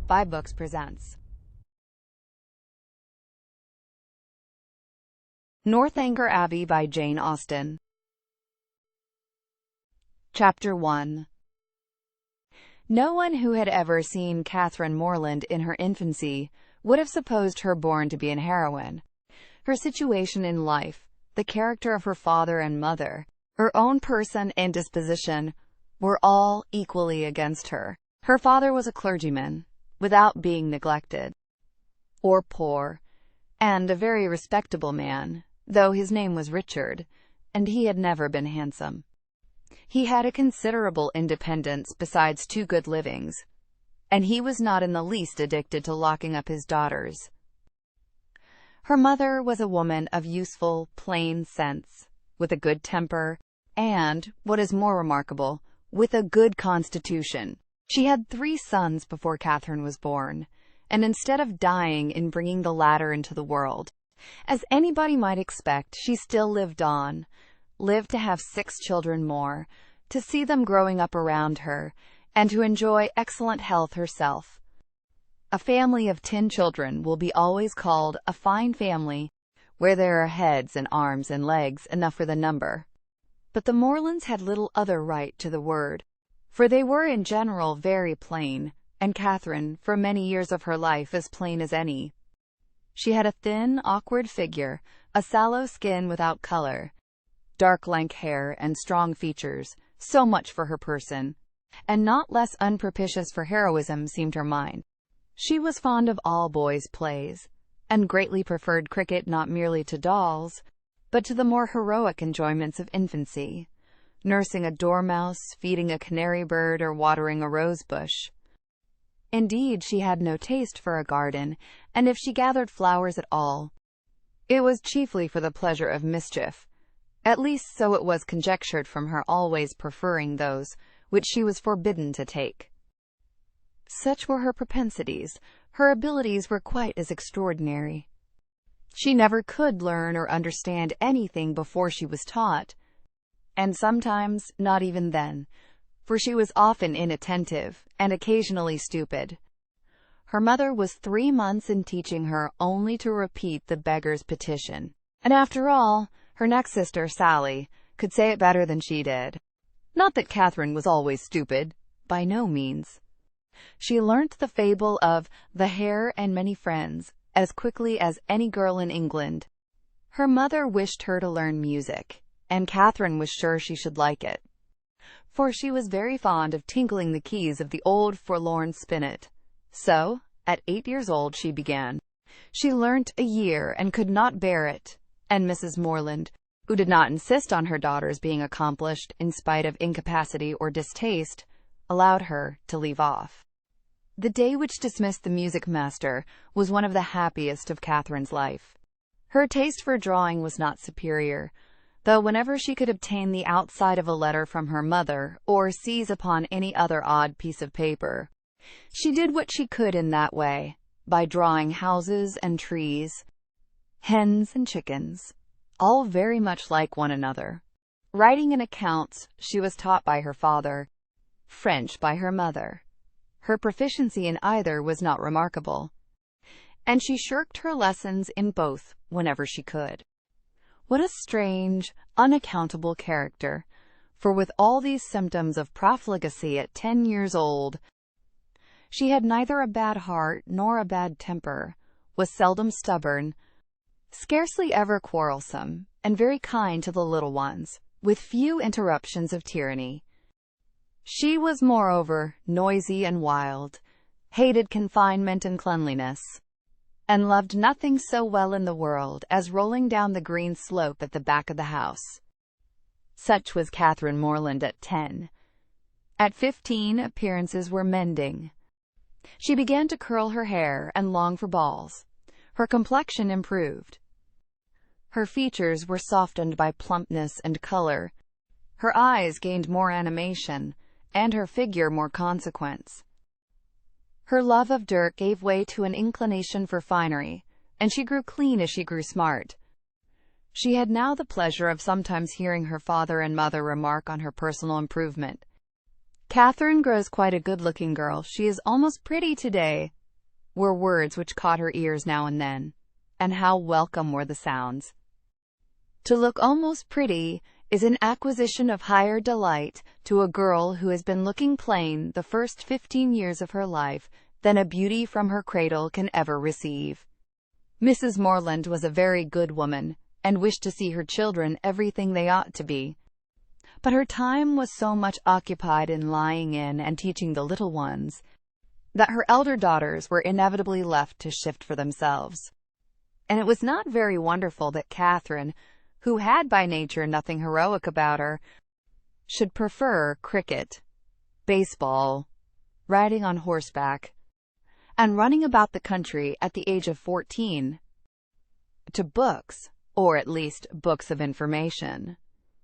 vibeBooks presents Northanger Abbey by Jane Austen. Chapter 1. No one who had ever seen Catherine Morland in her infancy would have supposed her born to be an heroine. Her situation in life, the character of her father and mother, her own person and disposition were all equally against her. Her father was a clergyman, without being neglected or poor, and a very respectable man, though his name was Richard, and he had never been handsome. He had a considerable independence besides 2 good livings, and he was not in the least addicted to locking up his daughters. Her mother was a woman of useful, plain sense, with a good temper, and, what is more remarkable, with a good constitution. She had 3 sons before Catherine was born, and instead of dying in bringing the latter into the world, as anybody might expect, she still lived on, lived to have 6 children more, to see them growing up around her, and to enjoy excellent health herself. A family of 10 children will be always called a fine family, where there are heads and arms and legs enough for the number. But the Morlands had little other right to the word, for they were in general very plain, and Catherine, for many years of her life, as plain as any. She had a thin, awkward figure, a sallow skin without color, dark lank hair, and strong features, so much for her person, and not less unpropitious for heroism seemed her mind. She was fond of all boys' plays, and greatly preferred cricket not merely to dolls, but to the more heroic enjoyments of infancy, nursing a dormouse, feeding a canary bird, or watering a rose bush. Indeed, she had no taste for a garden, and if she gathered flowers at all, it was chiefly for the pleasure of mischief. At least so it was conjectured from her always preferring those which she was forbidden to take. Such were her propensities. Her abilities were quite as extraordinary. She never could learn or understand anything before she was taught, and sometimes not even then, for she was often inattentive and occasionally stupid. Her mother was 3 months in teaching her only to repeat the beggar's petition, and after all, her next sister, Sally, could say it better than she did. Not that Catherine was always stupid, by no means. She learnt the fable of the Hare and Many Friends as quickly as any girl in England. Her mother wished her to learn music, and Catherine was sure she should like it, for she was very fond of tinkling the keys of the old forlorn spinet. So, at 8 years old she began. She learnt a year and could not bear it, and Mrs. Morland, who did not insist on her daughters being accomplished in spite of incapacity or distaste, allowed her to leave off. The day which dismissed the music master was one of the happiest of Catherine's life. Her taste for drawing was not superior, though whenever she could obtain the outside of a letter from her mother, or seize upon any other odd piece of paper, she did what she could in that way, by drawing houses and trees, hens and chickens, all very much like one another. Writing and accounts she was taught by her father, French by her mother. Her proficiency in either was not remarkable, and she shirked her lessons in both whenever she could. What a strange, unaccountable character, for with all these symptoms of profligacy at 10 years old, she had neither a bad heart nor a bad temper, was seldom stubborn, scarcely ever quarrelsome, and very kind to the little ones, with few interruptions of tyranny. She was, moreover, noisy and wild, hated confinement and cleanliness, and loved nothing so well in the world as rolling down the green slope at the back of the house. Such was Catherine Morland at 10. At 15, appearances were mending. She began to curl her hair and long for balls. Her complexion improved. Her features were softened by plumpness and color. Her eyes gained more animation, and her figure more consequence. Her love of dirt gave way to an inclination for finery, and she grew clean as she grew smart. She had now the pleasure of sometimes hearing her father and mother remark on her personal improvement, "Catherine grows quite a good-looking girl. She is almost pretty today," were words which caught her ears now and then. And how welcome were the sounds! To look almost pretty is an acquisition of higher delight to a girl who has been looking plain the first 15 years of her life than a beauty from her cradle can ever receive. Mrs. Morland was a very good woman, and wished to see her children everything they ought to be. But her time was so much occupied in lying in and teaching the little ones, that her elder daughters were inevitably left to shift for themselves. And it was not very wonderful that Catherine, who had by nature nothing heroic about her, should prefer cricket, baseball, riding on horseback, and running about the country at the age of 14, to books, or at least books of information.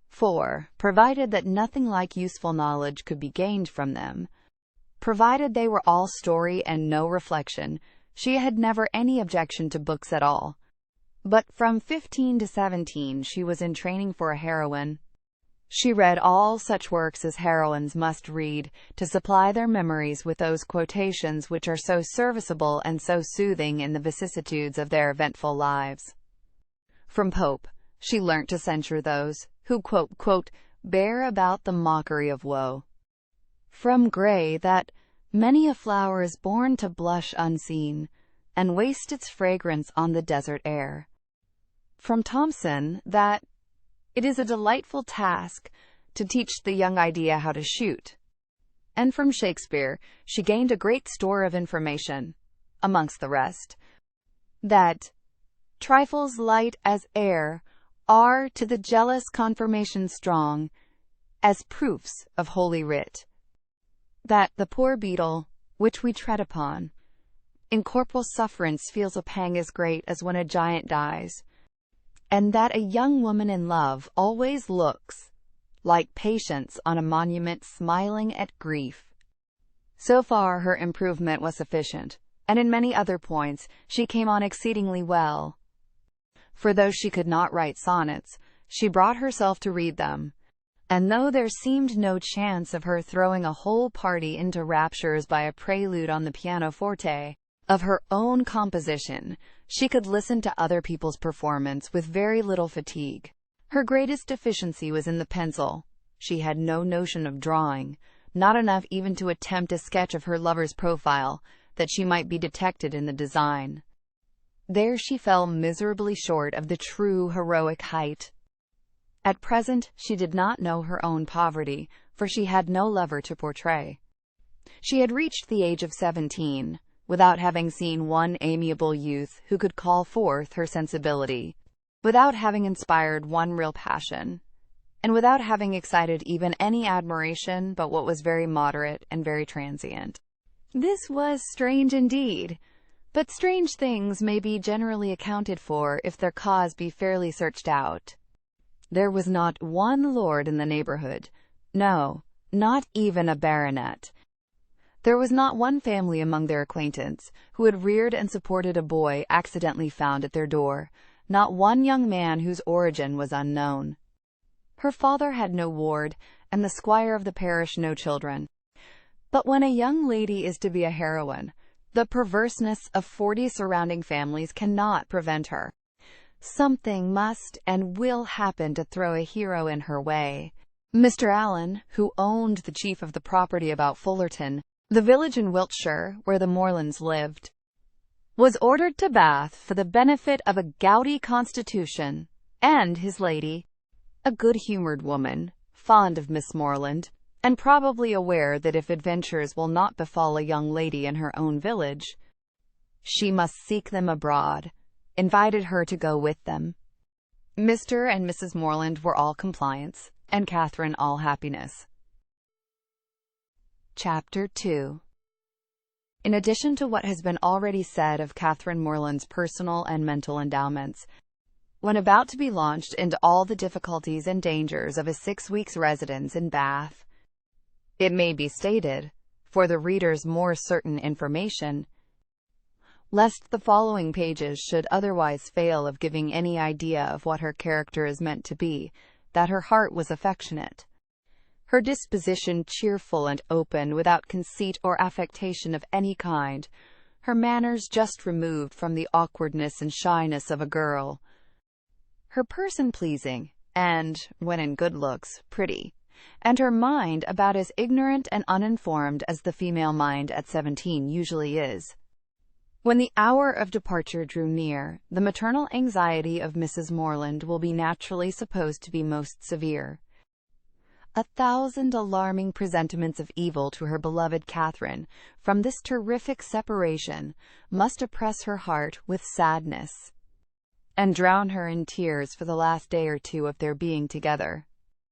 For, provided that nothing like useful knowledge could be gained from them, provided they were all story and no reflection, she had never any objection to books at all. But from 15 to 17 she was in training for a heroine. She read all such works as heroines must read, to supply their memories with those quotations which are so serviceable and so soothing in the vicissitudes of their eventful lives. From Pope she learnt to censure those who quote, bear about the mockery of woe. From Gray that many a flower is born to blush unseen, and waste its fragrance on the desert air. From Thomson that it is a delightful task to teach the young idea how to shoot. And from Shakespeare she gained a great store of information, amongst the rest, that trifles light as air are to the jealous confirmation strong as proofs of Holy Writ, that the poor beetle which we tread upon in corporal sufferance feels a pang as great as when a giant dies, and that a young woman in love always looks like Patience on a monument smiling at grief. So far her improvement was sufficient, and in many other points she came on exceedingly well. For though she could not write sonnets, she brought herself to read them, and though there seemed no chance of her throwing a whole party into raptures by a prelude on the pianoforte of her own composition, she could listen to other people's performance with very little fatigue. Her greatest deficiency was in the pencil. She had no notion of drawing, not enough even to attempt a sketch of her lover's profile, that she might be detected in the design. There she fell miserably short of the true heroic height. At present she did not know her own poverty, for she had no lover to portray. She had reached the age of 17, without having seen one amiable youth who could call forth her sensibility, without having inspired one real passion, and without having excited even any admiration but what was very moderate and very transient. This was strange indeed, but strange things may be generally accounted for if their cause be fairly searched out. There was not one lord in the neighborhood, no, not even a baronet. There was not one family among their acquaintance who had reared and supported a boy accidentally found at their door, not one young man whose origin was unknown. Her father had no ward, and the squire of the parish no children. But when a young lady is to be a heroine, the perverseness of 40 surrounding families cannot prevent her. Something must and will happen to throw a hero in her way. Mr. Allen, who owned the chief of the property about Fullerton, the village in Wiltshire where the Morlands lived, was ordered to Bath for the benefit of a gouty constitution, and his lady, a good-humoured woman, fond of Miss Morland, and probably aware that if adventures will not befall a young lady in her own village, she must seek them abroad, invited her to go with them. Mr. and Mrs. Morland were all compliance, and Catherine all happiness. Chapter 2. In addition to what has been already said of Catherine Morland's personal and mental endowments, when about to be launched into all the difficulties and dangers of a 6 weeks' residence in Bath, it may be stated, for the reader's more certain information, lest the following pages should otherwise fail of giving any idea of what her character is meant to be, that her heart was affectionate. her disposition cheerful and open, without conceit or affectation of any kind, her manners just removed from the awkwardness and shyness of a girl, her person pleasing, and, when in good looks, pretty, and her mind about as ignorant and uninformed as the female mind at 17 usually is. When the hour of departure drew near, the maternal anxiety of Mrs. Morland will be naturally supposed to be most severe. 1,000 alarming presentiments of evil to her beloved Catherine from this terrific separation must oppress her heart with sadness, and drown her in tears for the last day or two of their being together.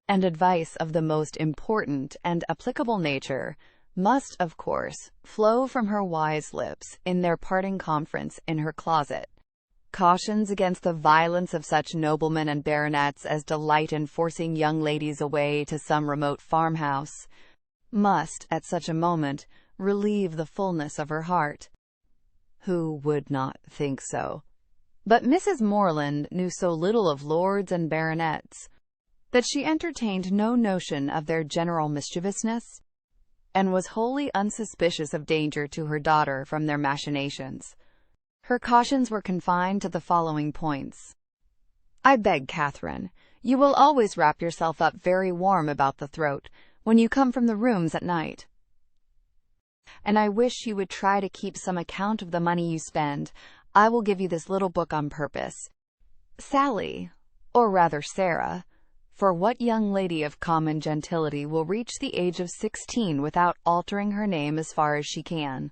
And advice of the most important and applicable nature must, of course, flow from her wise lips in their parting conference in her closet. Cautions against the violence of such noblemen and baronets as delight in forcing young ladies away to some remote farmhouse must, at such a moment, relieve the fullness of her heart. Who would not think so? But Mrs. Morland knew so little of lords and baronets that she entertained no notion of their general mischievousness, and was wholly unsuspicious of danger to her daughter from their machinations. Her cautions were confined to the following points. I beg, Catherine, you will always wrap yourself up very warm about the throat when you come from the rooms at night. And I wish you would try to keep some account of the money you spend. I will give you this little book on purpose. Sally, or rather Sarah, for what young lady of common gentility will reach the age of 16 without altering her name as far as she can,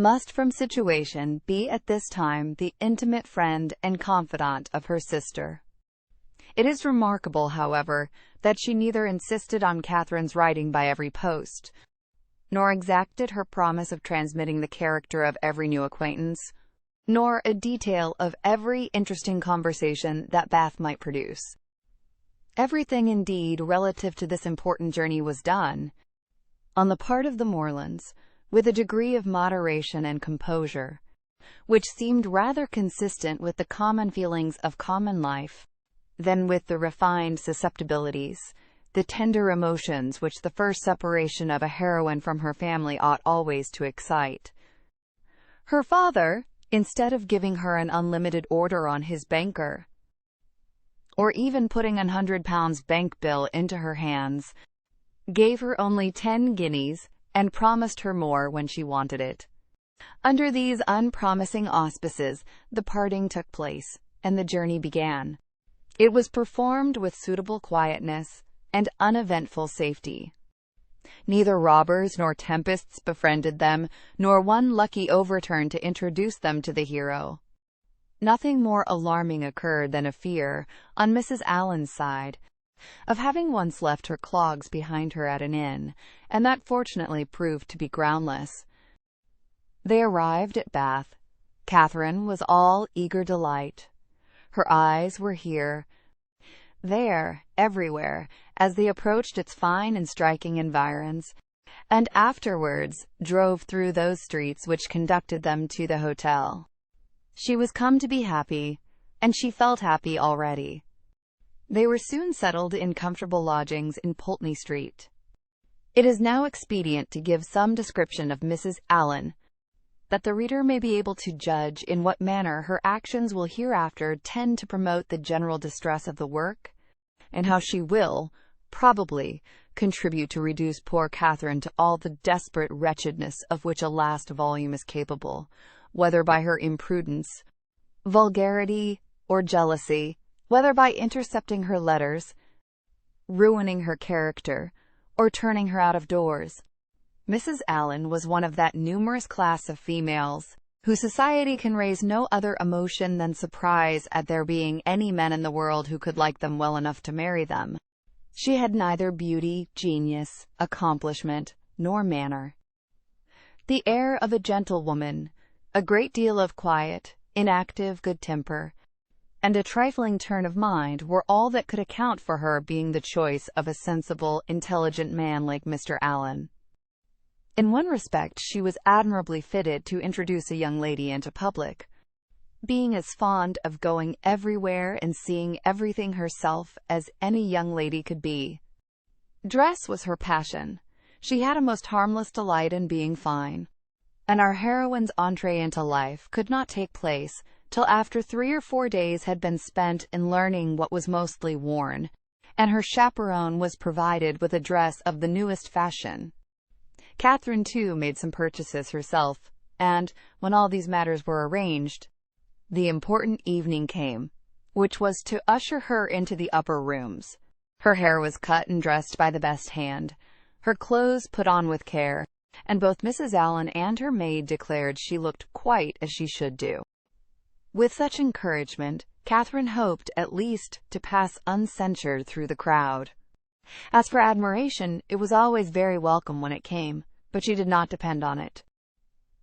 must from situation be at this time the intimate friend and confidant of her sister. It is remarkable, however, that she neither insisted on Catherine's writing by every post, nor exacted her promise of transmitting the character of every new acquaintance, nor a detail of every interesting conversation that Bath might produce. Everything, indeed, relative to this important journey was done, on the part of the Morlands, with a degree of moderation and composure, which seemed rather consistent with the common feelings of common life, than with the refined susceptibilities, the tender emotions which the first separation of a heroine from her family ought always to excite. Her father, instead of giving her an unlimited order on his banker, or even putting £100 bank bill into her hands, gave her only 10 guineas, and promised her more when she wanted it. Under these unpromising auspices, the parting took place, and the journey began. It was performed with suitable quietness and uneventful safety. Neither robbers nor tempests befriended them, nor one lucky overturn to introduce them to the hero. Nothing more alarming occurred than a fear, on Mrs. Allen's side, of having once left her clogs behind her at an inn, and that fortunately proved to be groundless. They arrived at Bath. Catherine was all eager delight. Her eyes were here, there, everywhere, as they approached its fine and striking environs, and afterwards drove through those streets which conducted them to the hotel. She was come to be happy, and she felt happy already. They were soon settled in comfortable lodgings in Pulteney Street. It is now expedient to give some description of Mrs. Allen, that the reader may be able to judge in what manner her actions will hereafter tend to promote the general distress of the work, and how she will, probably, contribute to reduce poor Catherine to all the desperate wretchedness of which a last volume is capable, whether by her imprudence, vulgarity, or jealousy, whether by intercepting her letters, ruining her character, or turning her out of doors. Mrs. Allen was one of that numerous class of females whose society can raise no other emotion than surprise at there being any men in the world who could like them well enough to marry them. She had neither beauty, genius, accomplishment, nor manner. The air of a gentlewoman, a great deal of quiet, inactive good temper, and a trifling turn of mind were all that could account for her being the choice of a sensible, intelligent man like Mr. Allen. In one respect she was admirably fitted to introduce a young lady into public, being as fond of going everywhere and seeing everything herself as any young lady could be. Dress was her passion. She had a most harmless delight in being fine. And our heroine's entree into life could not take place till after 3 or 4 days had been spent in learning what was mostly worn, and her chaperone was provided with a dress of the newest fashion. Catherine, too, made some purchases herself, and, when all these matters were arranged, the important evening came, which was to usher her into the upper rooms. Her hair was cut and dressed by the best hand, her clothes put on with care, and both Mrs. Allen and her maid declared she looked quite as she should do. With such encouragement, Catherine hoped at least to pass uncensured through the crowd. As for admiration, it was always very welcome when it came, but she did not depend on it.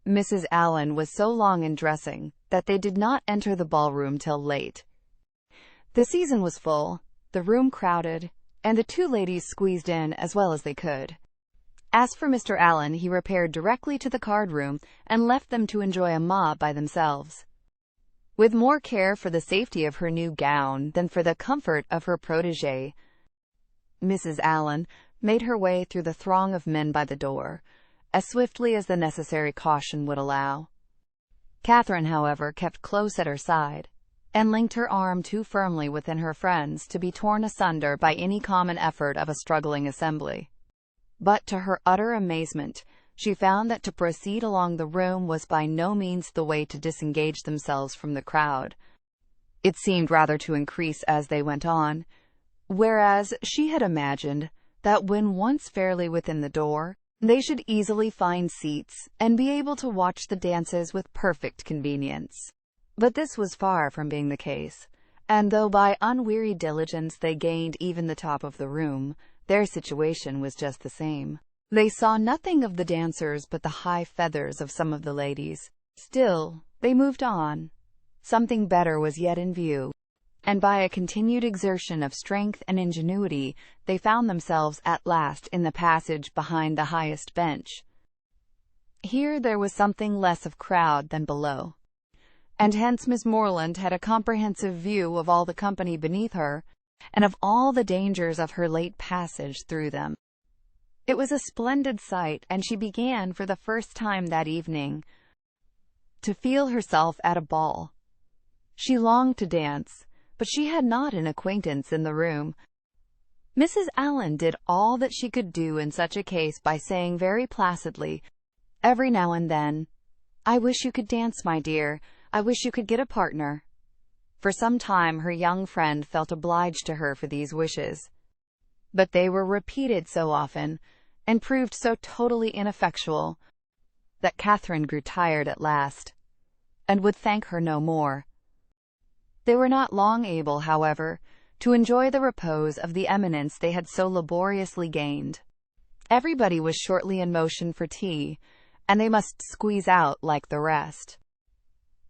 Mrs. Allen was so long in dressing that they did not enter the ballroom till late. The season was full, the room crowded, and the two ladies squeezed in as well as they could. As for Mr. Allen, he repaired directly to the card-room and left them to enjoy a mob by themselves. With more care for the safety of her new gown than for the comfort of her protégée, Mrs. Allen made her way through the throng of men by the door, as swiftly as the necessary caution would allow. Catherine, however, kept close at her side, and linked her arm too firmly within her friend's to be torn asunder by any common effort of a struggling assembly. But to her utter amazement, she found that to proceed along the room was by no means the way to disengage themselves from the crowd. It seemed rather to increase as they went on, whereas she had imagined that when once fairly within the door, they should easily find seats and be able to watch the dances with perfect convenience. But this was far from being the case, and though by unwearied diligence they gained even the top of the room, their situation was just the same. They saw nothing of the dancers but the high feathers of some of the ladies. Still, they moved on. Something better was yet in view, and by a continued exertion of strength and ingenuity, they found themselves at last in the passage behind the highest bench. Here there was something less of crowd than below, and hence Miss Morland had a comprehensive view of all the company beneath her, and of all the dangers of her late passage through them. It was a splendid sight, and she began for the first time that evening to feel herself at a ball. She longed to dance, but she had not an acquaintance in the room. Mrs. Allen did all that she could do in such a case by saying very placidly, every now and then, "I wish you could dance, my dear. I wish you could get a partner." For some time her young friend felt obliged to her for these wishes, but they were repeated so often, and proved so totally ineffectual, that Catherine grew tired at last, and would thank her no more. They were not long able, however, to enjoy the repose of the eminence they had so laboriously gained. Everybody was shortly in motion for tea, and they must squeeze out like the rest.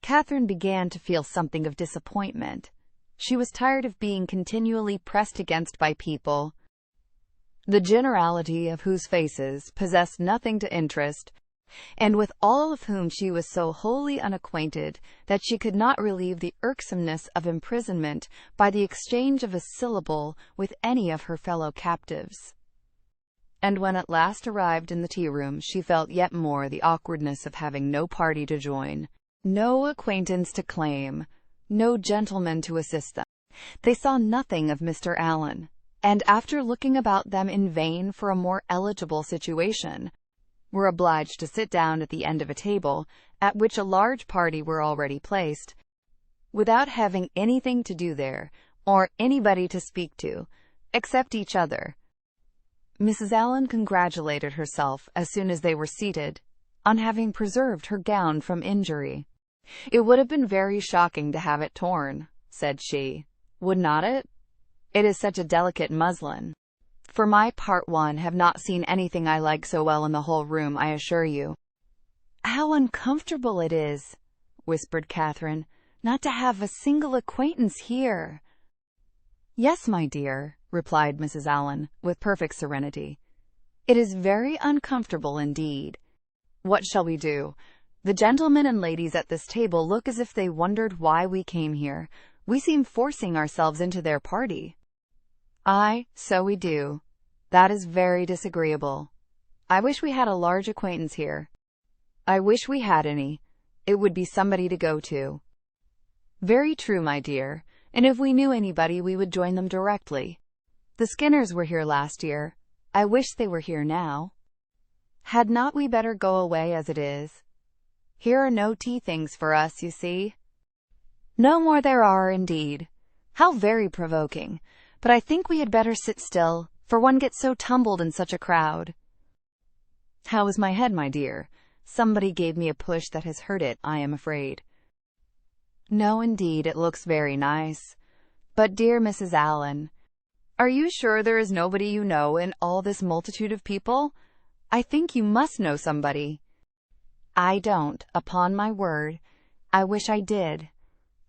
Catherine began to feel something of disappointment. She was tired of being continually pressed against by people, the generality of whose faces possessed nothing to interest, and with all of whom she was so wholly unacquainted that she could not relieve the irksomeness of imprisonment by the exchange of a syllable with any of her fellow captives. And when at last arrived in the tea-room, she felt yet more the awkwardness of having no party to join, no acquaintance to claim, no gentleman to assist them. They saw nothing of Mr. Allen, and after looking about them in vain for a more eligible situation, were obliged to sit down at the end of a table, at which a large party were already placed, without having anything to do there, or anybody to speak to, except each other. Mrs. Allen congratulated herself, as soon as they were seated, on having preserved her gown from injury. "It would have been very shocking to have it torn," said she, "would not it? It is such a delicate muslin. For my part, have not seen anything I like so well in the whole room, I assure you." "How uncomfortable it is," whispered Catherine, "not to have a single acquaintance here." "Yes, my dear," replied Mrs. Allen, with perfect serenity. "It is very uncomfortable indeed. What shall we do? The gentlemen and ladies at this table look as if they wondered why we came here. We seem forcing ourselves into their party." "Aye, so we do. That is very disagreeable. I wish we had a large acquaintance here. I wish we had any. It would be somebody to go to. Very true, my dear, and if we knew anybody we would join them directly. The Skinners were here last year. I wish they were here now. Had not we better go away as it is? Here are no tea things for us, you see. No more there are, indeed. How very provoking. But I think we had better sit still, for one gets so tumbled in such a crowd. How is my head, my dear? Somebody gave me a push that has hurt it, I am afraid. No, indeed, it looks very nice. But, dear Mrs. Allen, are you sure there is nobody you know in all this multitude of people? I think you must know somebody. I don't, upon my word. I wish I did.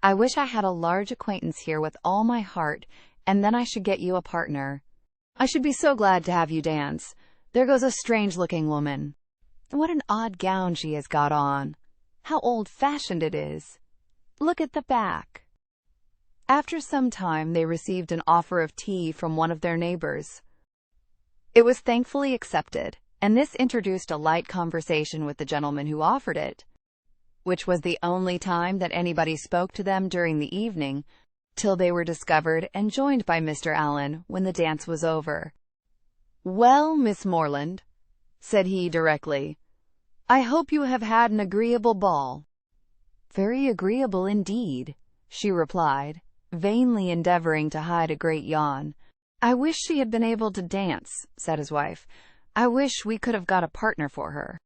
I wish I had a large acquaintance here with all my heart, and then I should get you a partner. I should be so glad to have you dance. There goes a strange-looking woman. What an odd gown she has got on. How old-fashioned it is. Look at the back. After some time they received an offer of tea from one of their neighbors. It was thankfully accepted, and this introduced a light conversation with the gentleman who offered it, which was the only time that anybody spoke to them during the evening, till they were discovered and joined by Mr. Allen when the dance was over. "Well, Miss Morland," said he directly, "I hope you have had an agreeable ball." "Very agreeable indeed," she replied, vainly endeavoring to hide a great yawn. "I wish she had been able to dance," said his wife. "I wish we could have got a partner for her.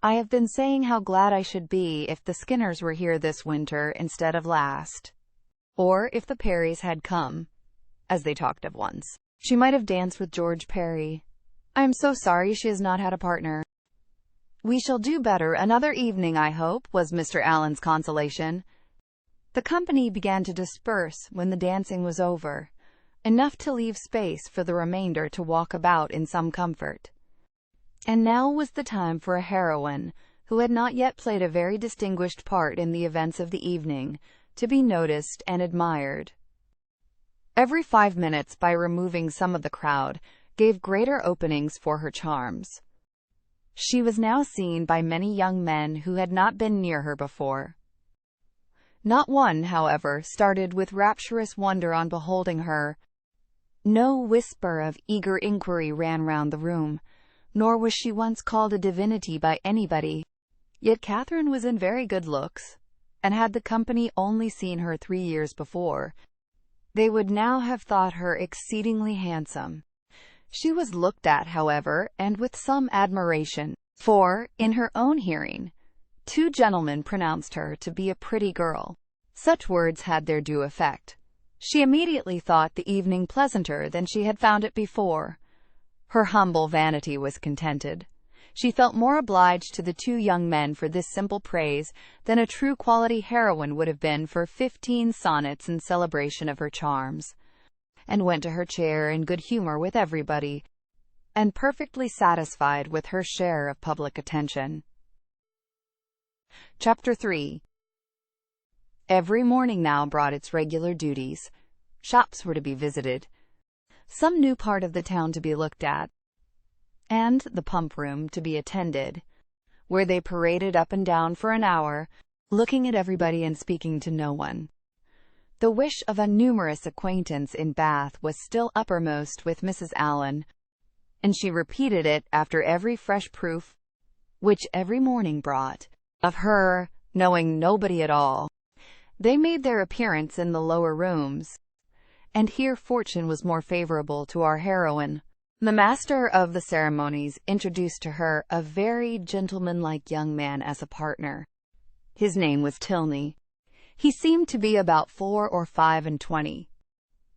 I have been saying how glad I should be if the Skinners were here this winter instead of last. Or if the Parrys had come, as they talked of once. She might have danced with George Parry. I am so sorry she has not had a partner." "We shall do better another evening, I hope," was Mr. Allen's consolation. The company began to disperse when the dancing was over, enough to leave space for the remainder to walk about in some comfort. And now was the time for a heroine, who had not yet played a very distinguished part in the events of the evening, to be noticed and admired. Every 5 minutes, by removing some of the crowd, gave greater openings for her charms. She was now seen by many young men who had not been near her before. Not one, however, started with rapturous wonder on beholding her. No whisper of eager inquiry ran round the room, nor was she once called a divinity by anybody. Yet Catherine was in very good looks, and had the company only seen her 3 years before, they would now have thought her exceedingly handsome. She was looked at, however, and with some admiration, for, in her own hearing, 2 gentlemen pronounced her to be a pretty girl. Such words had their due effect. She immediately thought the evening pleasanter than she had found it before. Her humble vanity was contented. She felt more obliged to the 2 young men for this simple praise than a true quality heroine would have been for 15 sonnets in celebration of her charms, and went to her chair in good humor with everybody, and perfectly satisfied with her share of public attention. Chapter 3. Every morning now brought its regular duties. Shops were to be visited, some new part of the town to be looked at, and the pump room to be attended, where they paraded up and down for an hour, looking at everybody and speaking to no one. The wish of a numerous acquaintance in Bath was still uppermost with Mrs. Allen, and she repeated it after every fresh proof, which every morning brought, of her knowing nobody at all. They made their appearance in the lower rooms, and here fortune was more favorable to our heroine. The master of the ceremonies introduced to her a very gentlemanlike young man as a partner. His name was Tilney. He seemed to be about 4 or 25,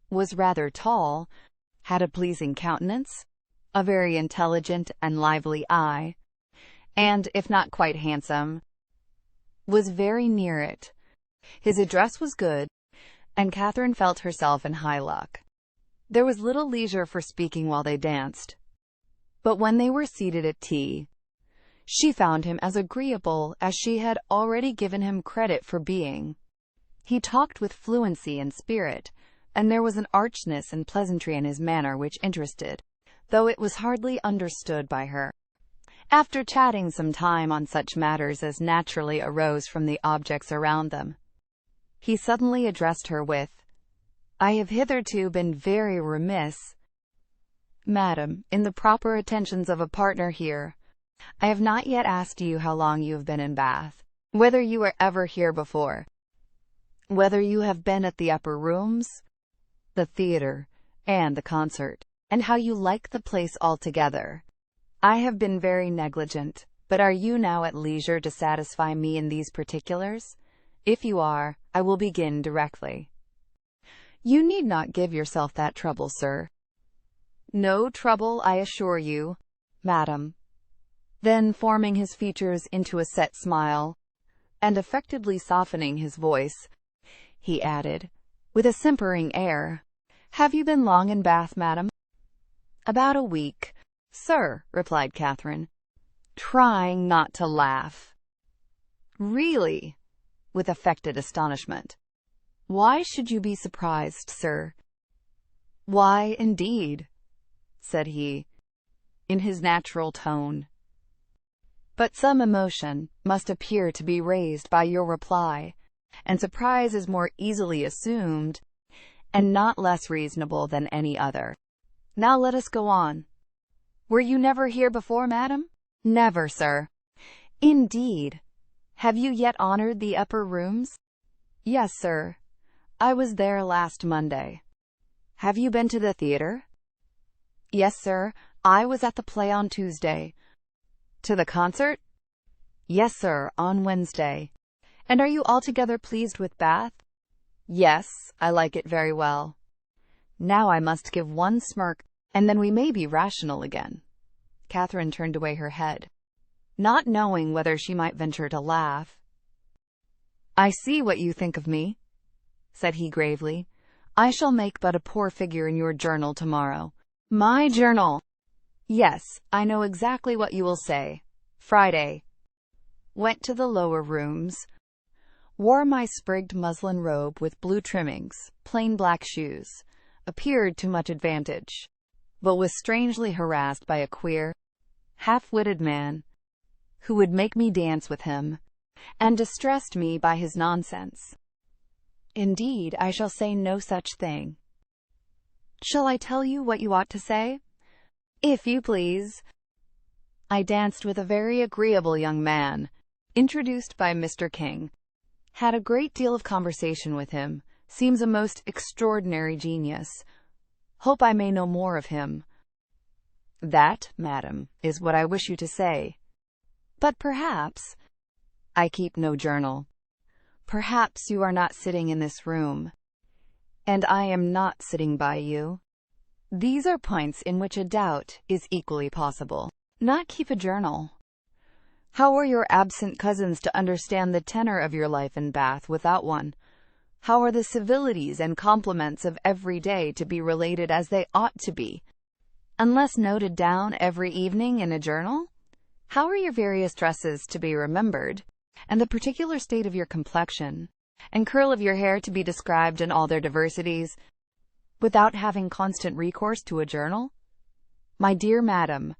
was rather tall, had a pleasing countenance, a very intelligent and lively eye, and, if not quite handsome, was very near it. His address was good, and Catherine felt herself in high luck. There was little leisure for speaking while they danced, but when they were seated at tea, she found him as agreeable as she had already given him credit for being. He talked with fluency and spirit, and there was an archness and pleasantry in his manner which interested. though it was hardly understood by her. After chatting some time on such matters as naturally arose from the objects around them, he suddenly addressed her with, "I have hitherto been very remiss, madam, in the proper attentions of a partner here. I have not yet asked you how long you have been in Bath, whether you were ever here before, whether you have been at the upper rooms, the theatre, and the concert, and how you like the place altogether. I have been very negligent, but are you now at leisure to satisfy me in these particulars? If you are, I will begin directly." "You need not give yourself that trouble, sir." "No trouble, I assure you, madam." Then, forming his features into a set smile, and affectedly softening his voice, he added, with a simpering air, "Have you been long in Bath, madam?" "About a week, sir," replied Catherine, trying not to laugh. "Really?" with affected astonishment. "Why should you be surprised, sir?" "Why, indeed?" said he, in his natural tone. "But some emotion must appear to be raised by your reply, and surprise is more easily assumed, and not less reasonable than any other. Now let us go on. Were you never here before, madam?" "Never, sir." "Indeed. Have you yet honored the upper rooms?" "Yes, sir. I was there last Monday." "Have you been to the theatre?" "Yes, sir. I was at the play on Tuesday." "To the concert?" "Yes, sir, on Wednesday." "And are you altogether pleased with Bath?" "Yes, I like it very well." Now I must give one smirk, and then we may be rational again. Catherine turned away her head, not knowing whether she might venture to laugh. "I see what you think of me," said he gravely. "I shall make but a poor figure in your journal tomorrow." "My journal!" "Yes, I know exactly what you will say. Friday. Went to the lower rooms. Wore my sprigged muslin robe with blue trimmings, plain black shoes. Appeared to much advantage, but was strangely harassed by a queer, half-witted man, who would make me dance with him, and distressed me by his nonsense. Indeed, I shall say no such thing. Shall I tell you what you ought to say?" "If you please." "I danced with a very agreeable young man, introduced by Mr. King. Had a great deal of conversation with him. Seems a most extraordinary genius. Hope I may know more of him." "That, madam, is what I wish you to say." "But perhaps—" "I keep no journal." "Perhaps you are not sitting in this room, and I am not sitting by you. These are points in which a doubt is equally possible. Not keep a journal. How are your absent cousins to understand the tenor of your life in Bath without one? How are the civilities and compliments of every day to be related as they ought to be, unless noted down every evening in a journal? How are your various dresses to be remembered, and the particular state of your complexion and curl of your hair to be described in all their diversities, without having constant recourse to a journal? My dear madam,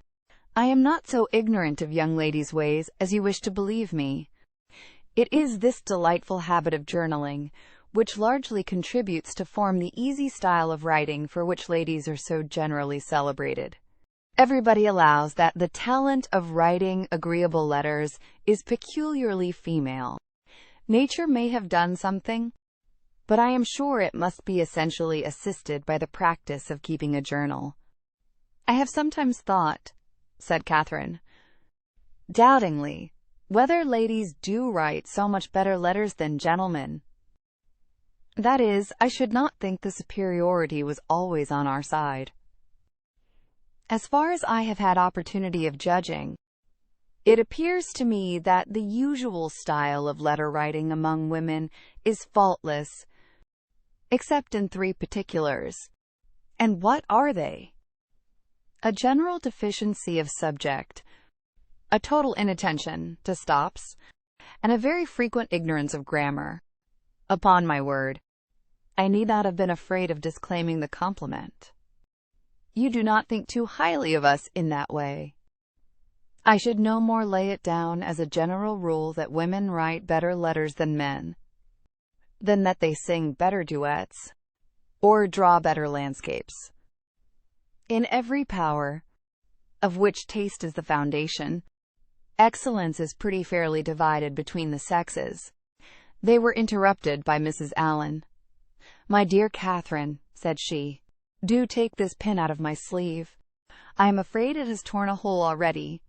I am not so ignorant of young ladies' ways as you wish to believe me. It is this delightful habit of journaling which largely contributes to form the easy style of writing for which ladies are so generally celebrated. Everybody allows that the talent of writing agreeable letters is peculiarly female. Nature may have done something, but I am sure it must be essentially assisted by the practice of keeping a journal. I have sometimes thought," said Catherine, doubtingly, "whether ladies do write so much better letters than gentlemen. That is, I should not think the superiority was always on our side. As far as I have had opportunity of judging, it appears to me that the usual style of letter writing among women is faultless, except in 3 particulars. And what are they? A general deficiency of subject, a total inattention to stops, and a very frequent ignorance of grammar. Upon my word, I need not have been afraid of disclaiming the compliment. You do not think too highly of us in that way. I should no more lay it down as a general rule that women write better letters than men, than that they sing better duets, or draw better landscapes. In every power, of which taste is the foundation, excellence is pretty fairly divided between the sexes. They were interrupted by Mrs. Allen. "My dear Catherine," said she, "do take this pin out of my sleeve. I am afraid it has torn a hole already.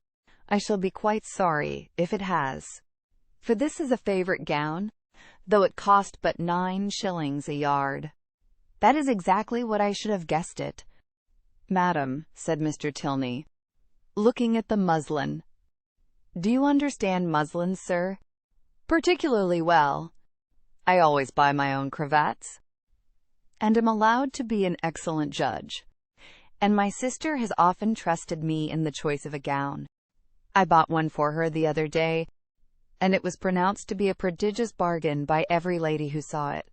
I shall be quite sorry if it has, for this is a favorite gown, though it cost but 9 shillings a yard." "That is exactly what I should have guessed it, madam," said Mr. Tilney, looking at the muslin. "Do you understand muslins, sir?" "Particularly well. I always buy my own cravats, and am allowed to be an excellent judge, and my sister has often trusted me in the choice of a gown. I bought one for her the other day, and it was pronounced to be a prodigious bargain by every lady who saw it.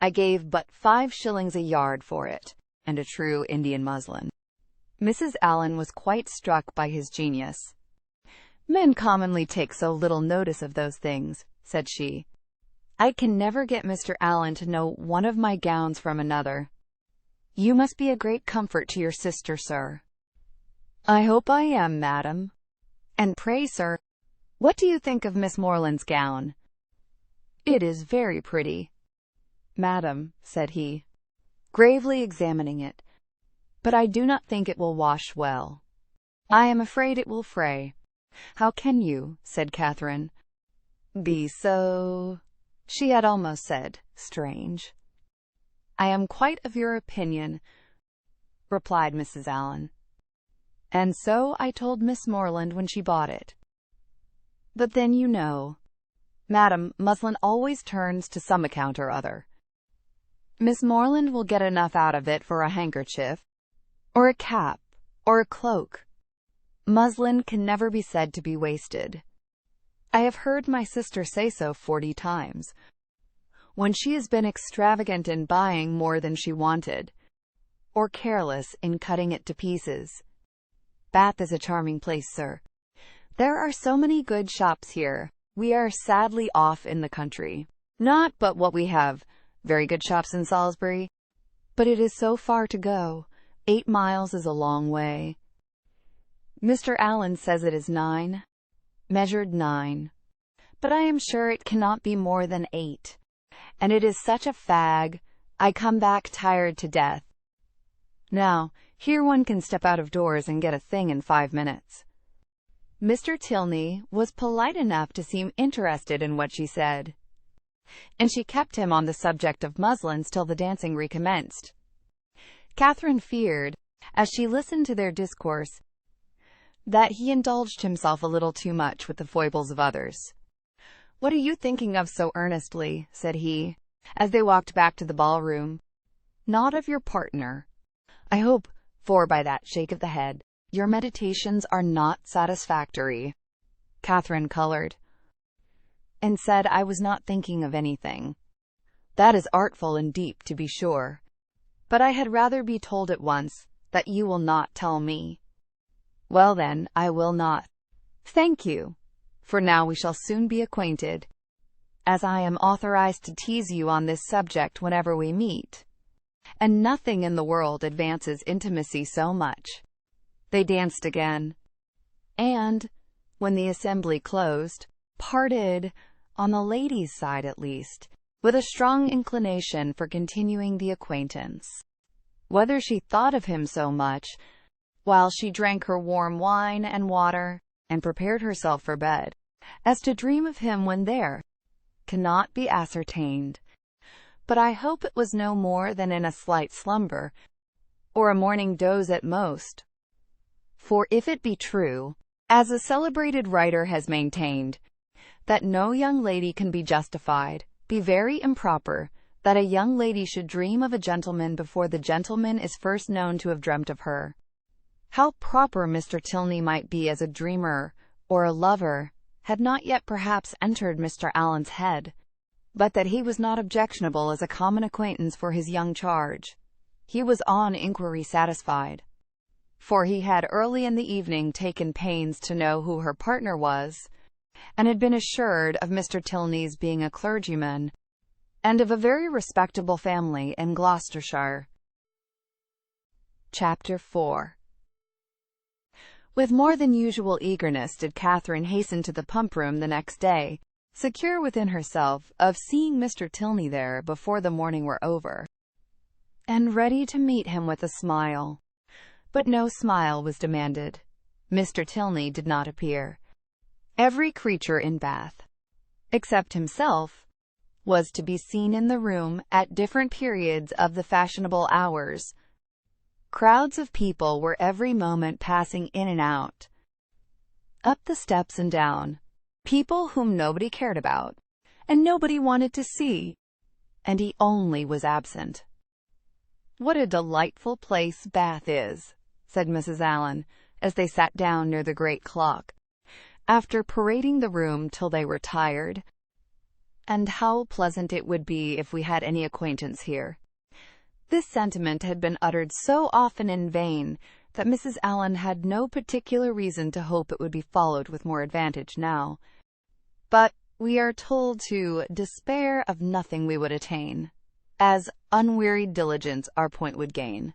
I gave but 5 shillings a yard for it, and a true Indian muslin." Mrs. Allen was quite struck by his genius. "Men commonly take so little notice of those things," said she. "I can never get Mr. Allen to know one of my gowns from another. You must be a great comfort to your sister, sir." "I hope I am, madam. And pray, sir, what do you think of Miss Morland's gown?" "It is very pretty, madam," said he, gravely examining it, "but I do not think it will wash well. I am afraid it will fray." "How can you," said Catherine, "be so—" she had almost said, "strange." "I am quite of your opinion," replied Mrs. Allen, "and so I told Miss Morland when she bought it. But then, you know, madam, muslin always turns to some account or other. Miss Morland will get enough out of it for a handkerchief, or a cap, or a cloak. Muslin can never be said to be wasted. I have heard my sister say so 40 times, when she has been extravagant in buying more than she wanted, or careless in cutting it to pieces. Bath is a charming place, sir. There are so many good shops here. We are sadly off in the country. Not but what we have very good shops in Salisbury, but it is so far to go. 8 miles is a long way. Mr. Allen says it is 9, measured 9, but I am sure it cannot be more than 8, and it is such a fag, I come back tired to death. Now, here one can step out of doors and get a thing in 5 minutes." Mr. Tilney was polite enough to seem interested in what she said, and she kept him on the subject of muslins till the dancing recommenced. Catherine feared, as she listened to their discourse, that he indulged himself a little too much with the foibles of others. "What are you thinking of so earnestly?" said he, as they walked back to the ballroom. "Not of your partner, I hope, for by that shake of the head, your meditations are not satisfactory." Catherine colored, and said I was not thinking of anything. "That is artful and deep, to be sure. But I had rather be told at once that you will not tell me." "Well then, I will not. Thank you, for now we shall soon be acquainted, as I am authorized to tease you on this subject whenever we meet, and nothing in the world advances intimacy so much." They danced again, and, when the assembly closed, parted, on the ladies' side at least, with a strong inclination for continuing the acquaintance. Whether she thought of him so much, while she drank her warm wine and water, and prepared herself for bed, as to dream of him when there, cannot be ascertained. But I hope it was no more than in a slight slumber, or a morning doze at most. For if it be true, as a celebrated writer has maintained, that no young lady can be justified, be very improper, that a young lady should dream of a gentleman before the gentleman is first known to have dreamt of her. How proper Mr. Tilney might be as a dreamer, or a lover, had not yet perhaps entered Mr. Allen's head, but that he was not objectionable as a common acquaintance for his young charge, he was on inquiry satisfied. for he had early in the evening taken pains to know who her partner was, and had been assured of Mr. Tilney's being a clergyman, and of a very respectable family in Gloucestershire. Chapter 4. With more than usual eagerness did Catherine hasten to the pump-room the next day, secure within herself of seeing Mr. Tilney there before the morning were over, and ready to meet him with a smile. But no smile was demanded. Mr. Tilney did not appear. Every creature in Bath, except himself, was to be seen in the room at different periods of the fashionable hours. Crowds of people were every moment passing in and out, up the steps and down, people whom nobody cared about, and nobody wanted to see, and he only was absent. "What a delightful place Bath is," said Mrs. Allen, as they sat down near the great clock, after parading the room till they were tired. "And how pleasant it would be if we had any acquaintance here." This sentiment had been uttered so often in vain that Mrs. Allen had no particular reason to hope it would be followed with more advantage now. But we are told to despair of nothing we would attain, as unwearied diligence our point would gain.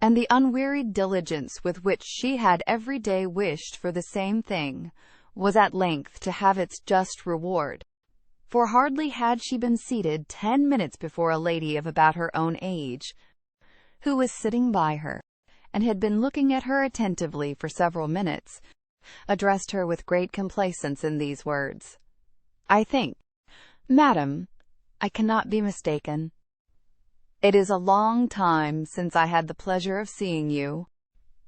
And the unwearied diligence with which she had every day wished for the same thing was at length to have its just reward. For hardly had she been seated 10 minutes before a lady of about her own age, who was sitting by her, and had been looking at her attentively for several minutes, addressed her with great complaisance in these words: "I think, madam, I cannot be mistaken. It is a long time since I had the pleasure of seeing you,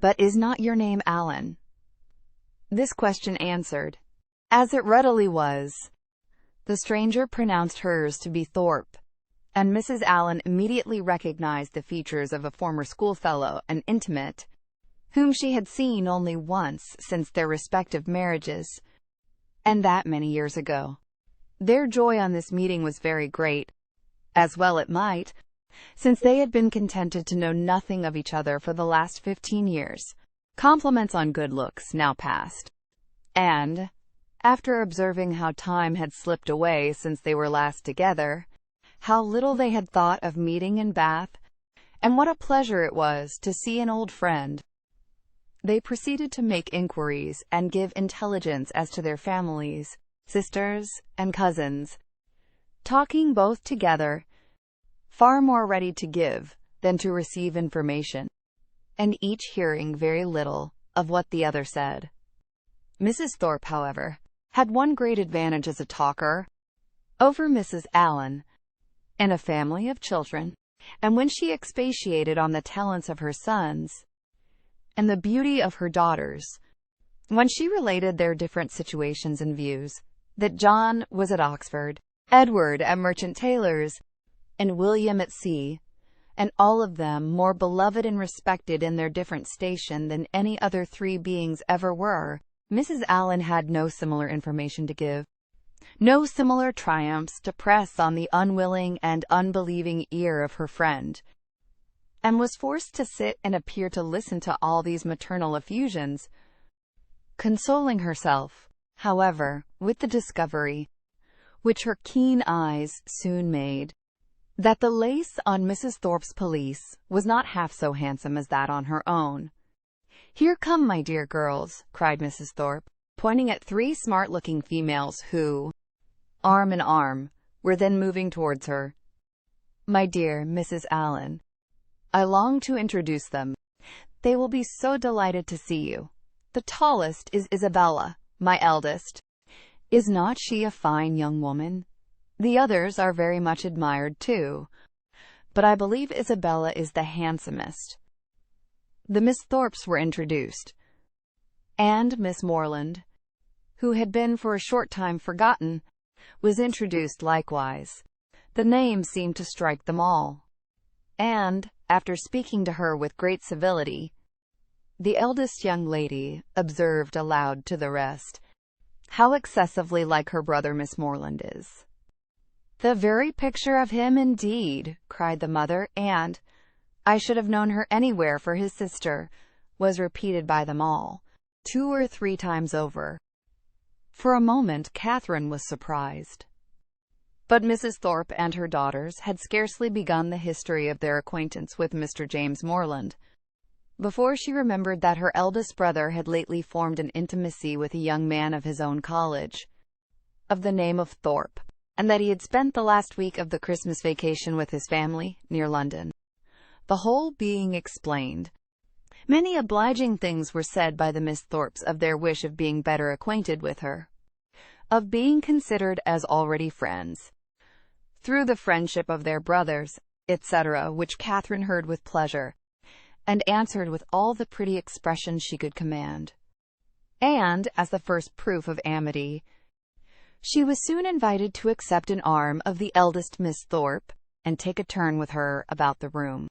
but is not your name Allen?" This question answered, as it readily was. The stranger pronounced hers to be Thorpe, and Mrs. Allen immediately recognized the features of a former schoolfellow and intimate, whom she had seen only once since their respective marriages, and that many years ago. Their joy on this meeting was very great, as well it might, since they had been contented to know nothing of each other for the last 15 years. Compliments on good looks now passed, and, after observing how time had slipped away since they were last together, how little they had thought of meeting in Bath, and what a pleasure it was to see an old friend, they proceeded to make inquiries and give intelligence as to their families, sisters, and cousins, talking both together, far more ready to give than to receive information, and each hearing very little of what the other said. Mrs. Thorpe, however, had one great advantage as a talker over Mrs. Allen in a family of children, and when she expatiated on the talents of her sons and the beauty of her daughters, when she related their different situations and views, that John was at Oxford, Edward at Merchant Taylor's, and William at sea, and all of them more beloved and respected in their different station than any other 3 beings ever were, Mrs. Allen had no similar information to give, no similar triumphs to press on the unwilling and unbelieving ear of her friend, and was forced to sit and appear to listen to all these maternal effusions, consoling herself, however, with the discovery, which her keen eyes soon made, that the lace on Mrs. Thorpe's pelisse was not half so handsome as that on her own. "Here come, my dear girls," cried Mrs. Thorpe, pointing at 3 smart-looking females who, arm in arm, were then moving towards her. "My dear Mrs. Allen, I long to introduce them. They will be so delighted to see you. The tallest is Isabella, my eldest. Is not she a fine young woman? The others are very much admired too, but I believe Isabella is the handsomest." The Miss Thorpes were introduced, and Miss Morland, who had been for a short time forgotten, was introduced likewise. The name seemed to strike them all, and, after speaking to her with great civility, the eldest young lady observed aloud to the rest, "How excessively like her brother Miss Morland is." "The very picture of him, indeed," cried the mother, "and I should have known her anywhere for his sister. was repeated by them all, 2 or 3 times over. For a moment Catherine was surprised. But Mrs. Thorpe and her daughters had scarcely begun the history of their acquaintance with Mr. James Morland before she remembered that her eldest brother had lately formed an intimacy with a young man of his own college, of the name of Thorpe, and that he had spent the last week of the Christmas vacation with his family, near London. The whole being explained, many obliging things were said by the Miss Thorpes of their wish of being better acquainted with her, of being considered as already friends, through the friendship of their brothers, etc., which Catherine heard with pleasure, and answered with all the pretty expressions she could command. And, as the first proof of amity, she was soon invited to accept an arm of the eldest Miss Thorpe, and take a turn with her about the room.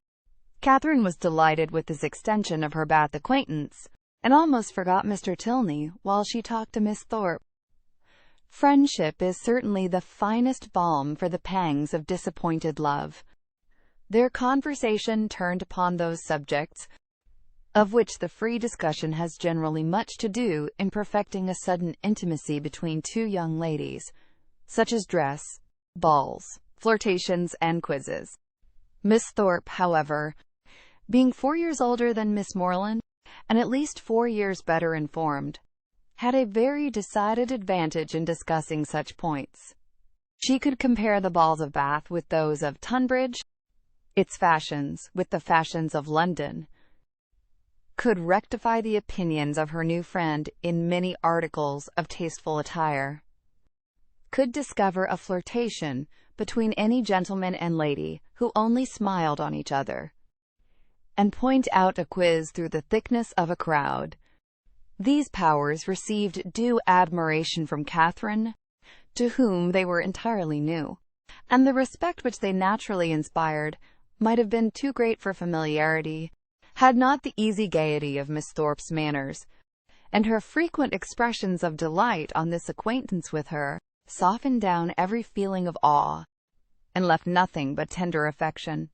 Catherine was delighted with this extension of her Bath acquaintance, and almost forgot Mr. Tilney while she talked to Miss Thorpe. Friendship is certainly the finest balm for the pangs of disappointed love. Their conversation turned upon those subjects of which the free discussion has generally much to do in perfecting a sudden intimacy between two young ladies, such as dress, balls, flirtations, and quizzes. Miss Thorpe, however, being 4 years older than Miss Morland, and at least 4 years better informed, had a very decided advantage in discussing such points. She could compare the balls of Bath with those of Tunbridge, its fashions with the fashions of London, could rectify the opinions of her new friend in many articles of tasteful attire, could discover a flirtation between any gentleman and lady who only smiled on each other, and point out a quiz through the thickness of a crowd. These powers received due admiration from Catherine, to whom they were entirely new, and the respect which they naturally inspired might have been too great for familiarity, had not the easy gaiety of Miss Thorpe's manners, and her frequent expressions of delight on this acquaintance with her, softened down every feeling of awe, and left nothing but tender affection.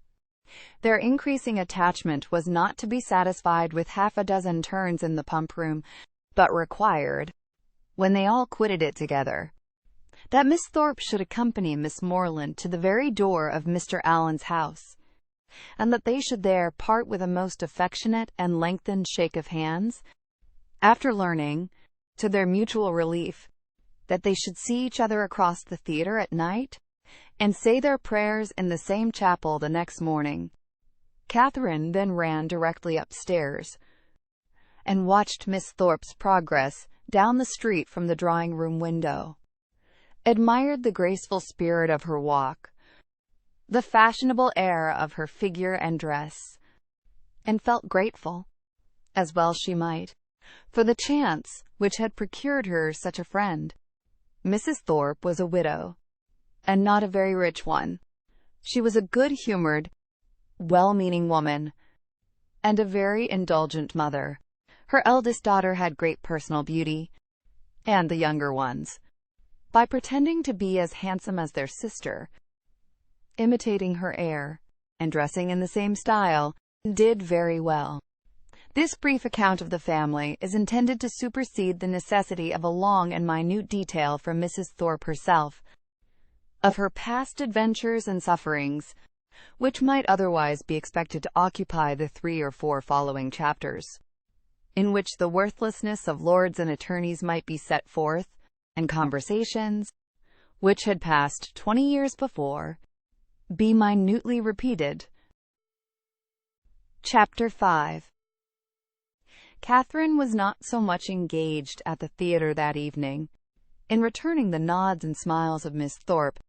Their increasing attachment was not to be satisfied with half a dozen turns in the pump-room, but required, when they all quitted it together, that Miss Thorpe should accompany Miss Morland to the very door of Mr. Allen's house, and that they should there part with a most affectionate and lengthened shake of hands, after learning, to their mutual relief, that they should see each other across the theatre at night, and say their prayers in the same chapel the next morning. Catherine then ran directly upstairs, and watched Miss Thorpe's progress down the street from the drawing-room window, admired the graceful spirit of her walk, the fashionable air of her figure and dress, and felt grateful, as well she might, for the chance which had procured her such a friend. Mrs. Thorpe was a widow, and not a very rich one. She was a good-humored, well-meaning woman, and a very indulgent mother. Her eldest daughter had great personal beauty, and the younger ones, by pretending to be as handsome as their sister, imitating her air, and dressing in the same style, did very well. This brief account of the family is intended to supersede the necessity of a long and minute detail from Mrs. Thorpe herself, of her past adventures and sufferings, which might otherwise be expected to occupy the 3 or 4 following chapters, in which the worthlessness of lords and attorneys might be set forth, and conversations, which had passed 20 years before, be minutely repeated. Chapter 5. Catherine was not so much engaged at the theatre that evening, in returning the nods and smiles of Miss Thorpe,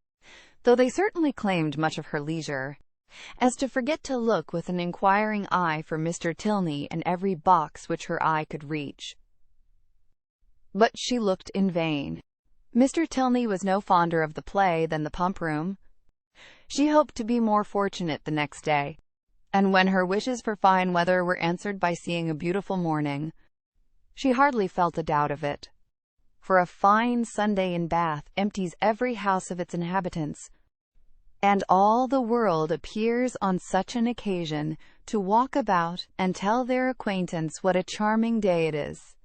though they certainly claimed much of her leisure, as to forget to look with an inquiring eye for Mr. Tilney in every box which her eye could reach. But she looked in vain. Mr. Tilney was no fonder of the play than the pump-room. She hoped to be more fortunate the next day, and when her wishes for fine weather were answered by seeing a beautiful morning, she hardly felt a doubt of it, for a fine Sunday in Bath empties every house of its inhabitants, and all the world appears on such an occasion to walk about and tell their acquaintance what a charming day it is.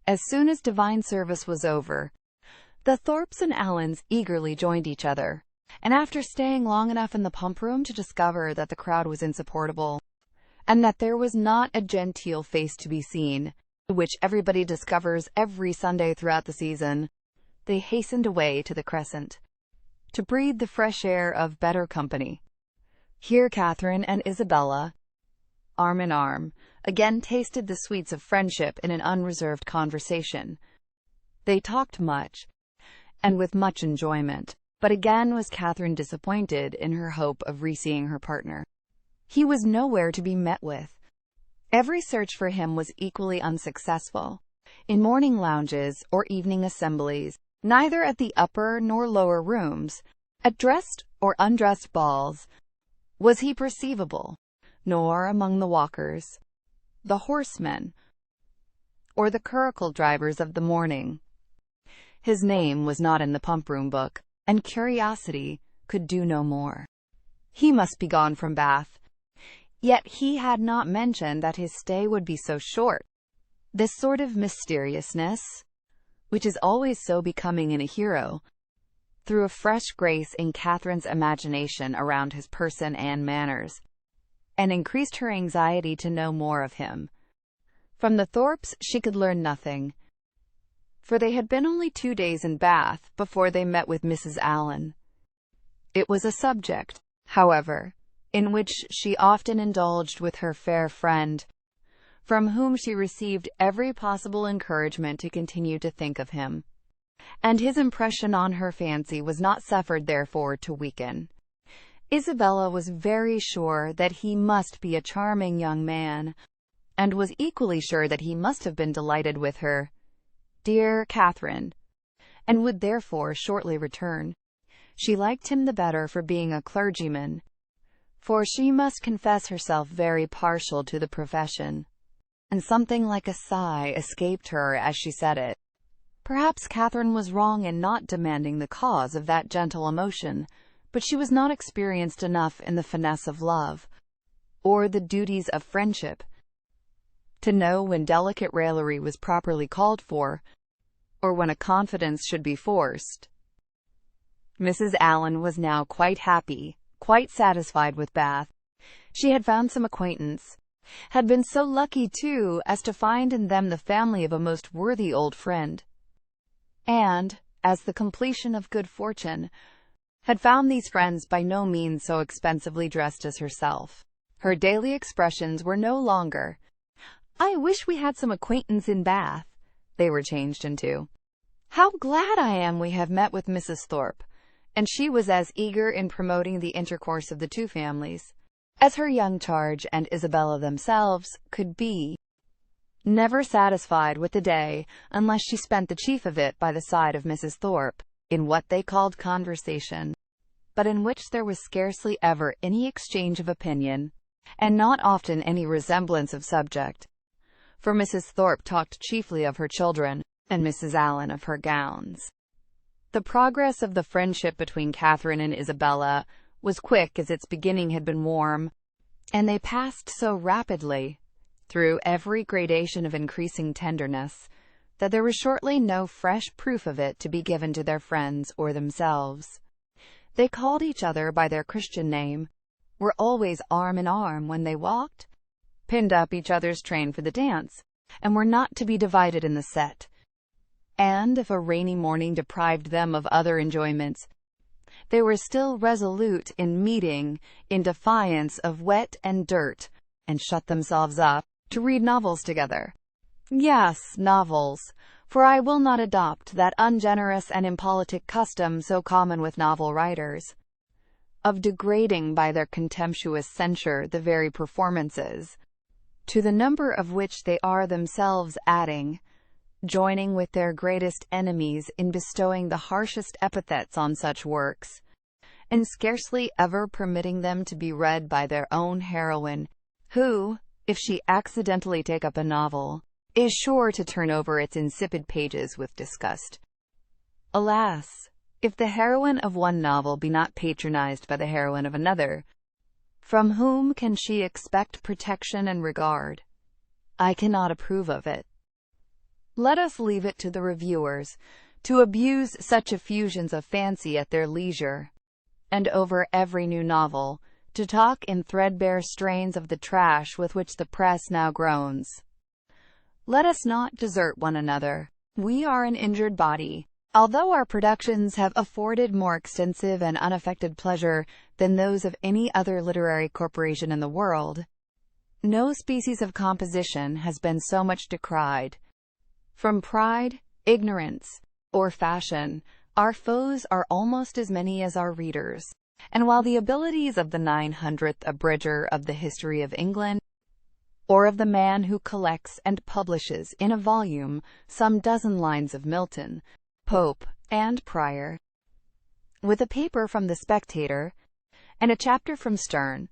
As soon as divine service was over, the Thorpes and Allens eagerly joined each other, and after staying long enough in the pump room to discover that the crowd was insupportable, and that there was not a genteel face to be seen, which everybody discovers every Sunday throughout the season, they hastened away to the Crescent, to breathe the fresh air of better company. Here Catherine and Isabella, arm in arm, again tasted the sweets of friendship in an unreserved conversation. They talked much, and with much enjoyment, but again was Catherine disappointed in her hope of re-seeing her partner. He was nowhere to be met with. Every search for him was equally unsuccessful. In morning lounges or evening assemblies, neither at the upper nor lower rooms, at dressed or undressed balls, was he perceivable, nor among the walkers, the horsemen, or the curricle drivers of the morning. His name was not in the pump-room book, and curiosity could do no more. He must be gone from Bath. Yet he had not mentioned that his stay would be so short. This sort of mysteriousness, which is always so becoming in a hero, threw a fresh grace in Catherine's imagination around his person and manners, and increased her anxiety to know more of him. From the Thorpes she could learn nothing, for they had been only 2 days in Bath before they met with Mrs. Allen. It was a subject, however, in which she often indulged with her fair friend, from whom she received every possible encouragement to continue to think of him, and his impression on her fancy was not suffered therefore to weaken. Isabella was very sure that he must be a charming young man, and was equally sure that he must have been delighted with her dear Catherine, and would therefore shortly return. She liked him the better for being a clergyman, for she must confess herself very partial to the profession, and something like a sigh escaped her as she said it. Perhaps Catherine was wrong in not demanding the cause of that gentle emotion, but she was not experienced enough in the finesse of love, or the duties of friendship, to know when delicate raillery was properly called for, or when a confidence should be forced. Mrs. Allen was now quite happy, quite satisfied with Bath. She had found some acquaintance, had been so lucky, too, as to find in them the family of a most worthy old friend, and, as the completion of good fortune, had found these friends by no means so expensively dressed as herself. Her daily expressions were no longer, "I wish we had some acquaintance in Bath." They were changed into, "How glad I am we have met with Mrs. Thorpe," and she was as eager in promoting the intercourse of the two families as her young charge and Isabella themselves could be, never satisfied with the day unless she spent the chief of it by the side of Mrs. Thorpe, in what they called conversation, but in which there was scarcely ever any exchange of opinion, and not often any resemblance of subject, for Mrs. Thorpe talked chiefly of her children, and Mrs. Allen of her gowns. The progress of the friendship between Catherine and Isabella was quick as its beginning had been warm, and they passed so rapidly through every gradation of increasing tenderness that there was shortly no fresh proof of it to be given to their friends or themselves. They called each other by their Christian name, were always arm in arm when they walked, pinned up each other's train for the dance, and were not to be divided in the set. And if a rainy morning deprived them of other enjoyments, they were still resolute in meeting in defiance of wet and dirt, and shut themselves up to read novels together. Yes, novels, for I will not adopt that ungenerous and impolitic custom so common with novel writers, of degrading by their contemptuous censure the very performances, to the number of which they are themselves adding, joining with their greatest enemies in bestowing the harshest epithets on such works, and scarcely ever permitting them to be read by their own heroine, who, if she accidentally take up a novel, is sure to turn over its insipid pages with disgust. Alas, If the heroine of one novel be not patronized by the heroine of another, from whom can she expect protection and regard? I cannot approve of it. Let us leave it to the reviewers to abuse such effusions of fancy at their leisure, and over every new novel to talk in threadbare strains of the trash with which the press now groans. Let us not desert one another. We are an injured body. Although our productions have afforded more extensive and unaffected pleasure than those of any other literary corporation in the world, no species of composition has been so much decried. From pride, ignorance, or fashion, our foes are almost as many as our readers. And while the abilities of the 900th abridger of the history of England, or of the man who collects and publishes in a volume some dozen lines of Milton, Pope, and Prior, with a paper from the Spectator, and a chapter from Sterne,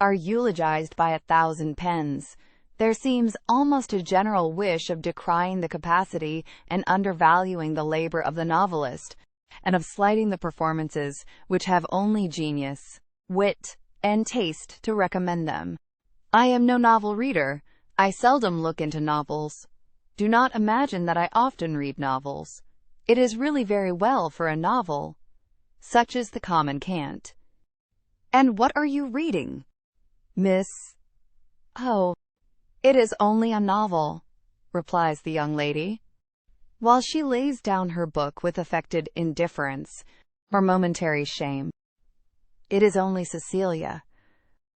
are eulogized by 1,000 pens, there seems almost a general wish of decrying the capacity and undervaluing the labor of the novelist, and of slighting the performances which have only genius, wit, and taste to recommend them. I am no novel reader. I seldom look into novels. Do not imagine that I often read novels. It is really very well for a novel. Such is the common cant. And what are you reading, Miss? Oh, it is only a novel, replies the young lady, while she lays down her book with affected indifference or momentary shame. It is only Cecilia,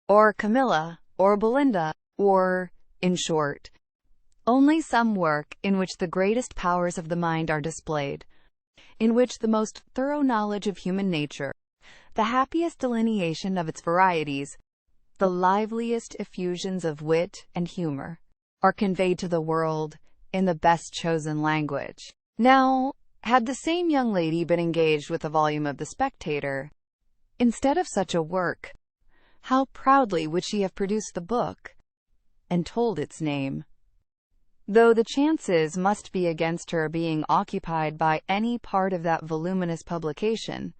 or Camilla, or Belinda, or, in short, only some work in which the greatest powers of the mind are displayed, in which the most thorough knowledge of human nature, the happiest delineation of its varieties, the liveliest effusions of wit and humor, are conveyed to the world in the best chosen language. Now, had the same young lady been engaged with a volume of The Spectator, instead of such a work, how proudly would she have produced the book, and told its name, though the chances must be against her being occupied by any part of that voluminous publication,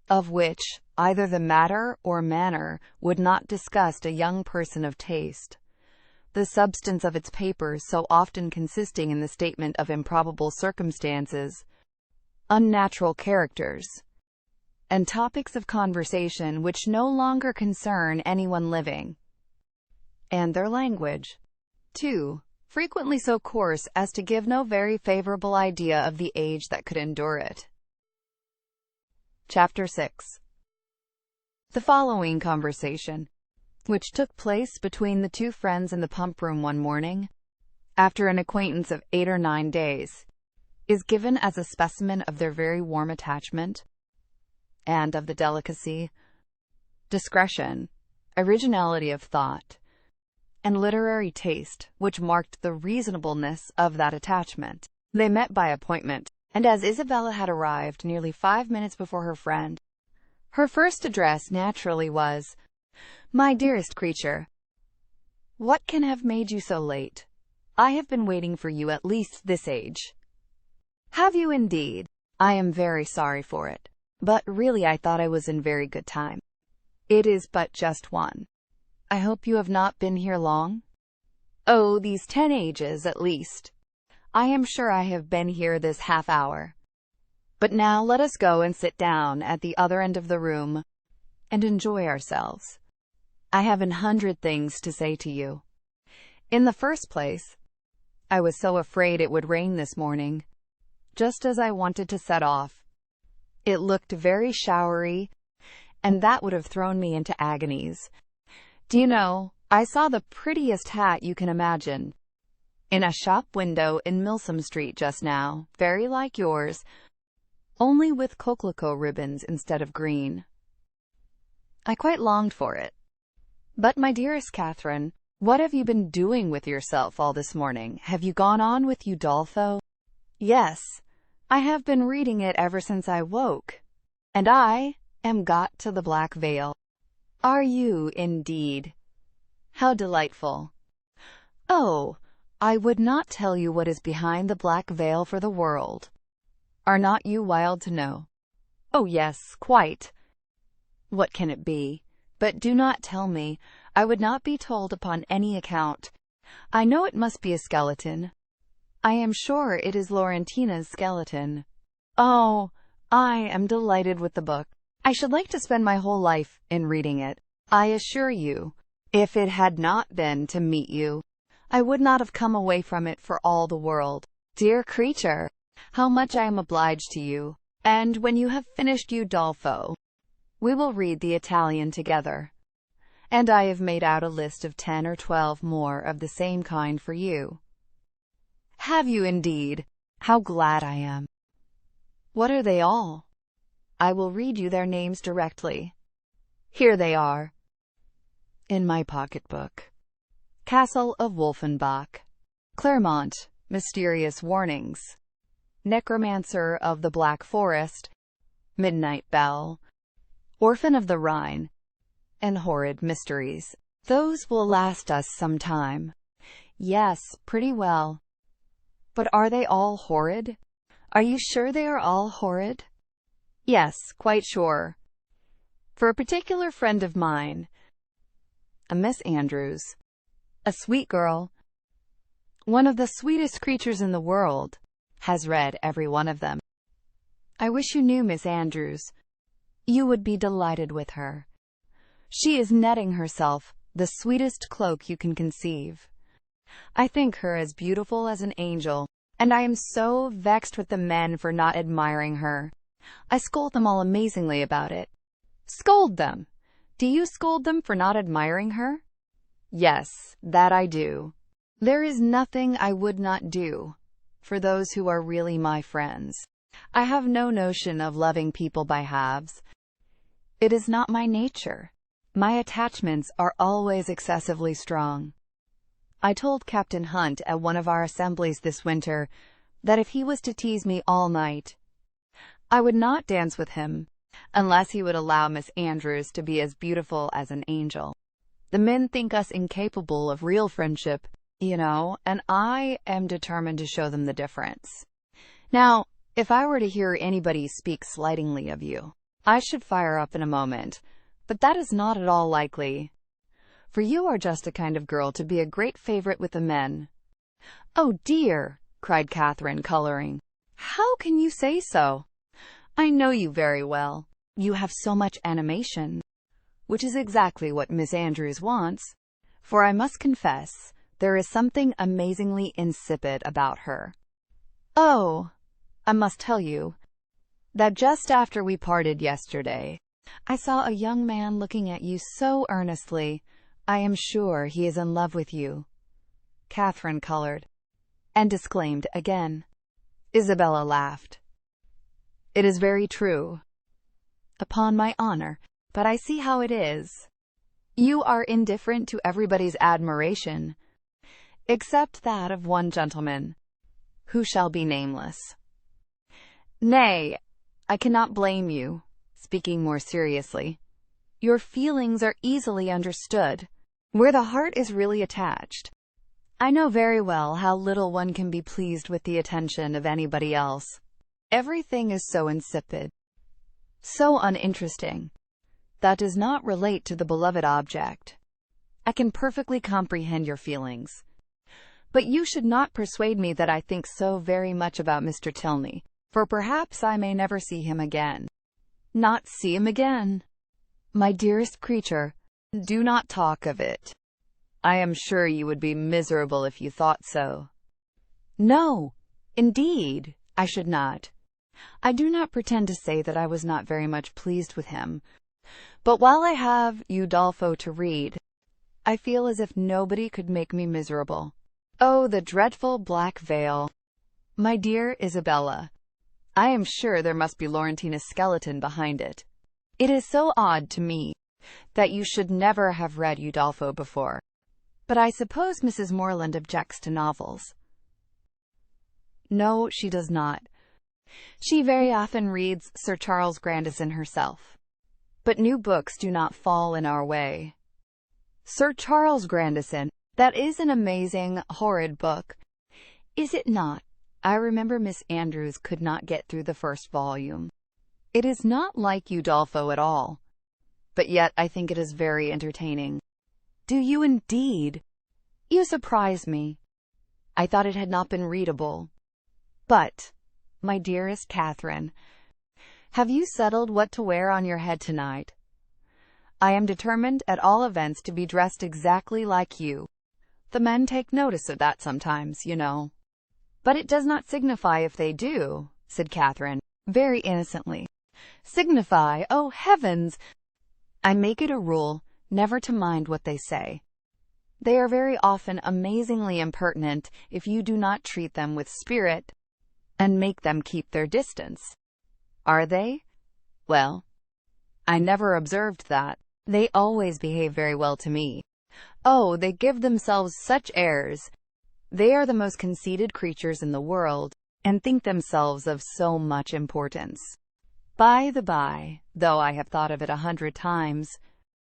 of which either the matter or manner would not disgust a young person of taste, the substance of its papers so often consisting in the statement of improbable circumstances, unnatural characters, and topics of conversation which no longer concern anyone living, and their language, too, frequently so coarse as to give no very favorable idea of the age that could endure it. Chapter 6. The following conversation, which took place between the two friends in the pump room one morning, after an acquaintance of 8 or 9 days, is given as a specimen of their very warm attachment, and of the delicacy, discretion, originality of thought, and literary taste which marked the reasonableness of that attachment. They met by appointment, and as Isabella had arrived nearly 5 minutes before her friend, her first address naturally was, "My dearest creature, what can have made you so late? I have been waiting for you at least this age." "Have you indeed? I am very sorry for it, but really I thought I was in very good time. It is but just 1. I hope you have not been here long?" "Oh, these 10 ages at least. I am sure I have been here this half hour. But now let us go and sit down at the other end of the room, and enjoy ourselves. I have 100 things to say to you. In the first place, I was so afraid it would rain this morning, just as I wanted to set off. It looked very showery, and that would have thrown me into agonies. Do you know, I saw the prettiest hat you can imagine in a shop window in Milsom Street just now, very like yours, only with coquelicot ribbons instead of green. I quite longed for it. But, my dearest Catherine, what have you been doing with yourself all this morning? Have you gone on with Udolpho?" "Yes, I have been reading it ever since I woke, and I am got to the Black Veil." "Are you, indeed? How delightful! Oh, I would not tell you what is behind the Black Veil for the world. Are not you wild to know?" Oh yes, quite. What can it be? But do not tell me. I would not be told upon any account. I know it must be a skeleton. I am sure it is Laurentina's skeleton. Oh, I am delighted with the book. I should like to spend my whole life in reading it. I assure you, if it had not been to meet you, I would not have come away from it for all the world. Dear creature, how much I am obliged to you. And when you have finished Udolpho, we will read the Italian together. And I have made out a list of 10 or 12 more of the same kind for you. Have you indeed? How glad I am. What are they all? I will read you their names directly. Here they are. In my pocketbook. Castle of Wolfenbach. Claremont, Mysterious Warnings. Necromancer of the Black Forest. Midnight Bell. Orphan of the Rhine. And Horrid Mysteries. Those will last us some time. Yes, pretty well. But are they all horrid? Are you sure they are all horrid? Yes, quite sure. For a particular friend of mine, a Miss Andrews, a sweet girl, one of the sweetest creatures in the world, has read every one of them. I wish you knew Miss Andrews. You would be delighted with her. She is netting herself the sweetest cloak you can conceive. I think her as beautiful as an angel, and I am so vexed with the men for not admiring her. I scold them all amazingly about it. Scold them? Do you scold them for not admiring her? Yes, that I do. There is nothing I would not do for those who are really my friends. I have no notion of loving people by halves. It is not my nature. My attachments are always excessively strong. I told Captain Hunt at one of our assemblies this winter that if he was to tease me all night, I would not dance with him unless he would allow Miss Andrews to be as beautiful as an angel. The men think us incapable of real friendship, you know, and I am determined to show them the difference. Now, if I were to hear anybody speak slightingly of you, I should fire up in a moment, but that is not at all likely. For you are just the kind of girl to be a great favorite with the men. Oh dear, cried Catherine, coloring. How can you say so? I know you very well. You have so much animation, which is exactly what Miss Andrews wants, for I must confess, there is something amazingly insipid about her. Oh, I must tell you that just after we parted yesterday, I saw a young man looking at you so earnestly. I am sure he is in love with you. Catherine colored and disclaimed again. Isabella laughed. It is very true. Upon my honor, but I see how it is. You are indifferent to everybody's admiration, except that of one gentleman, who shall be nameless. Nay, I cannot blame you. Speaking more seriously, your feelings are easily understood, where the heart is really attached. I know very well how little one can be pleased with the attention of anybody else. Everything is so insipid, so uninteresting, that does not relate to the beloved object. I can perfectly comprehend your feelings, but you should not persuade me that I think so very much about Mr. Tilney, for perhaps I may never see him again. Not see him again? My dearest creature, do not talk of it. I am sure you would be miserable if you thought so. No, indeed, I should not. I do not pretend to say that I was not very much pleased with him, but while I have Udolpho to read, I feel as if nobody could make me miserable. Oh, the dreadful black veil! My dear Isabella, I am sure there must be Laurentina's skeleton behind it. It is so odd to me that you should never have read Udolpho before. But I suppose Mrs. Morland objects to novels. No, she does not. She very often reads Sir Charles Grandison herself. But new books do not fall in our way. Sir Charles Grandison, that is an amazing, horrid book, is it not? I remember Miss Andrews could not get through the first volume. It is not like Udolpho at all, but yet I think it is very entertaining. Do you indeed? You surprise me. I thought it had not been readable. But, my dearest Catherine, have you settled what to wear on your head tonight? I am determined at all events to be dressed exactly like you. The men take notice of that sometimes, you know. But it does not signify if they do, said Catherine, very innocently. Signify? Oh, heavens! I make it a rule never to mind what they say. They are very often amazingly impertinent if you do not treat them with spirit and make them keep their distance. Are they? Well, I never observed that. They always behave very well to me. Oh, they give themselves such airs. They are the most conceited creatures in the world, and think themselves of so much importance. By the by, though I have thought of it 100 times,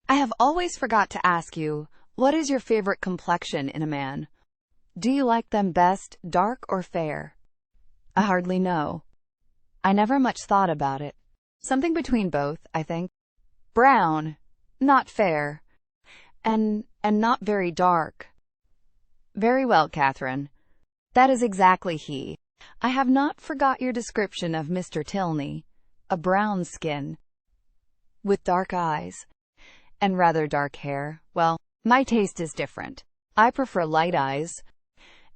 I have always forgot to ask you, what is your favorite complexion in a man? Do you like them best, dark or fair? I hardly know. I never much thought about it. Something between both, I think. Brown, not fair, and not very dark. Very well, Catherine. That is exactly he. I have not forgot your description of Mr. Tilney. A brown skin, with dark eyes, and rather dark hair. Well, my taste is different. I prefer light eyes.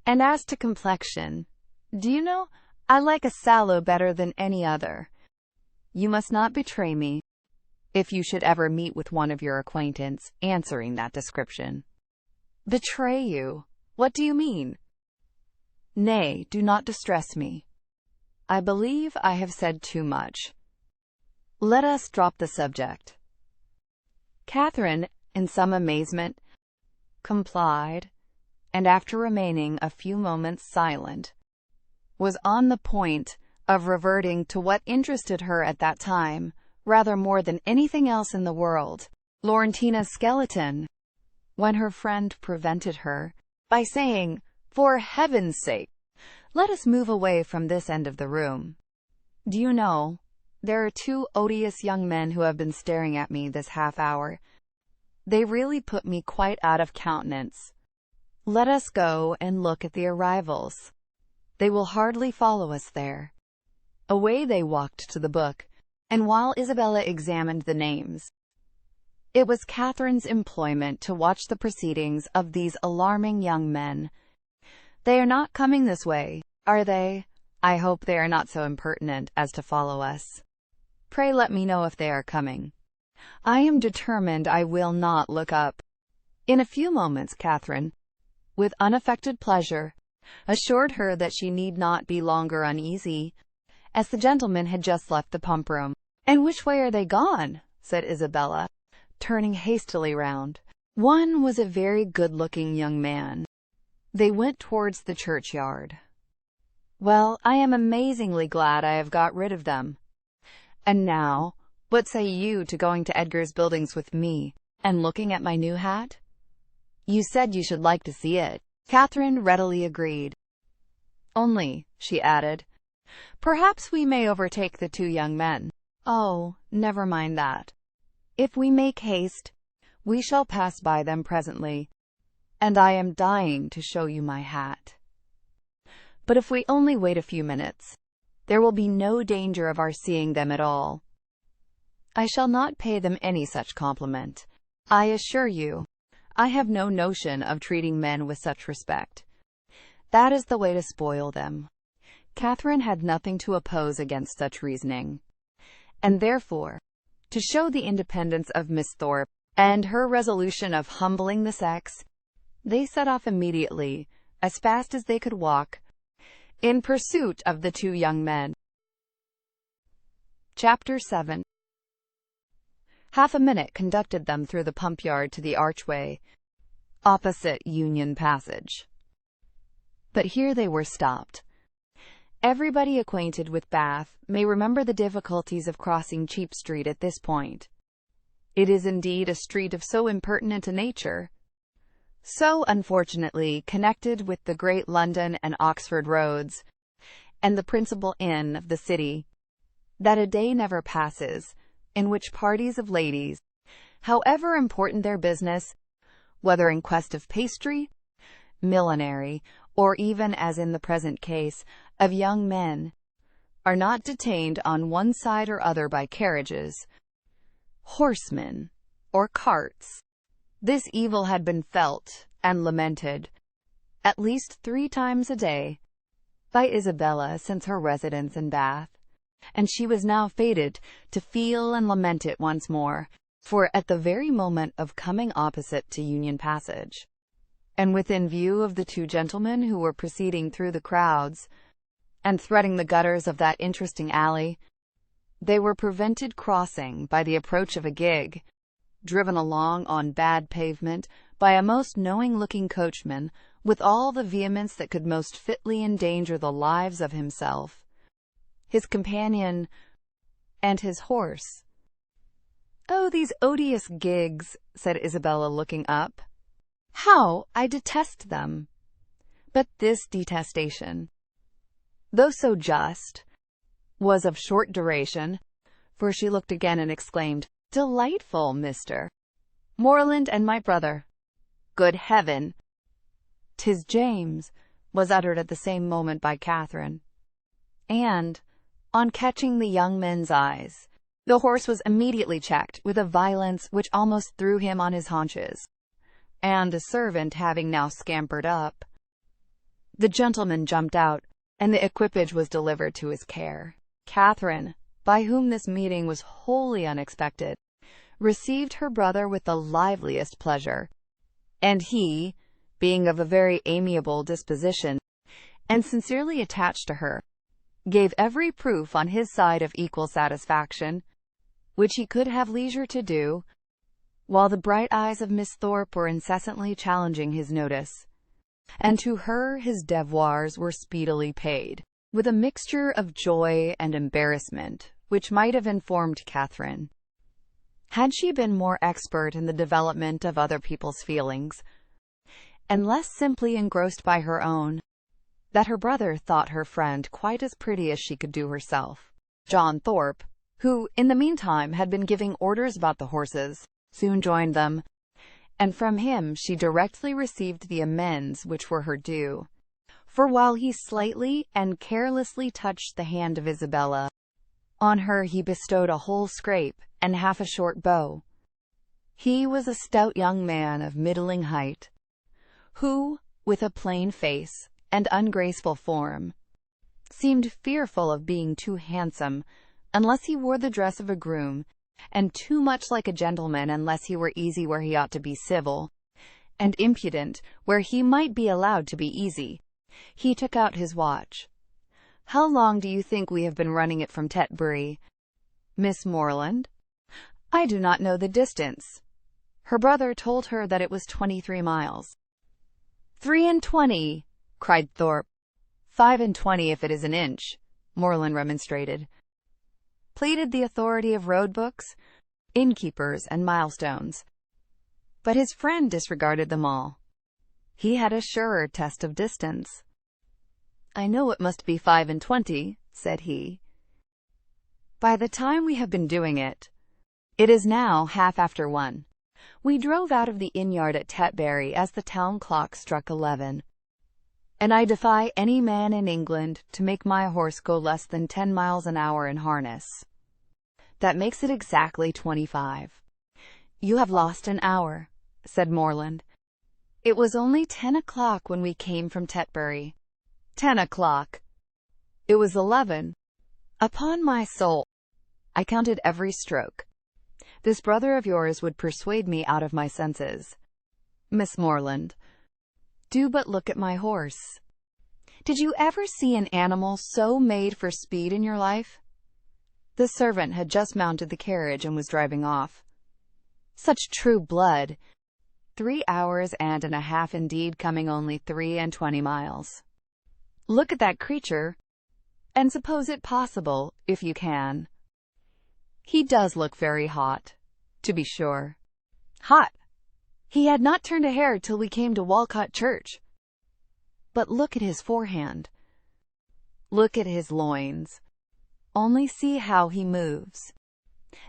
And as to complexion, do you know, I like a sallow better than any other. You must not betray me, if you should ever meet with one of your acquaintance answering that description. Betray you? What do you mean? Nay, do not distress me. I believe I have said too much. Let us drop the subject. Catherine, in some amazement, complied, and after remaining a few moments silent, was on the point of reverting to what interested her at that time, rather more than anything else in the world, Laurentina's skeleton, when her friend prevented her by saying, "For heaven's sake, let us move away from this end of the room. Do you know, there are 2 odious young men who have been staring at me this half-hour. They really put me quite out of countenance. Let us go and look at the arrivals. They will hardly follow us there." Away they walked to the book, and while Isabella examined the names, it was Catherine's employment to watch the proceedings of these alarming young men. They are not coming this way, are they? I hope they are not so impertinent as to follow us. Pray let me know if they are coming. I am determined I will not look up. In a few moments Catherine, with unaffected pleasure, assured her that she need not be longer uneasy, as the gentlemen had just left the pump-room. "And which way are they gone?" said Isabella, turning hastily round. One was a very good-looking young man. They went towards the churchyard. "Well, I am amazingly glad I have got rid of them. And now, what say you to going to Edgar's Buildings with me, and looking at my new hat? You said you should like to see it." Catherine readily agreed. "Only," she added, "perhaps we may overtake the 2 young men." "Oh, never mind that. If we make haste, we shall pass by them presently, and I am dying to show you my hat. But if we only wait a few minutes, there will be no danger of our seeing them at all. I shall not pay them any such compliment. I assure you, I have no notion of treating men with such respect. That is the way to spoil them." Catherine had nothing to oppose against such reasoning, and therefore, to show the independence of Miss Thorpe, and her resolution of humbling the sex, they set off immediately, as fast as they could walk, in pursuit of the 2 young men. Chapter 7. Half a minute conducted them through the pump yard to the archway, opposite Union Passage. But here they were stopped. Everybody acquainted with Bath may remember the difficulties of crossing Cheap Street at this point. It is indeed a street of so impertinent a nature, so unfortunately connected with the great London and Oxford roads, and the principal inn of the city, that a day never passes in which parties of ladies, however important their business, whether in quest of pastry, millinery, or even, as in the present case, of young men, are not detained on one side or other by carriages, horsemen, or carts. This evil had been felt and lamented at least 3 times a day by Isabella since her residence in Bath, and she was now fated to feel and lament it once more, for at the very moment of coming opposite to Union Passage, and within view of the 2 gentlemen who were proceeding through the crowds and threading the gutters of that interesting alley, they were prevented crossing by the approach of a gig, driven along on bad pavement by a most knowing-looking coachman, with all the vehemence that could most fitly endanger the lives of himself, his companion, and his horse. "Oh, these odious gigs," said Isabella, looking up. "How I detest them!" But this detestation, though so just, was of short duration, for she looked again and exclaimed, "Delightful, Mr. Morland and my brother! Good heaven! 'Tis James," was uttered at the same moment by Catherine, and, on catching the young men's eyes, the horse was immediately checked with a violence which almost threw him on his haunches, and a servant having now scampered up, the gentleman jumped out, and the equipage was delivered to his care. Catherine, by whom this meeting was wholly unexpected, received her brother with the liveliest pleasure, and he, being of a very amiable disposition, and sincerely attached to her, gave every proof on his side of equal satisfaction, which he could have leisure to do, while the bright eyes of Miss Thorpe were incessantly challenging his notice, and to her his devoirs were speedily paid, with a mixture of joy and embarrassment which might have informed Catherine, had she been more expert in the development of other people's feelings, and less simply engrossed by her own, that her brother thought her friend quite as pretty as she could do herself. John Thorpe, who, in the meantime, had been giving orders about the horses, soon joined them, and from him she directly received the amends which were her due, for while he slightly and carelessly touched the hand of Isabella, on her he bestowed a whole scrape and half a short bow. He was a stout young man of middling height, who, with a plain face and ungraceful form, seemed fearful of being too handsome unless he wore the dress of a groom, and too much like a gentleman unless he were easy where he ought to be civil, and impudent where he might be allowed to be easy. He took out his watch. "How long do you think we have been running it from Tetbury, Miss Morland?" "I do not know the distance." Her brother told her that it was 23 miles. 23, cried Thorpe. 25 if it is an inch, Morland remonstrated. Pleaded the authority of road books, innkeepers, and milestones. But his friend disregarded them all. He had a surer test of distance. "I know it must be 25, said he. "By the time we have been doing it, it is now 1:30. We drove out of the inn-yard at Tetbury as the town clock struck 11, and I defy any man in England to make my horse go less than 10 miles an hour in harness. That makes it exactly 25. "You have lost an hour," said Morland. "It was only 10 o'clock when we came from Tetbury." 10 o'clock! It was 11. Upon my soul, I counted every stroke. This brother of yours would persuade me out of my senses. Miss Morland, do but look at my horse. Did you ever see an animal so made for speed in your life?" The servant had just mounted the carriage and was driving off. "Such true blood! 3 hours and a half indeed, coming only 23 miles. Look at that creature, and suppose it possible, if you can. He does look very hot, to be sure. Hot! He had not turned a hair till we came to Walcot Church. But look at his forehand. Look at his loins. Only see how he moves.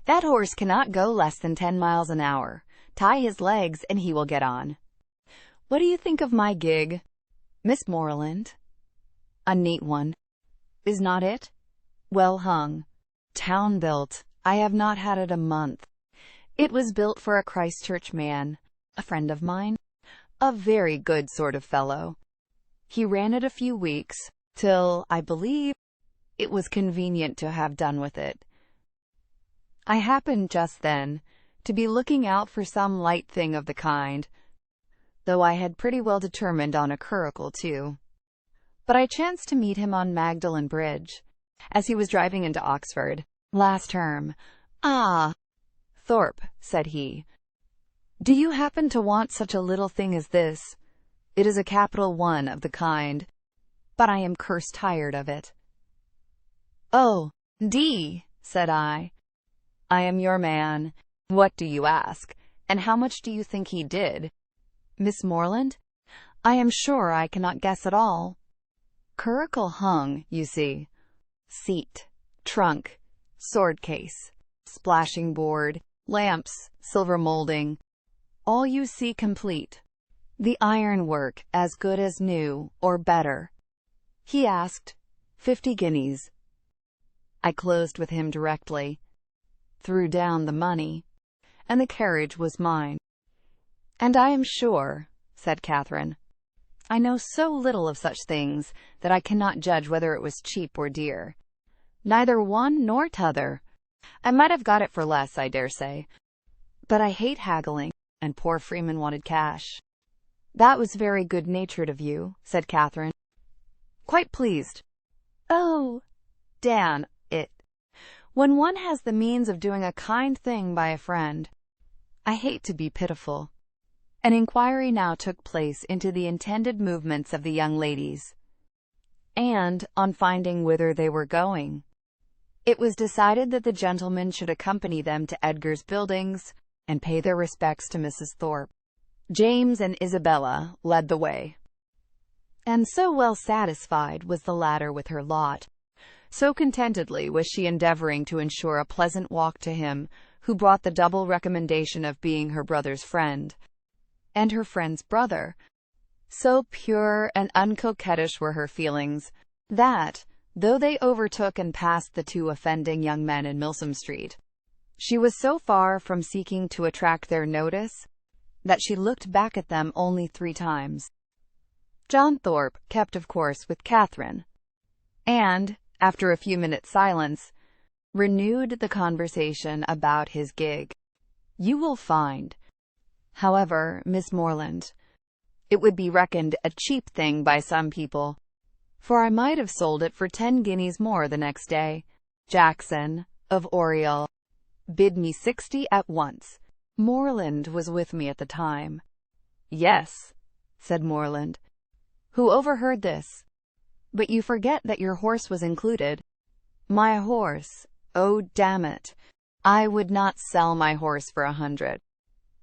That horse cannot go less than 10 miles an hour. Tie his legs and he will get on. What do you think of my gig, Miss Morland? A neat one, is not it? Well hung. Town built. I have not had it a month. It was built for a Christchurch man, a friend of mine. A very good sort of fellow. He ran it a few weeks, till, I believe, it was convenient to have done with it. I happened just then to be looking out for some light thing of the kind, though I had pretty well determined on a curricle too. But I chanced to meet him on Magdalen Bridge, as he was driving into Oxford, last term. "Ah, Thorpe," said he, "do you happen to want such a little thing as this? It is a capital one of the kind, but I am cursed tired of it." "Oh, D," said I am your man. What do you ask? And how much do you think he did? Miss Morland? I am sure I cannot guess at all. Curricle hung, you see. Seat, trunk, sword case, splashing board, lamps, silver molding. All you see complete. The ironwork as good as new, or better. He asked 50 guineas. I closed with him directly, threw down the money, and the carriage was mine. And I am sure, said Catherine, I know so little of such things that I cannot judge whether it was cheap or dear. Neither one nor t'other. I might have got it for less, I dare say. But I hate haggling, and poor Freeman wanted cash. That was very good-natured of you, said Catherine. Quite pleased. Oh, Dan, when one has the means of doing a kind thing by a friend, I hate to be pitiful. An inquiry now took place into the intended movements of the young ladies, and, on finding whither they were going, it was decided that the gentlemen should accompany them to Edgar's Buildings and pay their respects to Mrs. Thorpe. James and Isabella led the way, and so well satisfied was the latter with her lot, so contentedly was she endeavoring to ensure a pleasant walk to him who brought the double recommendation of being her brother's friend, and her friend's brother. So pure and uncoquettish were her feelings, that, though they overtook and passed the two offending young men in Milsom Street, she was so far from seeking to attract their notice, that she looked back at them only 3 times. John Thorpe kept of course with Catherine, and, after a few minutes' silence, renewed the conversation about his gig. You will find, however, Miss Morland, it would be reckoned a cheap thing by some people, for I might have sold it for 10 guineas more the next day. Jackson, of Oriel, bid me 60 at once. Morland was with me at the time. Yes, said Morland, who overheard this. But you forget that your horse was included. My horse? Oh, damn it. I would not sell my horse for 100.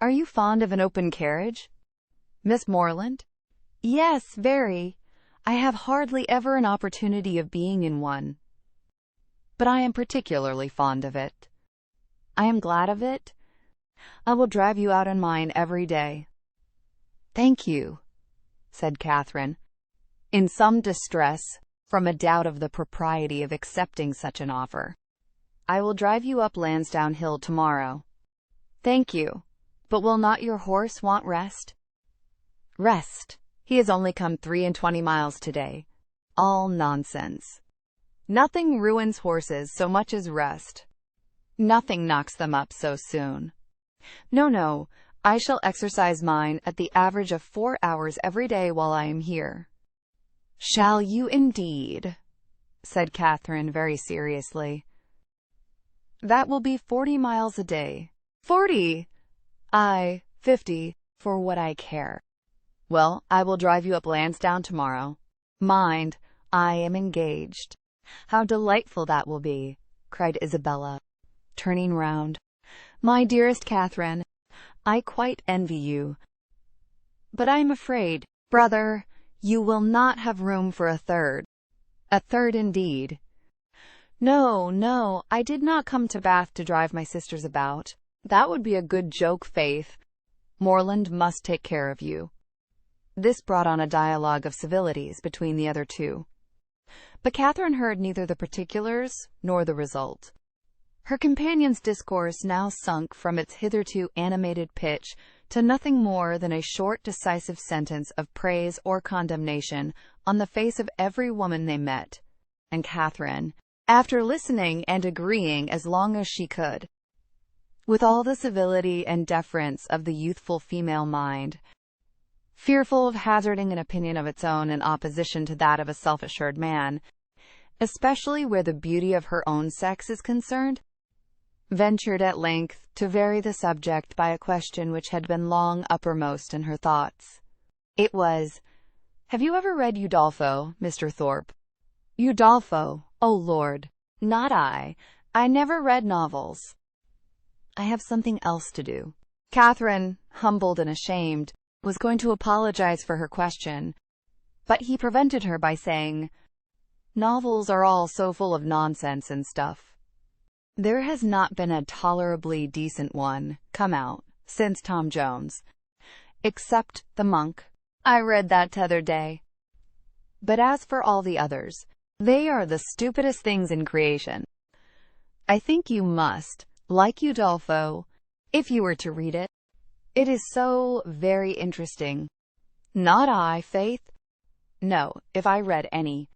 Are you fond of an open carriage, Miss Morland? Yes, very. I have hardly ever an opportunity of being in one, but I am particularly fond of it. I am glad of it. I will drive you out in mine every day. Thank you, said Catherine, in some distress from a doubt of the propriety of accepting such an offer. I will drive you up Lansdowne Hill tomorrow. Thank you. But will not your horse want rest? Rest? He has only come 23 miles today. All nonsense. Nothing ruins horses so much as rest. Nothing knocks them up so soon. No, I shall exercise mine at the average of 4 hours every day while I am here. Shall you indeed? Said Catherine very seriously. That will be 40 miles a day. 40! 50, for what I care. Well, I will drive you up Lansdowne tomorrow. Mind, I am engaged. How delightful that will be, cried Isabella, turning round. My dearest Catherine, I quite envy you. But I am afraid, brother, you will not have room for a third. A third indeed. No, no, I did not come to Bath to drive my sisters about. That would be a good joke, Faith. Morland must take care of you." This brought on a dialogue of civilities between the other two. But Catherine heard neither the particulars nor the result. Her companion's discourse now sunk from its hitherto animated pitch to nothing more than a short, decisive sentence of praise or condemnation on the face of every woman they met, and Catherine, after listening and agreeing as long as she could, with all the civility and deference of the youthful female mind, fearful of hazarding an opinion of its own in opposition to that of a self-assured man, especially where the beauty of her own sex is concerned, ventured at length to vary the subject by a question which had been long uppermost in her thoughts. It was, "Have you ever read Udolpho, Mr. Thorpe?" "Udolpho? Oh, Lord, not I. I never read novels. I have something else to do." Catherine, humbled and ashamed, was going to apologize for her question, but he prevented her by saying, "Novels are all so full of nonsense and stuff. There has not been a tolerably decent one come out since Tom Jones, except The Monk. I read that t'other day. But as for all the others, they are the stupidest things in creation. I think you must like Udolpho if you were to read it. It is so very interesting." "Not I, Faith. No, if I read any,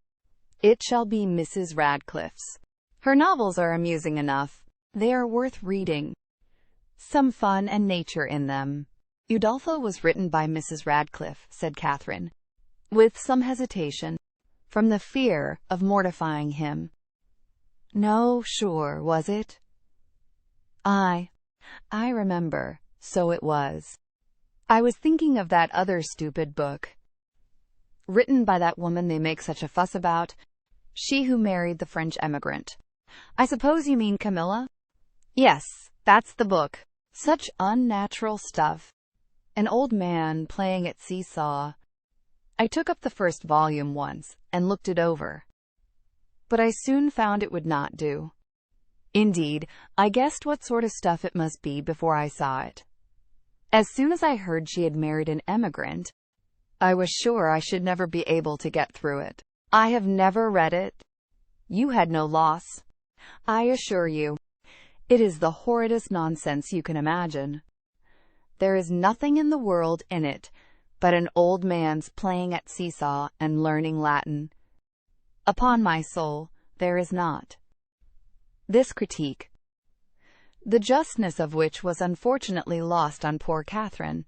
it shall be Mrs. Radcliffe's. Her novels are amusing enough. They are worth reading. Some fun and nature in them." "Udolpho was written by Mrs. Radcliffe," said Catherine, with some hesitation, from the fear of mortifying him. "No, sure, was it? I remember. So it was. I was thinking of that other stupid book, written by that woman they make such a fuss about, she who married the French emigrant. I suppose you mean Camilla?" "Yes, that's the book. Such unnatural stuff. An old man playing at seesaw. I took up the first volume once and looked it over, but I soon found it would not do. Indeed, I guessed what sort of stuff it must be before I saw it. As soon as I heard she had married an emigrant, I was sure I should never be able to get through it. I have never read it. You had no loss, I assure you. It is the horridest nonsense you can imagine. There is nothing in the world in it but an old man's playing at seesaw and learning Latin. Upon my soul, there is not." This critique, the justness of which was unfortunately lost on poor Catherine,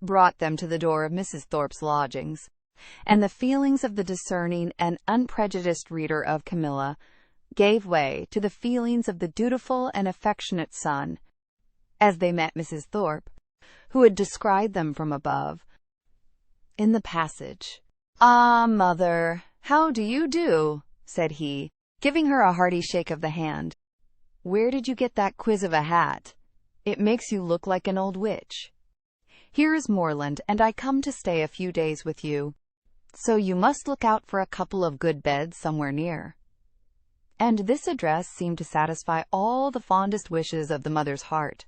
brought them to the door of Mrs. Thorpe's lodgings, and the feelings of the discerning and unprejudiced reader of Camilla gave way to the feelings of the dutiful and affectionate son, as they met Mrs. Thorpe, who had descried them from above, in the passage. "Ah, mother, how do you do?" said he, giving her a hearty shake of the hand. "Where did you get that quiz of a hat? It makes you look like an old witch. Here is Morland, and I come to stay a few days with you, so you must look out for a couple of good beds somewhere near." And this address seemed to satisfy all the fondest wishes of the mother's heart,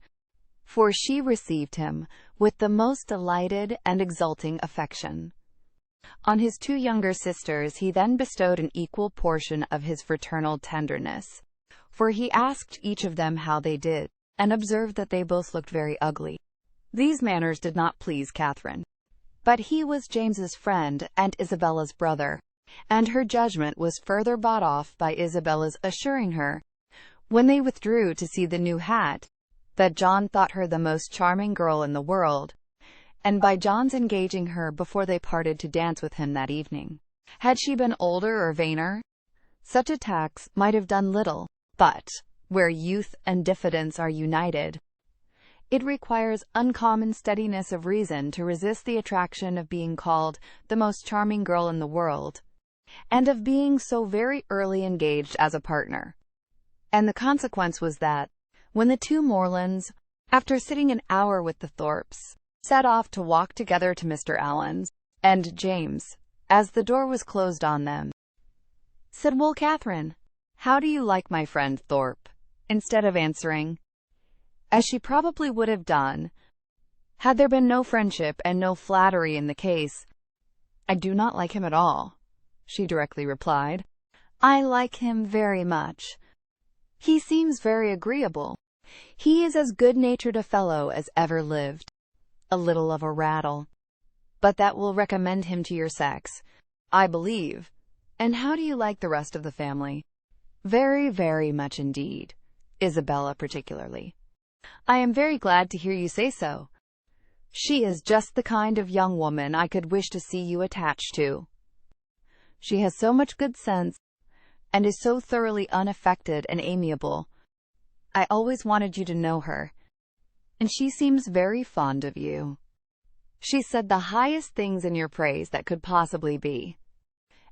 for she received him with the most delighted and exulting affection. On his two younger sisters he then bestowed an equal portion of his fraternal tenderness, for he asked each of them how they did, and observed that they both looked very ugly. These manners did not please Catherine, but he was James's friend and Isabella's brother, and her judgment was further bought off by Isabella's assuring her, when they withdrew to see the new hat, that John thought her the most charming girl in the world, and by John's engaging her before they parted to dance with him that evening. Had she been older or vainer, such attacks might have done little, but where youth and diffidence are united, it requires uncommon steadiness of reason to resist the attraction of being called the most charming girl in the world, and of being so very early engaged as a partner. And the consequence was that, when the two Morlands, after sitting an hour with the Thorpes, set off to walk together to Mr. Allen's, and James, as the door was closed on them, said, "Well, Catherine, "How do you like my friend Thorpe?" instead of answering, as she probably would have done had there been no friendship and no flattery in the case. "I do not like him at all," she directly replied. "I like him very much. He seems very agreeable. He is as good-natured a fellow as ever lived. A little of a rattle, but that will recommend him to your sex, I believe. And how do you like the rest of the family?" "Very, very much indeed. Isabella particularly." "I am very glad to hear you say so. She is just the kind of young woman I could wish to see you attached to. She has so much good sense, and is so thoroughly unaffected and amiable. I always wanted you to know her, and she seems very fond of you. She said the highest things in your praise that could possibly be.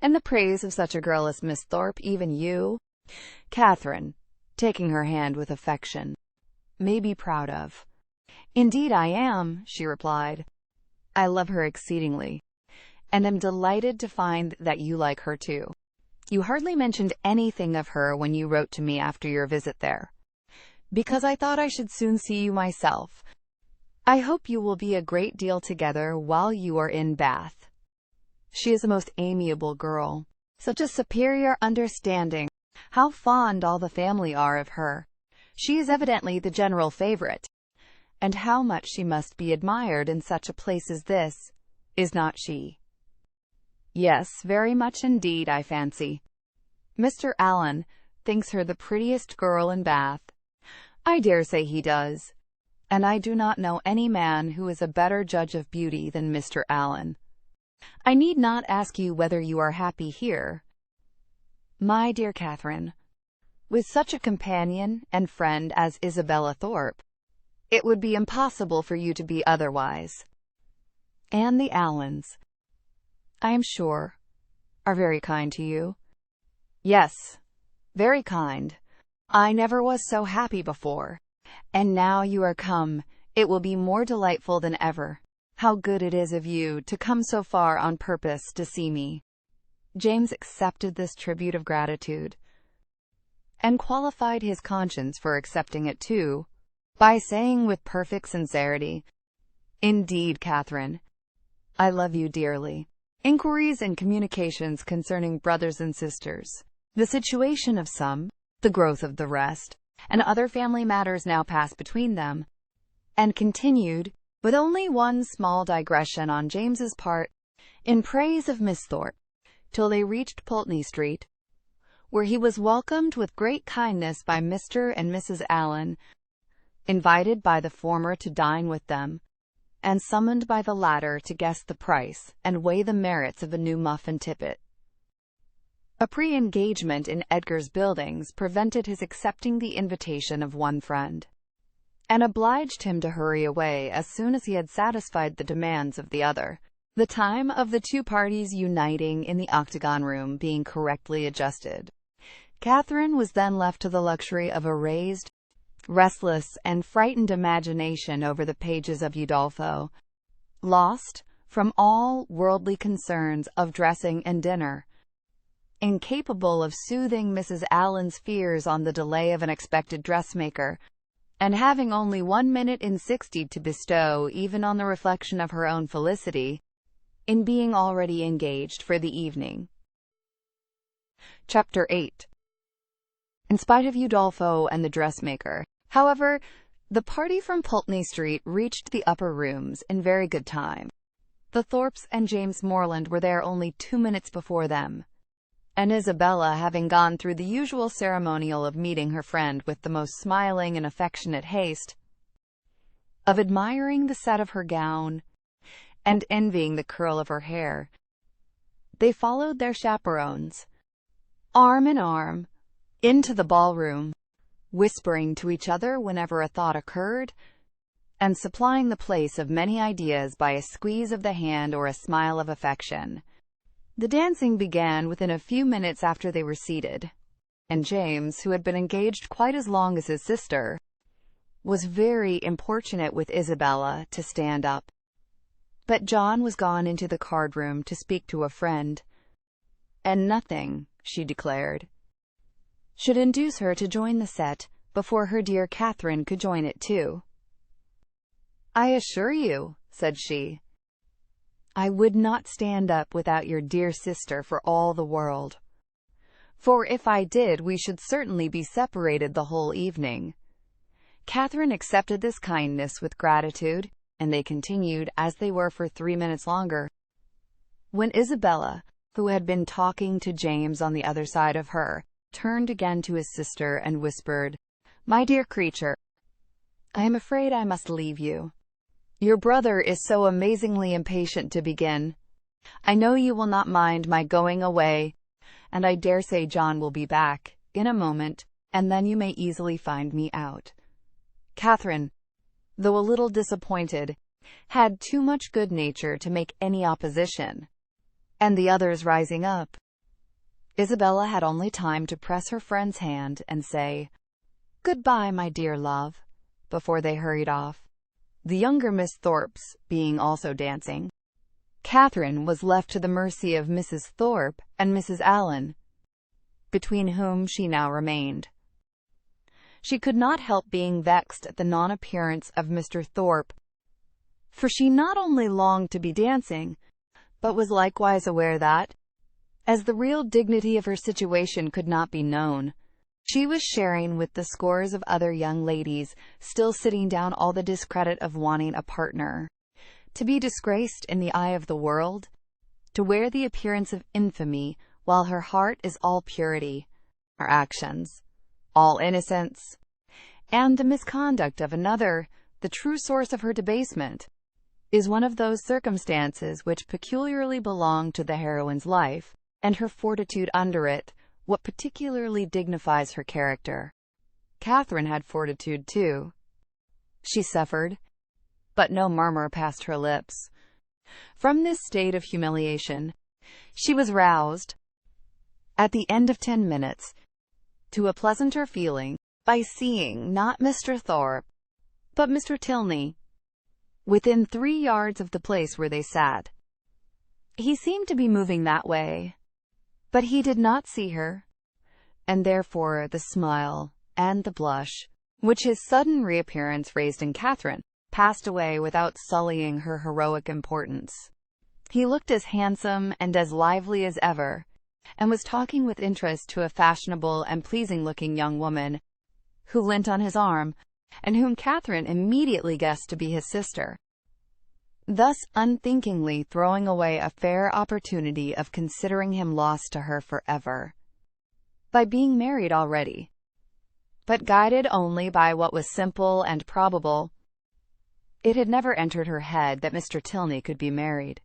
And the praise of such a girl as Miss Thorpe, even you, Catherine," taking her hand with affection, "may be proud of." "Indeed I am," she replied. "I love her exceedingly, and am delighted to find that you like her too. You hardly mentioned anything of her when you wrote to me after your visit there, because I thought I should soon see you myself. I hope you will be a great deal together while you are in Bath. She is a most amiable girl, such a superior understanding. How fond all the family are of her. She is evidently the general favorite. And how much she must be admired in such a place as this, is not she?" "Yes, very much indeed, I fancy. Mr. Allen thinks her the prettiest girl in Bath." "I dare say he does, and I do not know any man who is a better judge of beauty than Mr. Allen. I need not ask you whether you are happy here, my dear Catherine, with such a companion and friend as Isabella Thorpe. It would be impossible for you to be otherwise. And the Allens, I am sure, are very kind to you." "Yes, very kind. I never was so happy before. And now you are come, it will be more delightful than ever. How good it is of you to come so far on purpose to see me." James accepted this tribute of gratitude, and qualified his conscience for accepting it too, by saying with perfect sincerity, "Indeed, Catherine, I love you dearly. Inquiries and communications concerning brothers and sisters, the situation of some, the growth of the rest, and other family matters now pass between them," and continued, with only one small digression on James's part, in praise of Miss Thorpe, till they reached Pulteney Street, where he was welcomed with great kindness by Mr. and Mrs. Allen, invited by the former to dine with them, and summoned by the latter to guess the price and weigh the merits of a new muffin tippet. A pre-engagement in Edgar's Buildings prevented his accepting the invitation of one friend, and obliged him to hurry away as soon as he had satisfied the demands of the other, the time of the two parties uniting in the octagon room being correctly adjusted. Catherine was then left to the luxury of a raised, restless, and frightened imagination over the pages of Udolpho, lost from all worldly concerns of dressing and dinner, incapable of soothing Mrs. Allen's fears on the delay of an expected dressmaker, and having only 1 minute in 60 to bestow even on the reflection of her own felicity, in being already engaged for the evening. Chapter 8. In spite of Udolpho and the dressmaker, however, the party from Pulteney Street reached the upper rooms in very good time. The Thorpes and James Morland were there only 2 minutes before them, and Isabella, having gone through the usual ceremonial of meeting her friend with the most smiling and affectionate haste, of admiring the set of her gown, and envying the curl of her hair, they followed their chaperones, arm in arm, into the ballroom, whispering to each other whenever a thought occurred, and supplying the place of many ideas by a squeeze of the hand or a smile of affection. The dancing began within a few minutes after they were seated, and James, who had been engaged quite as long as his sister, was very importunate with Isabella to stand up. But John was gone into the card-room to speak to a friend, and nothing, she declared, should induce her to join the set before her dear Catherine could join it too. "I assure you," said she, "I would not stand up without your dear sister for all the world. For if I did, we should certainly be separated the whole evening." Catherine accepted this kindness with gratitude, and they continued as they were for 3 minutes longer, when Isabella, who had been talking to James on the other side of her, turned again to his sister and whispered, "My dear creature, I am afraid I must leave you. Your brother is so amazingly impatient to begin. I know you will not mind my going away, and I dare say John will be back in a moment, and then you may easily find me out." Catherine, though a little disappointed, had too much good nature to make any opposition, and the others rising up, Isabella had only time to press her friend's hand and say, "Good-bye, my dear love," before they hurried off, the younger Miss Thorpes being also dancing. Catherine was left to the mercy of Mrs. Thorpe and Mrs. Allen, between whom she now remained. She could not help being vexed at the non-appearance of Mr. Thorpe, for she not only longed to be dancing, but was likewise aware that, as the real dignity of her situation could not be known, she was sharing with the scores of other young ladies still sitting down all the discredit of wanting a partner, to be disgraced in the eye of the world, to wear the appearance of infamy while her heart is all purity, her actions all innocence, and the misconduct of another the true source of her debasement, is one of those circumstances which peculiarly belong to the heroine's life, and her fortitude under it what particularly dignifies her character. Catherine had fortitude too. She suffered, but no murmur passed her lips. From this state of humiliation, she was roused, at the end of 10 minutes, to a pleasanter feeling, by seeing, not Mr. Thorpe, but Mr. Tilney, within 3 yards of the place where they sat. He seemed to be moving that way, but he did not see her, and therefore the smile and the blush, which his sudden reappearance raised in Catherine, passed away without sullying her heroic importance. He looked as handsome and as lively as ever, and was talking with interest to a fashionable and pleasing-looking young woman, who leant on his arm, and whom Catherine immediately guessed to be his sister, thus unthinkingly throwing away a fair opportunity of considering him lost to her forever, by being married already. But guided only by what was simple and probable, it had never entered her head that Mr. Tilney could be married.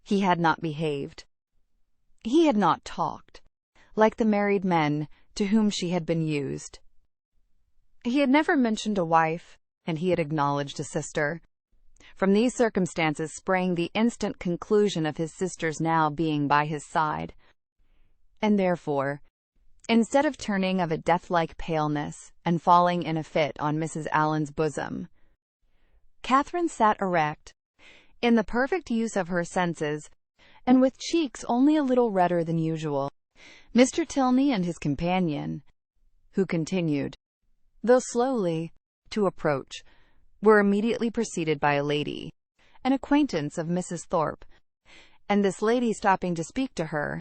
He had not behaved. He had not talked like the married men to whom she had been used. He had never mentioned a wife, and he had acknowledged a sister. From these circumstances sprang the instant conclusion of his sister's now being by his side, and therefore, instead of turning of a death-like paleness and falling in a fit on Mrs. Allen's bosom, Catherine sat erect, in the perfect use of her senses, and with cheeks only a little redder than usual. Mr. Tilney and his companion, who continued, though slowly, to approach, were immediately preceded by a lady, an acquaintance of Mrs. Thorpe, and this lady stopping to speak to her,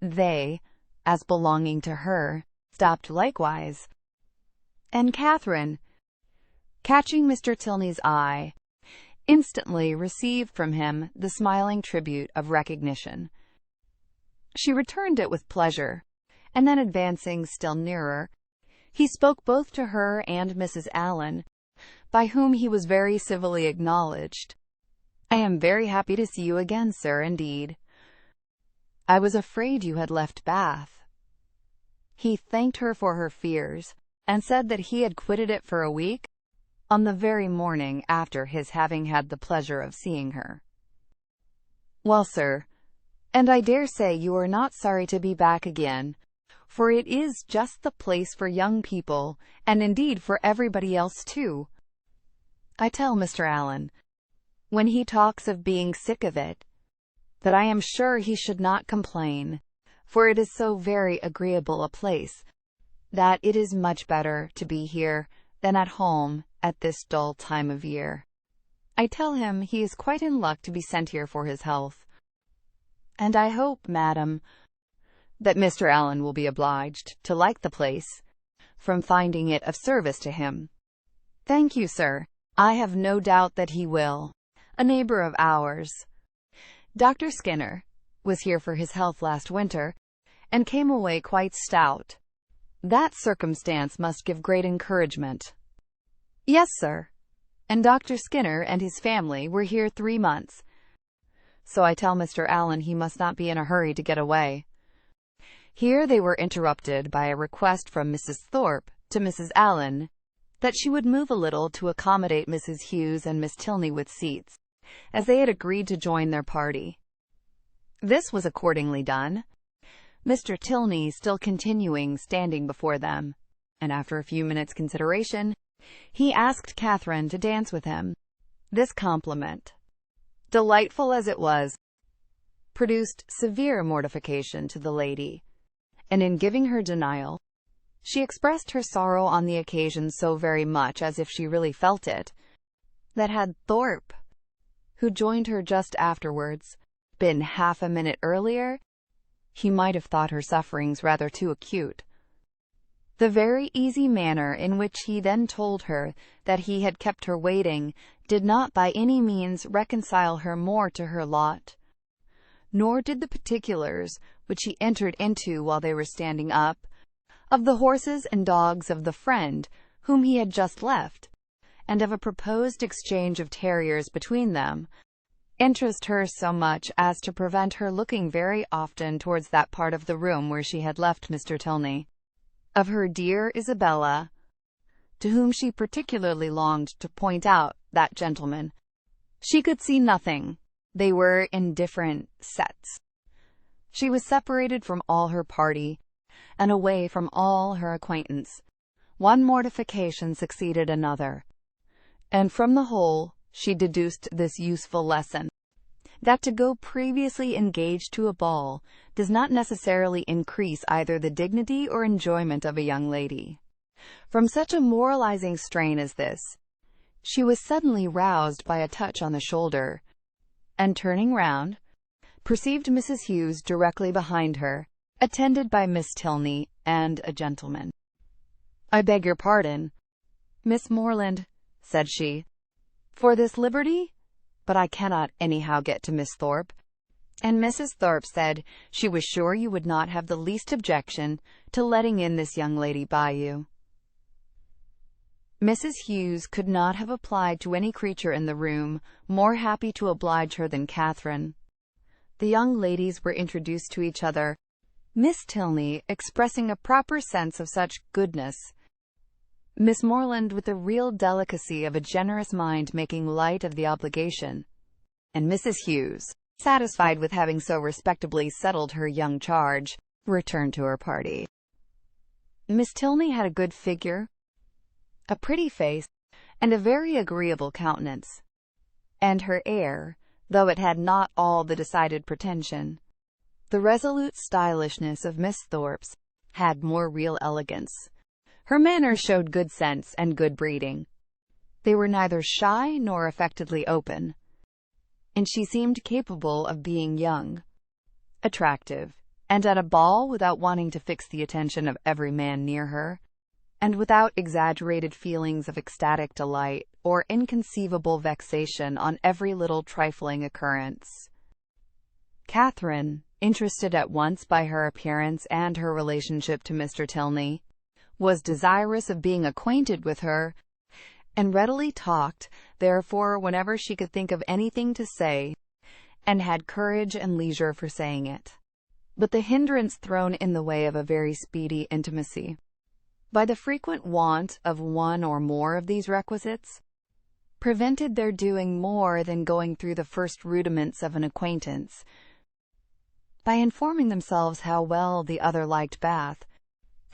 they, as belonging to her, stopped likewise, and Catherine, catching Mr. Tilney's eye, instantly received from him the smiling tribute of recognition. She returned it with pleasure, and then advancing still nearer, he spoke both to her and Mrs. Allen, by whom he was very civilly acknowledged. "I am very happy to see you again, sir, indeed. I was afraid you had left Bath." He thanked her for her fears, and said that he had quitted it for a week, on the very morning after his having had the pleasure of seeing her. "Well, sir, and I dare say you are not sorry to be back again, for it is just the place for young people, and indeed for everybody else too. I tell Mr. Allen, when he talks of being sick of it, that I am sure he should not complain, for it is so very agreeable a place, that it is much better to be here than at home at this dull time of year. I tell him he is quite in luck to be sent here for his health, and I hope, madam, that Mr. Allen will be obliged to like the place, from finding it of service to him. Thank you, sir. I have no doubt that he will. A neighbor of ours, Dr. Skinner, was here for his health last winter, and came away quite stout. That circumstance must give great encouragement. Yes, sir. And Dr. Skinner and his family were here 3 months. So I tell Mr. Allen he must not be in a hurry to get away. Here they were interrupted by a request from Mrs. Thorpe to Mrs. Allen that she would move a little to accommodate Mrs. Hughes and Miss Tilney with seats, as they had agreed to join their party. This was accordingly done, Mr. Tilney still continuing standing before them, and after a few minutes' consideration, he asked Catherine to dance with him. This compliment, delightful as it was, produced severe mortification to the lady, and in giving her denial, she expressed her sorrow on the occasion so very much as if she really felt it, that had Thorpe, who joined her just afterwards, been half a minute earlier, he might have thought her sufferings rather too acute. The very easy manner in which he then told her that he had kept her waiting did not by any means reconcile her more to her lot, nor did the particulars which he entered into while they were standing up, of the horses and dogs of the friend whom he had just left, and of a proposed exchange of terriers between them, interest her so much as to prevent her looking very often towards that part of the room where she had left Mr. Tilney. Of her dear Isabella, to whom she particularly longed to point out that gentleman, she could see nothing. They were in different sets. She was separated from all her party, and away from all her acquaintance. One mortification succeeded another, and from the whole she deduced this useful lesson, that to go previously engaged to a ball does not necessarily increase either the dignity or enjoyment of a young lady. From such a moralizing strain as this, she was suddenly roused by a touch on the shoulder, and turning round, perceived Mrs. Hughes directly behind her, attended by Miss Tilney and a gentleman. "I beg your pardon, Miss Morland," said she, "for this liberty, but I cannot anyhow get to Miss Thorpe." And Mrs. Thorpe said she was sure you would not have the least objection to letting in this young lady by you. Mrs. Hughes could not have applied to any creature in the room more happy to oblige her than Catherine. The young ladies were introduced to each other, Miss Tilney expressing a proper sense of such goodness, Miss Morland with the real delicacy of a generous mind making light of the obligation, and Mrs. Hughes, satisfied with having so respectably settled her young charge, returned to her party. Miss Tilney had a good figure, a pretty face, and a very agreeable countenance, and her air, though it had not all the decided pretension, the resolute stylishness of Miss Thorpe's, had more real elegance. Her manners showed good sense and good breeding. They were neither shy nor affectedly open, and she seemed capable of being young, attractive, and at a ball without wanting to fix the attention of every man near her, and without exaggerated feelings of ecstatic delight or inconceivable vexation on every little trifling occurrence. Catherine, interested at once by her appearance and her relationship to Mr. Tilney, was desirous of being acquainted with her, and readily talked, therefore, whenever she could think of anything to say, and had courage and leisure for saying it. But the hindrance thrown in the way of a very speedy intimacy, by the frequent want of one or more of these requisites, prevented their doing more than going through the first rudiments of an acquaintance, by informing themselves how well the other liked Bath,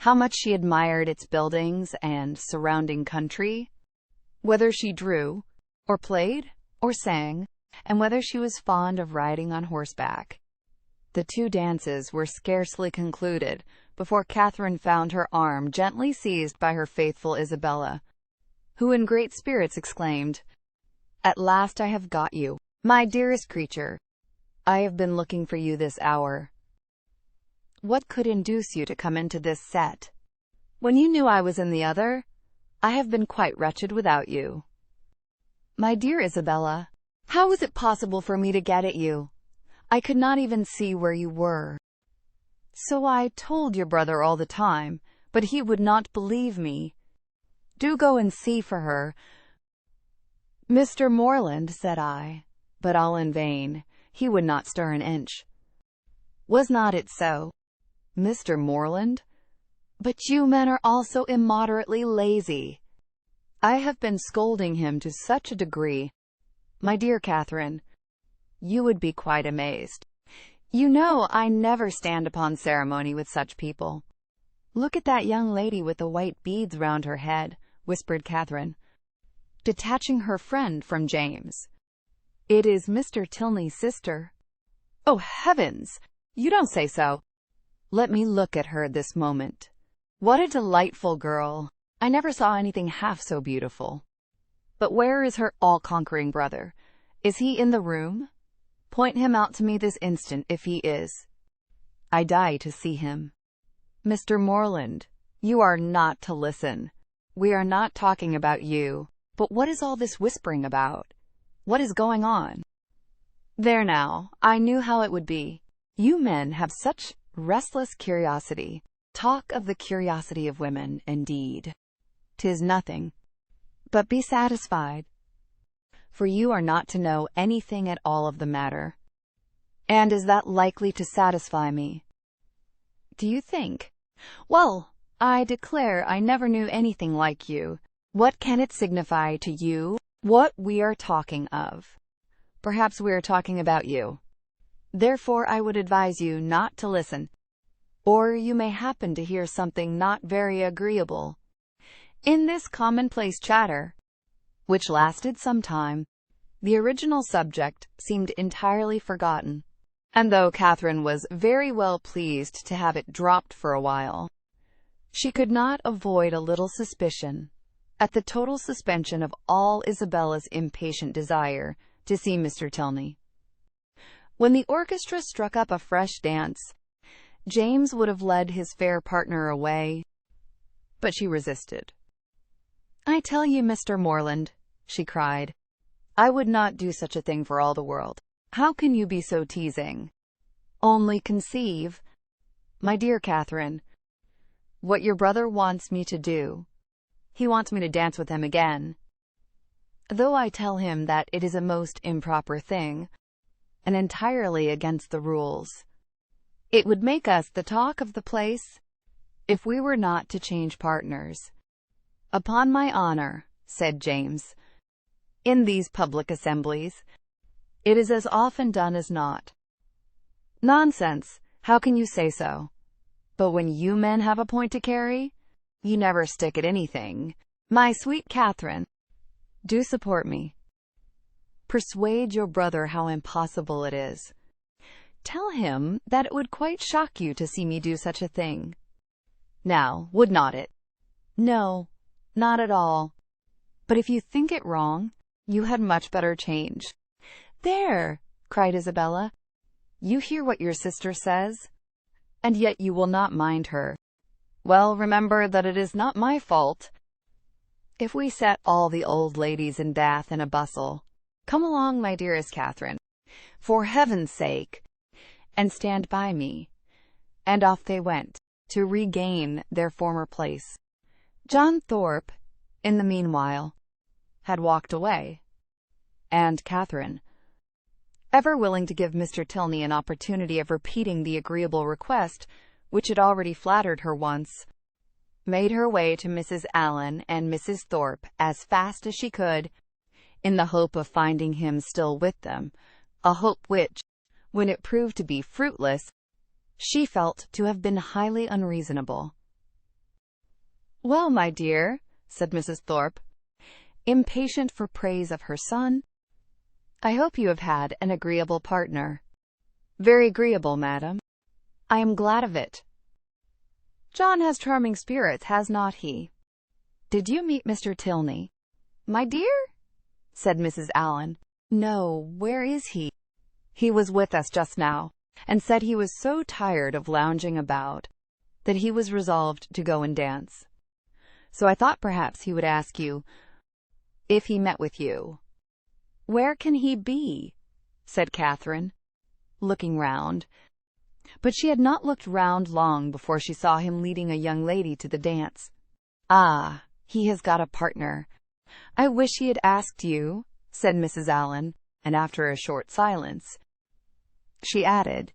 how much she admired its buildings and surrounding country, whether she drew, or played, or sang, and whether she was fond of riding on horseback. The 2 dances were scarcely concluded before Catherine found her arm gently seized by her faithful Isabella, who in great spirits exclaimed, "At last I have got you, my dearest creature. I have been looking for you this hour. What could induce you to come into this set, when you knew I was in the other? I have been quite wretched without you. My dear Isabella, how was it possible for me to get at you? I could not even see where you were. So I told your brother all the time, but he would not believe me. Do go and see for her." "Mr. Morland," said I, but all in vain. He would not stir an inch. Was not it so? Mr. Morland? But you men are also immoderately lazy. I have been scolding him to such a degree, my dear Catherine, you would be quite amazed. You know I never stand upon ceremony with such people." "Look at that young lady with the white beads round her head," whispered Catherine, detaching her friend from James. "It is Mr. Tilney's sister." "Oh, heavens! You don't say so. Let me look at her this moment. What a delightful girl! I never saw anything half so beautiful. But where is her all-conquering brother? Is he in the room? Point him out to me this instant if he is. I die to see him." "Mr. Morland, you are not to listen. We are not talking about you. But what is all this whispering about? What is going on?" "There now, I knew how it would be. You men have such restless curiosity. Talk of the curiosity of women, indeed. 'Tis nothing. But be satisfied, for you are not to know anything at all of the matter. And is that likely to satisfy me? Do you think? Well, I declare I never knew anything like you. What can it signify to you what we are talking of? Perhaps we are talking about you. Therefore I would advise you not to listen, or you may happen to hear something not very agreeable." In this commonplace chatter, which lasted some time, the original subject seemed entirely forgotten, and though Catherine was very well pleased to have it dropped for a while, she could not avoid a little suspicion at the total suspension of all Isabella's impatient desire to see Mr. Tilney. When the orchestra struck up a fresh dance, James would have led his fair partner away, but she resisted. "I tell you, Mr. Morland," she cried, "I would not do such a thing for all the world. How can you be so teasing? Only conceive, my dear Catherine, what your brother wants me to do. He wants me to dance with him again, though I tell him that it is a most improper thing, and entirely against the rules. It would make us the talk of the place if we were not to change partners." "Upon my honor," said James, "in these public assemblies, it is as often done as not." "Nonsense! How can you say so? But when you men have a point to carry, you never stick at anything. My sweet Catherine, do support me. Persuade your brother how impossible it is. Tell him that it would quite shock you to see me do such a thing. Now, would not it?" "No, not at all. But if you think it wrong, you had much better change." "There!" cried Isabella. "You hear what your sister says, and yet you will not mind her. Well, remember that it is not my fault if we set all the old ladies in Bath in a bustle. Come along, my dearest Catherine, for heaven's sake, and stand by me." And off they went, to regain their former place. John Thorpe, in the meanwhile, had walked away, and Catherine, ever willing to give Mr. Tilney an opportunity of repeating the agreeable request which had already flattered her once, made her way to Mrs. Allen and Mrs. Thorpe as fast as she could, in the hope of finding him still with them, a hope which, when it proved to be fruitless, she felt to have been highly unreasonable. "Well, my dear," said Mrs. Thorpe, impatient for praise of her son, "I hope you have had an agreeable partner." "Very agreeable, madam. I am glad of it. John has charming spirits, has not he? Did you meet Mr. Tilney?" "My dear?" said Mrs. Allen. "No, where is he?" "He was with us just now, and said he was so tired of lounging about that he was resolved to go and dance. So I thought perhaps he would ask you if he met with you." "Where can he be?" said Catherine, looking round. But she had not looked round long before she saw him leading a young lady to the dance. "Ah, he has got a partner. I wish he had asked you," said Mrs. Allen, and after a short silence, she added,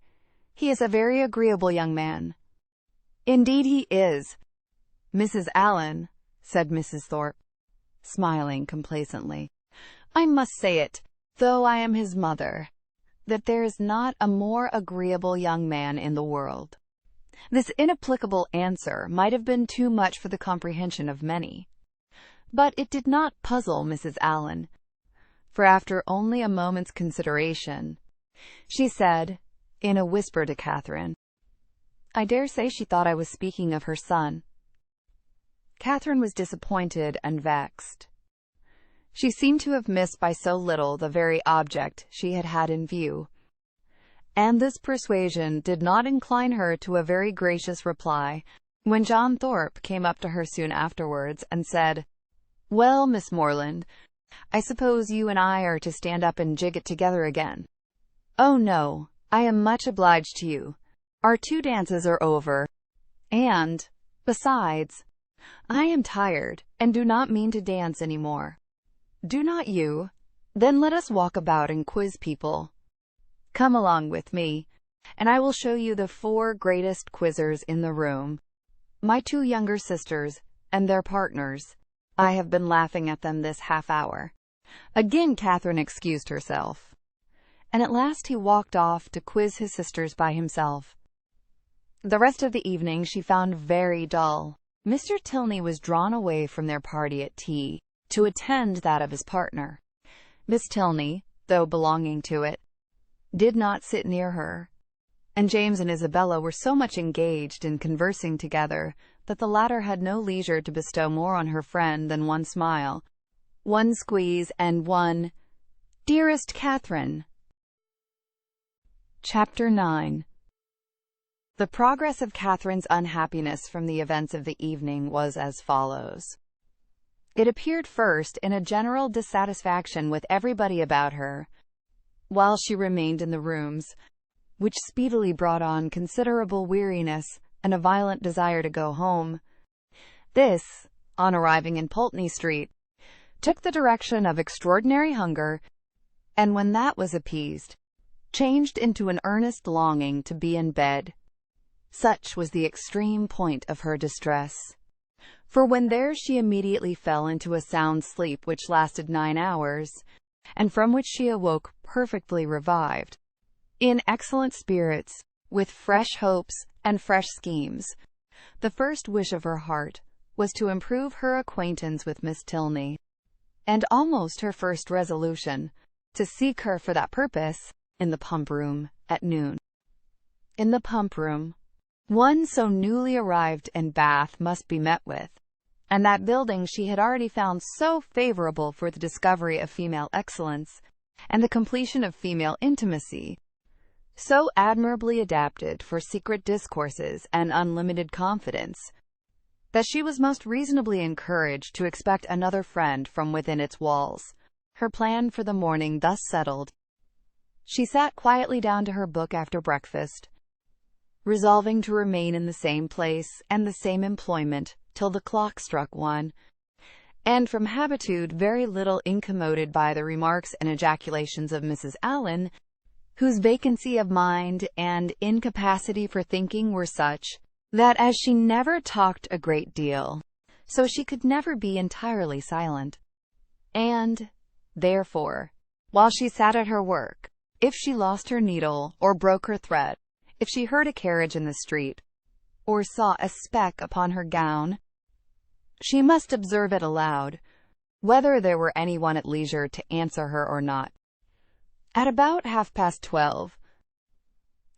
"He is a very agreeable young man." "Indeed he is, Mrs. Allen," said Mrs. Thorpe, smiling complacently. "I must say it, though I am his mother, that there is not a more agreeable young man in the world." This inapplicable answer might have been too much for the comprehension of many, but it did not puzzle Mrs. Allen, for after only a moment's consideration, she said, in a whisper to Catherine, "I dare say she thought I was speaking of her son." Catherine was disappointed and vexed. She seemed to have missed by so little the very object she had had in view, and this persuasion did not incline her to a very gracious reply when John Thorpe came up to her soon afterwards and said, "Well, Miss Morland, I suppose you and I are to stand up and jig it together again." "Oh, no, I am much obliged to you. Our 2 dances are over, and, besides, I am tired, and do not mean to dance any more." "Do not you? Then let us walk about and quiz people. Come along with me, and I will show you the 4 greatest quizzers in the room, my 2 younger sisters, and their partners. I have been laughing at them this half-hour." Again Catherine excused herself, and at last he walked off to quiz his sisters by himself. The rest of the evening she found very dull. Mr. Tilney was drawn away from their party at tea to attend that of his partner. Miss Tilney, though belonging to it, did not sit near her, and James and Isabella were so much engaged in conversing together that the latter had no leisure to bestow more on her friend than one smile, one squeeze, and one "Dearest Catherine." Chapter 9. The progress of Catherine's unhappiness from the events of the evening was as follows. It appeared first in a general dissatisfaction with everybody about her, while she remained in the rooms, which speedily brought on considerable weariness and a violent desire to go home. This, on arriving in Pulteney Street, took the direction of extraordinary hunger, and when that was appeased, changed into an earnest longing to be in bed. Such was the extreme point of her distress, for when there she immediately fell into a sound sleep which lasted 9 hours, and from which she awoke perfectly revived, in excellent spirits, with fresh hopes and fresh schemes. The first wish of her heart was to improve her acquaintance with Miss Tilney, and almost her first resolution to seek her for that purpose in the pump room at noon. In the pump room, one so newly arrived in Bath must be met with, and that building she had already found so favorable for the discovery of female excellence and the completion of female intimacy, so admirably adapted for secret discourses and unlimited confidence, that she was most reasonably encouraged to expect another friend from within its walls. Her plan for the morning thus settled, she sat quietly down to her book after breakfast, resolving to remain in the same place and the same employment till the clock struck 1, and from habitude very little incommoded by the remarks and ejaculations of Mrs. Allen, whose vacancy of mind and incapacity for thinking were such, that as she never talked a great deal, so she could never be entirely silent, and, therefore, while she sat at her work, if she lost her needle or broke her thread, if she heard a carriage in the street, or saw a speck upon her gown, she must observe it aloud, whether there were anyone at leisure to answer her or not. At about 12:30,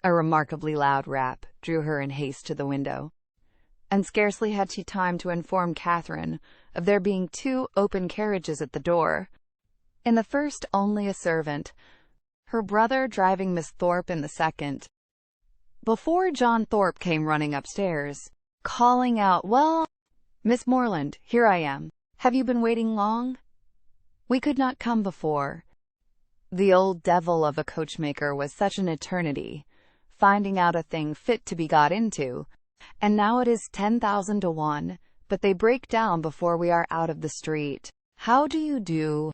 A remarkably loud rap drew her in haste to the window, and scarcely had she time to inform Catherine of there being 2 open carriages at the door. In the first only a servant, her brother driving Miss Thorpe in the second, before John Thorpe came running upstairs, calling out, "Well, Miss Morland, here I am. Have you been waiting long? We could not come before." The old devil of a coachmaker was such an eternity, finding out a thing fit to be got into, and now it is 10,000 to 1, but they break down before we are out of the street. "How do you do,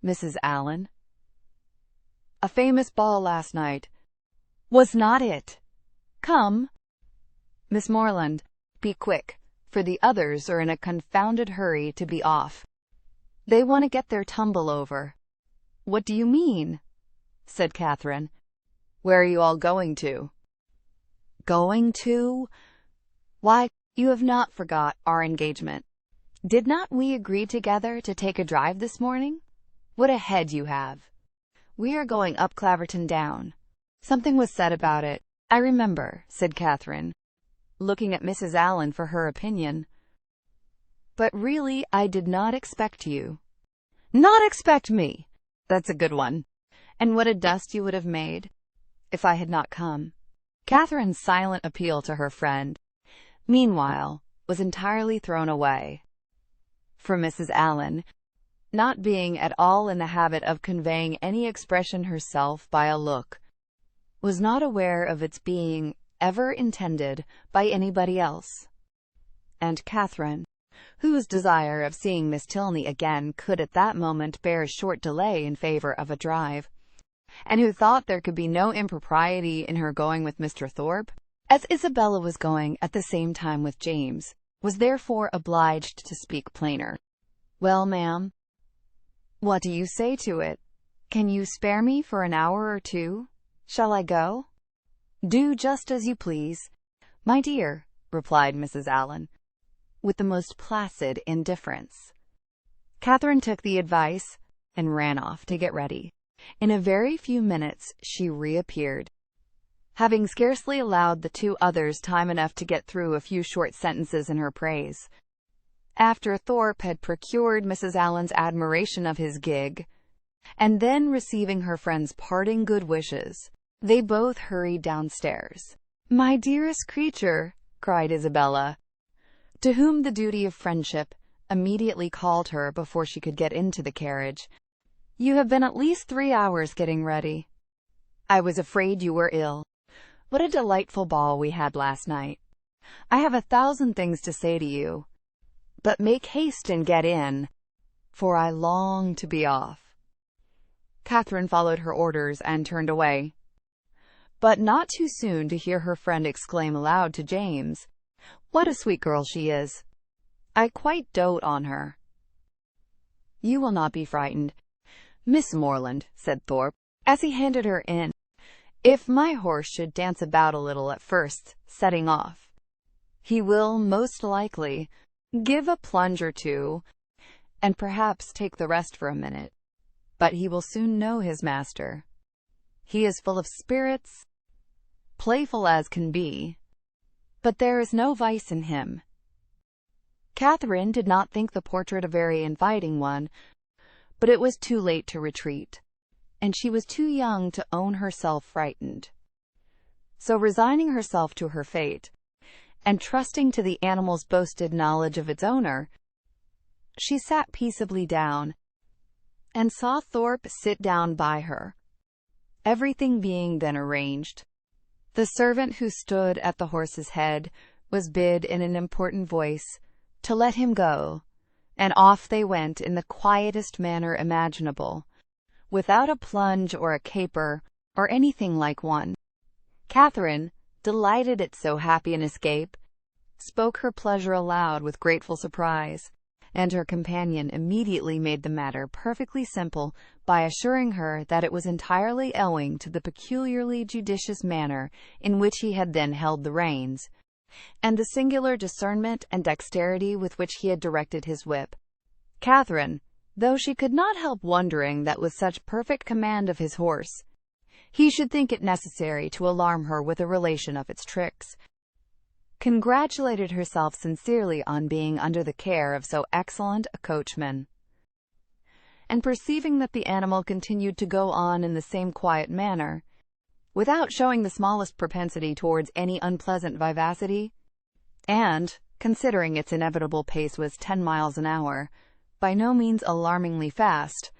Mrs. Allen? A famous ball last night, was not it? Come, Miss Morland, be quick, for the others are in a confounded hurry to be off. They want to get their tumble over." "What do you mean?" said Catherine. "Where are you all going to?" "Going to? Why, you have not forgot our engagement. Did not we agree together to take a drive this morning? What a head you have! We are going up Claverton Down. Something was said about it, I remember," said Catherine, looking at Mrs. Allen for her opinion. "But really I did not expect you." "Not expect me! That's a good one. And what a dust you would have made if I had not come." Catherine's silent appeal to her friend, meanwhile, was entirely thrown away. For Mrs. Allen, not being at all in the habit of conveying any expression herself by a look, was not aware of its being ever intended by anybody else. And Catherine, whose desire of seeing Miss Tilney again could at that moment bear a short delay in favor of a drive, and who thought there could be no impropriety in her going with Mr. Thorpe, as Isabella was going at the same time with James, was therefore obliged to speak plainer. "Well, ma'am, what do you say to it? Can you spare me for an hour or 2? Shall I go?" "Do just as you please, my dear," replied Mrs. Allen, with the most placid indifference. Catherine took the advice and ran off to get ready. In a very few minutes she reappeared, having scarcely allowed the 2 others time enough to get through a few short sentences in her praise. After Thorpe had procured Mrs. Allen's admiration of his gig, and then receiving her friend's parting good wishes, they both hurried downstairs. "My dearest creature," cried Isabella, to whom the duty of friendship immediately called her before she could get into the carriage, "you have been at least 3 hours getting ready. I was afraid you were ill. What a delightful ball we had last night. I have 1,000 things to say to you, but make haste and get in, for I long to be off." Catherine followed her orders and turned away, but not too soon to hear her friend exclaim aloud to James, "What a sweet girl she is! I quite dote on her." "You will not be frightened, Miss Morland," said Thorpe, as he handed her in. "If my horse should dance about a little at first setting off, he will, most likely, give a plunge or 2, and perhaps take the rest for a minute. But he will soon know his master. He is full of spirits, playful as can be, but there is no vice in him." Catherine did not think the portrait a very inviting one, but it was too late to retreat, and she was too young to own herself frightened. So, resigning herself to her fate, and trusting to the animal's boasted knowledge of its owner, she sat peaceably down, and saw Thorpe sit down by her. Everything being then arranged, the servant who stood at the horse's head was bid in an important voice to let him go, and off they went in the quietest manner imaginable, without a plunge or a caper, or anything like one. Catherine, delighted at so happy an escape, spoke her pleasure aloud with grateful surprise, and her companion immediately made the matter perfectly simple by assuring her that it was entirely owing to the peculiarly judicious manner in which he had then held the reins, and the singular discernment and dexterity with which he had directed his whip. Catherine, though she could not help wondering that with such perfect command of his horse, he should think it necessary to alarm her with a relation of its tricks, congratulated herself sincerely on being under the care of so excellent a coachman, and perceiving that the animal continued to go on in the same quiet manner, without showing the smallest propensity towards any unpleasant vivacity, and, considering its inevitable pace was 10 miles an hour, by no means alarmingly fast,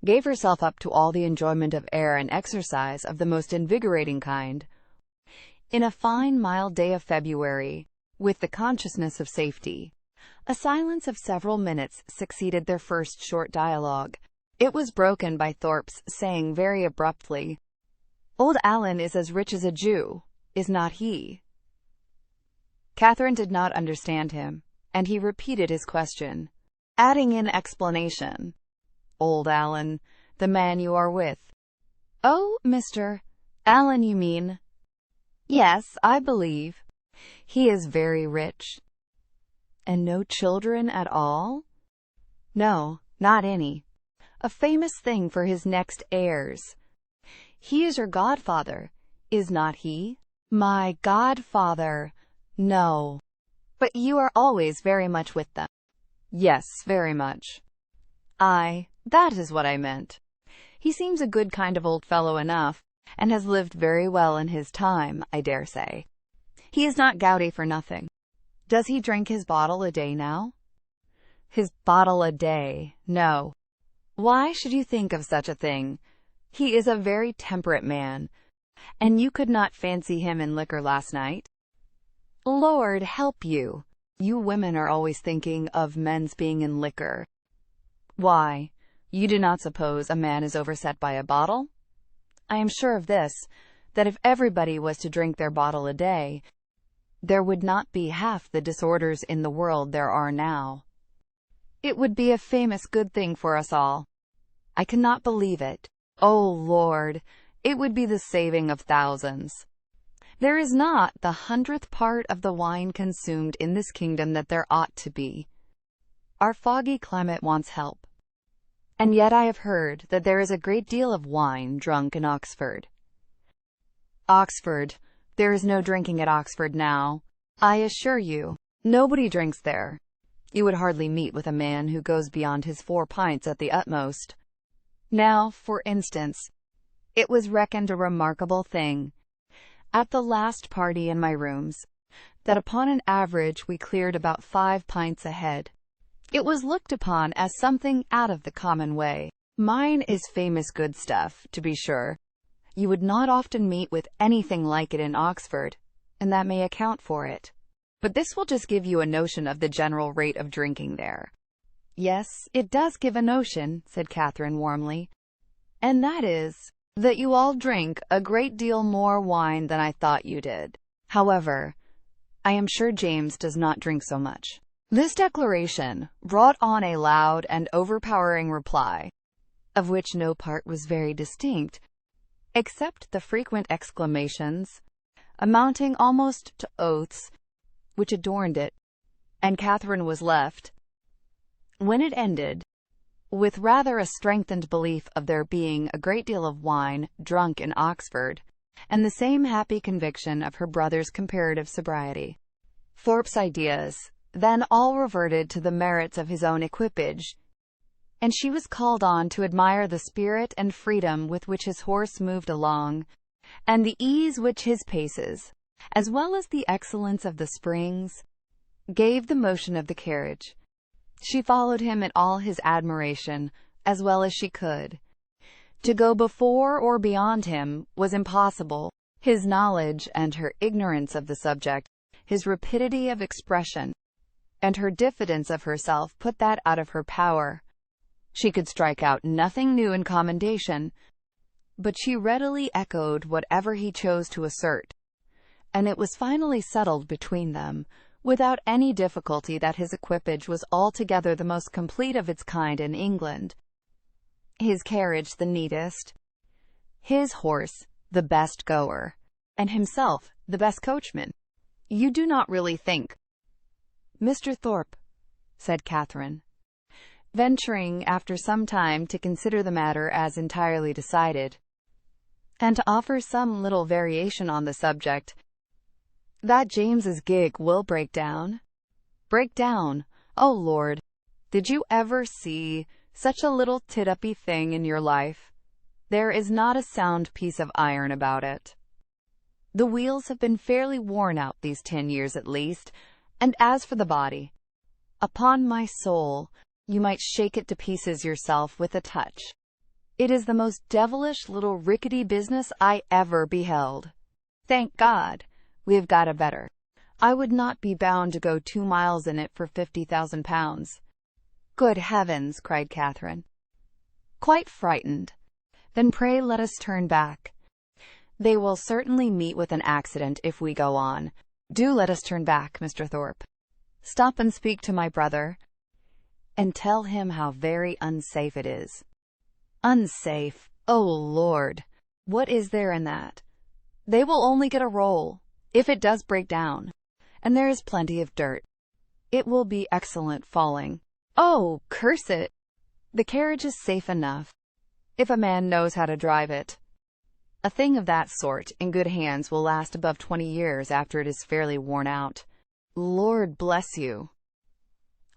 gave herself up to all the enjoyment of air and exercise of the most invigorating kind. In a fine mild day of February, with the consciousness of safety, a silence of several minutes succeeded their first short dialogue. It was broken by Thorpe's saying very abruptly, "Old Alan is as rich as a Jew, is not he?" Catherine did not understand him, and he repeated his question, adding in explanation, "Old Alan, the man you are with." "Oh, Mr. Alan, you mean?" "Yes, I believe. He is very rich." "And no children at all?" "No, not any. A famous thing for his next heirs. He is your godfather, is not he?" "My godfather? No." "But you are always very much with them." "Yes, very much." That is what I meant. He seems a good kind of old fellow enough, and has lived very well in his time, I dare say. He is not gouty for nothing. Does he drink his bottle a day now?" "His bottle a day? No. Why should you think of such a thing? He is a very temperate man. And you could not fancy him in liquor last night?" "Lord help you! You women are always thinking of men's being in liquor. Why, you do not suppose a man is overset by a bottle? I am sure of this, that if everybody was to drink their bottle a day, there would not be half the disorders in the world there are now. It would be a famous good thing for us all. I cannot believe it. Oh, Lord, it would be the saving of thousands. There is not the 100th part of the wine consumed in this kingdom that there ought to be. Our foggy climate wants help. And yet I have heard that there is a great deal of wine drunk in Oxford." "Oxford! There is no drinking at Oxford now. I assure you, nobody drinks there. You would hardly meet with a man who goes beyond his 4 pints at the utmost. Now, for instance, it was reckoned a remarkable thing, at the last party in my rooms, that upon an average we cleared about 5 pints a head. It was looked upon as something out of the common way. Mine is famous good stuff, to be sure. You would not often meet with anything like it in Oxford, and that may account for it. But this will just give you a notion of the general rate of drinking there." "Yes, it does give a notion," said Catherine warmly. "And that is, that you all drink a great deal more wine than I thought you did. However, I am sure James does not drink so much." This declaration brought on a loud and overpowering reply, of which no part was very distinct, except the frequent exclamations, amounting almost to oaths, which adorned it, and Catherine was left, when it ended, with rather a strengthened belief of there being a great deal of wine drunk in Oxford, and the same happy conviction of her brother's comparative sobriety. Thorpe's ideas then all reverted to the merits of his own equipage, and she was called on to admire the spirit and freedom with which his horse moved along, and the ease which his paces, as well as the excellence of the springs, gave the motion of the carriage. She followed him in all his admiration, as well as she could. To go before or beyond him was impossible. His knowledge and her ignorance of the subject, his rapidity of expression, and her diffidence of herself put that out of her power. She could strike out nothing new in commendation, but she readily echoed whatever he chose to assert, and it was finally settled between them, without any difficulty, that his equipage was altogether the most complete of its kind in England, his carriage the neatest, his horse the best goer, and himself the best coachman. "You do not really think—" "Mr. Thorpe," said Catherine, venturing after some time to consider the matter as entirely decided, and to offer some little variation on the subject, that James's gig will break down. Break down? Oh Lord, did you ever see such a little tit-uppy thing in your life? There is not a sound piece of iron about it. The wheels have been fairly worn out these 10 years at least, and as for the body, upon my soul, you might shake it to pieces yourself with a touch. It is the most devilish little rickety business I ever beheld. Thank God, we have got a better. I would not be bound to go 2 miles in it for £50,000. Good heavens, cried Catherine, quite frightened. Then pray let us turn back. They will certainly meet with an accident if we go on. Do let us turn back, Mr. Thorpe. Stop and speak to my brother, and tell him how very unsafe it is. Unsafe? Oh Lord, what is there in that? They will only get a roll, if it does break down, and there is plenty of dirt. It will be excellent falling. Oh, curse it! The carriage is safe enough, if a man knows how to drive it. A thing of that sort, in good hands, will last above 20 years after it is fairly worn out. Lord bless you!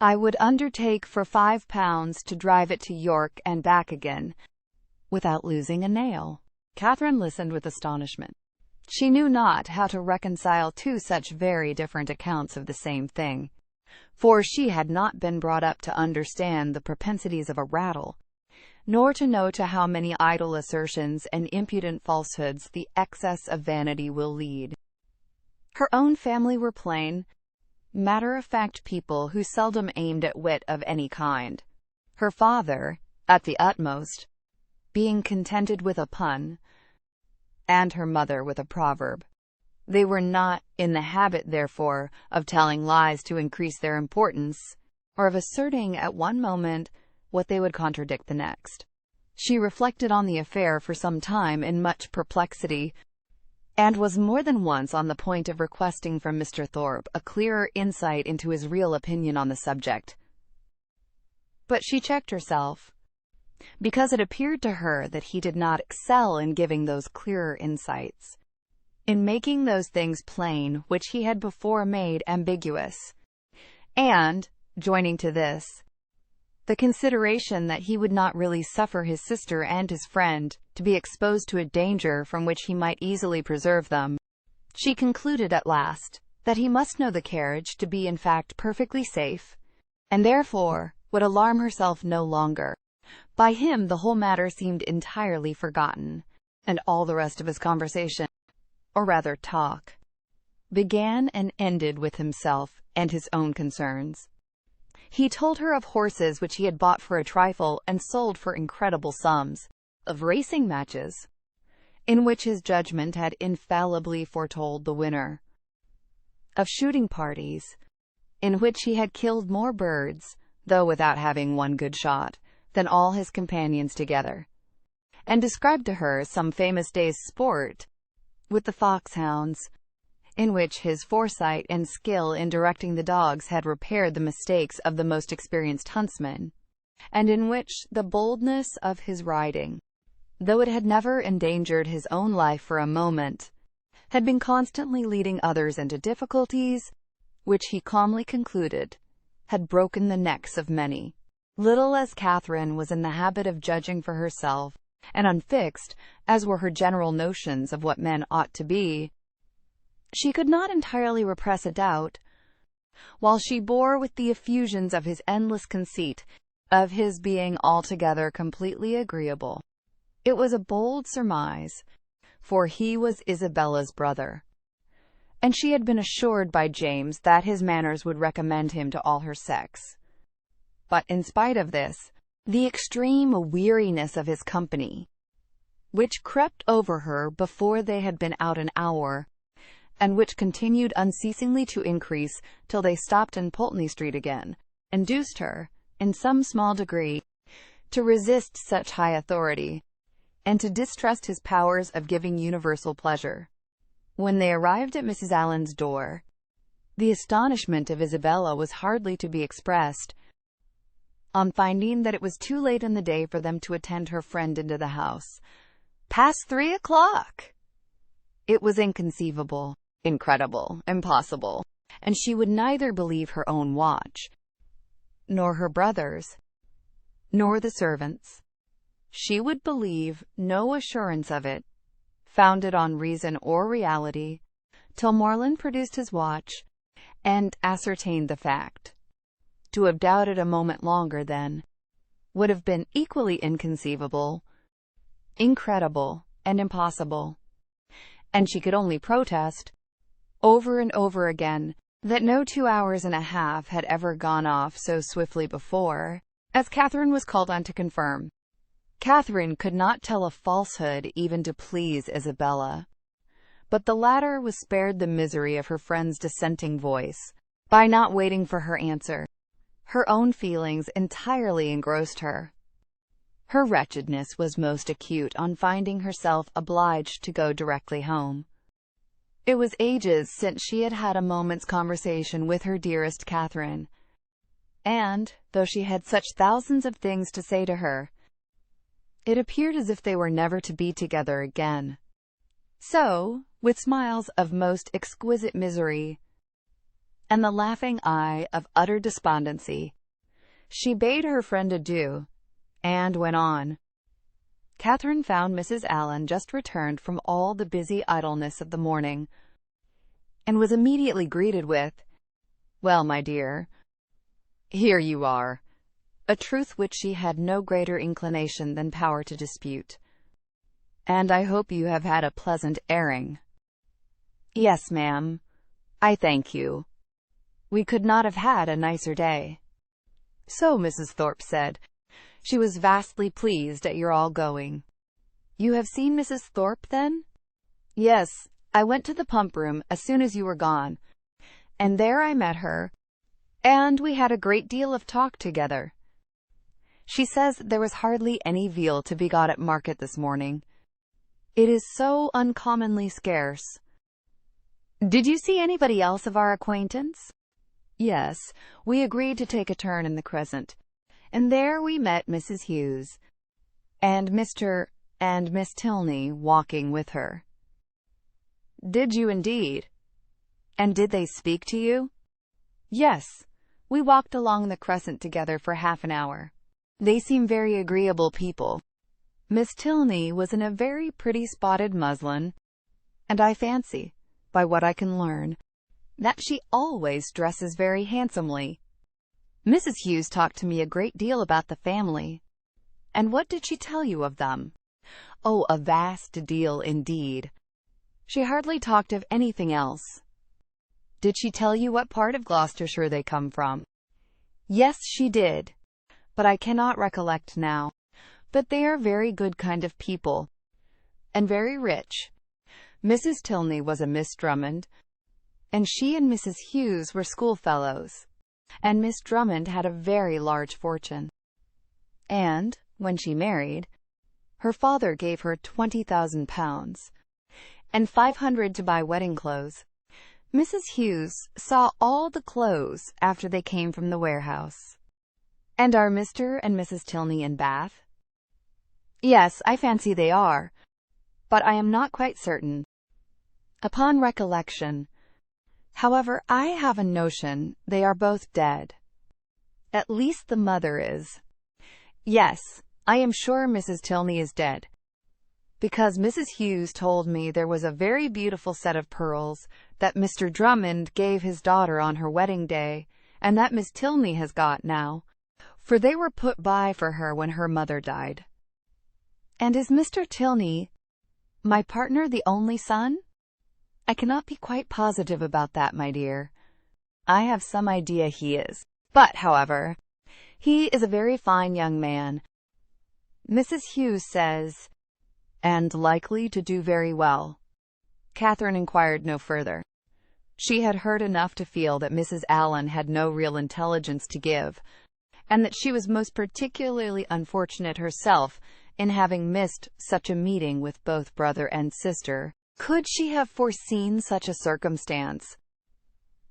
I would undertake for £5 to drive it to York and back again, without losing a nail. Catherine listened with astonishment. She knew not how to reconcile two such very different accounts of the same thing, for she had not been brought up to understand the propensities of a rattle, nor to know to how many idle assertions and impudent falsehoods the excess of vanity will lead. Her own family were plain, matter-of-fact people who seldom aimed at wit of any kind, her father, at the utmost, being contented with a pun, and her mother with a proverb. They were not in the habit, therefore, of telling lies to increase their importance, or of asserting at one moment what they would contradict the next. She reflected on the affair for some time in much perplexity, and was more than once on the point of requesting from Mr. Thorpe a clearer insight into his real opinion on the subject. But she checked herself, because it appeared to her that he did not excel in giving those clearer insights, in making those things plain which he had before made ambiguous, and, joining to this, the consideration that he would not really suffer his sister and his friend to be exposed to a danger from which he might easily preserve them, she concluded at last that he must know the carriage to be in fact perfectly safe, and therefore would alarm herself no longer. By him the whole matter seemed entirely forgotten, and all the rest of his conversation, or rather talk, began and ended with himself and his own concerns. He told her of horses which he had bought for a trifle and sold for incredible sums, of racing matches, in which his judgment had infallibly foretold the winner, of shooting parties, in which he had killed more birds, though without having one good shot, than all his companions together, and described to her some famous day's sport with the foxhounds, in which his foresight and skill in directing the dogs had repaired the mistakes of the most experienced huntsman, and in which the boldness of his riding, though it had never endangered his own life for a moment, had been constantly leading others into difficulties, which he calmly concluded had broken the necks of many. Little as Catherine was in the habit of judging for herself, and unfixed as were her general notions of what men ought to be, she could not entirely repress a doubt, while she bore with the effusions of his endless conceit, of his being altogether completely agreeable. It was a bold surmise, for he was Isabella's brother, and she had been assured by James that his manners would recommend him to all her sex. But in spite of this, the extreme weariness of his company, which crept over her before they had been out an hour, and which continued unceasingly to increase till they stopped in Pulteney Street again, induced her, in some small degree, to resist such high authority, and to distrust his powers of giving universal pleasure. When they arrived at Mrs. Allen's door, the astonishment of Isabella was hardly to be expressed, on finding that it was too late in the day for them to attend her friend into the house, Past 3 o'clock! It was inconceivable, incredible, impossible, and she would neither believe her own watch, nor her brother's, nor the servants'. She would believe no assurance of it, founded on reason or reality, till Morland produced his watch and ascertained the fact. To have doubted a moment longer, then, would have been equally inconceivable, incredible, and impossible, and she could only protest, over and over again, that no 2 hours and a half had ever gone off so swiftly before, as Catherine was called on to confirm. Catherine could not tell a falsehood even to please Isabella, but the latter was spared the misery of her friend's dissenting voice by not waiting for her answer. Her own feelings entirely engrossed her. Her wretchedness was most acute on finding herself obliged to go directly home. It was ages since she had had a moment's conversation with her dearest Catherine, and, though she had such thousands of things to say to her, it appeared as if they were never to be together again. So, with smiles of most exquisite misery, and the laughing eye of utter despondency, she bade her friend adieu, and went on. Catherine found Mrs. Allen just returned from all the busy idleness of the morning, and was immediately greeted with, "Well, my dear, here you are," a truth which she had no greater inclination than power to dispute. "And I hope you have had a pleasant airing." "Yes, ma'am, I thank you. We could not have had a nicer day." "So Mrs. Thorpe said. She was vastly pleased at your all going." "You have seen Mrs. Thorpe, then?" "Yes, I went to the pump room as soon as you were gone, and there I met her, and we had a great deal of talk together. She says there was hardly any veal to be got at market this morning. It is so uncommonly scarce." "Did you see anybody else of our acquaintance?" "Yes, we agreed to take a turn in the Crescent, and there we met Mrs. Hughes, and Mr. and Miss Tilney walking with her." "Did you indeed? And did they speak to you?" "Yes, we walked along the Crescent together for half an hour. They seem very agreeable people. Miss Tilney was in a very pretty spotted muslin, and I fancy, by what I can learn, that she always dresses very handsomely. Mrs. Hughes talked to me a great deal about the family." "And what did she tell you of them?" "Oh, a vast deal indeed. She hardly talked of anything else." "Did she tell you what part of Gloucestershire they come from?" "Yes, she did, but I cannot recollect now. But they are very good kind of people, and very rich. Mrs. Tilney was a Miss Drummond, and she and Mrs. Hughes were schoolfellows, and Miss Drummond had a very large fortune. And, when she married, her father gave her £20,000, and 500 to buy wedding clothes. Mrs. Hughes saw all the clothes after they came from the warehouse." "And are Mr. and Mrs. Tilney in Bath?" "Yes, I fancy they are, but I am not quite certain. Upon recollection, however, I have a notion they are both dead. At least the mother is. Yes, I am sure Mrs. Tilney is dead, because Mrs. Hughes told me there was a very beautiful set of pearls that Mr. Drummond gave his daughter on her wedding day, and that Miss Tilney has got now, for they were put by for her when her mother died." "And is Mr. Tilney, my partner, the only son?" "I cannot be quite positive about that, my dear. I have some idea he is. But, however, he is a very fine young man, Mrs. Hughes says." "And likely to do very well?" Catherine inquired no further. She had heard enough to feel that Mrs. Allen had no real intelligence to give, and that she was most particularly unfortunate herself in having missed such a meeting with both brother and sister. Could she have foreseen such a circumstance?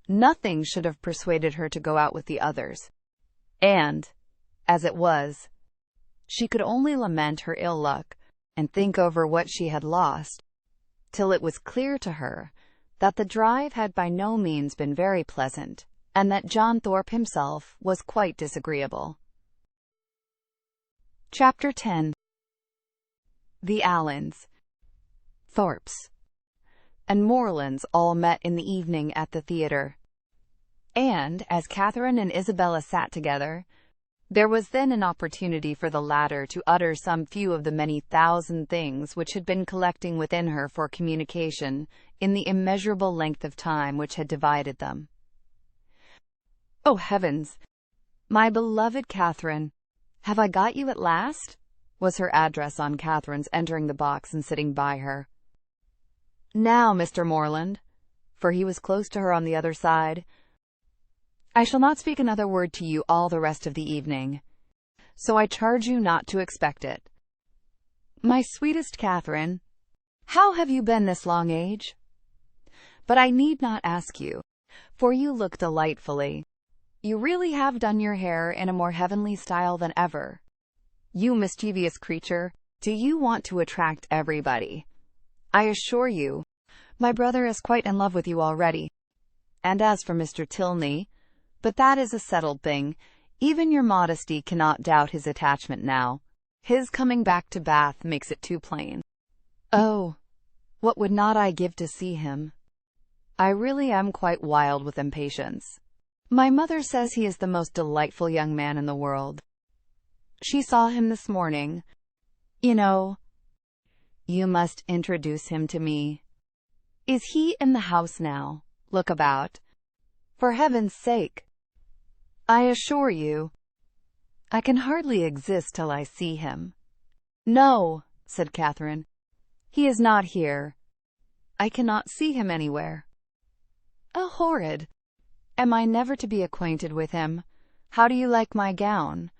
Nothing should have persuaded her to go out with the others, and, as it was, she could only lament her ill luck, and think over what she had lost, till it was clear to her that the drive had by no means been very pleasant, and that John Thorpe himself was quite disagreeable. Chapter 10. The Allens, Thorpes, and Morlands all met in the evening at the theatre, and, as Catherine and Isabella sat together, there was then an opportunity for the latter to utter some few of the many thousand things which had been collecting within her for communication in the immeasurable length of time which had divided them. "Oh, heavens! My beloved Catherine, have I got you at last?" was her address on Catherine's entering the box and sitting by her. "Now, Mr. Morland," for he was close to her on the other side, "I shall not speak another word to you all the rest of the evening, so I charge you not to expect it. My sweetest Catherine, how have you been this long age? But I need not ask you, for you look delightfully. You really have done your hair in a more heavenly style than ever. You mischievous creature, do you want to attract everybody? I assure you, my brother is quite in love with you already. And as for Mr. Tilney, but that is a settled thing. Even your modesty cannot doubt his attachment now. His coming back to Bath makes it too plain. Oh, what would not I give to see him! I really am quite wild with impatience. My mother says he is the most delightful young man in the world. She saw him this morning. You know, you must introduce him to me. Is he in the house now? Look about. For heaven's sake! I assure you, I can hardly exist till I see him." "No," said Catherine, "he is not here. I cannot see him anywhere." "Oh, horrid! Am I never to be acquainted with him? How do you like my gown?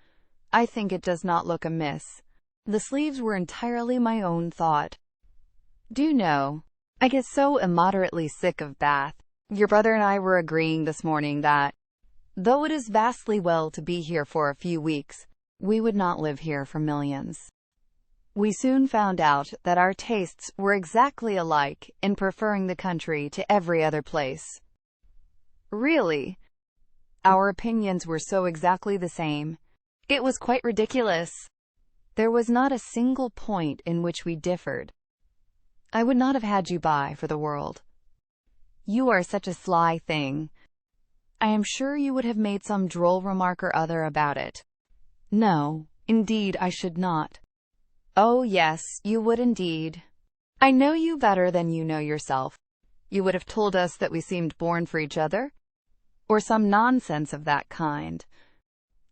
I think it does not look amiss. The sleeves were entirely my own thought. Do you know, I get so immoderately sick of Bath. Your brother and I were agreeing this morning that, though it is vastly well to be here for a few weeks, we would not live here for millions. We soon found out that our tastes were exactly alike in preferring the country to every other place. Really, our opinions were so exactly the same. It was quite ridiculous. There was not a single point in which we differed. I would not have had you by for the world. You are such a sly thing. I am sure you would have made some droll remark or other about it. No, indeed I should not. Oh, yes, you would indeed. I know you better than you know yourself. You would have told us that we seemed born for each other, or some nonsense of that kind,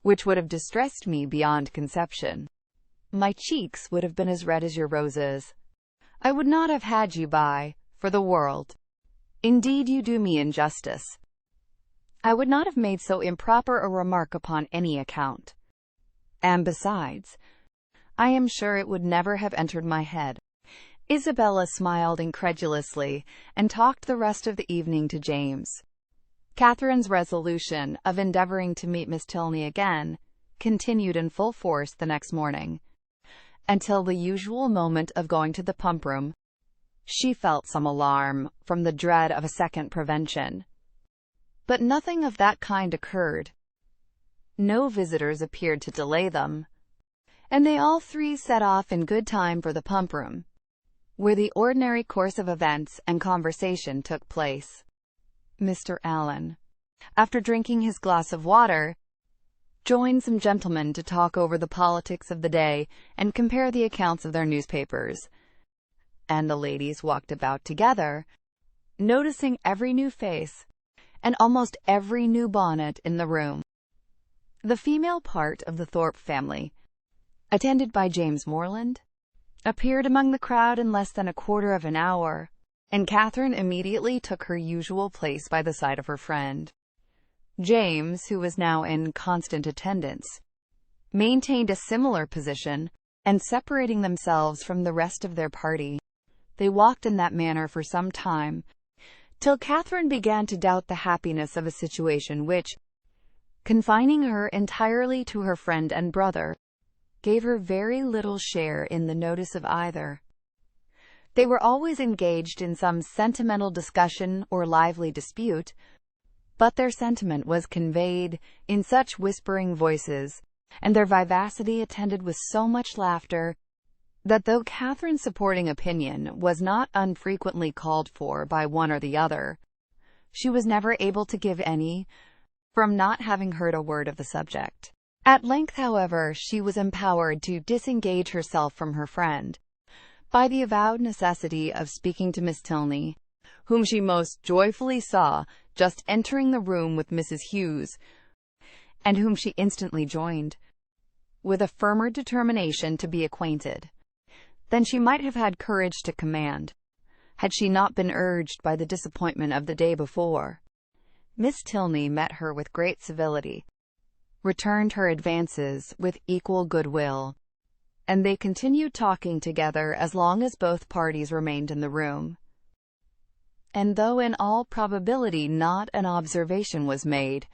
which would have distressed me beyond conception. My cheeks would have been as red as your roses. I would not have had you by, for the world. Indeed, you do me injustice. I would not have made so improper a remark upon any account. And besides, I am sure it would never have entered my head." Isabella smiled incredulously, and talked the rest of the evening to James. Catherine's resolution of endeavoring to meet Miss Tilney again continued in full force the next morning, until the usual moment of going to the pump-room. She felt some alarm from the dread of a second prevention, but nothing of that kind occurred. No visitors appeared to delay them, and they all three set off in good time for the pump-room, where the ordinary course of events and conversation took place. Mr. Allen, after drinking his glass of water, joined some gentlemen to talk over the politics of the day and compare the accounts of their newspapers, and the ladies walked about together, noticing every new face and almost every new bonnet in the room. The female part of the Thorpe family, attended by James Morland, appeared among the crowd in less than a quarter of an hour, and Catherine immediately took her usual place by the side of her friend. James, who was now in constant attendance, maintained a similar position, and separating themselves from the rest of their party, they walked in that manner for some time, till Catherine began to doubt the happiness of a situation which, confining her entirely to her friend and brother, gave her very little share in the notice of either. They were always engaged in some sentimental discussion or lively dispute, but their sentiment was conveyed in such whispering voices, and their vivacity attended with so much laughter, that though Catherine's supporting opinion was not unfrequently called for by one or the other, she was never able to give any, from not having heard a word of the subject. At length, however, she was empowered to disengage herself from her friend, by the avowed necessity of speaking to Miss Tilney, whom she most joyfully saw just entering the room with Mrs. Hughes, and whom she instantly joined, with a firmer determination to be acquainted than she might have had courage to command, had she not been urged by the disappointment of the day before. Miss Tilney met her with great civility, returned her advances with equal goodwill, and they continued talking together as long as both parties remained in the room. And though in all probability not an observation was made,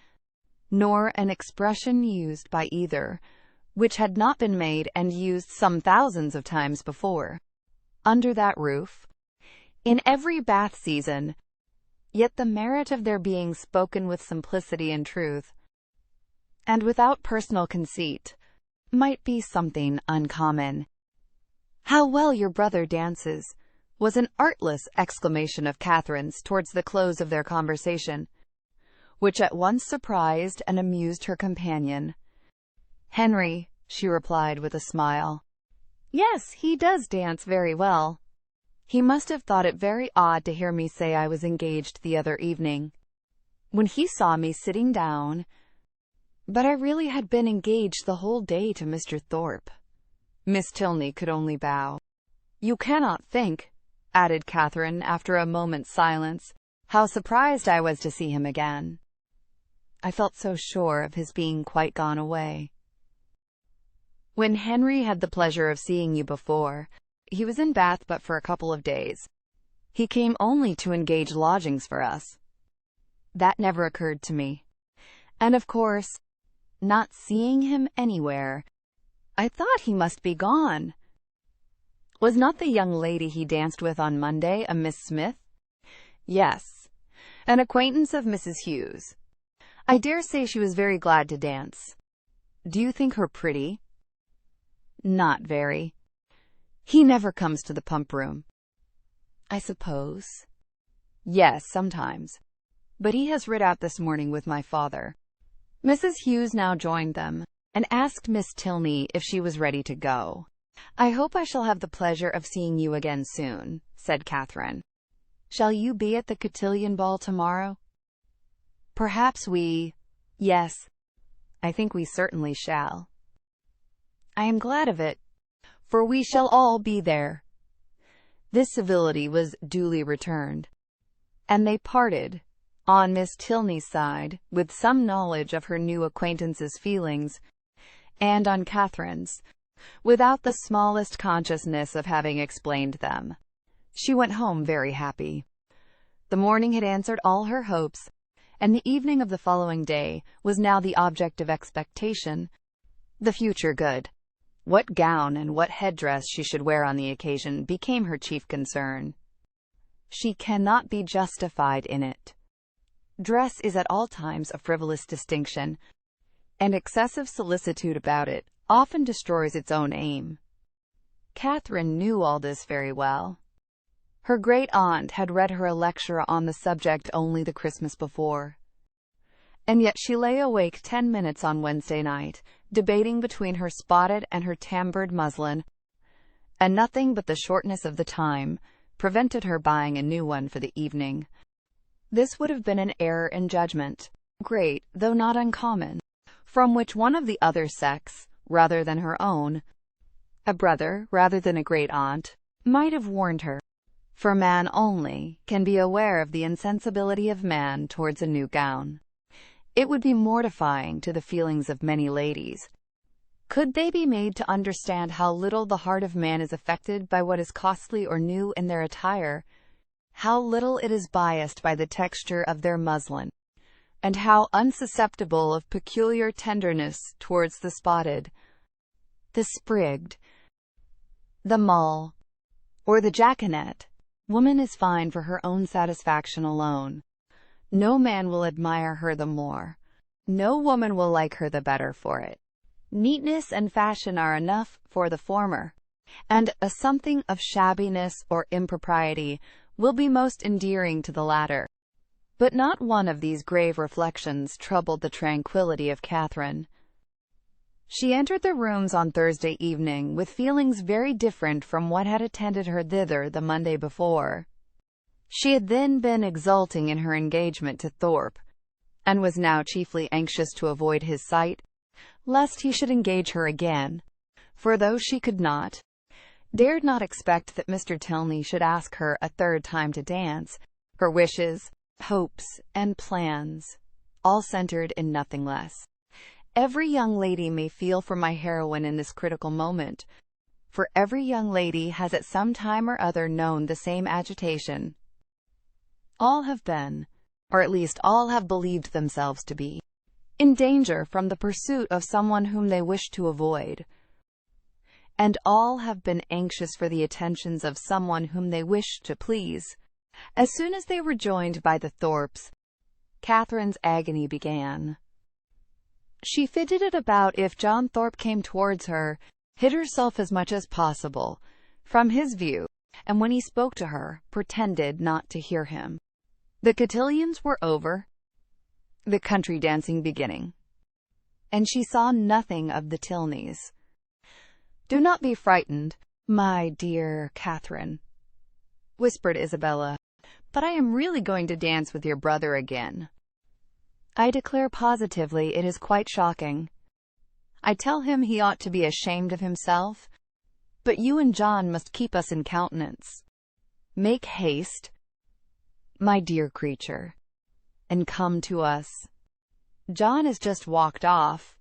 nor an expression used by either, which had not been made and used some thousands of times before, under that roof, in every Bath season, yet the merit of their being spoken with simplicity and truth, and without personal conceit, might be something uncommon. "How well your brother dances!" was an artless exclamation of Catherine's towards the close of their conversation, which at once surprised and amused her companion. "Henry," she replied with a smile. "Yes, he does dance very well. He must have thought it very odd to hear me say I was engaged the other evening, when he saw me sitting down, but I really had been engaged the whole day to Mr. Thorpe." Miss Tilney could only bow. "You cannot think," added Catherine after a moment's silence, "how surprised I was to see him again. I felt so sure of his being quite gone away. When Henry had the pleasure of seeing you before, he was in Bath but for a couple of days. He came only to engage lodgings for us. That never occurred to me. And of course, not seeing him anywhere, I thought he must be gone. Was not the young lady he danced with on Monday a Miss Smith?" "Yes, an acquaintance of Mrs. Hughes. I dare say she was very glad to dance. Do you think her pretty?" "Not very. He never comes to the pump room." "I suppose." "Yes, sometimes. But he has rid out this morning with my father." Mrs. Hughes now joined them, and asked Miss Tilney if she was ready to go. "I hope I shall have the pleasure of seeing you again soon," said Catherine. "Shall you be at the cotillion ball tomorrow?" "Perhaps Yes, I think we certainly shall." "I am glad of it, for we shall all be there." This civility was duly returned, and they parted, on Miss Tilney's side, with some knowledge of her new acquaintance's feelings, and on Catherine's, without the smallest consciousness of having explained them. She went home very happy. The morning had answered all her hopes, and the evening of the following day was now the object of expectation. The future good. What gown and what headdress she should wear on the occasion became her chief concern. She cannot be justified in it. Dress is at all times a frivolous distinction, and excessive solicitude about it often destroys its own aim. Catherine knew all this very well. Her great-aunt had read her a lecture on the subject only the Christmas before, and yet she lay awake 10 minutes on Wednesday night, debating between her spotted and her tamboured muslin, and nothing but the shortness of the time prevented her buying a new one for the evening. This would have been an error in judgment, great, though not uncommon, from which one of the other sex, rather than her own, a brother rather than a great-aunt, might have warned her. For man only can be aware of the insensibility of man towards a new gown. It would be mortifying to the feelings of many ladies, could they be made to understand how little the heart of man is affected by what is costly or new in their attire, how little it is biased by the texture of their muslin, and how unsusceptible of peculiar tenderness towards the spotted. the sprigged, the mull, or the jaconet. Woman is fine for her own satisfaction alone. No man will admire her the more. No woman will like her the better for it. Neatness and fashion are enough for the former, and a something of shabbiness or impropriety will be most endearing to the latter. But not one of these grave reflections troubled the tranquillity of Catherine. She entered the rooms on Thursday evening with feelings very different from what had attended her thither the Monday before. She had then been exulting in her engagement to Thorpe, and was now chiefly anxious to avoid his sight, lest he should engage her again, for though she could not, dared not expect that Mr. Tilney should ask her a third time to dance, her wishes, hopes, and plans all centered in nothing less. Every young lady may feel for my heroine in this critical moment, for every young lady has at some time or other known the same agitation. All have been, or at least all have believed themselves to be, in danger from the pursuit of someone whom they wish to avoid, and all have been anxious for the attentions of someone whom they wish to please. As soon as they were joined by the Thorpes, Catherine's agony began. She fidgeted about if John Thorpe came towards her, hid herself as much as possible from his view, and when he spoke to her, pretended not to hear him. The cotillions were over, the country dancing beginning, and she saw nothing of the Tilneys. "Do not be frightened, my dear Catherine," whispered Isabella, "but I am really going to dance with your brother again. I declare positively it is quite shocking. I tell him he ought to be ashamed of himself, but you and John must keep us in countenance. Make haste, my dear creature, and come to us. John has just walked off,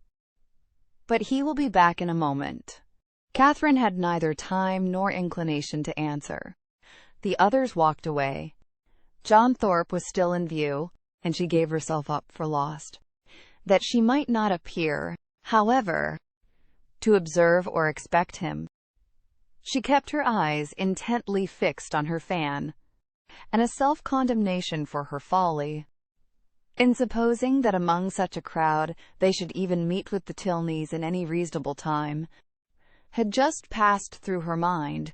but he will be back in a moment." Catherine had neither time nor inclination to answer. The others walked away. John Thorpe was still in view, and she gave herself up for lost. That she might not appear, however, to observe or expect him, she kept her eyes intently fixed on her fan, and a self-condemnation for her folly, in supposing that among such a crowd they should even meet with the Tilneys in any reasonable time, had just passed through her mind,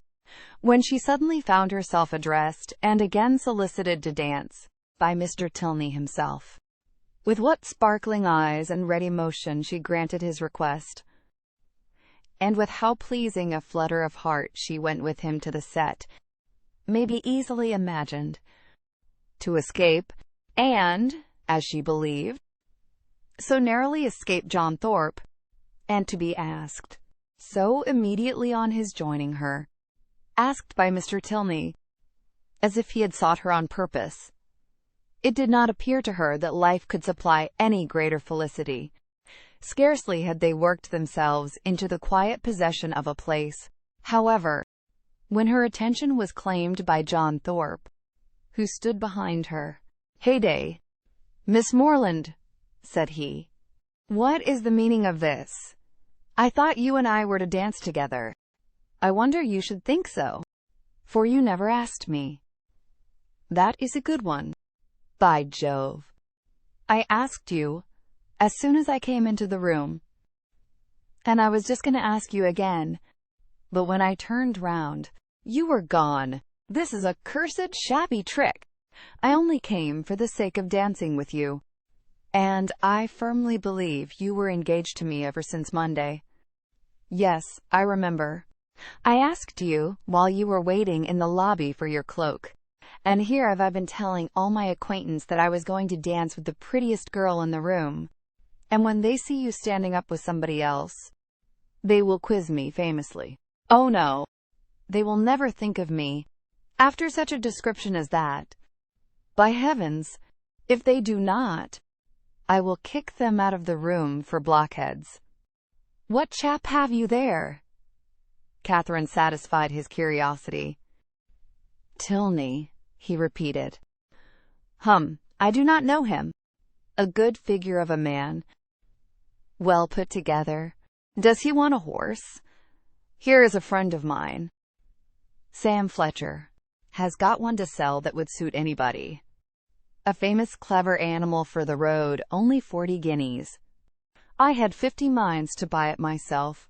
when she suddenly found herself addressed and again solicited to dance by Mr. Tilney himself. With what sparkling eyes and ready motion she granted his request, and with how pleasing a flutter of heart she went with him to the set, may be easily imagined. To escape, and, as she believed, so narrowly escape John Thorpe, and to be asked so immediately on his joining her, asked by Mr. Tilney, as if he had sought her on purpose. It did not appear to her that life could supply any greater felicity. Scarcely had they worked themselves into the quiet possession of a place, however, when her attention was claimed by John Thorpe, who stood behind her. "Heyday, Miss Morland," said he. "What is the meaning of this? I thought you and I were to dance together. I wonder you should think so, for you never asked me." "That is a good one. By Jove, I asked you as soon as I came into the room, and I was just going to ask you again, but when I turned round, you were gone. This is a cursed shabby trick. I only came for the sake of dancing with you, and I firmly believe you were engaged to me ever since Monday. Yes, I remember. I asked you while you were waiting in the lobby for your cloak, and here have I been telling all my acquaintance that I was going to dance with the prettiest girl in the room, and when they see you standing up with somebody else, they will quiz me famously. Oh no, they will never think of me after such a description as that. By heavens, if they do not, I will kick them out of the room for blockheads. What chap have you there?" Catherine satisfied his curiosity. "Tilney," he repeated. I do not know him. A good figure of a man, well put together. Does he want a horse?" Here is a friend of mine, Sam Fletcher, has got one to sell that would suit anybody. A famous clever animal for the road, only 40 guineas. I had 50 minds to buy it myself,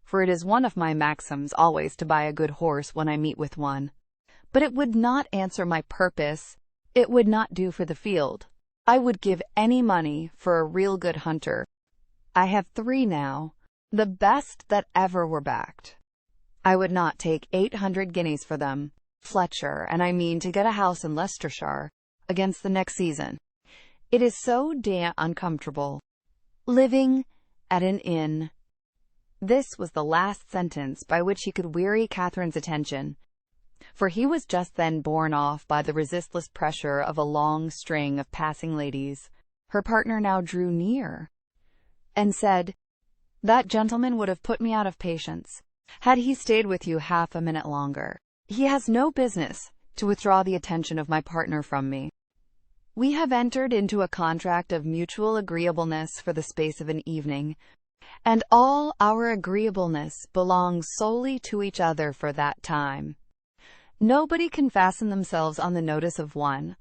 for it is one of my maxims always to buy a good horse when I meet with one. But it would not answer my purpose. It would not do for the field. I would give any money for a real good hunter. I have 3 now, the best that ever were backed. I would not take 800 guineas for them, Fletcher, and I mean to get a house in Leicestershire against the next season. It is so damn uncomfortable living at an inn. This was the last sentence by which he could weary Catherine's attention, for he was just then borne off by the resistless pressure of a long string of passing ladies. Her partner now drew near and said, "That gentleman would have put me out of patience had he stayed with you half a minute longer. He has no business to withdraw the attention of my partner from me. We have entered into a contract of mutual agreeableness for the space of an evening, and all our agreeableness belongs solely to each other for that time. Nobody can fasten themselves on the notice of one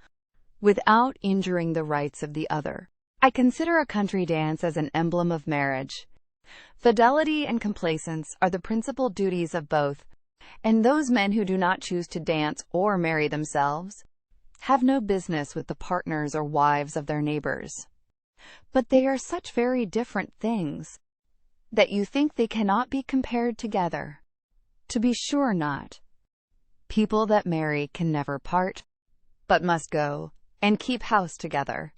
without injuring the rights of the other. I consider a country dance as an emblem of marriage. Fidelity and complaisance are the principal duties of both, and those men who do not choose to dance or marry themselves have no business with the partners or wives of their neighbors. But they are such very different things that you think they cannot be compared together. To be sure not. People that marry can never part, but must go and keep house together.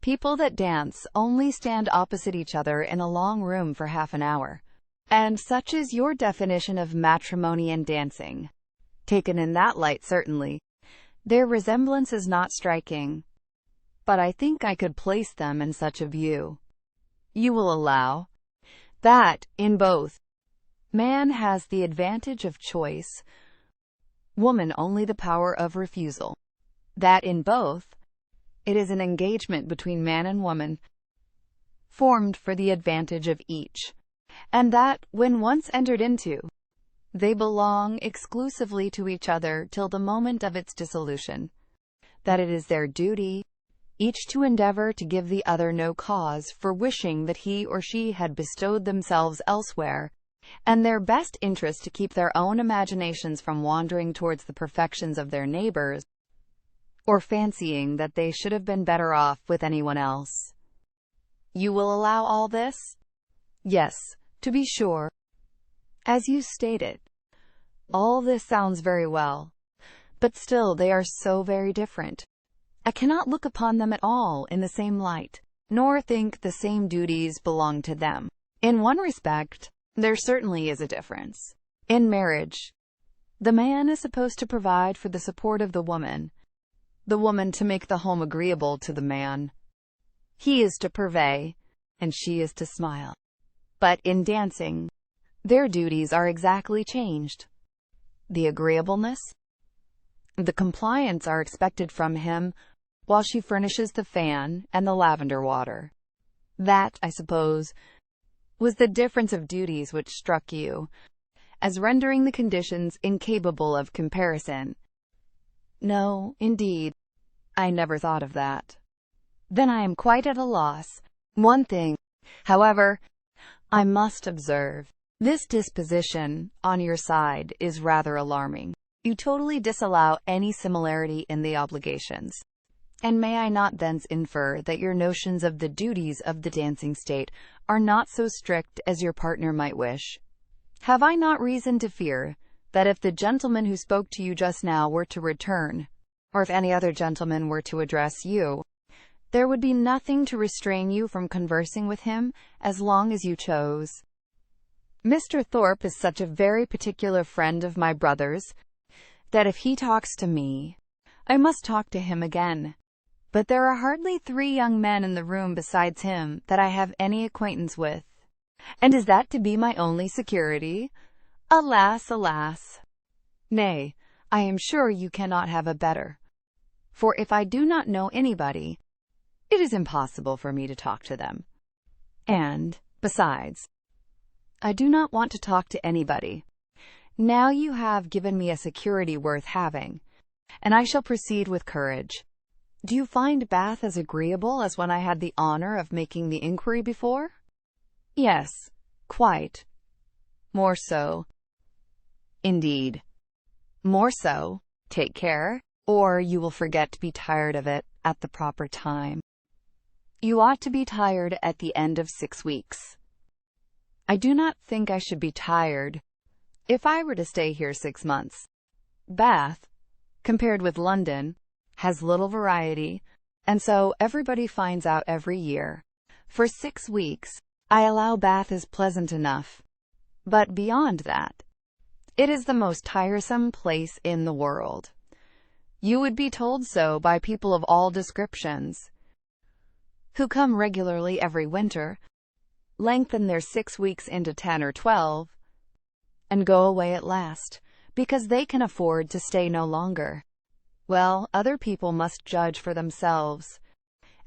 People that dance only stand opposite each other in a long room for half an hour. And such is your definition of matrimony and dancing. Taken in that light, certainly, their resemblance is not striking, but I think I could place them in such a view. You will allow that, in both, man has the advantage of choice, woman only the power of refusal. That in both, it is an engagement between man and woman, formed for the advantage of each, and that, when once entered into, they belong exclusively to each other till the moment of its dissolution. That it is their duty, each to endeavor to give the other no cause for wishing that he or she had bestowed themselves elsewhere, and their best interest to keep their own imaginations from wandering towards the perfections of their neighbors, or fancying that they should have been better off with anyone else. You will allow all this? Yes, to be sure. As you stated, all this sounds very well, but still they are so very different. I cannot look upon them at all in the same light, nor think the same duties belong to them. In one respect, there certainly is a difference. In marriage, the man is supposed to provide for the support of the woman to make the home agreeable to the man. He is to purvey, and she is to smile. But in dancing, their duties are exactly changed. The agreeableness, the compliance are expected from him, while she furnishes the fan and the lavender water. That, I suppose, was the difference of duties which struck you as rendering the conditions incapable of comparison. No, indeed, I never thought of that. Then I am quite at a loss. One thing, however, I must observe. This disposition, on your side, is rather alarming. You totally disallow any similarity in the obligations. And may I not thence infer that your notions of the duties of the dancing state are not so strict as your partner might wish? Have I not reason to fear that if the gentleman who spoke to you just now were to return, or if any other gentleman were to address you, there would be nothing to restrain you from conversing with him as long as you chose? Mr. Thorpe is such a very particular friend of my brother's, that if he talks to me, I must talk to him again. But there are hardly 3 young men in the room besides him that I have any acquaintance with. And is that to be my only security? Alas, alas! Nay, I am sure you cannot have a better. For if I do not know anybody, it is impossible for me to talk to them. And, besides, I do not want to talk to anybody. Now you have given me a security worth having, and I shall proceed with courage. Do you find Bath as agreeable as when I had the honor of making the inquiry before? Yes, quite. More so. Indeed. More so. Take care, or you will forget to be tired of it at the proper time. You ought to be tired at the end of 6 weeks. I do not think I should be tired if I were to stay here 6 months. Bath, compared with London, has little variety, and so everybody finds out every year. For 6 weeks, I allow Bath is pleasant enough, but beyond that, it is the most tiresome place in the world. You would be told so by people of all descriptions, who come regularly every winter, lengthen their 6 weeks into 10 or 12, and go away at last, because they can afford to stay no longer. Well, other people must judge for themselves,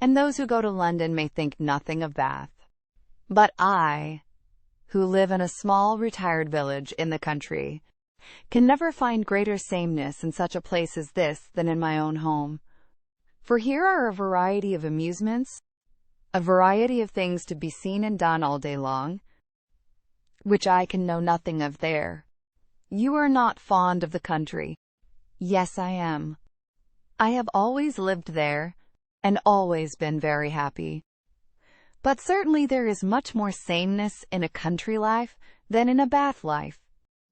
and those who go to London may think nothing of Bath. But I, who live in a small retired village in the country, can never find greater sameness in such a place as this than in my own home. For here are a variety of amusements, a variety of things to be seen and done all day long, which I can know nothing of there. You are not fond of the country. Yes, I am. I have always lived there, and always been very happy. But certainly there is much more sameness in a country life than in a Bath life.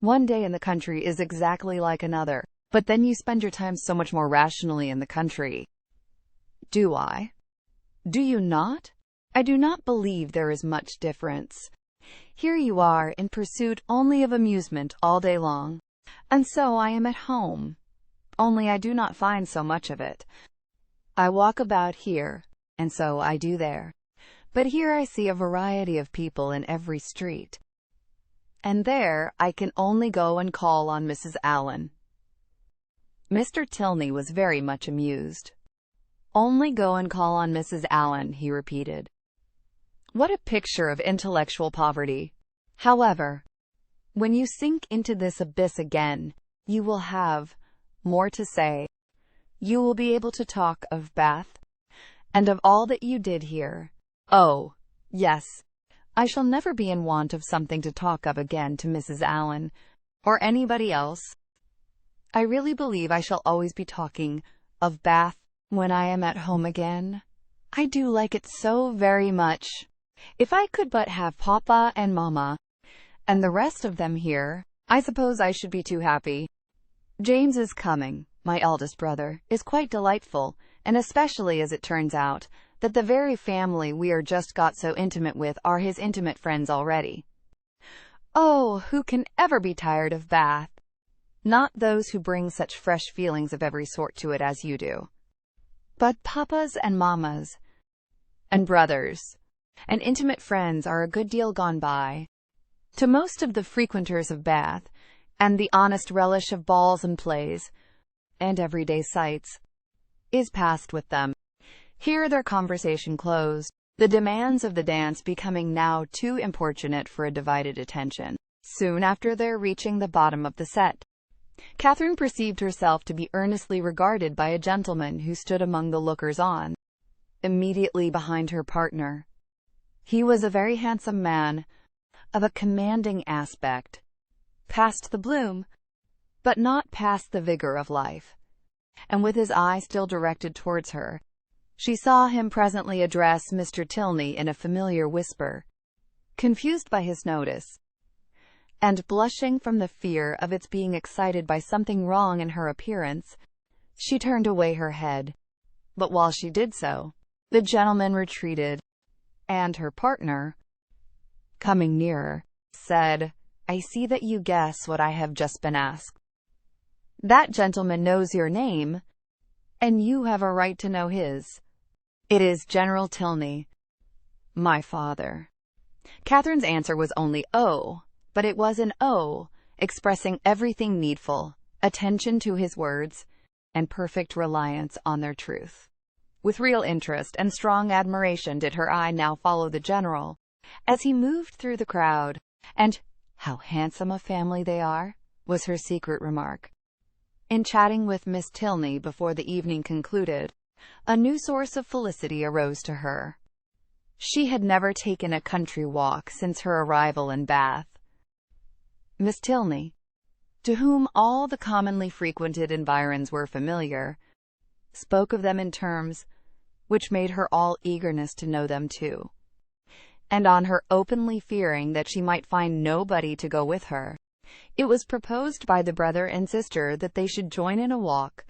One day in the country is exactly like another, but then you spend your time so much more rationally in the country. Do I? Do you not? I do not believe there is much difference. Here you are in pursuit only of amusement all day long, and so I am at home, only I do not find so much of it. I walk about here, and so I do there, but here I see a variety of people in every street, and there I can only go and call on Mrs. Allen. Mr. Tilney was very much amused. Only go and call on Mrs. Allen, he repeated. What a picture of intellectual poverty! However, when you sink into this abyss again, you will have more to say. You will be able to talk of Bath, and of all that you did here. Oh, yes, I shall never be in want of something to talk of again to Mrs. Allen, or anybody else. I really believe I shall always be talking of Bath when I am at home again. I do like it so very much. If I could but have Papa and Mamma, and the rest of them here, I suppose I should be too happy. James is coming, my eldest brother, is quite delightful, and especially as it turns out that the very family we are just got so intimate with are his intimate friends already. Oh, who can ever be tired of Bath? Not those who bring such fresh feelings of every sort to it as you do. But papas and mammas, and brothers, and intimate friends are a good deal gone by. To most of the frequenters of Bath, and the honest relish of balls and plays, and everyday sights, is past with them. Here their conversation closed, the demands of the dance becoming now too importunate for a divided attention. Soon after their reaching the bottom of the set, Catherine perceived herself to be earnestly regarded by a gentleman who stood among the lookers-on, immediately behind her partner. He was a very handsome man, of a commanding aspect, past the bloom, but not past the vigor of life, and with his eye still directed towards her, she saw him presently address Mr. Tilney in a familiar whisper. Confused by his notice, and blushing from the fear of its being excited by something wrong in her appearance, she turned away her head, but while she did so, the gentleman retreated, and her partner, coming nearer, said, "I see that you guess what I have just been asked. That gentleman knows your name, and you have a right to know his. It is General Tilney, my father." Catherine's answer was only "Oh," but it was an "Oh," expressing everything needful, attention to his words, and perfect reliance on their truth. With real interest and strong admiration did her eye now follow the general, as he moved through the crowd, And how handsome a family they are, was her secret remark. In chatting with Miss Tilney before the evening concluded, a new source of felicity arose to her. She had never taken a country walk since her arrival in Bath. Miss Tilney, to whom all the commonly frequented environs were familiar, spoke of them in terms which made her all eagerness to know them too. And on her openly fearing that she might find nobody to go with her, it was proposed by the brother and sister that they should join in a walk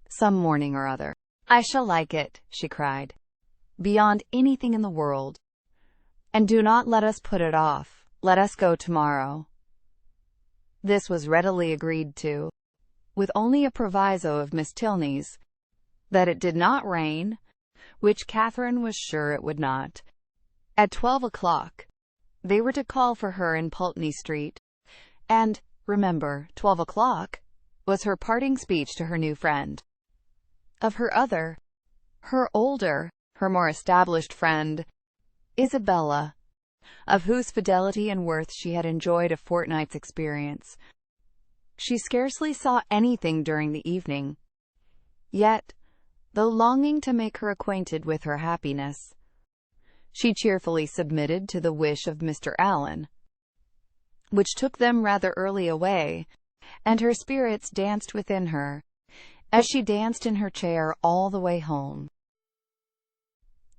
some morning or other. "I shall like it," she cried, "beyond anything in the world. And do not let us put it off. Let us go tomorrow." This was readily agreed to, with only a proviso of Miss Tilney's, that it did not rain, which Catherine was sure it would not. At 12 o'clock, they were to call for her in Pulteney Street, and, remember, 12 o'clock was her parting speech to her new friend. Of her other, her older, her more established friend, Isabella, of whose fidelity and worth she had enjoyed a fortnight's experience, she scarcely saw anything during the evening. Yet, though longing to make her acquainted with her happiness, she cheerfully submitted to the wish of Mr. Allen, which took them rather early away, and her spirits danced within her, as she danced in her chair all the way home.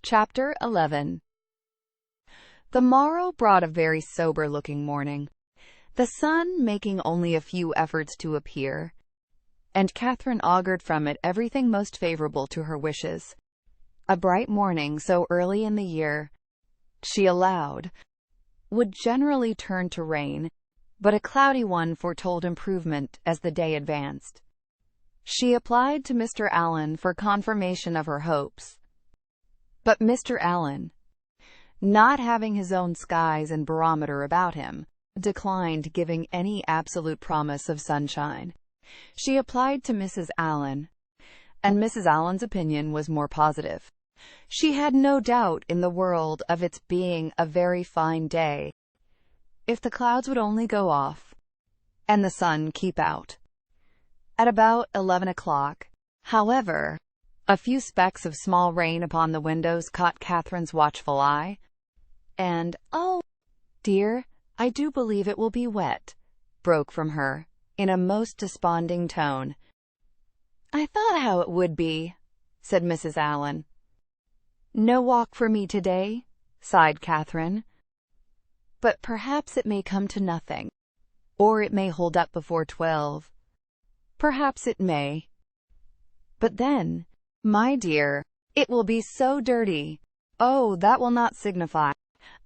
Chapter 11. The morrow brought a very sober-looking morning, the sun making only a few efforts to appear, and Catherine augured from it everything most favorable to her wishes. A bright morning so early in the year, she allowed, would generally turn to rain, but a cloudy one foretold improvement as the day advanced. She applied to Mr. Allen for confirmation of her hopes, but Mr. Allen, not having his own skies and barometer about him, declined giving any absolute promise of sunshine. She applied to Mrs. Allen, and Mrs. Allen's opinion was more positive. She had no doubt in the world of its being a very fine day, if the clouds would only go off, and the sun keep out. At about 11 o'clock, however, a few specks of small rain upon the windows caught Catherine's watchful eye, and, "Oh, dear, I do believe it will be wet," broke from her, in a most desponding tone. "I thought how it would be," said Mrs. Allen. "No walk for me today," sighed Catherine. "But perhaps it may come to nothing, or it may hold up before 12. Perhaps it may. But then, my dear, it will be so dirty." "Oh, that will not signify.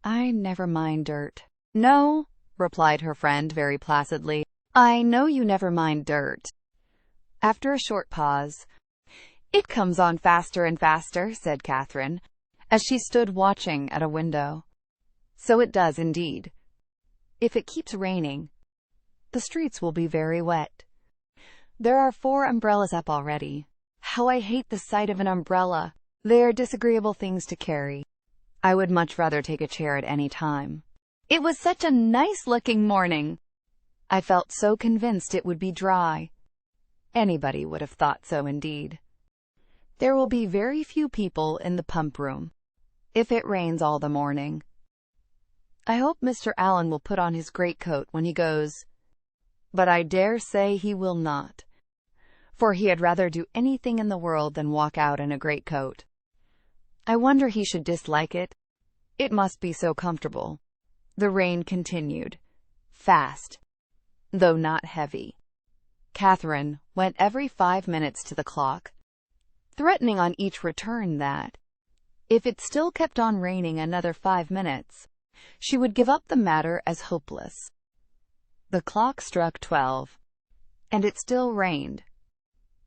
I never mind dirt." "No," replied her friend very placidly. "I know you never mind dirt." After a short pause, "It comes on faster and faster," said Catherine, as she stood watching at a window. "So it does indeed. If it keeps raining, the streets will be very wet. There are 4 umbrellas up already. How I hate the sight of an umbrella! They are disagreeable things to carry. I would much rather take a chair at any time. It was such a nice-looking morning. I felt so convinced it would be dry. Anybody would have thought so indeed. There will be very few people in the pump-room, if it rains all the morning. I hope Mr. Allen will put on his greatcoat when he goes, but I dare say he will not, for he had rather do anything in the world than walk out in a greatcoat. I wonder he should dislike it. It must be so comfortable." The rain continued, fast, though not heavy. Catherine went every 5 minutes to the clock, threatening on each return that, if it still kept on raining another 5 minutes, she would give up the matter as hopeless. The clock struck 12, and it still rained.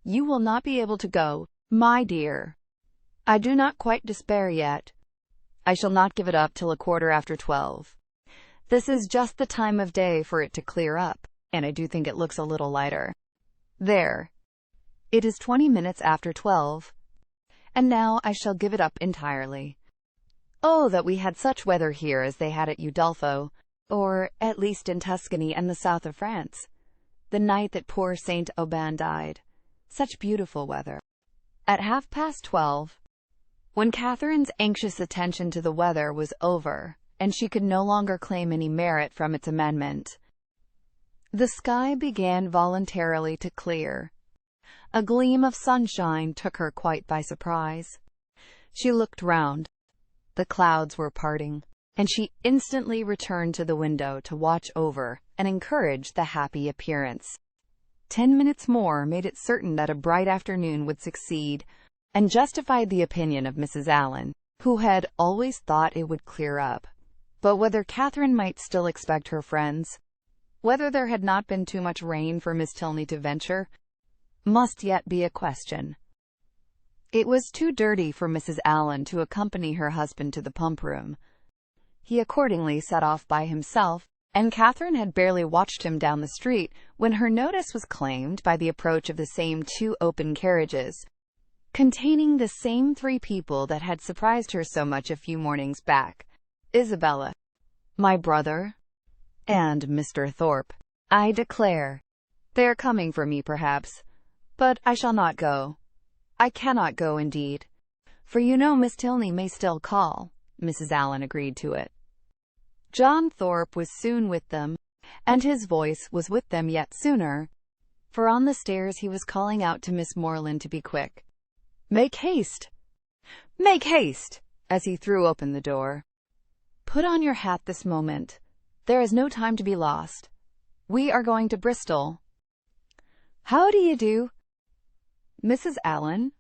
"You will not be able to go, my dear. I do not quite despair yet. I shall not give it up till 12:15. This is just the time of day for it to clear up, and I do think it looks a little lighter. There. It is 20 minutes after 12, and now I shall give it up entirely. Oh, that we had such weather here as they had at Udolpho. or at least in Tuscany and the south of France, the night that poor Saint Aubin died. Such beautiful weather. At 12:30, when Catherine's anxious attention to the weather was over, and she could no longer claim any merit from its amendment, the sky began voluntarily to clear. A gleam of sunshine took her quite by surprise. She looked round. The clouds were parting, and she instantly returned to the window to watch over and encourage the happy appearance. 10 minutes more made it certain that a bright afternoon would succeed, and justified the opinion of Mrs. Allen, who had always thought it would clear up. But whether Catherine might still expect her friends, whether there had not been too much rain for Miss Tilney to venture, must yet be a question. It was too dirty for Mrs. Allen to accompany her husband to the pump room. He accordingly set off by himself, and Catherine had barely watched him down the street when her notice was claimed by the approach of the same 2 open carriages, containing the same 3 people that had surprised her so much a few mornings back: Isabella, my brother, and Mr. Thorpe. I declare, they are coming for me perhaps, but I shall not go. I cannot go indeed, for you know Miss Tilney may still call. Mrs. Allen agreed to it. John Thorpe was soon with them, and his voice was with them yet sooner, for on the stairs he was calling out to Miss Morland to be quick. "Make haste! Make haste!" as he threw open the door. "Put on your hat this moment. There is no time to be lost. We are going to Bristol." "How do you do, Mrs. Allen?"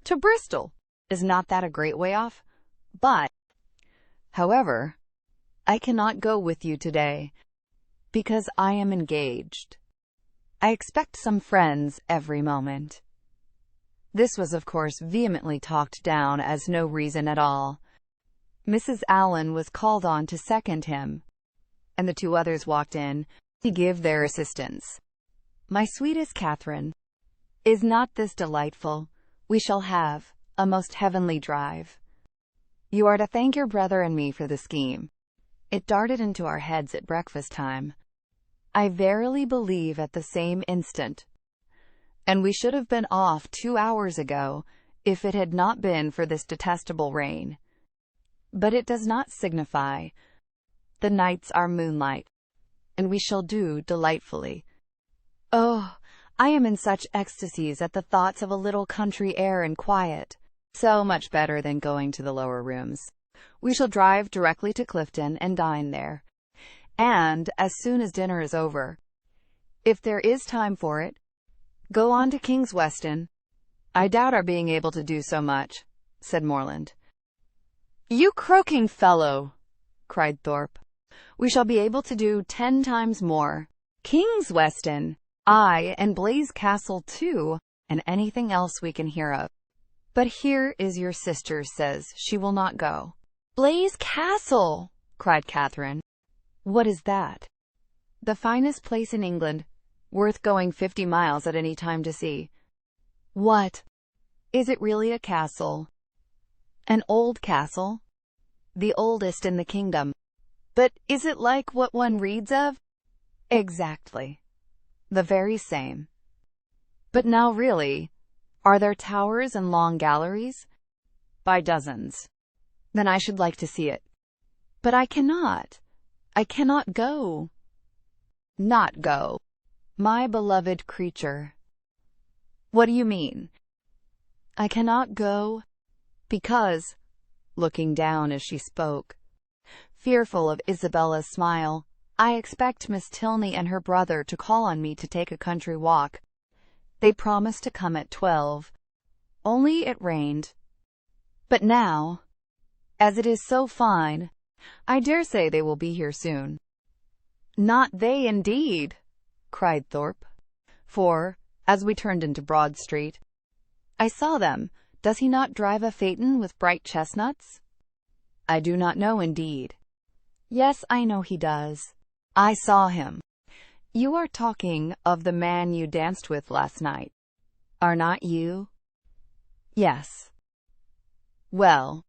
"To Bristol? Is not that a great way off? But, however, I cannot go with you today, because I am engaged. I expect some friends every moment." This was, of course, vehemently talked down as no reason at all. Mrs. Allen was called on to second him, and the 2 others walked in to give their assistance. "My sweetest Catherine, is not this delightful? We shall have a most heavenly drive. You are to thank your brother and me for the scheme. It darted into our heads at breakfast time, I verily believe at the same instant, and we should have been off 2 hours ago if it had not been for this detestable rain. But it does not signify. The nights are moonlight, and we shall do delightfully. Oh, I am in such ecstasies at the thoughts of a little country air and quiet. So much better than going to the lower rooms. We shall drive directly to Clifton and dine there. And, as soon as dinner is over, if there is time for it, go on to King's Weston. I doubt our being able to do so much," said Morland. "You croaking fellow!" cried Thorpe. "We shall be able to do 10 times more. King's Weston, aye, and Blaise Castle too, and anything else we can hear of. But here is your sister says she will not go." "Blaise Castle!" cried Catherine. "What is that?" "The finest place in England, worth going 50 miles at any time to see." "What? Is it really a castle?" "An old castle. The oldest in the kingdom." "But is it like what one reads of?" "Exactly. The very same." "But now really, are there towers and long galleries?" "By dozens." "Then I should like to see it." "But I cannot go." "Not go, my beloved creature." "What do you mean?" "I cannot go because," looking down as she spoke, fearful of Isabella's smile, "I expect Miss Tilney and her brother to call on me to take a country walk. They promised to come at 12. Only it rained. But now, as it is so fine, I dare say they will be here soon." "Not they, indeed!" cried Thorpe. "For, as we turned into Broad Street, I saw them. Does he not drive a phaeton with bright chestnuts?" "I do not know, indeed." "Yes, I know he does. I saw him." "You are talking of the man you danced with last night, are not you?" "Yes." "Well,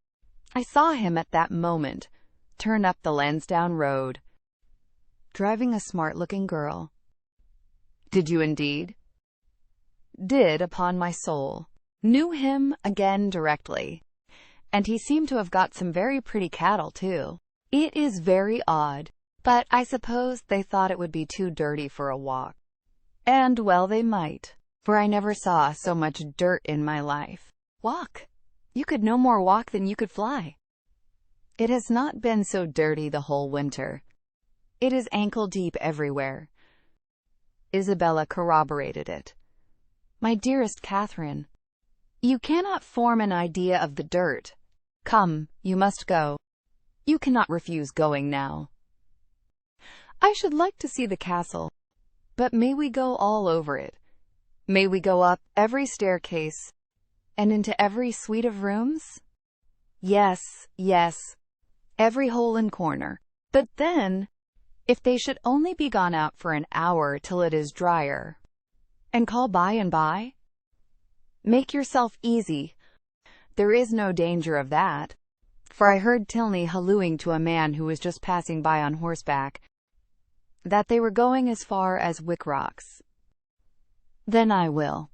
I saw him at that moment turn up the Lansdowne Road, driving a smart-looking girl." "Did you indeed?" "Did, upon my soul. Knew him again directly. And he seemed to have got some very pretty cattle, too. It is very odd, but I suppose they thought it would be too dirty for a walk. And well they might, for I never saw so much dirt in my life. Walk! You could no more walk than you could fly." "It has not been so dirty the whole winter. It is ankle-deep everywhere." Isabella corroborated it. "My dearest Catherine, you cannot form an idea of the dirt. Come, you must go. You cannot refuse going now." "I should like to see the castle. But may we go all over it? May we go up every staircase and into every suite of rooms?" "Yes, yes, every hole and corner. But then, if they should only be gone out for an hour till it is drier, and call by and by?" "Make yourself easy. There is no danger of that, for I heard Tilney hallooing to a man who was just passing by on horseback that they were going as far as Wickrocks." "Then I will.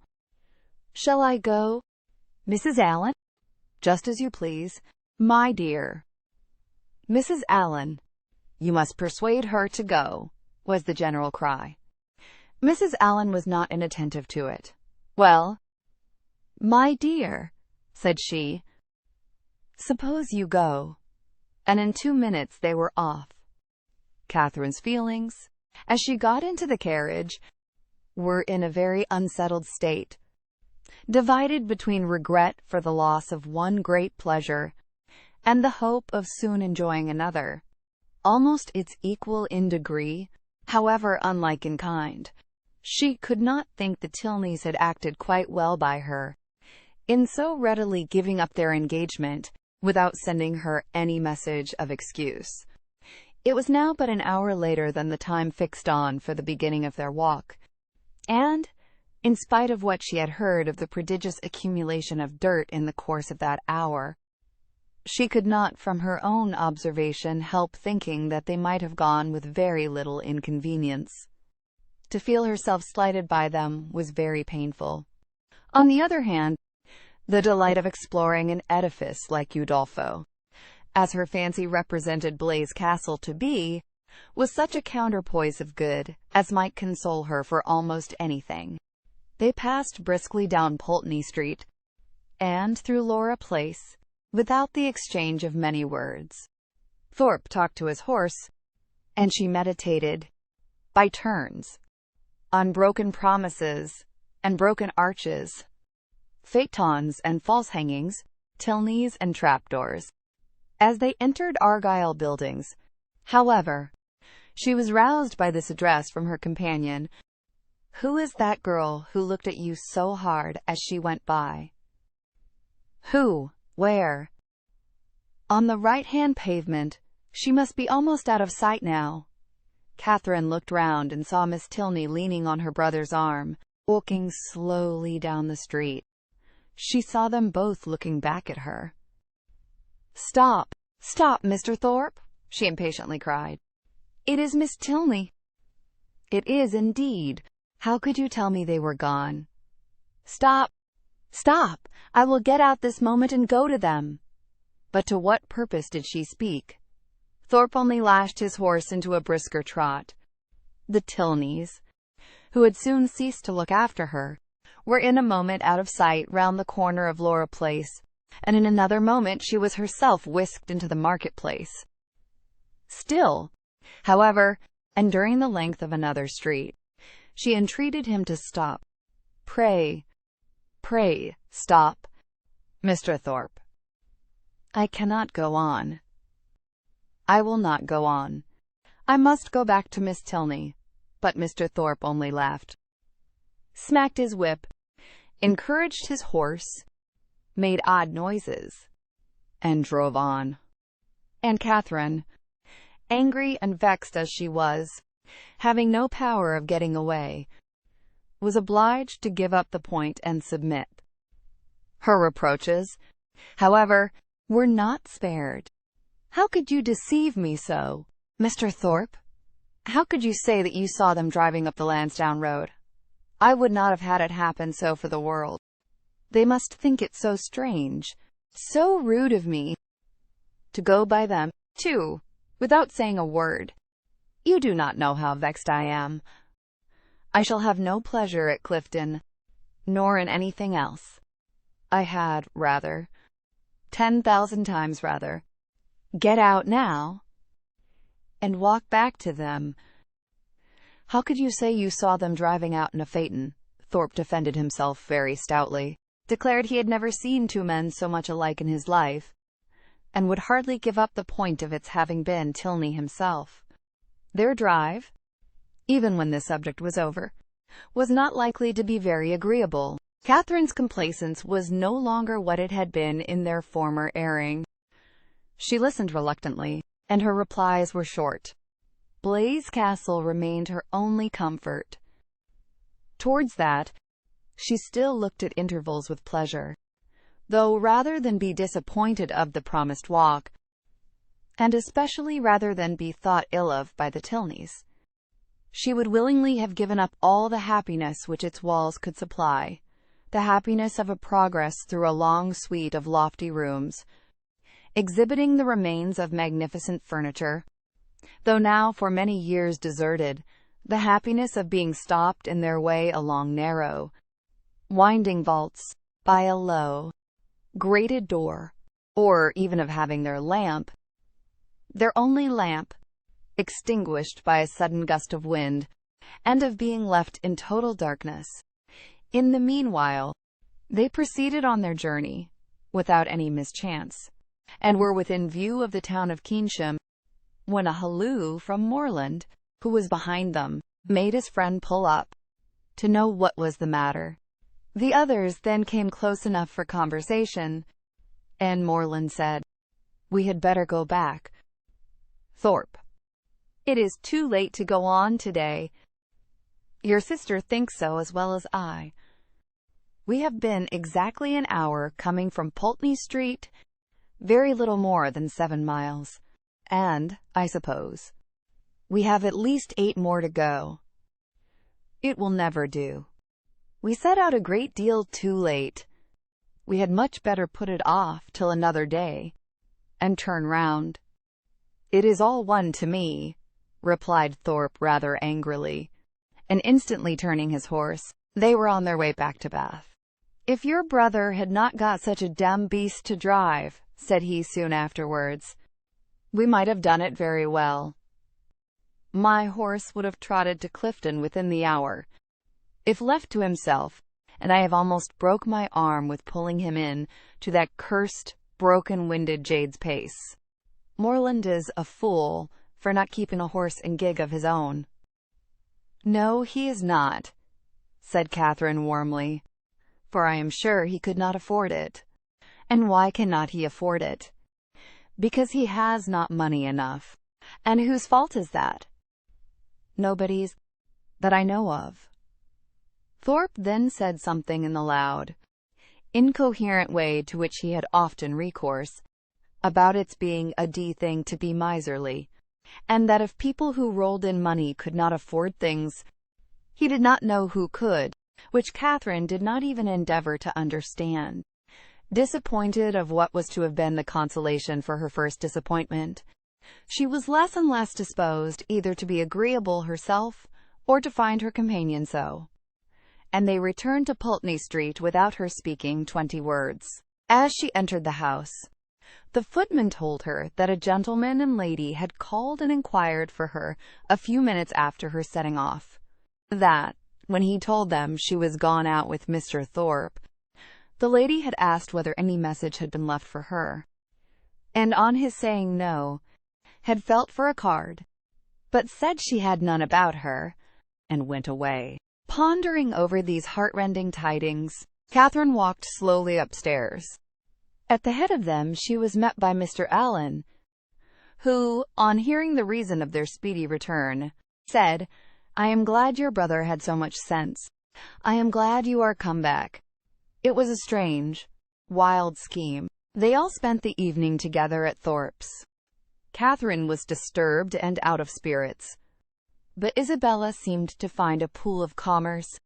Shall I go, Mrs. Allen?" "Just as you please, my dear." "Mrs. Allen, you must persuade her to go," was the general cry. Mrs. Allen was not inattentive to it. "Well, my dear," said she, "suppose you go." And in 2 minutes they were off. Catherine's feelings, as she got into the carriage, were in a very unsettled state, divided between regret for the loss of one great pleasure and the hope of soon enjoying another, almost its equal in degree, however unlike in kind. She could not think the Tilneys had acted quite well by her in so readily giving up their engagement without sending her any message of excuse. It was now but an hour later than the time fixed on for the beginning of their walk, and, in spite of what she had heard of the prodigious accumulation of dirt in the course of that hour, she could not, from her own observation, help thinking that they might have gone with very little inconvenience. To feel herself slighted by them was very painful. On the other hand, the delight of exploring an edifice like Udolpho, as her fancy represented Blaise Castle to be, was such a counterpoise of good as might console her for almost anything. They passed briskly down Pulteney Street and through Laura Place without the exchange of many words. Thorpe talked to his horse, and she meditated, by turns, on broken promises and broken arches, phaetons and false hangings, Tilneys and trapdoors. As they entered Argyle Buildings, however, she was roused by this address from her companion. "Who is that girl who looked at you so hard as she went by?" "Who? Where?" "On the right-hand pavement. She must be almost out of sight now." Catherine looked round and saw Miss Tilney leaning on her brother's arm, walking slowly down the street. She saw them both looking back at her. "Stop! Stop, Mr. Thorpe!" she impatiently cried. "It is Miss Tilney." "It is, indeed. How could you tell me they were gone?" "Stop! Stop! I will get out this moment and go to them." But to what purpose did she speak? Thorpe only lashed his horse into a brisker trot. The Tilneys, who had soon ceased to look after her, were in a moment out of sight round the corner of Laura Place, and in another moment she was herself whisked into the market-place. Still, however, and during the length of another street, she entreated him to stop. Pray, stop, Mr. Thorpe. I cannot go on. I will not go on. I must go back to Miss Tilney." But Mr. Thorpe only laughed, smacked his whip, encouraged his horse, made odd noises, and drove on. And Catherine, angry and vexed as she was, having no power of getting away, was obliged to give up the point and submit. Her reproaches, however, were not spared. "How could you deceive me so, Mr. Thorpe? How could you say that you saw them driving up the Lansdowne Road? I would not have had it happen so for the world. They must think it so strange, so rude of me, to go by them, too, without saying a word. You do not know how vexed I am. I shall have no pleasure at Clifton, nor in anything else. I had rather, 10,000 times rather, get out now and walk back to them. How could you say you saw them driving out in a phaeton? Thorpe defended himself very stoutly, declared he had never seen two men so much alike in his life, and would hardly give up the point of its having been Tilney himself. Their drive, even when this subject was over, was not likely to be very agreeable. Catherine's complacence was no longer what it had been in their former airing. She listened reluctantly, and her replies were short. Blaise Castle remained her only comfort. Towards that, she still looked at intervals with pleasure, though rather than be disappointed of the promised walk, and especially rather than be thought ill of by the Tilneys, she would willingly have given up all the happiness which its walls could supply, the happiness of a progress through a long suite of lofty rooms, exhibiting the remains of magnificent furniture, though now for many years deserted, the happiness of being stopped in their way along narrow, winding vaults, by a low, grated door, or even of having their lamp, their only lamp, extinguished by a sudden gust of wind, and of being left in total darkness. In the meanwhile, they proceeded on their journey, without any mischance, and were within view of the town of Keynsham, when a halloo from Morland, who was behind them, made his friend pull up, to know what was the matter. The others then came close enough for conversation, and Morland said, "We had better go back, Thorpe. It is too late to go on today. Your sister thinks so as well as I. We have been exactly an hour coming from Pulteney Street, very little more than 7 miles, and, I suppose, we have at least 8 more to go. It will never do. We set out a great deal too late. We had much better put it off till another day, and turn round." "It is all one to me," replied Thorpe rather angrily, and instantly turning his horse, they were on their way back to Bath. "If your brother had not got such a dumb beast to drive," said he soon afterwards, "we might have done it very well. My horse would have trotted to Clifton within the hour, if left to himself, and I have almost broke my arm with pulling him in to that cursed, broken-winded jade's pace. Morland is a fool for not keeping a horse and gig of his own." "No, he is not," said Catherine warmly, "for I am sure he could not afford it." "And why cannot he afford it?" "Because he has not money enough." "And whose fault is that?" "Nobody's, that I know of." Thorpe then said something in the loud, incoherent way to which he had often recourse, about its being a d thing to be miserly, and that if people who rolled in money could not afford things, he did not know who could, which Catherine did not even endeavor to understand. Disappointed of what was to have been the consolation for her first disappointment, she was less and less disposed either to be agreeable herself or to find her companion so, and they returned to Pulteney Street without her speaking 20 words. As she entered the house, the footman told her that a gentleman and lady had called and inquired for her a few minutes after her setting off, that, when he told them she was gone out with Mr. Thorpe, the lady had asked whether any message had been left for her, and on his saying no, had felt for a card, but said she had none about her, and went away. Pondering over these heartrending tidings, Catherine walked slowly upstairs. At the head of them she was met by Mr. Allen, who, on hearing the reason of their speedy return, said, "I am glad your brother had so much sense. I am glad you are come back. It was a strange, wild scheme." They all spent the evening together at Thorpe's. Catherine was disturbed and out of spirits. But Isabella seemed to find a pool of commerce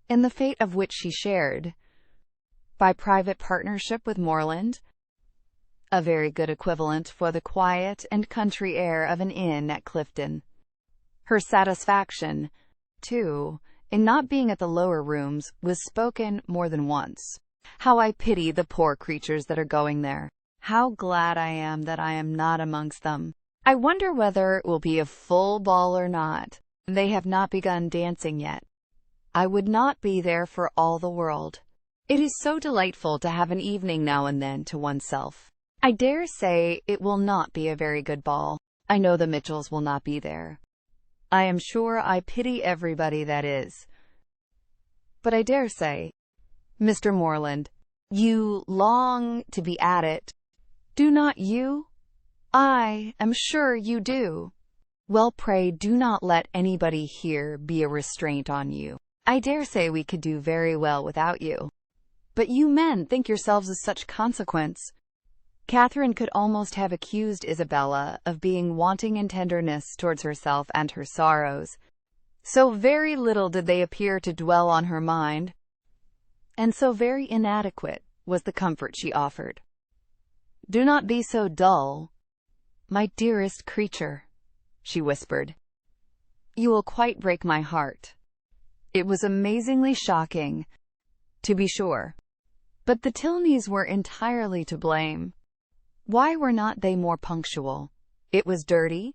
in the fate of which she shared, by private partnership with Morland, a very good equivalent for the quiet and country air of an inn at Clifton. Her satisfaction, too, in not being at the lower rooms was spoken more than once. "How I pity the poor creatures that are going there. How glad I am that I am not amongst them. I wonder whether it will be a full ball or not. They have not begun dancing yet. I would not be there for all the world. It is so delightful to have an evening now and then to oneself. I dare say it will not be a very good ball. I know the Mitchells will not be there. I am sure I pity everybody that is. But I dare say, Mr. Morland, you long to be at it. Do not you? I am sure you do. Well, pray do not let anybody here be a restraint on you. I dare say we could do very well without you. But you men think yourselves of such consequence." Catherine could almost have accused Isabella of being wanting in tenderness towards herself and her sorrows. So very little did they appear to dwell on her mind, and so very inadequate was the comfort she offered. "Do not be so dull, my dearest creature," she whispered. "You will quite break my heart. It was amazingly shocking, to be sure. But the Tilneys were entirely to blame. Why were not they more punctual? It was dirty,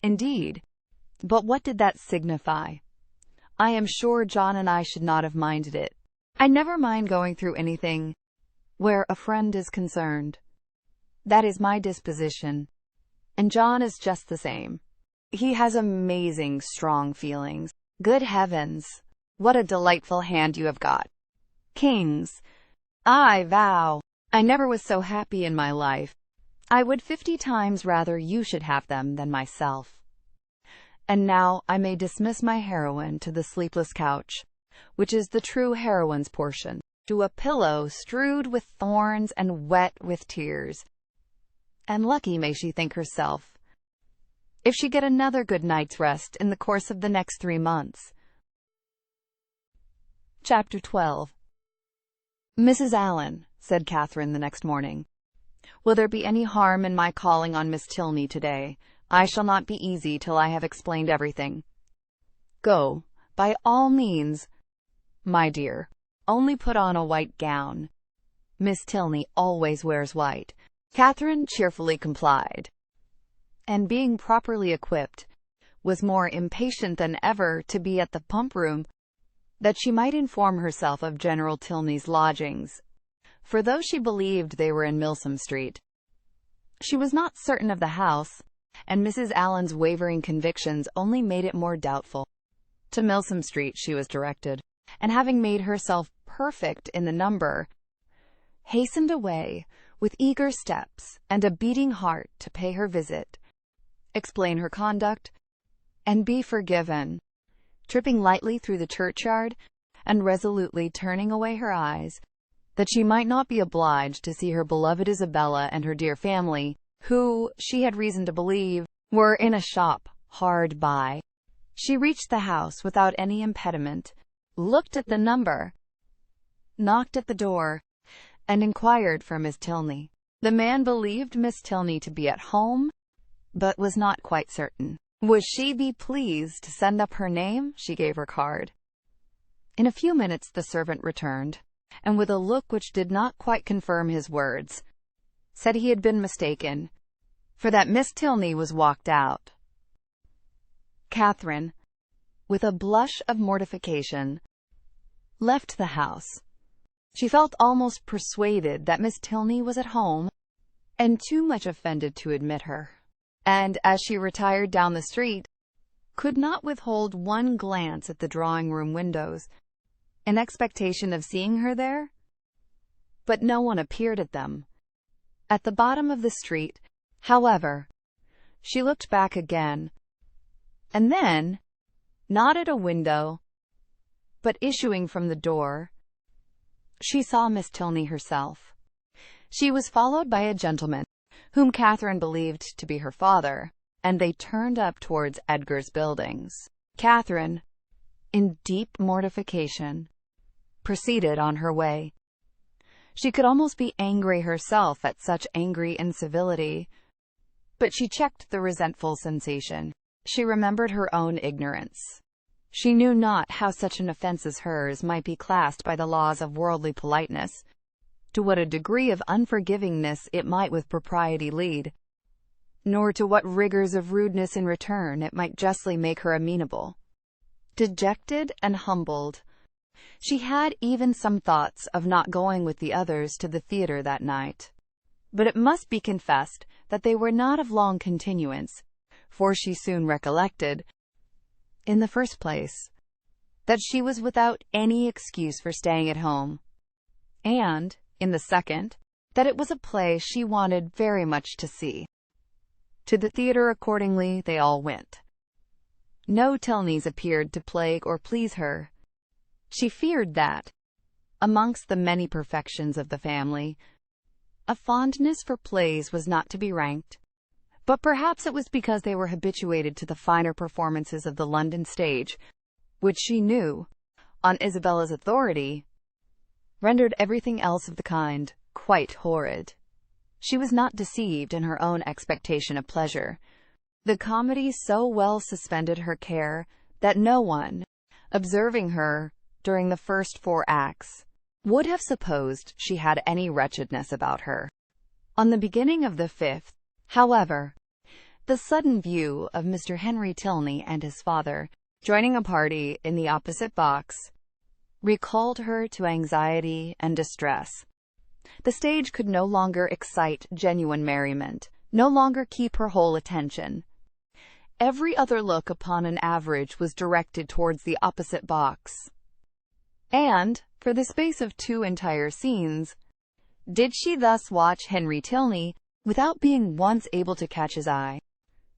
indeed, but what did that signify? I am sure John and I should not have minded it. I never mind going through anything where a friend is concerned. That is my disposition, and John is just the same. He has amazing strong feelings. Good heavens, what a delightful hand you have got. Kings, I vow, I never was so happy in my life. I would 50 times rather you should have them than myself. And now I may dismiss my heroine to the sleepless couch, which is the true heroine's portion, to a pillow strewed with thorns and wet with tears. And lucky may she think herself, if she get another good night's rest in the course of the next 3 months." Chapter 12. "Mrs. Allen," said Catherine the next morning, "will there be any harm in my calling on Miss Tilney today? I shall not be easy till I have explained everything." "Go, by all means, my dear. Only put on a white gown. Miss Tilney always wears white." Catherine cheerfully complied, and being properly equipped, was more impatient than ever to be at the pump room, that she might inform herself of General Tilney's lodgings, for though she believed they were in Milsom Street, she was not certain of the house, and Mrs. Allen's wavering convictions only made it more doubtful. To Milsom Street she was directed, and having made herself perfect in the number, hastened away with eager steps and a beating heart to pay her visit, explain her conduct, and be forgiven. Tripping lightly through the churchyard, and resolutely turning away her eyes, that she might not be obliged to see her beloved Isabella and her dear family, who, she had reason to believe, were in a shop hard by, she reached the house without any impediment, looked at the number, knocked at the door, and inquired for Miss Tilney. The man believed Miss Tilney to be at home, but was not quite certain. Would she be pleased to send up her name? She gave her card. In a few minutes the servant returned, and with a look which did not quite confirm his words, said he had been mistaken, for that Miss Tilney was walked out. Catherine, with a blush of mortification, left the house. She felt almost persuaded that Miss Tilney was at home, and too much offended to admit her, and, as she retired down the street, could not withhold one glance at the drawing-room windows, in expectation of seeing her there. But no one appeared at them. At the bottom of the street, however, she looked back again, and then, not at a window, but issuing from the door, she saw Miss Tilney herself. She was followed by a gentleman, whom Catherine believed to be her father, and they turned up towards Edgar's buildings. Catherine, in deep mortification, proceeded on her way. She could almost be angry herself at such angry incivility, but she checked the resentful sensation. She remembered her own ignorance. She knew not how such an offence as hers might be classed by the laws of worldly politeness, to what a degree of unforgivingness it might with propriety lead, nor to what rigours of rudeness in return it might justly make her amenable. Dejected and humbled, she had even some thoughts of not going with the others to the theatre that night. But it must be confessed that they were not of long continuance, for she soon recollected, in the first place, that she was without any excuse for staying at home, and, in the second, that it was a play she wanted very much to see. To the theatre accordingly they all went. No Tilneys appeared to plague or please her. She feared that, amongst the many perfections of the family, a fondness for plays was not to be ranked, but perhaps it was because they were habituated to the finer performances of the London stage, which she knew, on Isabella's authority, rendered everything else of the kind quite horrid. She was not deceived in her own expectation of pleasure. The comedy so well suspended her care that no one, observing her during the first 4 acts, would have supposed she had any wretchedness about her. On the beginning of the 5th, however, the sudden view of Mr. Henry Tilney and his father joining a party in the opposite box recalled her to anxiety and distress. The stage could no longer excite genuine merriment, no longer keep her whole attention. Every other look upon an average was directed towards the opposite box. And, for the space of 2 entire scenes, did she thus watch Henry Tilney without being once able to catch his eye.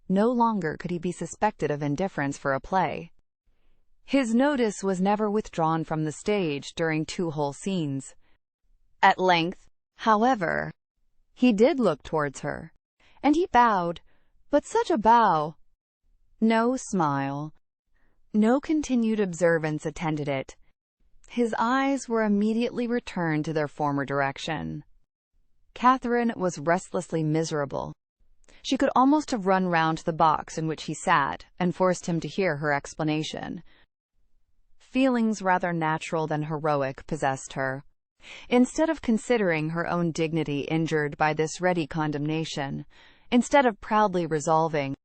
No longer could he be suspected of indifference for a play. His notice was never withdrawn from the stage during 2 whole scenes. At length, however, he did look towards her, and he bowed, but such a bow! No smile, no continued observance attended it. His eyes were immediately returned to their former direction. Catherine was restlessly miserable. She could almost have run round the box in which he sat, and forced him to hear her explanation. Feelings rather natural than heroic possessed her. Instead of considering her own dignity injured by this ready condemnation, instead of proudly resolving,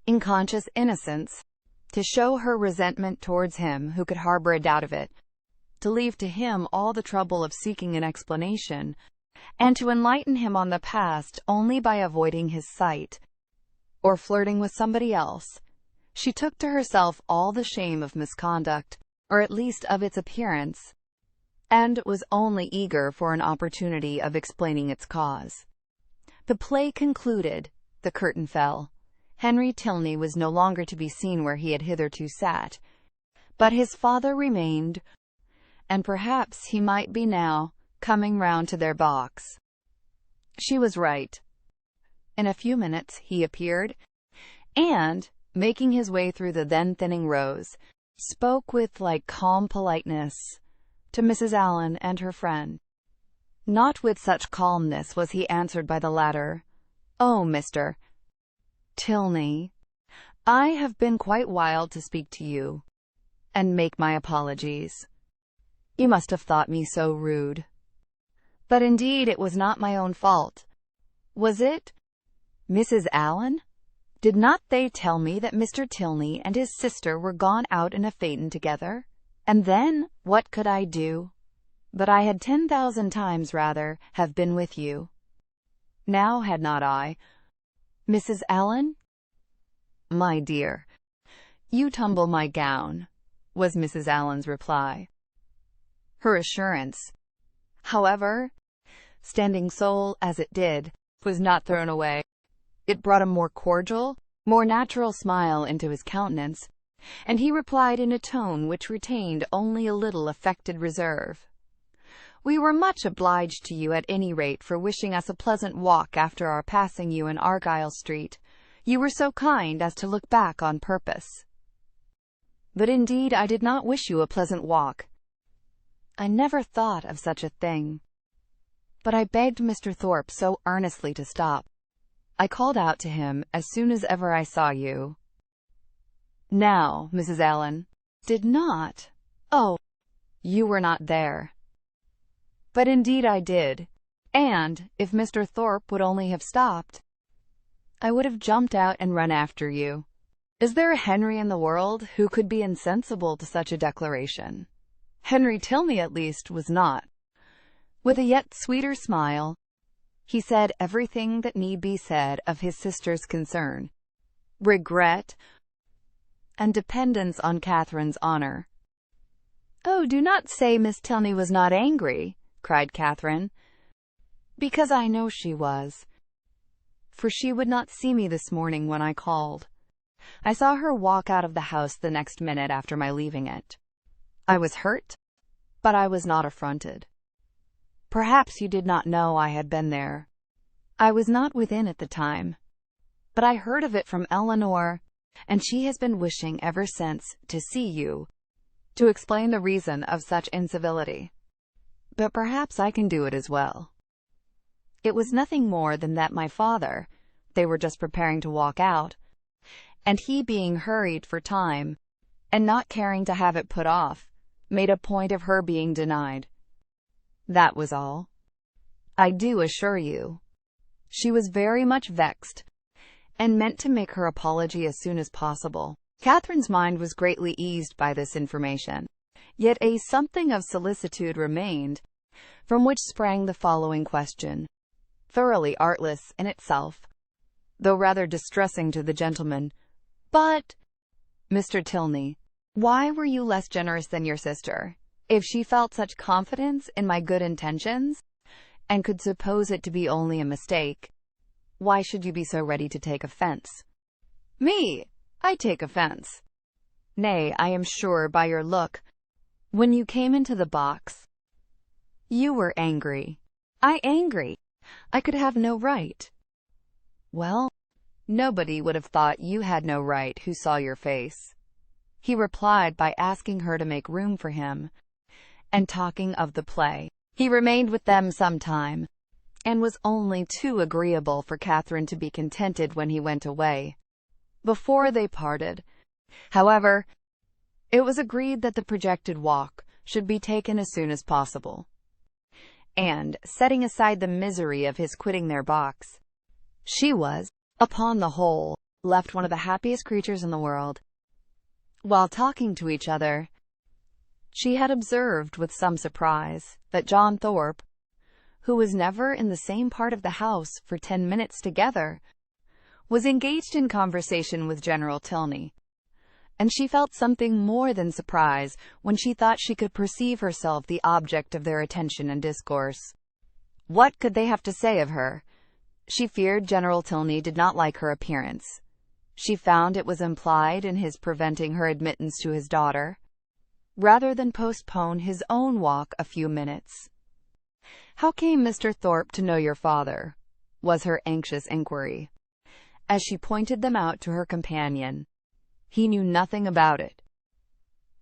in conscious innocence, to show her resentment towards him who could harbor a doubt of it, to leave to him all the trouble of seeking an explanation, and to enlighten him on the past only by avoiding his sight, or flirting with somebody else, she took to herself all the shame of misconduct, or at least of its appearance, and was only eager for an opportunity of explaining its cause. The play concluded, the curtain fell. Henry Tilney was no longer to be seen where he had hitherto sat, but his father remained, and perhaps he might be now coming round to their box. She was right. In a few minutes he appeared, and, making his way through the then thinning rows, spoke with like calm politeness to Mrs. Allen and her friend. Not with such calmness was he answered by the latter. "Oh, Mr. Tilney, I have been quite wild to speak to you, and make my apologies. You must have thought me so rude. But indeed it was not my own fault. Was it, Mrs. Allen? Did not they tell me that Mr. Tilney and his sister were gone out in a phaeton together? And then, what could I do? But I had 10,000 times rather have been with you. Now had not I, Mrs. Allen?" "My dear, you tumble my gown," was Mrs. Allen's reply. Her assurance, however, standing sole as it did, was not thrown away. It brought a more cordial, more natural smile into his countenance, and he replied in a tone which retained only a little affected reserve. "We were much obliged to you at any rate for wishing us a pleasant walk after our passing you in Argyle Street. You were so kind as to look back on purpose. But indeed I did not wish you a pleasant walk. I never thought of such a thing. But I begged Mr. Thorpe so earnestly to stop. I called out to him as soon as ever I saw you. Now, Mrs. Allen, did not. Oh, you were not there. But indeed I did. And, if Mr. Thorpe would only have stopped, I would have jumped out and run after you. Is there a Henry in the world who could be insensible to such a declaration? Henry Tilney, at least, was not. With a yet sweeter smile, he said everything that need be said of his sister's concern, regret, and dependence on Catherine's honor. "Oh, do not say Miss Tilney was not angry," cried Catherine, "because I know she was, for she would not see me this morning when I called. I saw her walk out of the house the next minute after my leaving it. I was hurt, but I was not affronted. Perhaps you did not know I had been there. I was not within at the time, but I heard of it from Eleanor, and she has been wishing ever since to see you, to explain the reason of such incivility. But perhaps I can do it as well. It was nothing more than that my father, they were just preparing to walk out, and he being hurried for time, and not caring to have it put off, made a point of her being denied. That was all. I do assure you, she was very much vexed, and meant to make her apology as soon as possible." Catherine's mind was greatly eased by this information, yet a something of solicitude remained, from which sprang the following question, thoroughly artless in itself, though rather distressing to the gentleman. "But, Mr. Tilney, why were you less generous than your sister? If she felt such confidence in my good intentions, and could suppose it to be only a mistake, why should you be so ready to take offense?" "Me? I take offense? Nay, I am sure by your look, when you came into the box, you were angry." "I angry? I could have no right." "Well, nobody would have thought you had no right who saw your face." He replied by asking her to make room for him, and talking of the play. He remained with them some time, and was only too agreeable for Catherine to be contented when he went away. Before they parted, however, it was agreed that the projected walk should be taken as soon as possible, and, setting aside the misery of his quitting their box, she was, upon the whole, left one of the happiest creatures in the world. While talking to each other, she had observed with some surprise that John Thorpe, who was never in the same part of the house for 10 minutes together, was engaged in conversation with General Tilney, and she felt something more than surprise when she thought she could perceive herself the object of their attention and discourse. What could they have to say of her? She feared General Tilney did not like her appearance. She found it was implied in his preventing her admittance to his daughter, rather than postpone his own walk a few minutes. "How came Mr. Thorpe to know your father?" was her anxious inquiry, as she pointed them out to her companion. "He knew nothing about it."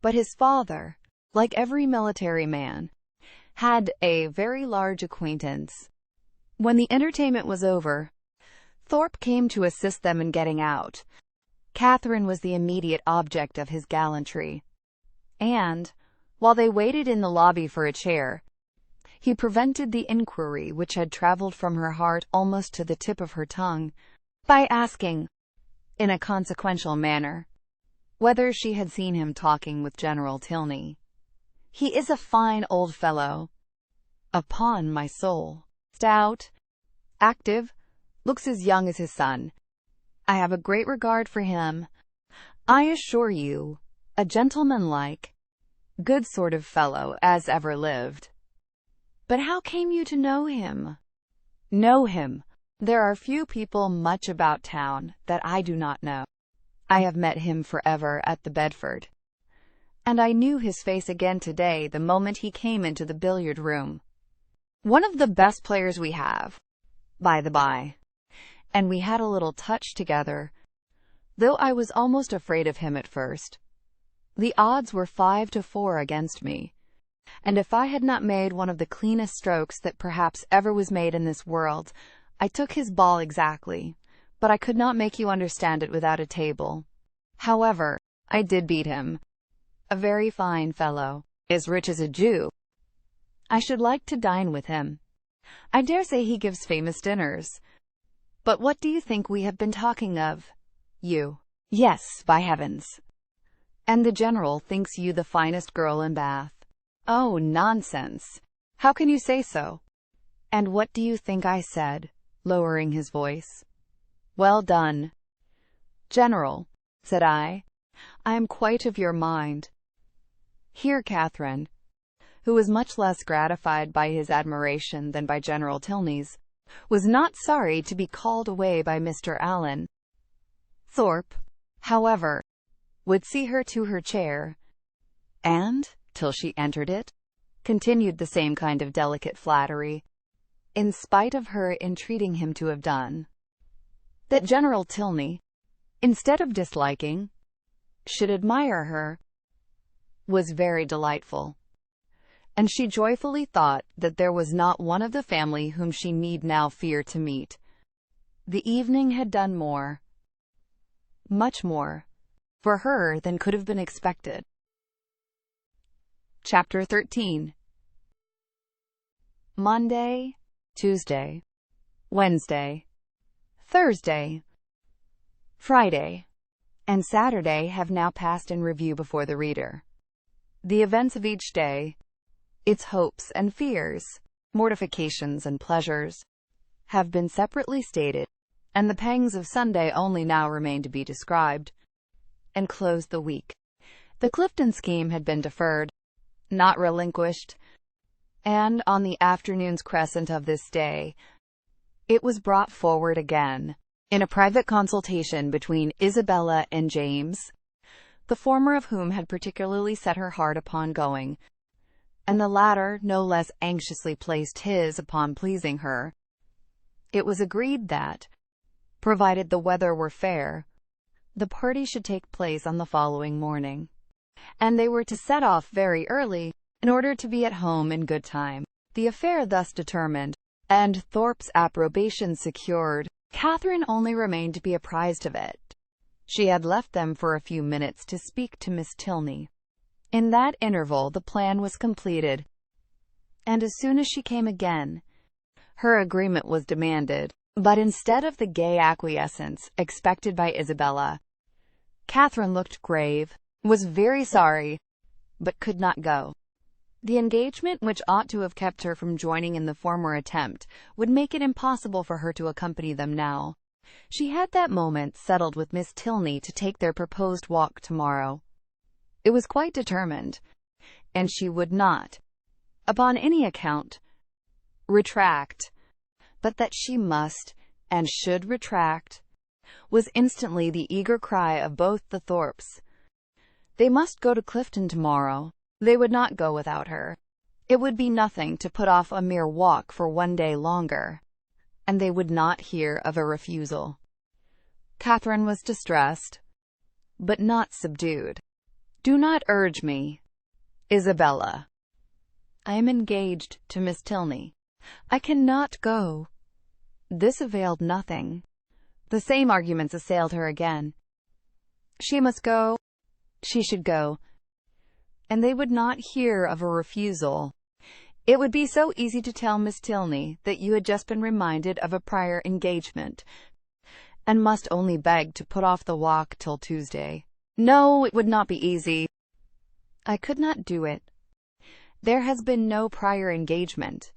But his father, like every military man, had a very large acquaintance. When the entertainment was over, Thorpe came to assist them in getting out. Catherine was the immediate object of his gallantry, and, while they waited in the lobby for a chair, he prevented the inquiry which had traveled from her heart almost to the tip of her tongue, by asking, in a consequential manner, whether she had seen him talking with General Tilney. "He is a fine old fellow, upon my soul. Stout, active, looks as young as his son. I have a great regard for him. I assure you, a gentlemanlike, good sort of fellow as ever lived." "But how came you to know him?" "Know him? There are few people much about town that I do not know. I have met him forever at the Bedford, and I knew his face again today the moment he came into the billiard room. One of the best players we have, by the by, and we had a little touch together though I was almost afraid of him at first. The odds were 5-4 against me, and if I had not made one of the cleanest strokes that perhaps ever was made in this world, I took his ball exactly, but I could not make you understand it without a table. However, I did beat him. A very fine fellow, as rich as a Jew. I should like to dine with him. I dare say he gives famous dinners. But what do you think we have been talking of? You. Yes, by heavens. And the General thinks you the finest girl in Bath. Oh, nonsense. How can you say so? And what do you think I said, lowering his voice? Well done. General, said I am quite of your mind. Here Catherine, who was much less gratified by his admiration than by General Tilney's, was not sorry to be called away by Mr. Allen. Thorpe, however, would see her to her chair, and, till she entered it, continued the same kind of delicate flattery, in spite of her entreating him to have done, that General Tilney, instead of disliking, should admire her, was very delightful, and she joyfully thought that there was not one of the family whom she need now fear to meet. The evening had done more, much more, for her than could have been expected. Chapter 13. Monday, Tuesday, Wednesday, Thursday, Friday, and Saturday have now passed in review before the reader. The events of each day, its hopes and fears, mortifications and pleasures, have been separately stated, and the pangs of Sunday only now remain to be described, and close the week. The Clifton scheme had been deferred, not relinquished, and on the afternoon's crescent of this day, it was brought forward again, in a private consultation between Isabella and James, the former of whom had particularly set her heart upon going, and the latter no less anxiously placed his upon pleasing her. It was agreed that, provided the weather were fair, the party should take place on the following morning, and they were to set off very early, in order to be at home in good time. The affair thus determined, and Thorpe's approbation secured, Catherine only remained to be apprised of it. She had left them for a few minutes to speak to Miss Tilney. In that interval the plan was completed, and as soon as she came again, her agreement was demanded, but instead of the gay acquiescence expected by Isabella, Catherine looked grave, was very sorry, but could not go. The engagement which ought to have kept her from joining in the former attempt would make it impossible for her to accompany them now. She had that moment settled with Miss Tilney to take their proposed walk tomorrow. It was quite determined, and she would not, upon any account, retract, but that she must and should retract was instantly the eager cry of both the Thorpes. They must go to Clifton tomorrow. They would not go without her. It would be nothing to put off a mere walk for one day longer, and they would not hear of a refusal. Catherine was distressed, but not subdued. Do not urge me, Isabella. I am engaged to Miss Tilney. I cannot go. This availed nothing. The same arguments assailed her again. She must go. She should go. And they would not hear of a refusal. It would be so easy to tell Miss Tilney that you had just been reminded of a prior engagement, and must only beg to put off the walk till Tuesday. No, it would not be easy. I could not do it. There has been no prior engagement.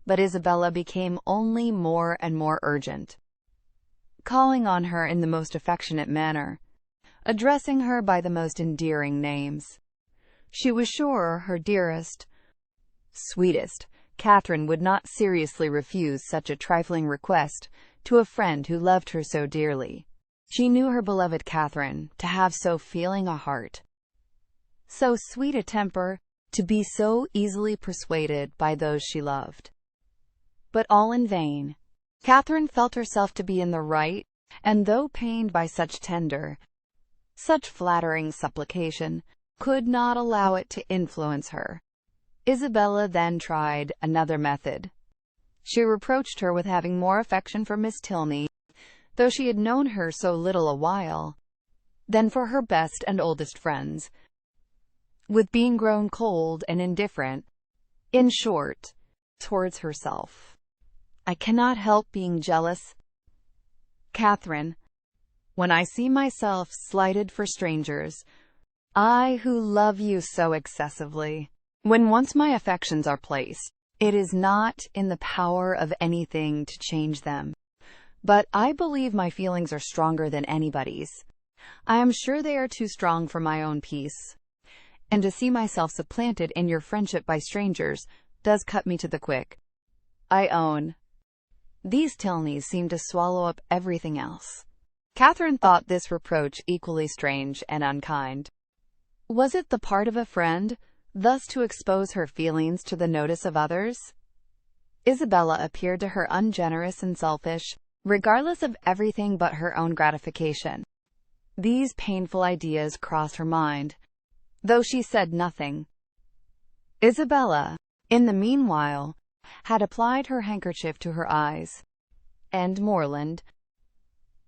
But Isabella became only more and more urgent, calling on her in the most affectionate manner, addressing her by the most endearing names. She was sure her dearest, sweetest, Catherine would not seriously refuse such a trifling request to a friend who loved her so dearly. She knew her beloved Catherine to have so feeling a heart, so sweet a temper, to be so easily persuaded by those she loved. But all in vain. Catherine felt herself to be in the right, and though pained by such tender, such flattering supplication, could not allow it to influence her. Isabella then tried another method. She reproached her with having more affection for Miss Tilney, though she had known her so little a while, than for her best and oldest friends, with being grown cold and indifferent, in short, towards herself. I cannot help being jealous, Catherine, when I see myself slighted for strangers, I who love you so excessively. When once my affections are placed, it is not in the power of anything to change them. But I believe my feelings are stronger than anybody's. I am sure they are too strong for my own peace. And to see myself supplanted in your friendship by strangers does cut me to the quick. I own. These Tilneys seem to swallow up everything else. Catherine thought this reproach equally strange and unkind. Was it the part of a friend, thus to expose her feelings to the notice of others? Isabella appeared to her ungenerous and selfish, regardless of everything but her own gratification. These painful ideas crossed her mind, though she said nothing. Isabella, in the meanwhile, had applied her handkerchief to her eyes, and Morland,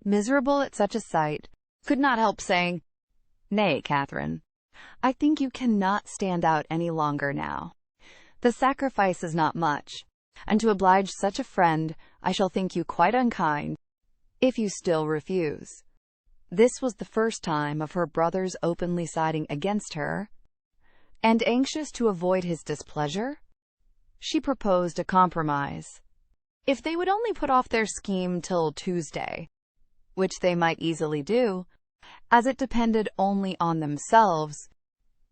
miserable at such a sight, could not help saying, "Nay, Catherine, I think you cannot stand out any longer now. The sacrifice is not much, and to oblige such a friend, I shall think you quite unkind, if you still refuse." This was the first time of her brother's openly siding against her, and anxious to avoid his displeasure, she proposed a compromise. If they would only put off their scheme till Tuesday, which they might easily do, as it depended only on themselves,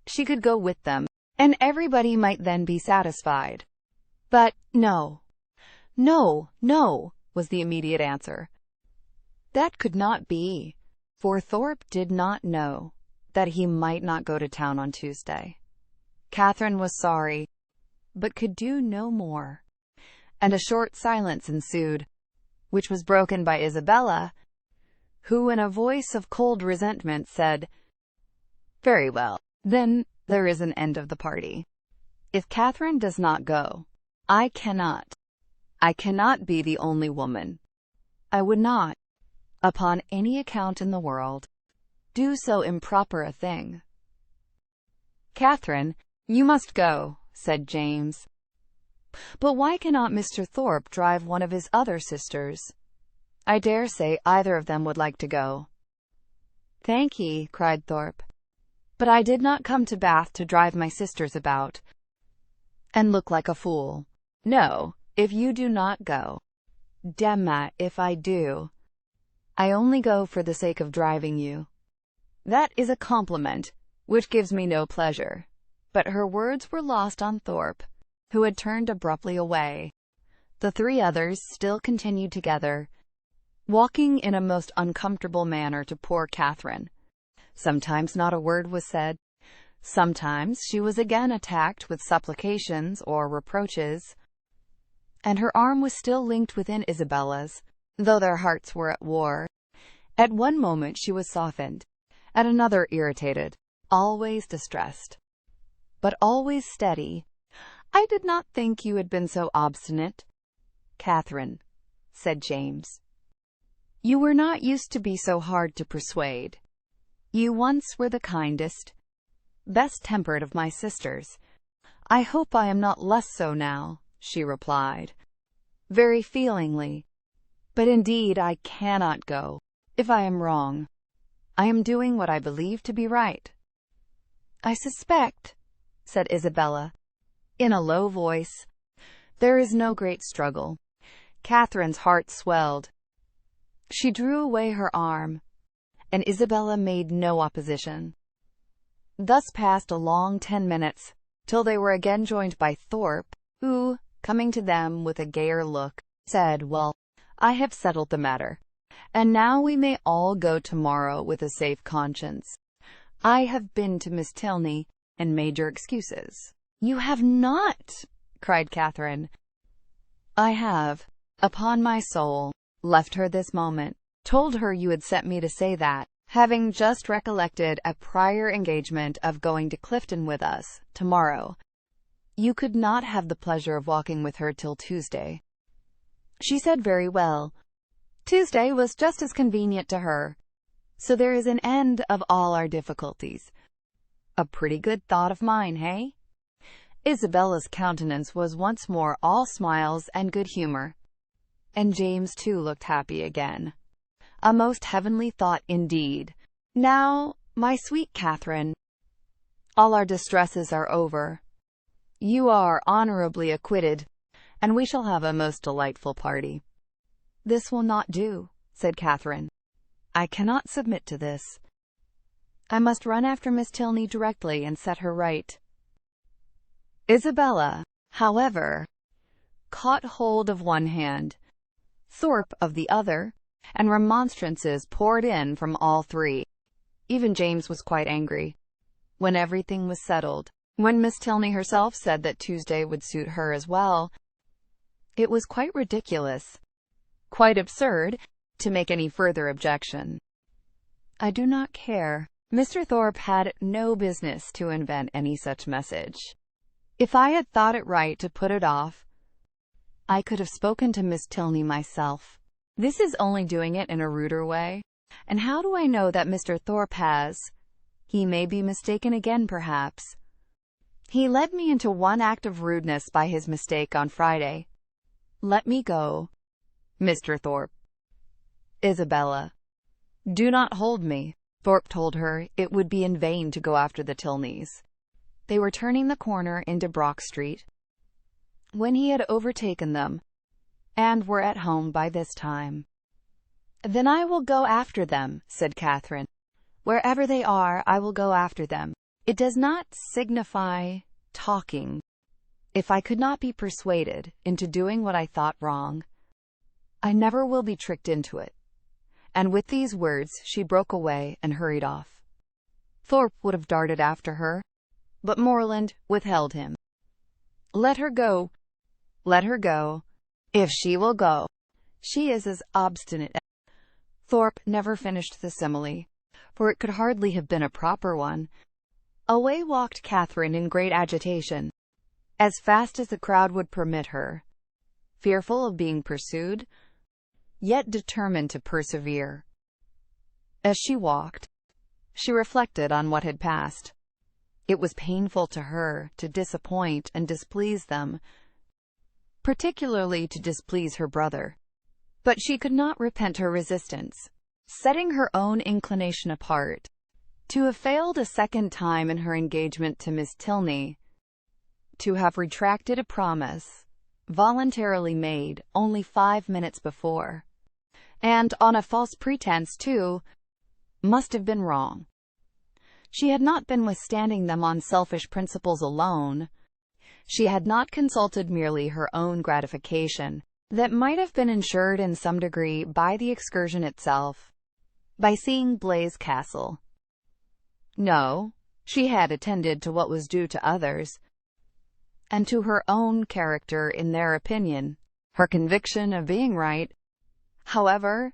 she could go with them, and everybody might then be satisfied. But no, no, no, was the immediate answer. That could not be, for Thorpe did not know that he might not go to town on Tuesday. Catherine was sorry, but could do no more, and a short silence ensued, which was broken by Isabella, who in a voice of cold resentment said, "Very well, then there is an end of the party. If Catherine does not go, I cannot be the only woman. I would not, upon any account in the world, do so improper a thing." "Catherine, you must go," said James. "But why cannot Mr. Thorpe drive one of his other sisters? I dare say either of them would like to go." "Thank ye," cried Thorpe, "but I did not come to Bath to drive my sisters about, and look like a fool. No, if you do not go, demma if I do. I only go for the sake of driving you. That is a compliment, which gives me no pleasure." But her words were lost on Thorpe, who had turned abruptly away. The three others still continued together, walking in a most uncomfortable manner to poor Catherine. Sometimes not a word was said. Sometimes she was again attacked with supplications or reproaches, and her arm was still linked within Isabella's, though their hearts were at war. At one moment she was softened, at another irritated, always distressed, but always steady. "I did not think you had been so obstinate, Catherine," said James. "You were not used to be so hard to persuade. You once were the kindest, best tempered of my sisters. I hope I am not less so now," she replied, very feelingly. "But indeed I cannot go. If I am wrong, I am doing what I believe to be right." "I suspect," said Isabella, in a low voice, "there is no great struggle." Catherine's heart swelled. She drew away her arm, and Isabella made no opposition. Thus passed a long 10 minutes, till they were again joined by Thorpe, who, coming to them with a gayer look, said, "Well, I have settled the matter, and now we may all go tomorrow with a safe conscience. I have been to Miss Tilney, and made your excuses." "You have not!" cried Catherine. "I have, upon my soul, left her this moment, told her you had sent me to say that, having just recollected a prior engagement of going to Clifton with us tomorrow, you could not have the pleasure of walking with her till Tuesday. She said very well. Tuesday was just as convenient to her, so there is an end of all our difficulties. A pretty good thought of mine, hey? Isabella's countenance was once more all smiles and good humor, and James too looked happy again. A most heavenly thought indeed. Now, my sweet Catherine, all our distresses are over. You are honorably acquitted, and we shall have a most delightful party. This will not do, said Catherine. I cannot submit to this. I must run after Miss Tilney directly and set her right. Isabella, however, caught hold of one hand, Thorpe of the other, and remonstrances poured in from all three. Even James was quite angry. When everything was settled, when Miss Tilney herself said that Tuesday would suit her as well, it was quite ridiculous, quite absurd, to make any further objection. I do not care. Mr. Thorpe had no business to invent any such message. If I had thought it right to put it off, I could have spoken to Miss Tilney myself. This is only doing it in a ruder way. And how do I know that Mr. Thorpe has? He may be mistaken again, perhaps. He led me into one act of rudeness by his mistake on Friday. Let me go, Mr. Thorpe. Isabella, do not hold me. Thorpe told her it would be in vain to go after the Tilneys. They were turning the corner into Brock Street when he had overtaken them, and were at home by this time. Then I will go after them, said Catherine. Wherever they are, I will go after them. It does not signify talking. If I could not be persuaded into doing what I thought wrong, I never will be tricked into it. And with these words she broke away and hurried off. Thorpe would have darted after her, but Morland withheld him. Let her go. Let her go. If she will go. She is as obstinate as... Thorpe never finished the simile, for it could hardly have been a proper one. Away walked Catherine in great agitation, as fast as the crowd would permit her, fearful of being pursued, yet determined to persevere. As she walked, she reflected on what had passed. It was painful to her to disappoint and displease them, particularly to displease her brother. But she could not repent her resistance, setting her own inclination apart. To have failed a second time in her engagement to Miss Tilney, to have retracted a promise voluntarily made only 5 minutes before, and on a false pretense too, must have been wrong. She had not been withstanding them on selfish principles alone. She had not consulted merely her own gratification, that might have been ensured in some degree by the excursion itself, by seeing Blaise Castle. No, she had attended to what was due to others, and to her own character in their opinion. Her conviction of being right, however,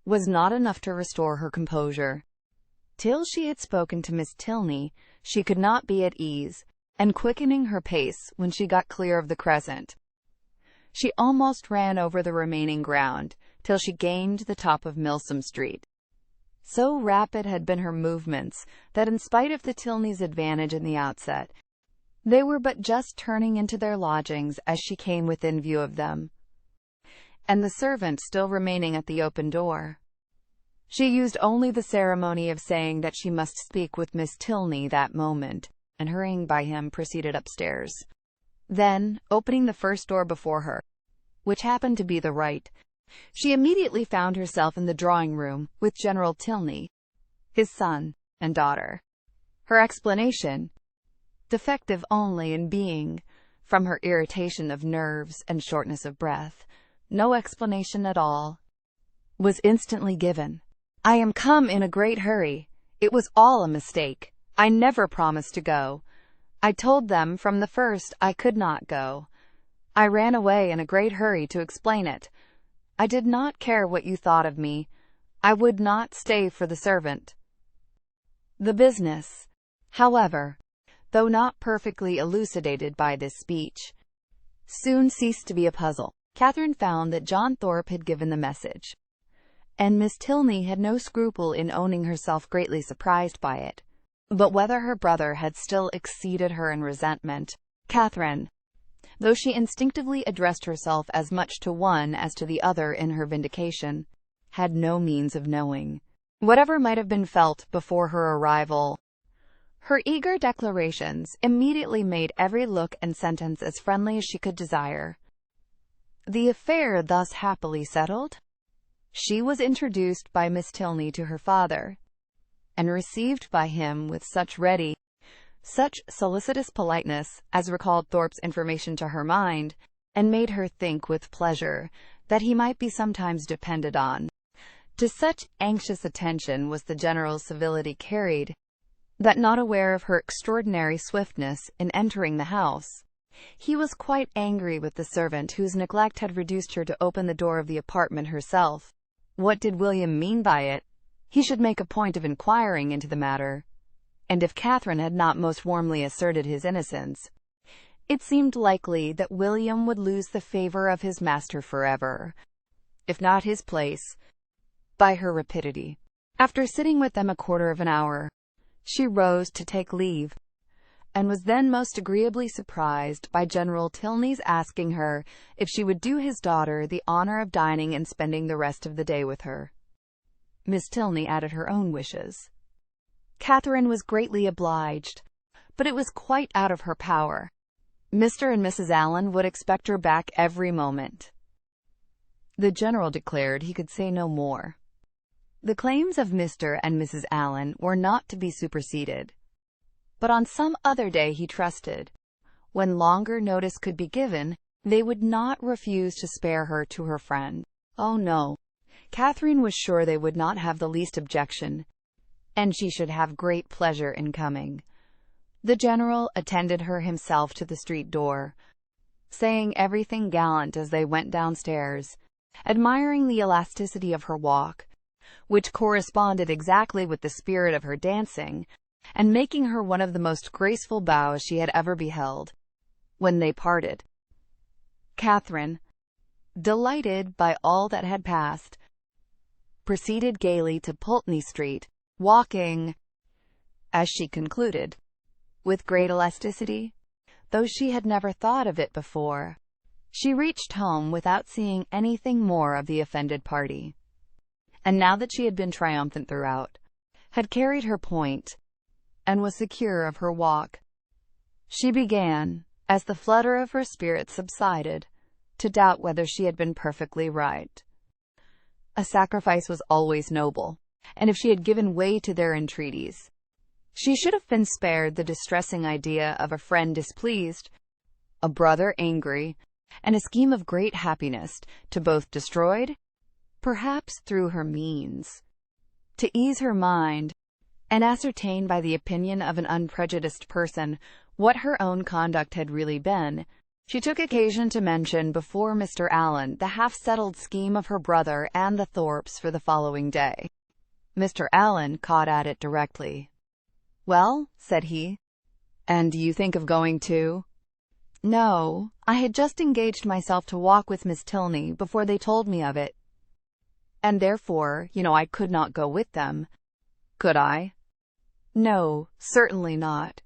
was not enough to restore her composure. Till she had spoken to Miss Tilney, she could not be at ease, and quickening her pace when she got clear of the crescent, she almost ran over the remaining ground, till she gained the top of Milsom Street. So rapid had been her movements, that in spite of the Tilneys' advantage in the outset, they were but just turning into their lodgings as she came within view of them, and the servant still remaining at the open door. She used only the ceremony of saying that she must speak with Miss Tilney that moment, and hurrying by him proceeded upstairs. Then, opening the first door before her, which happened to be the right, she immediately found herself in the drawing-room with General Tilney, his son, and daughter. Her explanation, defective only in being, from her irritation of nerves and shortness of breath, no explanation at all, was instantly given. I am come in a great hurry. It was all a mistake. I never promised to go. I told them from the first I could not go. I ran away in a great hurry to explain it. I did not care what you thought of me. I would not stay for the servant. The business, however, though not perfectly elucidated by this speech, soon ceased to be a puzzle. Catherine found that John Thorpe had given the message, and Miss Tilney had no scruple in owning herself greatly surprised by it. But whether her brother had still exceeded her in resentment, Catherine, though she instinctively addressed herself as much to one as to the other in her vindication, had no means of knowing. Whatever might have been felt before her arrival, her eager declarations immediately made every look and sentence as friendly as she could desire. The affair thus happily settled, she was introduced by Miss Tilney to her father, and received by him with such ready, such solicitous politeness as recalled Thorpe's information to her mind, and made her think with pleasure that he might be sometimes depended on. To such anxious attention was the general's civility carried, that, not aware of her extraordinary swiftness in entering the house, he was quite angry with the servant whose neglect had reduced her to open the door of the apartment herself. What did William mean by it? He should make a point of inquiring into the matter, and if Catherine had not most warmly asserted his innocence, it seemed likely that William would lose the favor of his master forever, if not his place, by her rapidity. After sitting with them a quarter of an hour, she rose to take leave, and was then most agreeably surprised by General Tilney's asking her if she would do his daughter the honor of dining and spending the rest of the day with her. Miss Tilney added her own wishes. Catherine was greatly obliged, but it was quite out of her power. Mr. and Mrs. Allen would expect her back every moment. The general declared he could say no more. The claims of Mr. and Mrs. Allen were not to be superseded, but on some other day he trusted, when longer notice could be given, they would not refuse to spare her to her friend. Oh no, Catherine was sure they would not have the least objection, and she should have great pleasure in coming. The general attended her himself to the street door, saying everything gallant as they went downstairs, admiring the elasticity of her walk, which corresponded exactly with the spirit of her dancing, and making her one of the most graceful bows she had ever beheld. When they parted, Catherine, delighted by all that had passed, proceeded gaily to Pulteney Street, walking, as she concluded, with great elasticity, though she had never thought of it before. She reached home without seeing anything more of the offended party, and now that she had been triumphant throughout, had carried her point, and was secure of her walk, she began, as the flutter of her spirits subsided, to doubt whether she had been perfectly right. A sacrifice was always noble, and if she had given way to their entreaties, she should have been spared the distressing idea of a friend displeased, a brother angry, and a scheme of great happiness to both destroyed, perhaps through her means. To ease her mind, and ascertain by the opinion of an unprejudiced person what her own conduct had really been, she took occasion to mention before Mr. Allen the half-settled scheme of her brother and the Thorpes for the following day. Mr. Allen caught at it directly. "Well," said he, "and do you think of going too?" "No, I had just engaged myself to walk with Miss Tilney before they told me of it, and therefore, I could not go with them." "Could I?" "No, certainly not.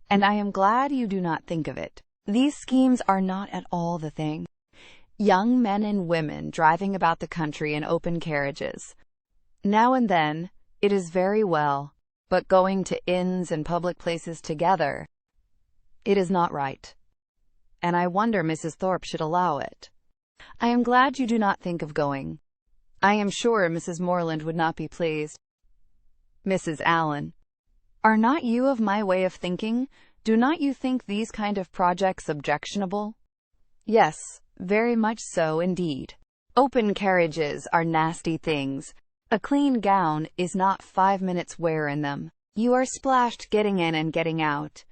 And I am glad you do not think of it. These schemes are not at all the thing. Young men and women driving about the country in open carriages, now and then, it is very well, but going to inns and public places together, it is not right. And I wonder Mrs. Thorpe should allow it. I am glad you do not think of going. I am sure Mrs. Morland would not be pleased." "Mrs. Allen, are not you of my way of thinking? Do not you think these kind of projects objectionable?" "Yes, very much so indeed. Open carriages are nasty things. A clean gown is not 5 minutes' wear in them. You are splashed getting in and getting out,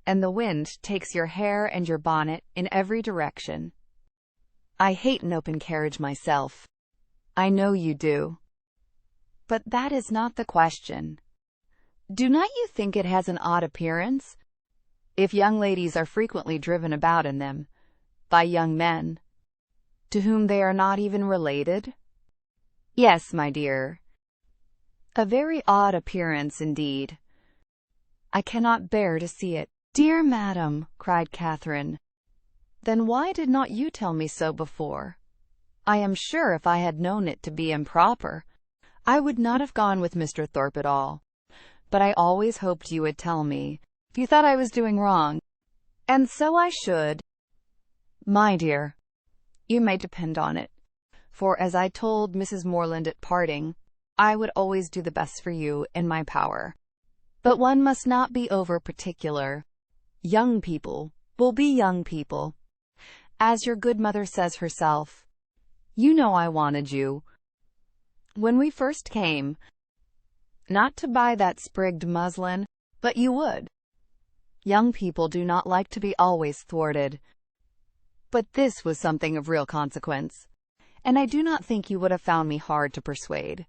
and the wind takes your hair and your bonnet in every direction. I hate an open carriage myself. I know you do. But that is not the question. Do not you think it has an odd appearance, if young ladies are frequently driven about in them, by young men, to whom they are not even related? Yes, my dear. A very odd appearance indeed. I cannot bear to see it. Dear madam, cried Catherine, then why did not you tell me so before? I am sure if I had known it to be improper, I would not have gone with Mr. Thorpe at all. But I always hoped you would tell me, if you thought I was doing wrong. And so I should. My dear, you may depend on it, for as I told Mrs. Morland at parting, I would always do the best for you in my power. But one must not be over-particular. Young people will be young people. As your good mother says herself, you know I wanted you, when we first came, not to buy that sprigged muslin, but you would. Young people do not like to be always thwarted. But this was something of real consequence, and I do not think you would have found me hard to persuade.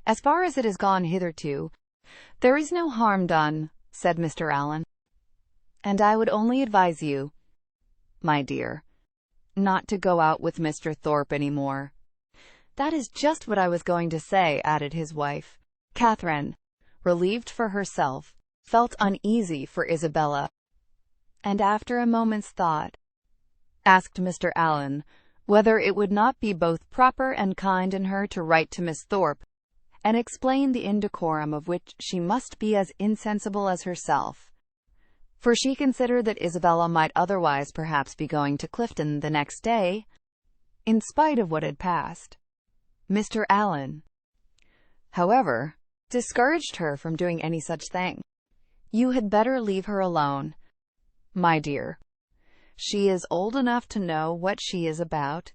As far as it has gone hitherto, there is no harm done, said Mr. Allen. And I would only advise you, my dear, not to go out with Mr. Thorpe any more. That is just what I was going to say, added his wife. Catherine, relieved for herself, felt uneasy for Isabella, and after a moment's thought, asked Mr. Allen whether it would not be both proper and kind in her to write to Miss Thorpe, and explain the indecorum of which she must be as insensible as herself, for she considered that Isabella might otherwise perhaps be going to Clifton the next day, in spite of what had passed. Mr. Allen, however, discouraged her from doing any such thing. You had better leave her alone, my dear. She is old enough to know what she is about,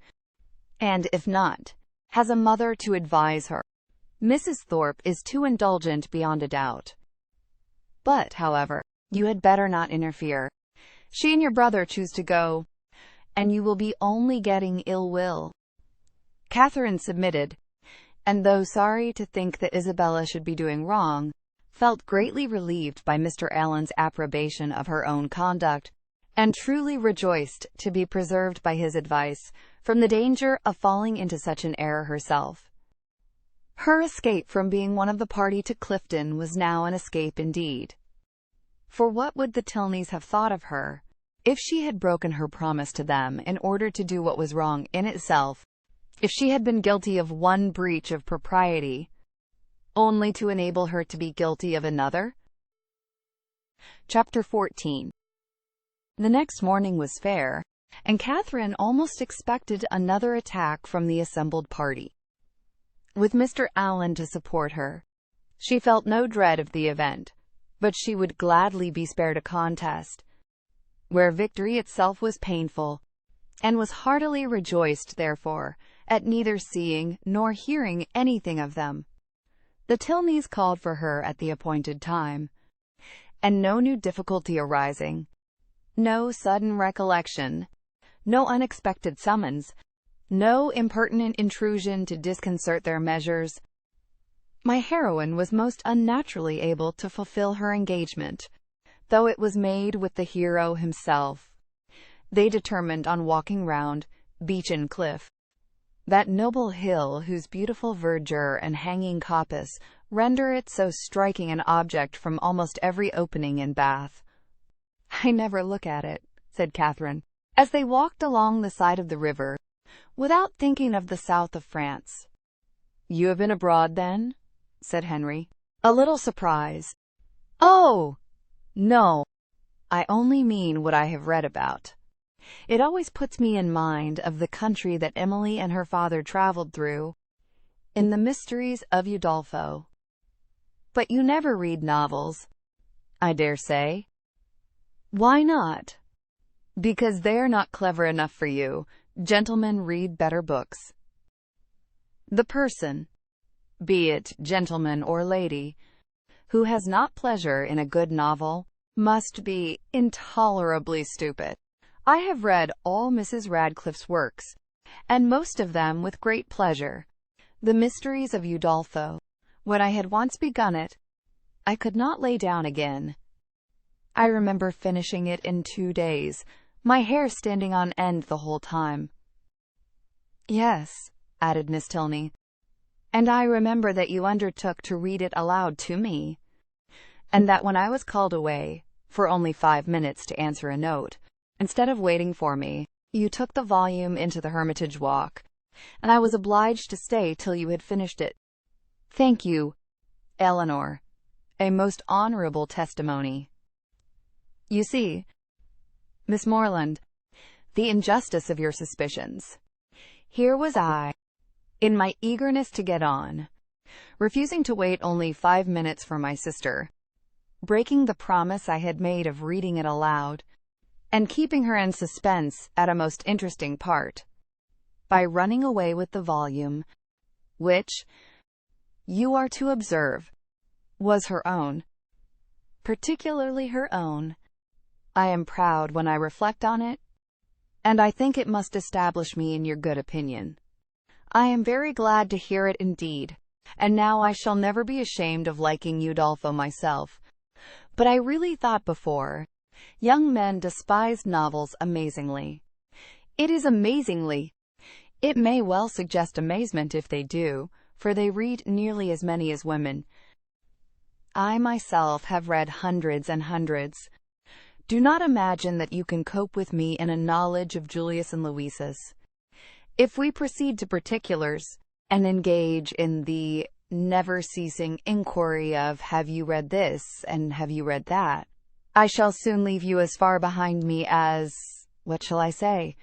and if not, has a mother to advise her. Mrs. Thorpe is too indulgent beyond a doubt. But, however, you had better not interfere. She and your brother choose to go, and you will be only getting ill will. Catherine submitted, and though sorry to think that Isabella should be doing wrong, felt greatly relieved by Mr. Allen's approbation of her own conduct, and truly rejoiced to be preserved by his advice from the danger of falling into such an error herself. Her escape from being one of the party to Clifton was now an escape indeed. For what would the Tilneys have thought of her, if she had broken her promise to them in order to do what was wrong in itself, if she had been guilty of one breach of propriety, only to enable her to be guilty of another? Chapter 14. The next morning was fair, and Catherine almost expected another attack from the assembled party. With Mr. Allen to support her, she felt no dread of the event, but she would gladly be spared a contest, where victory itself was painful, and was heartily rejoiced, therefore, at neither seeing nor hearing anything of them. The Tilneys called for her at the appointed time, and no new difficulty arising, no sudden recollection, no unexpected summons, no impertinent intrusion to disconcert their measures, my heroine was most unnaturally able to fulfill her engagement, though it was made with the hero himself. They determined on walking round Beechen Cliff, that noble hill whose beautiful verdure and hanging coppice render it so striking an object from almost every opening in Bath. I never look at it, said Catherine, as they walked along the side of the river, without thinking of the south of France. You have been abroad, then? Said Henry, a little surprised. Oh, no, I only mean what I have read about. It always puts me in mind of the country that Emily and her father traveled through, in the mysteries of Udolpho. But you never read novels, I dare say. Why not? Because they're not clever enough for you. Gentlemen read better books. The person, be it gentleman or lady, who has not pleasure in a good novel, must be intolerably stupid. I have read all Mrs. Radcliffe's works, and most of them with great pleasure. The Mysteries of Udolpho When I had once begun it, I could not lay down again. I remember finishing it in 2 days, my hair standing on end the whole time. Yes, added Miss Tilney, and I remember that you undertook to read it aloud to me, and that when I was called away, for only 5 minutes to answer a note, instead of waiting for me, you took the volume into the Hermitage Walk, and I was obliged to stay till you had finished it. Thank you, Eleanor. A most honorable testimony. You see, Miss Morland, the injustice of your suspicions. Here was I, in my eagerness to get on, refusing to wait only 5 minutes for my sister, breaking the promise I had made of reading it aloud, and keeping her in suspense at a most interesting part, by running away with the volume, which, you are to observe, was her own, particularly her own. I am proud when I reflect on it, and I think it must establish me in your good opinion. I am very glad to hear it indeed, and now I shall never be ashamed of liking Udolpho myself. But I really thought before, young men despise novels amazingly. It is amazingly. It may well suggest amazement if they do, for they read nearly as many as women. I myself have read hundreds and hundreds. Do not imagine that you can cope with me in a knowledge of Julius and Louisa's. If we proceed to particulars, and engage in the never-ceasing inquiry of have you read this and have you read that, I shall soon leave you as far behind me as, what shall I say?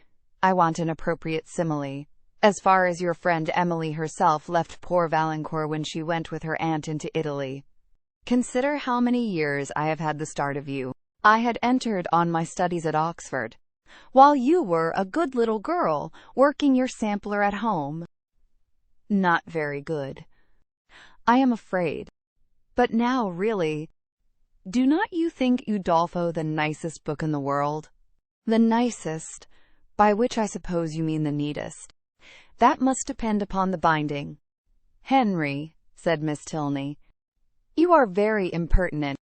I want an appropriate simile. As far as your friend Emily herself left poor Valancourt when she went with her aunt into Italy. Consider how many years I have had the start of you. I had entered on my studies at Oxford, while you were a good little girl, working your sampler at home. Not very good, I am afraid. But now, really, do not you think Udolpho the nicest book in the world? The nicest, by which I suppose you mean the neatest. That must depend upon the binding. Henry, said Miss Tilney, you are very impertinent.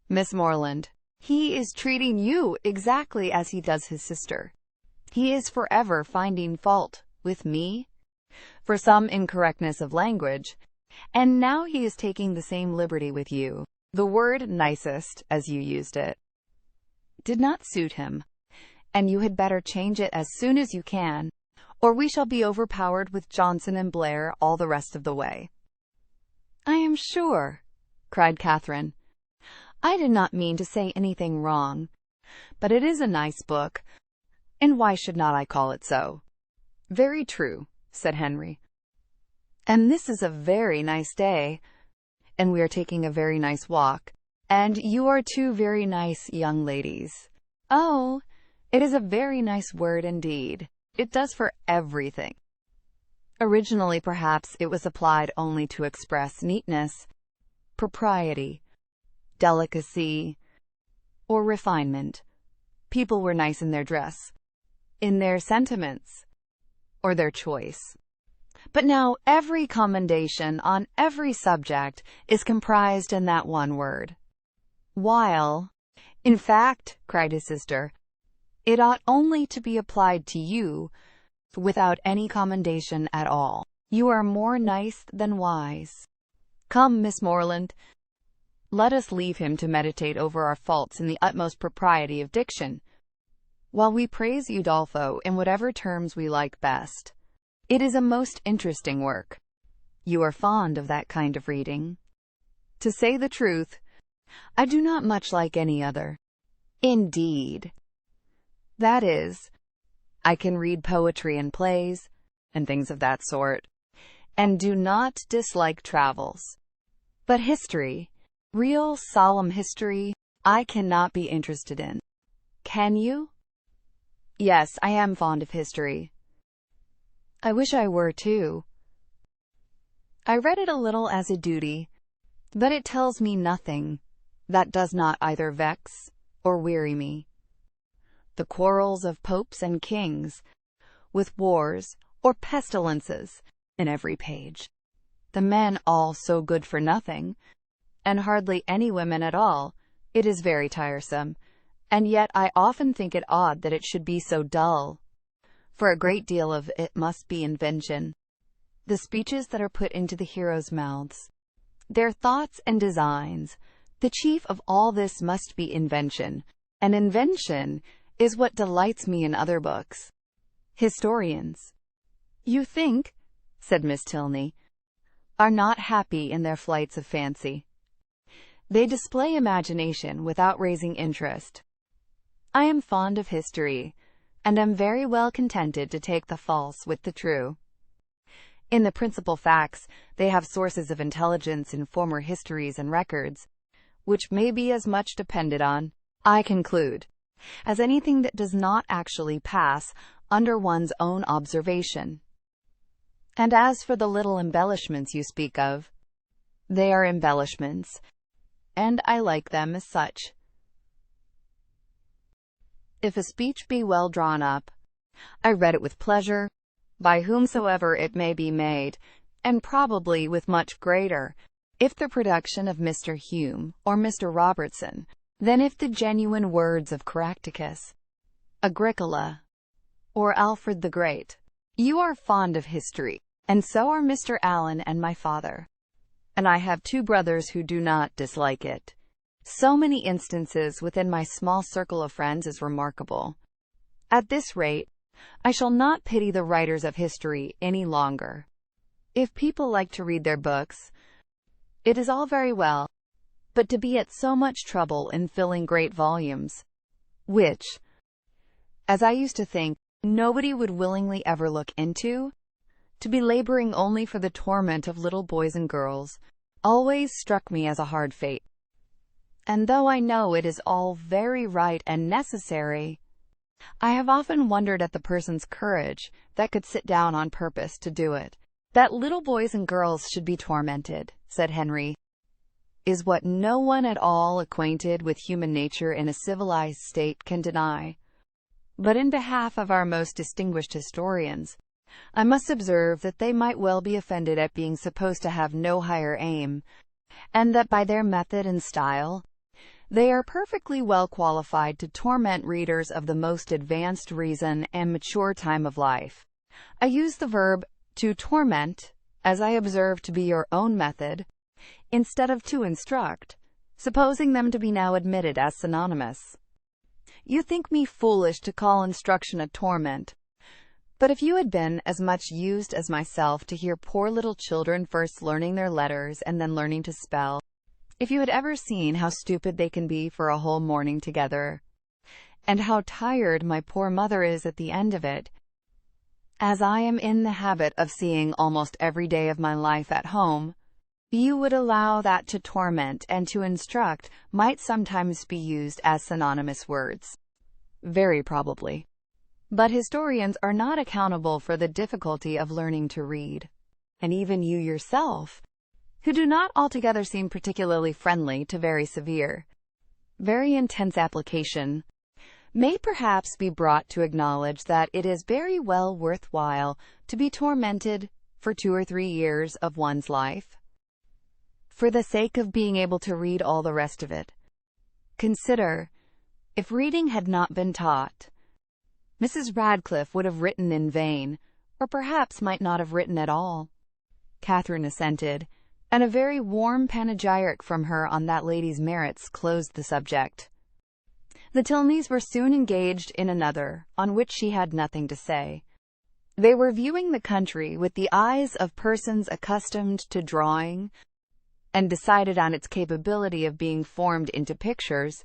Miss Morland, he is treating you exactly as he does his sister. He is forever finding fault with me for some incorrectness of language, and now he is taking the same liberty with you. The word nicest, as you used it, did not suit him, and you had better change it as soon as you can, or we shall be overpowered with Johnson and Blair all the rest of the way. I am sure, cried Catherine, I did not mean to say anything wrong, but it is a nice book, and why should not I call it so? Very true, said Henry. And this is a very nice day, and we are taking a very nice walk, and you are 2 very nice young ladies. Oh, it is a very nice word indeed. It does for everything. Originally, perhaps, it was applied only to express neatness, propriety, delicacy, or refinement. People were nice in their dress, in their sentiments, or their choice. But now every commendation on every subject is comprised in that one word. While, in fact, cried his sister, it ought only to be applied to you without any commendation at all. You are more nice than wise. Come, Miss Morland, let us leave him to meditate over our faults in the utmost propriety of diction, while we praise Udolpho in whatever terms we like best. It is a most interesting work. You are fond of that kind of reading? To say the truth, I do not much like any other. Indeed. That is, I can read poetry and plays, and things of that sort, and do not dislike travels. But history, real solemn history, I cannot be interested in. Can you? Yes, I am fond of history. I wish I were too. I read it a little as a duty, but it tells me nothing that does not either vex or weary me. The quarrels of popes and kings, with wars or pestilences in every page, the men all so good for nothing, and hardly any women at all. It is very tiresome, and yet I often think it odd that it should be so dull, for a great deal of it must be invention. The speeches that are put into the heroes' mouths, their thoughts and designs, the chief of all this must be invention, and invention is what delights me in other books. Historians, you think, said Miss Tilney, are not happy in their flights of fancy. They display imagination without raising interest. I am fond of history, and am very well contented to take the false with the true. In the principal facts, they have sources of intelligence in former histories and records, which may be as much depended on, I conclude, as anything that does not actually pass under one's own observation. And as for the little embellishments you speak of, they are embellishments, and I like them as such. If a speech be well drawn up, I read it with pleasure, by whomsoever it may be made, and probably with much greater, if the production of Mr. Hume or Mr. Robertson, than if the genuine words of Caractacus, Agricola, or Alfred the Great. You are fond of history, and so are Mr. Allen and my father, and I have 2 brothers who do not dislike it. So many instances within my small circle of friends is remarkable. At this rate, I shall not pity the writers of history any longer. If people like to read their books, it is all very well, but to be at so much trouble in filling great volumes, which, as I used to think, nobody would willingly ever look into, to be laboring only for the torment of little boys and girls, always struck me as a hard fate. And though I know it is all very right and necessary, I have often wondered at the person's courage that could sit down on purpose to do it. That little boys and girls should be tormented, said Henry, is what no one at all acquainted with human nature in a civilized state can deny. But in behalf of our most distinguished historians, I must observe that they might well be offended at being supposed to have no higher aim, and that by their method and style, they are perfectly well qualified to torment readers of the most advanced reason and mature time of life. I use the verb to torment, as I observe to be your own method, instead of to instruct, supposing them to be now admitted as synonymous. You think me foolish to call instruction a torment, but if you had been as much used as myself to hear poor little children first learning their letters and then learning to spell, if you had ever seen how stupid they can be for a whole morning together, and how tired my poor mother is at the end of it, as I am in the habit of seeing almost every day of my life at home, you would allow that to torment and to instruct might sometimes be used as synonymous words. Very probably. But historians are not accountable for the difficulty of learning to read, and even you yourself, who do not altogether seem particularly friendly to very severe, very intense application, may perhaps be brought to acknowledge that it is very well worth while to be tormented for 2 or 3 years of one's life, for the sake of being able to read all the rest of it. Consider, if reading had not been taught, Mrs. Radcliffe would have written in vain, or perhaps might not have written at all. Catherine assented, and a very warm panegyric from her on that lady's merits closed the subject. The Tilneys were soon engaged in another, on which she had nothing to say. They were viewing the country with the eyes of persons accustomed to drawing, and decided on its capability of being formed into pictures,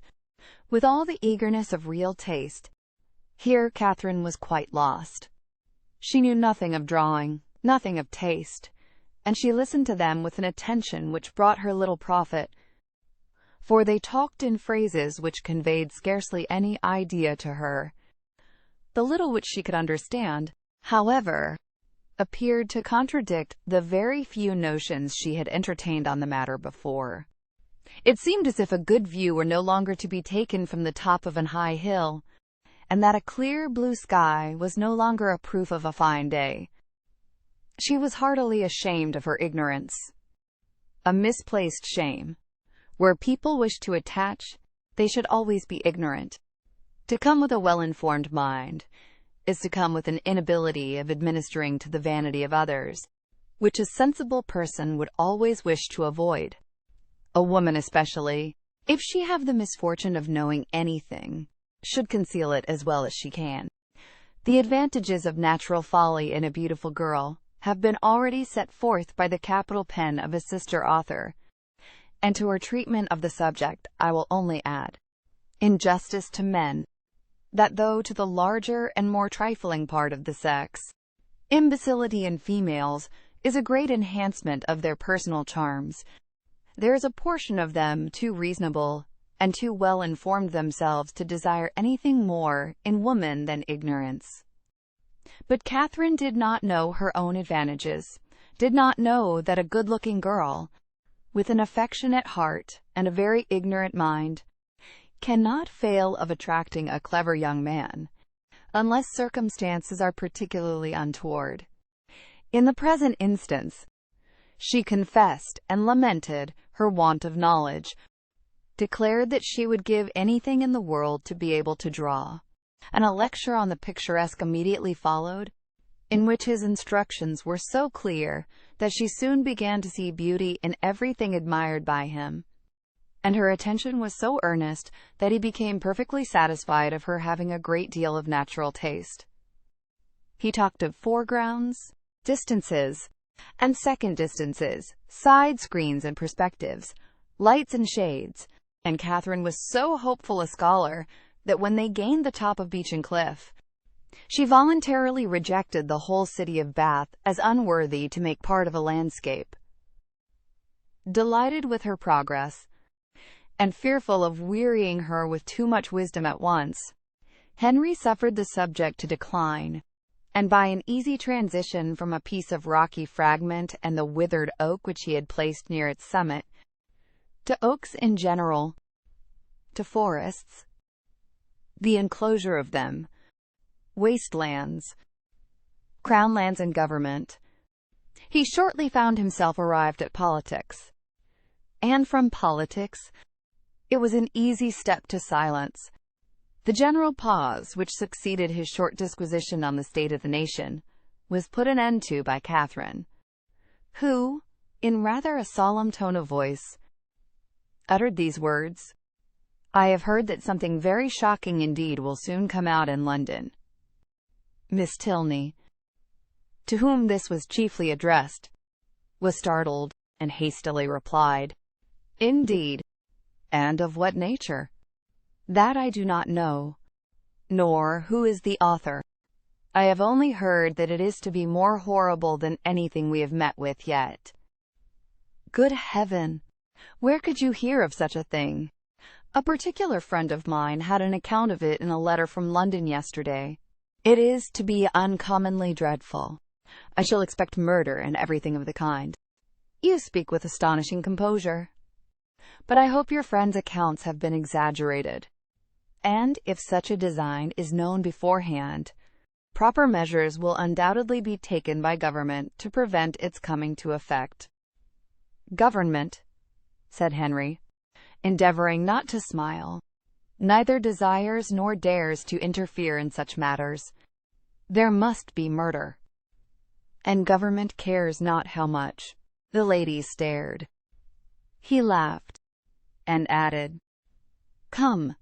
with all the eagerness of real taste. Here Catherine was quite lost. She knew nothing of drawing, nothing of taste, and she listened to them with an attention which brought her little profit, for they talked in phrases which conveyed scarcely any idea to her. The little which she could understand, however, appeared to contradict the very few notions she had entertained on the matter before. It seemed as if a good view were no longer to be taken from the top of an high hill, and that a clear blue sky was no longer a proof of a fine day. She was heartily ashamed of her ignorance. A misplaced shame. Where people wish to attach, they should always be ignorant. To come with a well-informed mind is to come with an inability of administering to the vanity of others, which a sensible person would always wish to avoid. A woman especially, if she have the misfortune of knowing anything, should conceal it as well as she can. The advantages of natural folly in a beautiful girl have been already set forth by the capital pen of a sister author, and to her treatment of the subject I will only add, in justice to men, that though to the larger and more trifling part of the sex, imbecility in females is a great enhancement of their personal charms, there is a portion of them too reasonable and too well informed themselves to desire anything more in woman than ignorance. But Catherine did not know her own advantages, did not know that a good-looking girl, with an affectionate heart and a very ignorant mind, cannot fail of attracting a clever young man, unless circumstances are particularly untoward. In the present instance, she confessed and lamented her want of knowledge, declared that she would give anything in the world to be able to draw, and a lecture on the picturesque immediately followed, in which his instructions were so clear that she soon began to see beauty in everything admired by him, and her attention was so earnest that he became perfectly satisfied of her having a great deal of natural taste. He talked of foregrounds, distances, and second distances, side screens and perspectives, lights and shades, and Catherine was so hopeful a scholar that when they gained the top of Beechen Cliff, she voluntarily rejected the whole city of Bath as unworthy to make part of a landscape. Delighted with her progress, and fearful of wearying her with too much wisdom at once, Henry suffered the subject to decline, and by an easy transition from a piece of rocky fragment and the withered oak which he had placed near its summit, to oaks in general, to forests, the enclosure of them, wastelands, crown lands and government, he shortly found himself arrived at politics. And from politics, it was an easy step to silence. The general pause which succeeded his short disquisition on the state of the nation was put an end to by Catherine, who, in rather a solemn tone of voice, uttered these words: "I have heard that something very shocking indeed will soon come out in London." Miss Tilney, to whom this was chiefly addressed, was startled, and hastily replied, "Indeed! And of what nature?" "That I do not know, nor who is the author. I have only heard that it is to be more horrible than anything we have met with yet." "Good heaven! Where could you hear of such a thing?" "A particular friend of mine had an account of it in a letter from London yesterday. It is to be uncommonly dreadful. I shall expect murder and everything of the kind." "You speak with astonishing composure. But I hope your friend's accounts have been exaggerated, and if such a design is known beforehand, proper measures will undoubtedly be taken by government to prevent its coming to effect." "Government," said Henry, endeavoring not to smile, "neither desires nor dares to interfere in such matters. There must be murder, and government cares not how much." The lady stared. He laughed, and added, "Come,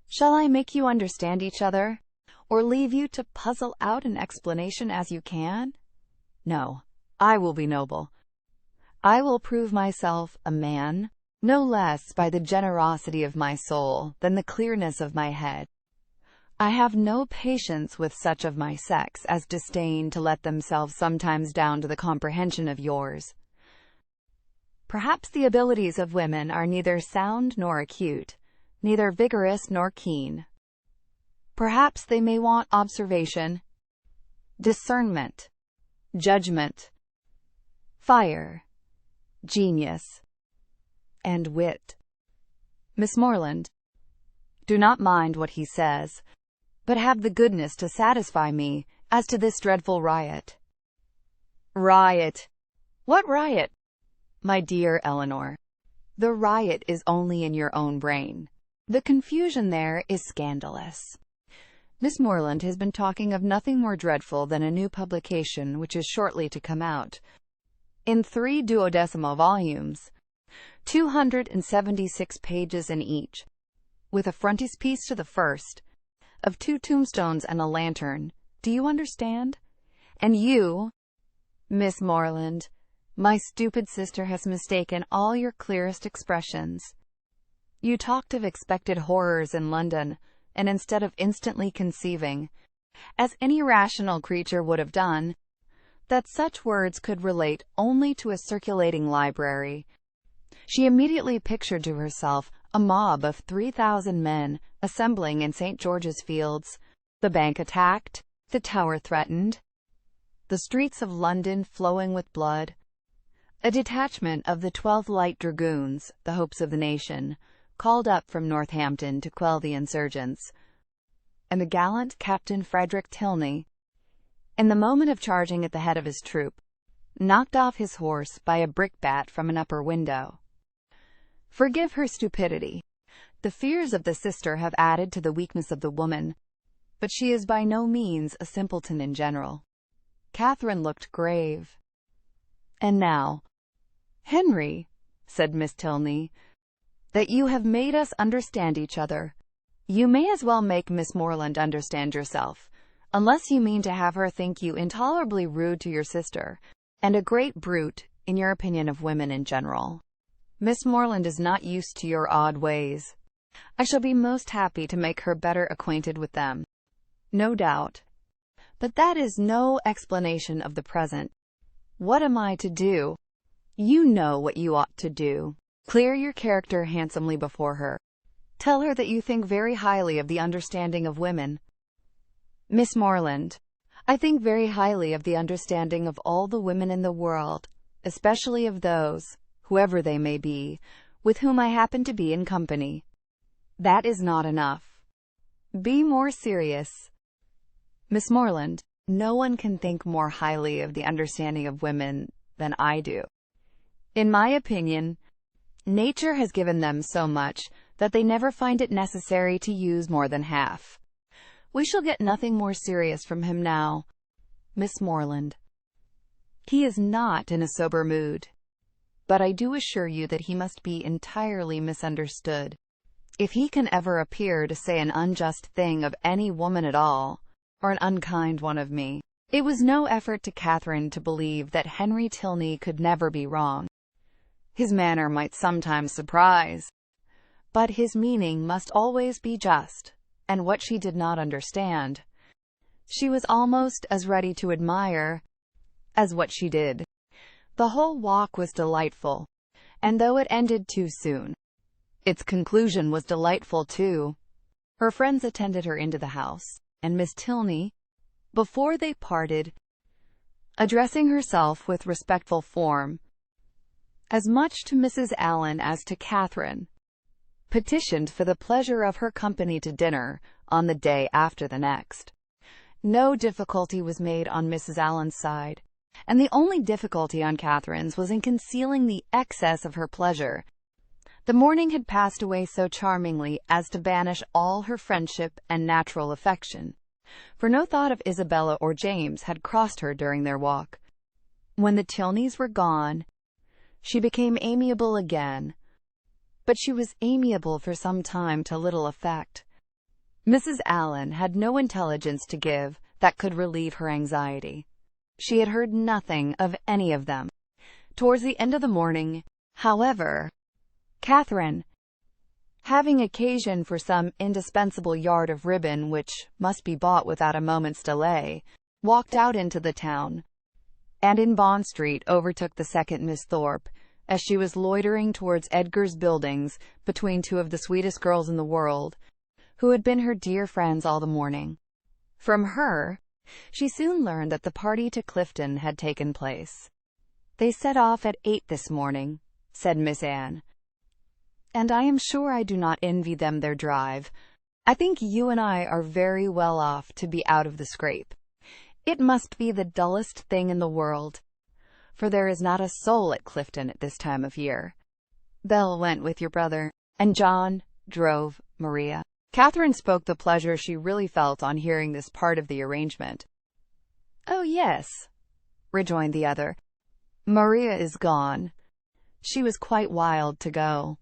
shall I make you understand each other, or leave you to puzzle out an explanation as you can? No, I will be noble. I will prove myself a man, no less by the generosity of my soul than the clearness of my head. I have no patience with such of my sex as disdain to let themselves sometimes down to the comprehension of yours. Perhaps the abilities of women are neither sound nor acute, neither vigorous nor keen. Perhaps they may want observation, discernment, judgment, fire, genius, and wit. Miss Morland, do not mind what he says, but have the goodness to satisfy me as to this dreadful riot." Riot. What riot? My dear Eleanor, the riot is only in your own brain. The confusion there is scandalous. Miss Morland has been talking of nothing more dreadful than a new publication which is shortly to come out, in 3 duodecimo volumes, 276 pages in each, with a frontispiece to the first, of 2 tombstones and a lantern. Do you understand? And you, Miss Morland, my stupid sister has mistaken all your clearest expressions. You talked of expected horrors in London, and instead of instantly conceiving, as any rational creature would have done, that such words could relate only to a circulating library, she immediately pictured to herself a mob of 3,000 men assembling in St. George's Fields, the Bank attacked, the Tower threatened, the streets of London flowing with blood, a detachment of the 12 Light Dragoons, the hopes of the nation, called up from Northampton to quell the insurgents, and the gallant Captain Frederick Tilney, in the moment of charging at the head of his troop, knocked off his horse by a brickbat from an upper window. Forgive her stupidity. The fears of the sister have added to the weakness of the woman, but she is by no means a simpleton in general. Catherine looked grave. And now, Henry, said Miss Tilney, that you have made us understand each other, you may as well make Miss Morland understand yourself, unless you mean to have her think you intolerably rude to your sister, and a great brute, in your opinion of women in general. Miss Morland is not used to your odd ways. I shall be most happy to make her better acquainted with them, no doubt. But that is no explanation of the present. What am I to do? You know what you ought to do. Clear your character handsomely before her. Tell her that you think very highly of the understanding of women. Miss Morland, I think very highly of the understanding of all the women in the world, especially of those, whoever they may be, with whom I happen to be in company. That is not enough. Be more serious. Miss Morland, no one can think more highly of the understanding of women than I do. In my opinion, nature has given them so much that they never find it necessary to use more than half. We shall get nothing more serious from him now, Miss Morland. He is not in a sober mood, but I do assure you that he must be entirely misunderstood. If he can ever appear to say an unjust thing of any woman at all, or an unkind one of me, it was no effort to Catherine to believe that Henry Tilney could never be wrong. His manner might sometimes surprise, but his meaning must always be just, and what she did not understand, she was almost as ready to admire as what she did. The whole walk was delightful, and though it ended too soon, its conclusion was delightful too. Her friends attended her into the house, and Miss Tilney, before they parted, addressing herself with respectful form, as much to Mrs. Allen as to Catherine, petitioned for the pleasure of her company to dinner on the day after the next. No difficulty was made on Mrs. Allen's side, and the only difficulty on Catherine's was in concealing the excess of her pleasure. The morning had passed away so charmingly as to banish all her friendship and natural affection, for no thought of Isabella or James had crossed her during their walk. When the Tilneys were gone, she became amiable again, but she was amiable for some time to little effect. Mrs. Allen had no intelligence to give that could relieve her anxiety. She had heard nothing of any of them. Towards the end of the morning, however, Catherine, having occasion for some indispensable yard of ribbon which must be bought without a moment's delay, walked out into the town, and in Bond Street overtook the second Miss Thorpe, as she was loitering towards Edgar's Buildings between 2 of the sweetest girls in the world, who had been her dear friends all the morning. From her, she soon learned that the party to Clifton had taken place. "They set off at 8 this morning," said Miss Anne, "and I am sure I do not envy them their drive. I think you and I are very well off to be out of the scrape. It must be the dullest thing in the world. for there is not a soul at Clifton at this time of year. Belle went with your brother, and John drove Maria. Catherine spoke the pleasure she really felt on hearing this part of the arrangement. "Oh, yes," rejoined the other. "Maria is gone. She was quite wild to go.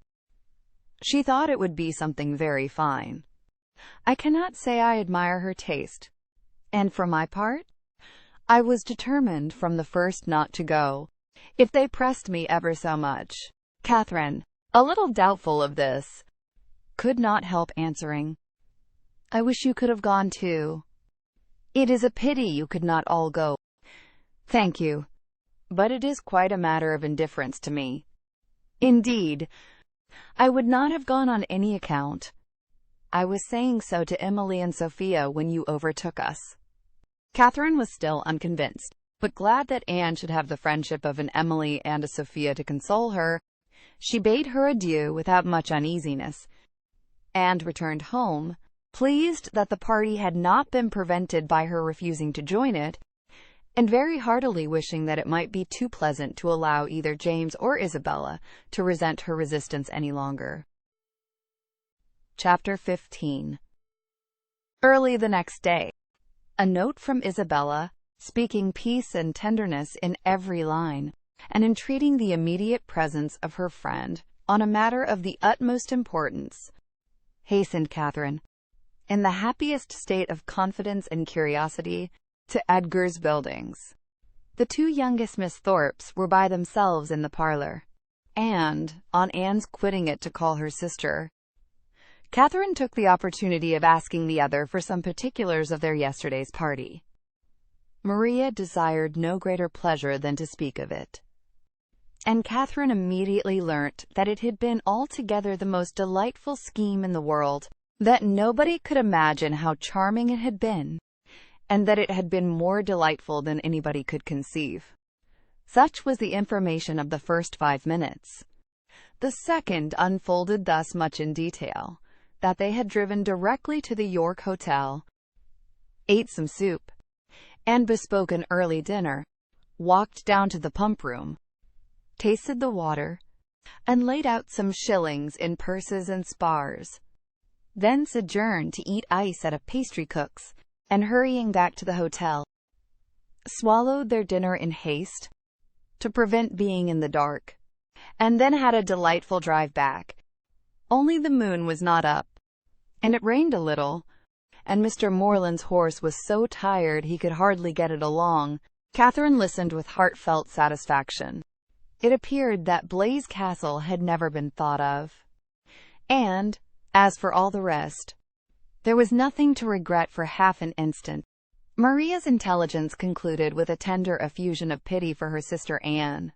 She thought it would be something very fine. I cannot say I admire her taste, and for my part, I was determined from the first not to go, if they pressed me ever so much." Catherine, a little doubtful of this, could not help answering, "I wish you could have gone too. It is a pity you could not all go." "Thank you, but it is quite a matter of indifference to me. Indeed, I would not have gone on any account. I was saying so to Emily and Sophia when you overtook us." Catherine was still unconvinced, but glad that Anne should have the friendship of an Emily and a Sophia to console her. She bade her adieu without much uneasiness, and returned home, pleased that the party had not been prevented by her refusing to join it, and very heartily wishing that it might be too pleasant to allow either James or Isabella to resent her resistance any longer. Chapter 15. Early the next day, a note from Isabella, speaking peace and tenderness in every line, and entreating the immediate presence of her friend on a matter of the utmost importance, hastened Catherine, in the happiest state of confidence and curiosity, to Edgar's Buildings. The two youngest Miss Thorpes were by themselves in the parlor, and, on Anne's quitting it to call her sister, Catherine took the opportunity of asking the other for some particulars of their yesterday's party. Maria desired no greater pleasure than to speak of it, and Catherine immediately learnt that it had been altogether the most delightful scheme in the world, that nobody could imagine how charming it had been, and that it had been more delightful than anybody could conceive. Such was the information of the first 5 minutes. The second unfolded thus much in detail, that they had driven directly to the York Hotel, ate some soup, and bespoke an early dinner, walked down to the pump room, tasted the water, and laid out some shillings in purses and spars, then sojourned to eat ice at a pastry-cook's, and hurrying back to the hotel, swallowed their dinner in haste, to prevent being in the dark, and then had a delightful drive back. Only the moon was not up, and it rained a little, and Mr. Morland's horse was so tired he could hardly get it along. Catherine listened with heartfelt satisfaction. It appeared that Blaise Castle had never been thought of, and, as for all the rest, there was nothing to regret for half an instant. Maria's intelligence concluded with a tender effusion of pity for her sister Anne,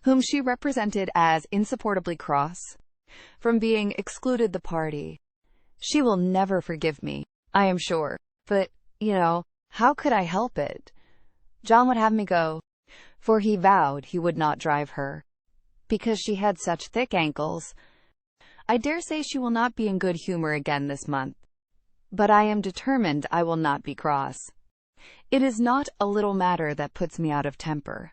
whom she represented as insupportably cross from being excluded the party. "She will never forgive me, I am sure, but, how could I help it? John would have me go, for he vowed he would not drive her, because she had such thick ankles. I dare say she will not be in good humor again this month, but I am determined I will not be cross. It is not a little matter that puts me out of temper."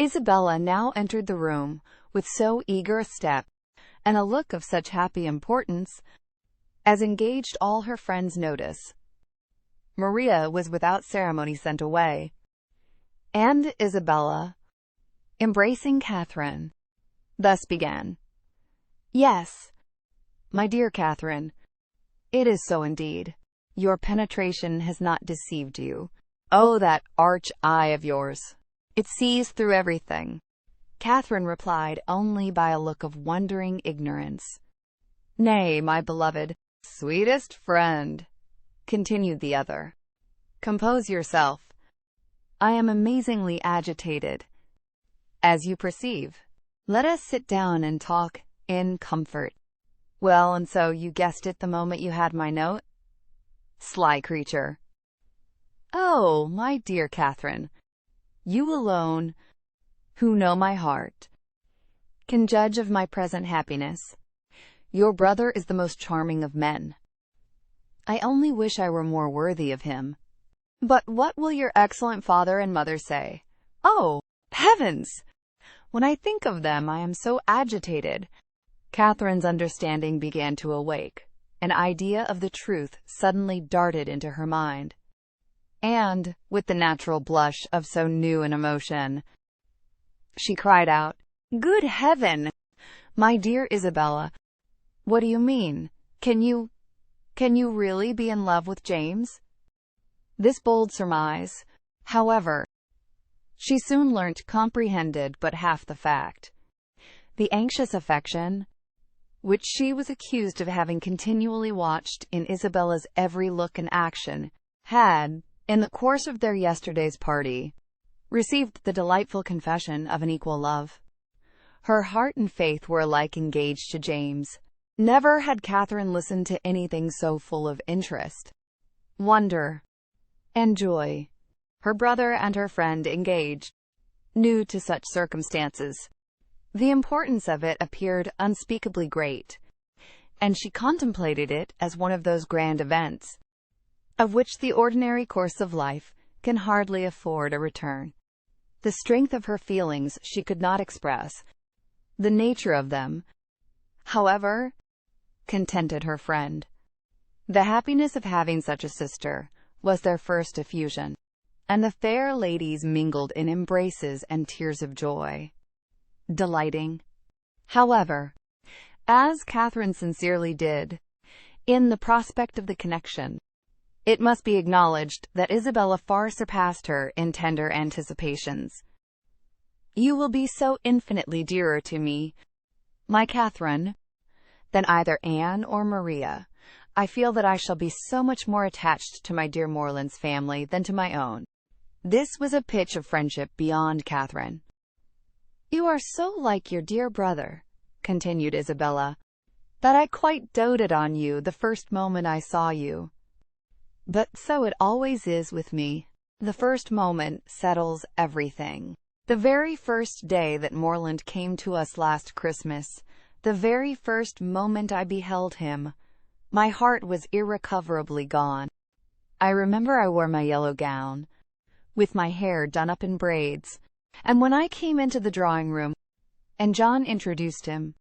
Isabella now entered the room with so eager a step, and a look of such happy importance, as engaged all her friends' notice. Maria was without ceremony sent away, and Isabella, embracing Catherine, thus began: "Yes, my dear Catherine, it is so indeed. Your penetration has not deceived you. Oh, that arch eye of yours! It sees through everything." Catherine replied only by a look of wondering ignorance. "Nay, my beloved, sweetest friend," continued the other, "compose yourself. I am amazingly agitated, as you perceive. Let us sit down and talk in comfort. Well, and so you guessed it the moment you had my note? Sly creature! Oh, my dear Catherine, you alone, who know my heart, can judge of my present happiness. Your brother is the most charming of men. I only wish I were more worthy of him. But what will your excellent father and mother say? Oh, Heavens! When I think of them, I am so agitated. Catherine's understanding began to awake. An idea of the truth suddenly darted into her mind. And, with the natural blush of so new an emotion, she cried out, "Good heaven! My dear Isabella, what do you mean? Can you really be in love with James?" This bold surmise, however, she soon learnt comprehended but half the fact. The anxious affection, which she was accused of having continually watched in Isabella's every look and action, had, in the course of their yesterday's party, received the delightful confession of an equal love. Her heart and faith were alike engaged to James. Never had Catherine listened to anything so full of interest, wonder, and joy. Her brother and her friend engaged, new to such circumstances. The importance of it appeared unspeakably great, and she contemplated it as one of those grand events, of which the ordinary course of life can hardly afford a return. The strength of her feelings she could not express. The nature of them, however, contented her friend. The happiness of having such a sister was their first effusion, and the fair ladies mingled in embraces and tears of joy. Delighting, however, as Catherine sincerely did, in the prospect of the connection, it must be acknowledged that Isabella far surpassed her in tender anticipations. "You will be so infinitely dearer to me, my Catherine, than either Anne or Maria. I feel that I shall be so much more attached to my dear Morland's family than to my own." This was a pitch of friendship beyond Catherine. "You are so like your dear brother," continued Isabella, "that I quite doted on you the first moment I saw you. But so it always is with me. The first moment settles everything. The very first day that Morland came to us last Christmas, the very first moment I beheld him, my heart was irrecoverably gone. I remember I wore my yellow gown, with my hair done up in braids, and when I came into the drawing-room, and John introduced him,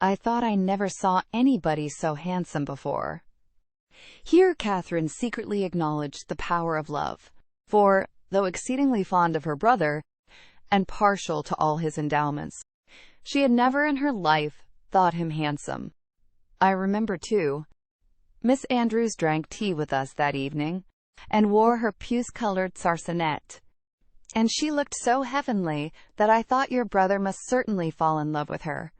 I thought I never saw anybody so handsome before." Here Catherine secretly acknowledged the power of love, for, though exceedingly fond of her brother, and partial to all his endowments, she had never in her life thought him handsome. I remember, too, Miss Andrews drank tea with us that evening, and wore her puce-colored sarcenet, and she looked so heavenly that I thought your brother must certainly fall in love with her.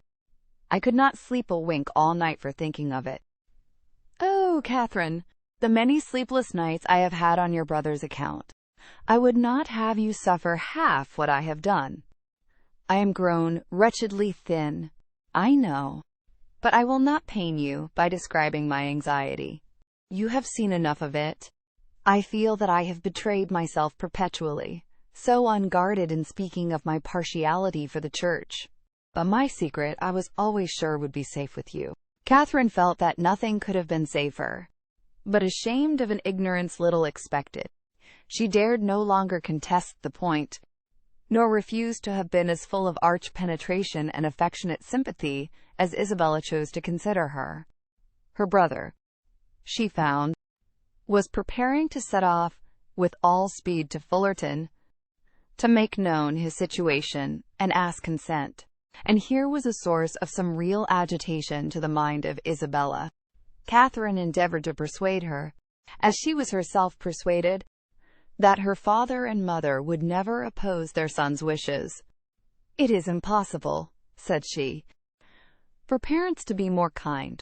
I could not sleep a wink all night for thinking of it. Oh, Catherine, the many sleepless nights I have had on your brother's account! I would not have you suffer half what I have done. I am grown wretchedly thin, I know, but I will not pain you by describing my anxiety. You have seen enough of it. I feel that I have betrayed myself perpetually, so unguarded in speaking of my partiality for the church. But my secret I was always sure would be safe with you." Catherine felt that nothing could have been safer, but ashamed of an ignorance little expected, she dared no longer contest the point, nor refuse to have been as full of arch penetration and affectionate sympathy as Isabella chose to consider her. Her brother, she found, was preparing to set off with all speed to Fullerton, to make known his situation and ask consent. And here was a source of some real agitation to the mind of Isabella. Catherine endeavored to persuade her, as she was herself persuaded, that her father and mother would never oppose their son's wishes. "It is impossible," said she, "for parents to be more kind,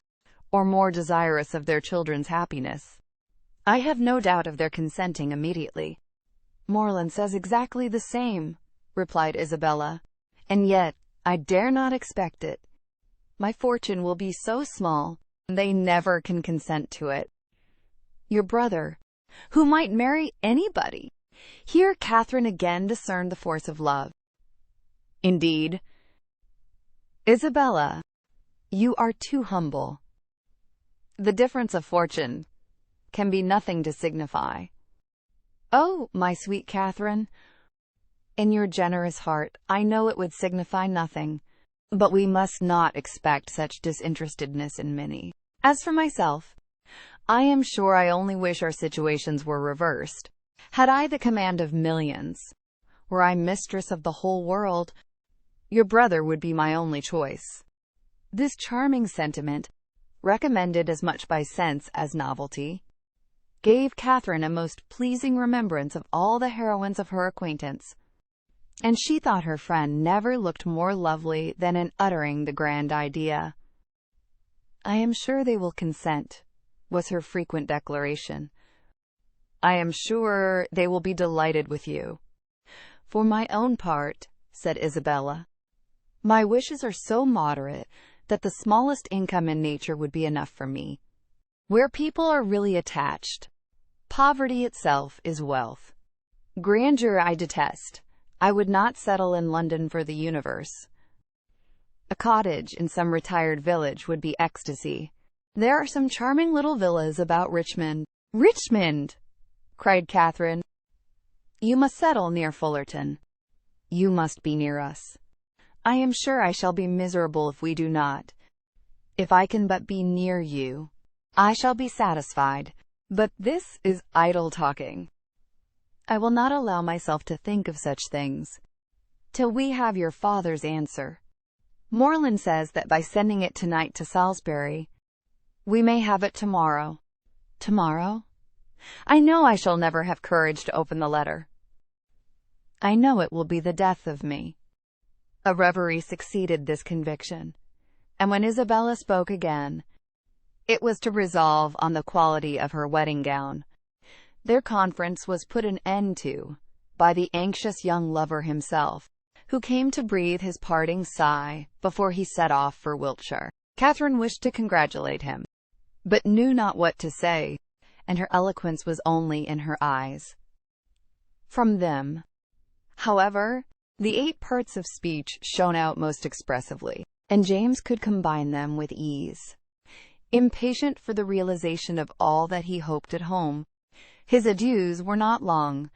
or more desirous of their children's happiness. I have no doubt of their consenting immediately." "Morland says exactly the same," replied Isabella, "and yet I dare not expect it. My fortune will be so small, they never can consent to it. Your brother, who might marry anybody." Here Catherine again discerned the force of love. "Indeed, Isabella, you are too humble. The difference of fortune can be nothing to signify." "Oh, my sweet Catherine, In your generous heart, I know it would signify nothing, but we must not expect such disinterestedness in many. As for myself, I am sure I only wish our situations were reversed. Had I the command of millions, were I mistress of the whole world, your brother would be my only choice. This charming sentiment, recommended as much by sense as novelty, gave Catherine a most pleasing remembrance of all the heroines of her acquaintance, and she thought her friend never looked more lovely than in uttering the grand idea. "I am sure they will consent," was her frequent declaration. "I am sure they will be delighted with you." "For my own part," said Isabella, "my wishes are so moderate that the smallest income in nature would be enough for me. Where people are really attached, poverty itself is wealth. Grandeur I detest. I would not settle in London for the universe. A cottage in some retired village would be ecstasy. There are some charming little villas about Richmond." "Richmond!" cried Catherine. "You must settle near Fullerton. You must be near us. I am sure I shall be miserable if we do not. If I can but be near you, I shall be satisfied. But this is idle talking. I will not allow myself to think of such things till we have your father's answer. Morland says that by sending it tonight to Salisbury, we may have it tomorrow." "Tomorrow? I know I shall never have courage to open the letter. I know it will be the death of me." A reverie succeeded this conviction, and when Isabella spoke again, it was to resolve on the quality of her wedding gown. Their conference was put an end to by the anxious young lover himself, who came to breathe his parting sigh before he set off for Wiltshire. Catherine wished to congratulate him, but knew not what to say, and her eloquence was only in her eyes. From them, however, the 8 parts of speech shone out most expressively, and James could combine them with ease. Impatient for the realization of all that he hoped at home, his adieus were not long,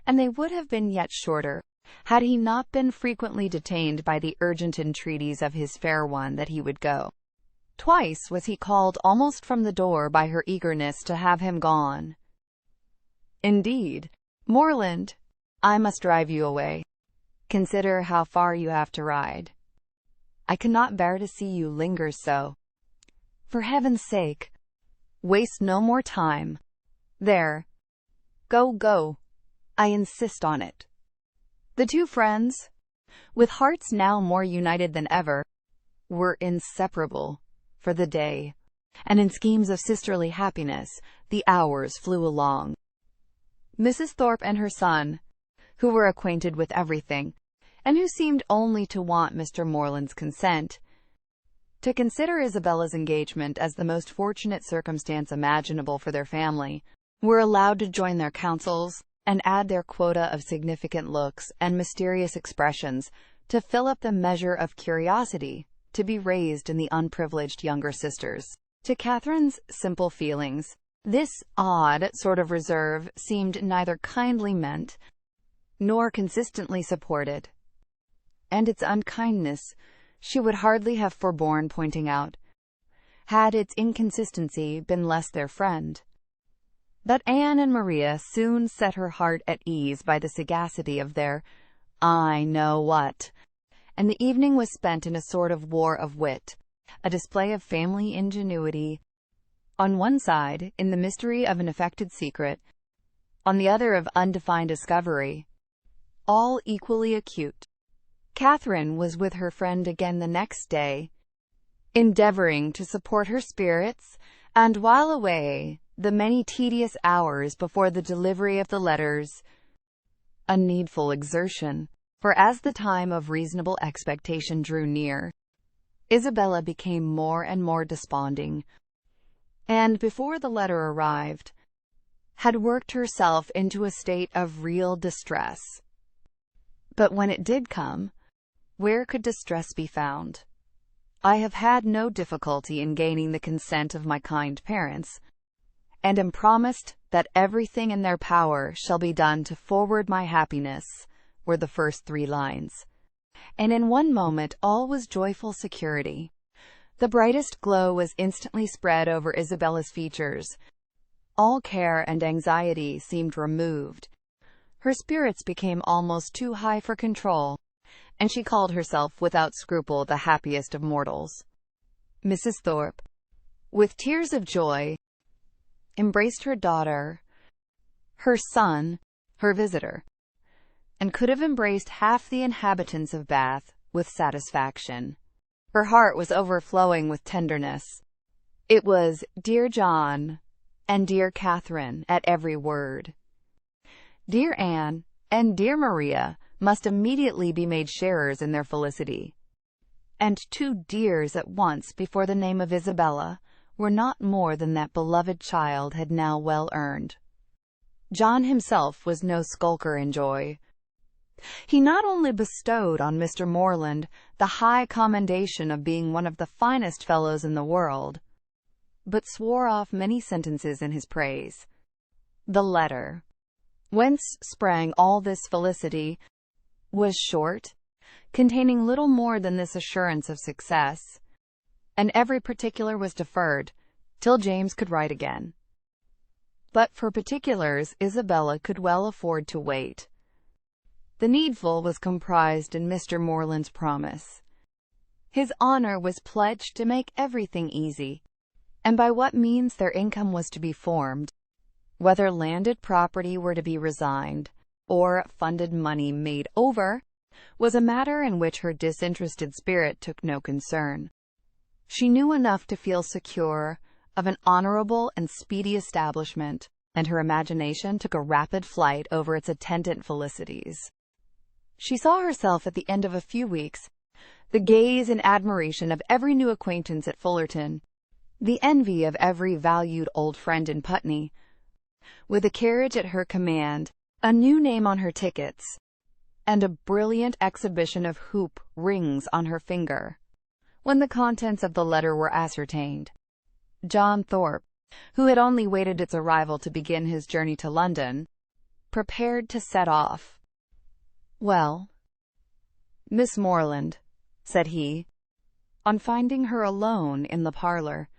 and they would have been yet shorter, had he not been frequently detained by the urgent entreaties of his fair one that he would go. Twice was he called almost from the door by her eagerness to have him gone. "Indeed, Morland, I must drive you away. Consider how far you have to ride. I cannot bear to see you linger so. For heaven's sake, waste no more time. There. Go, go. I insist on it." The two friends, with hearts now more united than ever, were inseparable for the day, and in schemes of sisterly happiness the hours flew along. Mrs. Thorpe and her son, who were acquainted with everything, and who seemed only to want Mr. Morland's consent, to consider Isabella's engagement as the most fortunate circumstance imaginable for their family, were allowed to join their counsels, and add their quota of significant looks and mysterious expressions to fill up the measure of curiosity to be raised in the unprivileged younger sisters. To Catherine's simple feelings, this odd sort of reserve seemed neither kindly meant nor consistently supported, and its unkindness she would hardly have forborne pointing out, had its inconsistency been less their friend. But Anne and Maria soon set her heart at ease by the sagacity of their "I know what," and the evening was spent in a sort of war of wit, a display of family ingenuity, on one side in the mystery of an affected secret, on the other of undefined discovery, all equally acute. Catherine was with her friend again the next day, endeavoring to support her spirits, and while away the many tedious hours before the delivery of the letters, a needful exertion, for as the time of reasonable expectation drew near, Isabella became more and more desponding, and before the letter arrived, had worked herself into a state of real distress. But when it did come, where could distress be found? I have had no difficulty in gaining the consent of my kind parents, and am promised that everything in their power shall be done to forward my happiness, were the first 3 lines. And in one moment all was joyful security. The brightest glow was instantly spread over Isabella's features. All care and anxiety seemed removed. Her spirits became almost too high for control, and she called herself without scruple the happiest of mortals. Mrs. Thorpe, with tears of joy, embraced her daughter, her son, her visitor, and could have embraced half the inhabitants of Bath with satisfaction. Her heart was overflowing with tenderness. It was "Dear John" and "Dear Catherine" at every word. Dear Anne and dear Maria must immediately be made sharers in their felicity. And 2 dears at once before the name of Isabella were not more than that beloved child had now well earned. John himself was no skulker in joy. He not only bestowed on Mr. Morland the high commendation of being one of the finest fellows in the world, but swore off many sentences in his praise. The letter, whence sprang all this felicity, was short, containing little more than this assurance of success, and every particular was deferred till James could write again. But for particulars Isabella could well afford to wait. The needful was comprised in Mr. Morland's promise. His honor was pledged to make everything easy, and by what means their income was to be formed, whether landed property were to be resigned, or funded money made over, was a matter in which her disinterested spirit took no concern. She knew enough to feel secure of an honorable and speedy establishment, and her imagination took a rapid flight over its attendant felicities. She saw herself at the end of a few weeks, the gaze and admiration of every new acquaintance at Fullerton, the envy of every valued old friend in Putney, with a carriage at her command, a new name on her tickets, and a brilliant exhibition of hoop rings on her finger. When the contents of the letter were ascertained, John Thorpe, who had only waited its arrival to begin his journey to London, prepared to set off. "Well, Miss Morland," said he, on finding her alone in the parlor,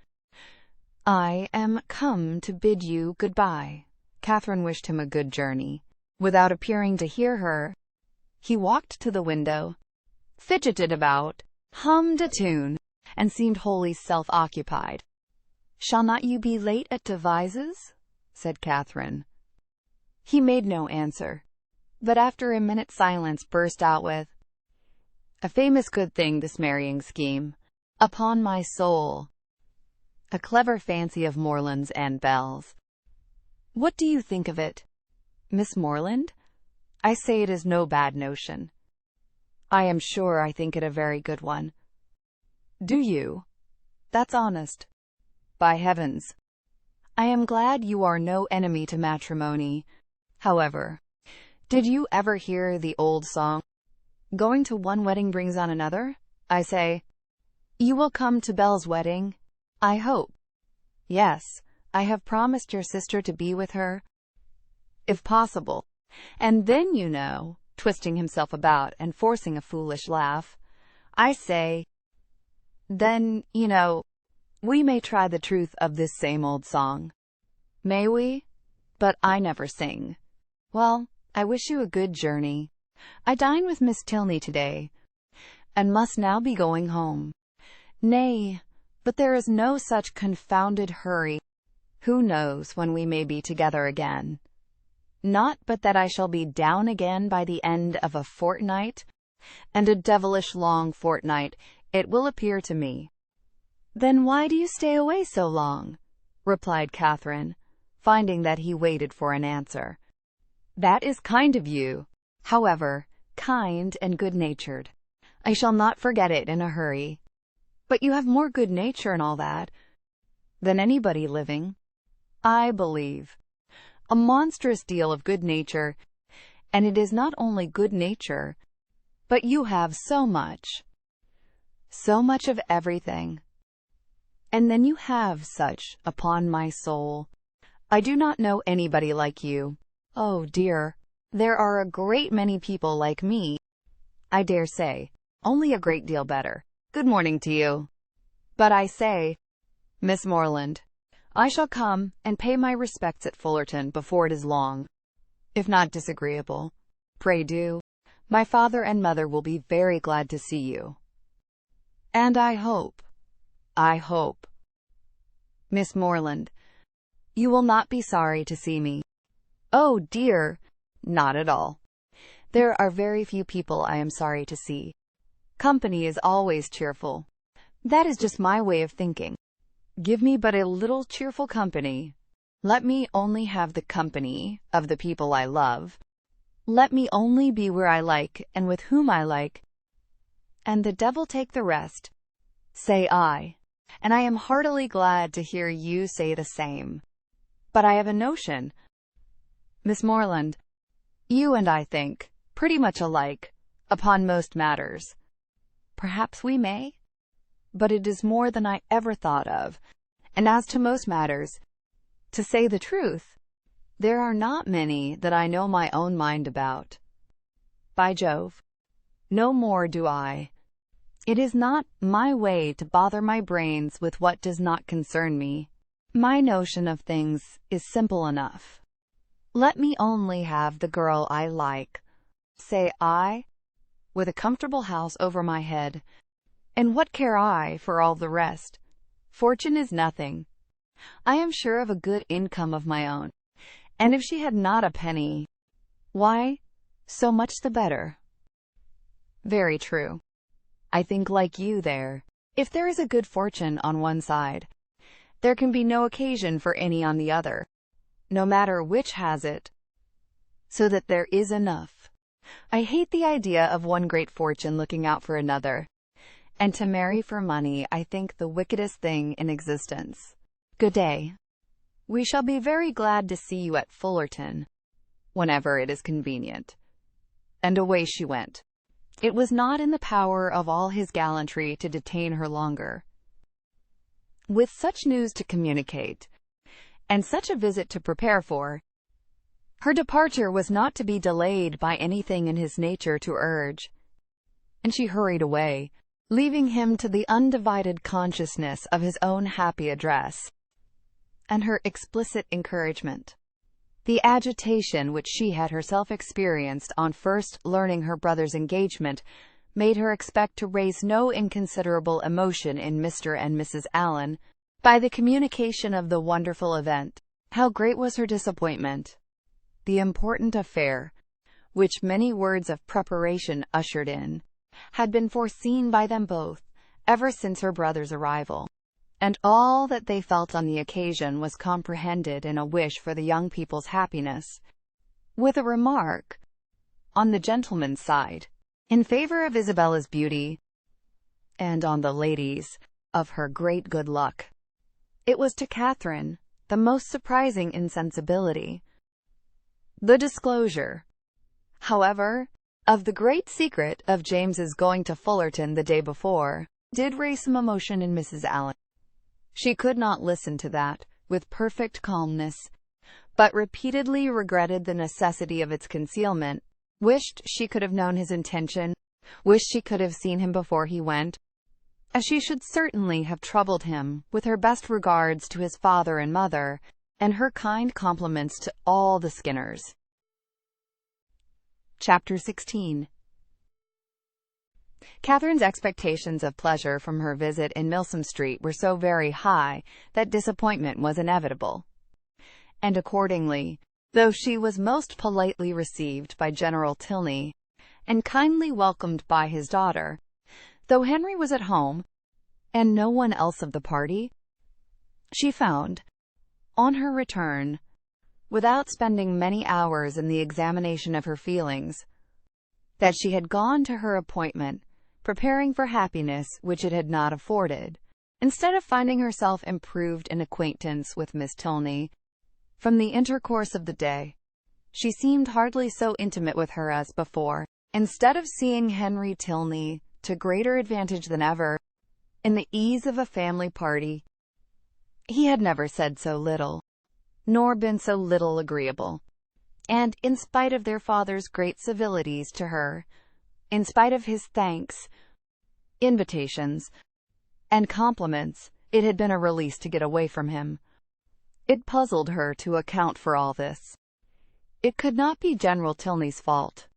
"I am come to bid you good-bye." Catherine wished him a good journey. Without appearing to hear her, he walked to the window, fidgeted about, hummed a tune, and seemed wholly self-occupied. "Shall not you be late at Devizes?" said Catherine. He made no answer, but after a minute's silence burst out with, "A famous good thing, this marrying scheme, upon my soul. A clever fancy of Morland's and Belle's. What do you think of it, Miss Morland? I say it is no bad notion. I am sure I think it a very good one." "Do you? That's honest. By heavens, I am glad you are no enemy to matrimony. However, did you ever hear the old song, 'Going to one wedding brings on another'? I say, you will come to Belle's wedding, I hope." "Yes, I have promised your sister to be with her, if possible. And then, you know," twisting himself about and forcing a foolish laugh, "I say, then, you know, we may try the truth of this same old song." "May we? But I never sing." "Well, I wish you a good journey. I dine with Miss Tilney today, and must now be going home." "Nay, but there is no such confounded hurry. Who knows when we may be together again? Not but that I shall be down again by the end of a fortnight, and a devilish long fortnight it will appear to me." "Then why do you stay away so long?" replied Catherine, finding that he waited for an answer. "That is kind of you. However, kind and good-natured. I shall not forget it in a hurry." "But you have more good nature and all that than anybody living, I believe." "A monstrous deal of good nature, and it is not only good nature, but you have so much of everything. And then you have such, upon my soul. I do not know anybody like you. Oh, dear, There are a great many people like me, I dare say, only a great deal better. Good morning to you. But I say, Miss Morland, I shall come and pay my respects at Fullerton before it is long. If not disagreeable, pray do. My father and mother will be very glad to see you. And I hope, Miss Morland, you will not be sorry to see me. Oh dear, not at all. There are very few people I am sorry to see. Company is always cheerful. That is just my way of thinking. Give me but a little cheerful company. Let me only have the company of the people I love. Let me only be where I like and with whom I like, and the devil take the rest, say I. And I am heartily glad to hear you say the same. But I have a notion, Miss Morland, you and I think pretty much alike upon most matters. Perhaps we may, but it is more than I ever thought of. And as to most matters, to say the truth, there are not many that I know my own mind about. By Jove, no more do I. It is not my way to bother my brains with what does not concern me. My notion of things is simple enough. Let me only have the girl I like, say I, with a comfortable house over my head, and what care I for all the rest? Fortune is nothing. I am sure of a good income of my own, and if she had not a penny, why, so much the better. Very true. I think like you there. If there is a good fortune on one side, there can be no occasion for any on the other, no matter which has it, so that there is enough. I hate the idea of one great fortune looking out for another, and to marry for money I think the wickedest thing in existence. Good day. We shall be very glad to see you at Fullerton, whenever it is convenient. And away she went. It was not in the power of all his gallantry to detain her longer. With such news to communicate, and such a visit to prepare for, her departure was not to be delayed by anything in his nature to urge, and she hurried away, leaving him to the undivided consciousness of his own happy address, and her explicit encouragement. The agitation which she had herself experienced on first learning her brother's engagement made her expect to raise no inconsiderable emotion in Mr. and Mrs. Allen by the communication of the wonderful event. How great was her disappointment! The important affair, which many words of preparation ushered in, had been foreseen by them both ever since her brother's arrival, and all that they felt on the occasion was comprehended in a wish for the young people's happiness, with a remark, on the gentleman's side, in favor of Isabella's beauty, and on the lady's, of her great good luck. It was to Catherine the most surprising insensibility. The disclosure, however, of the great secret of James's going to Fullerton the day before, did raise some emotion in Mrs. Allen. She could not listen to that with perfect calmness, but repeatedly regretted the necessity of its concealment, wished she could have known his intention, wished she could have seen him before he went, as she should certainly have troubled him with her best regards to his father and mother, and her kind compliments to all the Skinners. Chapter 16. Catherine's expectations of pleasure from her visit in Milsom Street were so very high that disappointment was inevitable, and accordingly, though she was most politely received by General Tilney, and kindly welcomed by his daughter, though Henry was at home, and no one else of the party, she found, on her return, without spending many hours in the examination of her feelings, that she had gone to her appointment preparing for happiness which it had not afforded. Instead of finding herself improved in acquaintance with Miss Tilney from the intercourse of the day, she seemed hardly so intimate with her as before. Instead of seeing Henry Tilney to greater advantage than ever in the ease of a family party, he had never said so little, nor been so little agreeable. And in spite of their father's great civilities to her, in spite of his thanks, invitations, and compliments, it had been a release to get away from him. It puzzled her to account for all this. It could not be General Tilney's fault.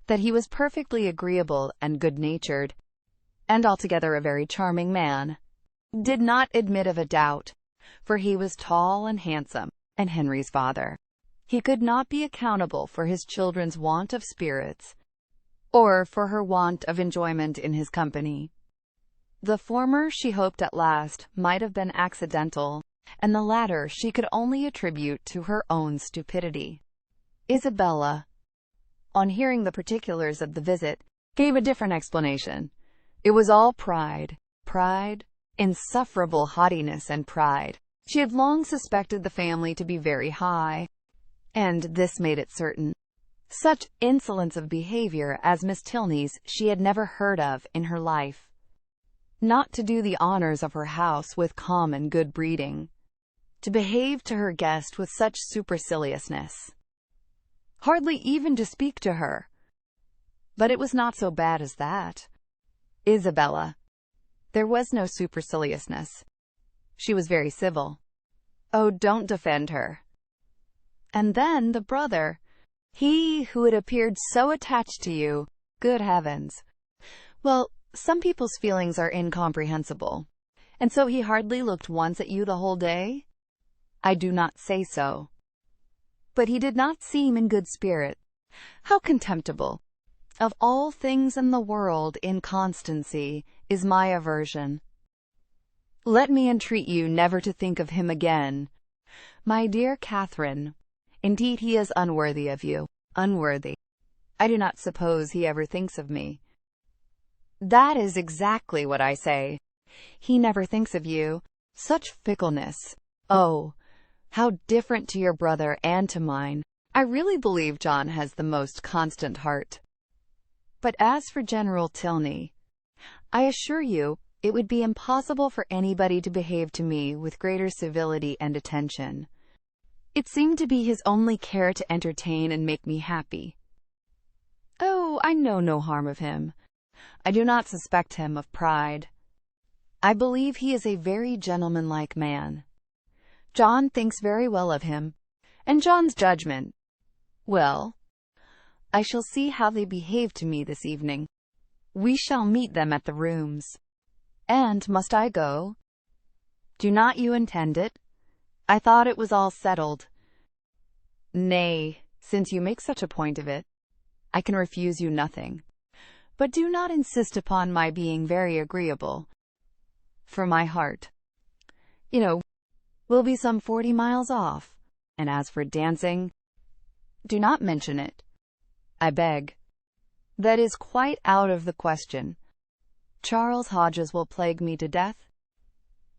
That he was perfectly agreeable and good-natured, and altogether a very charming man, did not admit of a doubt, for he was tall and handsome, and Henry's father. He could not be accountable for his children's want of spirits, or for her want of enjoyment in his company. The former she hoped at last might have been accidental, and the latter she could only attribute to her own stupidity. Isabella, on hearing the particulars of the visit, gave a different explanation. It was all pride. Pride, insufferable haughtiness and pride. She had long suspected the family to be very high, and this made it certain. Such insolence of behavior as Miss Tilney's she had never heard of in her life. Not to do the honors of her house with common good breeding. To behave to her guest with such superciliousness. Hardly even to speak to her. But it was not so bad as that. Isabella. There was no superciliousness. She was very civil. Oh, don't defend her. And then the brother. He who had appeared so attached to you. Good heavens. Well, some people's feelings are incomprehensible. And so he hardly looked once at you the whole day? I do not say so. But he did not seem in good spirit. How contemptible! Of all things in the world, inconstancy is my aversion. Let me entreat you never to think of him again. My dear Catherine, indeed he is unworthy of you. Unworthy. I do not suppose he ever thinks of me. That is exactly what I say. He never thinks of you. Such fickleness. Oh, how different to your brother and to mine. I really believe John has the most constant heart. But as for General Tilney, I assure you it would be impossible for anybody to behave to me with greater civility and attention. It seemed to be his only care to entertain and make me happy. Oh, I know no harm of him. I do not suspect him of pride. I believe he is a very gentlemanlike man. John thinks very well of him, and John's judgment. Well, I shall see how they behave to me this evening. We shall meet them at the rooms. And must I go? Do not you intend it? I thought it was all settled. Nay, since you make such a point of it, I can refuse you nothing. But do not insist upon my being very agreeable. For my heart, will be some 40 miles off. And as for dancing, do not mention it, I beg. That is quite out of the question. Charles Hodges will plague me to death.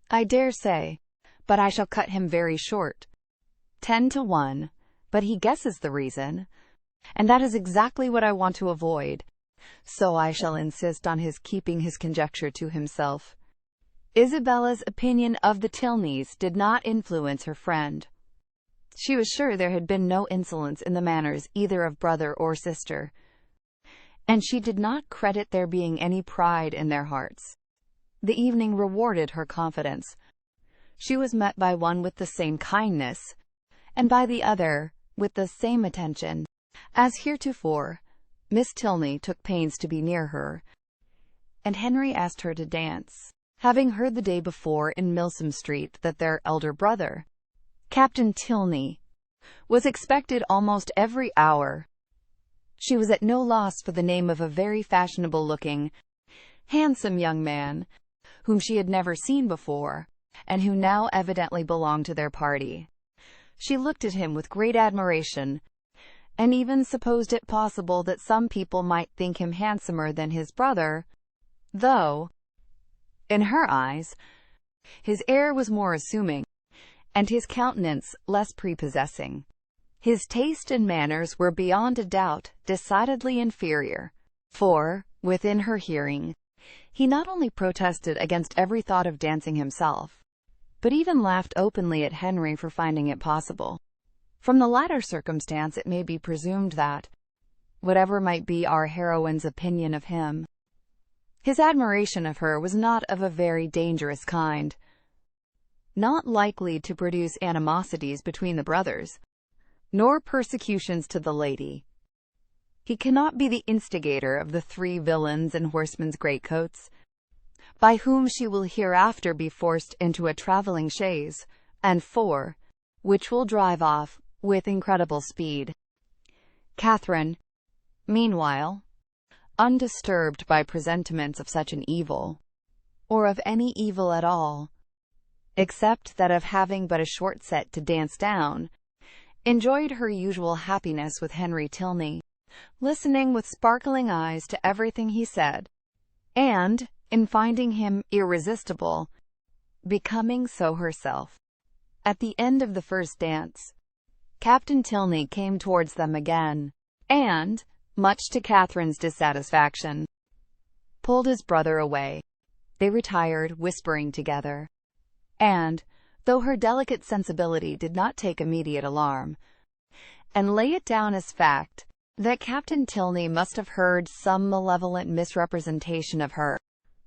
I dare say, but I shall cut him very short. 10 to 1, but he guesses the reason, and that is exactly what I want to avoid. So I shall insist on his keeping his conjecture to himself. Isabella's opinion of the Tilneys did not influence her friend. She was sure there had been no insolence in the manners either of brother or sister, and she did not credit there being any pride in their hearts. The evening rewarded her confidence. She was met by one with the same kindness, and by the other with the same attention. As heretofore, Miss Tilney took pains to be near her, and Henry asked her to dance, having heard the day before in Milsom Street that their elder brother, Captain Tilney, was expected almost every hour. She was at no loss for the name of a very fashionable-looking, handsome young man, whom she had never seen before, and who now evidently belonged to their party. She looked at him with great admiration, and even supposed it possible that some people might think him handsomer than his brother, though, in her eyes, his air was more assuming, and his countenance less prepossessing. His taste and manners were beyond a doubt decidedly inferior, for, within her hearing, he not only protested against every thought of dancing himself, but even laughed openly at Henry for finding it possible. From the latter circumstance, it may be presumed that, whatever might be our heroine's opinion of him, his admiration of her was not of a very dangerous kind, not likely to produce animosities between the brothers, nor persecutions to the lady. He cannot be the instigator of the 3 villains in horsemen's greatcoats, by whom she will hereafter be forced into a travelling chaise, and 4, which will drive off with incredible speed. Catherine, meanwhile, undisturbed by presentiments of such an evil, or of any evil at all, except that of having but a short set to dance down, enjoyed her usual happiness with Henry Tilney, listening with sparkling eyes to everything he said, and, in finding him irresistible, becoming so herself. At the end of the first dance, Captain Tilney came towards them again, and, much to Catherine's dissatisfaction, pulled his brother away. They retired, whispering together, and, though her delicate sensibility did not take immediate alarm, and lay it down as fact that Captain Tilney must have heard some malevolent misrepresentation of her,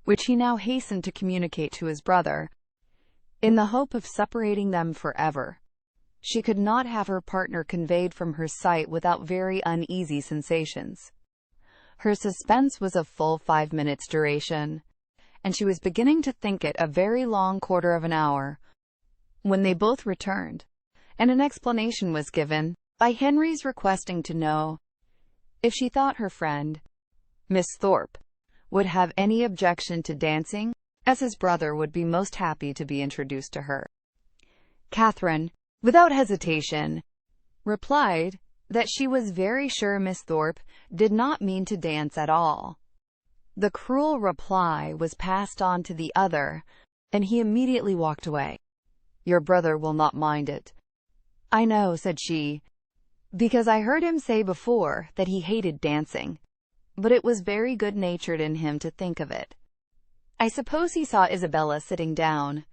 which he now hastened to communicate to his brother, in the hope of separating them forever, she could not have her partner conveyed from her sight without very uneasy sensations. Her suspense was of full 5 minutes' duration, and she was beginning to think it a very long quarter of an hour, when they both returned, and an explanation was given, by Henry's requesting to know if she thought her friend, Miss Thorpe, would have any objection to dancing, as his brother would be most happy to be introduced to her. Catherine, without hesitation, replied that she was very sure Miss Thorpe did not mean to dance at all. The cruel reply was passed on to the other, and he immediately walked away. "Your brother will not mind it." "I know," said she, "because I heard him say before that he hated dancing, but it was very good-natured in him to think of it. I suppose he saw Isabella sitting down,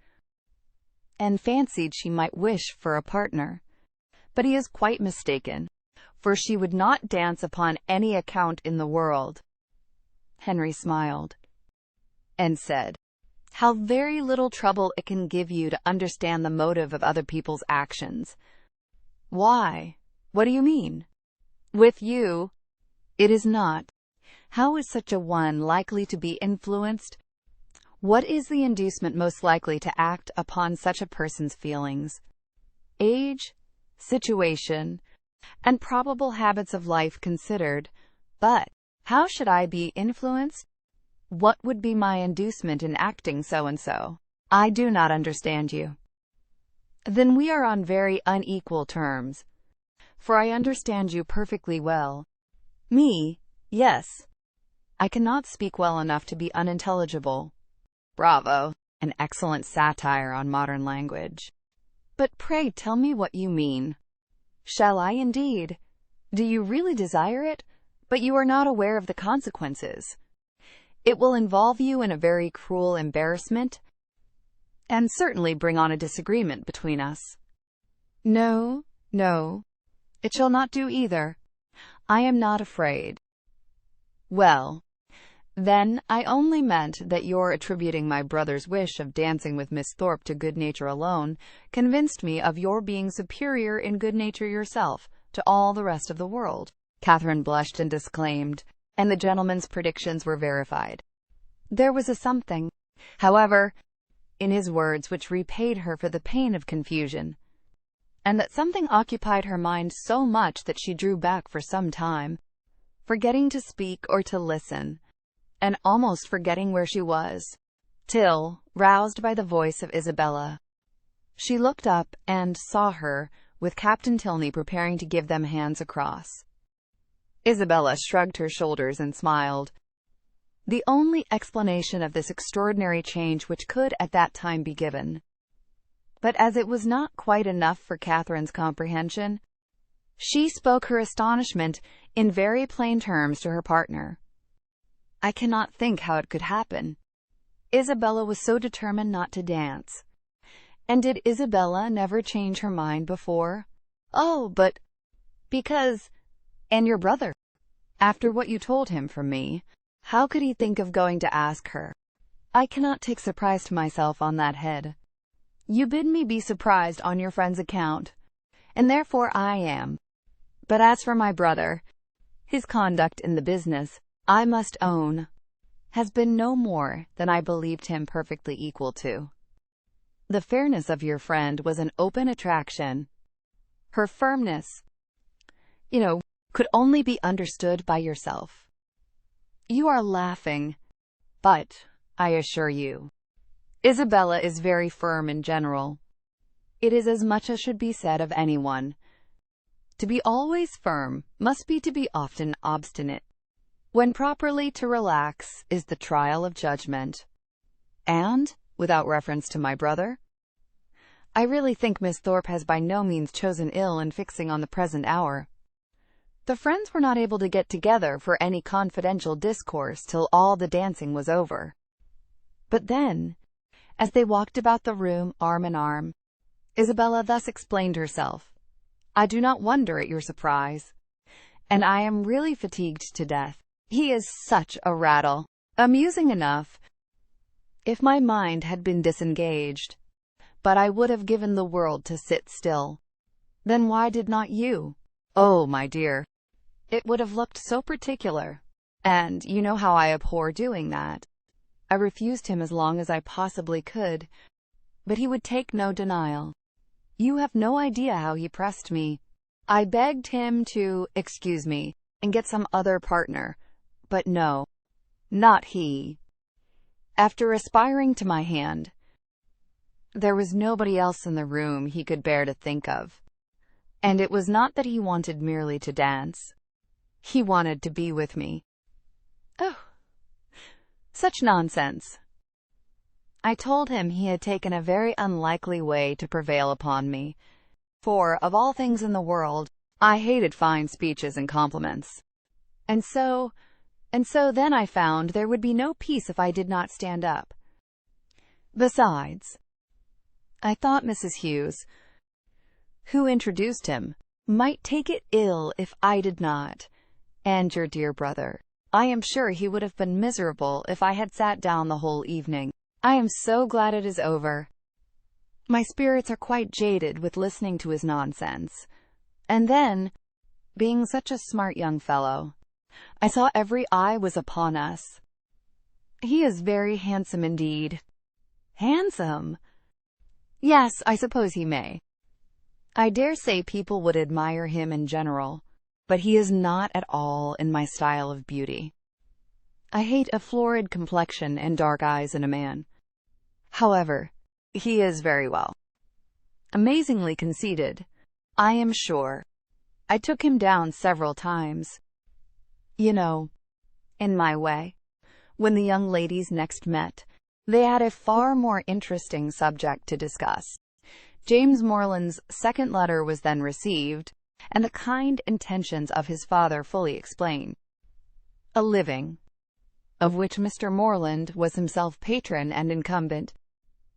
and fancied she might wish for a partner. But he is quite mistaken, for she would not dance upon any account in the world." Henry smiled, and said, "How very little trouble it can give you to understand the motive of other people's actions." "Why? What do you mean?" "With you, it is not. How is such a one likely to be influenced? What is the inducement most likely to act upon such a person's feelings? Age, situation, and probable habits of life considered. But how should I be influenced? What would be my inducement in acting so and so? I do not understand you." "Then we are on very unequal terms, for I understand you perfectly well." "Me? Yes. I cannot speak well enough to be unintelligible." "Bravo! An excellent satire on modern language. But pray tell me what you mean." "Shall I indeed? Do you really desire it? But you are not aware of the consequences. It will involve you in a very cruel embarrassment, and certainly bring on a disagreement between us." "No, no, it shall not do either. I am not afraid." "Well, then, I only meant that your attributing my brother's wish of dancing with Miss Thorpe to good nature alone convinced me of your being superior in good nature yourself to all the rest of the world." Catherine blushed and disclaimed, and the gentleman's predictions were verified. There was a something, however, in his words which repaid her for the pain of confusion, and that something occupied her mind so much that she drew back for some time, forgetting to speak or to listen, and almost forgetting where she was, till, roused by the voice of Isabella, she looked up and saw her, with Captain Tilney, preparing to give them hands across. Isabella shrugged her shoulders and smiled. The only explanation of this extraordinary change which could at that time be given. But as it was not quite enough for Catherine's comprehension, she spoke her astonishment in very plain terms to her partner. "I cannot think how it could happen. Isabella was so determined not to dance. And did Isabella never change her mind before?" Oh, but because... And your brother? After what you told him from me, how could he think of going to ask her? I cannot take surprise to myself on that head. You bid me be surprised on your friend's account, and therefore I am. But as for my brother, his conduct in the business, I must own, has been no more than I believed him perfectly equal to. The fairness of your friend was an open attraction. Her firmness, could only be understood by yourself. You are laughing, but, I assure you, Isabella is very firm in general. It is as much as should be said of anyone. To be always firm must be to be often obstinate. When properly to relax is the trial of judgment. And, without reference to my brother, I really think Miss Thorpe has by no means chosen ill in fixing on the present hour. The friends were not able to get together for any confidential discourse till all the dancing was over. But then, as they walked about the room arm in arm, Isabella thus explained herself. I do not wonder at your surprise, and I am really fatigued to death. He is such a rattle. Amusing enough, if my mind had been disengaged, but I would have given the world to sit still. Then why did not you? Oh, my dear, it would have looked so particular, and you know how I abhor doing that. I refused him as long as I possibly could, but he would take no denial. You have no idea how he pressed me. I begged him to excuse me and get some other partner, but no, not he. After aspiring to my hand, there was nobody else in the room he could bear to think of. And it was not that he wanted merely to dance. He wanted to be with me. Oh, such nonsense. I told him he had taken a very unlikely way to prevail upon me, for, of all things in the world, I hated fine speeches and compliments. And so then I found there would be no peace if I did not stand up. Besides, I thought Mrs. Hughes, who introduced him, might take it ill if I did not. And your dear brother, I am sure he would have been miserable if I had sat down the whole evening. I am so glad it is over. My spirits are quite jaded with listening to his nonsense. And then, being such a smart young fellow, I saw every eye was upon us. He is very handsome indeed. Handsome? Yes, I suppose he may. I dare say people would admire him in general, but he is not at all in my style of beauty. I hate a florid complexion and dark eyes in a man. However, he is very well. Amazingly conceited, I am sure. I took him down several times. In my way. When the young ladies next met, they had a far more interesting subject to discuss. James Morland's second letter was then received, and the kind intentions of his father fully explained. A living, of which Mr. Morland was himself patron and incumbent,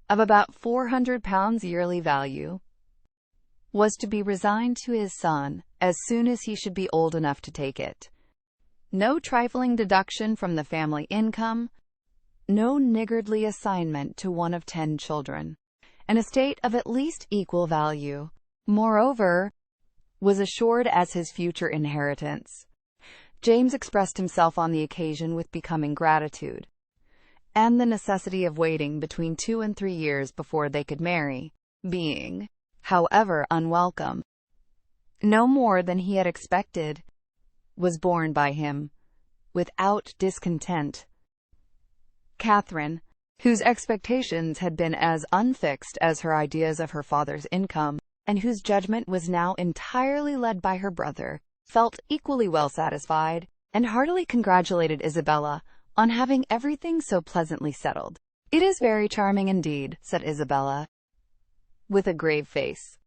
of about £400 yearly value, was to be resigned to his son as soon as he should be old enough to take it. No trifling deduction from the family income, no niggardly assignment to one of 10 children. An estate of at least equal value, moreover, was assured as his future inheritance. James expressed himself on the occasion with becoming gratitude, and the necessity of waiting between 2 and 3 years before they could marry, being, however unwelcome, no more than he had expected, was borne by him, without discontent. Catherine, whose expectations had been as unfixed as her ideas of her father's income, and whose judgment was now entirely led by her brother, felt equally well satisfied, and heartily congratulated Isabella on having everything so pleasantly settled. "It is very charming indeed," said Isabella, with a grave face.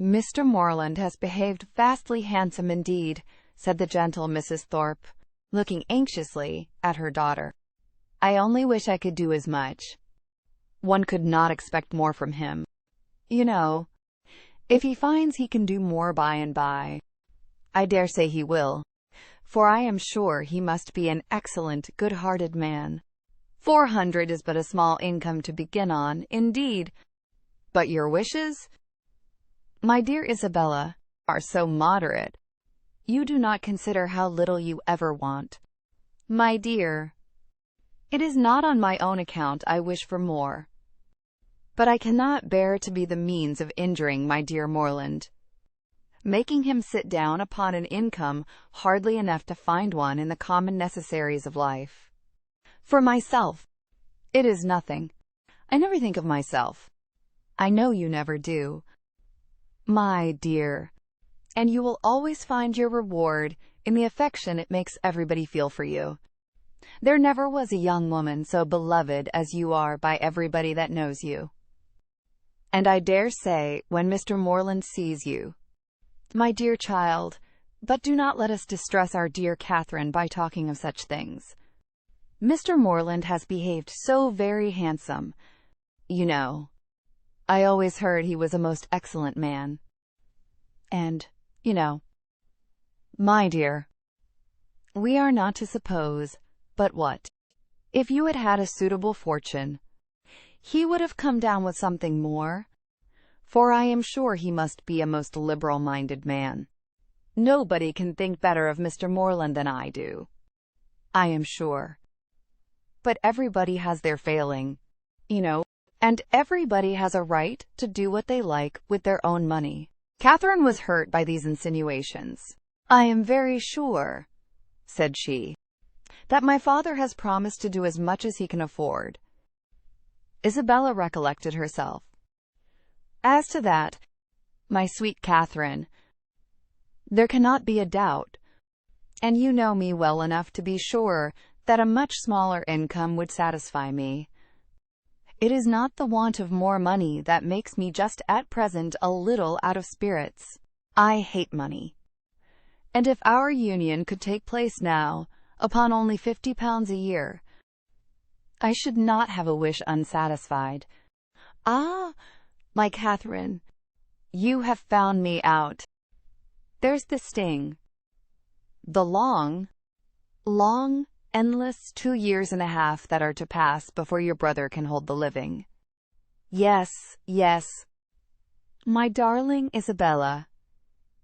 "Mr. Morland has behaved vastly handsome indeed," said the gentle Mrs. Thorpe, looking anxiously at her daughter. "I only wish I could do as much. One could not expect more from him. If he finds he can do more by and by, I dare say he will, for I am sure he must be an excellent, good-hearted man. 400 is but a small income to begin on, indeed. But your wishes, my dear Isabella, are so moderate. You do not consider how little you ever want. My dear, it is not on my own account I wish for more, but I cannot bear to be the means of injuring my dear Morland, making him sit down upon an income hardly enough to find one in the common necessaries of life. For myself, it is nothing. I never think of myself. I know you never do, my dear, and you will always find your reward in the affection it makes everybody feel for you. There never was a young woman so beloved as you are by everybody that knows you. And I dare say, when Mr. Morland sees you, my dear child, but do not let us distress our dear Catherine by talking of such things. Mr. Morland has behaved so very handsome. You know, I always heard he was a most excellent man. And, you know, my dear, we are not to suppose, but what, if you had had a suitable fortune, he would have come down with something more, for I am sure he must be a most liberal-minded man. Nobody can think better of Mr. Morland than I do, I am sure. But everybody has their failing, you know, and everybody has a right to do what they like with their own money. Catherine was hurt by these insinuations. I am very sure, said she, that my father has promised to do as much as he can afford. Isabella recollected herself. As to that, my sweet Catherine, there cannot be a doubt, and you know me well enough to be sure that a much smaller income would satisfy me. It is not the want of more money that makes me just at present a little out of spirits. I hate money. And if our union could take place now, upon only £50 a year, I should not have a wish unsatisfied. Ah, my Catherine, you have found me out. There's the sting. The long, endless 2 years and a half that are to pass before your brother can hold the living. Yes, yes, my darling Isabella,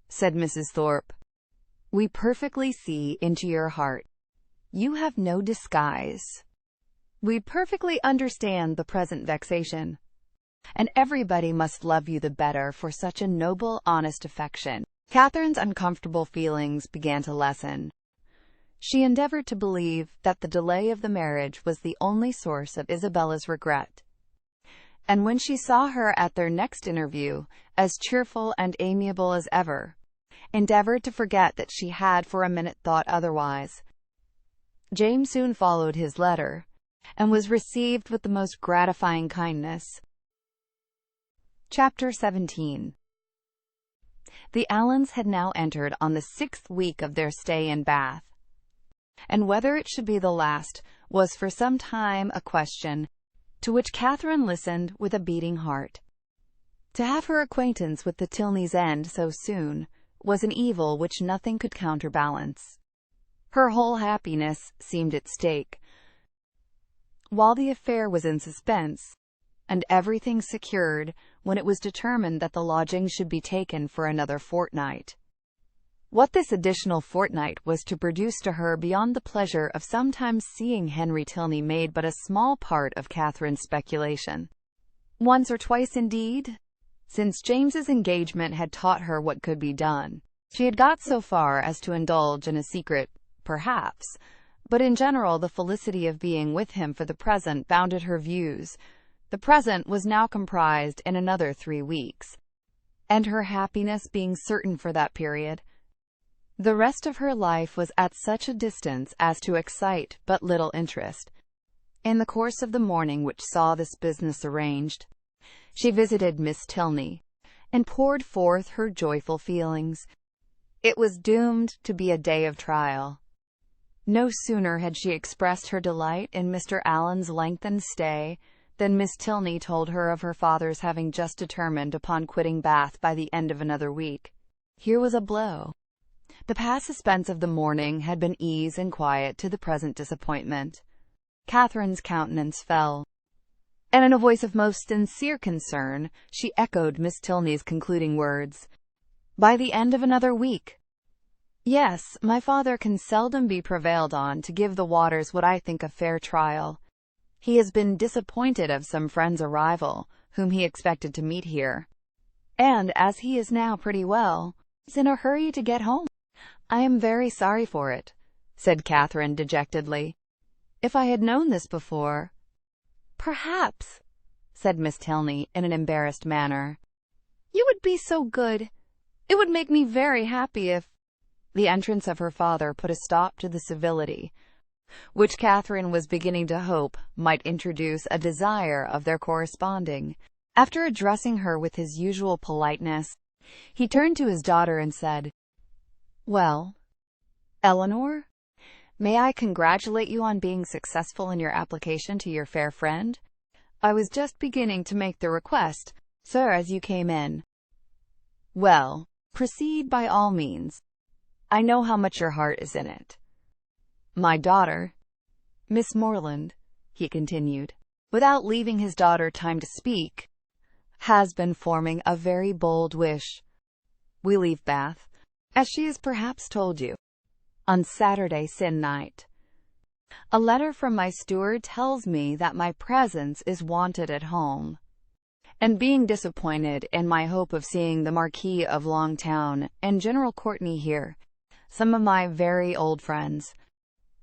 said Mrs. Thorpe, we perfectly see into your heart. You have no disguise. We perfectly understand the present vexation, and everybody must love you the better for such a noble, honest affection. Catherine's uncomfortable feelings began to lessen. She endeavored to believe that the delay of the marriage was the only source of Isabella's regret, and when she saw her at their next interview, as cheerful and amiable as ever, endeavored to forget that she had for a minute thought otherwise. James soon followed his letter, and was received with the most gratifying kindness. Chapter 17. The Allens had now entered on the 6th week of their stay in Bath, and whether it should be the last was for some time a question to which Catherine listened with a beating heart. To have her acquaintance with the Tilneys end so soon was an evil which nothing could counterbalance. Her whole happiness seemed at stake. While the affair was in suspense, and everything secured, when it was determined that the lodgings should be taken for another fortnight. What this additional fortnight was to produce to her beyond the pleasure of sometimes seeing Henry Tilney made but a small part of Catherine's speculation. Once or twice, indeed, since James's engagement had taught her what could be done, she had got so far as to indulge in a secret, perhaps, but in general the felicity of being with him for the present bounded her views. The present was now comprised in another 3 weeks, and her happiness being certain for that period, the rest of her life was at such a distance as to excite but little interest. In the course of the morning which saw this business arranged, she visited Miss Tilney, and poured forth her joyful feelings. It was doomed to be a day of trial. No sooner had she expressed her delight in Mr. Allen's lengthened stay Then Miss Tilney told her of her father's having just determined upon quitting Bath by the end of another week. Here was a blow. The past suspense of the morning had been ease and quiet to the present disappointment. Catherine's countenance fell, and in a voice of most sincere concern, she echoed Miss Tilney's concluding words. "By the end of another week." "Yes, my father can seldom be prevailed on to give the waters what I think a fair trial. He has been disappointed of some friend's arrival, whom he expected to meet here, and, as he is now pretty well, is in a hurry to get home." "I am very sorry for it," said Catherine dejectedly. "If I had known this before—" "Perhaps," said Miss Tilney in an embarrassed manner, "you would be so good. It would make me very happy if—" The entrance of her father put a stop to the civility, which Catherine was beginning to hope might introduce a desire of their corresponding. After addressing her with his usual politeness, he turned to his daughter and said, "Well, Eleanor, may I congratulate you on being successful in your application to your fair friend? I was just beginning to make the request, sir, as you came in." "Well, proceed by all means. I know how much your heart is in it. My daughter, Miss Morland," he continued, without leaving his daughter time to speak, "has been forming a very bold wish. We leave Bath, as she has perhaps told you, on Saturday se'nnight. A letter from my steward tells me that my presence is wanted at home, and being disappointed in my hope of seeing the Marquis of Longtown and General Courtenay here, some of my very old friends,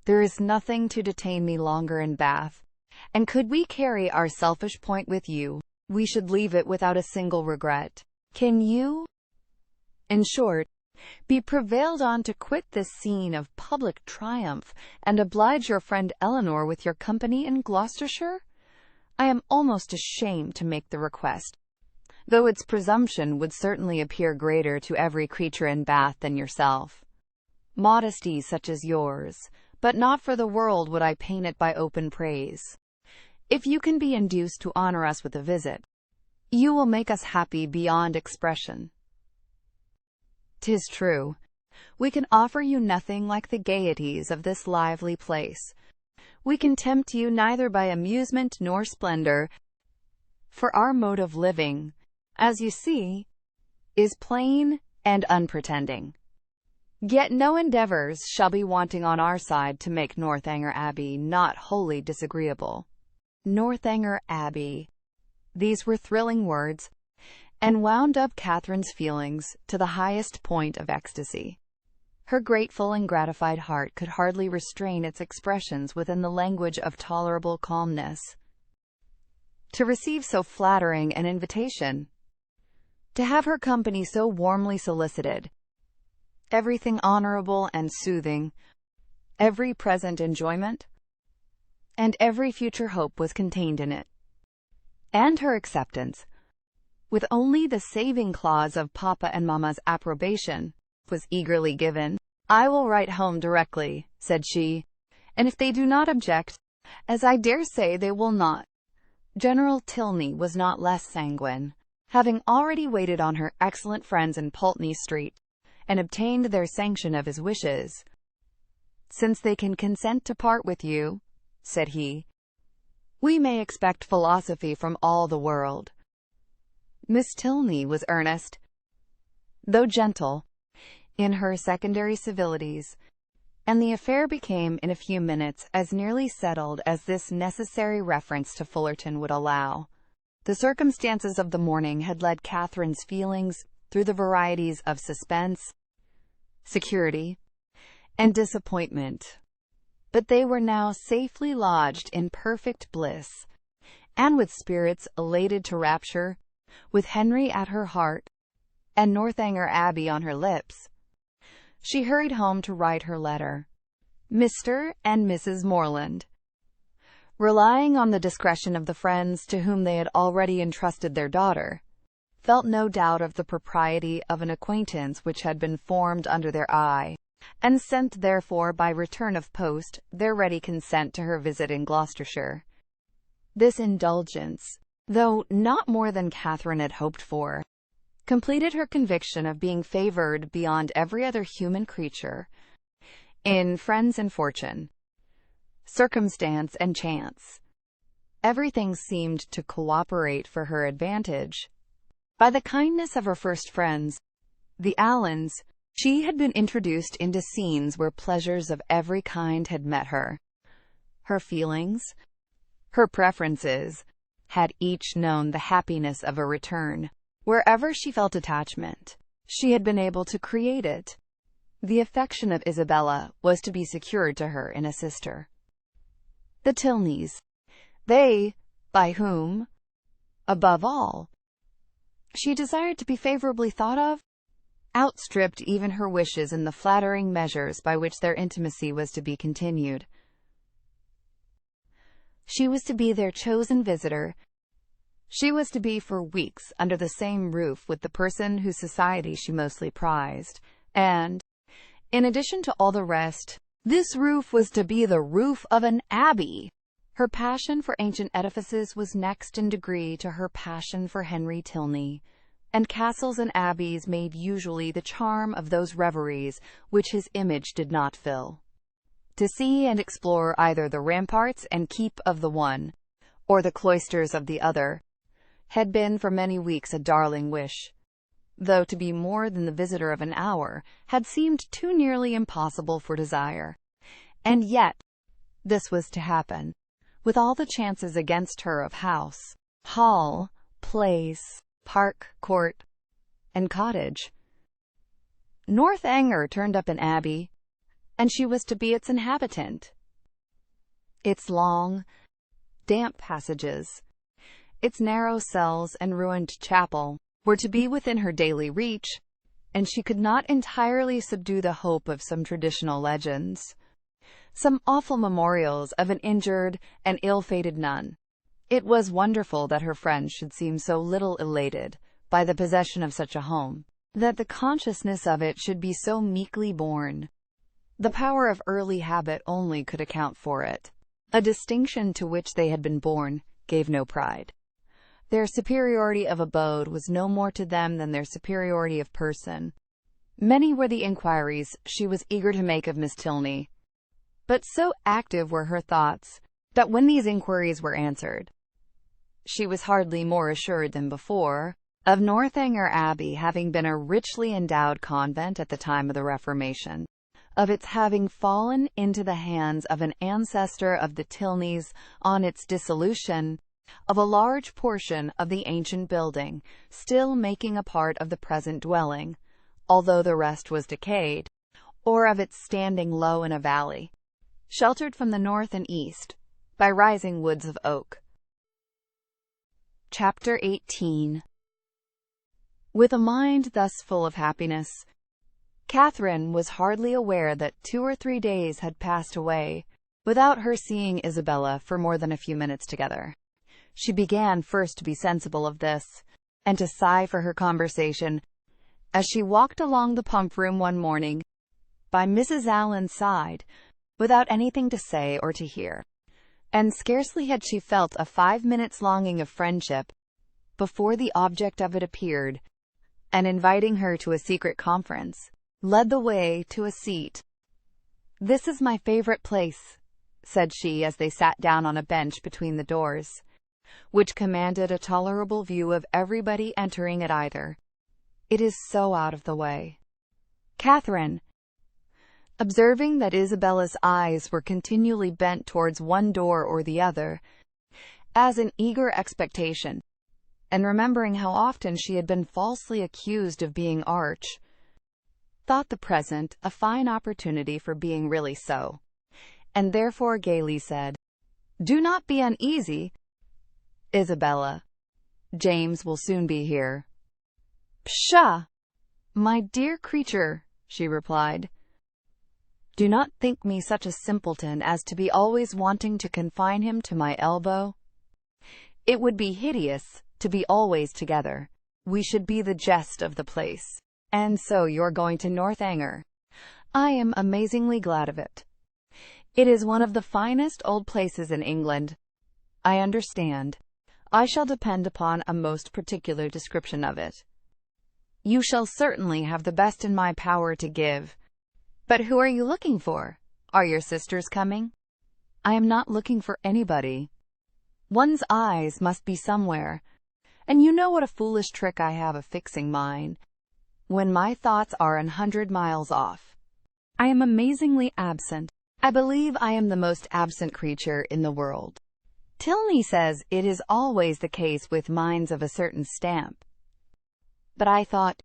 there is nothing to detain me longer in Bath, and could we carry our selfish point with you, we should leave it without a single regret. Can you, in short, be prevailed on to quit this scene of public triumph, and oblige your friend Eleanor with your company in Gloucestershire? I am almost ashamed to make the request, though its presumption would certainly appear greater to every creature in Bath than yourself. Modesty such as yours, but not for the world would I paint it by open praise. If you can be induced to honor us with a visit, you will make us happy beyond expression. 'Tis true, we can offer you nothing like the gaieties of this lively place. We can tempt you neither by amusement nor splendor, for our mode of living, as you see, is plain and unpretending. Yet no endeavors shall be wanting on our side to make Northanger Abbey not wholly disagreeable." Northanger Abbey. These were thrilling words, and wound up Catherine's feelings to the highest point of ecstasy. Her grateful and gratified heart could hardly restrain its expressions within the language of tolerable calmness. To receive so flattering an invitation, to have her company so warmly solicited, everything honorable and soothing, every present enjoyment, and every future hope was contained in it. And her acceptance, with only the saving clause of Papa and Mamma's approbation, was eagerly given. "I will write home directly," said she, "and if they do not object, as I dare say they will not." General Tilney was not less sanguine, having already waited on her excellent friends in Pulteney Street, and obtained their sanction of his wishes. "Since they can consent to part with you," said he, "we may expect philosophy from all the world." Miss Tilney was earnest, though gentle, in her secondary civilities, and the affair became in a few minutes as nearly settled as this necessary reference to Fullerton would allow. The circumstances of the morning had led Catherine's feelings through the varieties of suspense, security, and disappointment, but they were now safely lodged in perfect bliss, and with spirits elated to rapture, with Henry at her heart, and Northanger Abbey on her lips, she hurried home to write her letter. Mr. and Mrs. Morland, relying on the discretion of the friends to whom they had already entrusted their daughter, felt no doubt of the propriety of an acquaintance which had been formed under their eye, and sent therefore by return of post their ready consent to her visit in Gloucestershire. This indulgence, though not more than Catherine had hoped for, completed her conviction of being favored beyond every other human creature in friends and fortune, circumstance and chance. Everything seemed to cooperate for her advantage. By the kindness of her first friends, the Allens, she had been introduced into scenes where pleasures of every kind had met her. Her feelings, her preferences, had each known the happiness of a return. Wherever she felt attachment, she had been able to create it. The affection of Isabella was to be secured to her in a sister. The Tilneys, they, by whom, above all, she desired to be favorably thought of, outstripped even her wishes in the flattering measures by which their intimacy was to be continued. She was to be their chosen visitor. She was to be for weeks under the same roof with the person whose society she mostly prized, and, in addition to all the rest, this roof was to be the roof of an abbey. Her passion for ancient edifices was next in degree to her passion for Henry Tilney, and castles and abbeys made usually the charm of those reveries which his image did not fill. To see and explore either the ramparts and keep of the one, or the cloisters of the other, had been for many weeks a darling wish, though to be more than the visitor of an hour had seemed too nearly impossible for desire. And yet, this was to happen, with all the chances against her of house, hall, place, park, court, and cottage. Northanger turned up an abbey, and she was to be its inhabitant. Its long, damp passages, its narrow cells and ruined chapel, were to be within her daily reach, and she could not entirely subdue the hope of some traditional legends, some awful memorials of an injured and ill-fated nun. It was wonderful that her friends should seem so little elated by the possession of such a home, that the consciousness of it should be so meekly borne. The power of early habit only could account for it. A distinction to which they had been born gave no pride. Their superiority of abode was no more to them than their superiority of person. Many were the inquiries she was eager to make of Miss Tilney, but so active were her thoughts that when these inquiries were answered, she was hardly more assured than before of Northanger Abbey having been a richly endowed convent at the time of the Reformation, of its having fallen into the hands of an ancestor of the Tilneys on its dissolution, of a large portion of the ancient building still making a part of the present dwelling, although the rest was decayed, or of its standing low in a valley, sheltered from the north and east by rising woods of oak. Chapter 18. With a mind thus full of happiness, Catherine was hardly aware that 2 or 3 days had passed away without her seeing Isabella for more than a few minutes together. She began first to be sensible of this, and to sigh for her conversation, as she walked along the pump room one morning, by Mrs. Allen's side, without anything to say or to hear. And scarcely had she felt a 5 minutes' longing of friendship, before the object of it appeared, and inviting her to a secret conference, led the way to a seat. "This is my favorite place," said she as they sat down on a bench between the doors, which commanded a tolerable view of everybody entering at either. "It is so out of the way." Catherine, observing that Isabella's eyes were continually bent towards one door or the other, as in eager expectation, and remembering how often she had been falsely accused of being arch, thought the present a fine opportunity for being really so, and therefore gaily said, "Do not be uneasy, Isabella. James will soon be here." "Pshaw, my dear creature," she replied. "Do not think me such a simpleton as to be always wanting to confine him to my elbow. It would be hideous to be always together. We should be the jest of the place. And so you're going to Northanger. I am amazingly glad of it. It is one of the finest old places in England. I understand. I shall depend upon a most particular description of it. You shall certainly have the best in my power to give. But who are you looking for? Are your sisters coming? I am not looking for anybody. One's eyes must be somewhere, and you know what a foolish trick I have of fixing mine, when my thoughts are 100 miles off. I am amazingly absent. I believe I am the most absent creature in the world. Tilney says it is always the case with minds of a certain stamp. But I thought,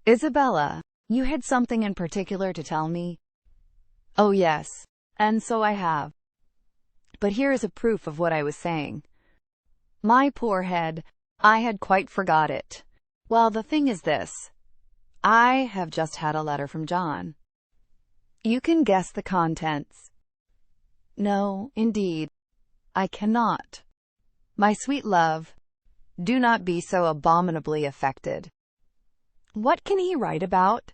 Isabella, you had something in particular to tell me? Oh yes, and so I have. But here is a proof of what I was saying. My poor head, I had quite forgot it. Well, the thing is this. I have just had a letter from John. You can guess the contents. No, indeed, I cannot. My sweet love, do not be so abominably affected. What can he write about?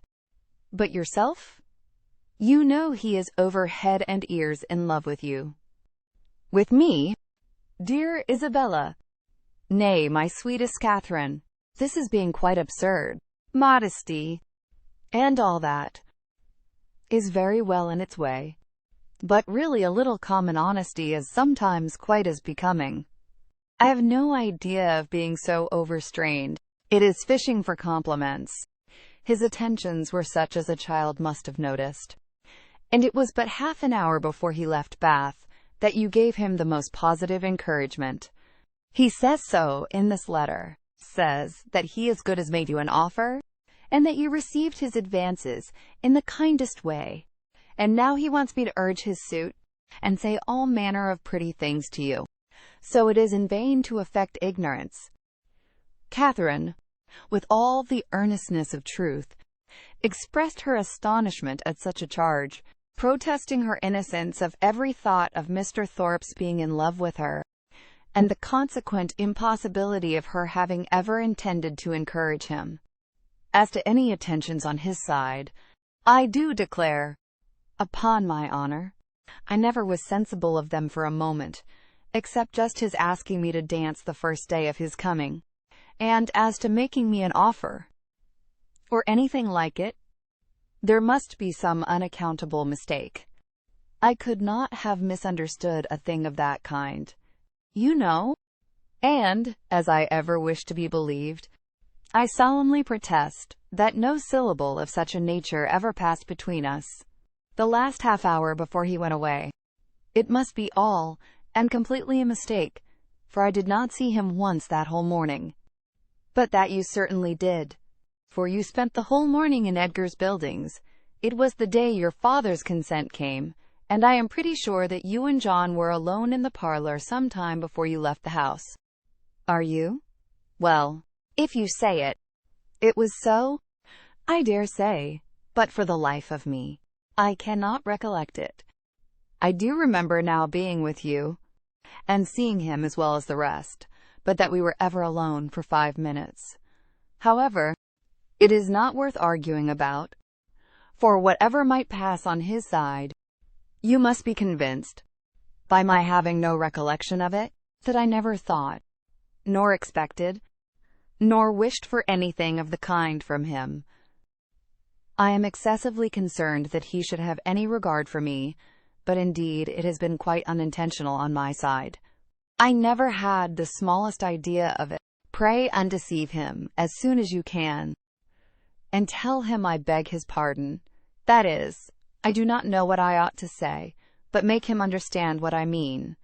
But yourself? You know he is over head and ears in love with you. With me? Dear Isabella. Nay, my sweetest Catherine, this is being quite absurd. Modesty, and all that, is very well in its way, but really a little common honesty is sometimes quite as becoming. I have no idea of being so overstrained. It is fishing for compliments. His attentions were such as a child must have noticed. And it was but half an hour before he left Bath that you gave him the most positive encouragement. He says so in this letter, says that he as good as made you an offer, and that you received his advances in the kindest way. And now he wants me to urge his suit, and say all manner of pretty things to you. So it is in vain to affect ignorance. Catherine, with all the earnestness of truth, expressed her astonishment at such a charge, protesting her innocence of every thought of Mr. Thorpe's being in love with her, and the consequent impossibility of her having ever intended to encourage him. As to any attentions on his side, I do declare, upon my honor, I never was sensible of them for a moment, except just his asking me to dance the first day of his coming. And as to making me an offer, or anything like it, there must be some unaccountable mistake. I could not have misunderstood a thing of that kind, you know. And, as I ever wish to be believed, I solemnly protest that no syllable of such a nature ever passed between us. The last half hour before he went away, it must be all and completely a mistake, for I did not see him once that whole morning. But that you certainly did, for you spent the whole morning in Edgar's Buildings. It was the day your father's consent came, and I am pretty sure that you and John were alone in the parlor some time before you left the house. Are you? Well, if you say it, it was so, I dare say, but for the life of me, I cannot recollect it. I do remember now being with you, and seeing him as well as the rest, but that we were ever alone for 5 minutes. However, it is not worth arguing about, for whatever might pass on his side, you must be convinced, by my having no recollection of it, that I never thought, nor expected, nor wished for anything of the kind from him. I am excessively concerned that he should have any regard for me, but indeed it has been quite unintentional on my side. I never had the smallest idea of it. Pray undeceive him as soon as you can, and tell him I beg his pardon. That is, I do not know what I ought to say, but make him understand what I mean,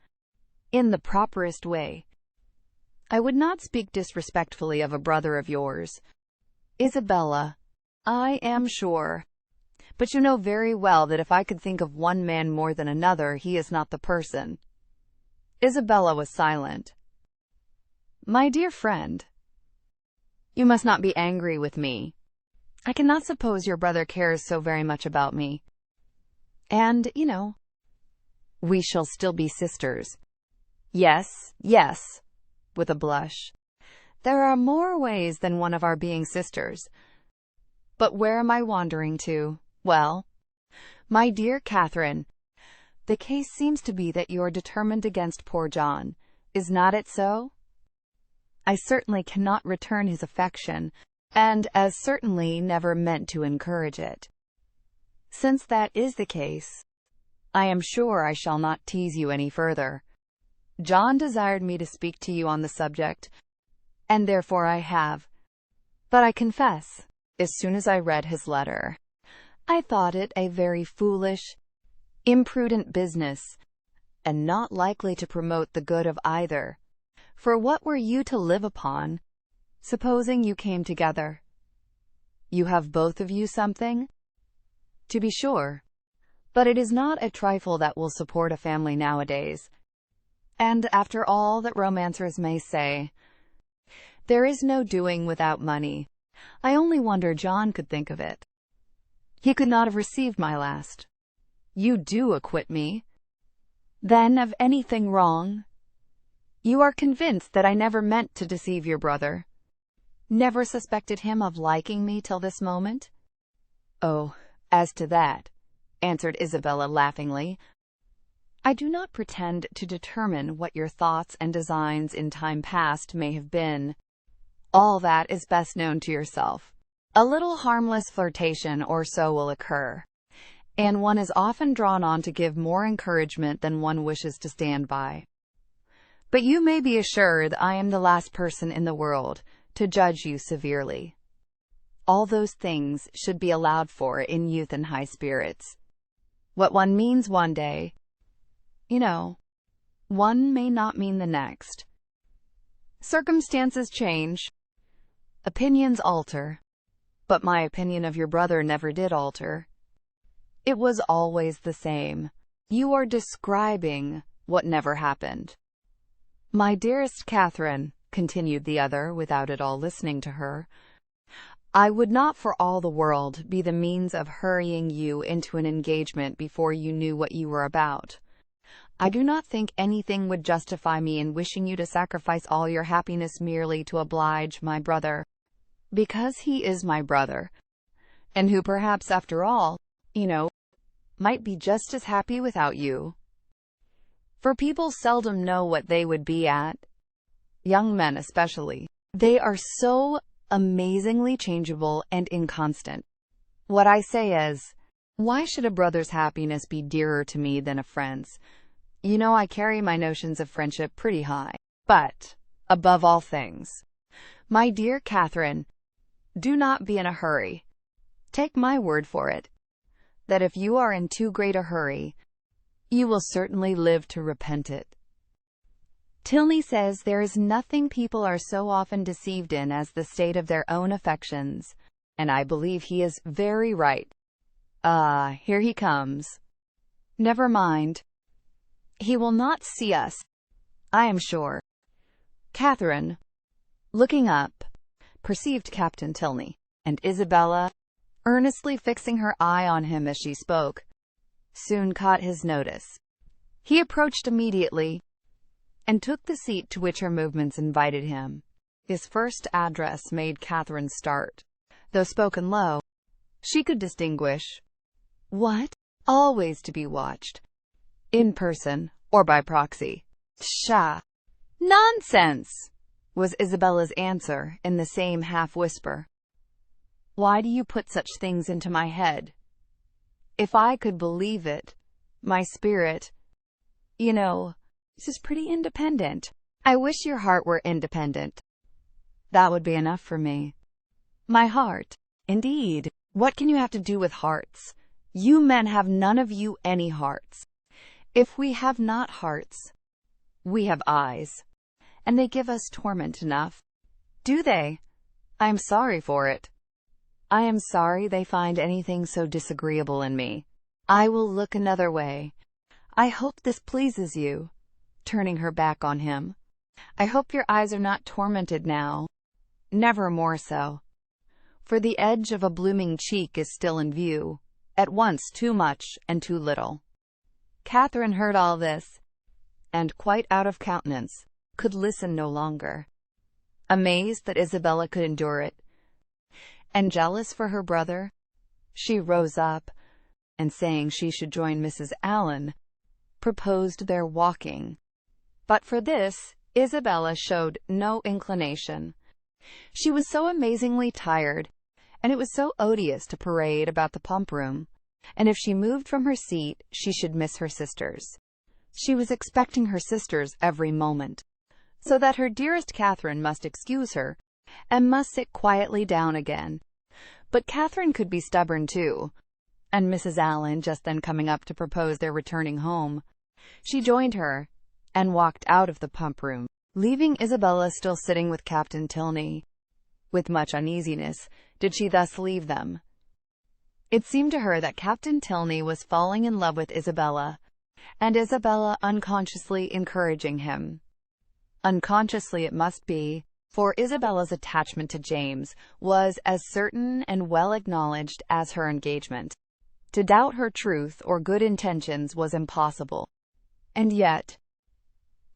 in the properest way. I would not speak disrespectfully of a brother of yours, Isabella, I am sure. But you know very well that if I could think of one man more than another, he is not the person. Isabella was silent. My dear friend, you must not be angry with me. I cannot suppose your brother cares so very much about me. And, you know, we shall still be sisters. Yes, yes, with a blush. There are more ways than one of our being sisters. But where am I wandering to? Well, my dear Catherine, The case seems to be that you're determined against poor John. Is not it so? I certainly cannot return his affection, and as certainly never meant to encourage it. Since that is the case, I am sure I shall not tease you any further. John desired me to speak to you on the subject, and therefore I have. But I confess, as soon as I read his letter, I thought it a very foolish, imprudent business, and not likely to promote the good of either. For what were you to live upon, supposing you came together? You have both of you something? To be sure, but it is not a trifle that will support a family nowadays. And after all that romancers may say, there is no doing without money. I only wonder John could think of it. He could not have received my last. You do acquit me, then, of anything wrong? You are convinced that I never meant to deceive your brother? Never suspected him of liking me till this moment? Oh, as to that, answered Isabella laughingly, I do not pretend to determine what your thoughts and designs in time past may have been. All that is best known to yourself. A little harmless flirtation or so will occur, and one is often drawn on to give more encouragement than one wishes to stand by. But you may be assured I am the last person in the world to judge you severely. All those things should be allowed for in youth and high spirits. What one means one day, one may not mean the next. Circumstances change. Opinions alter. But my opinion of your brother never did alter. It was always the same. You are describing what never happened. My dearest Catherine, continued the other, without at all listening to her, I would not for all the world be the means of hurrying you into an engagement before you knew what you were about. I do not think anything would justify me in wishing you to sacrifice all your happiness merely to oblige my brother, because he is my brother, and who perhaps after all, might be just as happy without you. For people seldom know what they would be at. Young men especially. They are so amazingly changeable and inconstant. What I say is, why should a brother's happiness be dearer to me than a friend's? I carry my notions of friendship pretty high. But, above all things, my dear Catherine, do not be in a hurry. Take my word for it, that if you are in too great a hurry, you will certainly live to repent it. Tilney says there is nothing people are so often deceived in as the state of their own affections, and I believe he is very right. Ah, here he comes. Never mind. He will not see us, I am sure. Catherine, looking up, perceived Captain Tilney, and Isabella, earnestly fixing her eye on him as she spoke, soon caught his notice. He approached immediately, and took the seat to which her movements invited him. His first address made Catherine start. Though spoken low, she could distinguish. What? Always to be watched. In person, or by proxy. Pshaw! Nonsense! Was Isabella's answer, in the same half-whisper. Why do you put such things into my head? If I could believe it, my spirit, is pretty independent. I wish your heart were independent. That would be enough for me. My heart? Indeed. What can you have to do with hearts? You men have none of you any hearts. If we have not hearts, we have eyes, and they give us torment enough. Do they? I am sorry for it. I am sorry they find anything so disagreeable in me. I will look another way. I hope this pleases you, turning her back on him. I hope your eyes are not tormented now. Never more so. For the edge of a blooming cheek is still in view, at once too much and too little. Catherine heard all this, and quite out of countenance, could listen no longer. Amazed that Isabella could endure it, and jealous for her brother, she rose up, and saying she should join Mrs. Allen, proposed their walking. But for this, Isabella showed no inclination. She was so amazingly tired, and it was so odious to parade about the pump room, and if she moved from her seat, she should miss her sisters. She was expecting her sisters every moment, so that her dearest Catherine must excuse her, and must sit quietly down again. But Catherine could be stubborn too, and Mrs. Allen just then coming up to propose their returning home, she joined her, and walked out of the pump room, leaving Isabella still sitting with Captain Tilney. With much uneasiness did she thus leave them. It seemed to her that Captain Tilney was falling in love with Isabella, and Isabella unconsciously encouraging him. Unconsciously it must be, for Isabella's attachment to James was as certain and well acknowledged as her engagement. To doubt her truth or good intentions was impossible. And yet,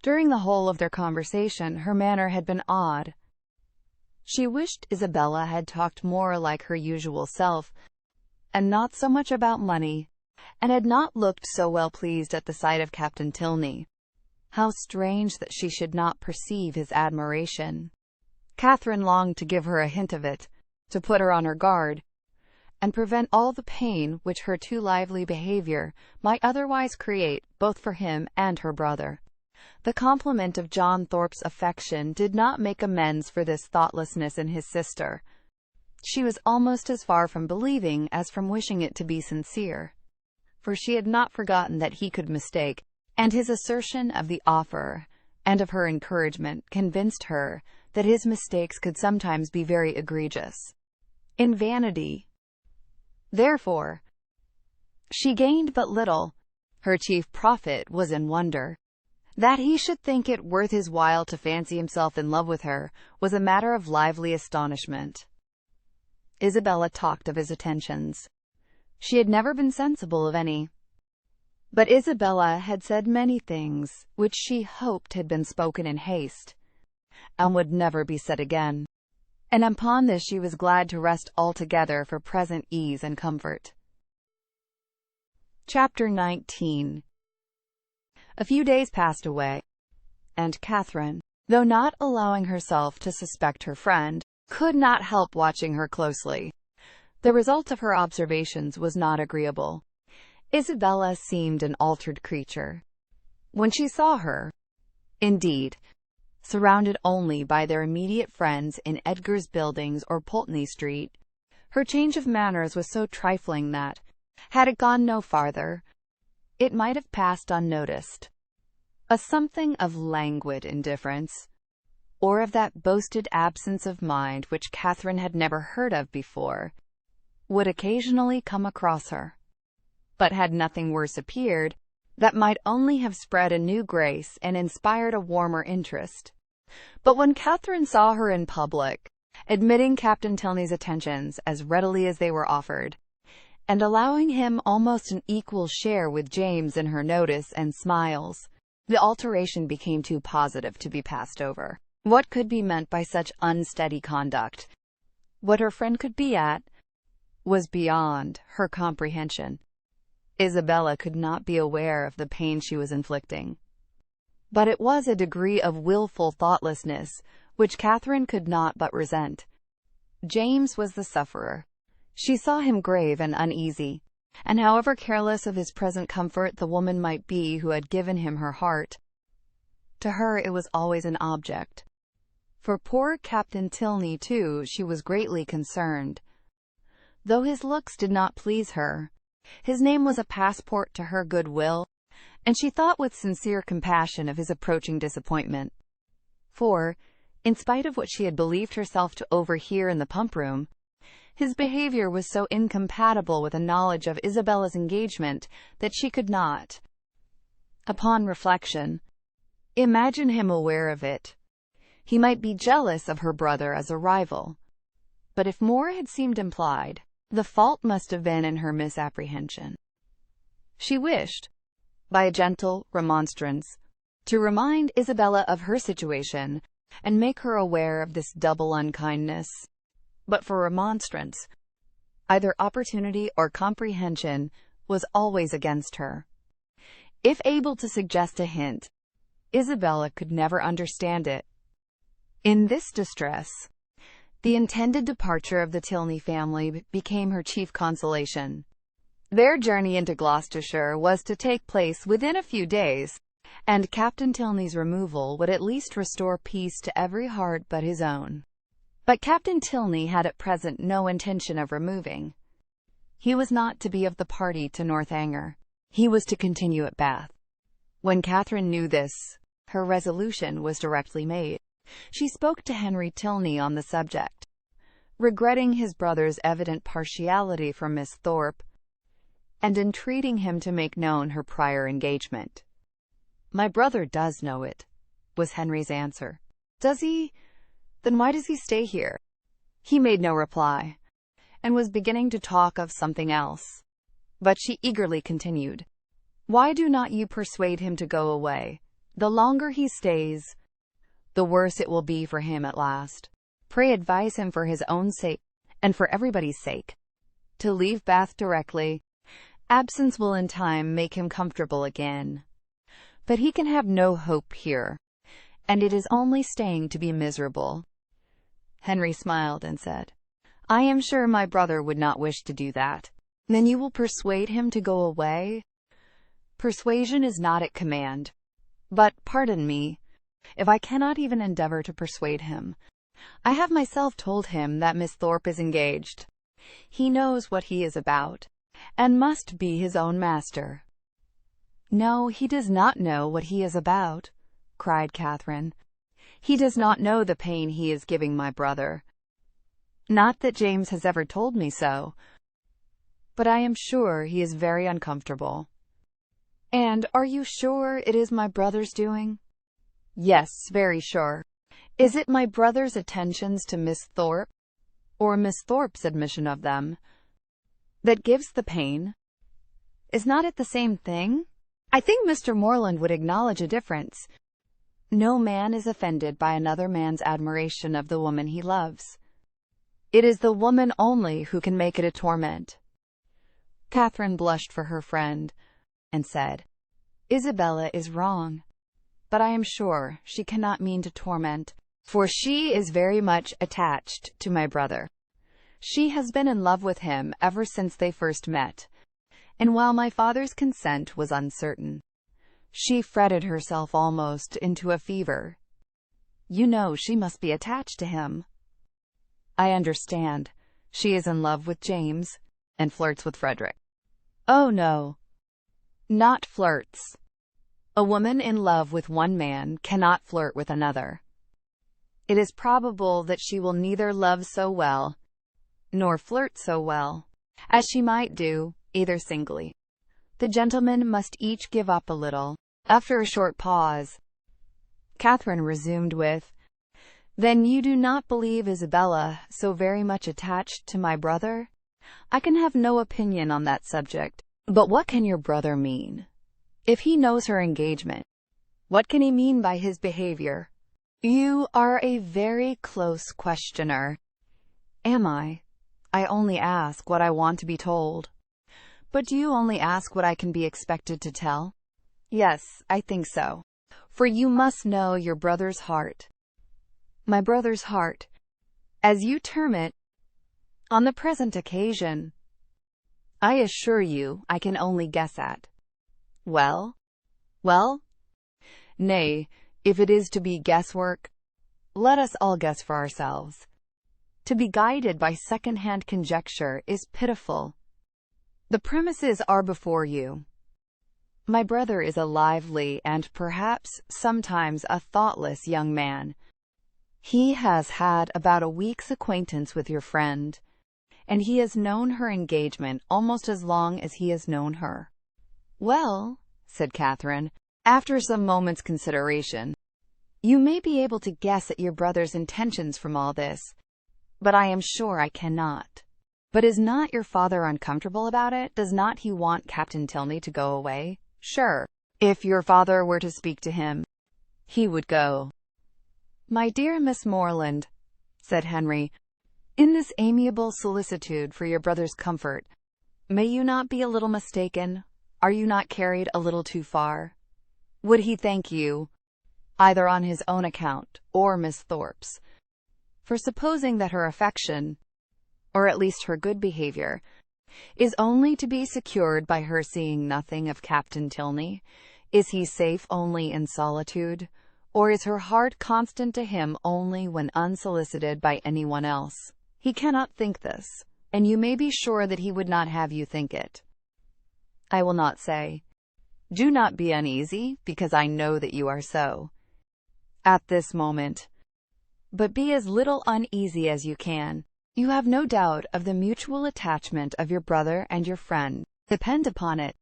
during the whole of their conversation, her manner had been odd. She wished Isabella had talked more like her usual self, and not so much about money, and had not looked so well pleased at the sight of Captain Tilney. How strange that she should not perceive his admiration. Catherine longed to give her a hint of it, to put her on her guard, and prevent all the pain which her too lively behavior might otherwise create both for him and her brother. The compliment of John Thorpe's affection did not make amends for this thoughtlessness in his sister. She was almost as far from believing as from wishing it to be sincere, for she had not forgotten that he could mistake, and his assertion of the offer and of her encouragement convinced her that his mistakes could sometimes be very egregious. In vanity, therefore, she gained but little. Her chief profit was in wonder. That he should think it worth his while to fancy himself in love with her was a matter of lively astonishment. Isabella talked of his attentions. She had never been sensible of any. But Isabella had said many things which she hoped had been spoken in haste, and would never be said again, and upon this she was glad to rest altogether for present ease and comfort. Chapter 19. A few days passed away, and Catherine, though not allowing herself to suspect her friend, could not help watching her closely. The result of her observations was not agreeable. Isabella seemed an altered creature. When she saw her, indeed, surrounded only by their immediate friends in Edgar's Buildings or Pulteney Street, her change of manners was so trifling that, had it gone no farther, it might have passed unnoticed. A something of languid indifference, or of that boasted absence of mind which Catherine had never heard of before, would occasionally come across her. But had nothing worse appeared, that might only have spread a new grace and inspired a warmer interest. But when Catherine saw her in public, admitting Captain Tilney's attentions as readily as they were offered, and allowing him almost an equal share with James in her notice and smiles, the alteration became too positive to be passed over. What could be meant by such unsteady conduct, what her friend could be at, was beyond her comprehension. Isabella could not be aware of the pain she was inflicting, but it was a degree of wilful thoughtlessness which Catherine could not but resent. James was the sufferer. She saw him grave and uneasy, and however careless of his present comfort the woman might be who had given him her heart, to her it was always an object. For poor Captain Tilney, too, she was greatly concerned. Though his looks did not please her, his name was a passport to her goodwill, and she thought with sincere compassion of his approaching disappointment. For, in spite of what she had believed herself to overhear in the pump-room, his behavior was so incompatible with a knowledge of Isabella's engagement that she could not, upon reflection, imagine him aware of it. He might be jealous of her brother as a rival, but if more had seemed implied, the fault must have been in her misapprehension. She wished, by a gentle remonstrance, to remind Isabella of her situation, and make her aware of this double unkindness. But for remonstrance, either opportunity or comprehension was always against her. if able to suggest a hint. Isabella could never understand it. In this distress, the intended departure of the Tilney family became her chief consolation. Their journey into Gloucestershire was to take place within a few days, and Captain Tilney's removal would at least restore peace to every heart but his own. But Captain Tilney had at present no intention of removing. He was not to be of the party to Northanger. He was to continue at Bath. When Catherine knew this, her resolution was directly made. She spoke to Henry Tilney on the subject, regretting his brother's evident partiality for Miss Thorpe, and entreating him to make known her prior engagement. "My brother does know it," was Henry's answer. "Does he? Then why does he stay here?" He made no reply, and was beginning to talk of something else. But she eagerly continued, "Why do not you persuade him to go away? The longer he stays, the worse it will be for him at last. Pray advise him for his own sake, and for everybody's sake, to leave Bath directly. Absence will in time make him comfortable again. But he can have no hope here, and it is only staying to be miserable." Henry smiled and said, "I am sure my brother would not wish to do that." "Then you will persuade him to go away?" "Persuasion is not at command. But, pardon me, if I cannot even endeavor to persuade him. I have myself told him that Miss Thorpe is engaged. He knows what he is about, and must be his own master." "No, he does not know what he is about," cried Catherine. "He does not know the pain he is giving my brother. Not that James has ever told me so, but I am sure he is very uncomfortable." "And are you sure it is my brother's doing?" "Yes, very sure." "Is it my brother's attentions to Miss Thorpe, or Miss Thorpe's admission of them, that gives the pain? Is not it the same thing? I think Mr. Morland would acknowledge a difference. No man is offended by another man's admiration of the woman he loves. It is the woman only who can make it a torment." Catherine blushed for her friend, and said, "Isabella is wrong, but I am sure she cannot mean to torment, for she is very much attached to my brother. She has been in love with him ever since they first met, and while my father's consent was uncertain, she fretted herself almost into a fever. You know she must be attached to him." "I understand. She is in love with James, and flirts with Frederick." "Oh, no. Not flirts. A woman in love with one man cannot flirt with another. It is probable that she will neither love so well, nor flirt so well, as she might do, either singly. The gentlemen must each give up a little." After a short pause, Catherine resumed with, "Then you do not believe Isabella so very much attached to my brother?" "I can have no opinion on that subject. But what can your brother mean? If he knows her engagement, what can he mean by his behavior?" "You are a very close questioner." "Am I? I only ask what I want to be told." "But do you only ask what I can be expected to tell?" "Yes, I think so. For you must know your brother's heart." "My brother's heart, as you term it, on the present occasion, I assure you I can only guess at." "Well?" "Well? Nay, if it is to be guesswork, let us all guess for ourselves. To be guided by second-hand conjecture is pitiful. The premises are before you. My brother is a lively and perhaps sometimes a thoughtless young man. He has had about a week's acquaintance with your friend, and he has known her engagement almost as long as he has known her." "Well," said Catherine, after some moments' consideration, "you may be able to guess at your brother's intentions from all this, but I am sure I cannot." "But is not your father uncomfortable about it? Does not he want Captain Tilney to go away?" "Sure, if your father were to speak to him, he would go." "My dear Miss Morland," said Henry, "in this amiable solicitude for your brother's comfort, may you not be a little mistaken? Are you not carried a little too far? Would he thank you, either on his own account or Miss Thorpe's, for supposing that her affection, or at least her good behavior, is only to be secured by her seeing nothing of Captain Tilney? Is he safe only in solitude, or is her heart constant to him only when unsolicited by anyone else? He cannot think this, and you may be sure that he would not have you think it. I will not say, do not be uneasy, because I know that you are so at this moment, but be as little uneasy as you can. You have no doubt of the mutual attachment of your brother and your friend. Depend upon it,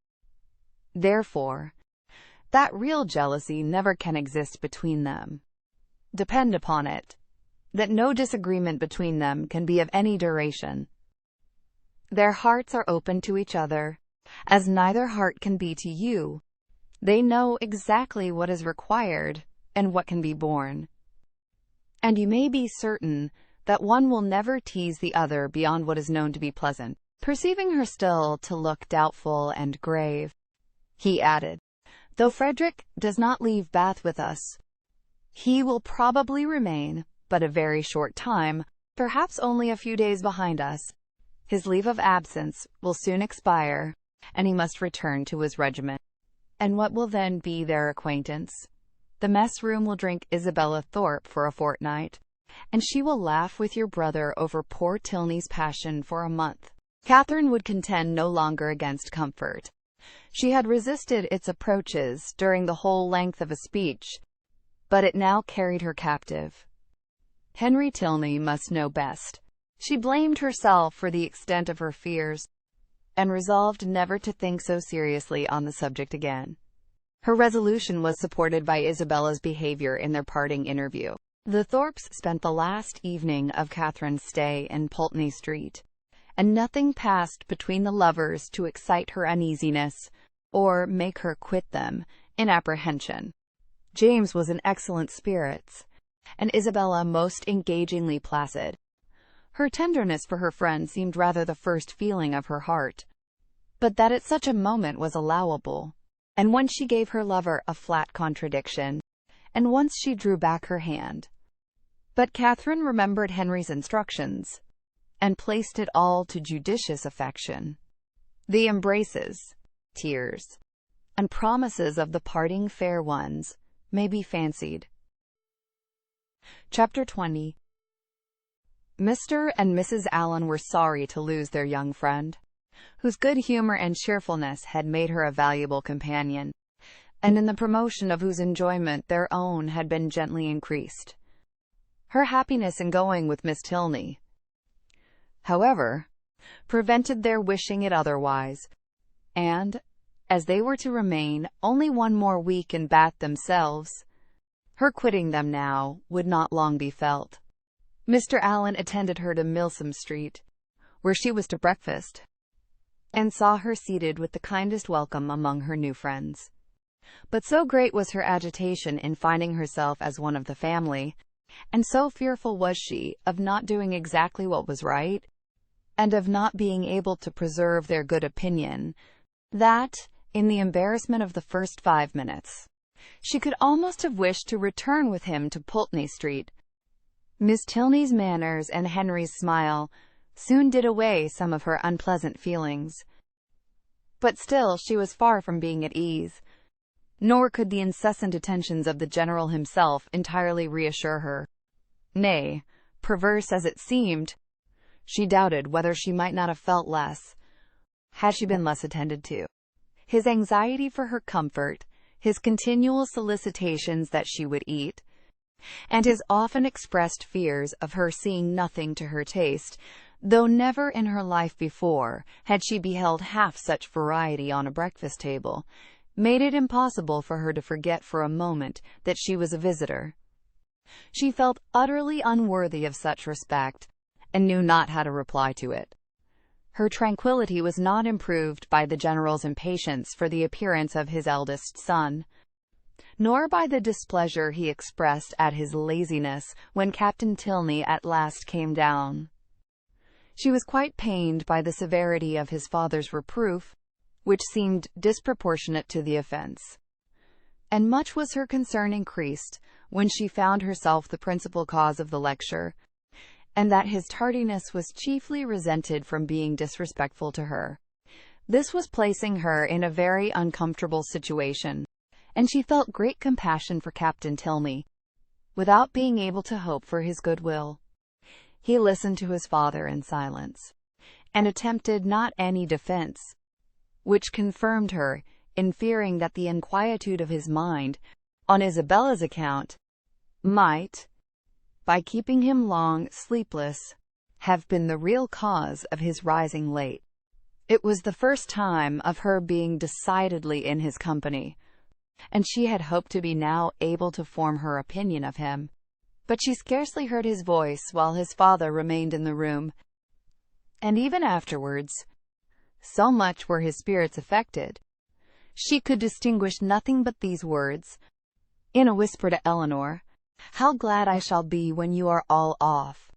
therefore, that real jealousy never can exist between them. Depend upon it, that no disagreement between them can be of any duration. Their hearts are open to each other, as neither heart can be to you. They know exactly what is required and what can be borne. And you may be certain that one will never tease the other beyond what is known to be pleasant. Perceiving her still to look doubtful and grave, he added, though Frederick does not leave Bath with us, he will probably remain but a very short time, perhaps only a few days behind us. His leave of absence will soon expire, and he must return to his regiment. And what will then be their acquaintance? The mess room will drink Isabella Thorpe for a fortnight, and she will laugh with your brother over poor Tilney's passion for a month. Catherine would contend no longer against comfort. She had resisted its approaches during the whole length of a speech, but it now carried her captive. Henry Tilney must know best. She blamed herself for the extent of her fears, and resolved never to think so seriously on the subject again. Her resolution was supported by Isabella's behavior in their parting interview. The Thorpes spent the last evening of Catherine's stay in Pulteney Street, and nothing passed between the lovers to excite her uneasiness, or make her quit them in apprehension. James was in excellent spirits, and Isabella most engagingly placid. Her tenderness for her friend seemed rather the first feeling of her heart, but that at such a moment was allowable, and once she gave her lover a flat contradiction, and once she drew back her hand. But Catherine remembered Henry's instructions, and placed it all to judicious affection. The embraces, tears, and promises of the parting fair ones may be fancied. Chapter 20. Mr. and Mrs. Allen were sorry to lose their young friend, whose good humor and cheerfulness had made her a valuable companion, and in the promotion of whose enjoyment their own had been gently increased. Her happiness in going with Miss Tilney, however, prevented their wishing it otherwise, and, as they were to remain only one more week in Bath themselves, her quitting them now would not long be felt. Mr. Allen attended her to Milsom Street, where she was to breakfast, and saw her seated with the kindest welcome among her new friends. But so great was her agitation in finding herself as one of the family, and so fearful was she of not doing exactly what was right, and of not being able to preserve their good opinion, that, in the embarrassment of the first 5 minutes, she could almost have wished to return with him to Pulteney Street. Miss Tilney's manners and Henry's smile soon did away some of her unpleasant feelings, but still she was far from being at ease, nor could the incessant attentions of the General himself entirely reassure her. Nay, perverse as it seemed, she doubted whether she might not have felt less, had she been less attended to. His anxiety for her comfort, his continual solicitations that she would eat, and his often expressed fears of her seeing nothing to her taste, though never in her life before had she beheld half such variety on a breakfast table, made it impossible for her to forget for a moment that she was a visitor. She felt utterly unworthy of such respect, and knew not how to reply to it. Her tranquillity was not improved by the General's impatience for the appearance of his eldest son, nor by the displeasure he expressed at his laziness when Captain Tilney at last came down. She was quite pained by the severity of his father's reproof, which seemed disproportionate to the offense. And much was her concern increased when she found herself the principal cause of the lecture, and that his tardiness was chiefly resented from being disrespectful to her. This was placing her in a very uncomfortable situation, and she felt great compassion for Captain Tilney, without being able to hope for his goodwill. He listened to his father in silence, and attempted not any defense, which confirmed her in fearing that the inquietude of his mind, on Isabella's account, might, by keeping him long sleepless, have been the real cause of his rising late. It was the first time of her being decidedly in his company, and she had hoped to be now able to form her opinion of him. But she scarcely heard his voice while his father remained in the room, and even afterwards, so much were his spirits affected, she could distinguish nothing but these words, in a whisper to Eleanor: "How glad I shall be when you are all off."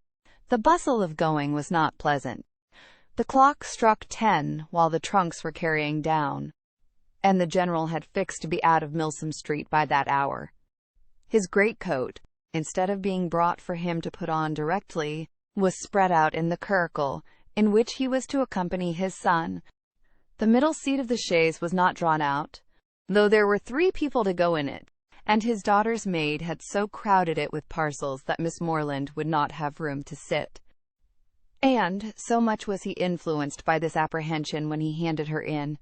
The bustle of going was not pleasant. The clock struck 10 while the trunks were carrying down, and the general had fixed to be out of Milsom Street by that hour. His greatcoat, instead of being brought for him to put on directly, was spread out in the curricle in which he was to accompany his son. The middle seat of the chaise was not drawn out, though there were 3 people to go in it, and his daughter's maid had so crowded it with parcels that Miss Morland would not have room to sit. And so much was he influenced by this apprehension when he handed her in,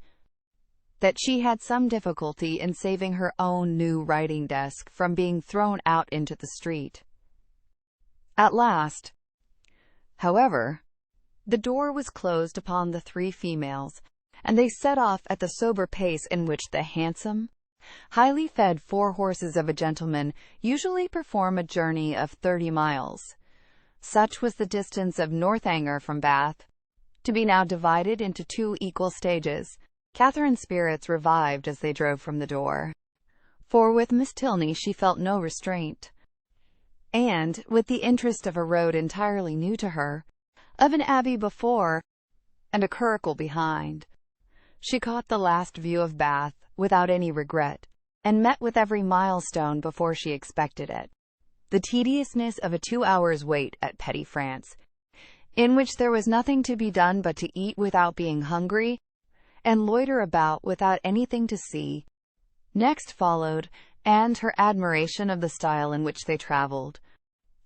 that she had some difficulty in saving her own new writing desk from being thrown out into the street. At last, however, the door was closed upon the 3 females, and they set off at the sober pace in which the handsome, highly fed 4 horses of a gentleman usually perform a journey of 30 miles. Such was the distance of Northanger from Bath, to be now divided into 2 equal stages. Catherine's spirits revived as they drove from the door, for with Miss Tilney she felt no restraint, and, with the interest of a road entirely new to her, of an abbey before, and a curricle behind, she caught the last view of Bath without any regret, and met with every milestone before she expected it. The tediousness of a 2 hours' wait at Petty France, in which there was nothing to be done but to eat without being hungry, and loiter about without anything to see, next followed, and her admiration of the style in which they travelled,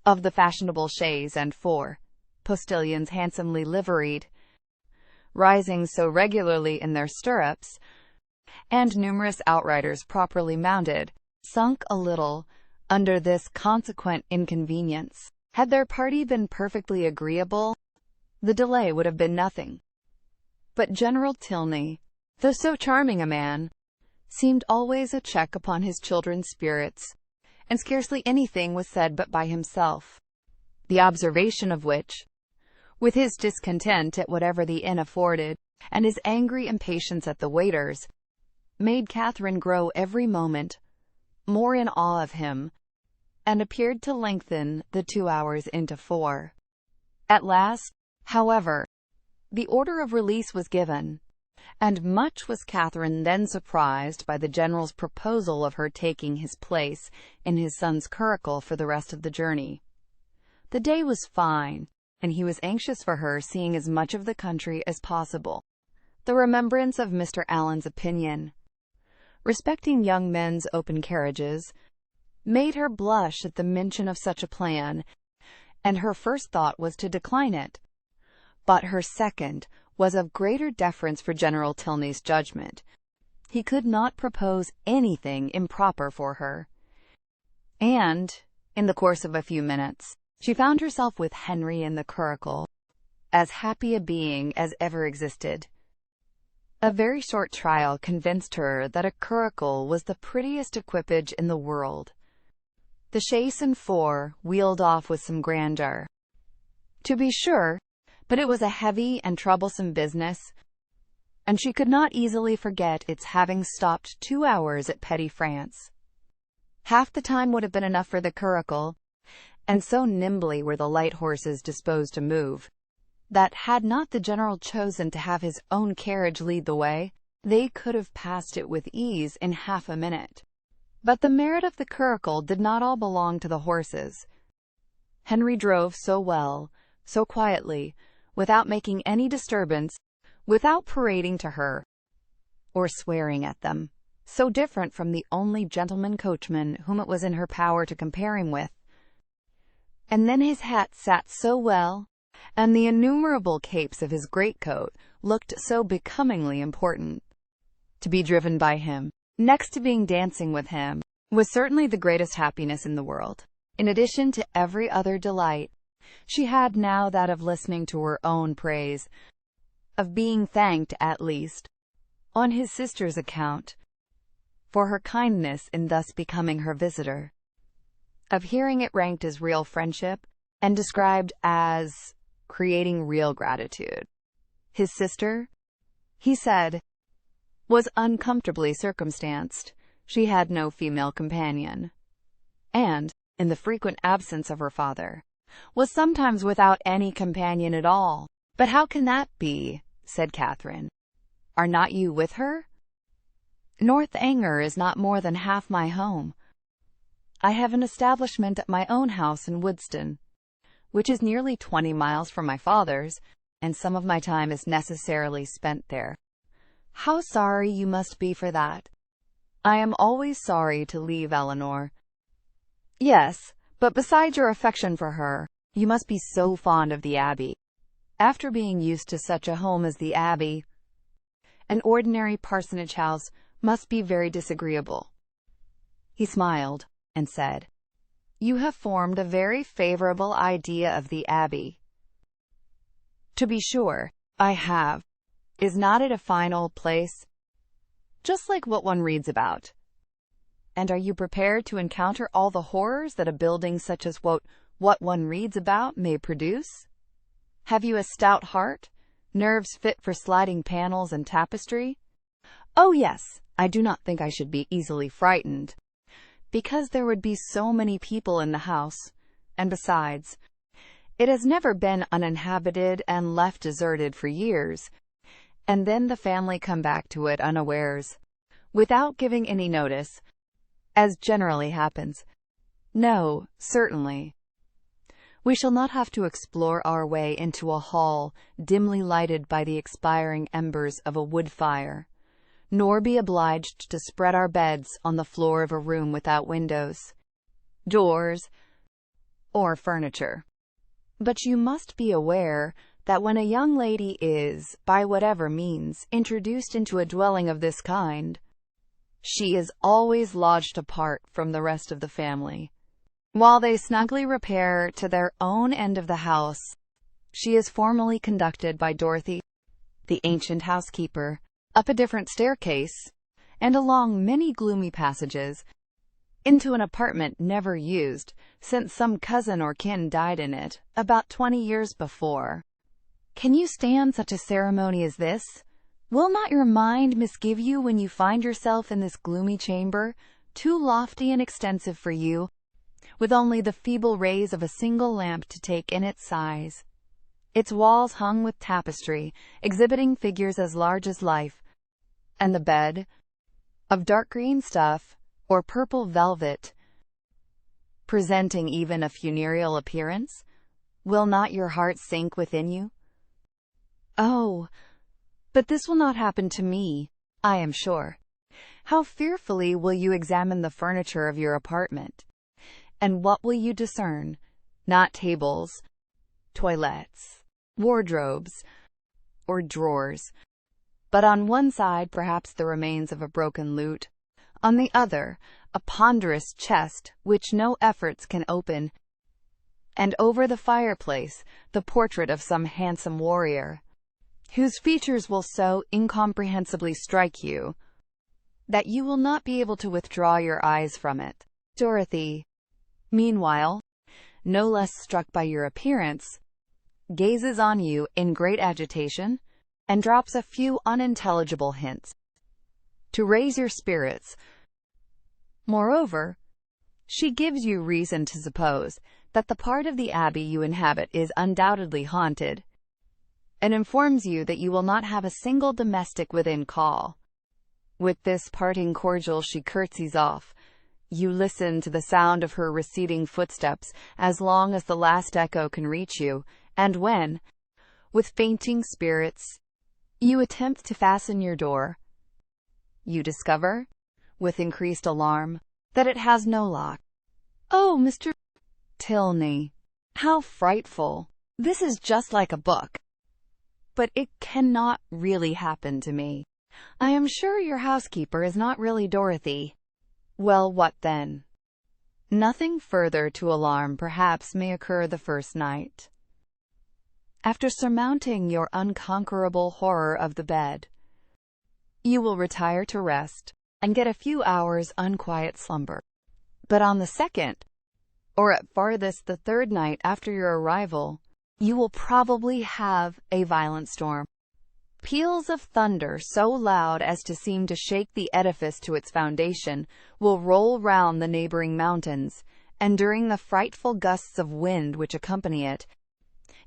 of the fashionable chaise and 4 postilions handsomely liveried, rising so regularly in their stirrups, and numerous outriders properly mounted, sunk a little under this consequent inconvenience. Had their party been perfectly agreeable, the delay would have been nothing. But General Tilney, though so charming a man, seemed always a check upon his children's spirits, and scarcely anything was said but by himself, the observation of which, with his discontent at whatever the inn afforded, and his angry impatience at the waiters, made Catherine grow every moment more in awe of him, and appeared to lengthen the 2 hours into 4. At last, however, the order of release was given, and much was Catherine then surprised by the general's proposal of her taking his place in his son's curricle for the rest of the journey. The day was fine, and he was anxious for her seeing as much of the country as possible. The remembrance of Mr. Allen's opinion respecting young men's open carriages made her blush at the mention of such a plan, and her first thought was to decline it. But her second was of greater deference for General Tilney's judgment. He could not propose anything improper for her. And, in the course of a few minutes, she found herself with Henry in the curricle, as happy a being as ever existed. A very short trial convinced her that a curricle was the prettiest equipage in the world. The chaise and 4 wheeled off with some grandeur, to be sure, but it was a heavy and troublesome business, and she could not easily forget its having stopped 2 hours at Petty France. Half the time would have been enough for the curricle, and so nimbly were the light horses disposed to move, that had not the general chosen to have his own carriage lead the way, They could have passed it with ease in half a minute. But the merit of the curricle did not all belong to the horses. Henry drove so well, so quietly, without making any disturbance, without parading to her, or swearing at them, so different from the only gentleman coachman whom it was in her power to compare him with. And then his hat sat so well, and the innumerable capes of his greatcoat looked so becomingly important. To be driven by him, next to being dancing with him, was certainly the greatest happiness in the world. In addition to every other delight, she had now that of listening to her own praise, of being thanked, at least, on his sister's account, for her kindness in thus becoming her visitor, of hearing it ranked as real friendship, and described as creating real gratitude. His sister, he said, was uncomfortably circumstanced. She had no female companion, and, in the frequent absence of her father, was sometimes without any companion at all. "But how can that be?" said Catherine. "Are not you with her?" "Northanger is not more than half my home. I have an establishment at my own house in Woodston, which is nearly 20 miles from my father's, and some of my time is necessarily spent there." "How sorry you must be for that." "I am always sorry to leave Eleanor." "Yes, but besides your affection for her, you must be so fond of the Abbey. After being used to such a home as the Abbey, an ordinary parsonage house must be very disagreeable." He smiled, and said, "You have formed a very favorable idea of the Abbey." "To be sure, I have. Is not it a fine old place? Just like what one reads about. And are you prepared to encounter all the horrors that a building such as what one reads about may produce? Have you a stout heart, nerves fit for sliding panels and tapestry?" "Oh yes, I do not think I should be easily frightened, because there would be so many people in the house, and besides, it has never been uninhabited and left deserted for years, and then the family come back to it unawares, without giving any notice, as generally happens. No, certainly. We shall not have to explore our way into a hall dimly lighted by the expiring embers of a wood fire, nor be obliged to spread our beds on the floor of a room without windows, doors, or furniture. But you must be aware that when a young lady is, by whatever means, introduced into a dwelling of this kind, she is always lodged apart from the rest of the family. While they snugly repair to their own end of the house, she is formally conducted by Dorothy, the ancient housekeeper, up a different staircase, and along many gloomy passages, into an apartment never used, since some cousin or kin died in it, about 20 years before. Can you stand such a ceremony as this? Will not your mind misgive you when you find yourself in this gloomy chamber, too lofty and extensive for you, with only the feeble rays of a single lamp to take in its size, its walls hung with tapestry, exhibiting figures as large as life, and the bed, of dark green stuff, or purple velvet, presenting even a funereal appearance? Will not your heart sink within you? Oh, but this will not happen to me, I am sure. How fearfully will you examine the furniture of your apartment! And what will you discern? Not tables, toilettes, wardrobes, or drawers, but on one side perhaps the remains of a broken lute, on the other a ponderous chest which no efforts can open, and over the fireplace the portrait of some handsome warrior, whose features will so incomprehensibly strike you that you will not be able to withdraw your eyes from it. Dorothy, meanwhile, no less struck by your appearance, gazes on you in great agitation, and drops a few unintelligible hints to raise your spirits. Moreover, she gives you reason to suppose that the part of the Abbey you inhabit is undoubtedly haunted, and informs you that you will not have a single domestic within call. With this parting cordial she curtsies off. You listen to the sound of her receding footsteps as long as the last echo can reach you, and when, with fainting spirits, you attempt to fasten your door, you discover, with increased alarm, that it has no lock. Oh, Mr. Tilney, how frightful! This is just like a book. But it cannot really happen to me. I am sure your housekeeper is not really Dorothy. Well, what then? Nothing further to alarm perhaps may occur the first night. After surmounting your unconquerable horror of the bed, you will retire to rest and get a few hours' unquiet slumber. But on the second, or at farthest the third night after your arrival, you will probably have a violent storm. Peals of thunder so loud as to seem to shake the edifice to its foundation will roll round the neighboring mountains, and during the frightful gusts of wind which accompany it,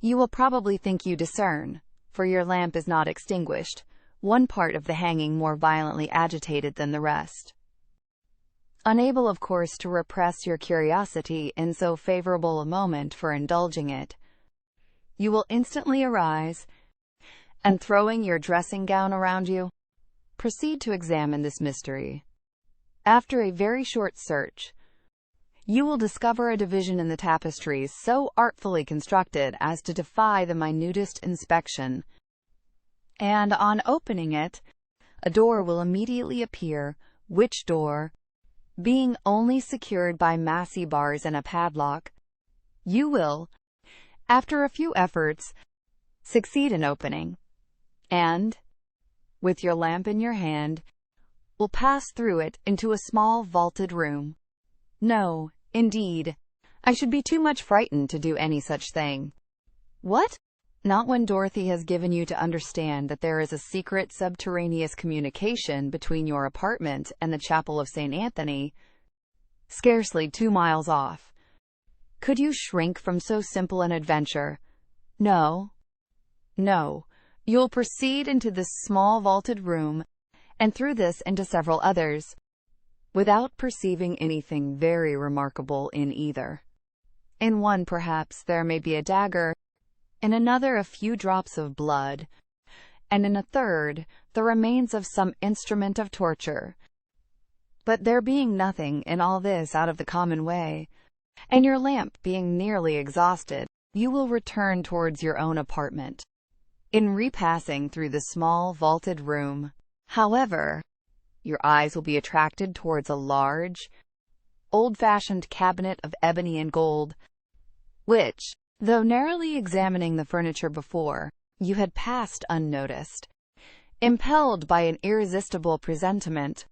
you will probably think you discern, for your lamp is not extinguished, one part of the hanging more violently agitated than the rest. Unable, of course, to repress your curiosity in so favorable a moment for indulging it, you will instantly arise, and throwing your dressing gown around you, proceed to examine this mystery. After a very short search, you will discover a division in the tapestries so artfully constructed as to defy the minutest inspection, and on opening it, a door will immediately appear, which door, being only secured by massy bars and a padlock, you will, after a few efforts, succeed in opening, and, with your lamp in your hand, will pass through it into a small vaulted room. No, indeed, I should be too much frightened to do any such thing. What? Not when Dorothy has given you to understand that there is a secret subterraneous communication between your apartment and the chapel of St. Anthony, scarcely 2 miles off. Could you shrink from so simple an adventure? No. No. You'll proceed into this small vaulted room, and through this into several others, without perceiving anything very remarkable in either. In one, perhaps, there may be a dagger, in another a few drops of blood, and in a third the remains of some instrument of torture. But there being nothing in all this out of the common way, and your lamp being nearly exhausted, you will return towards your own apartment. In repassing through the small vaulted room, however, your eyes will be attracted towards a large, old-fashioned cabinet of ebony and gold, which, though narrowly examining the furniture before, you had passed unnoticed. Impelled by an irresistible presentiment,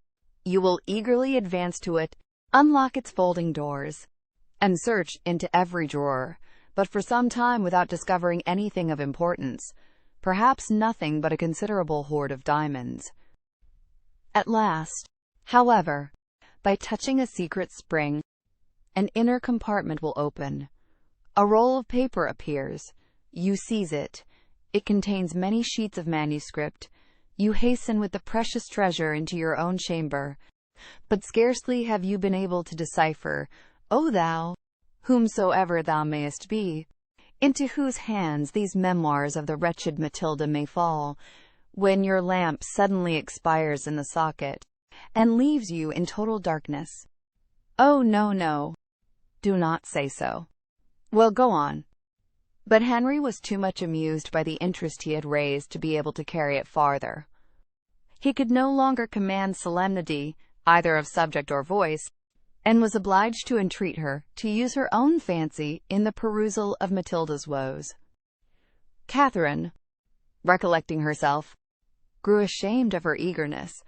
you will eagerly advance to it, unlock its folding doors, and search into every drawer, but for some time without discovering anything of importance, perhaps nothing but a considerable hoard of diamonds. At last, however, by touching a secret spring, an inner compartment will open. A roll of paper appears. You seize it. It contains many sheets of manuscript. You hasten with the precious treasure into your own chamber. But scarcely have you been able to decipher, O thou, whomsoever thou mayest be, into whose hands these memoirs of the wretched Matilda may fall, when your lamp suddenly expires in the socket, and leaves you in total darkness. Oh, no, no. Do not say so. Well, go on. But Henry was too much amused by the interest he had raised to be able to carry it farther. He could no longer command solemnity, either of subject or voice, and was obliged to entreat her to use her own fancy in the perusal of Matilda's woes. Catherine, recollecting herself, grew ashamed of her eagerness,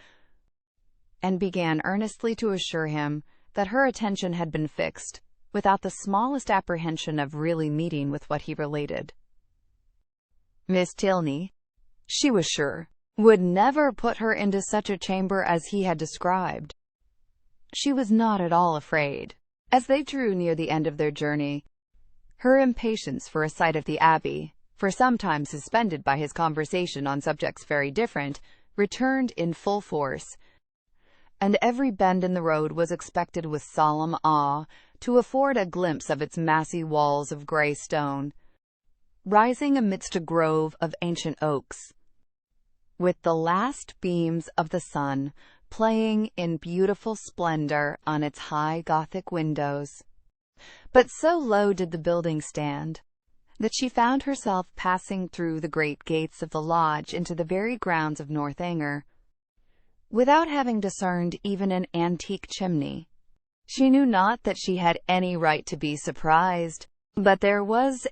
and began earnestly to assure him that her attention had been fixed, without the smallest apprehension of really meeting with what he related. Miss Tilney, she was sure, would never put her into such a chamber as he had described. She was not at all afraid. As they drew near the end of their journey, her impatience for a sight of the Abbey, for some time suspended by his conversation on subjects very different, returned in full force. and every bend in the road was expected with solemn awe to afford a glimpse of its massy walls of gray stone, rising amidst a grove of ancient oaks, with the last beams of the sun playing in beautiful splendor on its high Gothic windows. But so low did the building stand that she found herself passing through the great gates of the lodge into the very grounds of Northanger, without having discerned even an antique chimney. She knew not that she had any right to be surprised, but there was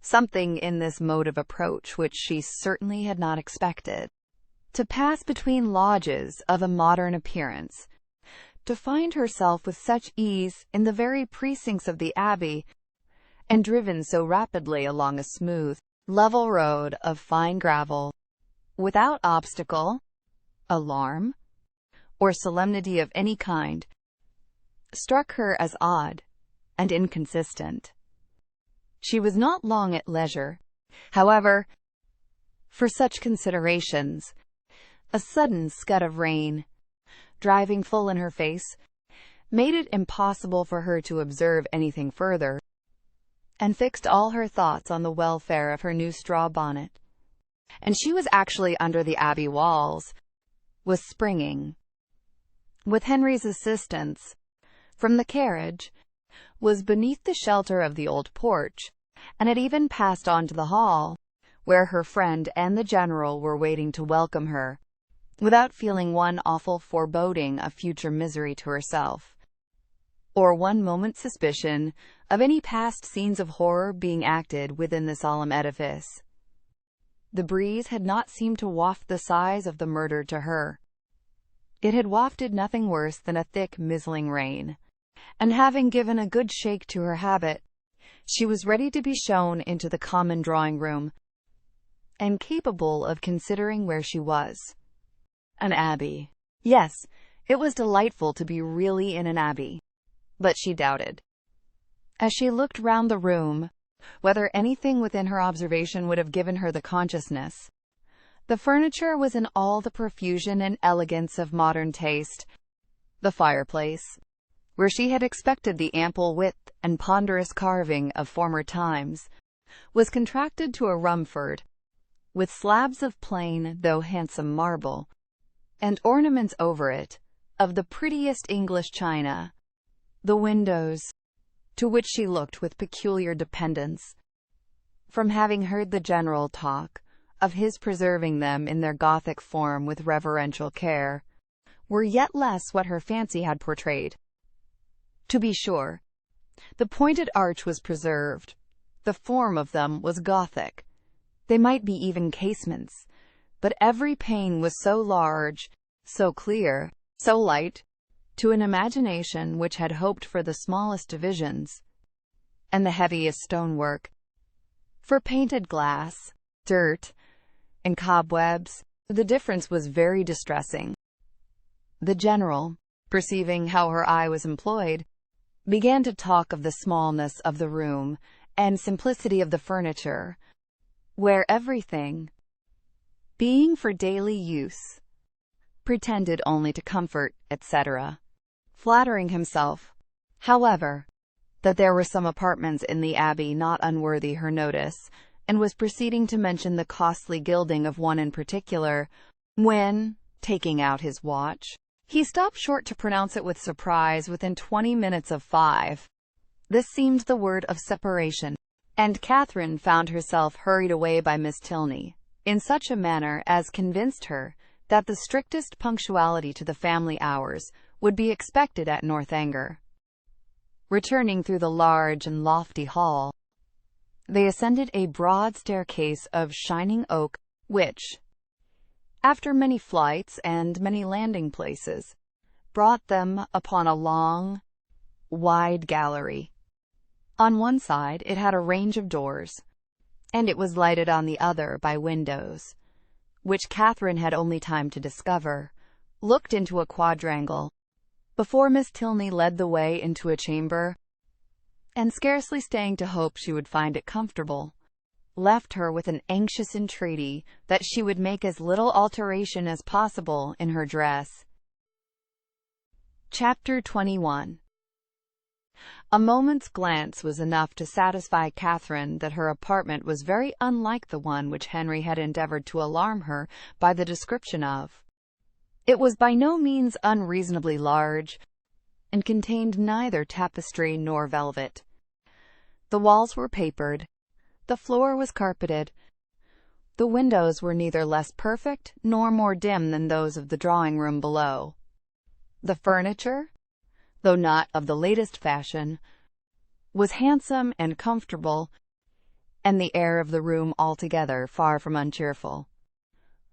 something in this mode of approach which she certainly had not expected. To pass between lodges of a modern appearance, to find herself with such ease in the very precincts of the Abbey, and driven so rapidly along a smooth, level road of fine gravel, without obstacle, alarm, or solemnity of any kind, struck her as odd and inconsistent. She was not long at leisure, however, for such considerations. A sudden scud of rain, driving full in her face, made it impossible for her to observe anything further, and fixed all her thoughts on the welfare of her new straw bonnet. And she was actually under the Abbey walls, was springing, with Henry's assistance, from the carriage, was beneath the shelter of the old porch, and had even passed on to the hall, where her friend and the general were waiting to welcome her, without feeling one awful foreboding of future misery to herself, or one moment's suspicion of any past scenes of horror being acted within the solemn edifice. The breeze had not seemed to waft the sighs of the murdered to her. It had wafted nothing worse than a thick, mizzling rain, and having given a good shake to her habit, she was ready to be shown into the common drawing-room, and capable of considering where she was. An abbey. Yes, it was delightful to be really in an abbey, but she doubted, as she looked round the room, whether anything within her observation would have given her the consciousness. The furniture was in all the profusion and elegance of modern taste. The fireplace, where she had expected the ample width and ponderous carving of former times, was contracted to a Rumford, with slabs of plain though handsome marble, and ornaments over it, of the prettiest English china. The windows, to which she looked with peculiar dependence, from having heard the general talk of his preserving them in their Gothic form with reverential care, were yet less what her fancy had portrayed. To be sure, the pointed arch was preserved, the form of them was Gothic, they might be even casements, but every pane was so large, so clear, so light, to an imagination which had hoped for the smallest divisions, and the heaviest stonework, for painted glass, dirt, and cobwebs, the difference was very distressing. The general, perceiving how her eye was employed, began to talk of the smallness of the room and simplicity of the furniture, where everything, being for daily use, pretended only to comfort, etc., flattering himself, however, that there were some apartments in the Abbey not unworthy her notice, and was proceeding to mention the costly gilding of one in particular, when, taking out his watch, he stopped short to pronounce it with surprise within 20 minutes of 5. This seemed the word of separation, and Catherine found herself hurried away by Miss Tilney, in such a manner as convinced her that the strictest punctuality to the family hours would be expected at Northanger. Returning through the large and lofty hall, they ascended a broad staircase of shining oak, which, after many flights and many landing places, brought them upon a long, wide gallery. On one side it had a range of doors, and it was lighted on the other by windows, which Catherine had only time to discover, looked into a quadrangle, before Miss Tilney led the way into a chamber, and scarcely staying to hope she would find it comfortable, left her with an anxious entreaty that she would make as little alteration as possible in her dress. Chapter 21. A moment's glance was enough to satisfy Catherine that her apartment was very unlike the one which Henry had endeavored to alarm her by the description of. It was by no means unreasonably large, and contained neither tapestry nor velvet. The walls were papered, the floor was carpeted, the windows were neither less perfect nor more dim than those of the drawing-room below. The furniture, though not of the latest fashion, was handsome and comfortable, and the air of the room altogether far from uncheerful.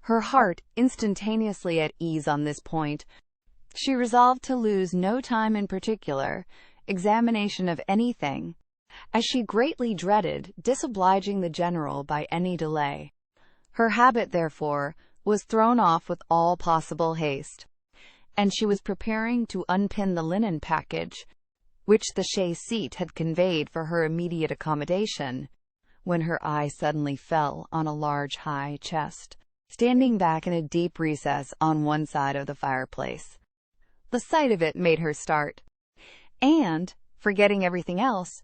Her heart instantaneously at ease on this point, she resolved to lose no time in particular examination of anything, as she greatly dreaded disobliging the general by any delay. Her habit, therefore, was thrown off with all possible haste, and she was preparing to unpin the linen package, which the chaise seat had conveyed for her immediate accommodation, when her eye suddenly fell on a large high chest, standing back in a deep recess on one side of the fireplace. The sight of it made her start, and, forgetting everything else,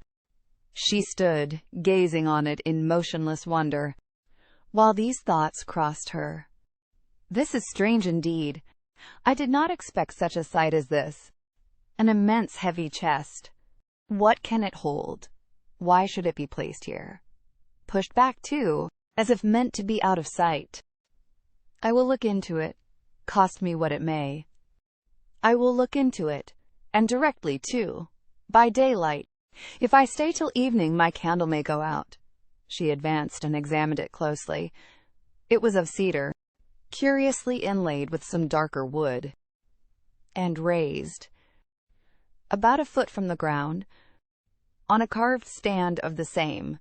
she stood gazing on it in motionless wonder, while these thoughts crossed her. "This is strange indeed. I did not expect such a sight as this. An immense heavy chest. What can it hold? Why should it be placed here? Pushed back, too, as if meant to be out of sight. I will look into it, cost me what it may. I will look into it, and directly, too, by daylight. If I stay till evening, my candle may go out." She advanced and examined it closely. It was of cedar, curiously inlaid with some darker wood, and raised, about a foot from the ground, on a carved stand of the same.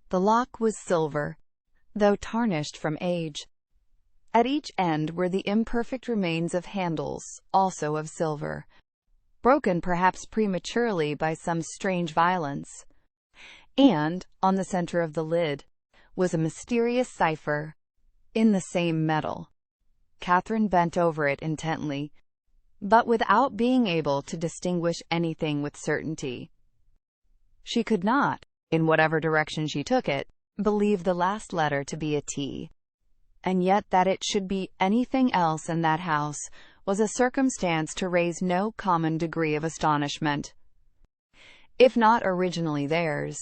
The lock was silver, though tarnished from age. At each end were the imperfect remains of handles, also of silver, broken perhaps prematurely by some strange violence. And, on the center of the lid, was a mysterious cipher, in the same metal. Catherine bent over it intently, but without being able to distinguish anything with certainty. She could not, in whatever direction she took it, believe the last letter to be a T, and yet that it should be anything else in that house was a circumstance to raise no common degree of astonishment. If not originally theirs,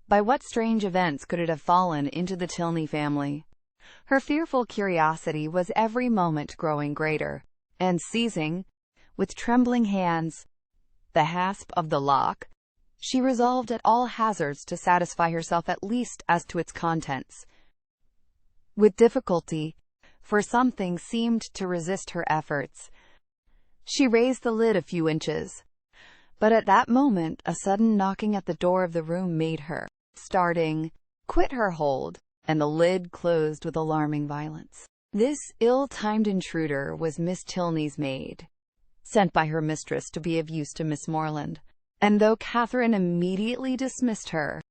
by what strange events could it have fallen into the Tilney family? Her fearful curiosity was every moment growing greater, and seizing, with trembling hands, the hasp of the lock, she resolved at all hazards to satisfy herself at least as to its contents. With difficulty, for something seemed to resist her efforts, she raised the lid a few inches, but at that moment a sudden knocking at the door of the room made her, starting, quit her hold, and the lid closed with alarming violence. This ill-timed intruder was Miss Tilney's maid, sent by her mistress to be of use to Miss Morland, and though Catherine immediately dismissed her,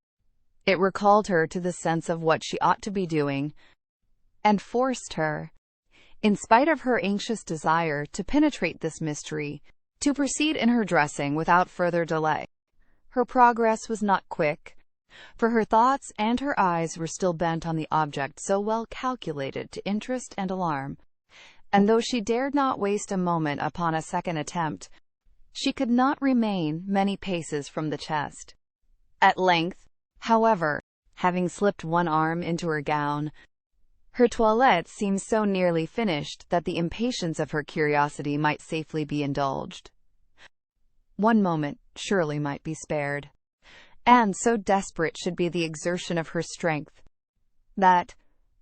it recalled her to the sense of what she ought to be doing, and forced her, in spite of her anxious desire to penetrate this mystery, to proceed in her dressing without further delay. Her progress was not quick, for her thoughts and her eyes were still bent on the object so well calculated to interest and alarm, and though she dared not waste a moment upon a second attempt, she could not remain many paces from the chest. At length, however, having slipped one arm into her gown, her toilette seemed so nearly finished that the impatience of her curiosity might safely be indulged. One moment surely might be spared, and so desperate should be the exertion of her strength, that,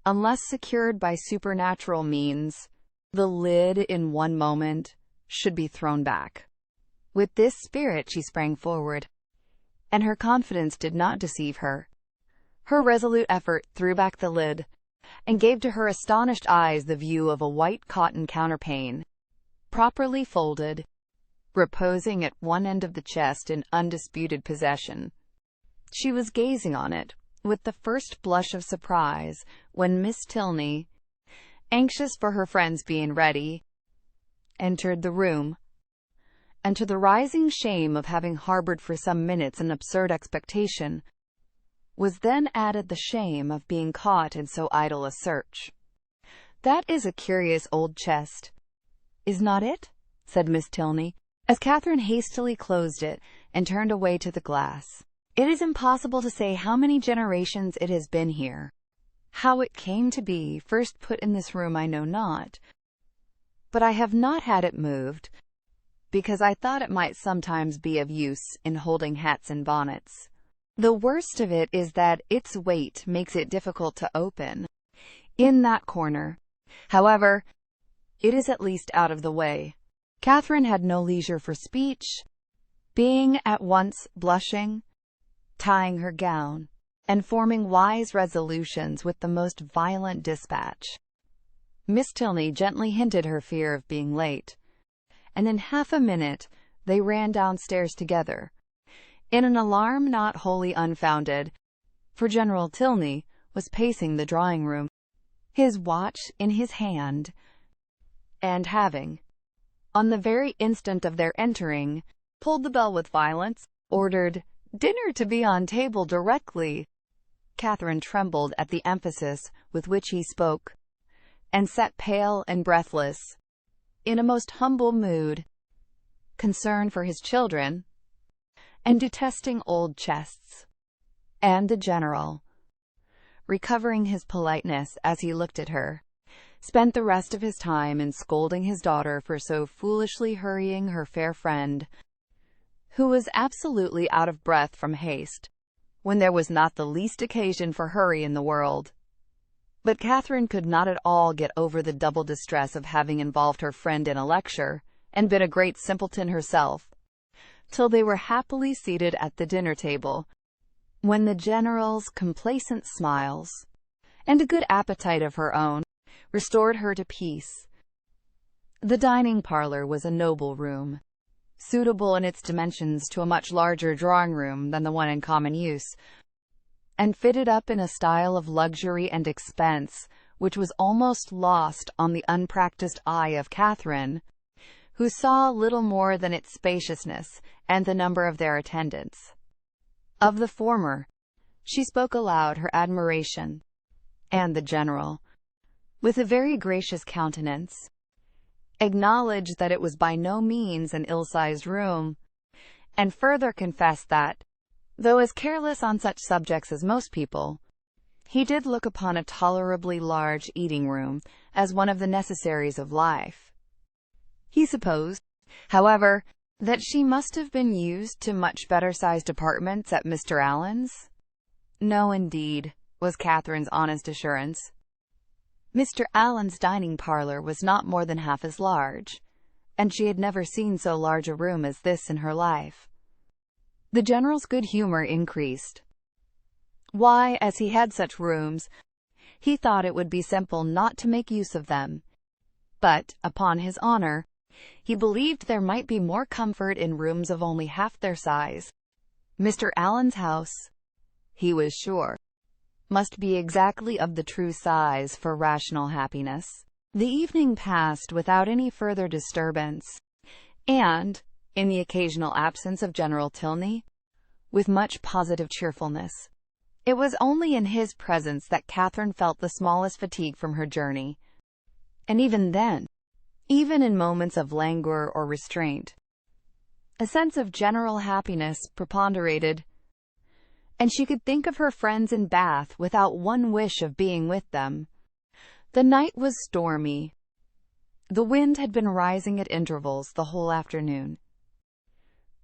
unless secured by supernatural means, the lid in one moment should be thrown back. With this spirit she sprang forward, and her confidence did not deceive her. Her resolute effort threw back the lid, and gave to her astonished eyes the view of a white cotton counterpane, properly folded, reposing at one end of the chest in undisputed possession. She was gazing on it with the first blush of surprise when Miss Tilney, anxious for her friend's being ready, entered the room. and to the rising shame of having harbored for some minutes an absurd expectation, was then added the shame of being caught in so idle a search. "That is a curious old chest, is not it?" said Miss Tilney, as Catherine hastily closed it and turned away to the glass. "It is impossible to say how many generations it has been here. How it came to be first put in this room I know not, but I have not had it moved, because I thought it might sometimes be of use in holding hats and bonnets. The worst of it is that its weight makes it difficult to open. In that corner, however, it is at least out of the way." Catherine had no leisure for speech, being at once blushing, tying her gown, and forming wise resolutions with the most violent dispatch. Miss Tilney gently hinted her fear of being late, and in half a minute they ran downstairs together, in an alarm not wholly unfounded, for General Tilney was pacing the drawing-room, his watch in his hand, and having, on the very instant of their entering, pulled the bell with violence, ordered dinner to be on table directly. Catherine trembled at the emphasis with which he spoke, and sat pale and breathless, in a most humble mood, concern for his children, and detesting old chests. And the General, recovering his politeness as he looked at her, spent the rest of his time in scolding his daughter for so foolishly hurrying her fair friend, who was absolutely out of breath from haste, when there was not the least occasion for hurry in the world. But Catherine could not at all get over the double distress of having involved her friend in a lecture, and been a great simpleton herself, till they were happily seated at the dinner table, when the General's complacent smiles, and a good appetite of her own, restored her to peace. The dining parlor was a noble room, suitable in its dimensions to a much larger drawing-room than the one in common use, and fitted up in a style of luxury and expense which was almost lost on the unpractised eye of Catherine, who saw little more than its spaciousness and the number of their attendants. Of the former, she spoke aloud her admiration, and the General, with a very gracious countenance, acknowledged that it was by no means an ill-sized room, and further confessed that, though as careless on such subjects as most people, he did look upon a tolerably large eating-room as one of the necessaries of life. He supposed, however, that she must have been used to much better-sized apartments at Mr. Allen's. "No, indeed," was Catherine's honest assurance. Mr. Allen's dining parlor was not more than half as large, and she had never seen so large a room as this in her life. The General's good humor increased. Why, as he had such rooms, he thought it would be simple not to make use of them, but, upon his honor, he believed there might be more comfort in rooms of only half their size. Mr. Allen's house, he was sure, must be exactly of the true size for rational happiness. The evening passed without any further disturbance, and, in the occasional absence of General Tilney, with much positive cheerfulness. It was only in his presence that Catherine felt the smallest fatigue from her journey, and even then, even in moments of languor or restraint, a sense of general happiness preponderated, and she could think of her friends in Bath without one wish of being with them. The night was stormy. The wind had been rising at intervals the whole afternoon,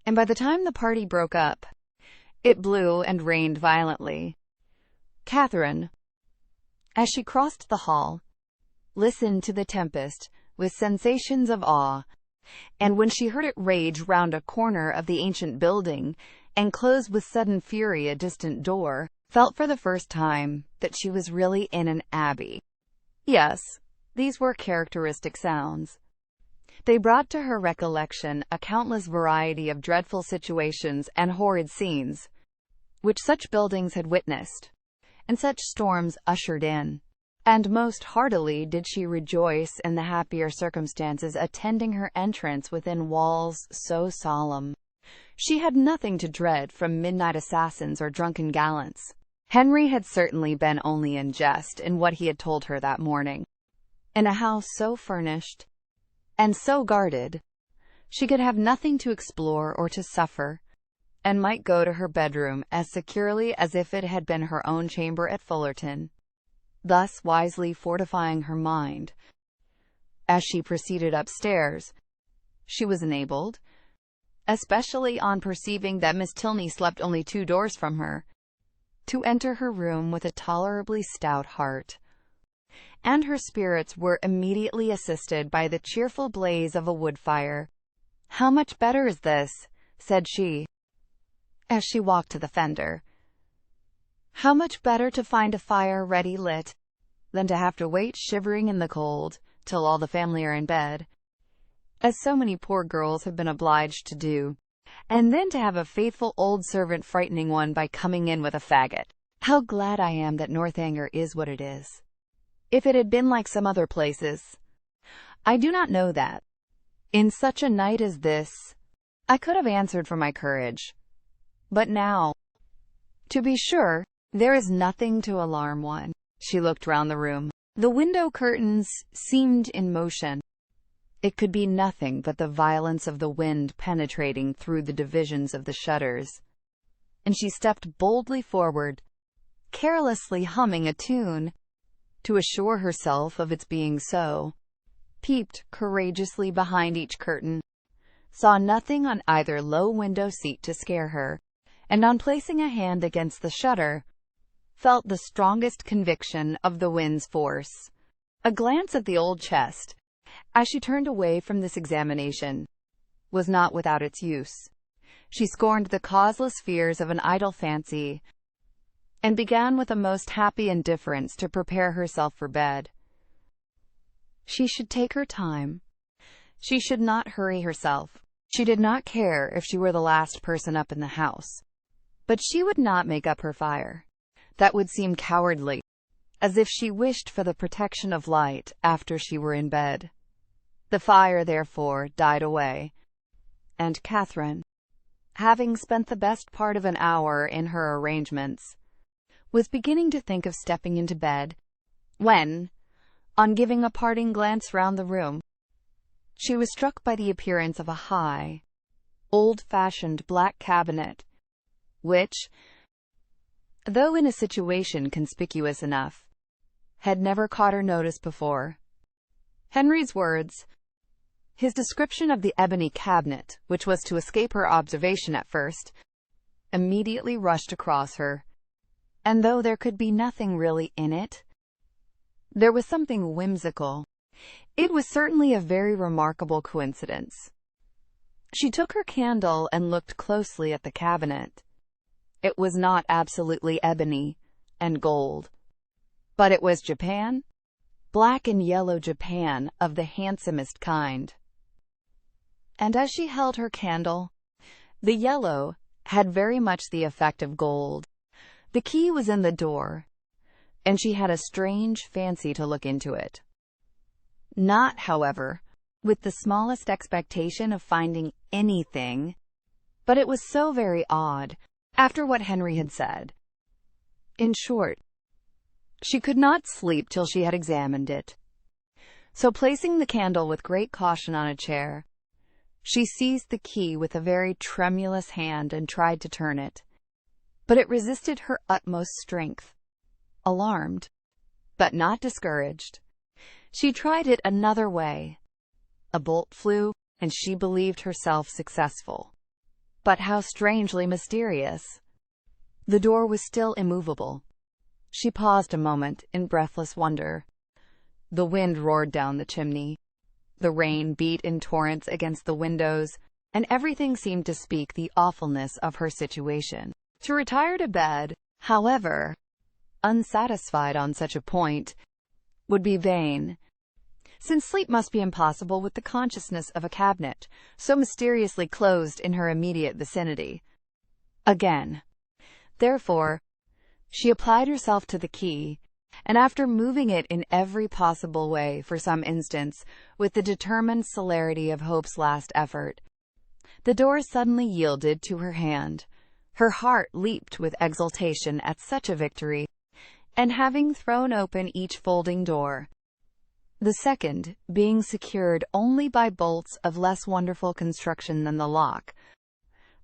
and by the time the party broke up, it blew and rained violently. Catherine, as she crossed the hall, listened to the tempest with sensations of awe, and when she heard it rage round a corner of the ancient building and close with sudden fury a distant door, felt for the first time that she was really in an abbey. Yes, these were characteristic sounds. They brought to her recollection a countless variety of dreadful situations and horrid scenes, which such buildings had witnessed, and such storms ushered in. And most heartily did she rejoice in the happier circumstances attending her entrance within walls so solemn. She had nothing to dread from midnight assassins or drunken gallants. Henry had certainly been only in jest in what he had told her that morning. In a house so furnished and so guarded, she could have nothing to explore or to suffer, and might go to her bedroom as securely as if it had been her own chamber at Fullerton, thus wisely fortifying her mind. As she proceeded upstairs, she was enabled, especially on perceiving that Miss Tilney slept only 2 doors from her, to enter her room with a tolerably stout heart, and her spirits were immediately assisted by the cheerful blaze of a wood fire. "How much better is this," said she, as she walked to the fender. "How much better to find a fire ready lit, than to have to wait shivering in the cold, till all the family are in bed, as so many poor girls have been obliged to do, and then to have a faithful old servant frightening one by coming in with a faggot. How glad I am that Northanger is what it is. If it had been like some other places, I do not know that, in such a night as this, I could have answered for my courage. But now, to be sure, there is nothing to alarm one." She looked round the room. The window curtains seemed in motion. It could be nothing but the violence of the wind penetrating through the divisions of the shutters, and she stepped boldly forward, carelessly humming a tune, to assure herself of its being so, peeped courageously behind each curtain, saw nothing on either low window seat to scare her, and on placing a hand against the shutter, felt the strongest conviction of the wind's force. A glance at the old chest, as she turned away from this examination, was not without its use. She scorned the causeless fears of an idle fancy, and began with a most happy indifference to prepare herself for bed. She should take her time. She should not hurry herself. She did not care if she were the last person up in the house. But she would not make up her fire. That would seem cowardly, as if she wished for the protection of light after she were in bed. The fire, therefore, died away, and Catherine, having spent the best part of an hour in her arrangements, was beginning to think of stepping into bed, when, on giving a parting glance round the room, she was struck by the appearance of a high, old-fashioned black cabinet, which, though in a situation conspicuous enough, had never caught her notice before. Henry's words, his description of the ebony cabinet, which was to escape her observation at first, immediately rushed across her, and though there could be nothing really in it, there was something whimsical. It was certainly a very remarkable coincidence. She took her candle and looked closely at the cabinet. It was not absolutely ebony and gold, but it was Japan, black and yellow Japan of the handsomest kind. And as she held her candle, the yellow had very much the effect of gold. The key was in the door, and she had a strange fancy to look into it. Not, however, with the smallest expectation of finding anything, but it was so very odd, after what Henry had said. In short, she could not sleep till she had examined it. So placing the candle with great caution on a chair, she seized the key with a very tremulous hand and tried to turn it. But it resisted her utmost strength. Alarmed, but not discouraged, she tried it another way. A bolt flew, and she believed herself successful. But how strangely mysterious! The door was still immovable. She paused a moment in breathless wonder. The wind roared down the chimney. The rain beat in torrents against the windows, and everything seemed to speak the awfulness of her situation. To retire to bed, however, unsatisfied on such a point, would be vain, since sleep must be impossible with the consciousness of a cabinet so mysteriously closed in her immediate vicinity. Again, therefore, she applied herself to the key, and after moving it in every possible way for some instants, with the determined celerity of hope's last effort, the door suddenly yielded to her hand. Her heart leaped with exultation at such a victory, and having thrown open each folding door, the second being secured only by bolts of less wonderful construction than the lock,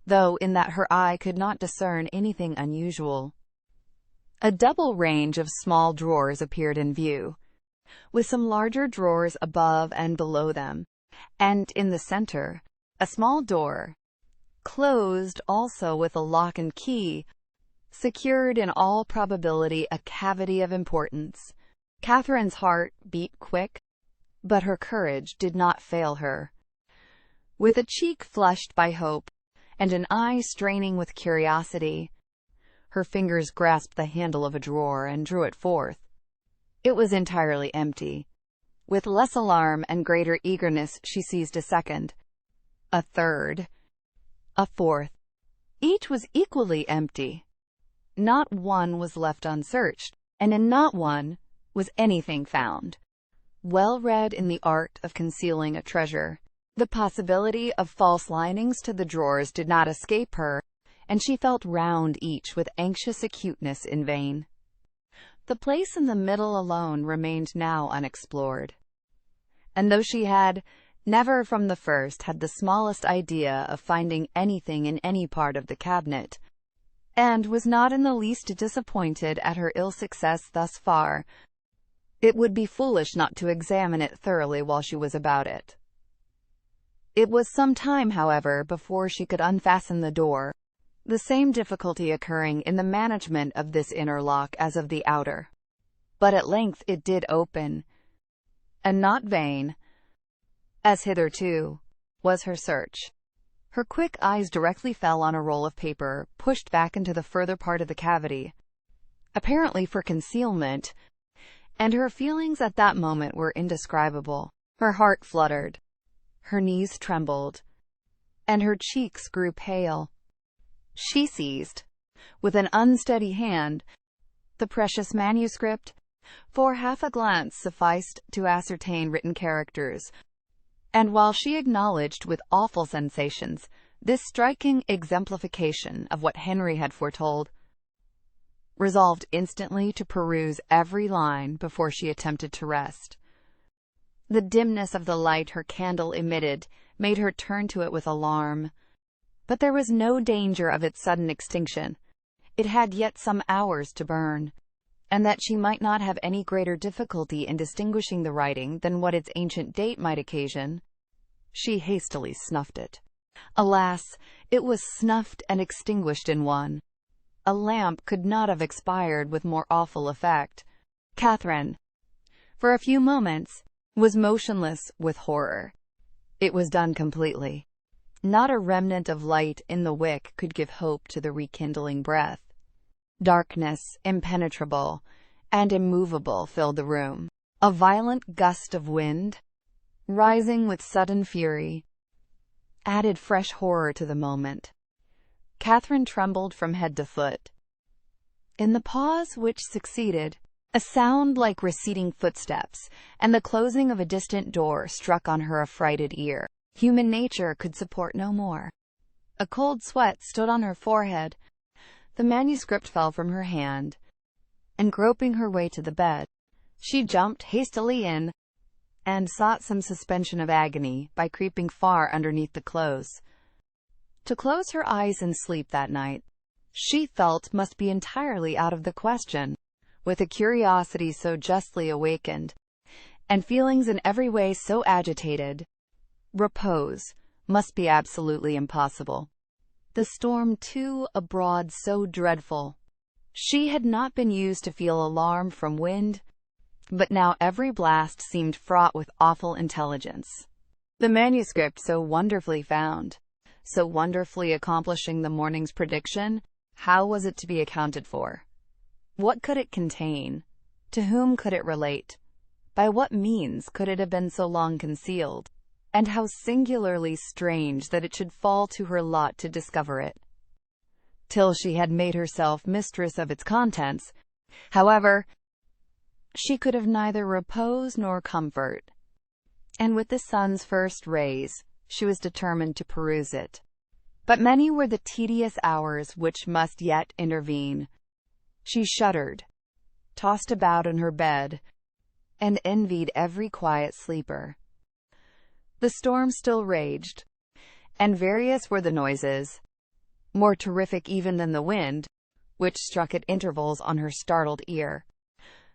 though in that her eye could not discern anything unusual, a double range of small drawers appeared in view, with some larger drawers above and below them, and in the center, a small door, closed also with a lock and key, secured in all probability a cavity of importance. Catherine's heart beat quick, but her courage did not fail her. With a cheek flushed by hope, and an eye straining with curiosity, her fingers grasped the handle of a drawer and drew it forth. It was entirely empty. With less alarm and greater eagerness she seized a second, a third, a fourth. Each was equally empty. Not one was left unsearched, and in not one was anything found. Well read in the art of concealing a treasure, the possibility of false linings to the drawers did not escape her, and she felt round each with anxious acuteness in vain. The place in the middle alone remained now unexplored, and though she had never from the first had the smallest idea of finding anything in any part of the cabinet, and was not in the least disappointed at her ill success thus far, it would be foolish not to examine it thoroughly while she was about it. It was some time, however, before she could unfasten the door, the same difficulty occurring in the management of this inner lock as of the outer. But at length it did open, and not vain, as hitherto was her search. Her quick eyes directly fell on a roll of paper pushed back into the further part of the cavity, apparently for concealment, and her feelings at that moment were indescribable. Her heart fluttered, her knees trembled, and her cheeks grew pale. She seized, with an unsteady hand, the precious manuscript, for half a glance sufficed to ascertain written characters, and while she acknowledged with awful sensations this striking exemplification of what Henry had foretold, resolved instantly to peruse every line before she attempted to rest. The dimness of the light her candle emitted made her turn to it with alarm, but there was no danger of its sudden extinction. It had yet some hours to burn, and that she might not have any greater difficulty in distinguishing the writing than what its ancient date might occasion, she hastily snuffed it. Alas, it was snuffed and extinguished in one. A lamp could not have expired with more awful effect. Catherine, for a few moments, was motionless with horror. It was done completely. Not a remnant of light in the wick could give hope to the rekindling breath. Darkness, impenetrable and immovable, filled the room. A violent gust of wind, rising with sudden fury, added fresh horror to the moment. Catherine trembled from head to foot. In the pause which succeeded, a sound like receding footsteps and the closing of a distant door struck on her affrighted ear. Human nature could support no more. A cold sweat stood on her forehead. The manuscript fell from her hand, and groping her way to the bed, she jumped hastily in, and sought some suspension of agony by creeping far underneath the clothes. To close her eyes in sleep that night, she felt must be entirely out of the question. With a curiosity so justly awakened, and feelings in every way so agitated, repose must be absolutely impossible. The storm, too, abroad so dreadful. She had not been used to feel alarm from wind, but now every blast seemed fraught with awful intelligence. The manuscript so wonderfully found, so wonderfully accomplishing the morning's prediction, how was it to be accounted for? What could it contain? To whom could it relate? By what means could it have been so long concealed? And how singularly strange that it should fall to her lot to discover it. Till she had made herself mistress of its contents, however, she could have neither repose nor comfort, and with the sun's first rays, she was determined to peruse it. But many were the tedious hours which must yet intervene. She shuddered, tossed about in her bed, and envied every quiet sleeper. The storm still raged, and various were the noises, more terrific even than the wind, which struck at intervals on her startled ear.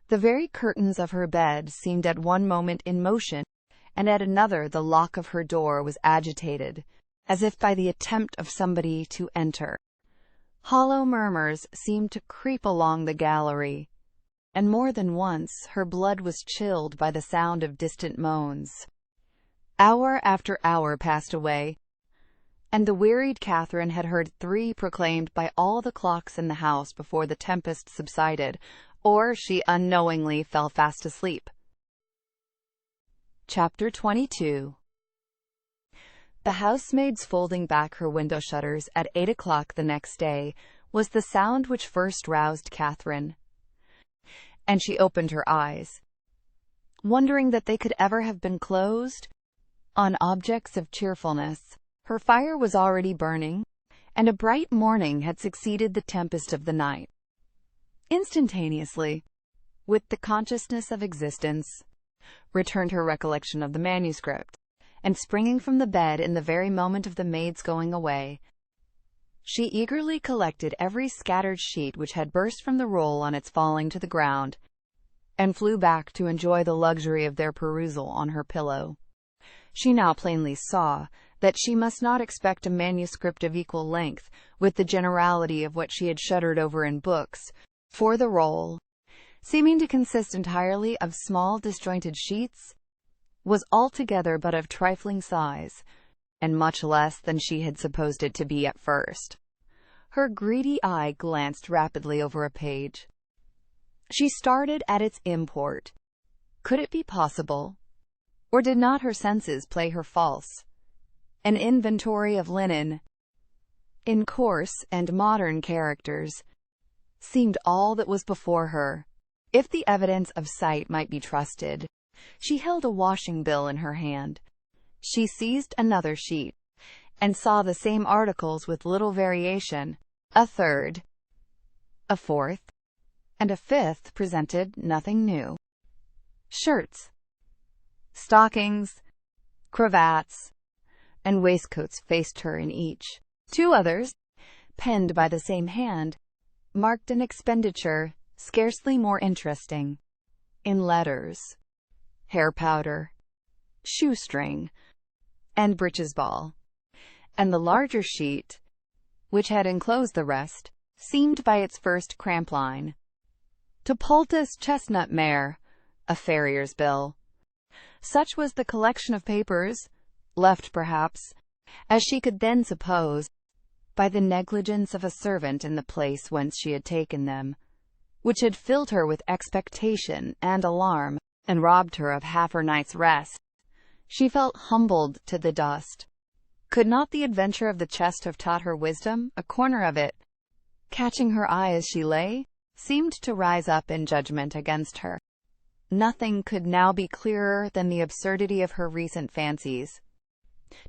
The very curtains of her bed seemed at one moment in motion, and at another the lock of her door was agitated, as if by the attempt of somebody to enter. Hollow murmurs seemed to creep along the gallery, and more than once her blood was chilled by the sound of distant moans. Hour after hour passed away, and the wearied Catherine had heard 3 proclaimed by all the clocks in the house before the tempest subsided, or she unknowingly fell fast asleep. Chapter 22. The housemaid's folding back her window shutters at 8 o'clock the next day was the sound which first roused Catherine, and she opened her eyes, wondering that they could ever have been closed on objects of cheerfulness. Her fire was already burning, and a bright morning had succeeded the tempest of the night. Instantaneously, with the consciousness of existence, returned her recollection of the manuscript, and springing from the bed in the very moment of the maid's going away, she eagerly collected every scattered sheet which had burst from the roll on its falling to the ground, and flew back to enjoy the luxury of their perusal on her pillow. She now plainly saw that she must not expect a manuscript of equal length with the generality of what she had shuddered over in books, for the roll, seeming to consist entirely of small disjointed sheets, was altogether but of trifling size, and much less than she had supposed it to be at first. Her greedy eye glanced rapidly over a page. She started at its import. Could it be possible, or did not her senses play her false? An inventory of linen, in coarse and modern characters, seemed all that was before her, if the evidence of sight might be trusted. She held a washing bill in her hand. She seized another sheet, and saw the same articles with little variation. A third, a fourth, and a fifth presented nothing new. Shirts, stockings, cravats, and waistcoats faced her in each. 2 others, penned by the same hand, marked an expenditure scarcely more interesting, in letters, hair powder, shoestring, and breeches ball, and the larger sheet, which had enclosed the rest, seemed by its first cramp line to poultice chestnut mare, a farrier's bill. Such was the collection of papers, left perhaps, as she could then suppose, by the negligence of a servant in the place whence she had taken them, which had filled her with expectation and alarm, and robbed her of half her night's rest. She felt humbled to the dust. Could not the adventure of the chest have taught her wisdom? A corner of it, catching her eye as she lay, seemed to rise up in judgment against her. Nothing could now be clearer than the absurdity of her recent fancies.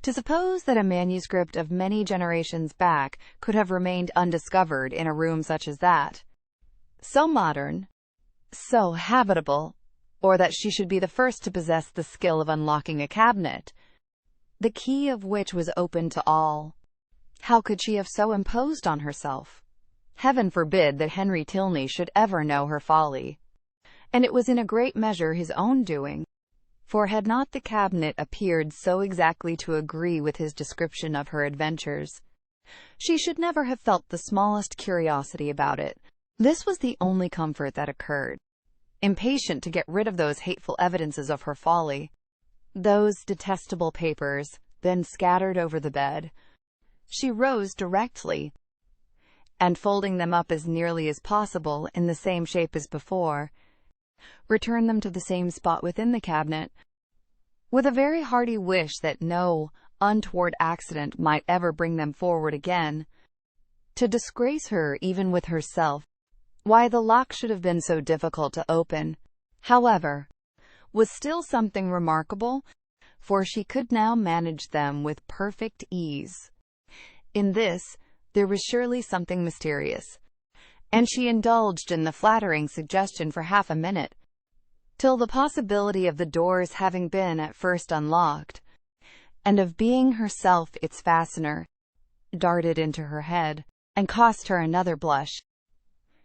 To suppose that a manuscript of many generations back could have remained undiscovered in a room such as that, so modern, so habitable, or that she should be the first to possess the skill of unlocking a cabinet, the key of which was open to all. How could she have so imposed on herself? Heaven forbid that Henry Tilney should ever know her folly. And it was in a great measure his own doing, for had not the cabinet appeared so exactly to agree with his description of her adventures, she should never have felt the smallest curiosity about it. This was the only comfort that occurred. Impatient to get rid of those hateful evidences of her folly, those detestable papers, then scattered over the bed, she rose directly, and folding them up as nearly as possible in the same shape as before, returned them to the same spot within the cabinet, with a very hearty wish that no untoward accident might ever bring them forward again, to disgrace her even with herself. Why the lock should have been so difficult to open, however, was still something remarkable, for she could now manage them with perfect ease. In this, there was surely something mysterious, and she indulged in the flattering suggestion for half a minute, till the possibility of the doors having been at first unlocked, and of being herself its fastener, darted into her head, and cost her another blush.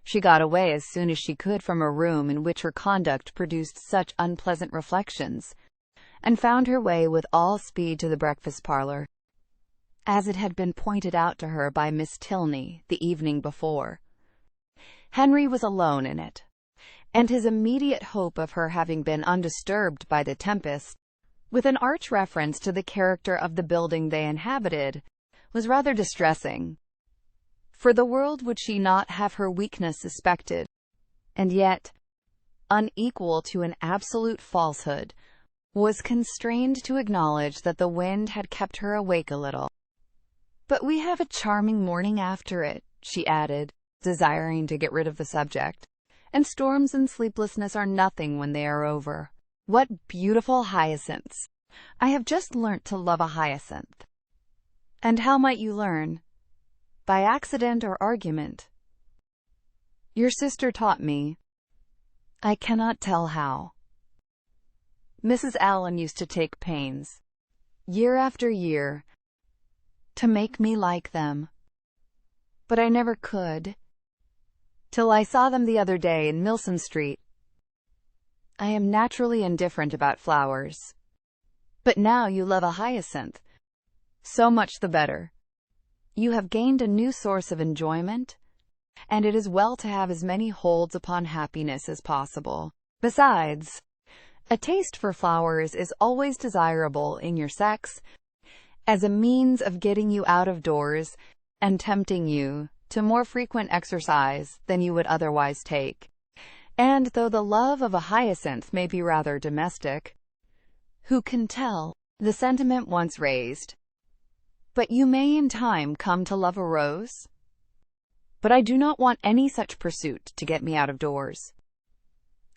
She got away as soon as she could from a room in which her conduct produced such unpleasant reflections, and found her way with all speed to the breakfast parlour, as it had been pointed out to her by Miss Tilney the evening before. Henry was alone in it, and his immediate hope of her having been undisturbed by the tempest, with an arch reference to the character of the building they inhabited, was rather distressing. For the world would she not have her weakness suspected, and yet, unequal to an absolute falsehood, was constrained to acknowledge that the wind had kept her awake a little. "But we have a charming morning after it," she added, desiring to get rid of the subject, "and storms and sleeplessness are nothing when they are over. What beautiful hyacinths! I have just learnt to love a hyacinth." "And how might you learn? By accident or argument?" "Your sister taught me. I cannot tell how. Mrs. Allen used to take pains, year after year, to make me like them. But I never could, till I saw them the other day in Milsom Street. I am naturally indifferent about flowers. But now you love a hyacinth. So much the better. You have gained a new source of enjoyment, and it is well to have as many holds upon happiness as possible. Besides, a taste for flowers is always desirable in your sex, as a means of getting you out of doors and tempting you to more frequent exercise than you would otherwise take. And though the love of a hyacinth may be rather domestic, who can tell, the sentiment once raised, but you may in time come to love a rose? But I do not want any such pursuit to get me out of doors.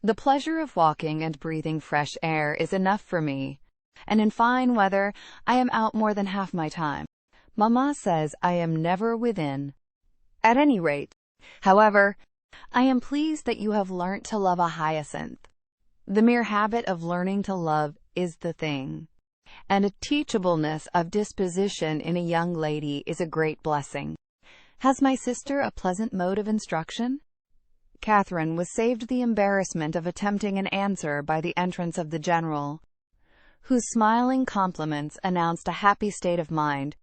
The pleasure of walking and breathing fresh air is enough for me, and in fine weather I am out more than half my time. Mamma says I am never within. At any rate, however, I am pleased that you have learnt to love a hyacinth. The mere habit of learning to love is the thing, and a teachableness of disposition in a young lady is a great blessing. Has my sister a pleasant mode of instruction?" Catherine was saved the embarrassment of attempting an answer by the entrance of the General, whose smiling compliments announced a happy state of mind,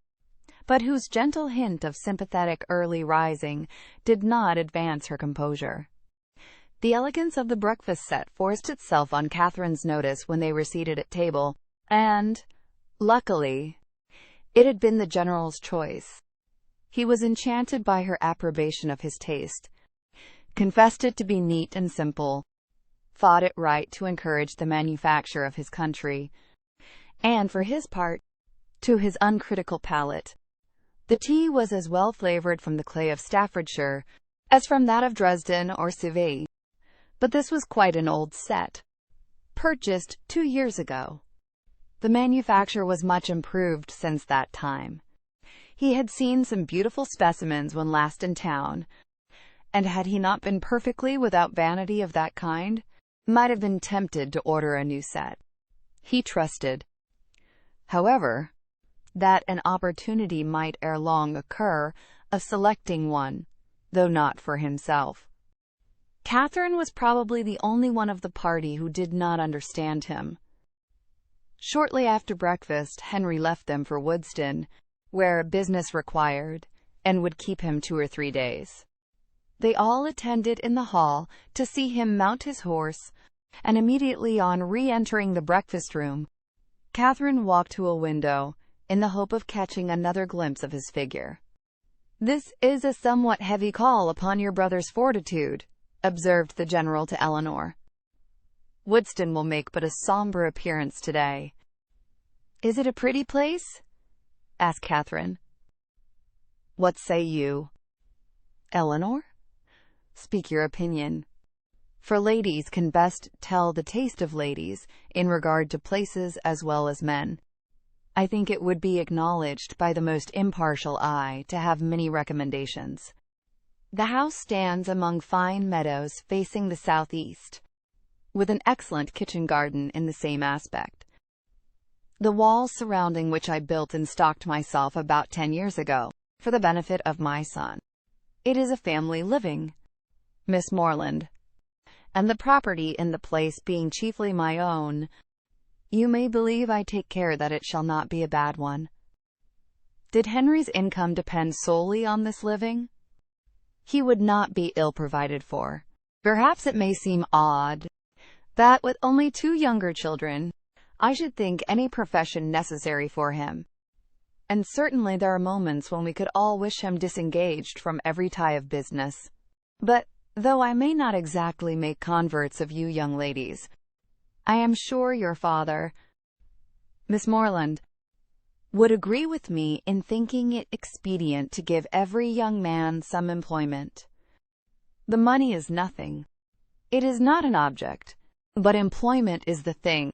but whose gentle hint of sympathetic early rising did not advance her composure. The elegance of the breakfast set forced itself on Catherine's notice when they were seated at table, and, luckily, it had been the General's choice. He was enchanted by her approbation of his taste, confessed it to be neat and simple, thought it right to encourage the manufacture of his country, and, for his part, to his uncritical palate, the tea was as well flavoured from the clay of Staffordshire as from that of Dresden or Civet. But this was quite an old set, purchased 2 years ago. The manufacture was much improved since that time. He had seen some beautiful specimens when last in town, and had he not been perfectly without vanity of that kind, might have been tempted to order a new set. He trusted, however, that an opportunity might ere long occur of selecting one, though not for himself. Catherine was probably the only one of the party who did not understand him. Shortly after breakfast, Henry left them for Woodston, where business required, and would keep him 2 or 3 days. They all attended in the hall to see him mount his horse, and immediately on re-entering the breakfast-room, Catherine walked to a window, in the hope of catching another glimpse of his figure. "This is a somewhat heavy call upon your brother's fortitude," observed the General to Eleanor. "Woodston will make but a sombre appearance today." "Is it a pretty place?" asked Catherine. "What say you, Eleanor? Speak your opinion." for ladies can best tell the taste of ladies in regard to places as well as men. I think it would be acknowledged by the most impartial eye to have many recommendations. The house stands among fine meadows facing the southeast, with an excellent kitchen garden in the same aspect. The walls surrounding which I built and stocked myself about 10 years ago, for the benefit of my son. It is a family living, Miss Morland, and the property in the place being chiefly my own, you may believe I take care that it shall not be a bad one. Did Henry's income depend solely on this living? He would not be ill provided for. Perhaps it may seem odd that with only 2 younger children, I should think any profession necessary for him. And certainly there are moments when we could all wish him disengaged from every tie of business. But, though I may not exactly make converts of you young ladies, I am sure your father, Miss Morland, would agree with me in thinking it expedient to give every young man some employment. The money is nothing. It is not an object, but employment is the thing.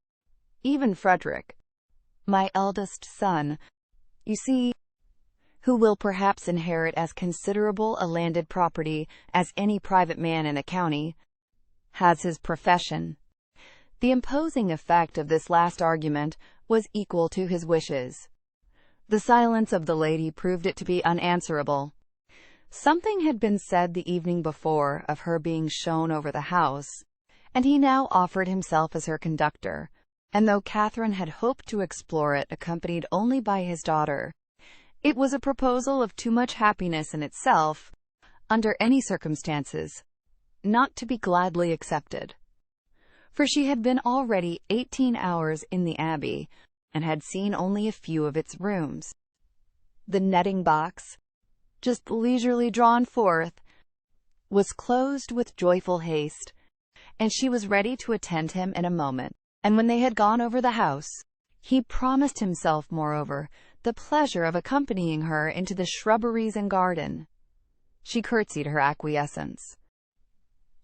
Even Frederick, my eldest son, you see, who will perhaps inherit as considerable a landed property as any private man in the county, has his profession. The imposing effect of this last argument was equal to his wishes. The silence of the lady proved it to be unanswerable. Something had been said the evening before of her being shown over the house, and he now offered himself as her conductor, and though Catherine had hoped to explore it accompanied only by his daughter, it was a proposal of too much happiness in itself, under any circumstances, not to be gladly accepted. For she had been already 18 hours in the Abbey, and had seen only a few of its rooms. The netting box, just leisurely drawn forth, was closed with joyful haste, and she was ready to attend him in a moment. And when they had gone over the house, he promised himself, moreover, the pleasure of accompanying her into the shrubberies and garden. She curtsied her acquiescence.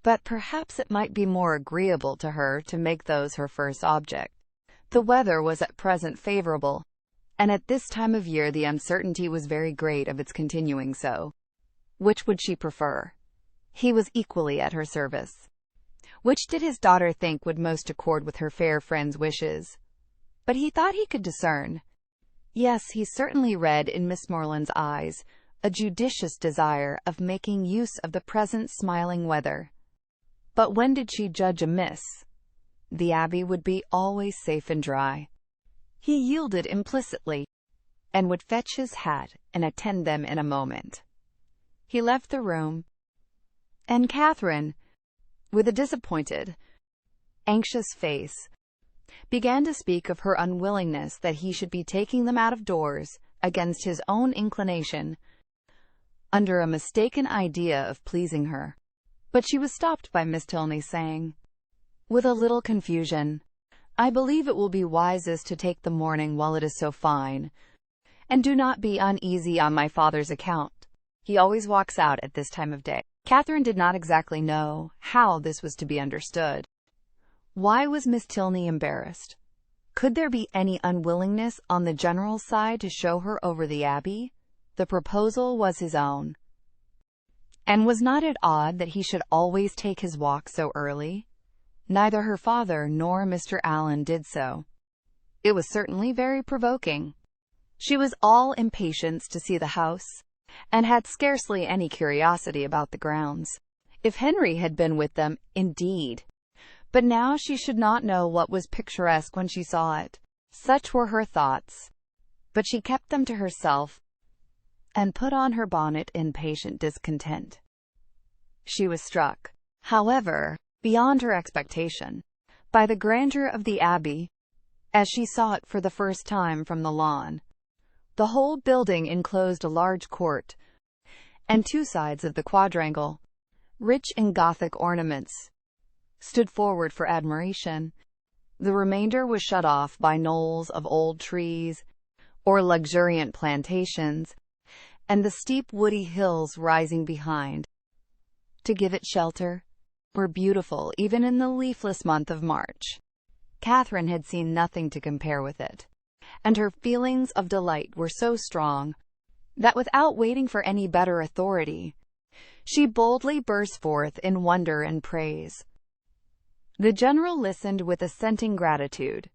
But perhaps it might be more agreeable to her to make those her first object. The weather was at present favorable, and at this time of year the uncertainty was very great of its continuing so. Which would she prefer? He was equally at her service. Which did his daughter think would most accord with her fair friend's wishes? But he thought he could discern. Yes, he certainly read in Miss Morland's eyes a judicious desire of making use of the present smiling weather. But when did she judge amiss? The Abbey would be always safe and dry. He yielded implicitly, and would fetch his hat and attend them in a moment. He left the room, and Catherine, with a disappointed, anxious face, began to speak of her unwillingness that he should be taking them out of doors against his own inclination, under a mistaken idea of pleasing her. But she was stopped by Miss Tilney saying, with a little confusion, I believe it will be wisest to take the morning while it is so fine, and do not be uneasy on my father's account. He always walks out at this time of day. Catherine did not exactly know how this was to be understood. Why was Miss Tilney embarrassed? Could there be any unwillingness on the general's side to show her over the Abbey? The proposal was his own. And was not it odd that he should always take his walk so early? Neither her father nor Mr. Allen did so. It was certainly very provoking. She was all impatience to see the house, and had scarcely any curiosity about the grounds. If Henry had been with them, indeed. But now she should not know what was picturesque when she saw it. Such were her thoughts. But she kept them to herself, and put on her bonnet in patient discontent. She was struck, however, beyond her expectation, by the grandeur of the Abbey, as she saw it for the first time from the lawn. The whole building enclosed a large court, and 2 sides of the quadrangle, rich in Gothic ornaments, stood forward for admiration. The remainder was shut off by knolls of old trees, or luxuriant plantations, and the steep woody hills rising behind, to give it shelter. were beautiful even in the leafless month of March. Catherine had seen nothing to compare with it, and her feelings of delight were so strong that without waiting for any better authority, she boldly burst forth in wonder and praise. The general listened with assenting gratitude,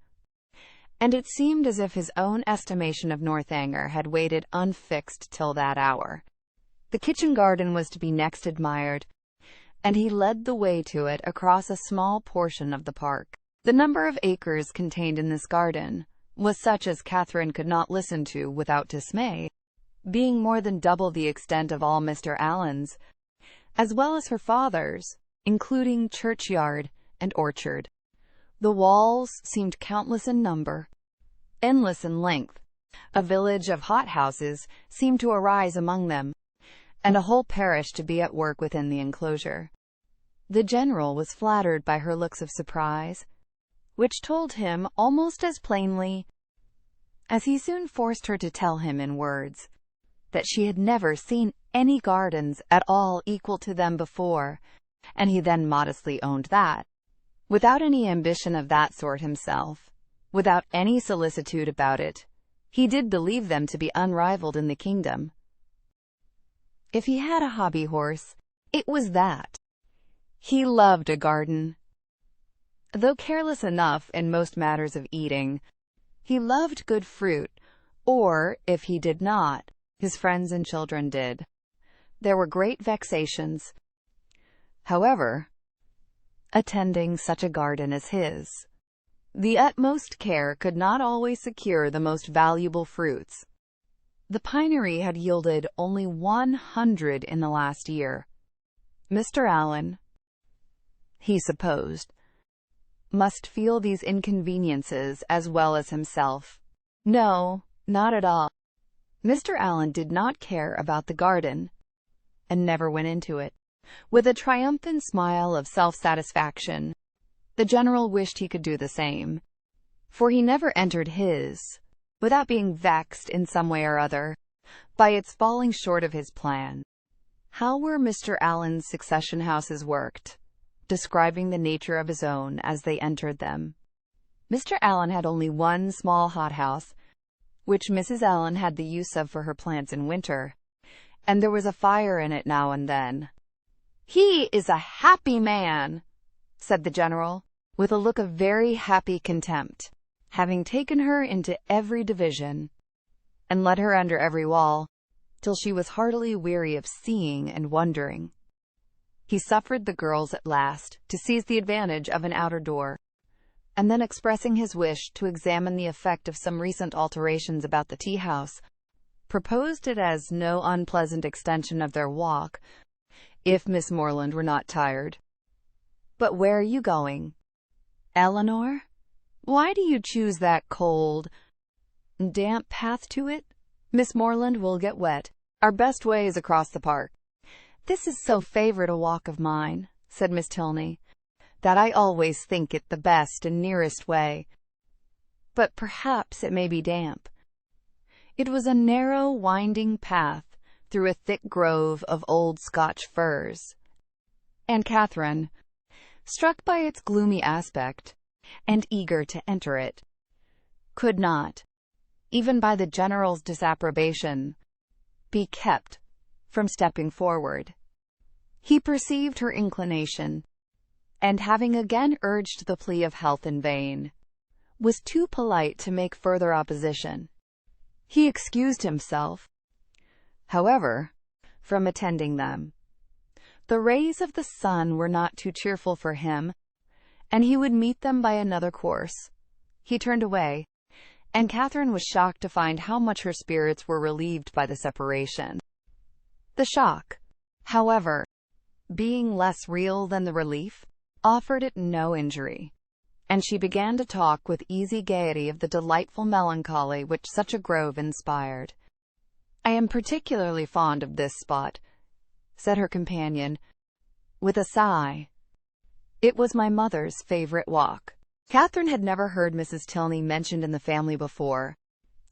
and it seemed as if his own estimation of Northanger had waited unfixed till that hour. The kitchen garden was to be next admired, and he led the way to it across a small portion of the park. The number of acres contained in this garden was such as Catherine could not listen to without dismay, being more than double the extent of all Mr. Allen's, as well as her father's, including churchyard and orchard. The walls seemed countless in number, endless in length. A village of hothouses seemed to arise among them, and a whole parish to be at work within the enclosure. The general was flattered by her looks of surprise, which told him almost as plainly as he soon forced her to tell him in words that she had never seen any gardens at all equal to them before, and he then modestly owned that, without any ambition of that sort himself, without any solicitude about it, he did believe them to be unrivaled in the kingdom. If he had a hobby horse, it was that. He loved a garden. Though careless enough in most matters of eating, he loved good fruit, or, if he did not, his friends and children did. There were great vexations, however, attending such a garden as his. The utmost care could not always secure the most valuable fruits. The pinery had yielded only 100 in the last year. Mr. Allen, he supposed, must feel these inconveniences as well as himself. No, not at all. Mr. Allen did not care about the garden, and never went into it. With a triumphant smile of self-satisfaction, the general wished he could do the same, for he never entered his without being vexed in some way or other by its falling short of his plan. How were Mr. Allen's succession houses worked? Describing the nature of his own as they entered them. Mr. Allen had only one small hothouse, which Mrs. Allen had the use of for her plants in winter, and there was a fire in it now and then. "He is a happy man," said the general, with a look of very happy contempt, having taken her into every division, and led her under every wall, till she was heartily weary of seeing and wondering. He suffered the girls at last to seize the advantage of an outer door, and then expressing his wish to examine the effect of some recent alterations about the tea-house, proposed it as no unpleasant extension of their walk, if Miss Morland were not tired. "But where are you going, Eleanor? Why do you choose that cold, damp path to it? Miss Morland will get wet. Our best way is across the park." "This is so favorite a walk of mine," said Miss Tilney, "that I always think it the best and nearest way. But perhaps it may be damp." It was a narrow, winding path through a thick grove of old Scotch firs, and Catherine, struck by its gloomy aspect, and eager to enter it, could not, even by the general's disapprobation, be kept from stepping forward. He perceived her inclination, and having again urged the plea of health in vain, was too polite to make further opposition. He excused himself, however, from attending them. The rays of the sun were not too cheerful for him, and he would meet them by another course. He turned away, and Catherine was shocked to find how much her spirits were relieved by the separation. The shock, however, being less real than the relief, offered it no injury, and she began to talk with easy gaiety of the delightful melancholy which such a grove inspired. "I am particularly fond of this spot," said her companion, with a sigh. "It was my mother's favorite walk." Catherine had never heard Mrs. Tilney mentioned in the family before,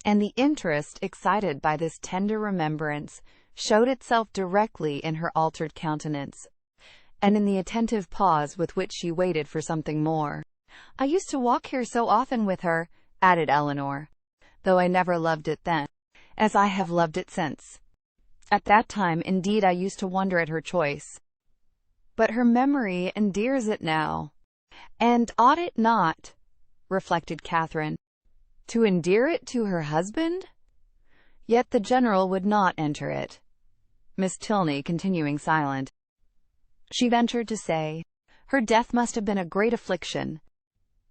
and the interest excited by this tender remembrance showed itself directly in her altered countenance, and in the attentive pause with which she waited for something more. "I used to walk here so often with her," added Eleanor, "though I never loved it then, as I have loved it since. At that time, indeed, I used to wonder at her choice. But her memory endears it now. And ought it not," reflected Catherine, "to endear it to her husband?" Yet the general would not enter it. Miss Tilney continuing silent, she ventured to say, "Her death must have been a great affliction."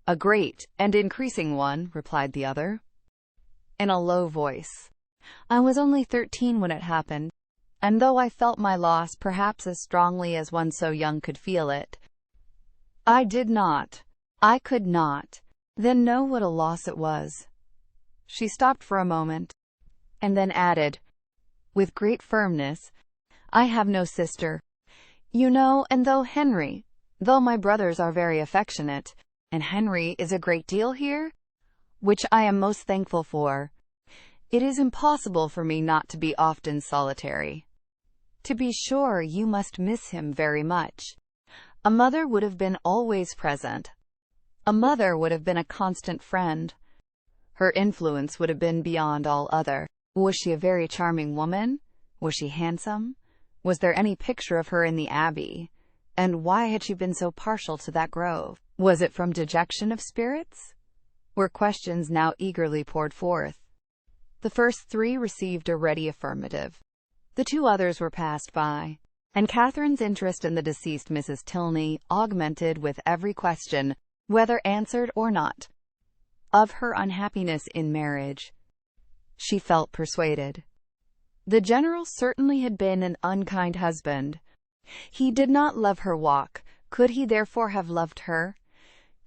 "A great and increasing one," replied the other, in a low voice. "I was only 13 when it happened, and though I felt my loss perhaps as strongly as one so young could feel it, I could not, then know what a loss it was." She stopped for a moment, and then added, with great firmness, "I have no sister, you know, and though my brothers are very affectionate, and Henry is a great deal here, which I am most thankful for, it is impossible for me not to be often solitary. To be sure, you must miss him very much. A mother would have been always present. A mother would have been a constant friend. Her influence would have been beyond all other. Was she a very charming woman? Was she handsome? Was there any picture of her in the Abbey? And why had she been so partial to that grove? Was it from dejection of spirits?" were questions now eagerly poured forth. The first 3 received a ready affirmative. The 2 others were passed by, and Catherine's interest in the deceased Mrs. Tilney augmented with every question, whether answered or not, of her unhappiness in marriage. She felt persuaded. The general certainly had been an unkind husband. He did not love her walk. Could he therefore have loved her?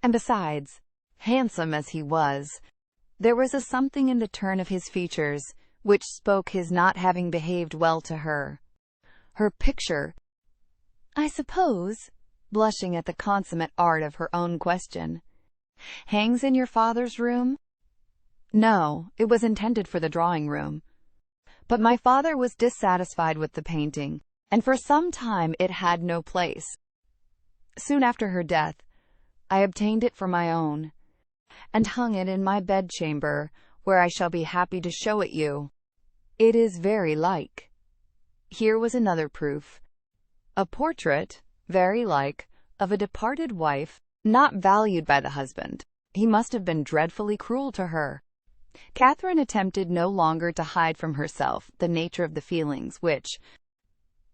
And besides, handsome as he was, there was a something in the turn of his features which spoke his not having behaved well to her. Her picture, I suppose, blushing at the consummate art of her own question, hangs in your father's room? No, it was intended for the drawing-room. But my father was dissatisfied with the painting, and for some time it had no place. Soon after her death, I obtained it for my own, and hung it in my bedchamber, where I shall be happy to show it you. It is very like." Here was another proof. A portrait, very like, of a departed wife, not valued by the husband. He must have been dreadfully cruel to her. Catherine attempted no longer to hide from herself the nature of the feelings which,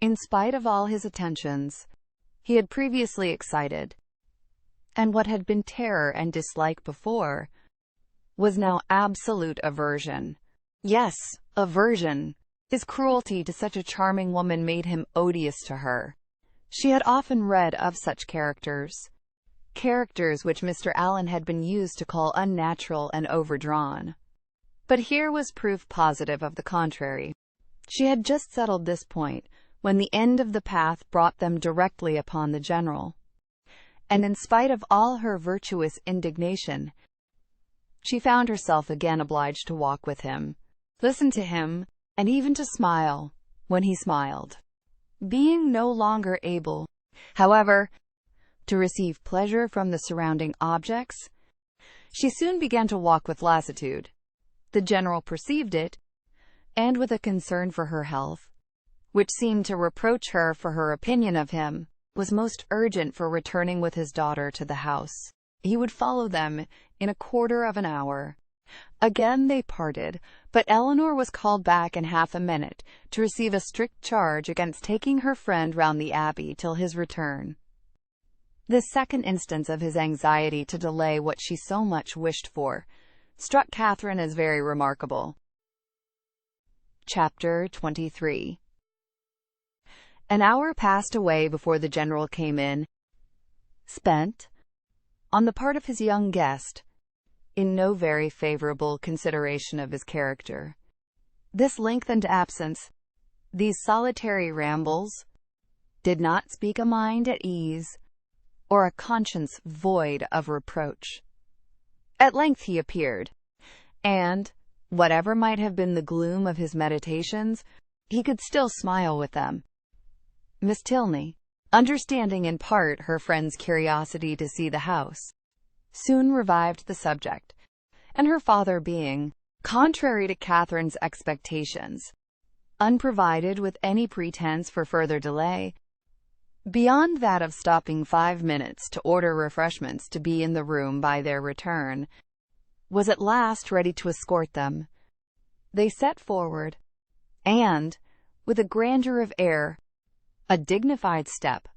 in spite of all his attentions, he had previously excited, and what had been terror and dislike before was now absolute aversion. Yes, aversion. His cruelty to such a charming woman made him odious to her. She had often read of such characters which Mr. Allen had been used to call unnatural and overdrawn. But here was proof positive of the contrary. She had just settled this point when the end of the path brought them directly upon the general, and in spite of all her virtuous indignation, she found herself again obliged to walk with him, listen to him, and even to smile when he smiled. Being no longer able, however, to receive pleasure from the surrounding objects, she soon began to walk with lassitude. The general perceived it, and with a concern for her health, which seemed to reproach her for her opinion of him, was most urgent for returning with his daughter to the house. He would follow them in a quarter of an hour. Again they parted, but Eleanor was called back in half a minute to receive a strict charge against taking her friend round the Abbey till his return. This second instance of his anxiety to delay what she so much wished for struck Catherine as very remarkable. Chapter 23. An hour passed away before the general came in, spent, on the part of his young guest, in no very favorable consideration of his character. This lengthened absence, these solitary rambles, did not speak a mind at ease, or a conscience void of reproach. At length he appeared, and, whatever might have been the gloom of his meditations, he could still smile with them. "Miss Tilney, understanding in part her friend's curiosity to see the house, soon revived the subject, and her father being, contrary to Catherine's expectations, unprovided with any pretense for further delay, beyond that of stopping 5 minutes to order refreshments to be in the room by their return, was at last ready to escort them. They set forward, and, with a grandeur of air, a dignified step,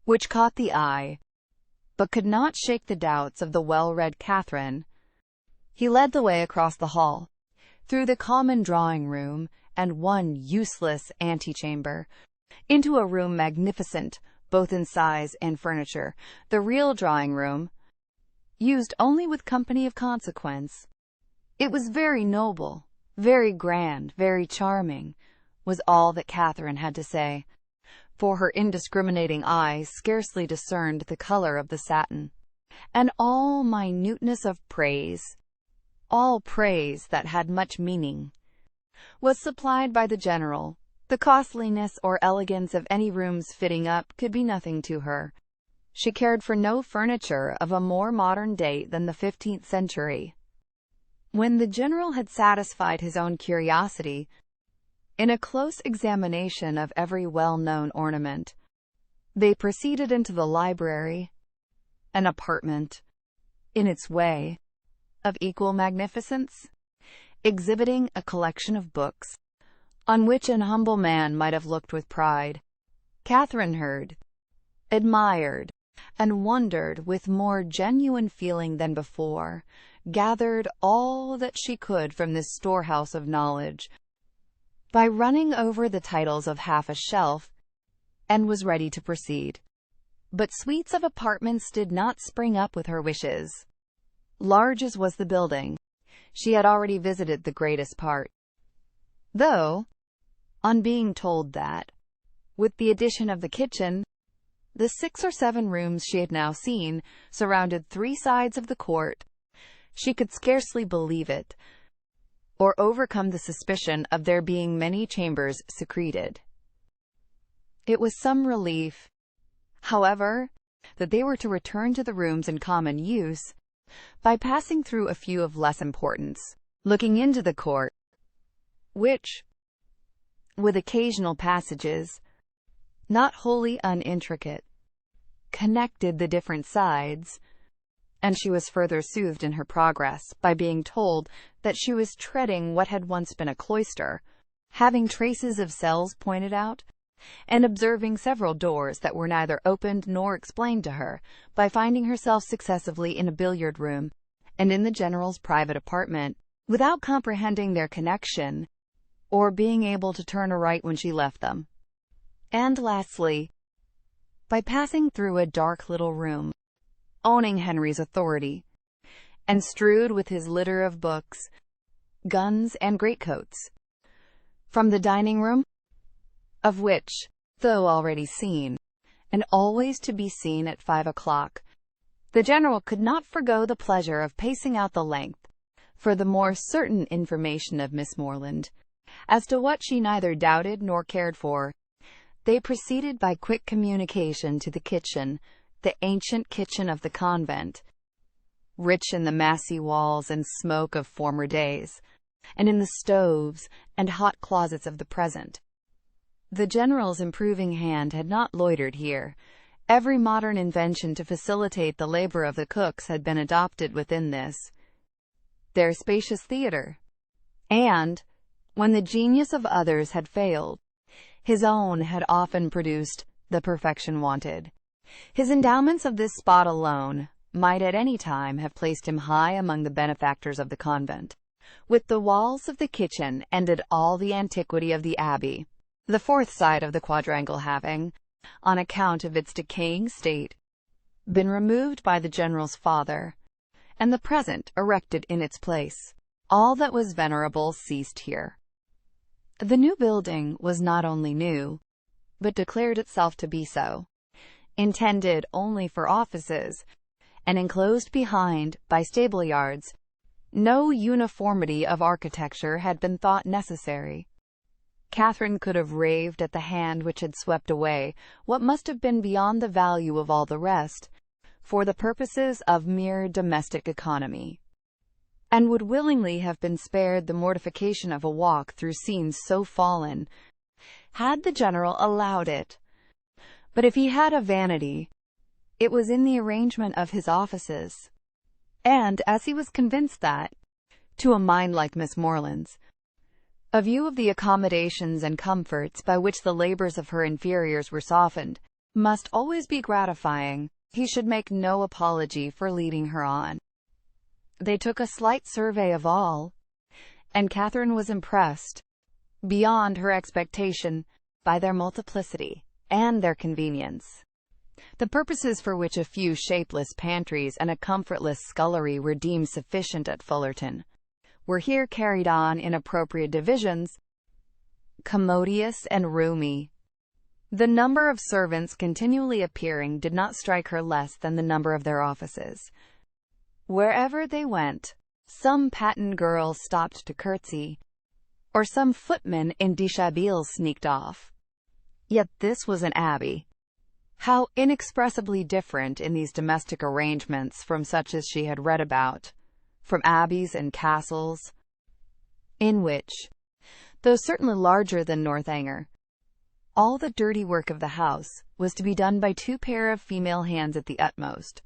which caught the eye, but could not shake the doubts of the well-read Catherine, he led the way across the hall, through the common drawing-room and one useless antechamber, into a room magnificent both in size and furniture, the real drawing-room, used only with company of consequence. It was very noble, very grand, very charming, was all that Catherine had to say, for her indiscriminating eye scarcely discerned the color of the satin, and all minuteness of praise, all praise that had much meaning, was supplied by the general. The costliness or elegance of any room's fitting up could be nothing to her. She cared for no furniture of a more modern date than the 15th century. When the general had satisfied his own curiosity, in a close examination of every well-known ornament, they proceeded into the library, an apartment, in its way, of equal magnificence, exhibiting a collection of books, on which an humble man might have looked with pride. Catherine heard, admired, and wondered with more genuine feeling than before, gathered all that she could from this storehouse of knowledge, by running over the titles of half a shelf, and was ready to proceed. But suites of apartments did not spring up with her wishes. Large as was the building, she had already visited the greatest part, though, on being told that, with the addition of the kitchen, the 6 or 7 rooms she had now seen surrounded 3 sides of the court, she could scarcely believe it, or overcome the suspicion of there being many chambers secreted. It was some relief, however, that they were to return to the rooms in common use, by passing through a few of less importance, looking into the court, which, with occasional passages, not wholly unintricate, connected the different sides, and she was further soothed in her progress by being told that she was treading what had once been a cloister, having traces of cells pointed out, and observing several doors that were neither opened nor explained to her, by finding herself successively in a billiard room and in the general's private apartment, without comprehending their connection, or being able to turn aright when she left them. And lastly, by passing through a dark little room, owning Henry's authority, and strewed with his litter of books, guns, and greatcoats, from the dining-room, of which, though already seen, and always to be seen at 5 o'clock, the general could not forgo the pleasure of pacing out the length, for the more certain information of Miss Morland, as to what she neither doubted nor cared for, they proceeded by quick communication to the kitchen, the ancient kitchen of the convent, rich in the massy walls and smoke of former days, and in the stoves and hot closets of the present. The general's improving hand had not loitered here. Every modern invention to facilitate the labor of the cooks had been adopted within this, their spacious theater, and, when the genius of others had failed, his own had often produced the perfection wanted. His endowments of this spot alone might at any time have placed him high among the benefactors of the convent. With the walls of the kitchen ended all the antiquity of the abbey, the 4th side of the quadrangle having, on account of its decaying state, been removed by the general's father, and the present erected in its place. All that was venerable ceased here. The new building was not only new, but declared itself to be so, intended only for offices, and enclosed behind by stable-yards. No uniformity of architecture had been thought necessary. Catherine could have raved at the hand which had swept away what must have been beyond the value of all the rest, for the purposes of mere domestic economy, and would willingly have been spared the mortification of a walk through scenes so fallen, had the general allowed it. But if he had a vanity, it was in the arrangement of his offices, and as he was convinced that, to a mind like Miss Morland's, a view of the accommodations and comforts by which the labors of her inferiors were softened must always be gratifying, he should make no apology for leading her on. They took a slight survey of all, and Catherine was impressed, beyond her expectation, by their multiplicity and their convenience. The purposes for which a few shapeless pantries and a comfortless scullery were deemed sufficient at Fullerton were here carried on in appropriate divisions, commodious and roomy. The number of servants continually appearing did not strike her less than the number of their offices. Wherever they went, some patent girl stopped to curtsy, or some footman in dishabille sneaked off. Yet this was an abbey. How inexpressibly different in these domestic arrangements from such as she had read about, from abbeys and castles, in which, though certainly larger than Northanger, all the dirty work of the house was to be done by two pair of female hands at the utmost.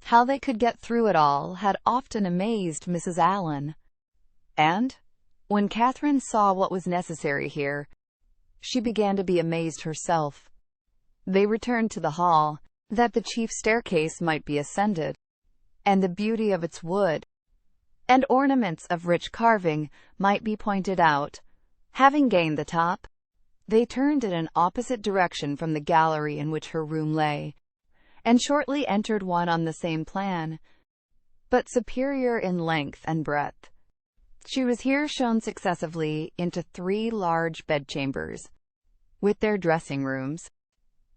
How they could get through it all had often amazed Mrs. Allen, and, when Catherine saw what was necessary here, she began to be amazed herself. They returned to the hall, that the chief staircase might be ascended, and the beauty of its wood and ornaments of rich carving might be pointed out. Having gained the top, they turned in an opposite direction from the gallery in which her room lay, and shortly entered one on the same plan, but superior in length and breadth. She was here shown successively into 3 large bedchambers, with their dressing rooms,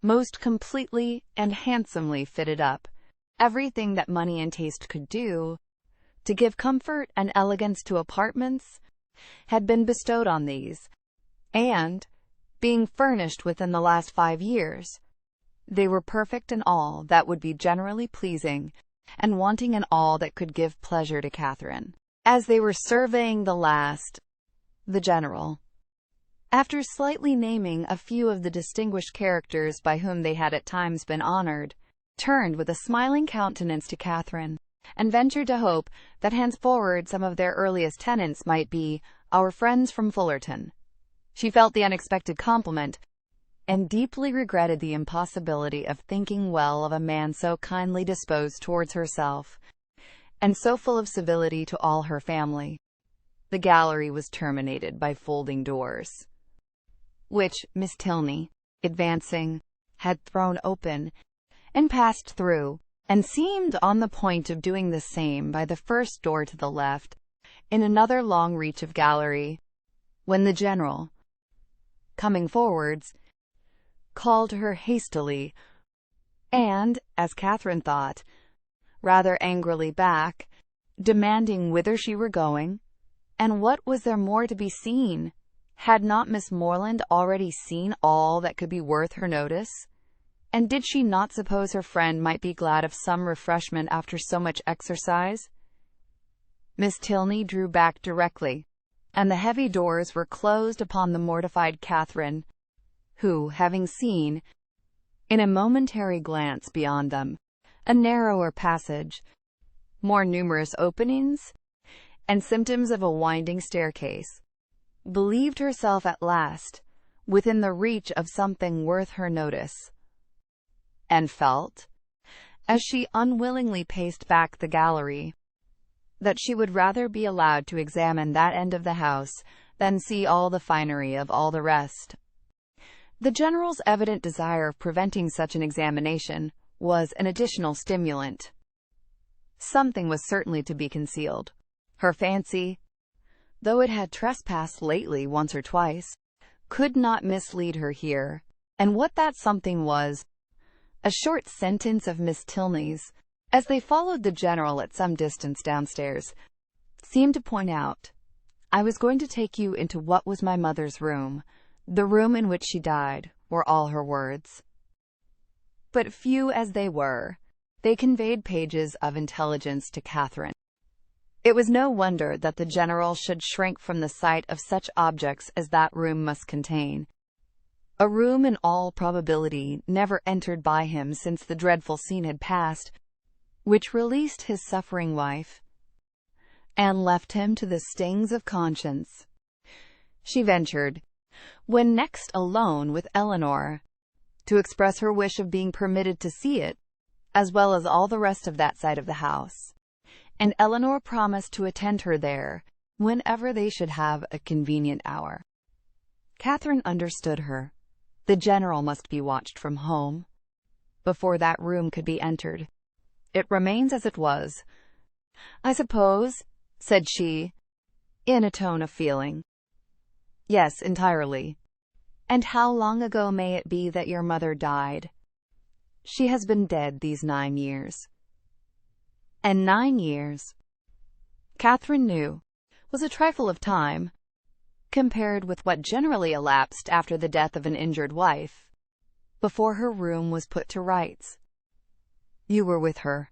most completely and handsomely fitted up, everything that money and taste could do to give comfort and elegance to apartments had been bestowed on these, and, being furnished within the last 5 years, they were perfect in all that would be generally pleasing, and wanting in all that could give pleasure to Catherine. As they were surveying the last, the general, after slightly naming a few of the distinguished characters by whom they had at times been honored, turned with a smiling countenance to Catherine, and ventured to hope that henceforward some of their earliest tenants might be our friends from Fullerton. She felt the unexpected compliment, and deeply regretted the impossibility of thinking well of a man so kindly disposed towards herself, and so full of civility to all her family. The gallery was terminated by folding doors, which Miss Tilney, advancing, had thrown open, and passed through, and seemed on the point of doing the same by the first door to the left, in another long reach of gallery, when the general, coming forwards, called her hastily, and, as Catherine thought, rather angrily back, demanding whither she were going, and what was there more to be seen? Had not Miss Morland already seen all that could be worth her notice? And did she not suppose her friend might be glad of some refreshment after so much exercise? Miss Tilney drew back directly, and the heavy doors were closed upon the mortified Catherine, who, having seen, in a momentary glance beyond them, a narrower passage, more numerous openings, and symptoms of a winding staircase, believed herself at last within the reach of something worth her notice, and felt, as she unwillingly paced back the gallery, that she would rather be allowed to examine that end of the house than see all the finery of all the rest. The general's evident desire of preventing such an examination was an additional stimulant. Something was certainly to be concealed. Her fancy, though it had trespassed lately once or twice, could not mislead her here, and what that something was, a short sentence of Miss Tilney's, as they followed the general at some distance downstairs, seemed to point out. I was going to take you into what was my mother's room, The room in which she died were all her words. But few as they were, they conveyed pages of intelligence to Catherine. It was no wonder that the general should shrink from the sight of such objects as that room must contain. A room in all probability never entered by him since the dreadful scene had passed, which released his suffering wife, and left him to the stings of conscience. She ventured, when next alone with Eleanor, to express her wish of being permitted to see it, as well as all the rest of that side of the house, and Eleanor promised to attend her there whenever they should have a convenient hour. Catherine understood her. The general must be watched from home. Before that room could be entered, it remains as it was. "I suppose," said she, in a tone of feeling. "Yes, entirely." "And how long ago may it be that your mother died?" "She has been dead these 9 years." And 9 years, Catherine knew, was a trifle of time, compared with what generally elapsed after the death of an injured wife, before her room was put to rights. "You were with her,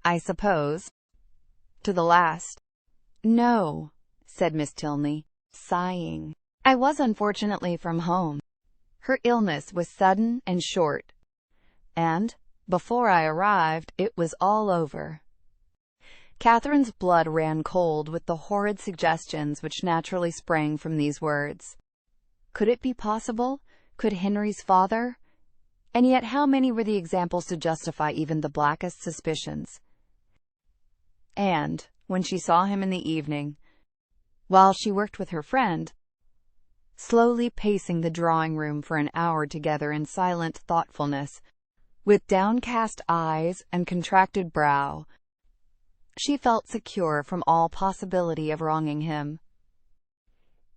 I suppose, to the last?" "No," said Miss Tilney, sighing. "I was unfortunately from home. Her illness was sudden and short, and, before I arrived, it was all over." Catherine's blood ran cold with the horrid suggestions which naturally sprang from these words. Could it be possible? Could Henry's father? And yet how many were the examples to justify even the blackest suspicions? And, when she saw him in the evening, while she worked with her friend, slowly pacing the drawing-room for an hour together in silent thoughtfulness, with downcast eyes and contracted brow, she felt secure from all possibility of wronging him.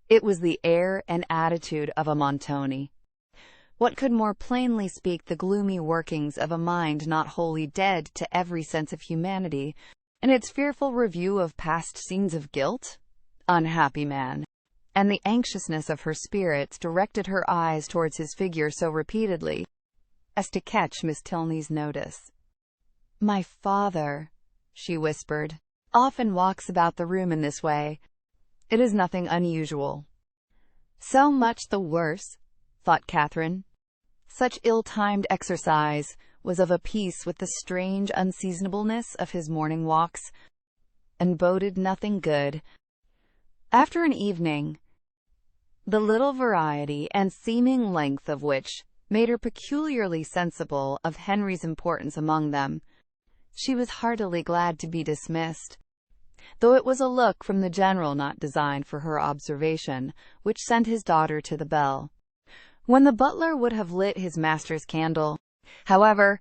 It was the air and attitude of a Montoni. What could more plainly speak the gloomy workings of a mind not wholly dead to every sense of humanity, and its fearful review of past scenes of guilt? Unhappy man! And the anxiousness of her spirits directed her eyes towards his figure so repeatedly as to catch Miss Tilney's notice. "My father," she whispered, "often walks about the room in this way. It is nothing unusual." So much the worse, thought Catherine. Such ill-timed exercise was of a piece with the strange unseasonableness of his morning walks, and boded nothing good. After an evening, the little variety and seeming length of which made her peculiarly sensible of Henry's importance among them, she was heartily glad to be dismissed, though it was a look from the general not designed for her observation, which sent his daughter to the bell. When the butler would have lit his master's candle, however,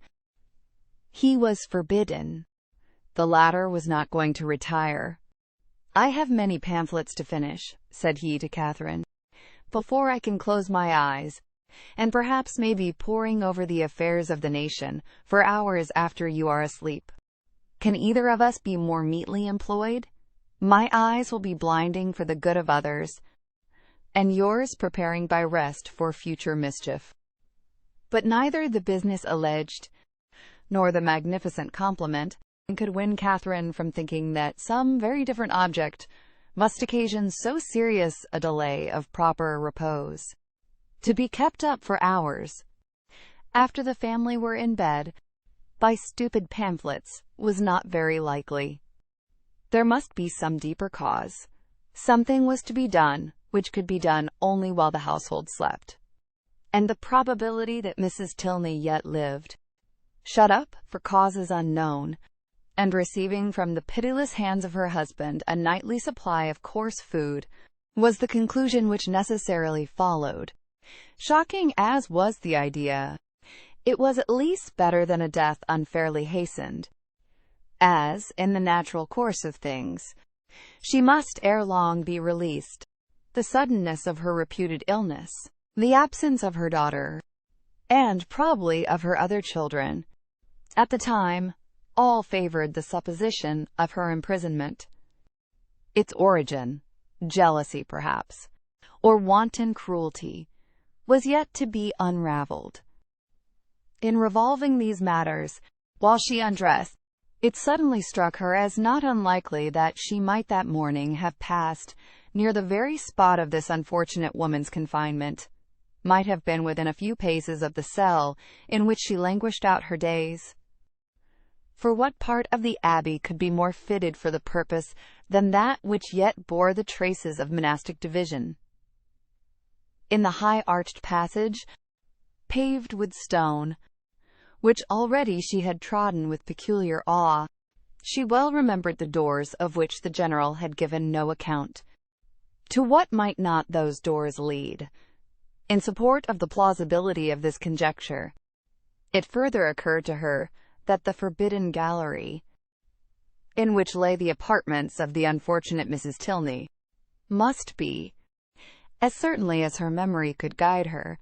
he was forbidden. The latter was not going to retire. "I have many pamphlets to finish," said he to Catherine, "before I can close my eyes, and perhaps may be poring over the affairs of the nation for hours after you are asleep. Can either of us be more meetly employed? My eyes will be blinding for the good of others, and yours preparing by rest for future mischief." But neither the business alleged, nor the magnificent compliment, could win Catherine from thinking that some very different object must occasion so serious a delay of proper repose. To be kept up for hours, after the family were in bed, by stupid pamphlets, was not very likely. There must be some deeper cause. Something was to be done which could be done only while the household slept. And the probability that Mrs. Tilney yet lived, shut up for causes unknown, and receiving from the pitiless hands of her husband a nightly supply of coarse food, was the conclusion which necessarily followed. Shocking as was the idea, it was at least better than a death unfairly hastened, as, in the natural course of things, she must ere long be released. The suddenness of her reputed illness, the absence of her daughter, and probably of her other children, at the time, all favored the supposition of her imprisonment. Its origin, jealousy perhaps, or wanton cruelty, was yet to be unraveled. In revolving these matters, while she undressed, it suddenly struck her as not unlikely that she might that morning have passed near the very spot of this unfortunate woman's confinement, might have been within a few paces of the cell in which she languished out her days. For what part of the abbey could be more fitted for the purpose than that which yet bore the traces of monastic division? In the high arched passage, paved with stone, which already she had trodden with peculiar awe, she well remembered the doors of which the general had given no account. To what might not those doors lead? In support of the plausibility of this conjecture, it further occurred to her that the forbidden gallery, in which lay the apartments of the unfortunate Mrs. Tilney, must be, as certainly as her memory could guide her,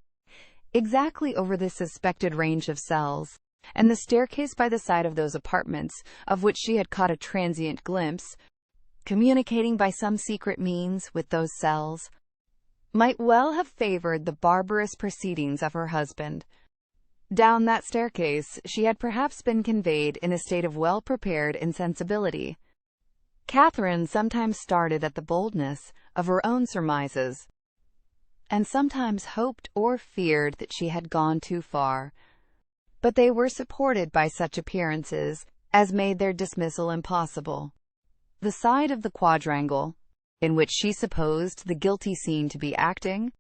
exactly over this suspected range of cells, and the staircase by the side of those apartments, of which she had caught a transient glimpse, communicating by some secret means with those cells, might well have favored the barbarous proceedings of her husband. Down that staircase she had perhaps been conveyed in a state of well-prepared insensibility. Catherine sometimes started at the boldness of her own surmises, and sometimes hoped or feared that she had gone too far, but they were supported by such appearances as made their dismissal impossible. The side of the quadrangle, in which she supposed the guilty scene to be acting,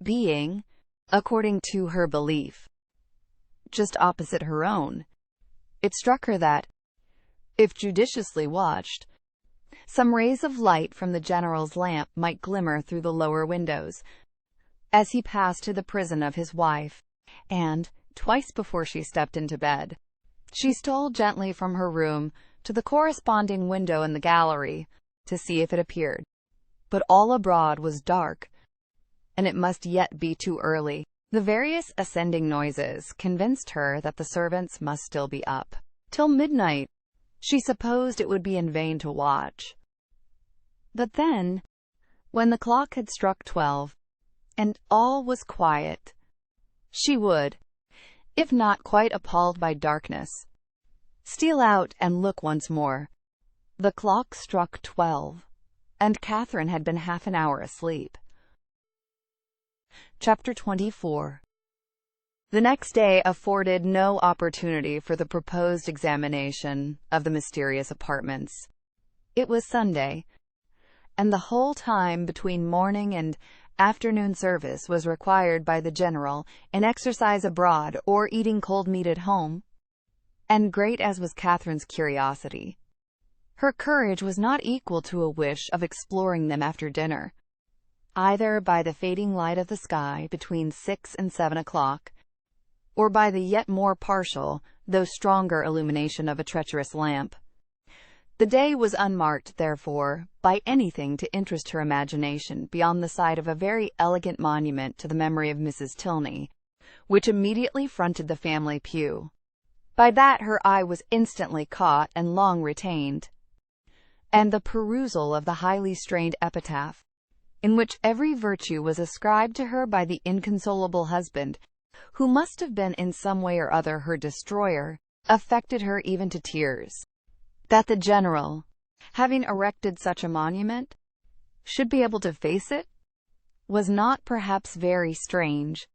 being, according to her belief, just opposite her own, it struck her that, if judiciously watched, some rays of light from the general's lamp might glimmer through the lower windows, as he passed to the prison of his wife, and, twice before she stepped into bed, she stole gently from her room to the corresponding window in the gallery, to see if it appeared. But all abroad was dark, and it must yet be too early. The various ascending noises convinced her that the servants must still be up. Till midnight, she supposed it would be in vain to watch. But then, when the clock had struck 12, and all was quiet, she would, if not quite appalled by darkness, steal out and look once more. The clock struck 12, and Catherine had been half an hour asleep. Chapter 24. The next day afforded no opportunity for the proposed examination of the mysterious apartments. It was Sunday, and the whole time between morning and afternoon service was required by the general in exercise abroad or eating cold meat at home, and great as was Catherine's curiosity, her courage was not equal to a wish of exploring them after dinner, either by the fading light of the sky between 6 and 7 o'clock, or by the yet more partial, though stronger illumination of a treacherous lamp. The day was unmarked, therefore, by anything to interest her imagination beyond the sight of a very elegant monument to the memory of Mrs. Tilney, which immediately fronted the family pew. By that her eye was instantly caught and long retained, and the perusal of the highly strained epitaph, in which every virtue was ascribed to her by the inconsolable husband, who must have been in some way or other her destroyer, affected her even to tears. That the general, having erected such a monument, should be able to face it, was not perhaps very strange,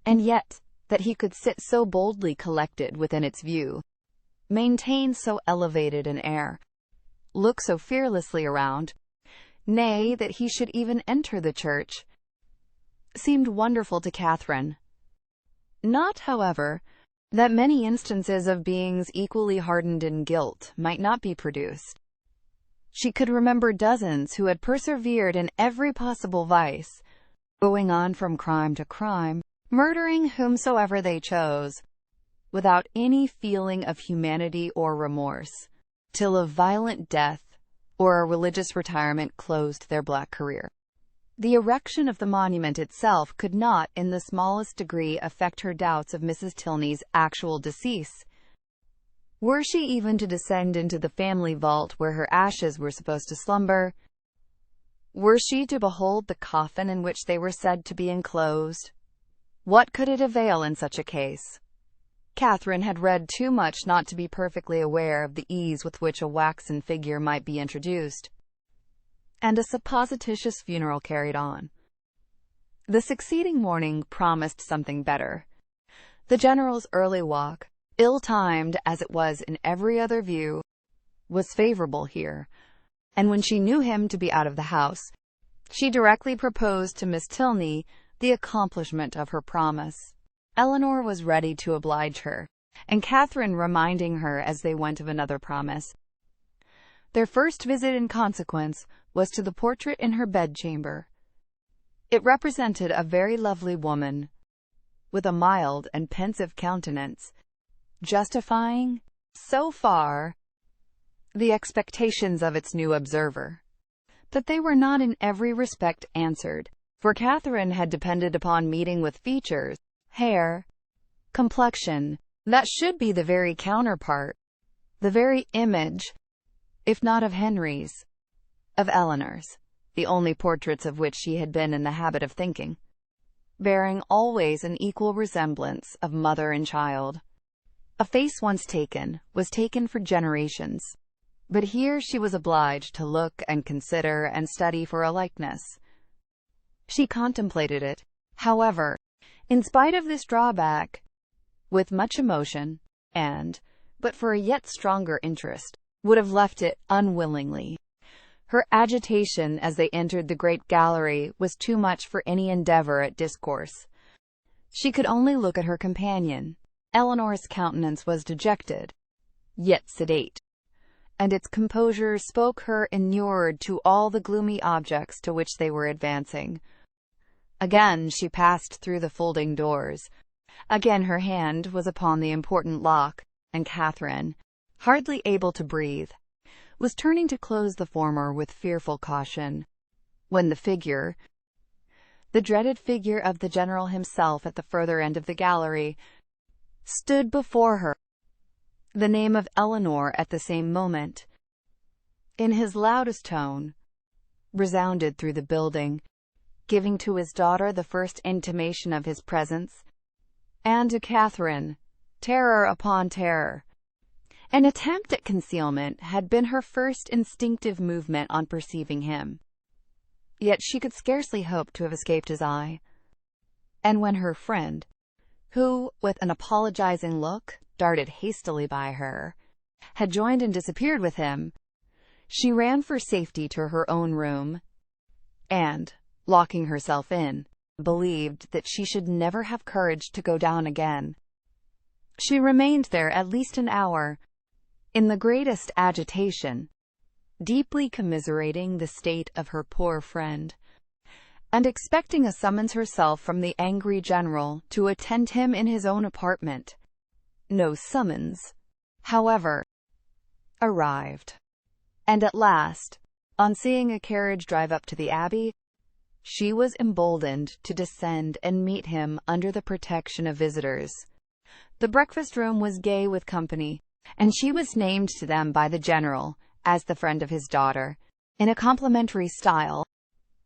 and yet that he could sit so boldly collected within its view, maintain so elevated an air, look so fearlessly around, nay, that he should even enter the church, seemed wonderful to Catherine. Not, however, that many instances of beings equally hardened in guilt might not be produced. She could remember dozens who had persevered in every possible vice, going on from crime to crime, murdering whomsoever they chose, without any feeling of humanity or remorse, till a violent death or a religious retirement closed their black career. The erection of the monument itself could not in the smallest degree affect her doubts of Mrs. Tilney's actual decease. Were she even to descend into the family vault where her ashes were supposed to slumber? Were she to behold the coffin in which they were said to be enclosed? What could it avail in such a case? Catherine had read too much not to be perfectly aware of the ease with which a waxen figure might be introduced, and a supposititious funeral carried on. The succeeding morning promised something better. The General's early walk, ill-timed as it was in every other view, was favorable here, and when she knew him to be out of the house, she directly proposed to Miss Tilney the accomplishment of her promise. Eleanor was ready to oblige her, and Catherine reminding her as they went of another promise. Their first visit in consequence was to the portrait in her bedchamber. It represented a very lovely woman, with a mild and pensive countenance, justifying, so far, the expectations of its new observer. But they were not in every respect answered, for Catherine had depended upon meeting with features, hair, complexion, that should be the very counterpart, the very image, if not of Henry's, of Eleanor's, the only portraits of which she had been in the habit of thinking, bearing always an equal resemblance of mother and child. A face once taken was taken for generations, but here she was obliged to look and consider and study for a likeness. She contemplated it, however, in spite of this drawback, with much emotion, and, but for a yet stronger interest, would have left it unwillingly. Her agitation as they entered the great gallery was too much for any endeavor at discourse. She could only look at her companion. Eleanor's countenance was dejected, yet sedate, and its composure spoke her inured to all the gloomy objects to which they were advancing. Again she passed through the folding doors. Again her hand was upon the important lock, and Catherine, hardly able to breathe, was turning to close the former with fearful caution, when the dreaded figure of the General himself at the further end of the gallery, stood before her. The name of Eleanor at the same moment, in his loudest tone, resounded through the building, giving to his daughter the first intimation of his presence, and to Catherine, terror upon terror. An attempt at concealment had been her first instinctive movement on perceiving him, yet she could scarcely hope to have escaped his eye. And when her friend, who, with an apologizing look, darted hastily by her, had joined and disappeared with him, she ran for safety to her own room, and, locking herself in, believed that she should never have courage to go down again. She remained there at least an hour, in the greatest agitation, deeply commiserating the state of her poor friend, and expecting a summons herself from the angry General to attend him in his own apartment. No summons, however, arrived, and at last, on seeing a carriage drive up to the Abbey, she was emboldened to descend and meet him under the protection of visitors. The breakfast room was gay with company, and she was named to them by the General as the friend of his daughter, in a complimentary style,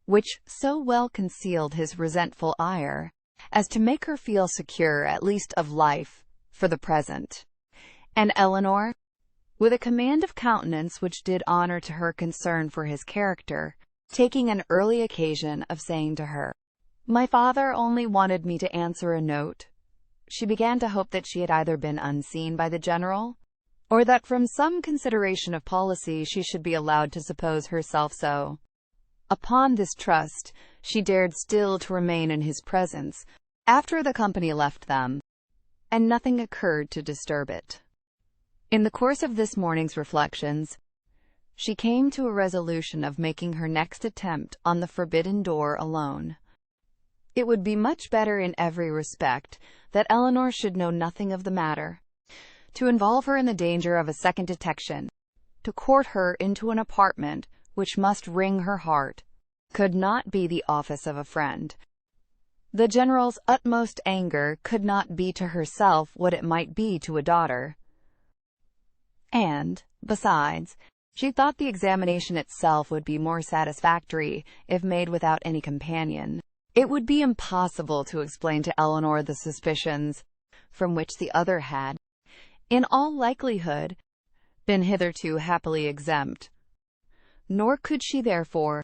which so well concealed his resentful ire, as to make her feel secure at least of life, for the present. And Eleanor, with a command of countenance which did honor to her concern for his character, taking an early occasion of saying to her, "My father only wanted me to answer a note," she began to hope that she had either been unseen by the General, or that from some consideration of policy she should be allowed to suppose herself so. Upon this trust, she dared still to remain in his presence, after the company left them, and nothing occurred to disturb it. In the course of this morning's reflections, she came to a resolution of making her next attempt on the forbidden door alone. It would be much better in every respect that Eleanor should know nothing of the matter. To involve her in the danger of a second detection, to court her into an apartment which must wring her heart, could not be the office of a friend. The General's utmost anger could not be to herself what it might be to a daughter. And, besides, she thought the examination itself would be more satisfactory if made without any companion. It would be impossible to explain to Eleanor the suspicions from which the other had, in all likelihood, been hitherto happily exempt. Nor could she therefore,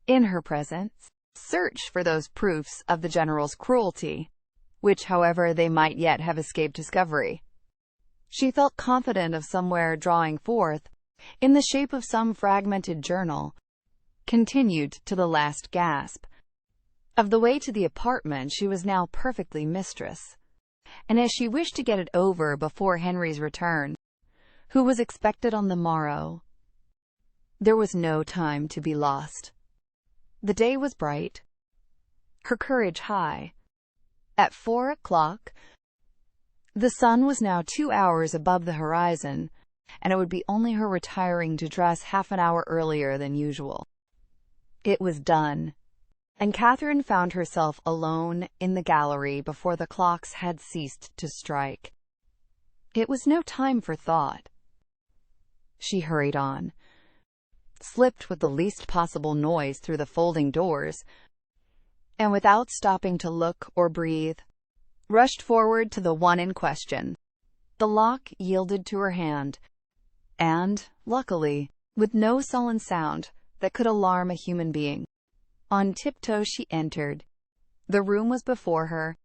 in her presence, search for those proofs of the General's cruelty, which, however, they might yet have escaped discovery. She felt confident of somewhere drawing forth, in the shape of some fragmented journal, continued to the last gasp. Of the way to the apartment she was now perfectly mistress, and as she wished to get it over before Henry's return, who was expected on the morrow, there was no time to be lost. The day was bright, her courage high. At 4 o'clock, the sun was now 2 hours above the horizon, and it would be only her retiring to dress half an hour earlier than usual. It was done, and Catherine found herself alone in the gallery before the clocks had ceased to strike. It was no time for thought. She hurried on, slipped with the least possible noise through the folding doors, and without stopping to look or breathe, rushed forward to the one in question. The lock yielded to her hand, and, luckily, with no sullen sound that could alarm a human being, on tiptoe she entered. The room was before her,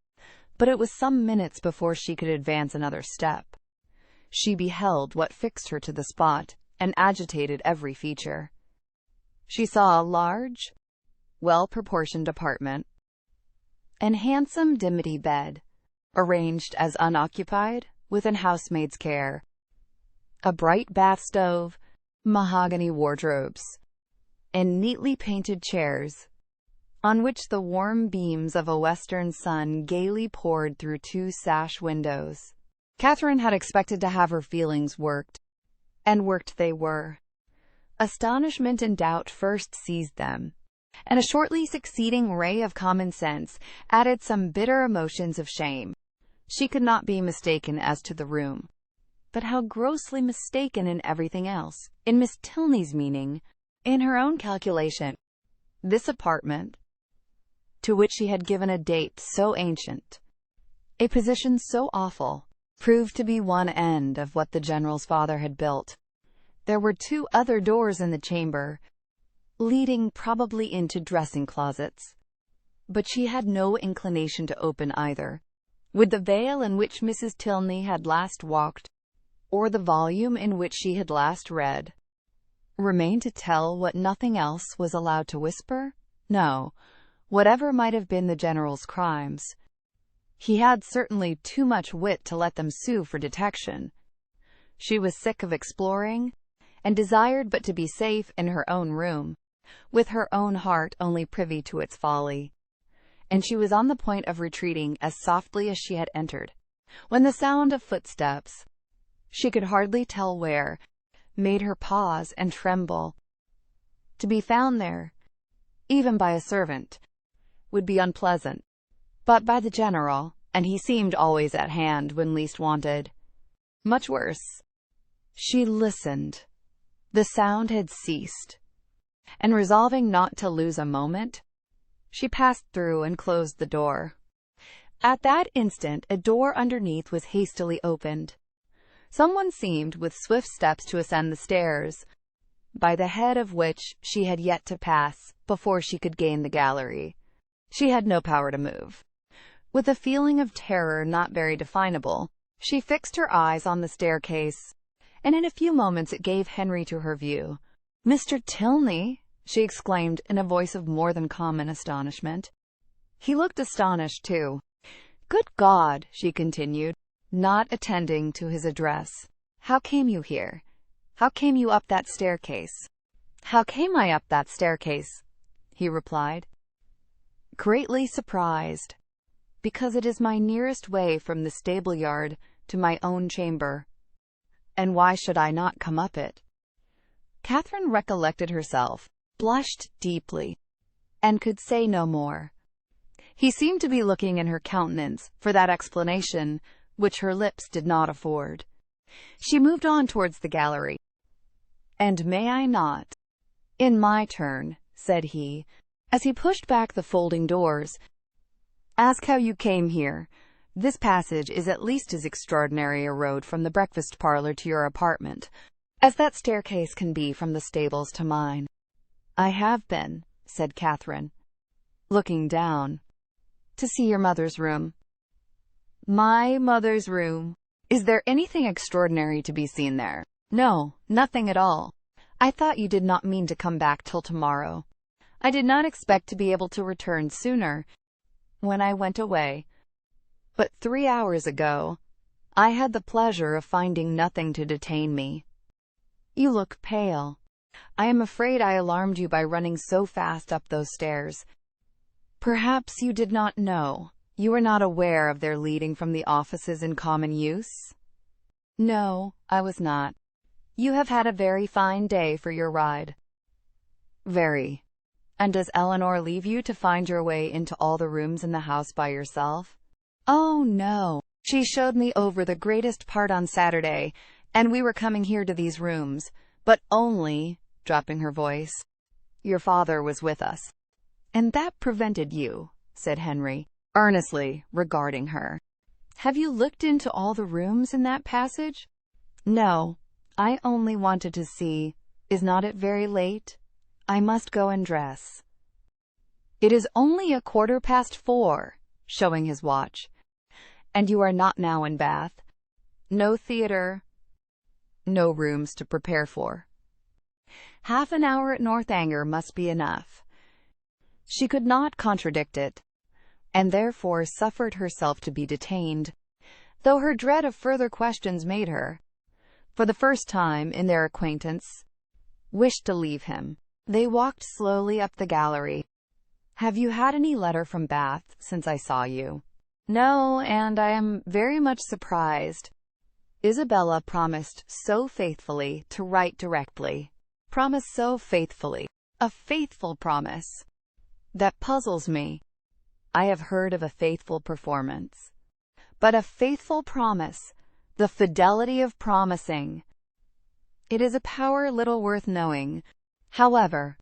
but it was some minutes before she could advance another step. She beheld what fixed her to the spot and agitated every feature. She saw a large, well-proportioned apartment, an handsome dimity bed, arranged as unoccupied with an housemaid's care, a bright bath stove, mahogany wardrobes, and neatly painted chairs, on which the warm beams of a western sun gaily poured through 2 sash windows. Catherine had expected to have her feelings worked, and worked they were. Astonishment and doubt first seized them, and a shortly succeeding ray of common sense added some bitter emotions of shame. She could not be mistaken as to the room, but how grossly mistaken in everything else, in Miss Tilney's meaning, in her own calculation. This apartment, to which she had given a date so ancient, a position so awful, proved to be one end of what the General's father had built. There were 2 other doors in the chamber, leading probably into dressing closets, but she had no inclination to open either. Would the veil in which Mrs. Tilney had last walked, or the volume in which she had last read, remain to tell what nothing else was allowed to whisper? No. Whatever might have been the General's crimes, he had certainly too much wit to let them sue for detection. She was sick of exploring, and desired but to be safe in her own room, with her own heart only privy to its folly. And she was on the point of retreating as softly as she had entered, when the sound of footsteps, she could hardly tell where, made her pause and tremble. To be found there, even by a servant, would be unpleasant, but by the General, and he seemed always at hand when least wanted, much worse. She listened. The sound had ceased, and resolving not to lose a moment, she passed through and closed the door. At that instant a door underneath was hastily opened. Someone seemed with swift steps to ascend the stairs, by the head of which she had yet to pass before she could gain the gallery. She had no power to move. With a feeling of terror not very definable, she fixed her eyes on the staircase, and in a few moments it gave Henry to her view. "Mr. Tilney!" she exclaimed in a voice of more than common astonishment. He looked astonished too. "Good God!" she continued, not attending to his address. "How came you here? How came you up that staircase?" "How came I up that staircase?" he replied, greatly surprised, "because it is my nearest way from the stable-yard to my own chamber. And why should I not come up it?" Catherine recollected herself, blushed deeply, and could say no more. He seemed to be looking in her countenance for that explanation which her lips did not afford. She moved on towards the gallery. "And may I not, in my turn," said he, as he pushed back the folding doors. "Ask how you came here. This passage is at least as extraordinary a road from the breakfast parlor to your apartment as that staircase can be from the stables to mine." "I have been," said Catherine, looking down, "to see your mother's room." "My mother's room? Is there anything extraordinary to be seen there?" "No, nothing at all. I thought you did not mean to come back till tomorrow. I did not expect to be able to return sooner when I went away. But 3 hours ago, I had the pleasure of finding nothing to detain me." "You look pale. I am afraid I alarmed you by running so fast up those stairs." "Perhaps you did not know. You were not aware of their leading from the offices in common use?" "No, I was not." "You have had a very fine day for your ride." "Very. And does Eleanor leave you to find your way into all the rooms in the house by yourself?" "Oh, no. She showed me over the greatest part on Saturday, and we were coming here to these rooms, but only," dropping her voice, "your father was with us." "And that prevented you," said Henry, earnestly, regarding her. "Have you looked into all the rooms in that passage?" "No. I only wanted to see. Is not it very late? I must go and dress." "It is only 4:15, showing his watch. "And you are not now in Bath? No theatre? No rooms to prepare for?" "Half an hour at Northanger must be enough." She could not contradict it, and therefore suffered herself to be detained, though her dread of further questions made her, for the first time in their acquaintance, wish to leave him. They walked slowly up the gallery. "Have you had any letter from Bath since I saw you?" "No, and I am very much surprised. Isabella promised so faithfully to write directly." "Promised so faithfully? A faithful promise? That puzzles me. I have heard of a faithful performance, but a faithful promise, the fidelity of promising, it is a power little worth knowing, however,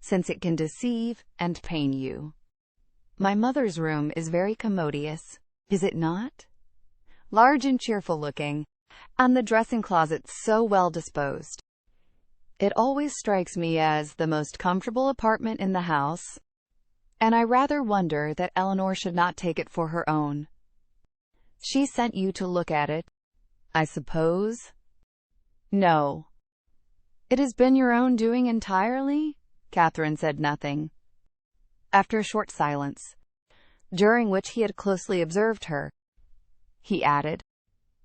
since it can deceive and pain you. My mother's room is very commodious, is it not? Large and cheerful looking, and the dressing closet so well disposed. It always strikes me as the most comfortable apartment in the house, and I rather wonder that Eleanor should not take it for her own." "She sent you to look at it, I suppose?" "No. It has been your own doing entirely?" Catherine said nothing. After a short silence, during which he had closely observed her, he added,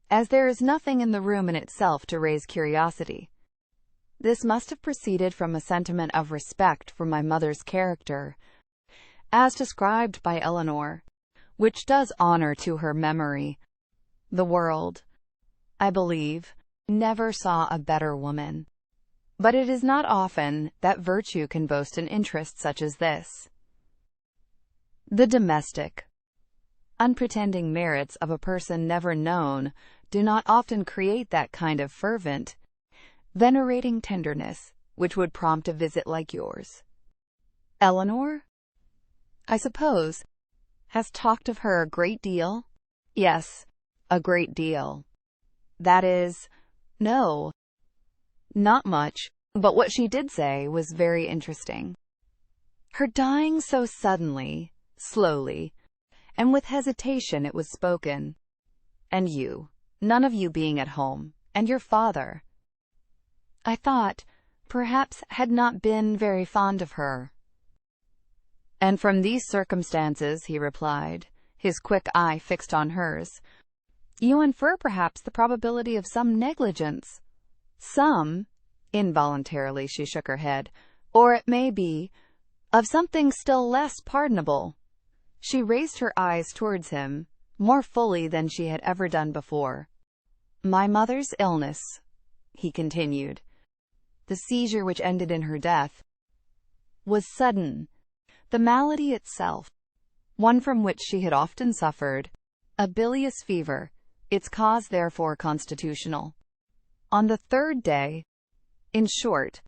"As there is nothing in the room in itself to raise curiosity, this must have proceeded from a sentiment of respect for my mother's character, as described by Eleanor, which does honor to her memory. The world, I believe, never saw a better woman. But it is not often that virtue can boast an interest such as this. The domestic, unpretending merits of a person never known do not often create that kind of fervent, venerating tenderness which would prompt a visit like yours. Eleanor, I suppose, has talked of her a great deal?" "Yes, a great deal. That is, no, not much, but what she did say was very interesting. Her dying so suddenly, slowly, and with hesitation it was spoken. And you, none of you being at home, and your father, I thought, perhaps had not been very fond of her." "And from these circumstances," he replied, his quick eye fixed on hers, "you infer perhaps the probability of some negligence." "Some," involuntarily she shook her head, "or it may be, of something still less pardonable." She raised her eyes towards him, more fully than she had ever done before. "My mother's illness," he continued, "the seizure which ended in her death, was sudden. The malady itself, one from which she had often suffered, a bilious fever, its cause therefore constitutional. On the 3rd day, in short,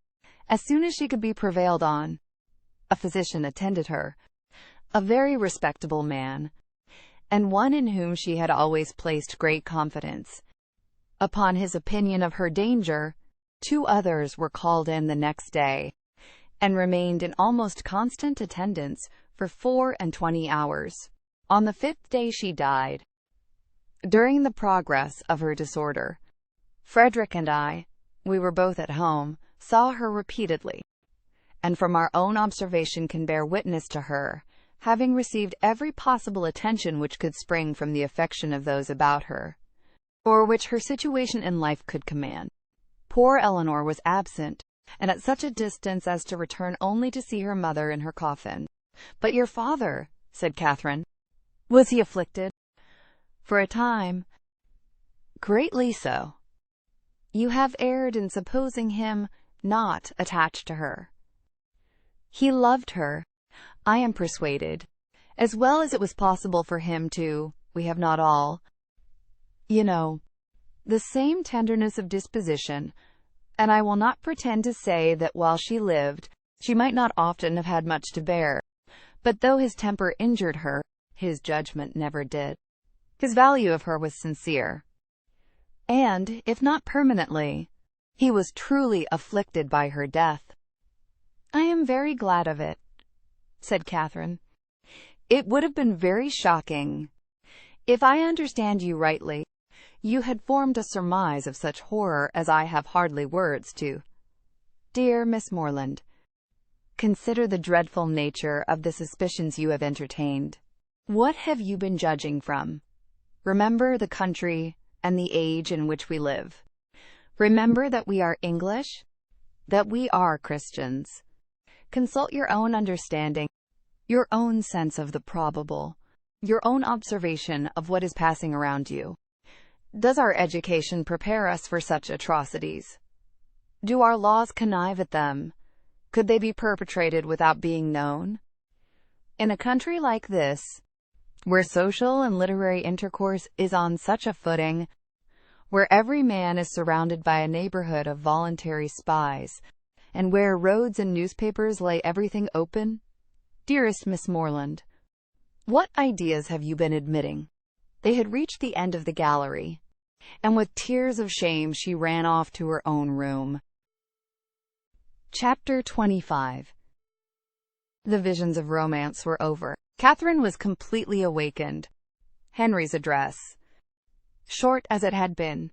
as soon as she could be prevailed on, A physician attended her, a very respectable man, and one in whom she had always placed great confidence. Upon his opinion of her danger, 2 others were called in the next day, and remained in almost constant attendance for 24 hours. On the 5th day she died. During the progress of her disorder, Frederick and I, we were both at home, saw her repeatedly, and from our own observation can bear witness to her having received every possible attention which could spring from the affection of those about her, or which her situation in life could command. Poor Eleanor was absent, and at such a distance as to return only to see her mother in her coffin. "But your father," said Catherine, "was he afflicted?" "For a time, greatly so. You have erred in supposing him not attached to her. He loved her, I am persuaded, as well as it was possible for him to. We have not all, you know, the same tenderness of disposition, and I will not pretend to say that while she lived, she might not often have had much to bear. But though his temper injured her, his judgment never did. His value of her was sincere, and, if not permanently, he was truly afflicted by her death." "I am very glad of it," said Catherine. "It would have been very shocking. If I understand you rightly, you had formed a surmise of such horror as I have hardly words to. Dear Miss Morland, consider the dreadful nature of the suspicions you have entertained. What have you been judging from? Remember the country and the age in which we live. Remember that we are English, that we are Christians. Consult your own understanding, your own sense of the probable, your own observation of what is passing around you. Does our education prepare us for such atrocities? Do our laws connive at them? Could they be perpetrated without being known? In a country like this, where social and literary intercourse is on such a footing, where every man is surrounded by a neighborhood of voluntary spies, and where roads and newspapers lay everything open, dearest Miss Morland, what ideas have you been admitting?" They had reached the end of the gallery, and with tears of shame she ran off to her own room. Chapter 25. The visions of romance were over. Catherine was completely awakened. Henry's address, short as it had been,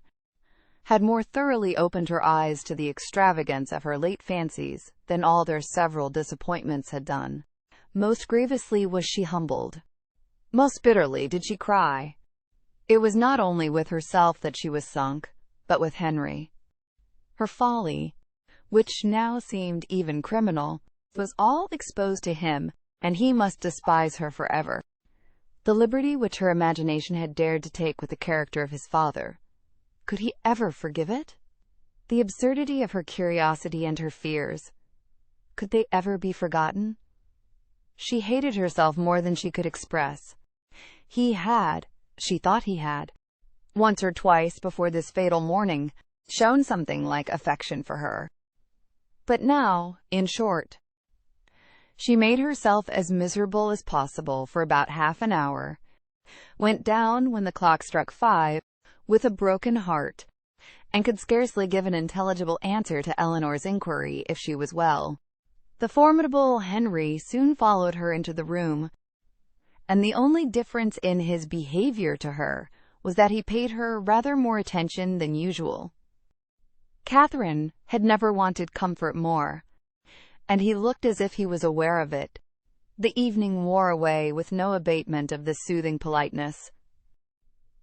had more thoroughly opened her eyes to the extravagance of her late fancies than all their several disappointments had done. Most grievously was she humbled. Most bitterly did she cry. It was not only with herself that she was sunk, but with Henry. Her folly, which now seemed even criminal, was all exposed to him, and he must despise her forever. The liberty which her imagination had dared to take with the character of his father, could he ever forgive it? The absurdity of her curiosity and her fears, could they ever be forgotten? She hated herself more than she could express. She thought he had, once or twice before this fatal morning, shown something like affection for her. But now, in short, she made herself as miserable as possible for about half an hour, went down when the clock struck 5, with a broken heart, and could scarcely give an intelligible answer to Eleanor's inquiry if she was well. The formidable Henry soon followed her into the room, and the only difference in his behavior to her was that he paid her rather more attention than usual. Catherine had never wanted comfort more, and he looked as if he was aware of it. The evening wore away with no abatement of this soothing politeness,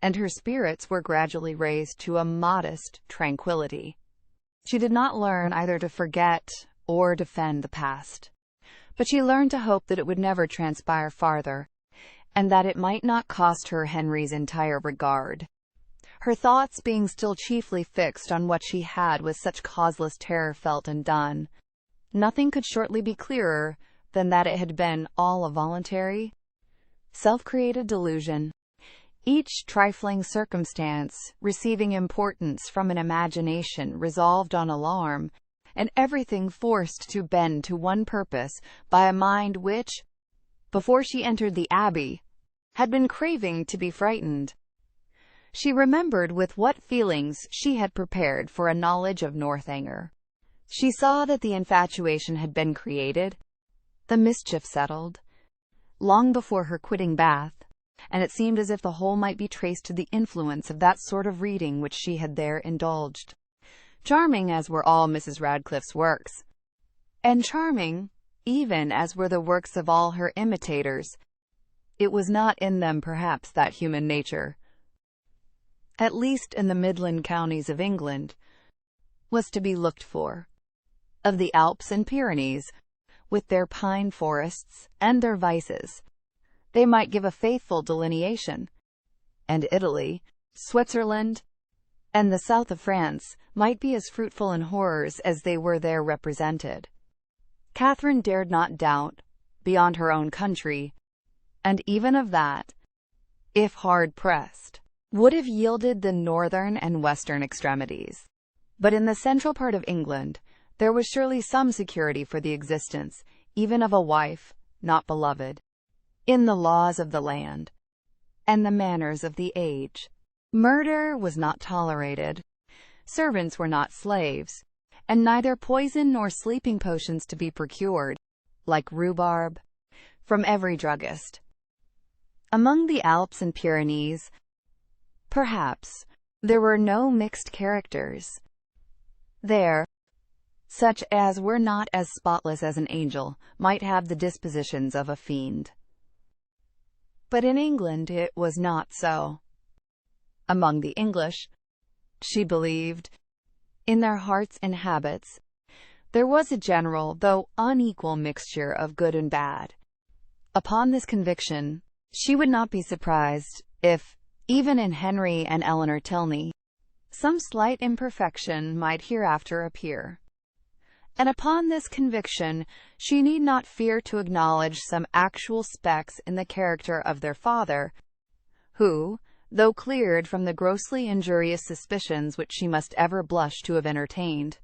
and her spirits were gradually raised to a modest tranquillity. She did not learn either to forget or defend the past, but she learned to hope that it would never transpire farther, and that it might not cost her Henry's entire regard. Her thoughts being still chiefly fixed on what she had with such causeless terror felt and done, nothing could shortly be clearer than that it had been all a voluntary, self-created delusion, each trifling circumstance receiving importance from an imagination resolved on alarm, and everything forced to bend to one purpose by a mind which, before she entered the Abbey, had been craving to be frightened. She remembered with what feelings she had prepared for a knowledge of Northanger. She saw that the infatuation had been created, the mischief settled, long before her quitting Bath, and it seemed as if the whole might be traced to the influence of that sort of reading which she had there indulged. Charming as were all Mrs. Radcliffe's works, and charming even as were the works of all her imitators, it was not in them perhaps that human nature, at least in the Midland counties of England, was to be looked for. Of the Alps and Pyrenees, with their pine forests and their vices, they might give a faithful delineation, and Italy, Switzerland, and the south of France might be as fruitful in horrors as they were there represented. Catherine dared not doubt, beyond her own country, and even of that, if hard pressed, would have yielded the northern and western extremities. But in the central part of England, there was surely some security for the existence, even of a wife not beloved, in the laws of the land and the manners of the age. Murder was not tolerated, servants were not slaves, and neither poison nor sleeping potions to be procured, like rhubarb, from every druggist. Among the Alps and Pyrenees, perhaps, there were no mixed characters. There, such as were not as spotless as an angel might have the dispositions of a fiend. But in England it was not so. Among the English, she believed, in their hearts and habits, there was a general though unequal mixture of good and bad. Upon this conviction, she would not be surprised if, even in Henry and Eleanor Tilney, some slight imperfection might hereafter appear. And upon this conviction, she need not fear to acknowledge some actual specks in the character of their father, who, though cleared from the grossly injurious suspicions which she must ever blush to have entertained,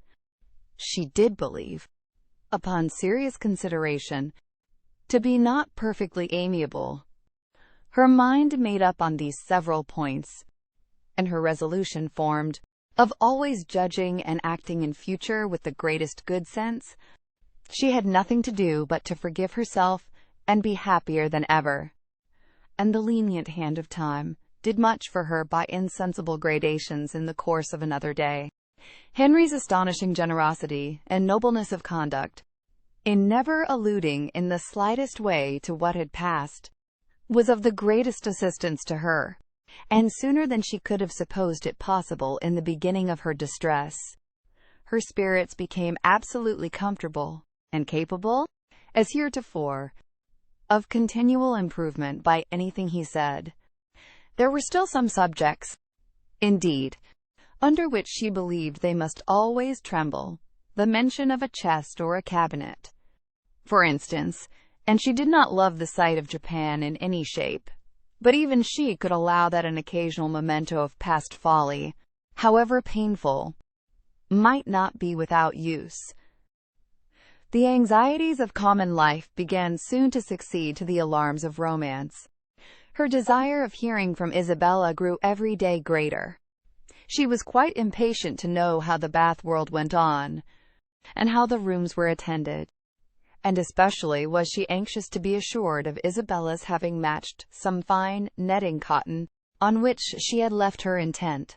she did believe, upon serious consideration, to be not perfectly amiable. Her mind made up on these several points, and her resolution formed, of always judging and acting in future with the greatest good sense, she had nothing to do but to forgive herself and be happier than ever. And the lenient hand of time did much for her by insensible gradations in the course of another day. Henry's astonishing generosity and nobleness of conduct, in never alluding in the slightest way to what had passed, was of the greatest assistance to her, and sooner than she could have supposed it possible in the beginning of her distress, her spirits became absolutely comfortable, and capable, as heretofore, of continual improvement by anything he said. There were still some subjects, indeed, under which she believed they must always tremble, the mention of a chest or a cabinet, for instance, and she did not love the sight of Japan in any shape. But even she could allow that an occasional memento of past folly, however painful, might not be without use. The anxieties of common life began soon to succeed to the alarms of romance. Her desire of hearing from Isabella grew every day greater. She was quite impatient to know how the Bath world went on, and how the rooms were attended. And especially was she anxious to be assured of Isabella's having matched some fine netting cotton, on which she had left her intent,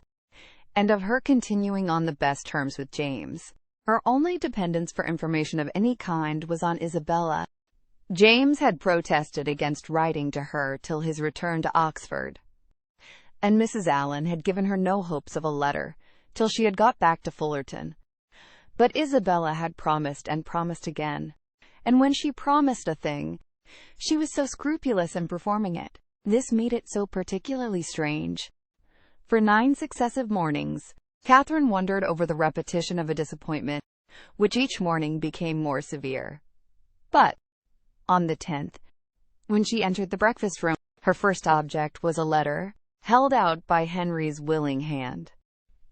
and of her continuing on the best terms with James. Her only dependence for information of any kind was on Isabella. James had protested against writing to her till his return to Oxford, and Mrs. Allen had given her no hopes of a letter till she had got back to Fullerton. But Isabella had promised and promised again, and when she promised a thing, she was so scrupulous in performing it. This made it so particularly strange. For 9 successive mornings, Catherine wondered over the repetition of a disappointment, which each morning became more severe. But, on the 10th, when she entered the breakfast room, her first object was a letter, held out by Henry's willing hand.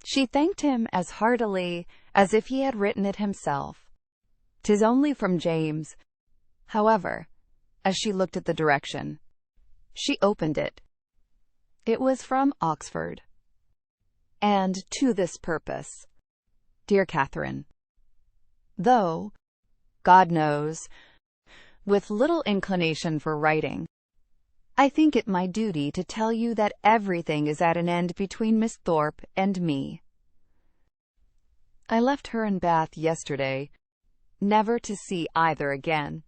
She thanked him as heartily as if he had written it himself. "'Tis only from James." However, as she looked at the direction, she opened it. It was from Oxford. And to this purpose: "Dear Catherine, though, God knows, with little inclination for writing, I think it my duty to tell you that everything is at an end between Miss Thorpe and me. I left her in Bath yesterday, never to see either again.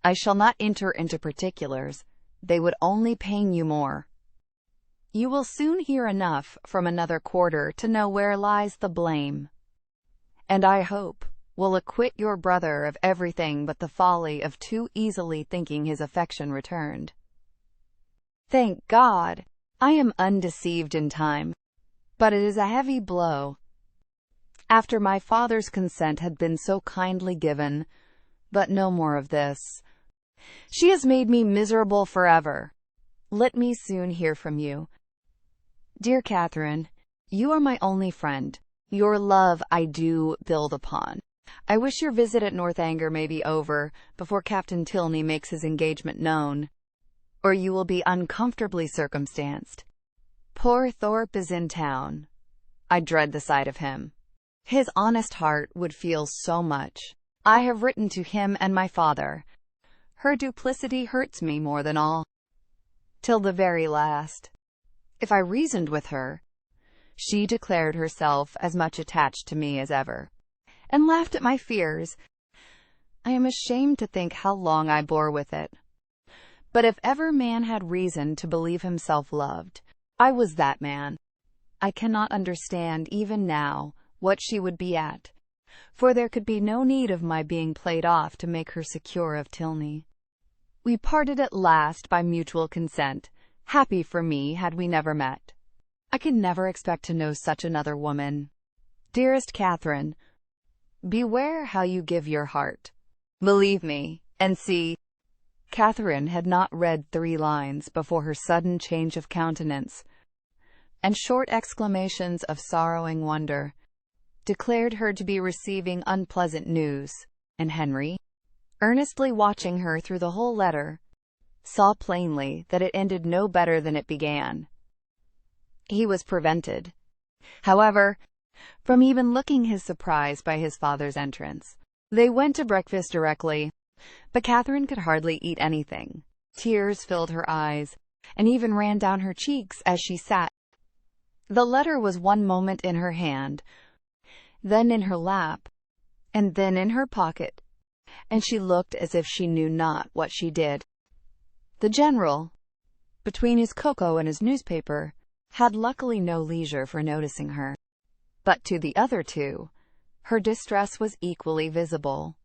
I shall not enter into particulars, they would only pain you more. You will soon hear enough from another quarter to know where lies the blame, and I hope will acquit your brother of everything but the folly of too easily thinking his affection returned. Thank God, I am undeceived in time, but it is a heavy blow. After my father's consent had been so kindly given, but no more of this. She has made me miserable forever. Let me soon hear from you. Dear Catherine, you are my only friend. Your love I do build upon. I wish your visit at Northanger may be over before Captain Tilney makes his engagement known, or you will be uncomfortably circumstanced. Poor Thorpe is in town. I dread the sight of him. His honest heart would feel so much. I have written to him and my father. Her duplicity hurts me more than all. Till the very last, if I reasoned with her, she declared herself as much attached to me as ever, and laughed at my fears. I am ashamed to think how long I bore with it. But if ever man had reason to believe himself loved, I was that man. I cannot understand even now what she would be at, for there could be no need of my being played off to make her secure of Tilney. We parted at last by mutual consent, happy for me had we never met. I could never expect to know such another woman. Dearest Catherine, beware how you give your heart. Believe me, and see. Catherine had not read 3 lines before her sudden change of countenance, and short exclamations of sorrowing wonder declared her to be receiving unpleasant news, and Henry, earnestly watching her through the whole letter, saw plainly that it ended no better than it began. He was prevented, however, from even looking his surprise by his father's entrance. They went to breakfast directly, but Catherine could hardly eat anything. Tears filled her eyes, and even ran down her cheeks as she sat. The letter was one moment in her hand, then in her lap, and then in her pocket, and she looked as if she knew not what she did. The general, between his cocoa and his newspaper, had luckily no leisure for noticing her. But to the other two, her distress was equally visible.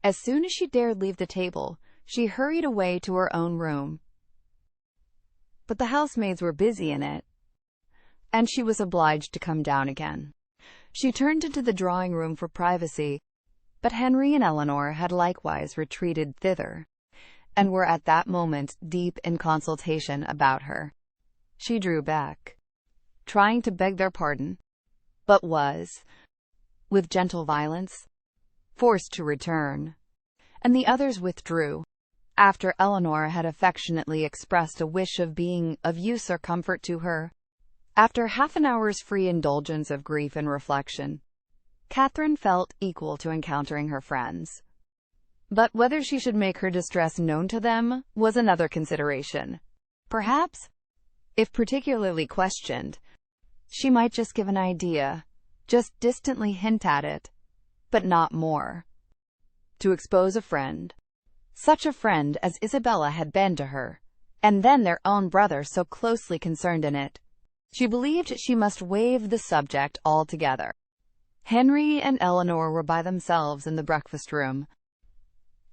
As soon as she dared leave the table, she hurried away to her own room. But the housemaids were busy in it, and she was obliged to come down again. She turned into the drawing-room for privacy, but Henry and Eleanor had likewise retreated thither, and were at that moment deep in consultation about her. She drew back, trying to beg their pardon, but was, with gentle violence, forced to return, and the others withdrew, after Eleanor had affectionately expressed a wish of being of use or comfort to her. After half an hour's free indulgence of grief and reflection, Catherine felt equal to encountering her friends. But whether she should make her distress known to them was another consideration. Perhaps, if particularly questioned, she might just give an idea, just distantly hint at it, but not more. To expose a friend, such a friend as Isabella had been to her, and then their own brother so closely concerned in it, she believed she must waive the subject altogether. Henry and Eleanor were by themselves in the breakfast-room,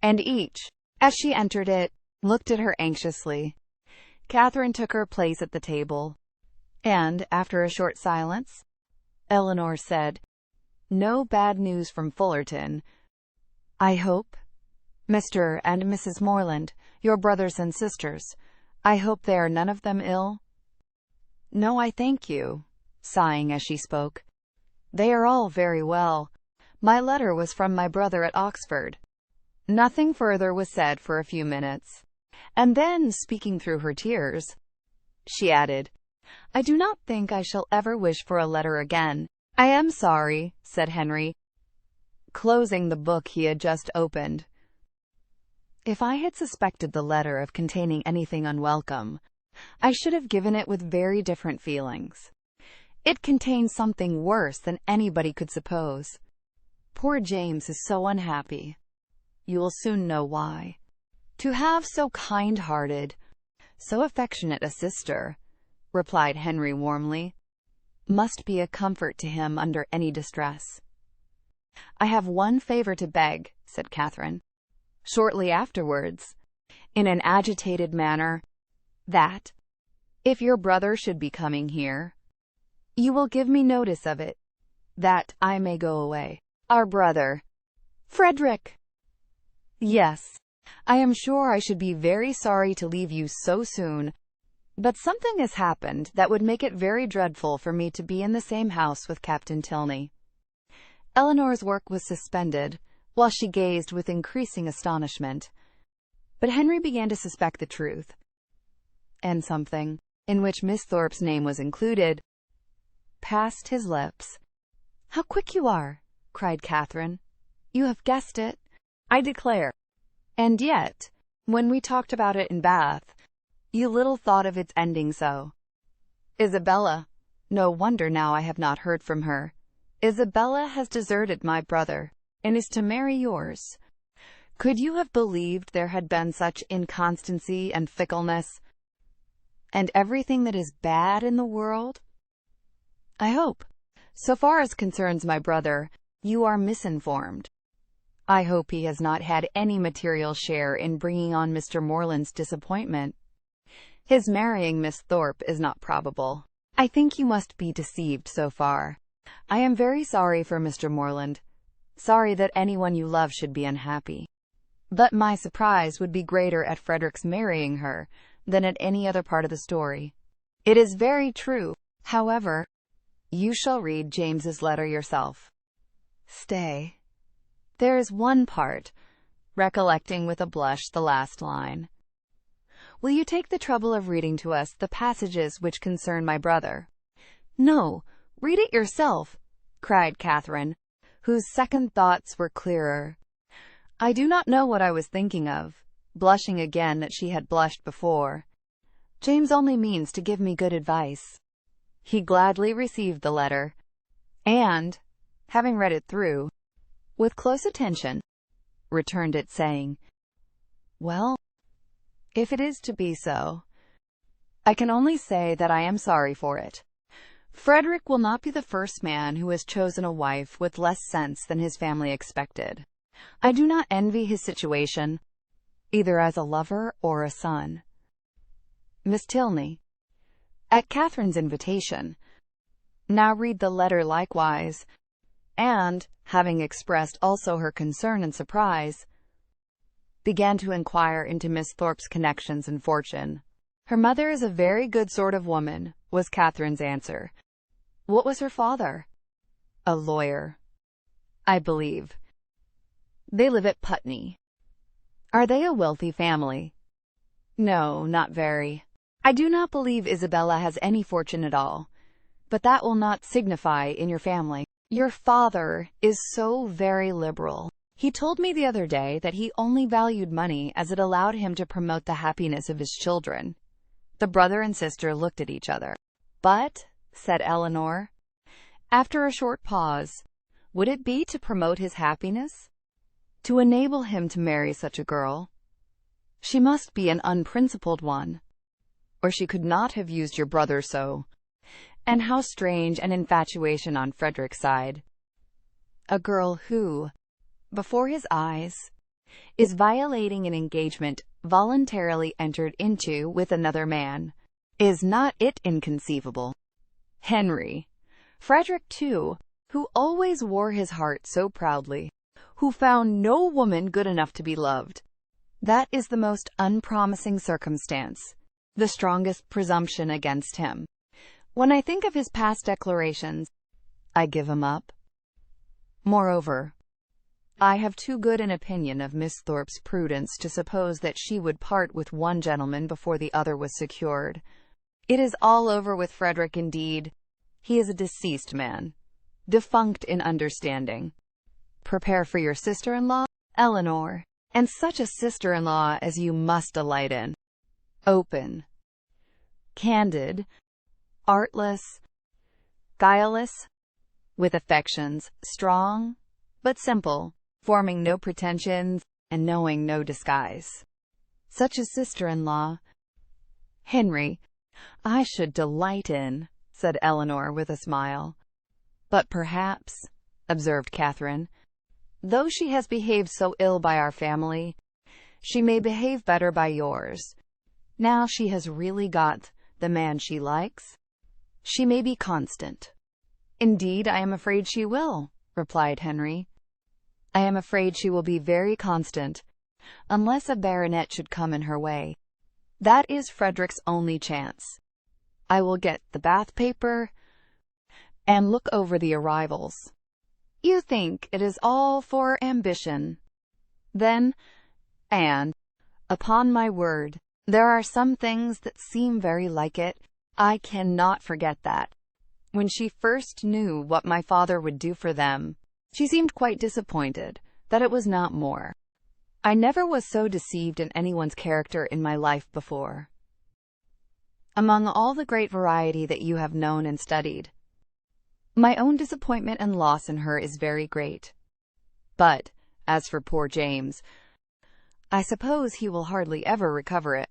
and each, as she entered it, looked at her anxiously. Catherine took her place at the table, and, after a short silence, Eleanor said, "No bad news from Fullerton, I hope? Mr. and Mrs. Morland, your brothers and sisters, I hope they are none of them ill?" "No, I thank you. sighing as she spoke. "They are all very well. My letter was from my brother at Oxford." Nothing further was said for a few minutes, and then, speaking through her tears, she added, "I do not think I shall ever wish for a letter again." "I am sorry," said Henry, closing the book he had just opened. "If I had suspected the letter of containing anything unwelcome, I should have given it with very different feelings. It contains something worse than anybody could suppose. Poor James is so unhappy. You will soon know why. To have so kind-hearted, so affectionate a sister," replied Henry warmly, "must be a comfort to him under any distress." "I have one favor to beg," said Catherine, shortly afterwards, in an agitated manner, "that, if your brother should be coming here, you will give me notice of it, that I may go away." "Our brother, Frederick!" "Yes, I am sure I should be very sorry to leave you so soon, but something has happened that would make it very dreadful for me to be in the same house with Captain Tilney." Eleanor's work was suspended, while she gazed with increasing astonishment. But Henry began to suspect the truth, and something, in which Miss Thorpe's name was included, passed his lips. "How quick you are!" cried Catherine. "You have guessed it, I declare. And yet, when we talked about it in Bath, you little thought of its ending so. Isabella, no wonder now I have not heard from her. Isabella has deserted my brother, and is to marry yours. Could you have believed there had been such inconstancy and fickleness, and everything that is bad in the world? I hope, so far as concerns my brother, you are misinformed. I hope he has not had any material share in bringing on Mr. Morland's disappointment. His marrying Miss Thorpe is not probable. I think you must be deceived so far. I am very sorry for Mr. Morland, sorry that anyone you love should be unhappy. But my surprise would be greater at Frederick's marrying her than at any other part of the story. It is very true, however. You shall read James's letter yourself. Stay. There is one part," recollecting with a blush the last line. "Will you take the trouble of reading to us the passages which concern my brother?" "No, read it yourself," cried Catherine, whose second thoughts were clearer. "I do not know what I was thinking of," blushing again that she had blushed before. "James only means to give me good advice." He gladly received the letter, and, having read it through, with close attention, returned it, saying, "Well, if it is to be so, I can only say that I am sorry for it. Frederick will not be the first man who has chosen a wife with less sense than his family expected. I do not envy his situation, either as a lover or a son. Miss Tilney," at Catherine's invitation, now read the letter likewise, and, having expressed also her concern and surprise, began to inquire into Miss Thorpe's connections and fortune. "Her mother is a very good sort of woman," was Catherine's answer. "What was her father?" "A lawyer, I believe. They live at Putney." "Are they a wealthy family?" "No, not very. I do not believe Isabella has any fortune at all, but that will not signify in your family. Your father is so very liberal. He told me the other day that he only valued money as it allowed him to promote the happiness of his children." The brother and sister looked at each other. "But," said Eleanor, after a short pause, "would it be to promote his happiness? To enable him to marry such a girl? She must be an unprincipled one, or she could not have used your brother so. And how strange an infatuation on Frederick's side. A girl who, before his eyes, is violating an engagement voluntarily entered into with another man. Is not it inconceivable? Henry, Frederick too, who always wore his heart so proudly, who found no woman good enough to be loved. That is the most unpromising circumstance, the strongest presumption against him. When I think of his past declarations, I give him up. Moreover, I have too good an opinion of Miss Thorpe's prudence to suppose that she would part with one gentleman before the other was secured. It is all over with Frederick indeed. He is a deceased man, defunct in understanding. Prepare for your sister-in-law, Eleanor, and such a sister-in-law as you must delight in. Open, candid, artless, guileless, with affections strong but simple, forming no pretensions and knowing no disguise. Such a sister-in-law, Henry, I should delight in, said Eleanor with a smile. But perhaps, observed Catherine, though she has behaved so ill by our family, she may behave better by yours. Now she has really got the man she likes, she may be constant. Indeed, I am afraid she will, replied Henry. I am afraid she will be very constant, unless a baronet should come in her way. That is Frederick's only chance. I will get the bath paper and look over the arrivals. You think it is all for ambition, then, and, upon my word, there are some things that seem very like it. I cannot forget that, when she first knew what my father would do for them, she seemed quite disappointed that it was not more. I never was so deceived in anyone's character in my life before. Among all the great variety that you have known and studied, my own disappointment and loss in her is very great. But, as for poor James, I suppose he will hardly ever recover it.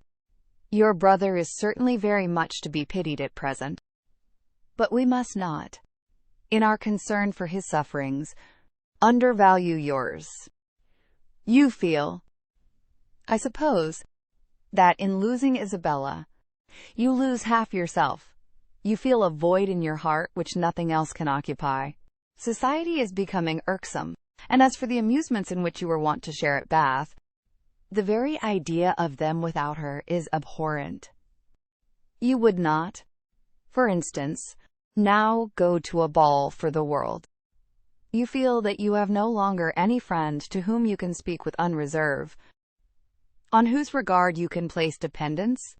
Your brother is certainly very much to be pitied at present. But we must not, in our concern for his sufferings, undervalue yours. You feel, I suppose, that in losing Isabella, you lose half yourself. You feel a void in your heart which nothing else can occupy. Society is becoming irksome, and as for the amusements in which you were wont to share at Bath, the very idea of them without her is abhorrent. You would not, for instance, now go to a ball for the world. You feel that you have no longer any friend to whom you can speak with unreserve, on whose regard you can place dependence,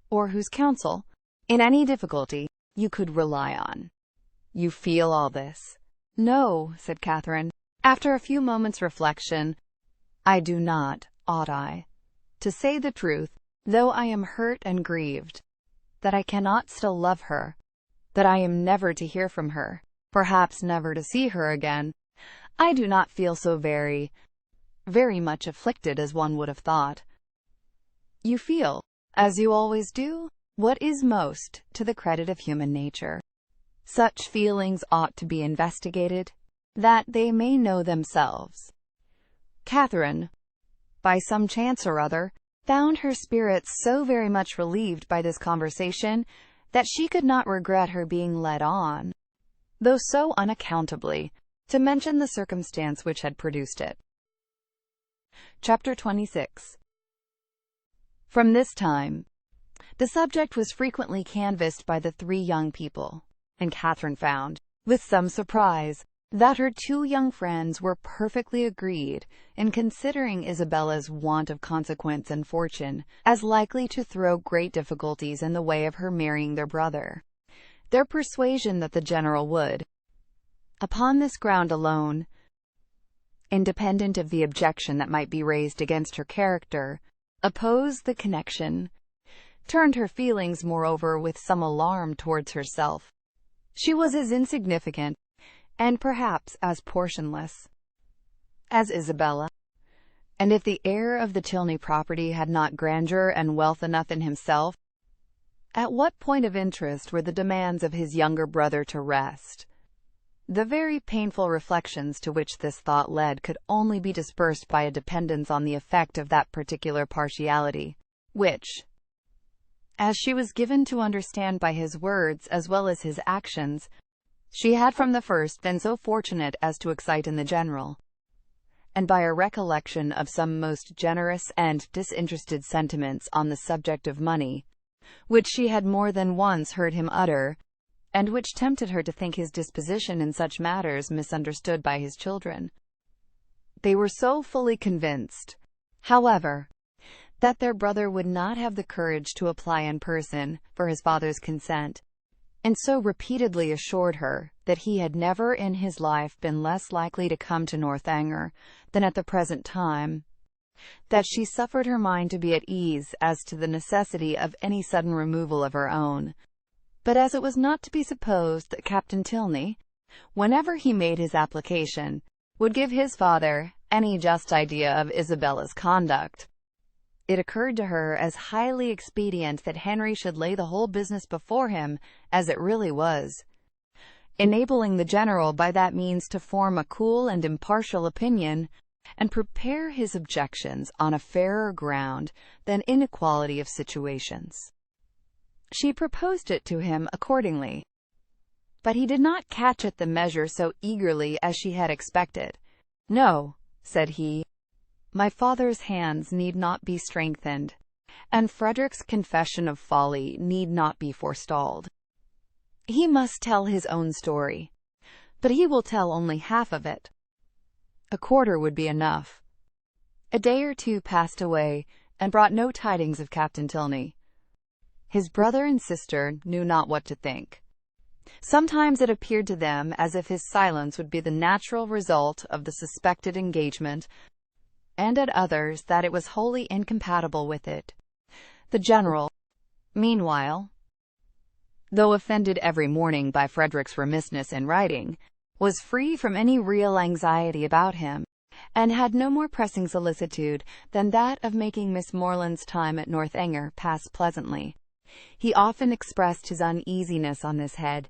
or whose counsel, in any difficulty, you could rely on. You feel all this. No, said Catherine, after a few moments' reflection, I do not. Ought I, to say the truth, though I am hurt and grieved, that I cannot still love her, that I am never to hear from her, perhaps never to see her again, I do not feel so very much afflicted as one would have thought. You feel, as you always do, what is most to the credit of human nature. Such feelings ought to be investigated, that they may know themselves. Catherine, by some chance or other, found her spirits so very much relieved by this conversation that she could not regret her being led on, though so unaccountably, to mention the circumstance which had produced it. Chapter 26. From this time, the subject was frequently canvassed by the three young people, and Catherine found, with some surprise, that her two young friends were perfectly agreed in considering Isabella's want of consequence and fortune as likely to throw great difficulties in the way of her marrying their brother. Their persuasion that the general would, upon this ground alone, independent of the objection that might be raised against her character, oppose the connection, turned her feelings moreover with some alarm towards herself. She was as insignificant, and perhaps as portionless, as Isabella, and if the heir of the Tilney property had not grandeur and wealth enough in himself, at what point of interest were the demands of his younger brother to rest? The very painful reflections to which this thought led could only be dispersed by a dependence on the effect of that particular partiality, which, as she was given to understand by his words as well as his actions, she had from the first been so fortunate as to excite in the general, and by a recollection of some most generous and disinterested sentiments on the subject of money, which she had more than once heard him utter, and which tempted her to think his disposition in such matters misunderstood by his children. They were so fully convinced, however, that their brother would not have the courage to apply in person for his father's consent, and so repeatedly assured her that he had never in his life been less likely to come to Northanger than at the present time, that she suffered her mind to be at ease as to the necessity of any sudden removal of her own. But as it was not to be supposed that Captain Tilney, whenever he made his application, would give his father any just idea of Isabella's conduct, it occurred to her as highly expedient that Henry should lay the whole business before him as it really was, enabling the general by that means to form a cool and impartial opinion, and prepare his objections on a fairer ground than inequality of situations. She proposed it to him accordingly, but he did not catch at the measure so eagerly as she had expected. "No," said he, "my father's hands need not be strengthened, and Frederick's confession of folly need not be forestalled. He must tell his own story, but he will tell only half of it. A quarter would be enough." A day or two passed away, and brought no tidings of Captain Tilney. His brother and sister knew not what to think. Sometimes it appeared to them as if his silence would be the natural result of the suspected engagement, and at others that it was wholly incompatible with it. The general, meanwhile, though offended every morning by Frederick's remissness in writing, was free from any real anxiety about him, and had no more pressing solicitude than that of making Miss Morland's time at Northanger pass pleasantly. He often expressed his uneasiness on this head,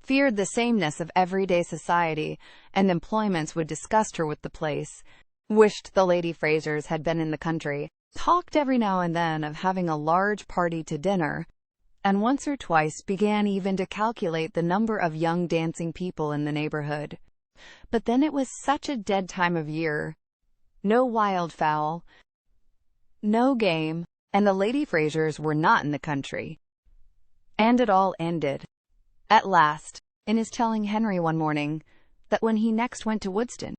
feared the sameness of everyday society and employments would disgust her with the place, wished the Lady Frasers had been in the country, talked every now and then of having a large party to dinner, and once or twice began even to calculate the number of young dancing people in the neighborhood. But then it was such a dead time of year, no wild fowl, no game, and the Lady Frasers were not in the country. And it all ended, at last, in his telling Henry one morning that when he next went to Woodston,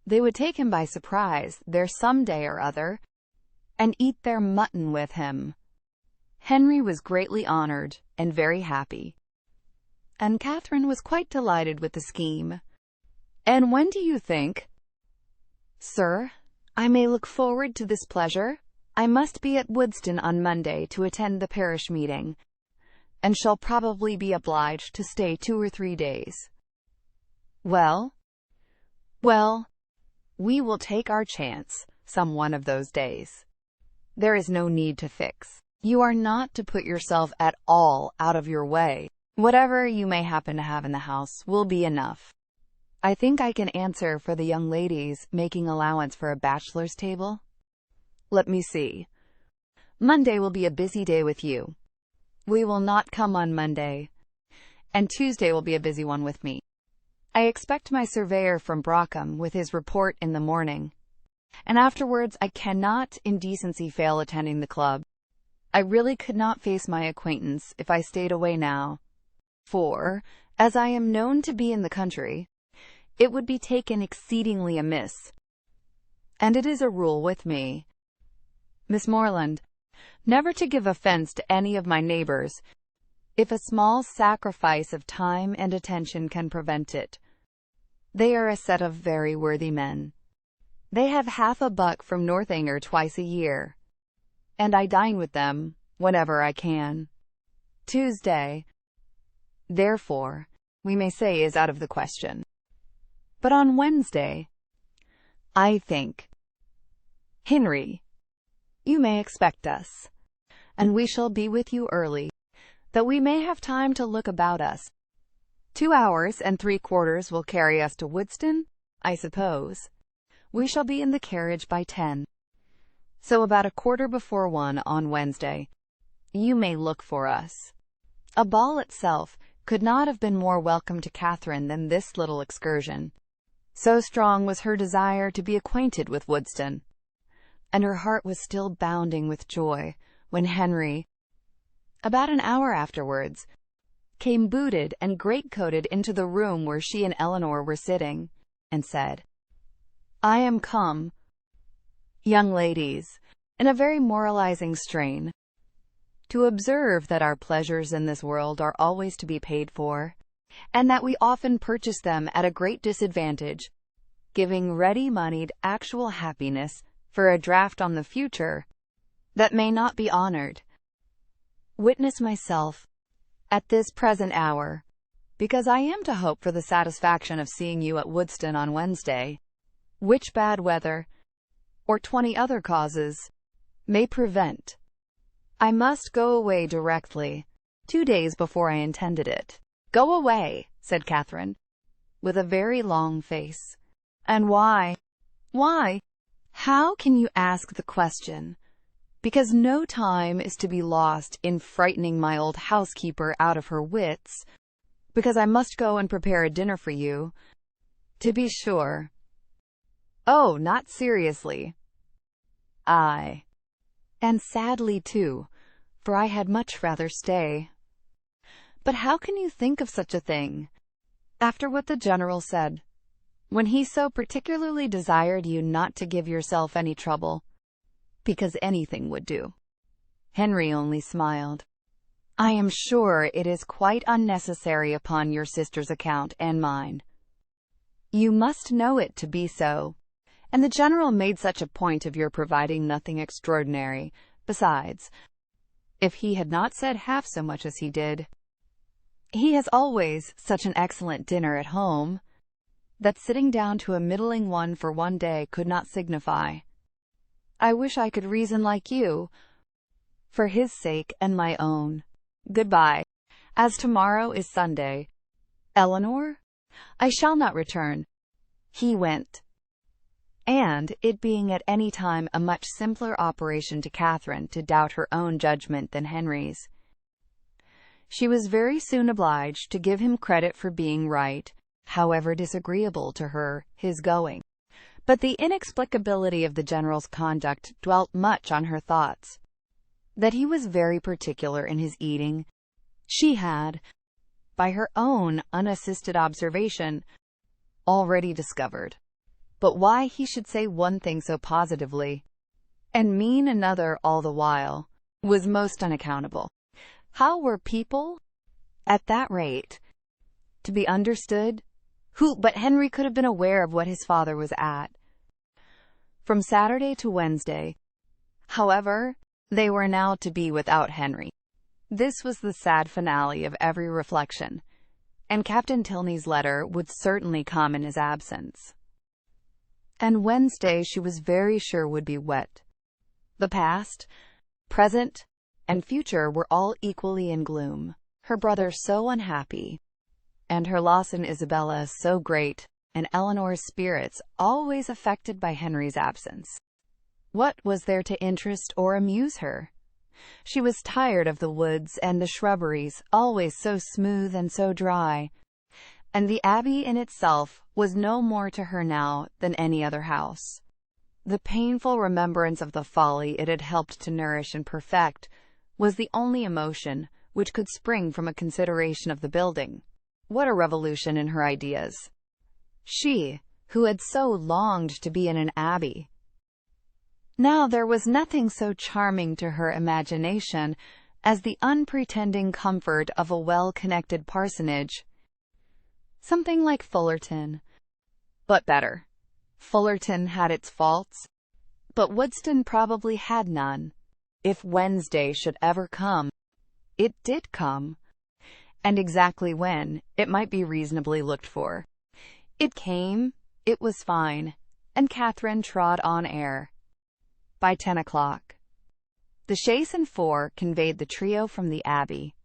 they would take him by surprise there some day or other, and eat their mutton with him. Henry was greatly honored and very happy, and Catherine was quite delighted with the scheme. "And when do you think, sir, I may look forward to this pleasure? I must be at Woodston on Monday to attend the parish meeting, and shall probably be obliged to stay 2 or 3 days." Well, we will take our chance some one of those days. There is no need to fix. You are not to put yourself at all out of your way. Whatever you may happen to have in the house will be enough. I think I can answer for the young ladies, making allowance for a bachelor's table. Let me see. Monday will be a busy day with you. We will not come on Monday, and Tuesday will be a busy one with me. I expect my surveyor from Brockham with his report in the morning, and afterwards I cannot in decency fail attending the club. I really could not face my acquaintance if I stayed away now, for, as I am known to be in the country, it would be taken exceedingly amiss, and it is a rule with me, Miss Morland, never to give offense to any of my neighbors, if a small sacrifice of time and attention can prevent it. They are a set of very worthy men. They have half a buck from Northanger twice a year, and I dine with them whenever I can. Tuesday, therefore, we may say is out of the question. But on Wednesday, I think, Henry, you may expect us, and we shall be with you early, that we may have time to look about us. 2 hours and 3/4 will carry us to Woodston, I suppose. We shall be in the carriage by 10. So about 1:15 on Wednesday, you may look for us. A ball itself could not have been more welcome to Catherine than this little excursion. So strong was her desire to be acquainted with Woodston, and her heart was still bounding with joy when Henry, about an hour afterwards, came booted and greatcoated into the room where she and Eleanor were sitting, and said, "I am come, young ladies," in a very moralizing strain, "to observe that our pleasures in this world are always to be paid for, and that we often purchase them at a great disadvantage, giving ready-moneyed actual happiness for a draft on the future that may not be honored. Witness myself at this present hour, because I am to hope for the satisfaction of seeing you at Woodston on Wednesday, which bad weather, or 20 other causes, may prevent. I must go away directly, 2 days before I intended it." "Go away," said Catherine, with a very long face. "And why?" "Why? How can you ask the question? Because no time is to be lost in frightening my old housekeeper out of her wits, because I must go and prepare a dinner for you, to be sure." "Oh, not seriously." "Aye, and sadly too, for I had much rather stay." "But how can you think of such a thing, after what the General said, when he so particularly desired you not to give yourself any trouble, because anything would do?" Henry only smiled. "I am sure it is quite unnecessary upon your sister's account and mine. You must know it to be so, and the General made such a point of your providing nothing extraordinary. Besides, if he had not said half so much as he did, he has always such an excellent dinner at home, that sitting down to a middling one for one day could not signify. I wish I could reason like you, for his sake and my own. Goodbye. As tomorrow is Sunday, Eleanor, I shall not return." He went, and, it being at any time a much simpler operation to Catherine to doubt her own judgment than Henry's, she was very soon obliged to give him credit for being right, however disagreeable to her his going. But the inexplicability of the General's conduct dwelt much on her thoughts. That he was very particular in his eating, she had, by her own unassisted observation, already discovered. But why he should say one thing so positively, and mean another all the while, was most unaccountable. How were people, at that rate, to be understood? Who but Henry could have been aware of what his father was at? From Saturday to Wednesday, however, they were now to be without Henry. This was the sad finale of every reflection, and Captain Tilney's letter would certainly come in his absence. And Wednesday she was very sure would be wet. The past, present, and future were all equally in gloom. Her brother so unhappy, and her loss in Isabella so great, and Eleanor's spirits always affected by Henry's absence. What was there to interest or amuse her? She was tired of the woods and the shrubberies, always so smooth and so dry, and the Abbey in itself was no more to her now than any other house. The painful remembrance of the folly it had helped to nourish and perfect was the only emotion which could spring from a consideration of the building. What a revolution in her ideas! She, who had so longed to be in an abbey. Now there was nothing so charming to her imagination as the unpretending comfort of a well-connected parsonage. Something like Fullerton, but better. Fullerton had its faults, but Woodston probably had none. If Wednesday should ever come, it did come, and exactly when, it might be reasonably looked for. It came, it was fine, and Catherine trod on air. By 10 o'clock, the chaise and four conveyed the trio from the Abbey,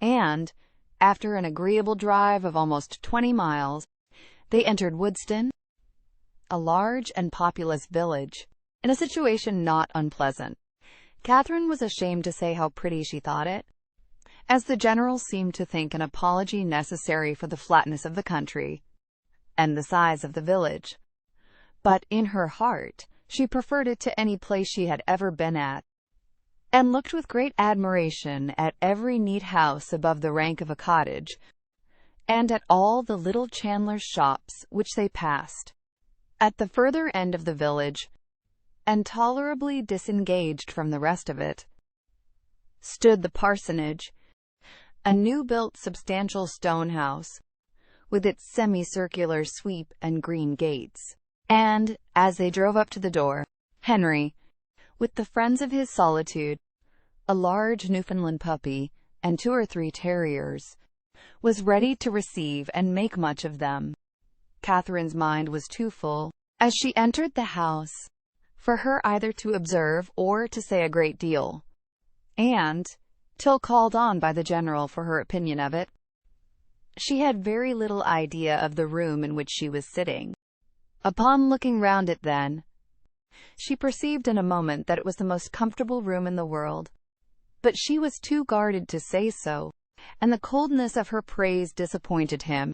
and, after an agreeable drive of almost 20 miles, they entered Woodston, a large and populous village, in a situation not unpleasant. Catherine was ashamed to say how pretty she thought it, as the General seemed to think an apology necessary for the flatness of the country and the size of the village. But in her heart she preferred it to any place she had ever been at, and looked with great admiration at every neat house above the rank of a cottage, and at all the little chandlers' shops which they passed. At the further end of the village, and tolerably disengaged from the rest of it, stood the parsonage, a new-built substantial stone house, with its semicircular sweep and green gates. And, as they drove up to the door, Henry, with the friends of his solitude, a large Newfoundland puppy, and 2 or 3 terriers, was ready to receive and make much of them. Catherine's mind was too full, as she entered the house, for her either to observe or to say a great deal, and, till called on by the General for her opinion of it, she had very little idea of the room in which she was sitting. Upon looking round it then, she perceived in a moment that it was the most comfortable room in the world, but she was too guarded to say so, and the coldness of her praise disappointed him.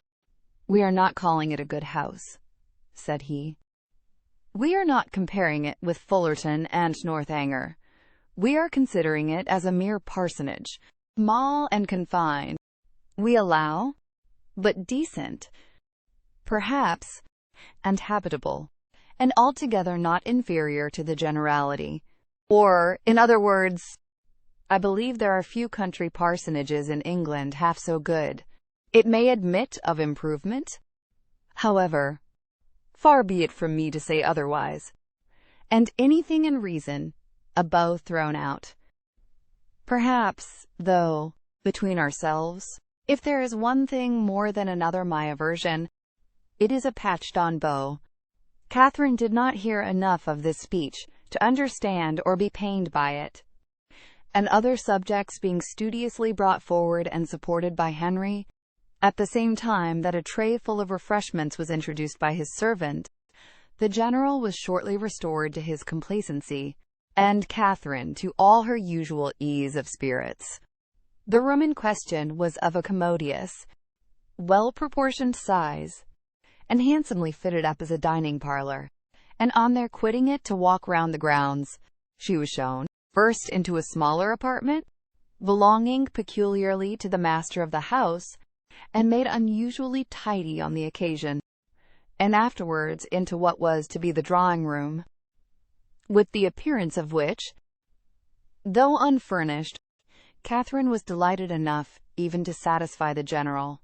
"We are not calling it a good house," said he. "We are not comparing it with Fullerton and Northanger. We are considering it as a mere parsonage, small and confined, we allow, but decent, perhaps, and habitable, and altogether not inferior to the generality. Or, in other words, I believe there are few country parsonages in England half so good. It may admit of improvement, however, far be it from me to say otherwise, and anything in reason, a bow thrown out. Perhaps, though, between ourselves, if there is one thing more than another my aversion, it is a patched-on bow." Catherine did not hear enough of this speech to understand or be pained by it, and other subjects being studiously brought forward and supported by Henry, at the same time that a tray full of refreshments was introduced by his servant, the General was shortly restored to his complacency, and Catherine to all her usual ease of spirits. The room in question was of a commodious, well-proportioned size, and handsomely fitted up as a dining parlor, and on their quitting it to walk round the grounds, she was shown, first into a smaller apartment, belonging peculiarly to the master of the house, and made unusually tidy on the occasion, and afterwards into what was to be the drawing-room, with the appearance of which, though unfurnished, Catherine was delighted enough even to satisfy the General.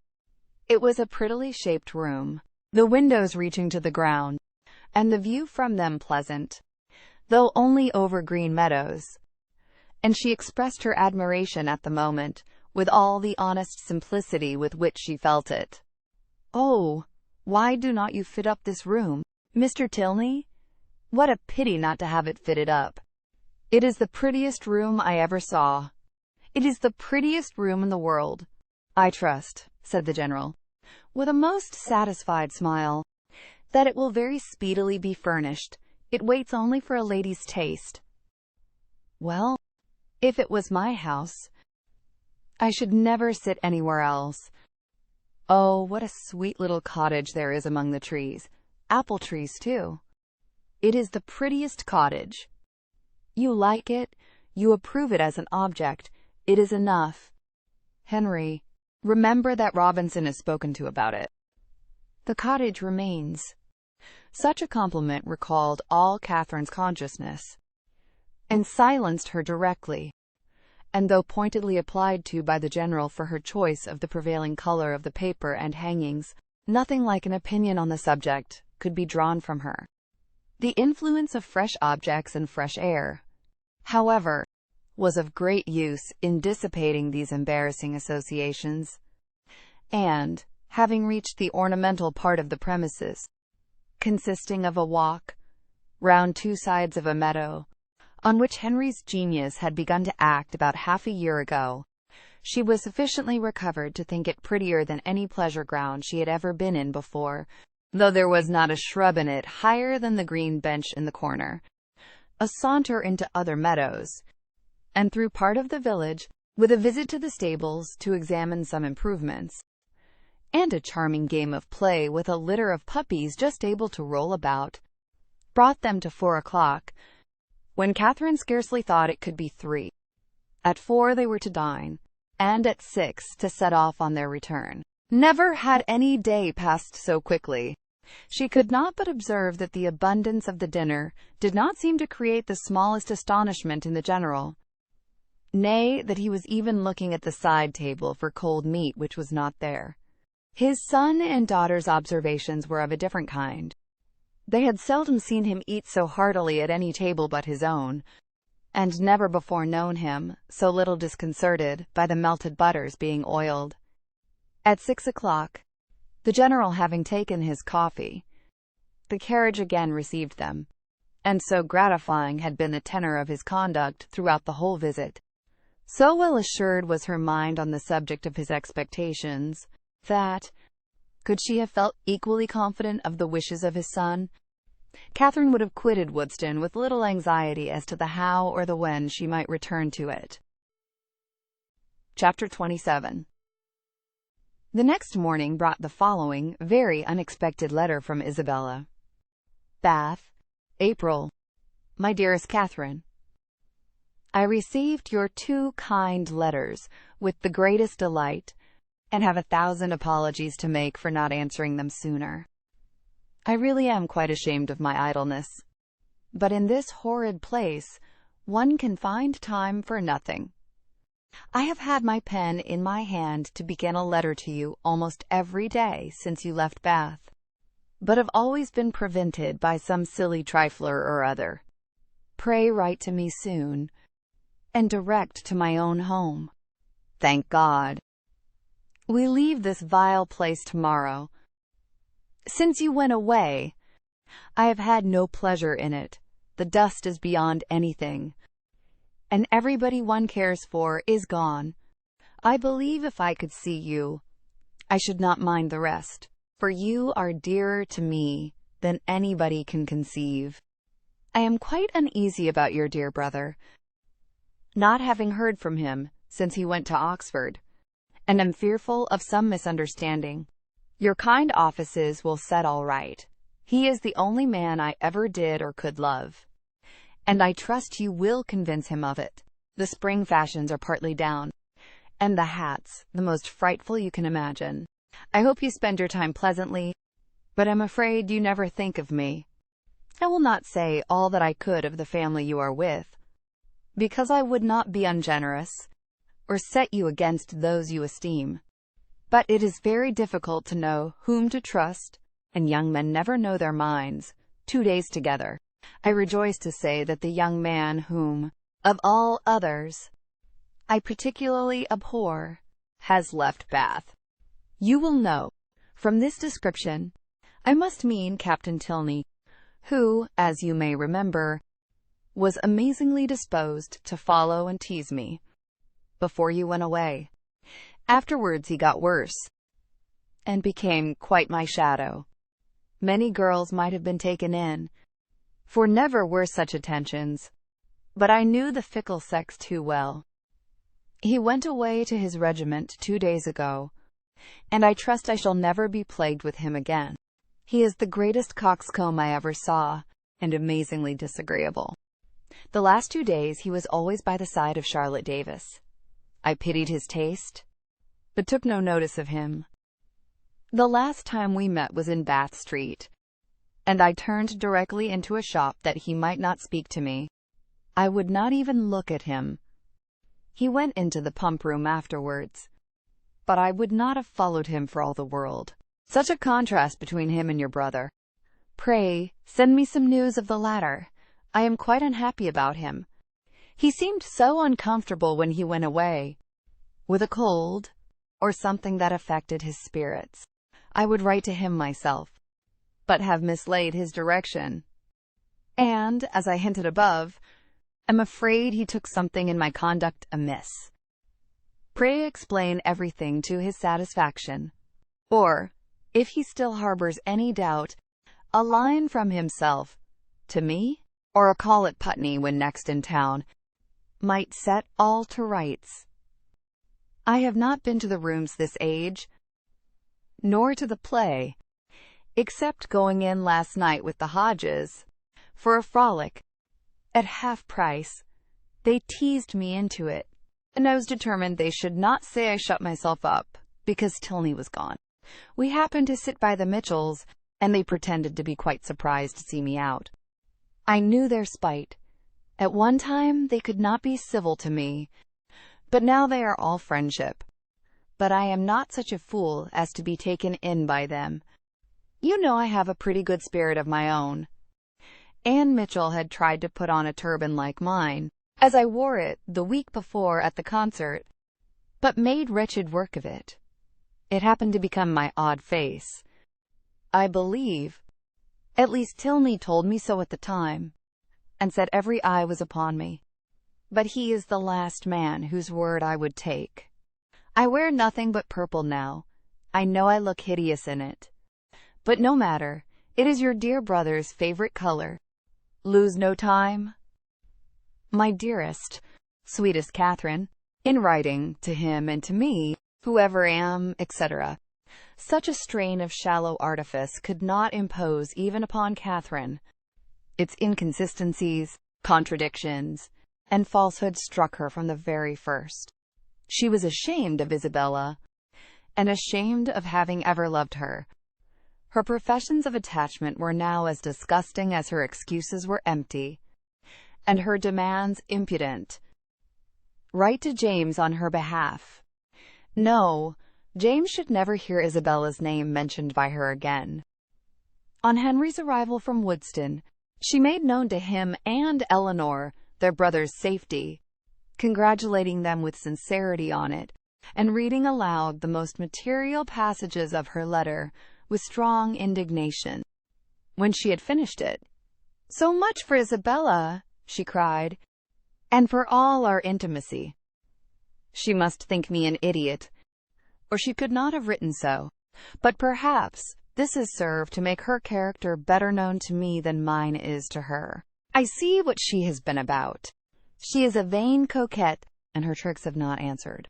It was a prettily shaped room, the windows reaching to the ground, and the view from them pleasant, though only over green meadows, and she expressed her admiration at the moment, with all the honest simplicity with which she felt it. "Oh, why do not you fit up this room, Mr. Tilney? What a pity not to have it fitted up. It is the prettiest room I ever saw. It is the prettiest room in the world, I trust," said the General, with a most satisfied smile, "that it will very speedily be furnished. It waits only for a lady's taste. Well, if it was my house, I should never sit anywhere else. Oh, what a sweet little cottage there is among the trees, apple trees too. It is the prettiest cottage. You like it, you approve it as an object, it is enough. Henry, remember that Robinson is spoken to about it. The cottage remains." Such a compliment recalled all Catherine's consciousness, and silenced her directly, and though pointedly applied to by the General for her choice of the prevailing color of the paper and hangings, nothing like an opinion on the subject could be drawn from her. The influence of fresh objects and fresh air, however, was of great use in dissipating these embarrassing associations, and, having reached the ornamental part of the premises, consisting of a walk round 2 sides of a meadow, on which Henry's genius had begun to act about half a year ago, she was sufficiently recovered to think it prettier than any pleasure ground she had ever been in before, though there was not a shrub in it higher than the green bench in the corner. A saunter into other meadows, and through part of the village, with a visit to the stables to examine some improvements, and a charming game of play with a litter of puppies just able to roll about, brought them to 4 o'clock, when Catherine scarcely thought it could be 3. At 4 they were to dine, and at 6 to set off on their return. Never had any day passed so quickly. She could not but observe that the abundance of the dinner did not seem to create the smallest astonishment in the general. Nay, that he was even looking at the side table for cold meat which was not there. His son and daughter's observations were of a different kind. They had seldom seen him eat so heartily at any table but his own, and never before known him so little disconcerted by the melted butters being oiled. At 6 o'clock, the general having taken his coffee, the carriage again received them, and so gratifying had been the tenor of his conduct throughout the whole visit, so well assured was her mind on the subject of his expectations, that, could she have felt equally confident of the wishes of his son, Catherine would have quitted Woodston with little anxiety as to the how or the when she might return to it. Chapter 27. The next morning brought the following very unexpected letter from Isabella. Bath, April. My dearest Catherine, I received your 2 kind letters with the greatest delight, and have 1,000 apologies to make for not answering them sooner. I really am quite ashamed of my idleness, but in this horrid place one can find time for nothing. I have had my pen in my hand to begin a letter to you almost every day since you left Bath, but have always been prevented by some silly trifler or other. Pray write to me soon, and direct to my own home. Thank God. We leave this vile place tomorrow. Since you went away, I have had no pleasure in it. The dust is beyond anything, and everybody one cares for is gone. I believe if I could see you, I should not mind the rest, for you are dearer to me than anybody can conceive. I am quite uneasy about your dear brother, not having heard from him since he went to Oxford, and am fearful of some misunderstanding. Your kind offices will set all right. He is the only man I ever did or could love, and I trust you will convince him of it. The spring fashions are partly down, and the hats the most frightful you can imagine. I hope you spend your time pleasantly, but am afraid you never think of me. I will not say all that I could of the family you are with, because I would not be ungenerous, or set you against those you esteem. But it is very difficult to know whom to trust, and young men never know their minds 2 days together. I rejoice to say that the young man whom, of all others, I particularly abhor, has left Bath. You will know, from this description, I must mean Captain Tilney, who, as you may remember, was amazingly disposed to follow and tease me before you went away. Afterwards he got worse, and became quite my shadow. Many girls might have been taken in, for never were such attentions, but I knew the fickle sex too well. He went away to his regiment 2 days ago, and I trust I shall never be plagued with him again. He is the greatest coxcomb I ever saw, and amazingly disagreeable. The last 2 days he was always by the side of Charlotte Davis. I pitied his taste, but took no notice of him. The last time we met was in Bath Street, and I turned directly into a shop that he might not speak to me. I would not even look at him. He went into the pump room afterwards, but I would not have followed him for all the world. Such a contrast between him and your brother. Pray, send me some news of the latter. I am quite unhappy about him. He seemed so uncomfortable when he went away, with a cold, or something that affected his spirits. I would write to him myself, but have mislaid his direction, and, as I hinted above, am afraid he took something in my conduct amiss. Pray explain everything to his satisfaction, or, if he still harbors any doubt, a line from himself to me, or a call at Putney when next in town, might set all to rights. I have not been to the rooms this age, nor to the play, except going in last night with the Hodges, for a frolic, at half price. They teased me into it, and I was determined they should not say I shut myself up, because Tilney was gone. We happened to sit by the Mitchells, and they pretended to be quite surprised to see me out. I knew their spite. At one time they could not be civil to me, but now they are all friendship. But I am not such a fool as to be taken in by them. You know I have a pretty good spirit of my own. Anne Mitchell had tried to put on a turban like mine, as I wore it the week before at the concert, but made wretched work of it. It happened to become my odd face, I believe. At least Tilney told me so at the time, and said every eye was upon me. But he is the last man whose word I would take. I wear nothing but purple now. I know I look hideous in it. But no matter, it is your dear brother's favorite color. Lose no time. My dearest, sweetest Catherine, in writing to him and to me, whoever am, etc., such a strain of shallow artifice could not impose even upon Catherine. Its inconsistencies, contradictions, and falsehood struck her from the very first. She was ashamed of Isabella, and ashamed of having ever loved her. Her professions of attachment were now as disgusting as her excuses were empty, and her demands impudent. Write to James on her behalf. No, James should never hear Isabella's name mentioned by her again. On Henry's arrival from Woodstock, she made known to him and Eleanor their brother's safety, congratulating them with sincerity on it, and reading aloud the most material passages of her letter with strong indignation. When she had finished it, "So much for Isabella," she cried, "and for all our intimacy. She must think me an idiot, or she could not have written so. But perhaps this has served to make her character better known to me than mine is to her. I see what she has been about. She is a vain coquette, and her tricks have not answered.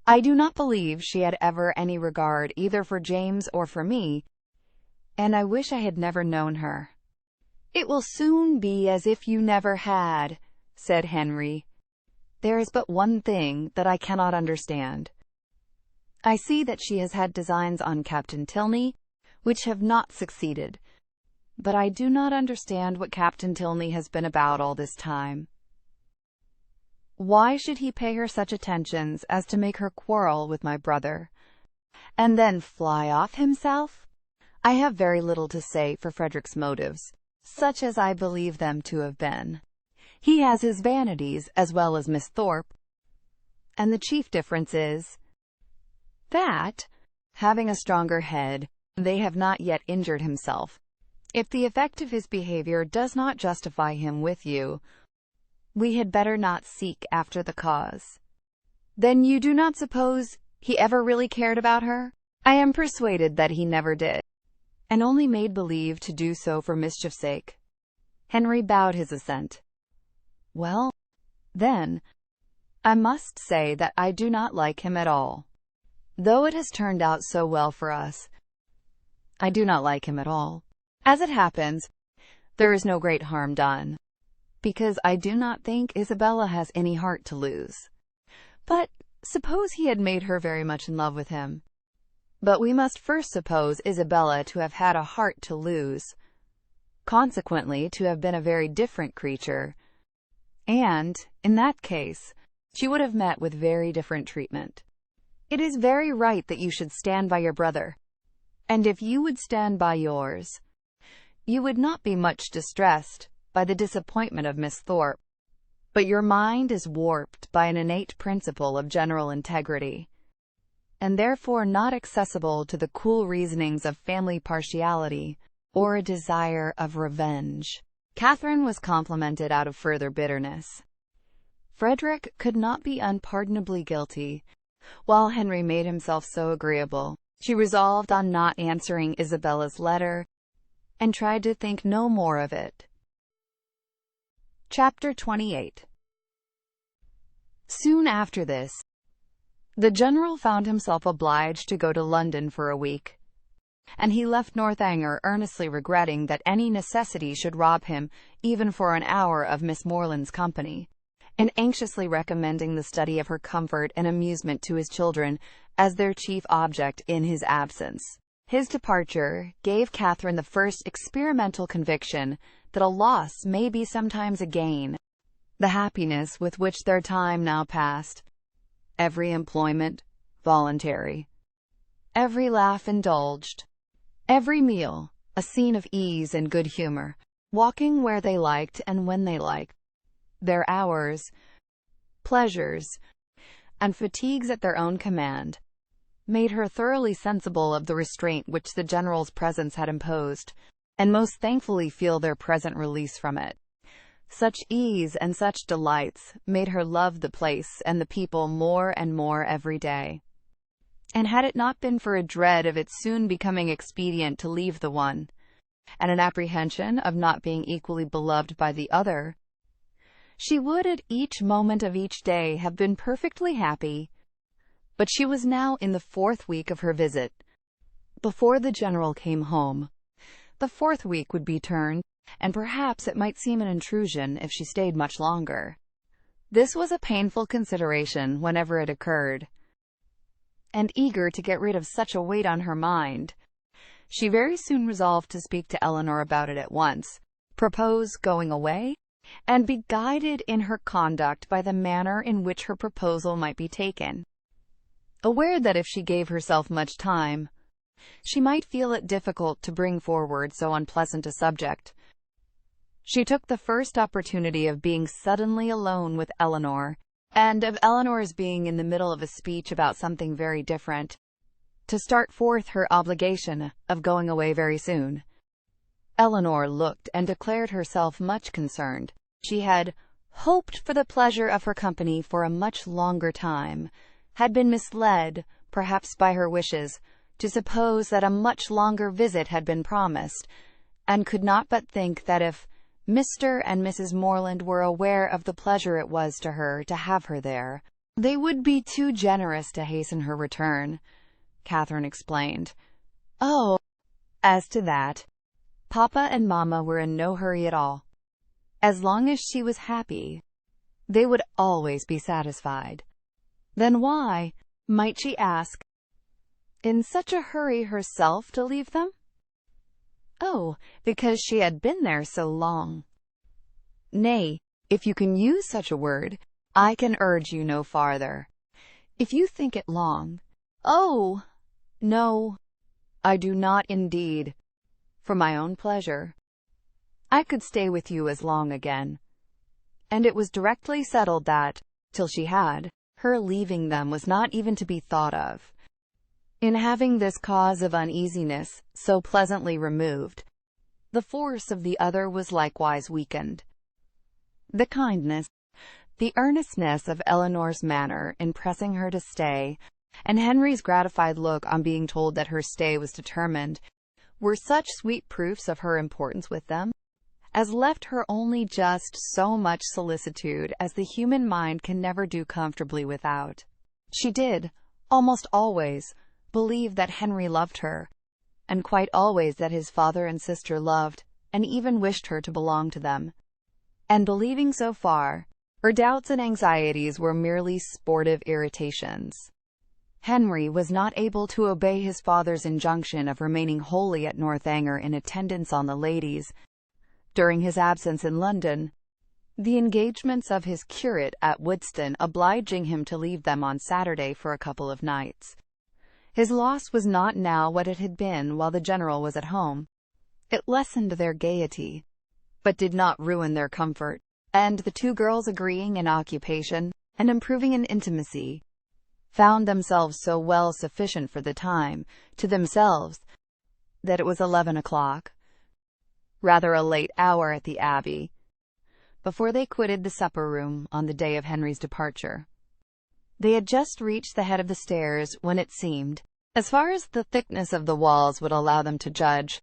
I do not believe she had ever any regard either for James or for me, and I wish I had never known her." "It will soon be as if you never had," said Henry. "There is but one thing that I cannot understand. I see that she has had designs on Captain Tilney, which have not succeeded, but I do not understand what Captain Tilney has been about all this time. Why should he pay her such attentions as to make her quarrel with my brother, and then fly off himself? I have very little to say for Frederick's motives, such as I believe them to have been. He has his vanities as well as Miss Thorpe, and the chief difference is that, having a stronger head, they have not yet injured himself. If the effect of his behavior does not justify him with you, we had better not seek after the cause." "Then you do not suppose he ever really cared about her?" "I am persuaded that he never did, and only made believe to do so for mischief's sake." Henry bowed his assent. "Well, then, I must say that I do not like him at all. Though it has turned out so well for us, I do not like him at all. As it happens, there is no great harm done, because I do not think Isabella has any heart to lose. But suppose he had made her very much in love with him. But we must first suppose Isabella to have had a heart to lose, consequently to have been a very different creature, and, in that case, she would have met with very different treatment. It is very right that you should stand by your brother, and if you would stand by yours, you would not be much distressed by the disappointment of Miss Thorpe. But your mind is warped by an innate principle of general integrity, and therefore not accessible to the cool reasonings of family partiality or a desire of revenge." Catherine was complimented out of further bitterness. Frederick could not be unpardonably guilty, while Henry made himself so agreeable. She resolved on not answering Isabella's letter, and tried to think no more of it. Chapter 28. Soon after this, the General found himself obliged to go to London for a week, and he left Northanger earnestly regretting that any necessity should rob him, even for an hour, of Miss Morland's company, and anxiously recommending the study of her comfort and amusement to his children as their chief object in his absence. His departure gave Catherine the first experimental conviction that a loss may be sometimes a gain. The happiness with which their time now passed, every employment voluntary, every laugh indulged, every meal a scene of ease and good humor, walking where they liked and when they liked, their hours, pleasures, and fatigues at their own command, made her thoroughly sensible of the restraint which the general's presence had imposed, and most thankfully feel their present release from it. Such ease and such delights made her love the place and the people more and more every day. And had it not been for a dread of its soon becoming expedient to leave the one, and an apprehension of not being equally beloved by the other, she would at each moment of each day have been perfectly happy. But she was now in the 4th week of her visit, before the general came home. The 4th week would be turned, and perhaps it might seem an intrusion if she stayed much longer. This was a painful consideration whenever it occurred, and eager to get rid of such a weight on her mind, she very soon resolved to speak to Eleanor about it at once, propose going away, and be guided in her conduct by the manner in which her proposal might be taken. Aware that if she gave herself much time, she might feel it difficult to bring forward so unpleasant a subject, she took the first opportunity of being suddenly alone with Eleanor, and of Eleanor's being in the middle of a speech about something very different, to start forth her obligation of going away very soon. Eleanor looked and declared herself much concerned. She had hoped for the pleasure of her company for a much longer time, had been misled, perhaps by her wishes, to suppose that a much longer visit had been promised, and could not but think that if Mr. and Mrs. Morland were aware of the pleasure it was to her to have her there, they would be too generous to hasten her return. Catherine explained. Oh, as to that, Papa and Mamma were in no hurry at all. As long as she was happy, they would always be satisfied. Then why, might she ask, in such a hurry herself to leave them? Oh, because she had been there so long. Nay, if you can use such a word, I can urge you no farther. If you think it long, oh, no, I do not indeed. For my own pleasure, I could stay with you as long again. And it was directly settled that, till she had, her leaving them was not even to be thought of. In having this cause of uneasiness so pleasantly removed, the force of the other was likewise weakened. The kindness, the earnestness of Eleanor's manner in pressing her to stay, and Henry's gratified look on being told that her stay was determined, were such sweet proofs of her importance with them, as left her only just so much solicitude as the human mind can never do comfortably without. She did, almost always, believe that Henry loved her, and quite always that his father and sister loved, and even wished her to belong to them. And believing so far, her doubts and anxieties were merely sportive irritations. Henry was not able to obey his father's injunction of remaining wholly at Northanger in attendance on the ladies, during his absence in London, the engagements of his curate at Woodston obliging him to leave them on Saturday for a couple of nights. His loss was not now what it had been while the general was at home. It lessened their gaiety, but did not ruin their comfort, and the two girls, agreeing in occupation and improving in intimacy, found themselves so well sufficient for the time to themselves that it was 11 o'clock, rather a late hour at the Abbey, before they quitted the supper-room on the day of Henry's departure. They had just reached the head of the stairs when it seemed, as far as the thickness of the walls would allow them to judge,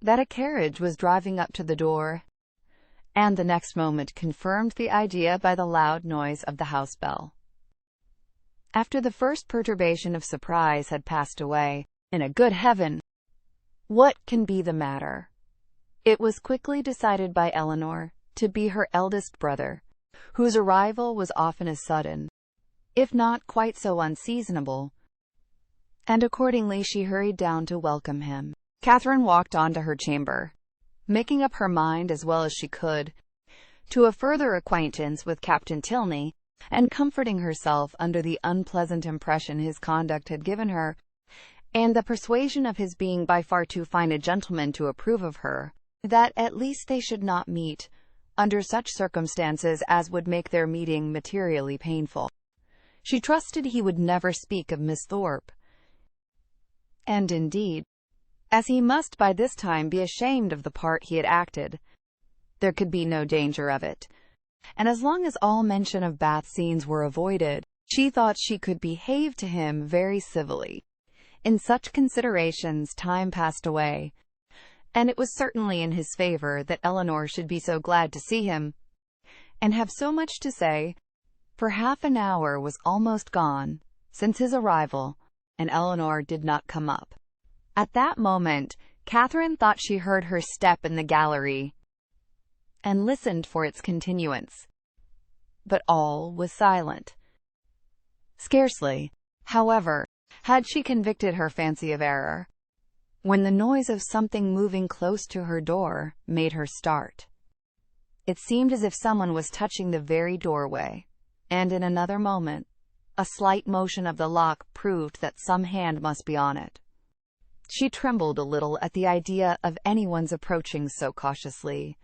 that a carriage was driving up to the door, and the next moment confirmed the idea by the loud noise of the house bell. After the first perturbation of surprise had passed away, in a good heaven, what can be the matter? It was quickly decided by Eleanor to be her eldest brother, whose arrival was often as sudden, if not quite so unseasonable, and accordingly she hurried down to welcome him. Catherine walked on to her chamber, making up her mind as well as she could to a further acquaintance with Captain Tilney, and comforting herself under the unpleasant impression his conduct had given her, and the persuasion of his being by far too fine a gentleman to approve of her, that at least they should not meet under such circumstances as would make their meeting materially painful. She trusted he would never speak of Miss Thorpe, and indeed, as he must by this time be ashamed of the part he had acted, there could be no danger of it, and as long as all mention of bath scenes were avoided, she thought she could behave to him very civilly. In such considerations time passed away, and it was certainly in his favor that Eleanor should be so glad to see him, and have so much to say, for half an hour was almost gone since his arrival, and Eleanor did not come up. At that moment, Catherine thought she heard her step in the gallery, and listened for its continuance. But all was silent. Scarcely, however, had she convicted her fancy of error, when the noise of something moving close to her door made her start. It seemed as if someone was touching the very doorway, and in another moment, a slight motion of the lock proved that some hand must be on it. She trembled a little at the idea of anyone's approaching so cautiously,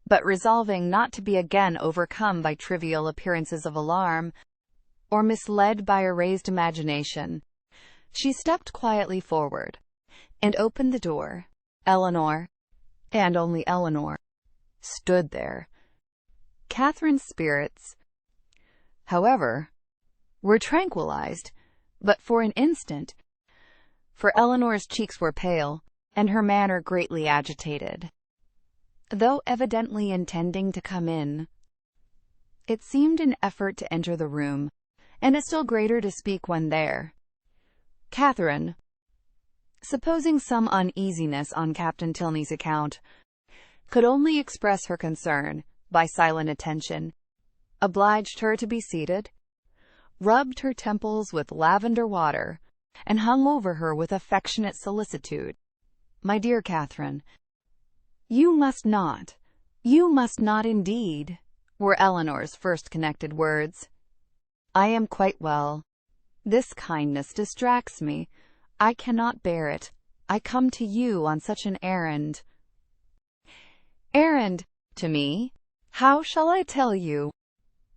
but resolving not to be again overcome by trivial appearances of alarm, or misled by a raised imagination, she stepped quietly forward, and opened the door. Eleanor, and only Eleanor, stood there. Catherine's spirits, however, were tranquilized, but for an instant, for Eleanor's cheeks were pale, and her manner greatly agitated. Though evidently intending to come in, it seemed an effort to enter the room, and a still greater to speak when there. Catherine, supposing some uneasiness on Captain Tilney's account, could only express her concern by silent attention, obliged her to be seated, rubbed her temples with lavender water, and hung over her with affectionate solicitude. "My dear Catherine, you must not indeed," were Eleanor's first connected words. "I am quite well. This kindness distracts me. I cannot bear it. I come to you on such an errand." "Errand? To me? How shall I tell you?"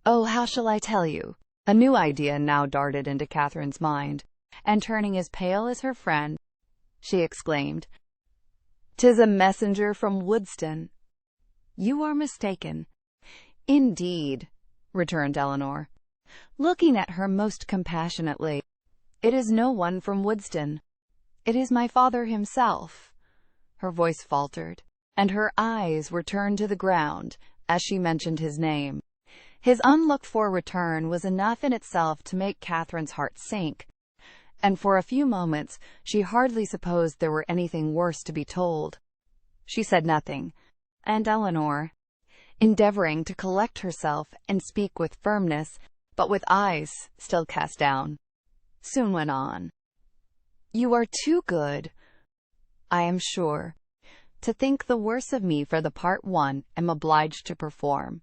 "Oh, how shall I tell you?" A new idea now darted into Catherine's mind, and turning as pale as her friend, she exclaimed, "'Tis a messenger from Woodston." "You are mistaken." "Indeed," returned Eleanor, looking at her most compassionately, "it is no one from Woodston. It is my father himself." Her voice faltered, and her eyes were turned to the ground as she mentioned his name. His unlooked-for return was enough in itself to make Catherine's heart sink, and for a few moments she hardly supposed there were anything worse to be told. She said nothing, and Eleanor, endeavoring to collect herself and speak with firmness, but with eyes still cast down, soon went on. "You are too good, I am sure, to think the worse of me for the part one am obliged to perform.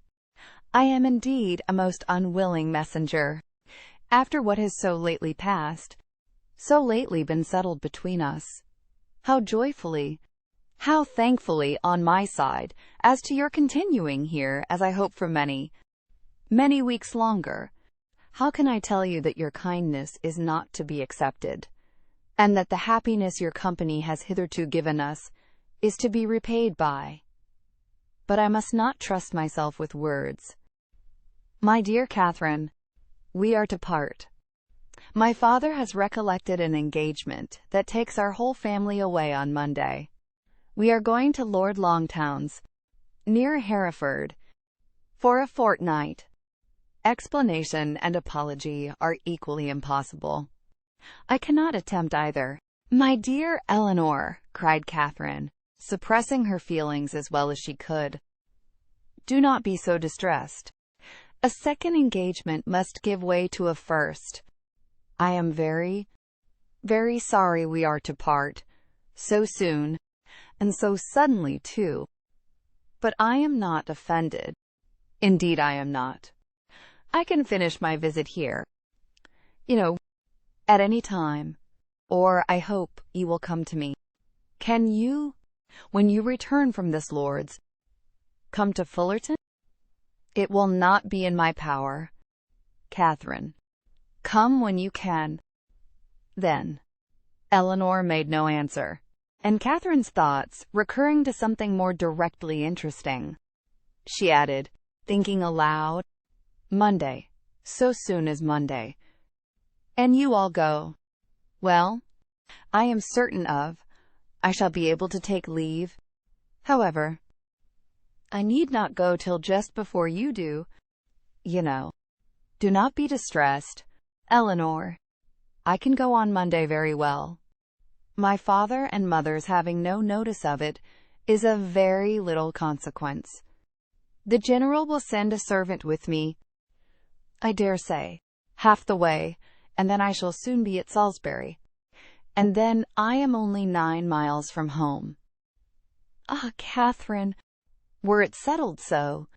I am indeed a most unwilling messenger, after what has so lately passed, so lately been settled between us. How joyfully, how thankfully on my side, as to your continuing here, as I hope for many, many weeks longer. How can I tell you that your kindness is not to be accepted, and that the happiness your company has hitherto given us is to be repaid by? But I must not trust myself with words. My dear Catherine, we are to part. My father has recollected an engagement that takes our whole family away on Monday. We are going to Lord Longtown's, near Hereford, for a fortnight. Explanation and apology are equally impossible. I cannot attempt either." "My dear Eleanor," cried Catherine, suppressing her feelings as well as she could, "do not be so distressed. A second engagement must give way to a first. I am very, very sorry we are to part, so soon, and so suddenly too. But I am not offended. Indeed I am not. I can finish my visit here, at any time. Or I hope you will come to me. Can you, when you return from this Lord's, come to Fullerton? It will not be in my power. Catherine, come when you can. Then. Eleanor made no answer, and Catherine's thoughts recurring to something more directly interesting. She added, thinking aloud, Monday, so soon as Monday. And you all go. Well, I am certain I shall be able to take leave. However, I need not go till just before you do. Do not be distressed, Eleanor. I can go on Monday very well. My father and mother's having no notice of it is of very little consequence. The General will send a servant with me, I dare say, half the way, and then I shall soon be at Salisbury. And then I am only 9 miles from home. Ah, Catherine, were it settled so,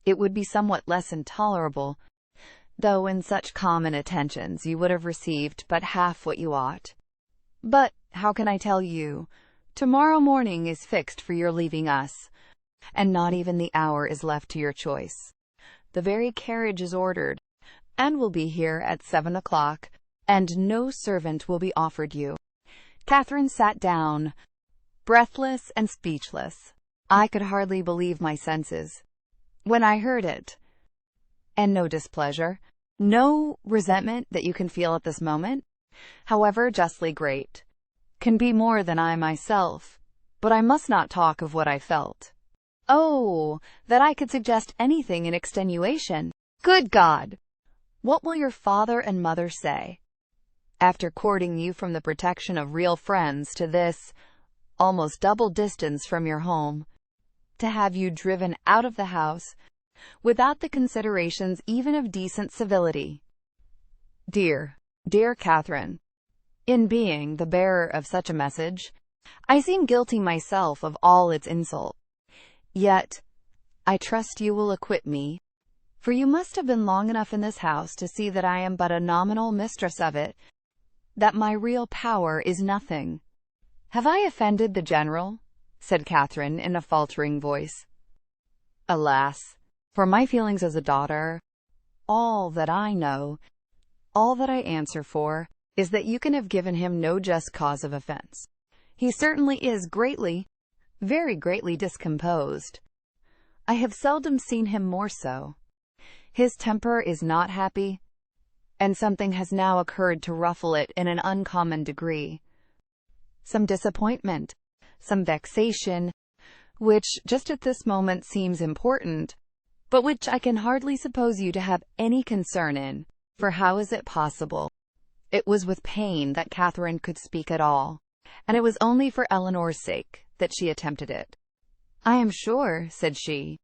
it would be somewhat less intolerable, though in such common attentions you would have received but half what you ought. But how can I tell you? Tomorrow morning is fixed for your leaving us, and not even the hour is left to your choice. The very carriage is ordered, and will be here at 7 o'clock, and no servant will be offered you. Catherine sat down, breathless and speechless. I could hardly believe my senses when I heard it. And no displeasure, no resentment that you can feel at this moment, however justly great, can be more than I myself. But I must not talk of what I felt. Oh, that I could suggest anything in extenuation! Good God! What will your father and mother say? After courting you from the protection of real friends to this, almost double distance from your home, to have you driven out of the house, without the considerations even of decent civility. Dear, dear Catherine, in being the bearer of such a message, I seem guilty myself of all its insult. Yet, I trust you will acquit me, for you must have been long enough in this house to see that I am but a nominal mistress of it, that my real power is nothing. Have I offended the General? Said Catherine in a faltering voice. Alas, for my feelings as a daughter, all that I know, all that I answer for, is that you can have given him no just cause of offense. He certainly is greatly, very greatly discomposed. I have seldom seen him more so. His temper is not happy, and something has now occurred to ruffle it in an uncommon degree. Some disappointment, some vexation, which just at this moment seems important, but which I can hardly suppose you to have any concern in, for how is it possible? It was with pain that Catherine could speak at all, and it was only for Eleanor's sake that she attempted it. I am sure, said she,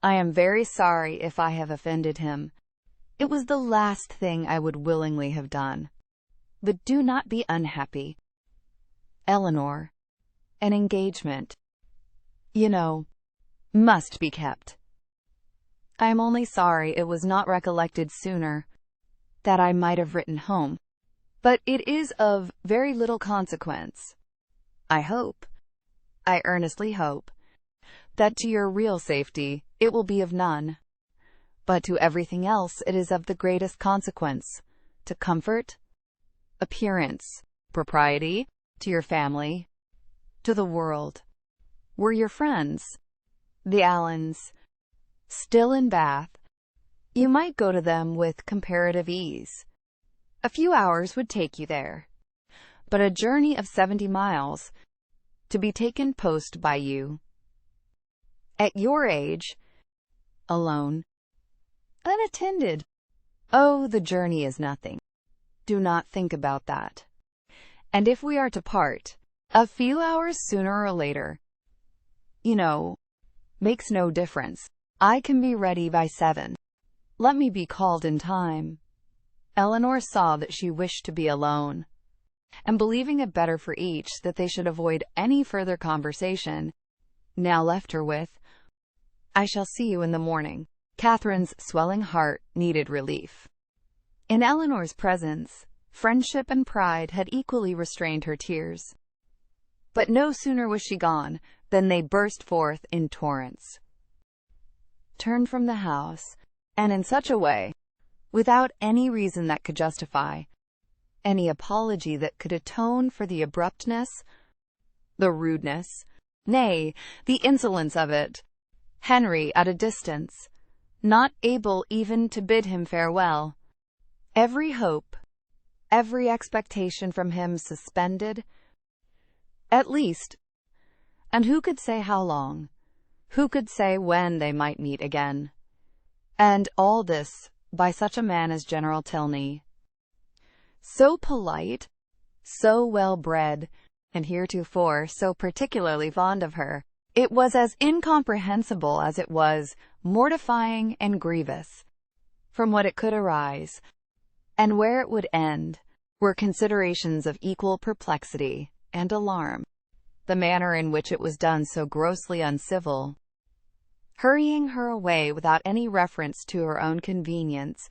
I am very sorry if I have offended him. It was the last thing I would willingly have done. But do not be unhappy. Eleanor, an engagement, must be kept. I am only sorry it was not recollected sooner, that I might have written home. But it is of very little consequence. I earnestly hope, that to your real safety it will be of none. But to everything else it is of the greatest consequence, to comfort, appearance, propriety, to your family, to the world. Were your friends, the Allens, still in Bath, you might go to them with comparative ease. A few hours would take you there, but a journey of 70 miles, to be taken post by you, at your age, alone, unattended. Oh, the journey is nothing. Do not think about that. And if we are to part, a few hours sooner or later, makes no difference. I can be ready by 7. Let me be called in time." Eleanor saw that she wished to be alone, and believing it better for each that they should avoid any further conversation, now left her with, "I shall see you in the morning." Catherine's swelling heart needed relief. In Eleanor's presence, friendship and pride had equally restrained her tears. But no sooner was she gone than they burst forth in torrents. Turned from the house, and in such a way, without any reason that could justify, any apology that could atone for the abruptness, the rudeness, nay, the insolence of it. Henry at a distance, not able even to bid him farewell. Every hope, every expectation from him suspended, at least. And who could say how long? Who could say when they might meet again? And all this by such a man as General Tilney. So polite, so well-bred, and heretofore so particularly fond of her. It was as incomprehensible as it was mortifying and grievous. From what it could arise, and where it would end, were considerations of equal perplexity and alarm. The manner in which it was done so grossly uncivil, hurrying her away without any reference to her own convenience,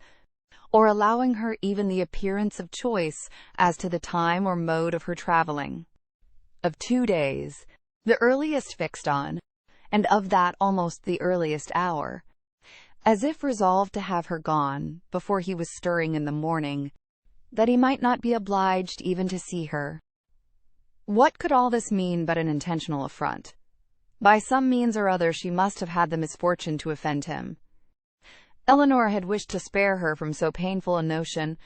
or allowing her even the appearance of choice as to the time or mode of her traveling. Of 2 days, the earliest fixed on, and of that almost the earliest hour, as if resolved to have her gone before he was stirring in the morning, that he might not be obliged even to see her. What could all this mean but an intentional affront? By some means or other she must have had the misfortune to offend him. Eleanor had wished to spare her from so painful a notion,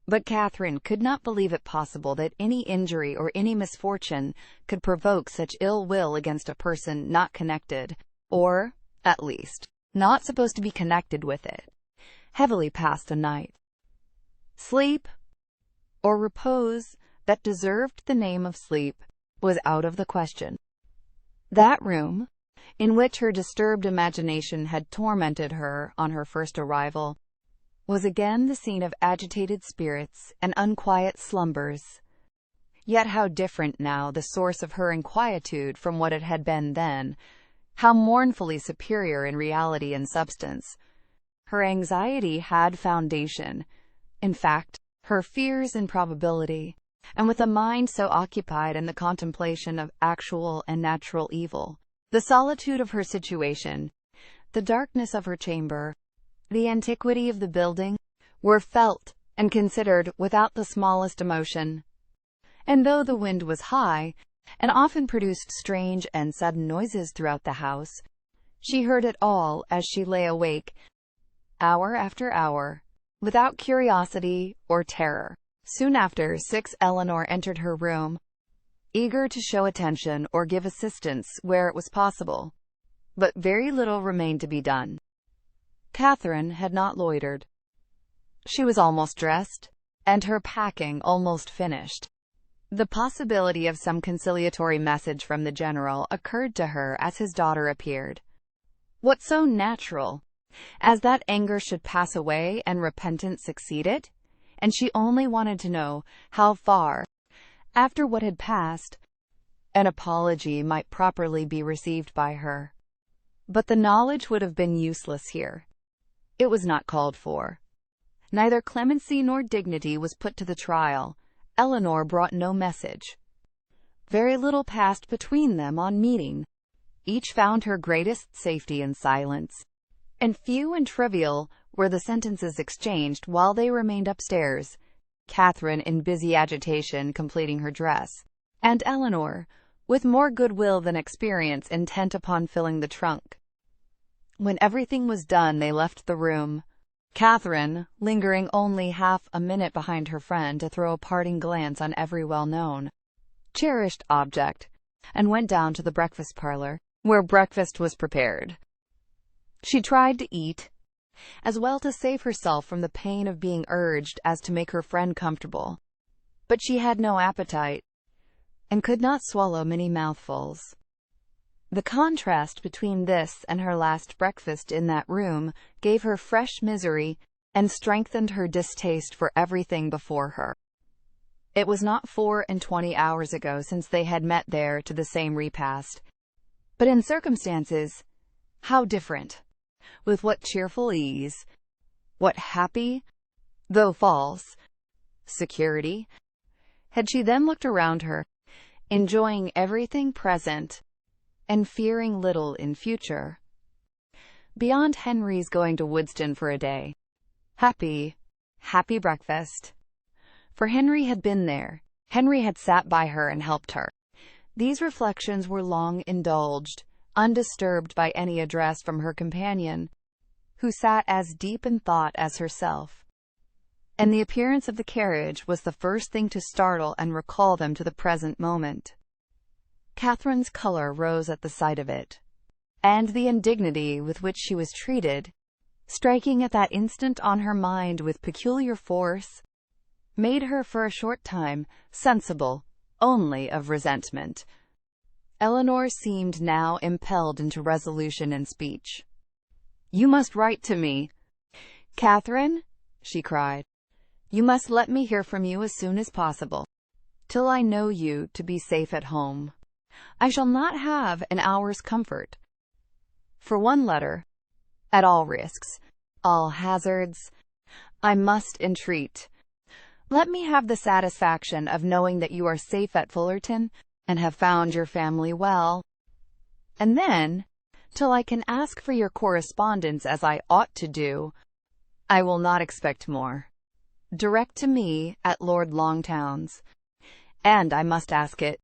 but Catherine could not believe it possible that any injury or any misfortune could provoke such ill will against a person not connected, or, at least, not supposed to be connected with it. Heavily passed a night. Sleep, or repose that deserved the name of sleep, was out of the question. That room, in which her disturbed imagination had tormented her on her first arrival, was again the scene of agitated spirits and unquiet slumbers. Yet how different now the source of her inquietude from what it had been then, how mournfully superior in reality and substance. Her anxiety had foundation, in fact, her fears in probability, and with a mind so occupied in the contemplation of actual and natural evil, the solitude of her situation, the darkness of her chamber, the antiquity of the building, were felt and considered without the smallest emotion. And though the wind was high, and often produced strange and sudden noises throughout the house, she heard it all as she lay awake, hour after hour, without curiosity or terror. Soon after 6 Eleanor entered her room, eager to show attention or give assistance where it was possible. But very little remained to be done. Catherine had not loitered. She was almost dressed, and her packing almost finished. The possibility of some conciliatory message from the general occurred to her as his daughter appeared. What so natural as that anger should pass away and repentance succeed it? And she only wanted to know how far, after what had passed, an apology might properly be received by her. But the knowledge would have been useless here. It was not called for. Neither clemency nor dignity was put to the trial. Eleanor brought no message. Very little passed between them on meeting. Each found her greatest safety in silence, and few and trivial were the sentences exchanged while they remained upstairs, Catherine in busy agitation completing her dress, and Eleanor, with more goodwill than experience, intent upon filling the trunk. When everything was done they left the room, Catherine lingering only half a minute behind her friend to throw a parting glance on every well-known, cherished object, and went down to the breakfast parlor, where breakfast was prepared. She tried to eat, as well to save herself from the pain of being urged as to make her friend comfortable. But she had no appetite, and could not swallow many mouthfuls. The contrast between this and her last breakfast in that room gave her fresh misery and strengthened her distaste for everything before her. It was not 24 hours ago since they had met there to the same repast, but in circumstances, how different! With what cheerful ease, what happy, though false, security, had she then looked around her, enjoying everything present and fearing little in future. Beyond Henry's going to Woodston for a day. Happy breakfast. For Henry had been there. Henry had sat by her and helped her. These reflections were long indulged, undisturbed by any address from her companion, who sat as deep in thought as herself. And the appearance of the carriage was the first thing to startle and recall them to the present moment. Catherine's color rose at the sight of it, and the indignity with which she was treated, striking at that instant on her mind with peculiar force, made her for a short time sensible only of resentment. Eleanor seemed now impelled into resolution and speech. "You must write to me, Catherine," she cried. "You must let me hear from you as soon as possible, till I know you to be safe at home. I shall not have an hour's comfort. For one letter, at all risks, all hazards, I must entreat. Let me have the satisfaction of knowing that you are safe at Fullerton, and have found your family well. And then, till I can ask for your correspondence as I ought to do, I will not expect more. Direct to me at Lord Longtown's, and I must ask it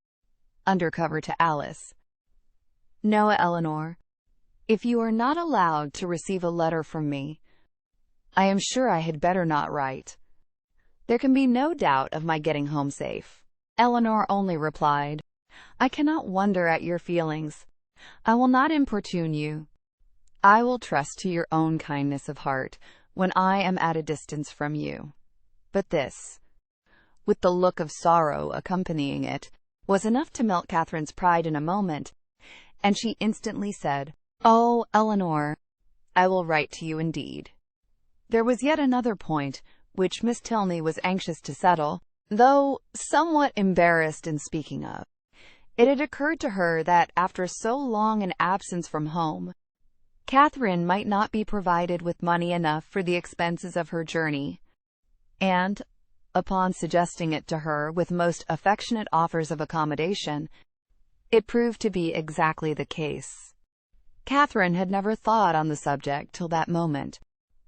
under cover to Alice. No, Eleanor, if you are not allowed to receive a letter from me, I am sure I had better not write. There can be no doubt of my getting home safe." Eleanor only replied, "I cannot wonder at your feelings. I will not importune you. I will trust to your own kindness of heart when I am at a distance from you." But this, with the look of sorrow accompanying it, was enough to melt Catherine's pride in a moment, and she instantly said, "Oh, Eleanor, I will write to you indeed." There was yet another point which Miss Tilney was anxious to settle, though somewhat embarrassed in speaking of. It had occurred to her that after so long an absence from home, Catherine might not be provided with money enough for the expenses of her journey, and, upon suggesting it to her with most affectionate offers of accommodation, it proved to be exactly the case. Catherine had never thought on the subject till that moment,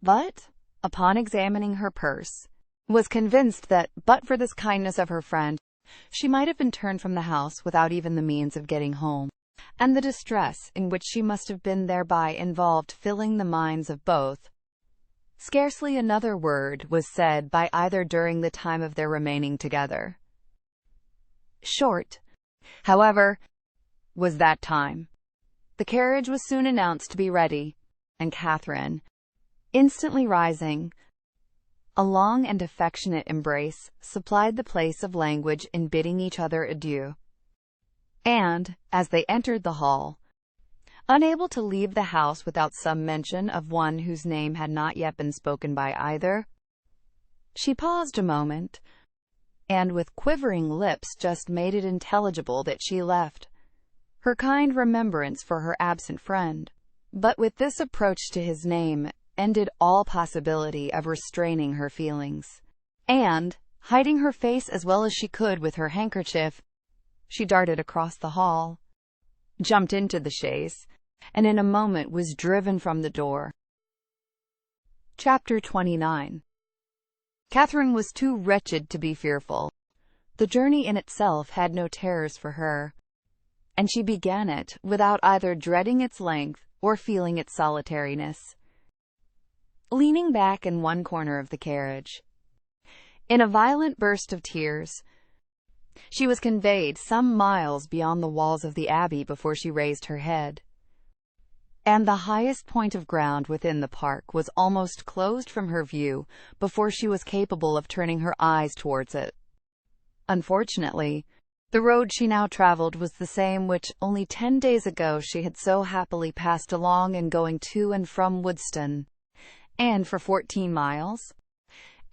but, upon examining her purse, was convinced that, but for this kindness of her friend, she might have been turned from the house without even the means of getting home, and the distress in which she must have been thereby involved filling the minds of both. Scarcely another word was said by either during the time of their remaining together. Short, however, was that time. The carriage was soon announced to be ready, and Catherine, instantly rising, a long and affectionate embrace supplied the place of language in bidding each other adieu. And, as they entered the hall, unable to leave the house without some mention of one whose name had not yet been spoken by either, she paused a moment, and with quivering lips just made it intelligible that she left her kind remembrance for her absent friend. But with this approach to his name ended all possibility of restraining her feelings, and, hiding her face as well as she could with her handkerchief, she darted across the hall, jumped into the chaise, and in a moment was driven from the door. Chapter 29. Catherine was too wretched to be fearful. The journey in itself had no terrors for her, and she began it without either dreading its length or feeling its solitariness. Leaning back in one corner of the carriage, in a violent burst of tears, she was conveyed some miles beyond the walls of the Abbey before she raised her head, and the highest point of ground within the park was almost closed from her view before she was capable of turning her eyes towards it. Unfortunately, The road she now traveled was the same which, only 10 days ago, she had so happily passed along in going to and from Woodston. And for 14 miles?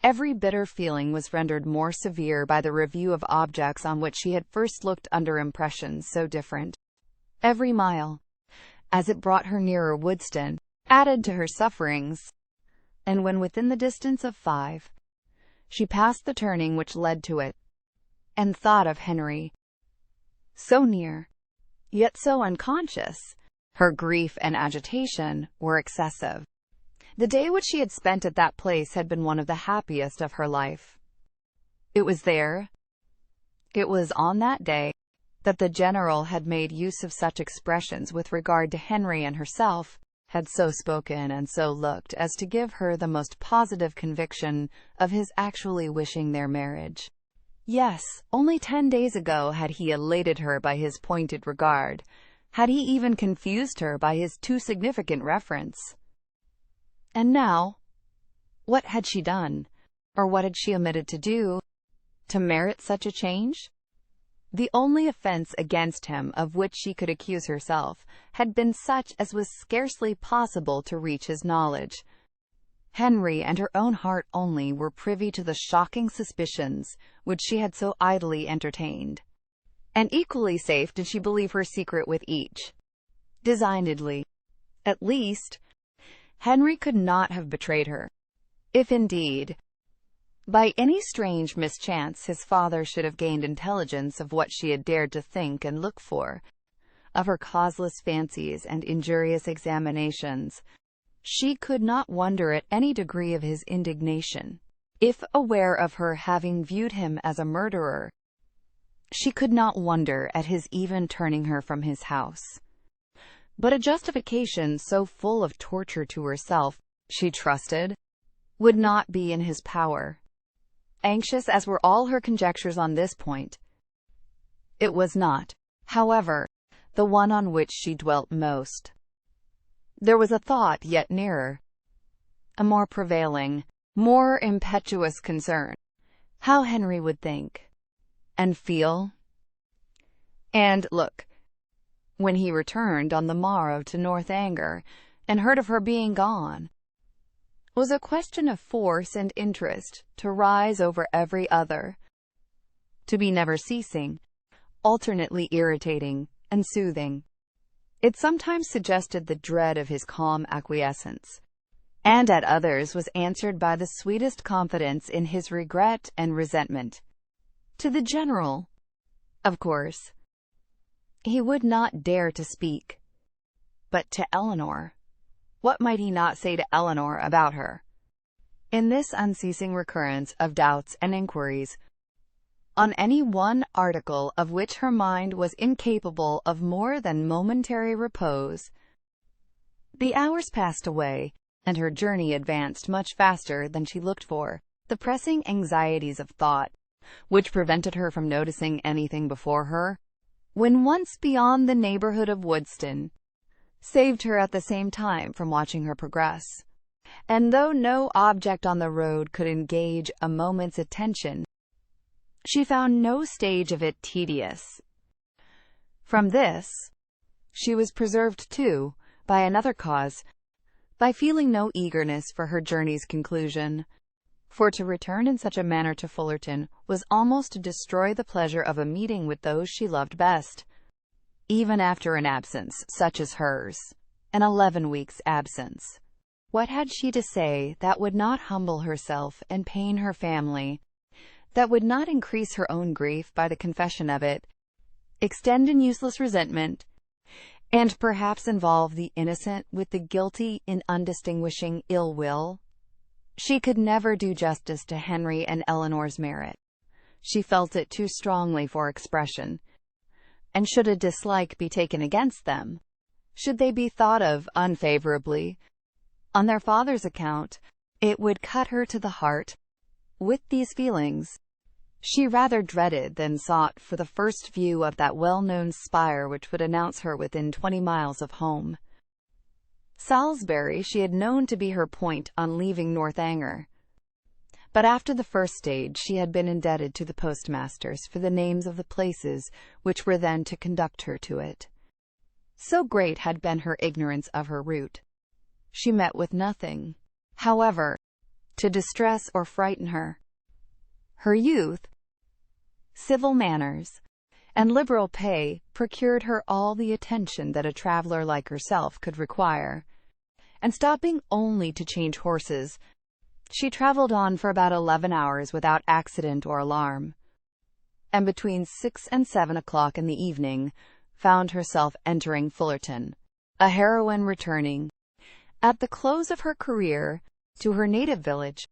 Every bitter feeling was rendered more severe by the review of objects on which she had first looked under impressions so different. Every mile, as it brought her nearer Woodston, added to her sufferings. And when within the distance of 5, she passed the turning which led to it, and thought of Henry, so near, yet so unconscious, her grief and agitation were excessive. The day which she had spent at that place had been one of the happiest of her life. It was on that day, that the General had made use of such expressions with regard to Henry and herself, had so spoken and so looked as to give her the most positive conviction of his actually wishing their marriage. Yes, only 10 days ago had he elated her by his pointed regard, had he even confused her by his too significant reference. And now, what had she done, or what had she omitted to do, to merit such a change? The only offense against him of which she could accuse herself had been such as was scarcely possible to reach his knowledge. Henry and her own heart only were privy to the shocking suspicions which she had so idly entertained, and equally safe did she believe her secret with each. Designedly, at least, Henry could not have betrayed her. If indeed, by any strange mischance, his father should have gained intelligence of what she had dared to think and look for, of her causeless fancies and injurious examinations, she could not wonder at any degree of his indignation. If aware of her having viewed him as a murderer, she could not wonder at his even turning her from his house. But a justification so full of torture to herself, she trusted, would not be in his power. Anxious as were all her conjectures on this point, it was not, however, the one on which she dwelt most. There was a thought yet nearer, a more prevailing, more impetuous concern: how Henry would think, and feel, and look, when he returned on the morrow to Northanger, and heard of her being gone. Was a question of force and interest, to rise over every other, to be never ceasing, alternately irritating and soothing. It sometimes suggested the dread of his calm acquiescence, and at others was answered by the sweetest confidence in his regret and resentment. To the General, of course, he would not dare to speak. But to Eleanor, what might he not say to Eleanor about her? In this unceasing recurrence of doubts and inquiries, on any one article of which her mind was incapable of more than momentary repose, the hours passed away, and her journey advanced much faster than she looked for. The pressing anxieties of thought, which prevented her from noticing anything before her, when once beyond the neighborhood of Woodston, saved her at the same time from watching her progress. And though no object on the road could engage a moment's attention, she found no stage of it tedious. From this, she was preserved too, by another cause, by feeling no eagerness for her journey's conclusion. For to return in such a manner to Fullerton was almost to destroy the pleasure of a meeting with those she loved best, even after an absence such as hers, an 11 weeks' absence. What had she to say that would not humble herself and pain her family, that would not increase her own grief by the confession of it, extend in useless resentment, and perhaps involve the innocent with the guilty in undistinguishing ill will? She could never do justice to Henry and Eleanor's merit. She felt it too strongly for expression. And should a dislike be taken against them, should they be thought of unfavorably, on their father's account, it would cut her to the heart. With these feelings, she rather dreaded than sought for the first view of that well-known spire which would announce her within 20 miles of home. Salisbury she had known to be her point on leaving Northanger, But after the first stage, she had been indebted to the postmasters for the names of the places which were then to conduct her to it. So great had been her ignorance of her route. She met with nothing, however, to distress or frighten her. Her youth, civil manners, and liberal pay procured her all the attention that a traveler like herself could require, and stopping only to change horses, she traveled on for about 11 hours without accident or alarm, and between 6 and 7 o'clock in the evening found herself entering Fullerton, a heroine returning, at the close of her career, to her native village,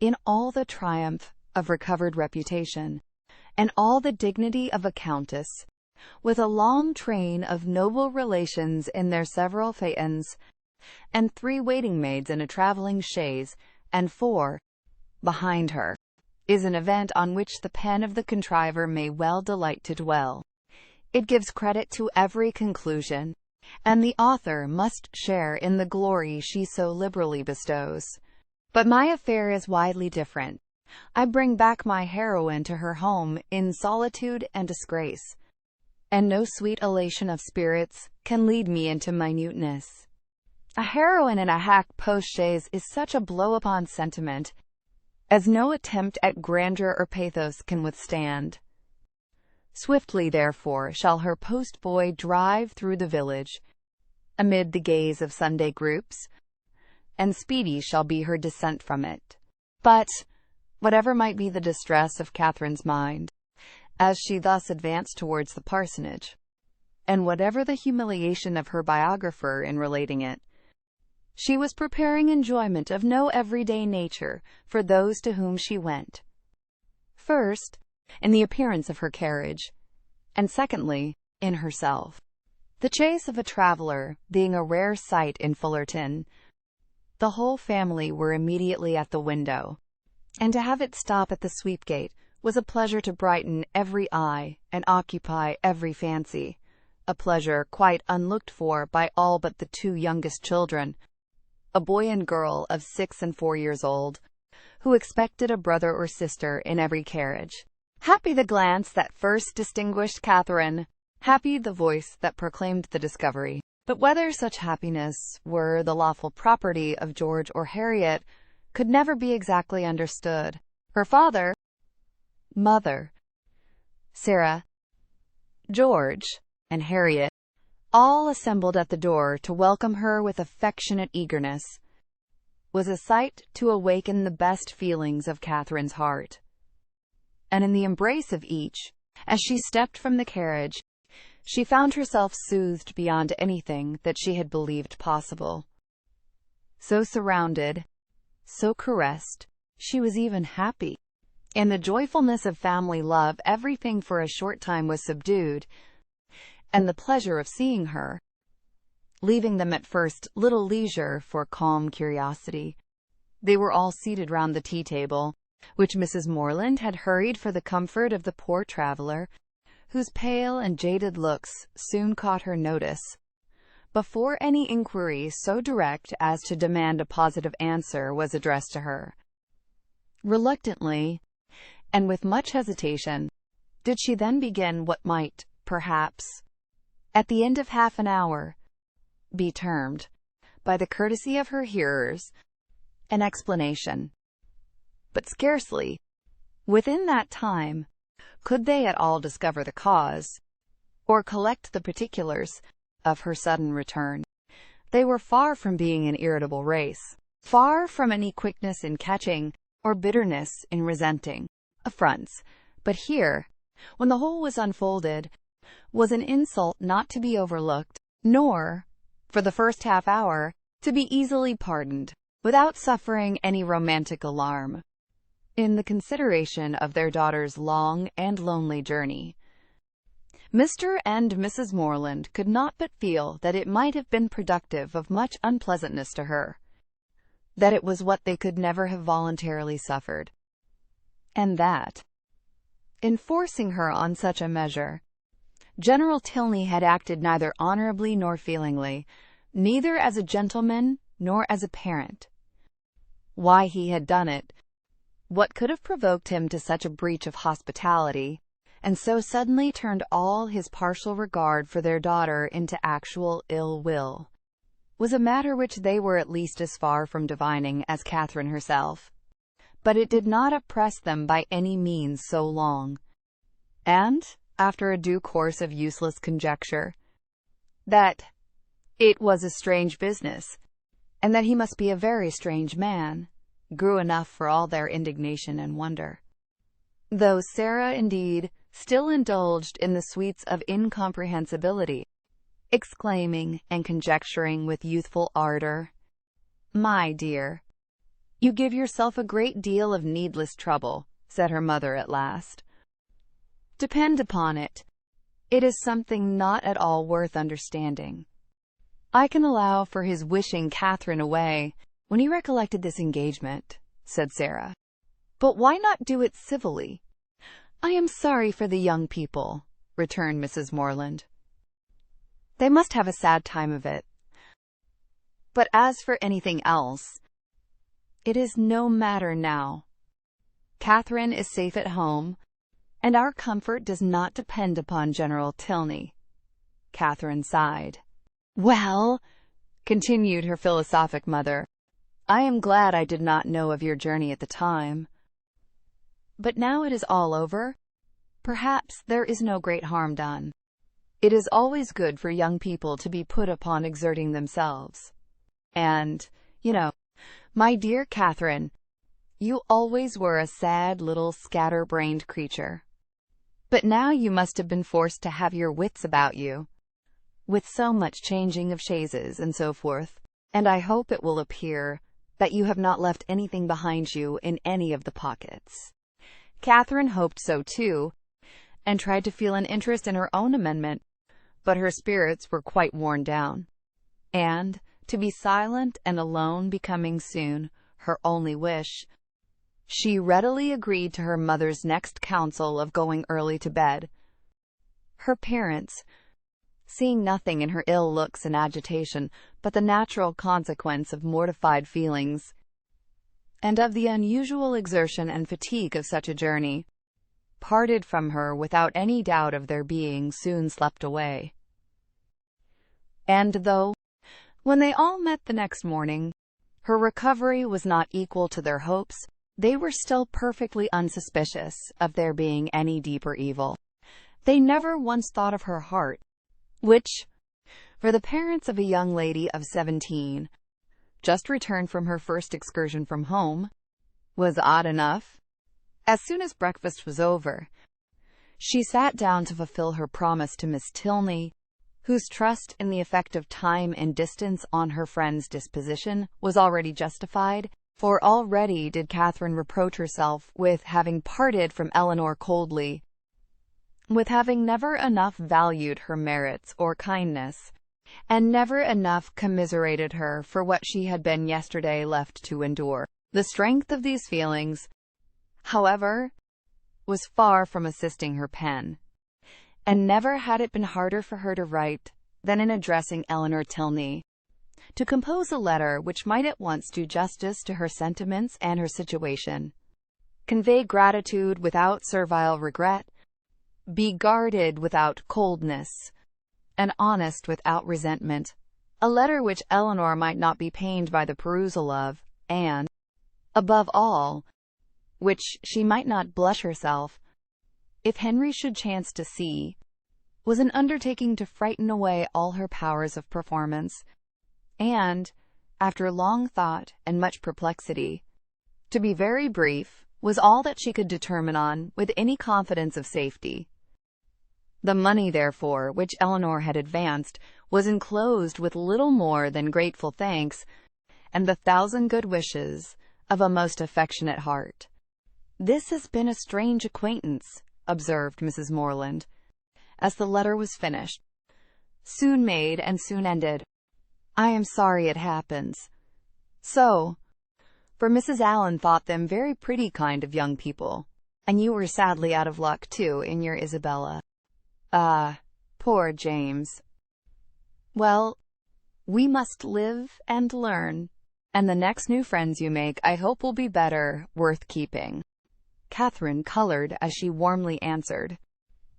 in all the triumph of recovered reputation, and all the dignity of a countess, with a long train of noble relations in their several phaetons, and 3 waiting maids in a travelling chaise, and 4 behind her, is an event on which the pen of the contriver may well delight to dwell. It gives credit to every conclusion, and the author must share in the glory she so liberally bestows. But my affair is widely different. I bring back my heroine to her home in solitude and disgrace, and no sweet elation of spirits can lead me into minuteness. A heroine in a hack post-chaise is such a blow upon sentiment as no attempt at grandeur or pathos can withstand. Swiftly, therefore, shall her post-boy drive through the village, amid the gaze of Sunday groups, and speedy shall be her descent from it. But, whatever might be the distress of Catherine's mind, as she thus advanced towards the parsonage, and whatever the humiliation of her biographer in relating it, she was preparing enjoyment of no everyday nature for those to whom she went. First, in the appearance of her carriage, and secondly, in herself. The chaise of a traveller being a rare sight in Fullerton, the whole family were immediately at the window, and to have it stop at the sweep-gate was a pleasure to brighten every eye and occupy every fancy, a pleasure quite unlooked for by all but the 2 youngest children, a boy and girl of 6 and 4 years old, who expected a brother or sister in every carriage. Happy the glance that first distinguished Catherine, happy the voice that proclaimed the discovery. But whether such happiness were the lawful property of George or Harriet could never be exactly understood. Her father, mother, Sarah, George, and Harriet all assembled at the door to welcome her with affectionate eagerness, was a sight to awaken the best feelings of Catherine's heart. And in the embrace of each, as she stepped from the carriage, she found herself soothed beyond anything that she had believed possible. So surrounded, so caressed, she was even happy. In the joyfulness of family love, everything for a short time was subdued, and the pleasure of seeing her, leaving them at first little leisure for calm curiosity. They were all seated round the tea-table, which Mrs. Morland had hurried for the comfort of the poor traveller, whose pale and jaded looks soon caught her notice, before any inquiry so direct as to demand a positive answer was addressed to her. Reluctantly, and with much hesitation, did she then begin what might, perhaps, at the end of half an hour, be termed, by the courtesy of her hearers, an explanation. But scarcely, within that time, could they at all discover the cause, or collect the particulars, of her sudden return. They were far from being an irritable race, far from any quickness in catching, or bitterness in resenting, affronts, but here, when the whole was unfolded, was an insult not to be overlooked, nor, for the first half hour, to be easily pardoned, without suffering any romantic alarm, in the consideration of their daughter's long and lonely journey. Mr. and Mrs. Morland could not but feel that it might have been productive of much unpleasantness to her, that it was what they could never have voluntarily suffered, and that, in forcing her on such a measure, General Tilney had acted neither honorably nor feelingly, neither as a gentleman nor as a parent. Why he had done it, What could have provoked him to such a breach of hospitality, and so suddenly turned all his partial regard for their daughter into actual ill will, was a matter which they were at least as far from divining as Catherine herself. But it did not oppress them by any means so long, and, after a due course of useless conjecture, that it was a strange business, and that he must be a very strange man, grew enough for all their indignation and wonder. Though Sarah, indeed, still indulged in the sweets of incomprehensibility, exclaiming and conjecturing with youthful ardor, "My dear, you give yourself a great deal of needless trouble," said her mother at last. "Depend upon it, it is something not at all worth understanding. I can allow for his wishing Catherine away when he recollected this engagement," said Sarah. "But why not do it civilly?" "I am sorry for the young people," returned Mrs. Morland. "They must have a sad time of it. But as for anything else, it is no matter now. Catherine is safe at home, and our comfort does not depend upon General Tilney." Catherine sighed. "Well," continued her philosophic mother, "I am glad I did not know of your journey at the time. But now it is all over, perhaps there is no great harm done. It is always good for young people to be put upon exerting themselves. And, you know, my dear Catherine, you always were a sad little scatter-brained creature. But now you must have been forced to have your wits about you, with so much changing of chaises and so forth, and I hope it will appear that you have not left anything behind you in any of the pockets." Catherine hoped so too, and tried to feel an interest in her own amendment, but her spirits were quite worn down, and, to be silent and alone becoming soon her only wish, she readily agreed to her mother's next counsel of going early to bed. Her parents, seeing nothing in her ill looks and agitation but the natural consequence of mortified feelings, and of the unusual exertion and fatigue of such a journey, parted from her without any doubt of their being soon slept away. And though, when they all met the next morning, her recovery was not equal to their hopes, they were still perfectly unsuspicious of there being any deeper evil. They never once thought of her heart, which, for the parents of a young lady of 17, just returned from her first excursion from home, was odd enough. As soon as breakfast was over, she sat down to fulfill her promise to Miss Tilney, whose trust in the effect of time and distance on her friend's disposition was already justified, for already did Catherine reproach herself with having parted from Eleanor coldly, with having never enough valued her merits or kindness, and never enough commiserated her for what she had been yesterday left to endure. The strength of these feelings, however, was far from assisting her pen, and never had it been harder for her to write than in addressing Eleanor Tilney. To compose a letter which might at once do justice to her sentiments and her situation, convey gratitude without servile regret, be guarded without coldness, and honest without resentment, a letter which Eleanor might not be pained by the perusal of, and, above all, which she might not blush herself, if Henry should chance to see, was an undertaking to frighten away all her powers of performance, and, after long thought and much perplexity, to be very brief, was all that she could determine on with any confidence of safety. The money, therefore, which Eleanor had advanced, was enclosed with little more than grateful thanks, and the 1,000 good wishes of a most affectionate heart. "This has been a strange acquaintance," observed Mrs. Morland, as the letter was finished. "Soon made and soon ended. I am sorry it happens so, for Mrs. Allen thought them very pretty kind of young people, and you were sadly out of luck, too, in your Isabella. Ah, poor James. Well, we must live and learn." And the next new friends you make, I hope, will be better, worth keeping." Catherine colored as she warmly answered,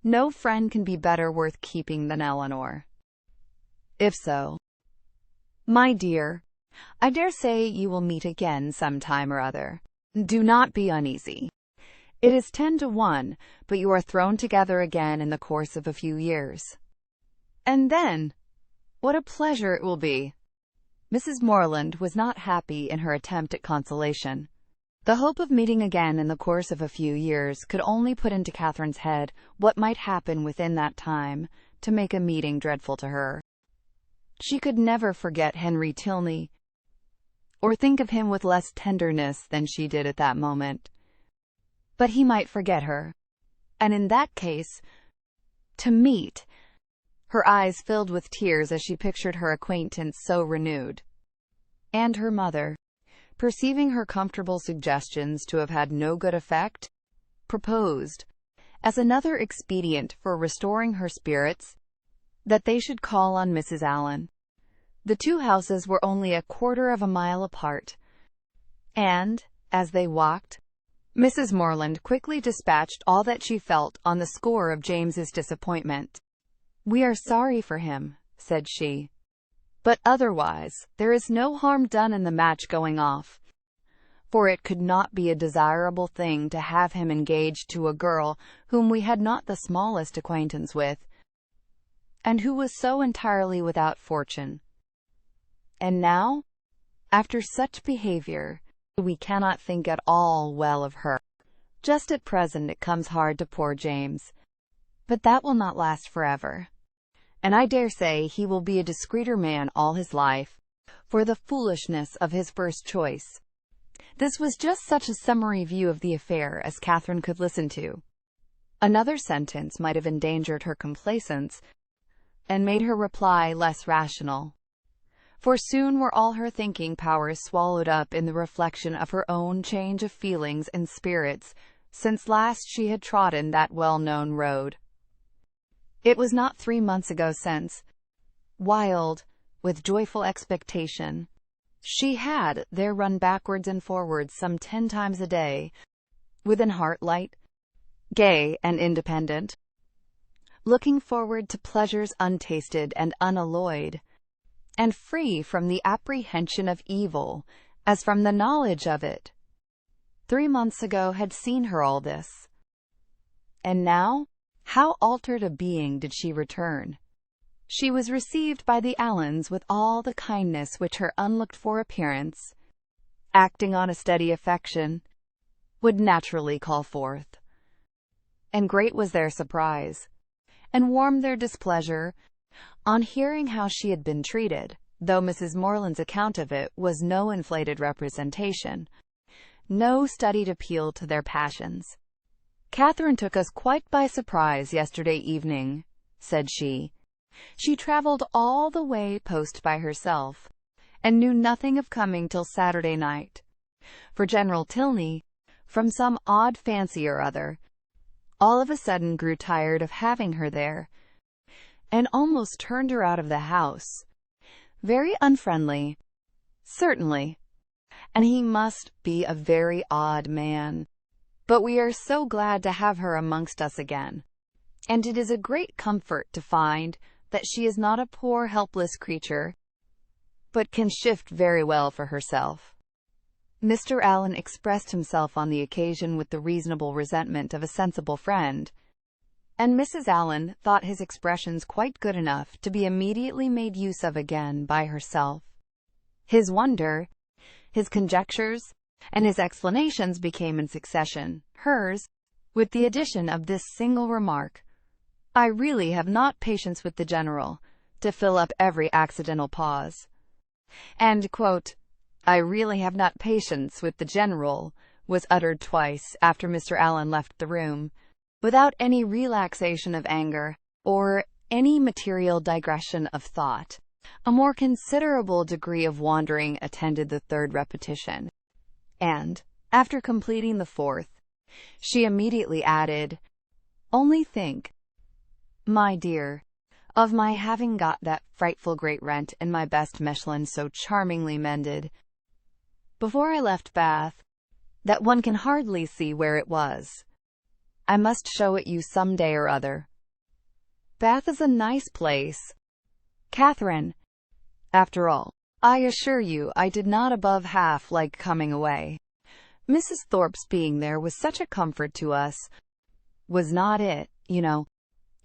"No friend can be better worth keeping than Eleanor. If so, my dear, I dare say you will meet again some time or other. Do not be uneasy. It is 10 to 1, but you are thrown together again in the course of a few years. And then, what a pleasure it will be." Mrs. Morland was not happy in her attempt at consolation. The hope of meeting again in the course of a few years could only put into Catherine's head what might happen within that time to make a meeting dreadful to her. She could never forget Henry Tilney, or think of him with less tenderness than she did at that moment. But he might forget her, and in that case, to meet. Her eyes filled with tears as she pictured her acquaintance so renewed. And her mother, perceiving her comfortable suggestions to have had no good effect, proposed, as another expedient for restoring her spirits, that they should call on Mrs. Allen. The two houses were only a quarter of a mile apart, and, as they walked, Mrs. Morland quickly dispatched all that she felt on the score of James's disappointment. "We are sorry for him," said she, "but otherwise there is no harm done in the match going off, for it could not be a desirable thing to have him engaged to a girl whom we had not the smallest acquaintance with, and who was so entirely without fortune. And now, after such behavior, we cannot think at all well of her. Just at present it comes hard to poor James, but that will not last forever, and I dare say he will be a discreeter man all his life, for the foolishness of his first choice." This was just such a summary view of the affair as Catherine could listen to. Another sentence might have endangered her complacence, and made her reply less rational. For soon were all her thinking powers swallowed up in the reflection of her own change of feelings and spirits since last she had trodden that well-known road. It was not 3 months ago since, wild with joyful expectation, she had there run backwards and forwards some 10 times a day, with an heart light, gay, and independent, looking forward to pleasures untasted and unalloyed, and free from the apprehension of evil as from the knowledge of it. 3 months ago had seen her all this. And now, how altered a being did she return! She was received by the Allens with all the kindness which her unlooked-for appearance, acting on a steady affection, would naturally call forth. And great was their surprise, and warm their displeasure, on hearing how she had been treated, though Mrs. Morland's account of it was no inflated representation, no studied appeal to their passions. "Catherine took us quite by surprise yesterday evening," said she. "She travelled all the way post by herself, and knew nothing of coming till Saturday night, for General Tilney, from some odd fancy or other, all of a sudden grew tired of having her there, and almost turned her out of the house. Very unfriendly, certainly, and he must be a very odd man. But we are so glad to have her amongst us again, and it is a great comfort to find that she is not a poor helpless creature, but can shift very well for herself." Mr. Allen expressed himself on the occasion with the reasonable resentment of a sensible friend, and Mrs. Allen thought his expressions quite good enough to be immediately made use of again by herself. His wonder, his conjectures, and his explanations became in succession hers, with the addition of this single remark: "I really have not patience with the General," to fill up every accidental pause. And, "I really have not patience with the General," was uttered twice after Mr. Allen left the room, without any relaxation of anger, or any material digression of thought. A more considerable degree of wandering attended the third repetition, and, after completing the fourth, she immediately added, "Only think, my dear, of my having got that frightful great rent in my best Mechlin so charmingly mended, before I left Bath, that one can hardly see where it was. I must show it you some day or other. Bath is a nice place, Catherine. After all, I assure you I did not above half like coming away. Mrs. Thorpe's being there was such a comfort to us, was not it, you know?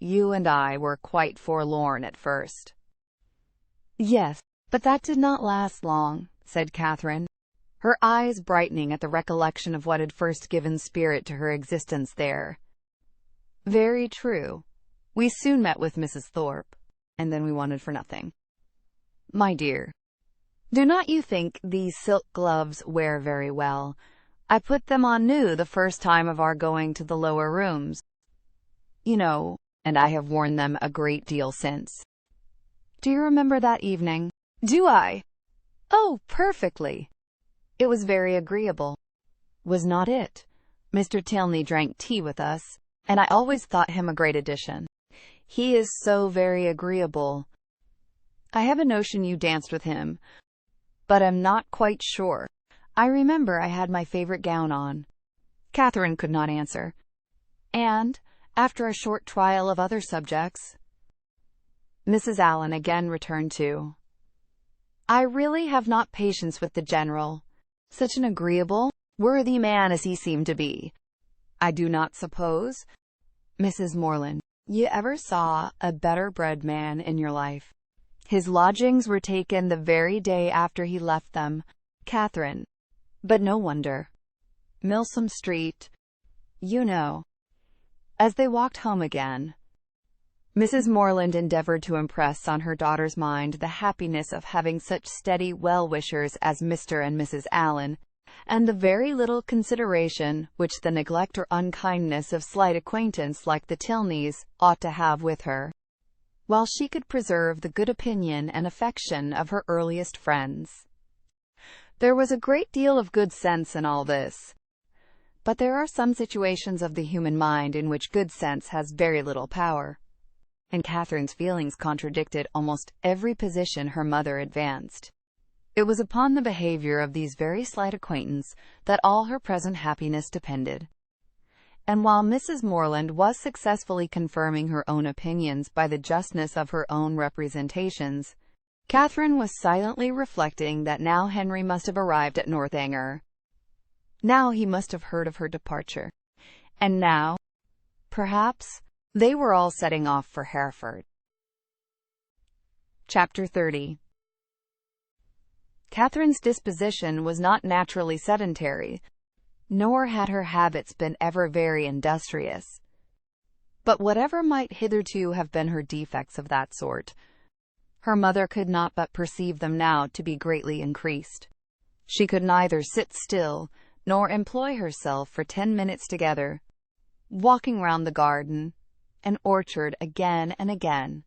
You and I were quite forlorn at first. Yes, but that did not last long, said Catherine, her eyes brightening at the recollection of what had first given spirit to her existence there. Very true. We soon met with Mrs. Thorpe, and then we wanted for nothing. My dear, do not you think these silk gloves wear very well? I put them on new the first time of our going to the lower rooms, you know, and I have worn them a great deal since. Do you remember that evening? Do I? Oh, perfectly. It was very agreeable, was not it? Mr. Tilney drank tea with us, and I always thought him a great addition. He is so very agreeable. I have a notion you danced with him, but am not quite sure. I remember I had my favorite gown on. Catherine could not answer. And, after a short trial of other subjects, Mrs. Allen again returned to, I really have not patience with the General. Such an agreeable, worthy man as he seemed to be. I do not suppose, Mrs. Morland, you ever saw a better bred man in your life. His lodgings were taken the very day after he left them, Catherine. But no wonder. Milsom Street, you know. As they walked home again, Mrs. Morland endeavored to impress on her daughter's mind the happiness of having such steady well-wishers as Mr. and Mrs. Allen, and the very little consideration which the neglect or unkindness of slight acquaintance like the Tilneys ought to have with her, while she could preserve the good opinion and affection of her earliest friends. There was a great deal of good sense in all this, but there are some situations of the human mind in which good sense has very little power, and Catherine's feelings contradicted almost every position her mother advanced. It was upon the behavior of these very slight acquaintance that all her present happiness depended. And while Mrs. Morland was successfully confirming her own opinions by the justness of her own representations, Catherine was silently reflecting that now Henry must have arrived at Northanger. Now he must have heard of her departure. And now, perhaps, they were all setting off for Hereford. Chapter 30. Catherine's disposition was not naturally sedentary, nor had her habits been ever very industrious. But whatever might hitherto have been her defects of that sort, her mother could not but perceive them now to be greatly increased. She could neither sit still, nor employ herself for 10 minutes together, walking round the garden and orchard again and again,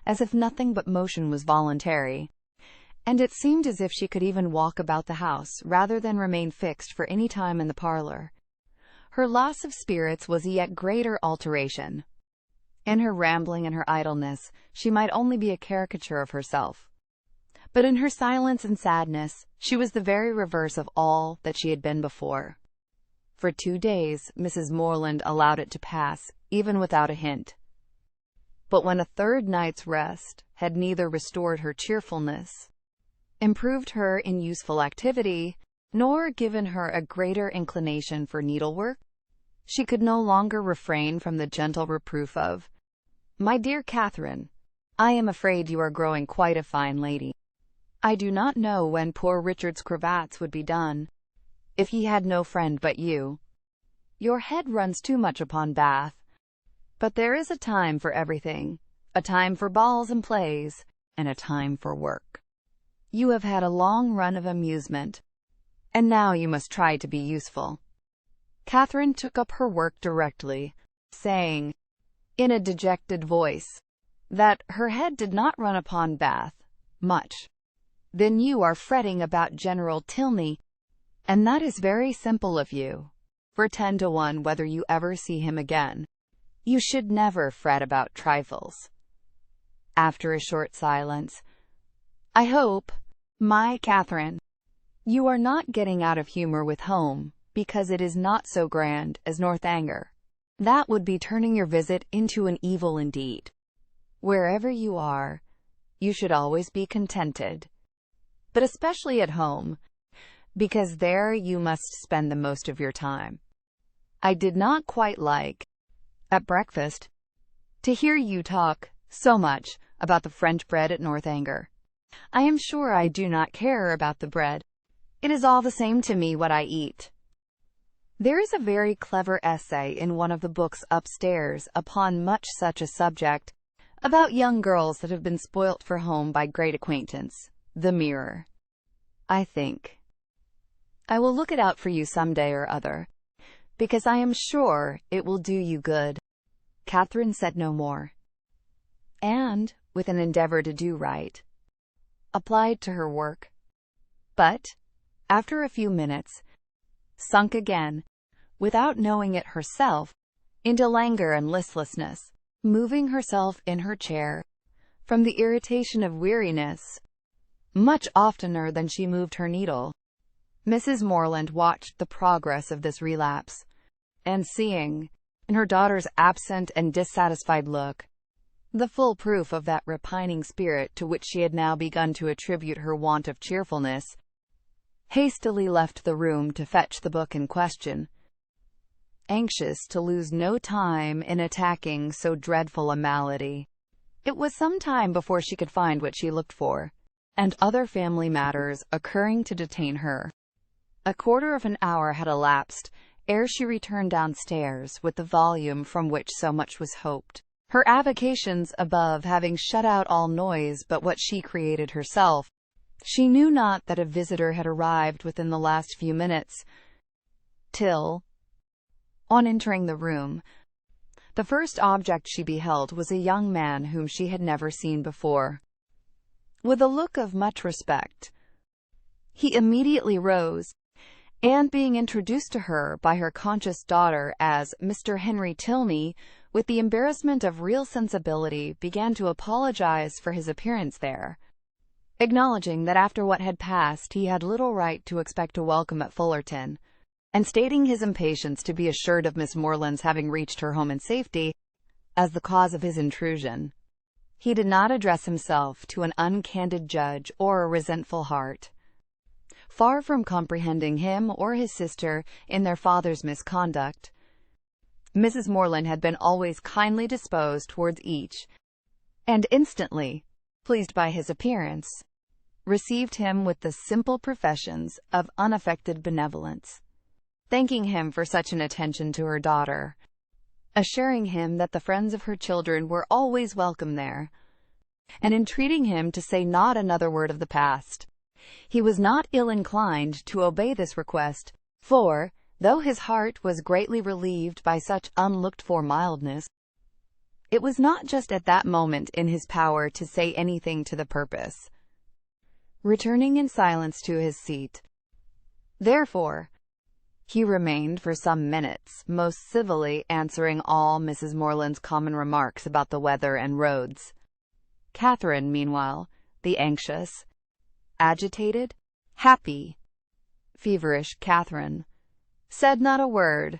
as if nothing but motion was voluntary, and it seemed as if she could even walk about the house rather than remain fixed for any time in the parlor. Her loss of spirits was a yet greater alteration. In her rambling and her idleness, she might only be a caricature of herself. But in her silence and sadness, she was the very reverse of all that she had been before. For 2 days, Mrs. Morland allowed it to pass, even without a hint. But when a third night's rest had neither restored her cheerfulness, improved her in useful activity, nor given her a greater inclination for needlework, she could no longer refrain from the gentle reproof of, My dear Catherine, I am afraid you are growing quite a fine lady. I do not know when poor Richard's cravats would be done, if he had no friend but you. Your head runs too much upon Bath. But there is a time for everything, a time for balls and plays, and a time for work. You have had a long run of amusement, and now you must try to be useful. Catherine took up her work directly, saying, in a dejected voice, that her head did not run upon Bath much. Then you are fretting about General Tilney, and that is very simple of you, for 10 to 1 whether you ever see him again. You should never fret about trifles. After a short silence, I hope, my Catherine, You are not getting out of humor with home, because it is not so grand as Northanger. That would be turning your visit into an evil indeed. Wherever you are, you should always be contented, but especially at home, because there you must spend the most of your time. I did not quite like, at breakfast, to hear you talk so much about the French bread at Northanger. I am sure I do not care about the bread. It is all the same to me what I eat. There is a very clever essay in one of the books upstairs upon much such a subject, about young girls that have been spoilt for home by great acquaintance, the mirror. I think I will look it out for you some day or other, because I am sure it will do you good. Catherine said no more, and, with an endeavor to do right, applied to her work, but, after a few minutes, sunk again, without knowing it herself, into languor and listlessness, moving herself in her chair, from the irritation of weariness, much oftener than she moved her needle. Mrs. Morland watched the progress of this relapse, and seeing, in her daughter's absent and dissatisfied look, the full proof of that repining spirit to which she had now begun to attribute her want of cheerfulness, hastily left the room to fetch the book in question, anxious to lose no time in attacking so dreadful a malady. It was some time before she could find what she looked for, and other family matters occurring to detain her, a quarter of an hour had elapsed ere she returned downstairs with the volume from which so much was hoped. Her avocations above having shut out all noise but what she created herself, she knew not that a visitor had arrived within the last few minutes, till, on entering the room, the first object she beheld was a young man whom she had never seen before. With a look of much respect, he immediately rose, and being introduced to her by her conscious daughter as Mr. Henry Tilney, with the embarrassment of real sensibility, began to apologize for his appearance there, acknowledging that after what had passed he had little right to expect a welcome at Fullerton, and stating his impatience to be assured of Miss Morland's having reached her home in safety, as the cause of his intrusion. He did not address himself to an uncandid judge or a resentful heart. Far from comprehending him or his sister in their father's misconduct, Mrs. Morland had been always kindly disposed towards each, and instantly, pleased by his appearance, received him with the simple professions of unaffected benevolence, thanking him for such an attention to her daughter, assuring him that the friends of her children were always welcome there, and entreating him to say not another word of the past. He was not ill-inclined to obey this request, for, though his heart was greatly relieved by such unlooked-for mildness, it was not just at that moment in his power to say anything to the purpose. Returning in silence to his seat, therefore, he remained for some minutes, most civilly answering all Mrs. Morland's common remarks about the weather and roads. Catherine, meanwhile, the anxious, agitated, happy, feverish Catherine, said not a word,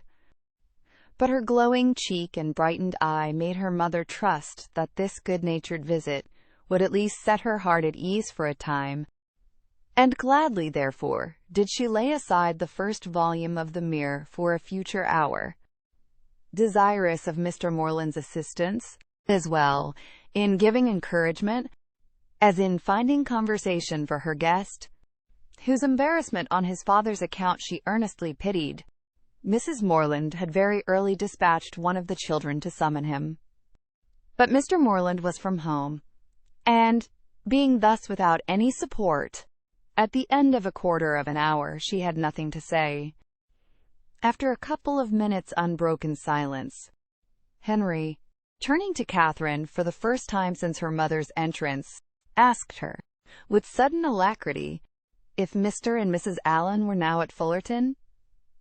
but her glowing cheek and brightened eye made her mother trust that this good-natured visit would at least set her heart at ease for a time, and gladly, therefore, did she lay aside the first volume of the Mirror for a future hour, desirous of Mr. Morland's assistance, as well in giving encouragement as in finding conversation for her guest, whose embarrassment on his father's account she earnestly pitied. Mrs. Morland had very early dispatched one of the children to summon him, but Mr. Morland was from home, and, being thus without any support, at the end of a quarter of an hour she had nothing to say. After a couple of minutes' unbroken silence, Henry, turning to Catherine for the first time since her mother's entrance, asked her, with sudden alacrity, if Mr. and Mrs. Allen were now at Fullerton,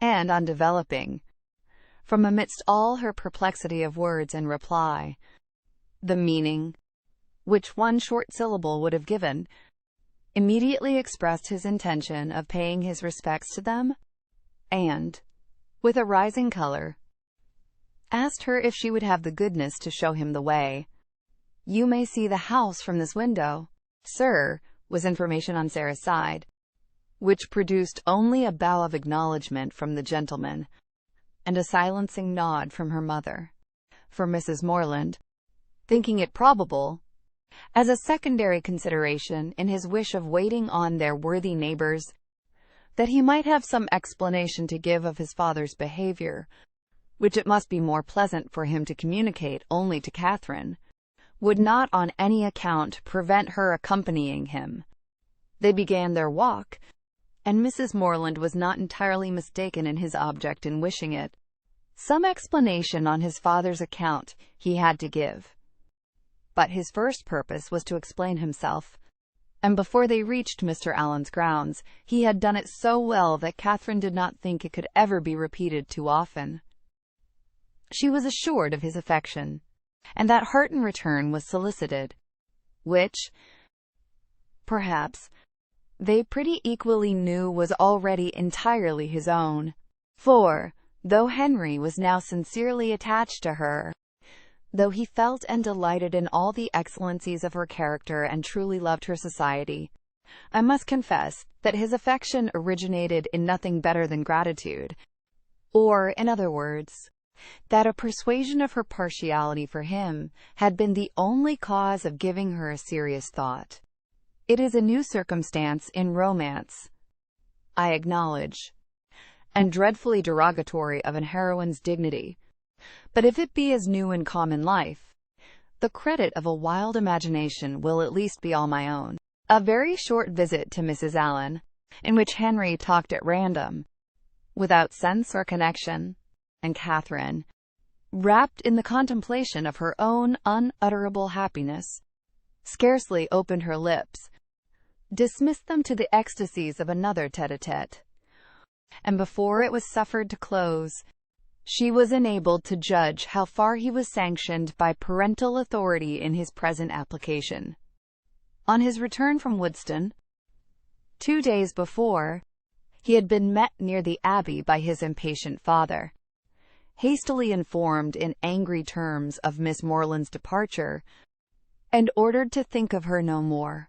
and on developing, from amidst all her perplexity of words and reply, the meaning which one short syllable would have given, immediately expressed his intention of paying his respects to them, and, with a rising color, asked her if she would have the goodness to show him the way. "You may see the house from this window, sir," was information on Sarah's side, which produced only a bow of acknowledgment from the gentleman, and a silencing nod from her mother. For Mrs. Morland, thinking it probable, as a secondary consideration in his wish of waiting on their worthy neighbors, that he might have some explanation to give of his father's behavior, which it must be more pleasant for him to communicate only to Catherine, would not on any account prevent her accompanying him. They began their walk, and Mrs. Morland was not entirely mistaken in his object in wishing it. Some explanation on his father's account he had to give. But his first purpose was to explain himself, and before they reached Mr. Allen's grounds, he had done it so well that Catherine did not think it could ever be repeated too often. She was assured of his affection, and that heart in return was solicited, which, perhaps, they pretty equally knew was already entirely his own. For, though Henry was now sincerely attached to her, though he felt and delighted in all the excellencies of her character and truly loved her society, I must confess that his affection originated in nothing better than gratitude, or, in other words, that a persuasion of her partiality for him had been the only cause of giving her a serious thought. It is a new circumstance in romance, I acknowledge, and dreadfully derogatory of an heroine's dignity, but if it be as new in common life, the credit of a wild imagination will at least be all my own. A very short visit to Mrs. Allen, in which Henry talked at random, without sense or connection, and Catherine, wrapped in the contemplation of her own unutterable happiness, scarcely opened her lips, dismissed them to the ecstasies of another tete-a-tete, and before it was suffered to close, she was enabled to judge how far he was sanctioned by parental authority in his present application. On his return from Woodstown, 2 days before, he had been met near the Abbey by his impatient father, hastily informed in angry terms of Miss Morland's departure, and ordered to think of her no more.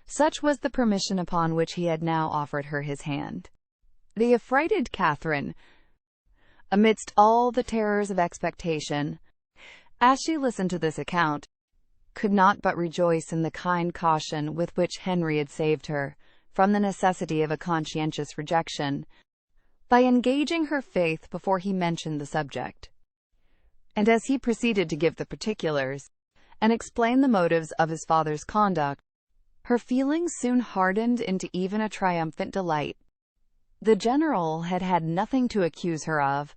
Such was the permission upon which he had now offered her his hand. The affrighted Catherine, amidst all the terrors of expectation, as she listened to this account, could not but rejoice in the kind caution with which Henry had saved her from the necessity of a conscientious rejection, by engaging her faith before he mentioned the subject. And as he proceeded to give the particulars, and explain the motives of his father's conduct, her feelings soon hardened into even a triumphant delight. The general had had nothing to accuse her of,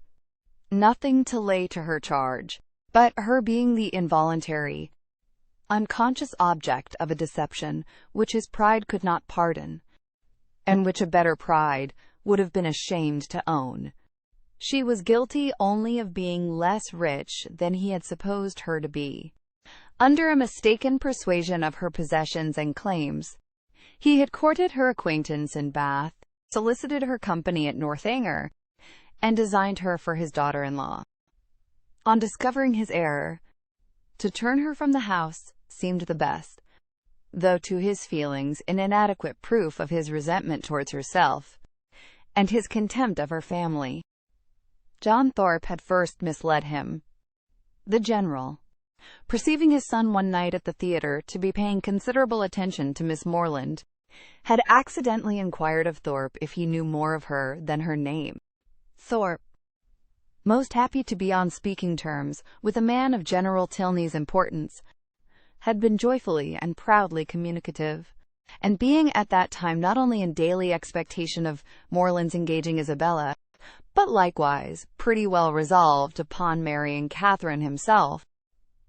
nothing to lay to her charge, but her being the involuntary, unconscious object of a deception which his pride could not pardon, and which a better pride would have been ashamed to own. She was guilty only of being less rich than he had supposed her to be. Under a mistaken persuasion of her possessions and claims, he had courted her acquaintance in Bath, solicited her company at Northanger, and designed her for his daughter-in-law. On discovering his error, to turn her from the house seemed the best, though to his feelings an inadequate proof of his resentment towards herself, and his contempt of her family. John Thorpe had first misled him. The general, perceiving his son one night at the theatre to be paying considerable attention to Miss Morland, had accidentally inquired of Thorpe if he knew more of her than her name. Thorpe, most happy to be on speaking terms with a man of General Tilney's importance, had been joyfully and proudly communicative, and being at that time not only in daily expectation of Morland's engaging Isabella, but likewise pretty well resolved upon marrying Catherine himself,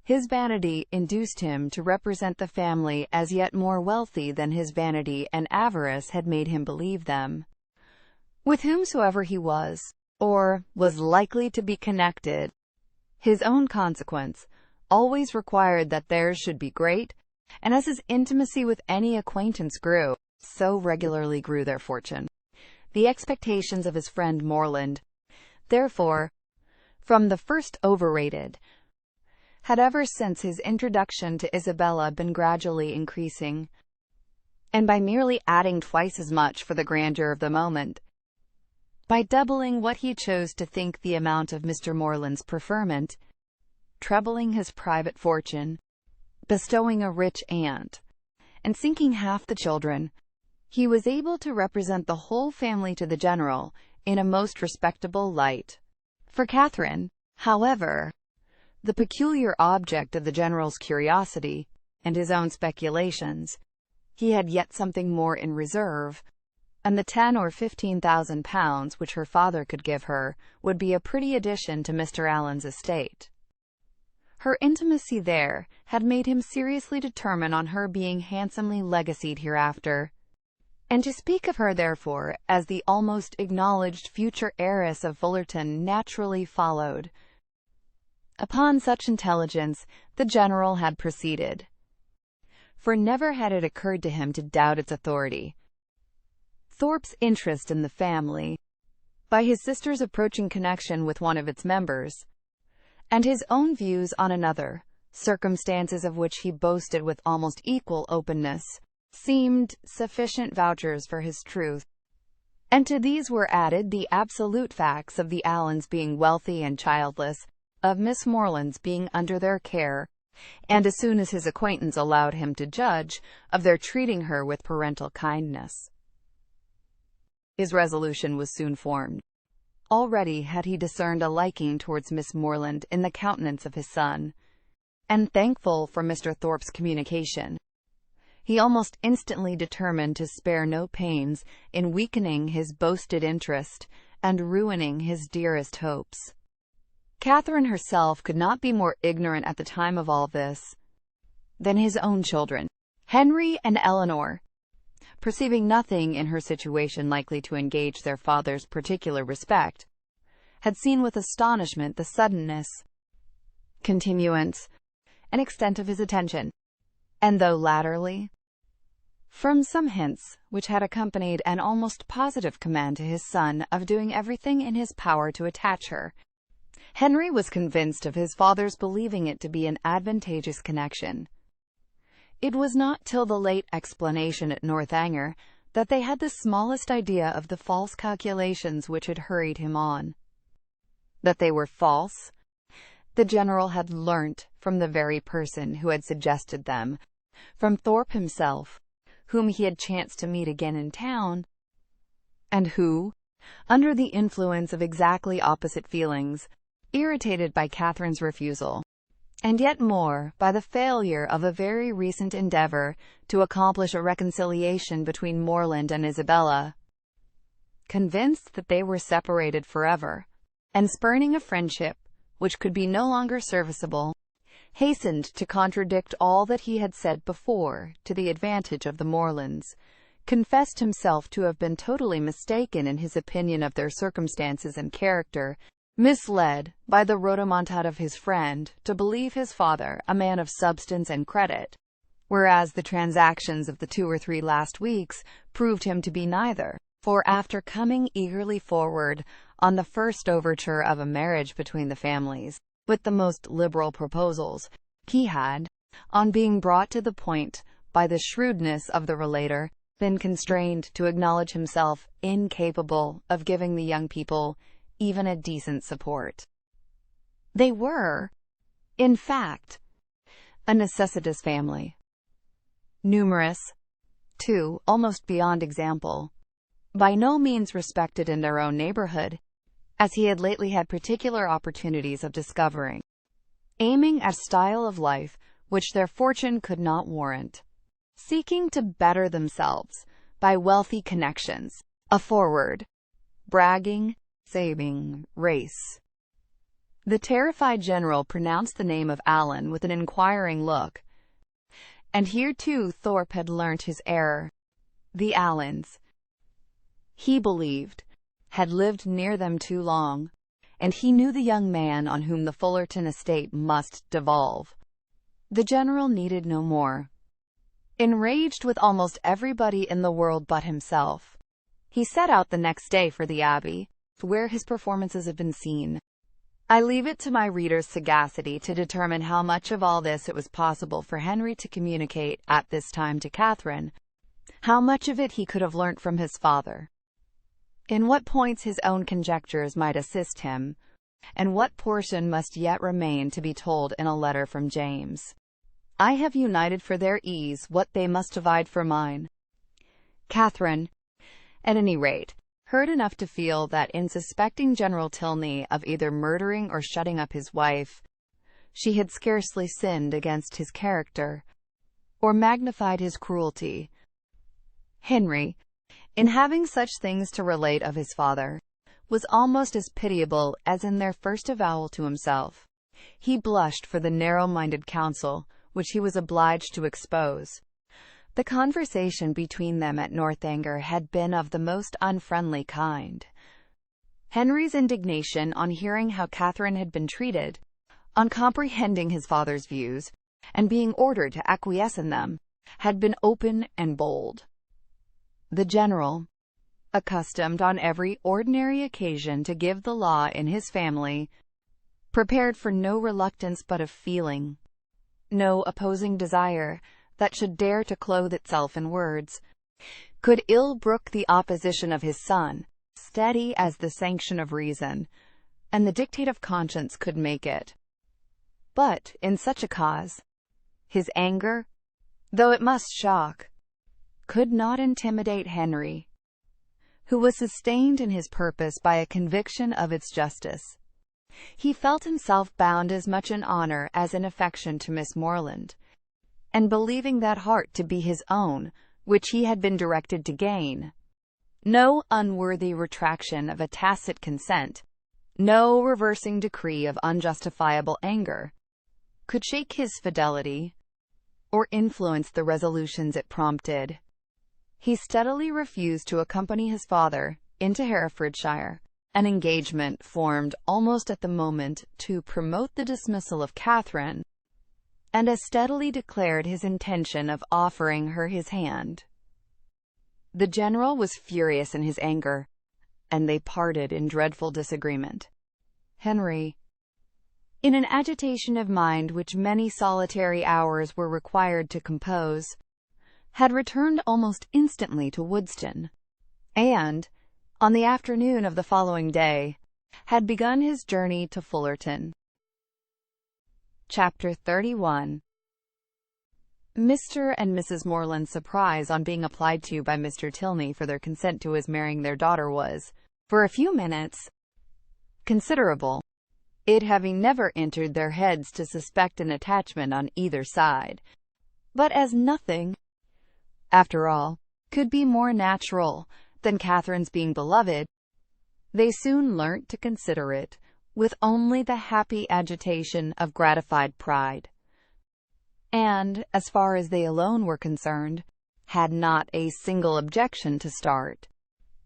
his vanity induced him to represent the family as yet more wealthy than his vanity and avarice had made him believe them. With whomsoever he was, or was likely to be connected, his own consequence always required that theirs should be great, And as his intimacy with any acquaintance grew, so regularly grew their fortune. The expectations of his friend Morland, therefore, from the first overrated, had ever since his introduction to Isabella been gradually increasing, and by merely adding twice as much for the grandeur of the moment, by doubling what he chose to think the amount of Mr. Morland's preferment, trebling his private fortune, bestowing a rich aunt, and sinking half the children, he was able to represent the whole family to the general in a most respectable light. For Catherine, however, the peculiar object of the general's curiosity and his own speculations, he had yet something more in reserve, and the 10 or 15,000 pounds which her father could give her would be a pretty addition to Mr. Allen's estate. Her intimacy there had made him seriously determine on her being handsomely legacied hereafter, and to speak of her, therefore, as the almost acknowledged future heiress of Fullerton naturally followed. Upon such intelligence the general had proceeded, for never had it occurred to him to doubt its authority. Thorpe's interest in the family, by his sister's approaching connection with one of its members, and his own views on another, circumstances of which he boasted with almost equal openness, seemed sufficient vouchers for his truth. And to these were added the absolute facts of the Allens being wealthy and childless, of Miss Morland's being under their care, and as soon as his acquaintance allowed him to judge, of their treating her with parental kindness. His resolution was soon formed. Already had he discerned a liking towards Miss Morland in the countenance of his son, and thankful for Mr. Thorpe's communication, he almost instantly determined to spare no pains in weakening his boasted interest and ruining his dearest hopes. Catherine herself could not be more ignorant at the time of all this than his own children, Henry and Eleanor, perceiving nothing in her situation likely to engage their father's particular respect, had seen with astonishment the suddenness, continuance, and extent of his attention, and though latterly, from some hints which had accompanied an almost positive command to his son of doing everything in his power to attach her, Henry was convinced of his father's believing it to be an advantageous connection. It was not till the late explanation at Northanger that they had the smallest idea of the false calculations which had hurried him on. That they were false, the general had learnt from the very person who had suggested them, from Thorpe himself, whom he had chanced to meet again in town, and who, under the influence of exactly opposite feelings, irritated by Catherine's refusal, and yet more by the failure of a very recent endeavour to accomplish a reconciliation between Morland and Isabella, convinced that they were separated forever, and spurning a friendship which could be no longer serviceable, hastened to contradict all that he had said before to the advantage of the Morlands, confessed himself to have been totally mistaken in his opinion of their circumstances and character, misled by the rhodomontade of his friend to believe his father a man of substance and credit, whereas the transactions of the 2 or 3 last weeks proved him to be neither. For after coming eagerly forward on the first overture of a marriage between the families, with the most liberal proposals, he had, on being brought to the point by the shrewdness of the relator, been constrained to acknowledge himself incapable of giving the young people even a decent support. They were, in fact, a necessitous family, numerous, too, almost beyond example, by no means respected in their own neighborhood, as he had lately had particular opportunities of discovering, aiming at a style of life which their fortune could not warrant, seeking to better themselves by wealthy connections, a forward, bragging, saving race. The terrified general pronounced the name of Allen with an inquiring look, and here too Thorpe had learnt his error. The Allens, he believed, had lived near them too long, and he knew the young man on whom the Fullerton estate must devolve. The general needed no more. Enraged with almost everybody in the world but himself, he set out the next day for the Abbey, where his performances have been seen. I leave it to my reader's sagacity to determine how much of all this it was possible for Henry to communicate at this time to Catherine, how much of it he could have learnt from his father, in what points his own conjectures might assist him, and what portion must yet remain to be told in a letter from James. I have united for their ease what they must divide for mine. Catherine, at any rate, heard enough to feel that in suspecting General Tilney of either murdering or shutting up his wife, she had scarcely sinned against his character, or magnified his cruelty. Henry, in having such things to relate of his father, was almost as pitiable as in their first avowal to himself. He blushed for the narrow-minded counsel which he was obliged to expose. The conversation between them at Northanger had been of the most unfriendly kind. Henry's indignation on hearing how Catherine had been treated, on comprehending his father's views, and being ordered to acquiesce in them, had been open and bold. The general, accustomed on every ordinary occasion to give the law in his family, prepared for no reluctance but of feeling, no opposing desire that should dare to clothe itself in words, could ill brook the opposition of his son, steady as the sanction of reason, and the dictate of conscience could make it. But, in such a cause, his anger, though it must shock, could not intimidate Henry, who was sustained in his purpose by a conviction of its justice. He felt himself bound as much in honor as in affection to Miss Morland, and believing that heart to be his own, which he had been directed to gain, no unworthy retraction of a tacit consent, no reversing decree of unjustifiable anger, could shake his fidelity, or influence the resolutions it prompted. He steadily refused to accompany his father into Herefordshire, an engagement formed almost at the moment to promote the dismissal of Catherine, and as steadily declared his intention of offering her his hand. The general was furious in his anger, and they parted in dreadful disagreement. Henry, in an agitation of mind which many solitary hours were required to compose, had returned almost instantly to Woodston, and, on the afternoon of the following day, had begun his journey to Fullerton. Chapter 31. Mr. and Mrs. Morland's surprise on being applied to by Mr. Tilney for their consent to his marrying their daughter was, for a few minutes, considerable, it having never entered their heads to suspect an attachment on either side. But as nothing, after all, could be more natural than Catherine's being beloved, they soon learnt to consider it with only the happy agitation of gratified pride, and, as far as they alone were concerned, had not a single objection to start.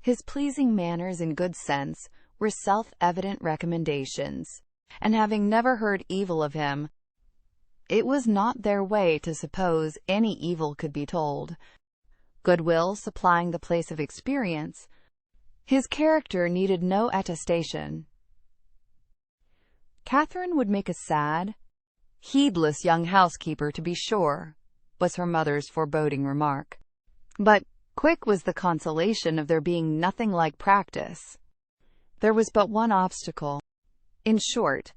His pleasing manners and good sense were self-evident recommendations, and having never heard evil of him, it was not their way to suppose any evil could be told. Goodwill supplying the place of experience, his character needed no attestation. Catherine would make a sad, heedless young housekeeper, to be sure, was her mother's foreboding remark. But quick was the consolation of there being nothing like practice. There was but one obstacle, in short,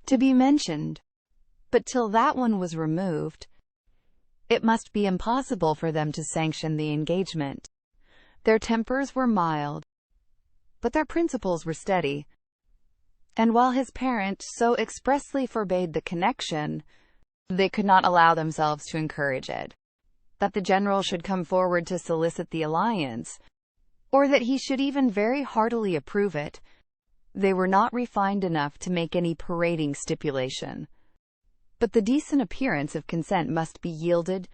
to be mentioned, but till that one was removed, it must be impossible for them to sanction the engagement. Their tempers were mild, but their principles were steady, and while his parent so expressly forbade the connection, they could not allow themselves to encourage it. That the general should come forward to solicit the alliance, or that he should even very heartily approve it, they were not refined enough to make any parading stipulation. But the decent appearance of consent must be yielded,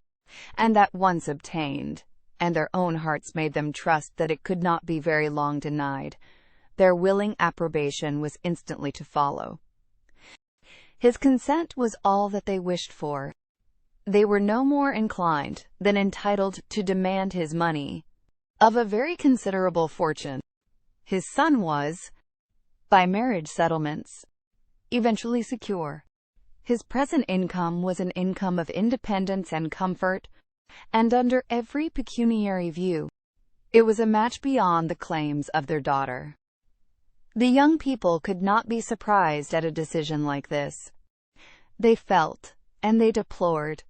and that once obtained, and their own hearts made them trust that it could not be very long denied, their willing approbation was instantly to follow. His consent was all that they wished for. they were no more inclined than entitled to demand his money, of a very considerable fortune. His son was, by marriage settlements, eventually secure. His present income was an income of independence and comfort, and under every pecuniary view, it was a match beyond the claims of their daughter. The young people could not be surprised at a decision like this. They felt, and they deplored,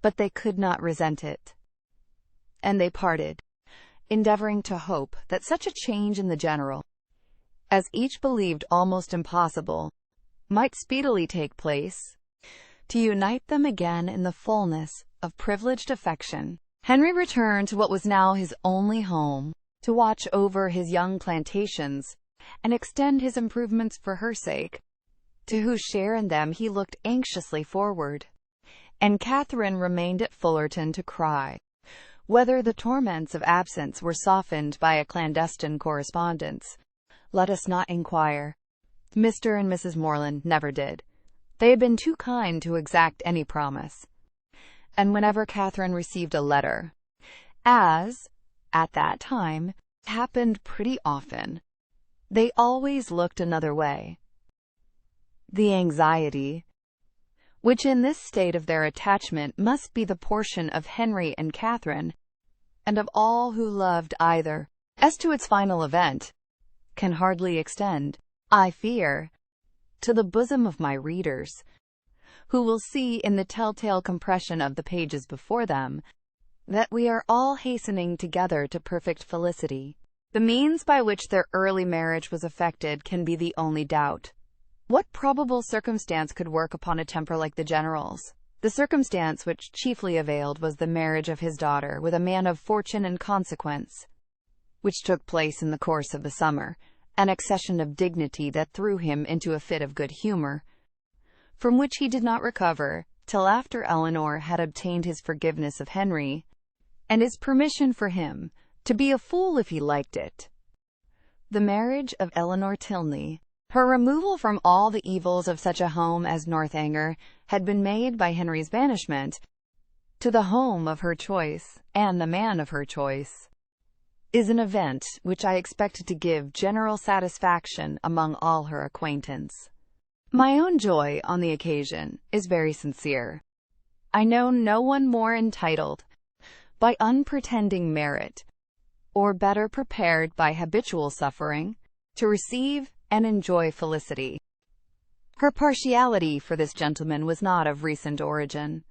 but they could not resent it. And they parted, endeavoring to hope that such a change in the general, as each believed almost impossible, might speedily take place, to unite them again in the fullness of privileged affection. Henry returned to what was now his only home, to watch over his young plantations, and extend his improvements for her sake, to whose share in them he looked anxiously forward. And Catherine remained at Fullerton to cry. Whether the torments of absence were softened by a clandestine correspondence, let us not inquire. Mr. and Mrs. Morland never did. They had been too kind to exact any promise. And whenever Catherine received a letter, as, at that time, happened pretty often, they always looked another way. The anxiety, which in this state of their attachment must be the portion of Henry and Catherine, and of all who loved either, as to its final event, can hardly extend, I fear, to the bosom of my readers, who will see in the telltale compression of the pages before them, that we are all hastening together to perfect felicity. The means by which their early marriage was effected can be the only doubt. What probable circumstance could work upon a temper like the General's? The circumstance which chiefly availed was the marriage of his daughter with a man of fortune and consequence, which took place in the course of the summer, an accession of dignity that threw him into a fit of good humor, from which he did not recover till after Eleanor had obtained his forgiveness of Henry, and his permission for him to be a fool if he liked it. The marriage of Eleanor Tilney, her removal from all the evils of such a home as Northanger, had been made by Henry's banishment to the home of her choice, and the man of her choice, is an event which I expect to give general satisfaction among all her acquaintance. My own joy on the occasion is very sincere. I know no one more entitled, by unpretending merit, or better prepared by habitual suffering, to receive and enjoy felicity. Her partiality for this gentleman was not of recent origin,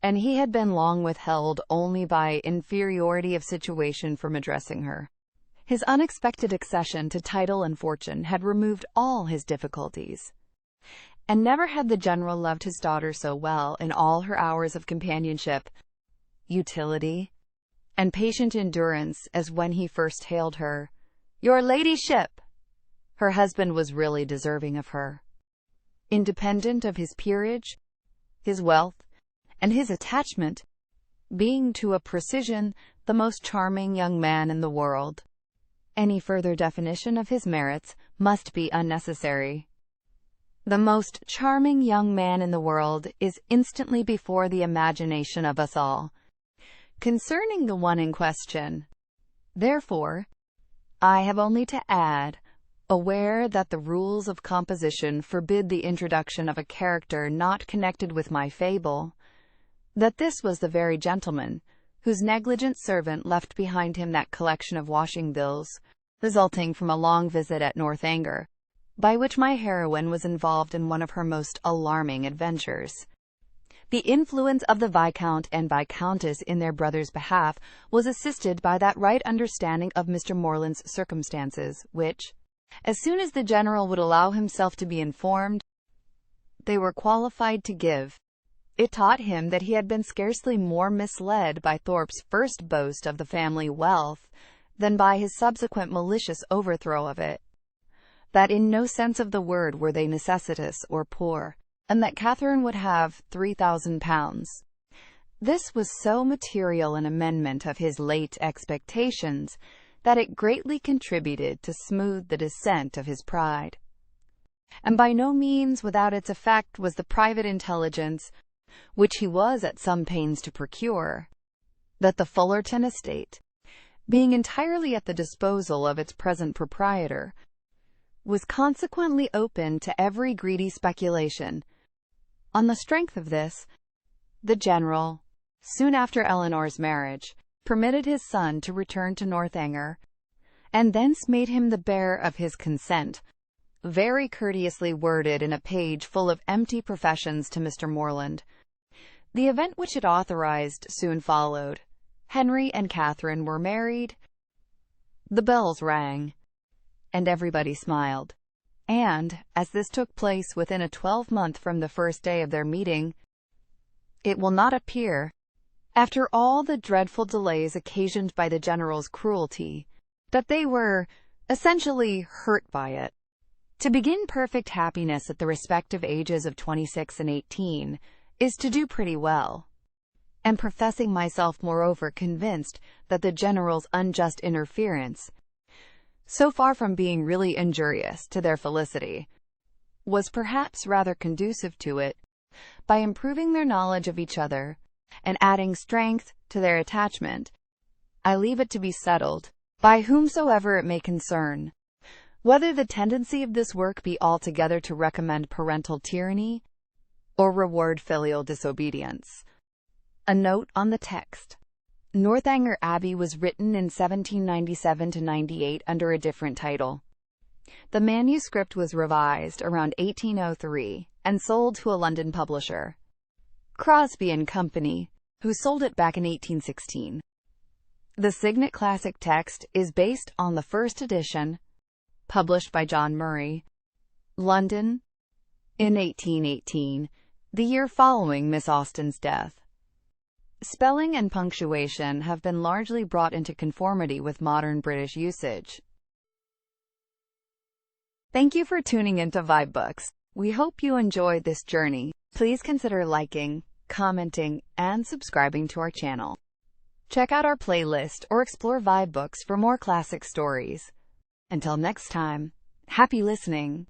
and he had been long withheld only by inferiority of situation from addressing her. His unexpected accession to title and fortune had removed all his difficulties, and never had the General loved his daughter so well in all her hours of companionship, utility, and patient endurance as when he first hailed her, "Your ladyship." Her husband was really deserving of her. Independent of his peerage, his wealth, and his attachment, being to a precision the most charming young man in the world, any further definition of his merits must be unnecessary. The most charming young man in the world is instantly before the imagination of us all. Concerning the one in question, therefore, I have only to add, aware that the rules of composition forbid the introduction of a character not connected with my fable, that this was the very gentleman whose negligent servant left behind him that collection of washing bills, resulting from a long visit at Northanger, by which my heroine was involved in one of her most alarming adventures. The influence of the Viscount and Viscountess in their brother's behalf was assisted by that right understanding of Mr. Morland's circumstances, which, as soon as the General would allow himself to be informed, they were qualified to give. It taught him that he had been scarcely more misled by Thorpe's first boast of the family wealth than by his subsequent malicious overthrow of it, that in no sense of the word were they necessitous or poor, and that Catherine would have £3,000. This was so material an amendment of his late expectations that it greatly contributed to smooth the descent of his pride. And by no means without its effect was the private intelligence which he was at some pains to procure, that the Fullerton estate, being entirely at the disposal of its present proprietor, was consequently open to every greedy speculation. On the strength of this, the general, soon after Eleanor's marriage, permitted his son to return to Northanger, and thence made him the bearer of his consent, very courteously worded in a page full of empty professions to Mr. Morland. The event which it authorized soon followed. Henry and Catherine were married. The bells rang, and everybody smiled. And, as this took place within a 12-month from the first day of their meeting, it will not appear, after all the dreadful delays occasioned by the general's cruelty, that they were essentially hurt by it. To begin perfect happiness at the respective ages of 26 and 18 is to do pretty well. And professing myself moreover convinced that the general's unjust interference, so far from being really injurious to their felicity, was perhaps rather conducive to it, by improving their knowledge of each other, and adding strength to their attachment, I leave it to be settled, by whomsoever it may concern, whether the tendency of this work be altogether to recommend parental tyranny, or reward filial disobedience. A note on the text. Northanger Abbey was written in 1797–98 under a different title. The manuscript was revised around 1803 and sold to a London publisher, Crosby and Company, who sold it back in 1816. The Signet Classic text is based on the first edition, published by John Murray, London, in 1818, the year following Miss Austen's death. Spelling and punctuation have been largely brought into conformity with modern British usage. Thank you for tuning into vibeBooks. We hope you enjoyed this journey. Please consider liking, commenting, and subscribing to our channel. Check out our playlist or explore vibeBooks for more classic stories. Until next time, happy listening!